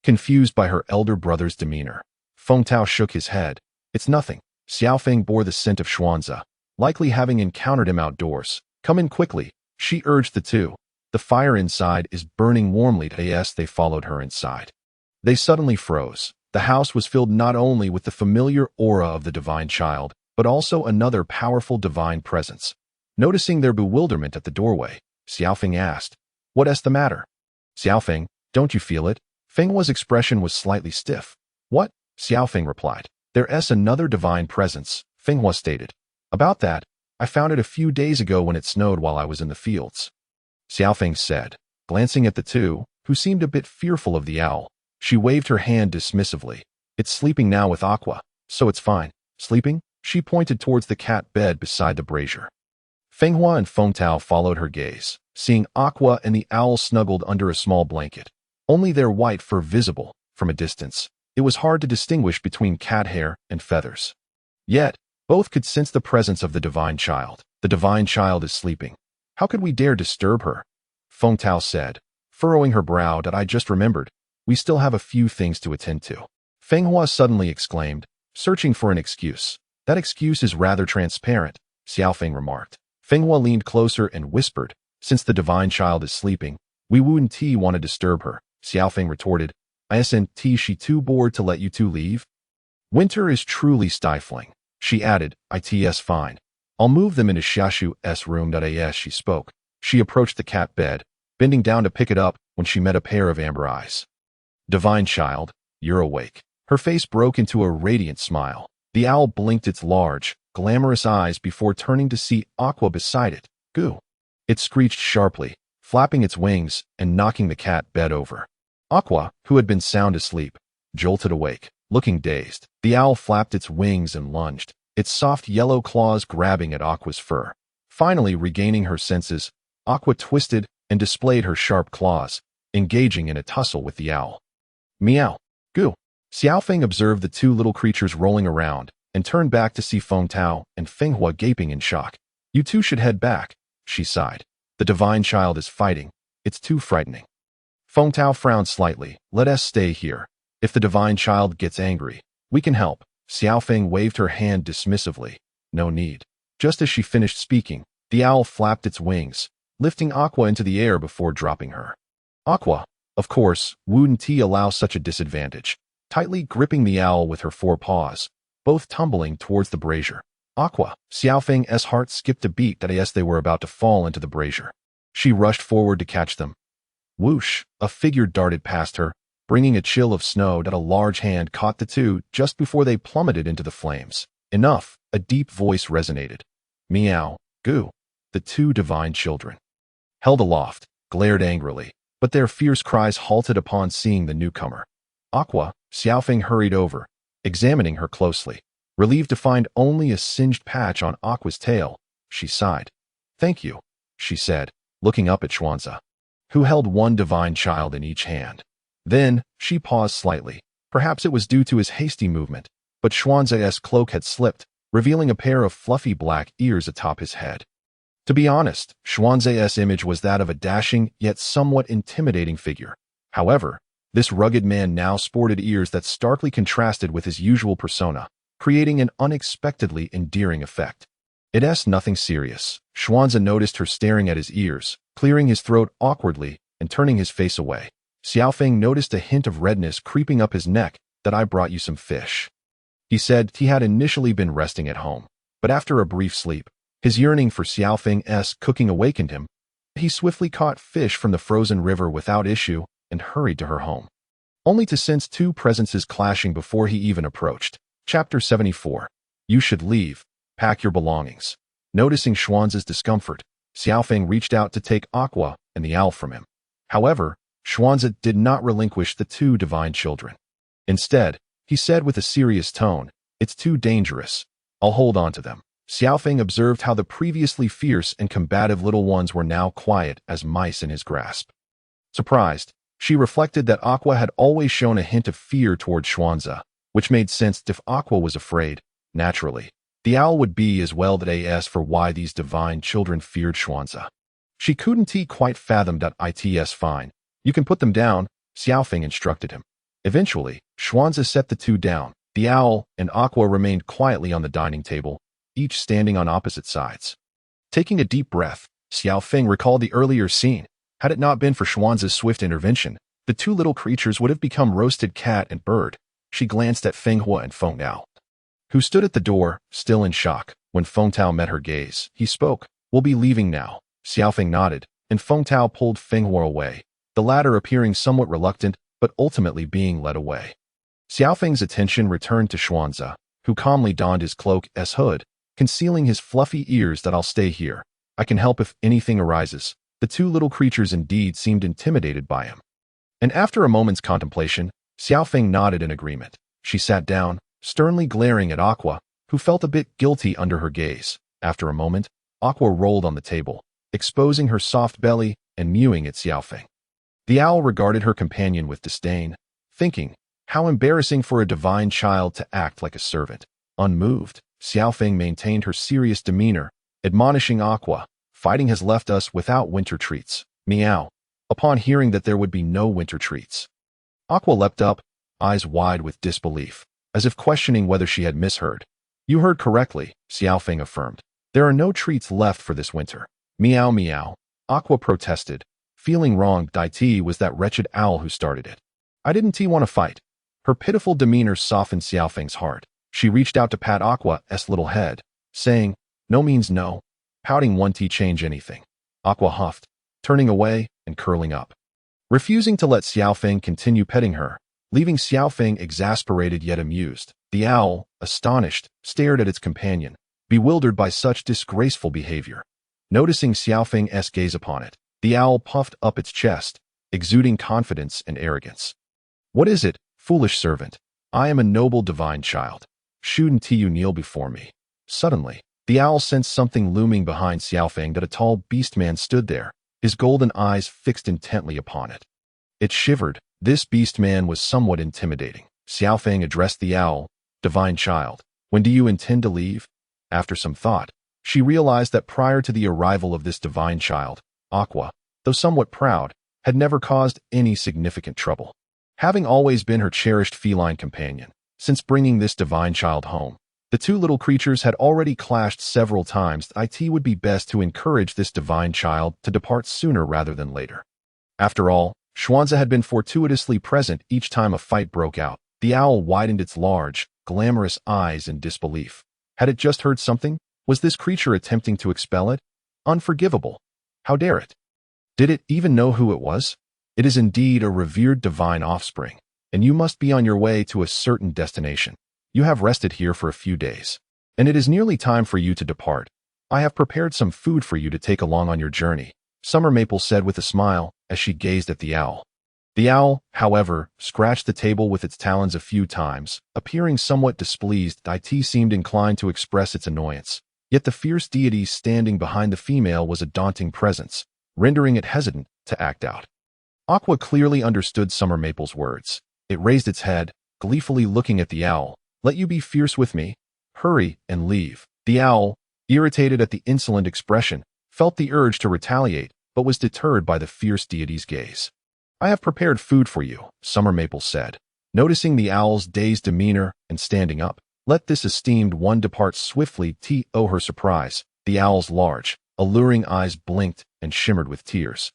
confused by her elder brother's demeanor. Feng Tao shook his head. "It's nothing." Xiao Feng bore the scent of Xuanza, likely having encountered him outdoors. "Come in quickly," she urged the two. "The fire inside is burning warmly." As they followed her inside, they suddenly froze. The house was filled not only with the familiar aura of the divine child, but also another powerful divine presence. Noticing their bewilderment at the doorway, Xiao Feng asked, "What's the matter?" "Xiao Feng, don't you feel it?" Feng Hua's expression was slightly stiff. "What?" Xiao Feng replied. "There's another divine presence," Feng Hua stated. "About that, I found it a few days ago when it snowed while I was in the fields," Xiao Feng said, glancing at the two, who seemed a bit fearful of the owl. She waved her hand dismissively. "It's sleeping now with Aqua, so it's fine." "Sleeping?" She pointed towards the cat bed beside the brazier. Feng Hua and Feng Tao followed her gaze, seeing Aqua and the owl snuggled under a small blanket, only their white fur visible from a distance. It was hard to distinguish between cat hair and feathers. Yet, both could sense the presence of the divine child. "The divine child is sleeping. How could we dare disturb her?" Feng Tao said, furrowing her brow. "I just remembered. We still have a few things to attend to." Feng Hua suddenly exclaimed, searching for an excuse. "That excuse is rather transparent," Xiao Feng remarked. Feng Hua leaned closer and whispered, "Since the divine child is sleeping, we wouldn't want to disturb her." Xiao Feng retorted, "Isn't she too bored to let you two leave?" "Winter is truly stifling," she added. "It's fine. I'll move them into Xiashu's room." As she spoke, she approached the cat bed, bending down to pick it up when she met a pair of amber eyes. "Divine child, you're awake." Her face broke into a radiant smile. The owl blinked its large, glamorous eyes before turning to see Aqua beside it. "Goo!" It screeched sharply, flapping its wings and knocking the cat bed over. Aqua, who had been sound asleep, jolted awake, looking dazed. The owl flapped its wings and lunged, its soft yellow claws grabbing at Aqua's fur. Finally regaining her senses, Aqua twisted and displayed her sharp claws, engaging in a tussle with the owl. "Meow! Goo!" Xiao Feng observed the two little creatures rolling around and turned back to see Feng Tao and Feng Hua gaping in shock. "You two should head back," she sighed. "The divine child is fighting. It's too frightening." Feng Tao frowned slightly. "Let us stay here. If the divine child gets angry, we can help." Xiao Feng waved her hand dismissively. "No need." Just as she finished speaking, the owl flapped its wings, lifting Aqua into the air before dropping her. Aqua, of course, wouldn't allow such a disadvantage, tightly gripping the owl with her forepaws, both tumbling towards the brazier. "Aqua!" Xiao Feng's heart skipped a beat as they were about to fall into the brazier. She rushed forward to catch them. Whoosh! A figure darted past her, bringing a chill of snow. A large hand caught the two just before they plummeted into the flames. "Enough!" A deep voice resonated. "Meow! Goo!" The two divine children, held aloft, glared angrily, but their fierce cries halted upon seeing the newcomer. "Aqua!" Xiao Feng hurried over. examining her closely. Relieved to find only a singed patch on Aqua's tail, she sighed. "Thank you," she said, looking up at Xuanzi, who held one divine child in each hand. Then, she paused slightly. Perhaps it was due to his hasty movement, but Xuanzi's cloak had slipped, revealing a pair of fluffy black ears atop his head. To be honest, Xuanzi's image was that of a dashing yet somewhat intimidating figure. However, this rugged man now sported ears that starkly contrasted with his usual persona, creating an unexpectedly endearing effect. It's nothing serious. Xuanzi noticed her staring at his ears, clearing his throat awkwardly and turning his face away. Xia Feng noticed a hint of redness creeping up his neck. "That I brought you some fish," he said. He had initially been resting at home, but after a brief sleep, his yearning for Xia Feng's cooking awakened him. He swiftly caught fish from the frozen river without issue and hurried to her home, only to sense two presences clashing before he even approached. Chapter 74. You should leave. Pack your belongings. Noticing Xuanzi's discomfort, Xia Feng reached out to take Aqua and the owl from him. However, Xuanzi did not relinquish the two divine children. Instead, he said with a serious tone, "It's too dangerous. I'll hold on to them." Xia Feng observed how the previously fierce and combative little ones were now quiet as mice in his grasp. Surprised, she reflected that Aqua had always shown a hint of fear toward Xuanzi, which made sense. If Aqua was afraid, naturally, the owl would be as well. That as for why these divine children feared Xuanzi, she couldn't quite fathom. It's fine. You can put them down, Xia Feng instructed him. Eventually, Xuanzi set the two down. The owl and Aqua remained quietly on the dining table, each standing on opposite sides. Taking a deep breath, Xia Feng recalled the earlier scene. Had it not been for Xuanzi's swift intervention, the two little creatures would have become roasted cat and bird. She glanced at Feng Hua and Feng Tao, who stood at the door, still in shock. When Feng Tao met her gaze, he spoke. "We'll be leaving now." Xia Feng nodded, and Feng Tao pulled Feng Hua away, the latter appearing somewhat reluctant, but ultimately being led away. Xia Feng's attention returned to Xuanzi, who calmly donned his cloak's hood, concealing his fluffy ears. "That I'll stay here. I can help if anything arises." The two little creatures indeed seemed intimidated by him. And after a moment's contemplation, Xia Feng nodded in agreement. She sat down, sternly glaring at Aqua, who felt a bit guilty under her gaze. After a moment, Aqua rolled on the table, exposing her soft belly and mewing at Xia Feng. The owl regarded her companion with disdain, thinking, how embarrassing for a divine child to act like a servant. Unmoved, Xia Feng maintained her serious demeanor, admonishing Aqua, "Fighting has left us without winter treats." Meow. Upon hearing that there would be no winter treats, Aqua leapt up, eyes wide with disbelief, as if questioning whether she had misheard. "You heard correctly," Xia Feng affirmed. "There are no treats left for this winter." Meow meow. Aqua protested, feeling wronged. "It was that wretched owl who started it. I didn't want to fight." Her pitiful demeanor softened Xia Feng's heart. She reached out to pat Aqua's little head, saying, "No means no. Pouting won't change anything." Aqua huffed, turning away and curling up, refusing to let Xia Feng continue petting her, leaving Xia Feng exasperated yet amused. The owl, astonished, stared at its companion, bewildered by such disgraceful behavior. Noticing Xia Feng's gaze upon it, the owl puffed up its chest, exuding confidence and arrogance. "What is it, foolish servant? I am a noble divine child. Shouldn't you kneel before me?" Suddenly, the owl sensed something looming behind Xia Feng. That a tall beast man stood there, his golden eyes fixed intently upon it. It shivered. This beast man was somewhat intimidating. Xia Feng addressed the owl, "Divine child, when do you intend to leave?" After some thought, she realized that prior to the arrival of this divine child, Aqua, though somewhat proud, had never caused any significant trouble, having always been her cherished feline companion. Since bringing this divine child home, the two little creatures had already clashed several times. It would be best to encourage this divine child to depart sooner rather than later. After all, Xuanzi had been fortuitously present each time a fight broke out. The owl widened its large, glamorous eyes in disbelief. Had it just heard something? Was this creature attempting to expel it? Unforgivable. How dare it? Did it even know who it was? It is indeed a revered divine offspring, and you must be on your way to a certain destination. You have rested here for a few days, and it is nearly time for you to depart. I have prepared some food for you to take along on your journey, Summer Maple said with a smile as she gazed at the owl. The owl, however, scratched the table with its talons a few times, appearing somewhat displeased. It seemed inclined to express its annoyance. Yet the fierce deity standing behind the female was a daunting presence, rendering it hesitant to act out. Aqua clearly understood Summer Maple's words. It raised its head, gleefully looking at the owl. Let you be fierce with me? Hurry and leave. The owl, irritated at the insolent expression, felt the urge to retaliate, but was deterred by the fierce deity's gaze. I have prepared food for you, Summer Maple said. Noticing the owl's dazed demeanor and standing up, let this esteemed one depart swiftly. To her surprise, the owl's large, alluring eyes blinked and shimmered with tears,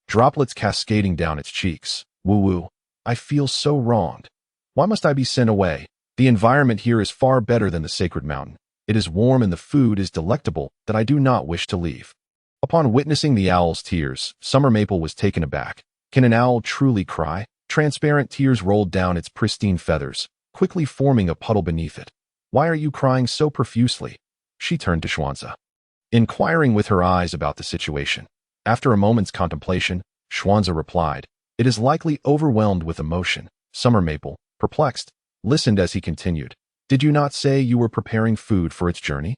droplets cascading down its cheeks. Woo-woo, I feel so wronged. Why must I be sent away? The environment here is far better than the sacred mountain. It is warm and the food is delectable that I do not wish to leave. Upon witnessing the owl's tears, Summer Maple was taken aback. Can an owl truly cry? Transparent tears rolled down its pristine feathers, quickly forming a puddle beneath it. Why are you crying so profusely? She turned to Xuanzi, inquiring with her eyes about the situation. After a moment's contemplation, Xuanzi replied, It is likely overwhelmed with emotion. Summer Maple, perplexed, listened as he continued. Did you not say you were preparing food for its journey?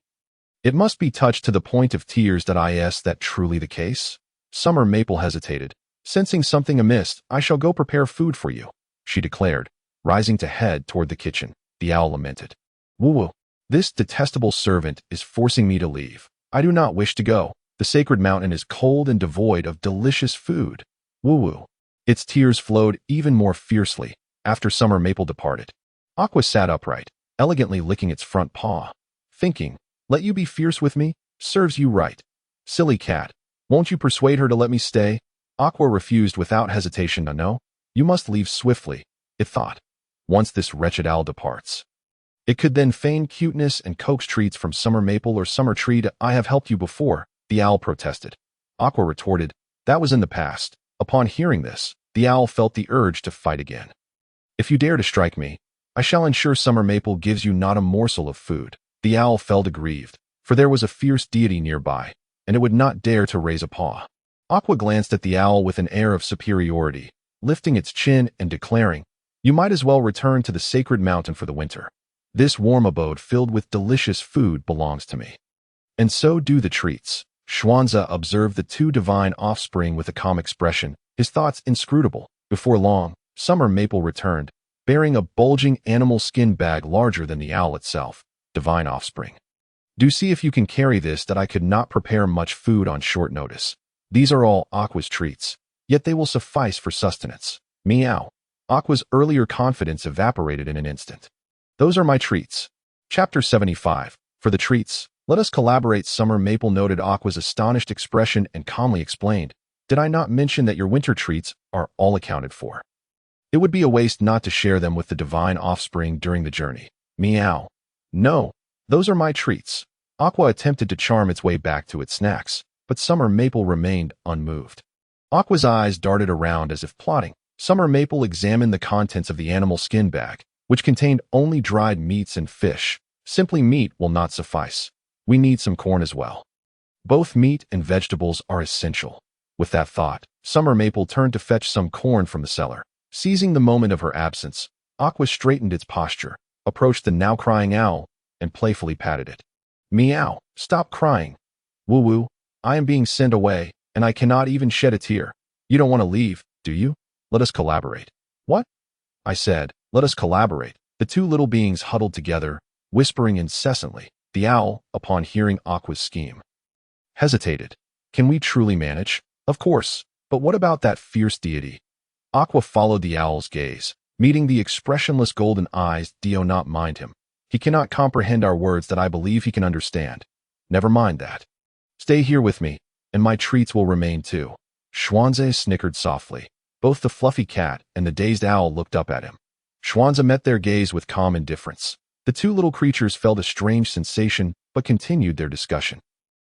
It must be touched to the point of tears. Is that truly the case? Summer Maple hesitated. Sensing something amiss, I shall go prepare food for you, she declared, rising to head toward the kitchen. The owl lamented. Woo-woo, this detestable servant is forcing me to leave. I do not wish to go. The sacred mountain is cold and devoid of delicious food. Woo-woo. Its tears flowed even more fiercely after Summer Maple departed. Aqua sat upright, elegantly licking its front paw, thinking, Let you be fierce with me? Serves you right. Silly cat, won't you persuade her to let me stay? Aqua refused without hesitation. No, you must leave swiftly, it thought. Once this wretched owl departs, it could then feign cuteness and coax treats from Summer Maple or Summer Tree. I have helped you before, the owl protested. Aqua retorted, That was in the past. Upon hearing this, the owl felt the urge to fight again. If you dare to strike me, I shall ensure Summer Maple gives you not a morsel of food. The owl felt aggrieved, for there was a fierce deity nearby, and it would not dare to raise a paw. Aqua glanced at the owl with an air of superiority, lifting its chin and declaring, You might as well return to the sacred mountain for the winter. This warm abode filled with delicious food belongs to me. And so do the treats. Xuanzi observed the two divine offspring with a calm expression, his thoughts inscrutable. Before long, Summer Maple returned, bearing a bulging animal skin bag larger than the owl itself. Divine offspring, do see if you can carry this. That I could not prepare much food on short notice. These are all Aqua's treats, yet they will suffice for sustenance. Meow. Aqua's earlier confidence evaporated in an instant. Those are my treats. Chapter 75. For the treats, let us collaborate. Summer Maple noted Aqua's astonished expression and calmly explained, Did I not mention that your winter treats are all accounted for? It would be a waste not to share them with the divine offspring during the journey. Meow. No, those are my treats. Aqua attempted to charm its way back to its snacks, but Summer Maple remained unmoved. Aqua's eyes darted around as if plotting. Summer Maple examined the contents of the animal skin bag, which contained only dried meats and fish. Simply meat will not suffice. We need some corn as well. Both meat and vegetables are essential. With that thought, Summer Maple turned to fetch some corn from the cellar. Seizing the moment of her absence, Aqua straightened its posture, approached the now crying owl, and playfully patted it. Meow, stop crying. Woo-woo, I am being sent away, and I cannot even shed a tear. You don't want to leave, do you? Let us collaborate. What? I said, let us collaborate. The two little beings huddled together, whispering incessantly. The owl, upon hearing Aqua's scheme, hesitated. Can we truly manage? Of course, but what about that fierce deity? Aqua followed the owl's gaze, meeting the expressionless golden eyes. Do not mind him. He cannot comprehend our words that I believe he can understand. Never mind that. Stay here with me, and my treats will remain too. Xuanzi snickered softly. Both the fluffy cat and the dazed owl looked up at him. Xuanzi met their gaze with calm indifference. The two little creatures felt a strange sensation, but continued their discussion.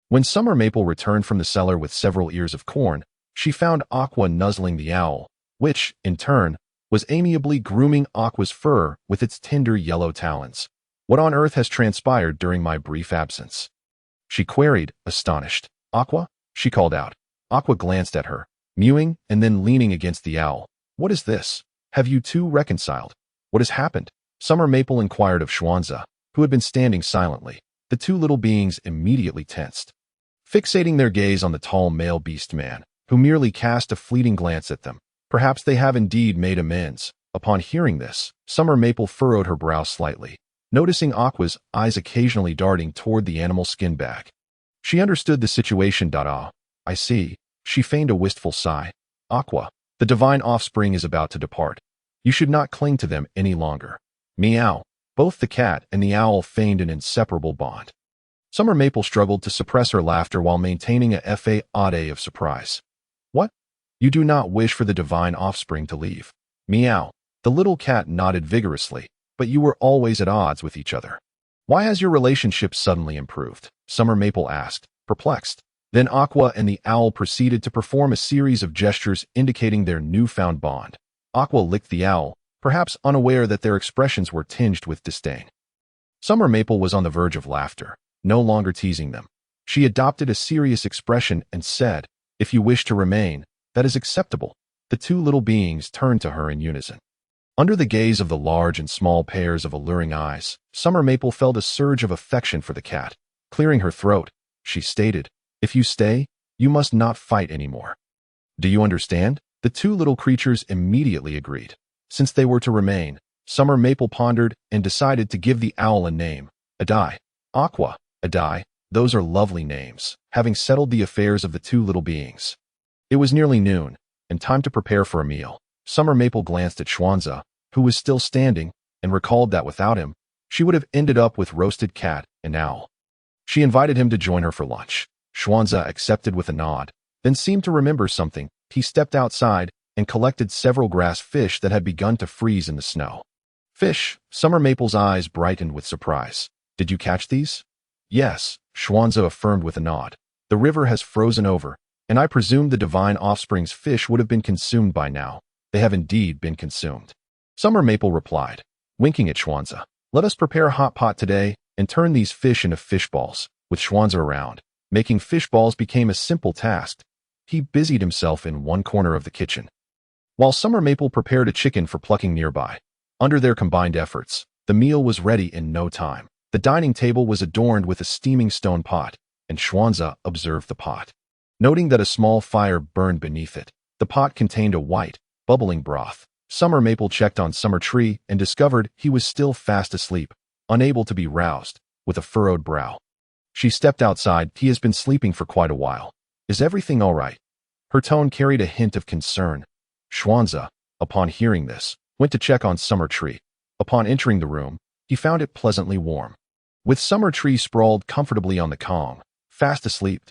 When Summer Maple returned from the cellar with several ears of corn, she found Aqua nuzzling the owl, which, in turn, was amiably grooming Aqua's fur with its tender yellow talons. What on earth has transpired during my brief absence? She queried, astonished. Aqua? She called out. Aqua glanced at her, mewing and then leaning against the owl. What is this? Have you two reconciled? What has happened? Summer Maple inquired of Xuanza, who had been standing silently. The two little beings immediately tensed, fixating their gaze on the tall male beast man, who merely cast a fleeting glance at them. Perhaps they have indeed made amends. Upon hearing this, Summer Maple furrowed her brow slightly, noticing Aqua's eyes occasionally darting toward the animal skin bag. She understood the situation. Ah, I see. She feigned a wistful sigh. Aqua, the divine offspring is about to depart. You should not cling to them any longer. Meow. Both the cat and the owl feigned an inseparable bond. Summer Maple struggled to suppress her laughter while maintaining a facade of surprise. What? You do not wish for the divine offspring to leave? Meow. The little cat nodded vigorously, but you were always at odds with each other. Why has your relationship suddenly improved? Summer Maple asked, perplexed. Then Aqua and the owl proceeded to perform a series of gestures indicating their newfound bond. Aqua licked the owl, perhaps unaware that their expressions were tinged with disdain. Summer Maple was on the verge of laughter, no longer teasing them. She adopted a serious expression and said, if you wish to remain, that is acceptable. The two little beings turned to her in unison. Under the gaze of the large and small pairs of alluring eyes, Summer Maple felt a surge of affection for the cat. Clearing her throat, she stated, if you stay, you must not fight anymore. Do you understand? The two little creatures immediately agreed. Since they were to remain, Summer Maple pondered and decided to give the owl a name. Adai. Aqua. Adai. Those are lovely names. Having settled the affairs of the two little beings, it was nearly noon, and time to prepare for a meal. Summer Maple glanced at Xuanza, who was still standing, and recalled that without him, she would have ended up with roasted cat and owl. She invited him to join her for lunch. Xuanza accepted with a nod, then seemed to remember something. He stepped outside and collected several grass fish that had begun to freeze in the snow. Fish? Summer Maple's eyes brightened with surprise. Did you catch these? Yes, Xuanza affirmed with a nod. The river has frozen over, and I presume the divine offspring's fish would have been consumed by now. They have indeed been consumed. Summer Maple replied, winking at Xuanza. Let us prepare a hot pot today and turn these fish into fish balls. With Xuanza around, making fish balls became a simple task. He busied himself in one corner of the kitchen, while Summer Maple prepared a chicken for plucking nearby. Under their combined efforts, the meal was ready in no time. The dining table was adorned with a steaming stone pot, and Xuanza observed the pot. Noting that a small fire burned beneath it, the pot contained a white, bubbling broth. Summer Maple checked on Summer Tree and discovered he was still fast asleep, unable to be roused, with a furrowed brow. She stepped outside. He has been sleeping for quite a while. Is everything all right? Her tone carried a hint of concern. Xuanza, upon hearing this, went to check on Summer Tree. Upon entering the room, he found it pleasantly warm. With Summer Tree sprawled comfortably on the Kong, fast asleep,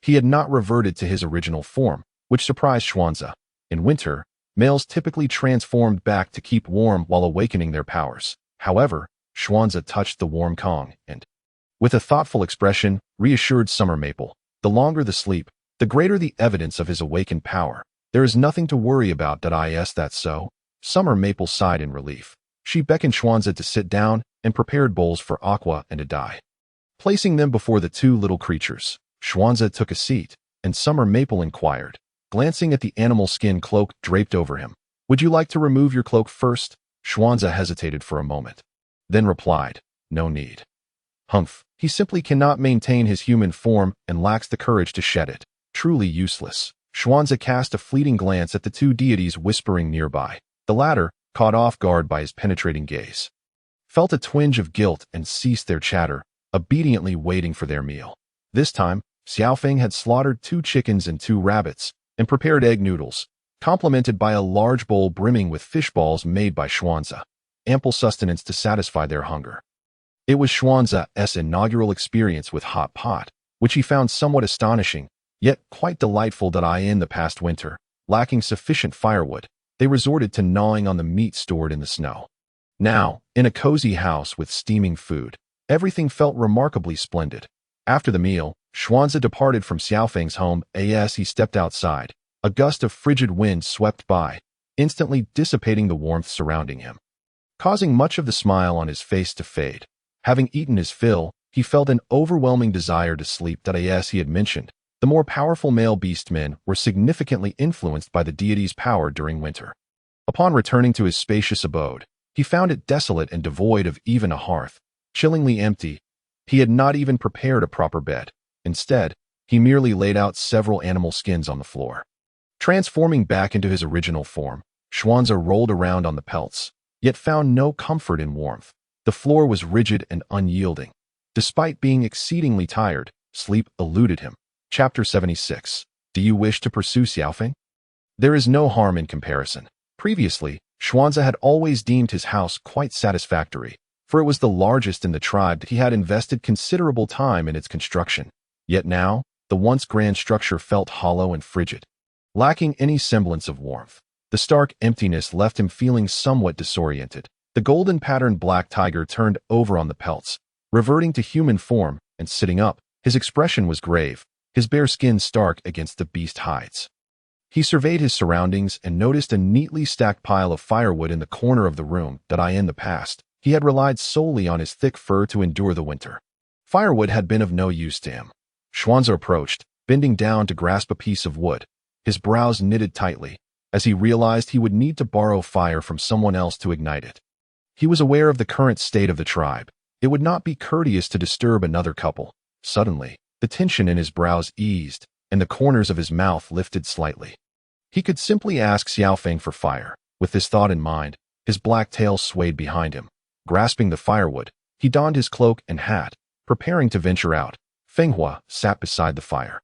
he had not reverted to his original form, which surprised Xuanza. In winter, males typically transformed back to keep warm while awakening their powers. However, Xuanza touched the warm Kong and, with a thoughtful expression, reassured Summer Maple. The longer the sleep, the greater the evidence of his awakened power. There is nothing to worry about. That's so? Summer Maple sighed in relief. She beckoned Xuanza to sit down and prepared bowls for Aqua and Adai. Placing them before the two little creatures, Xuanza took a seat, and Summer Maple inquired, glancing at the animal skin cloak draped over him. Would you like to remove your cloak first? Xuanza hesitated for a moment, then replied, no need. Humph, he simply cannot maintain his human form and lacks the courage to shed it. Truly useless. Xuanza cast a fleeting glance at the two deities whispering nearby. The latter, caught off guard by his penetrating gaze, felt a twinge of guilt and ceased their chatter, obediently waiting for their meal. This time, Xia Feng had slaughtered 2 chickens and 2 rabbits, and prepared egg noodles, complemented by a large bowl brimming with fish balls made by Xuanza. Ample sustenance to satisfy their hunger. It was Xuanza's inaugural experience with hot pot, which he found somewhat astonishing, yet quite delightful. In the past winter, lacking sufficient firewood, they resorted to gnawing on the meat stored in the snow. Now, in a cozy house with steaming food, everything felt remarkably splendid. After the meal, Xuanza departed from Xia Feng's home. As he stepped outside, a gust of frigid wind swept by, instantly dissipating the warmth surrounding him, causing much of the smile on his face to fade. Having eaten his fill, he felt an overwhelming desire to sleep. As he had mentioned, the more powerful male beast men were significantly influenced by the deity's power during winter. Upon returning to his spacious abode, he found it desolate and devoid of even a hearth, chillingly empty. He had not even prepared a proper bed. Instead, he merely laid out several animal skins on the floor. Transforming back into his original form, Xuanze rolled around on the pelts, yet found no comfort in warmth. The floor was rigid and unyielding. Despite being exceedingly tired, sleep eluded him. Chapter 76. Do you wish to pursue Xia Feng? There is no harm in comparison. Previously, Xuanze had always deemed his house quite satisfactory, for it was the largest in the tribe that he had invested considerable time in its construction. Yet now, the once grand structure felt hollow and frigid. Lacking any semblance of warmth, the stark emptiness left him feeling somewhat disoriented. The golden-patterned black tiger turned over on the pelts, reverting to human form and sitting up. His expression was grave, his bare skin stark against the beast hides. He surveyed his surroundings and noticed a neatly stacked pile of firewood in the corner of the room that in the past, he had relied solely on his thick fur to endure the winter. Firewood had been of no use to him. Xuanze approached, bending down to grasp a piece of wood. His brows knitted tightly, as he realized he would need to borrow fire from someone else to ignite it. He was aware of the current state of the tribe. It would not be courteous to disturb another couple. Suddenly, the tension in his brows eased, and the corners of his mouth lifted slightly. He could simply ask Xia Feng for fire. With this thought in mind, his black tail swayed behind him. Grasping the firewood, he donned his cloak and hat, preparing to venture out. Fenghua sat beside the fire,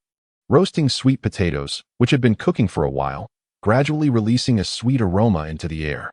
roasting sweet potatoes, which had been cooking for a while, gradually releasing a sweet aroma into the air.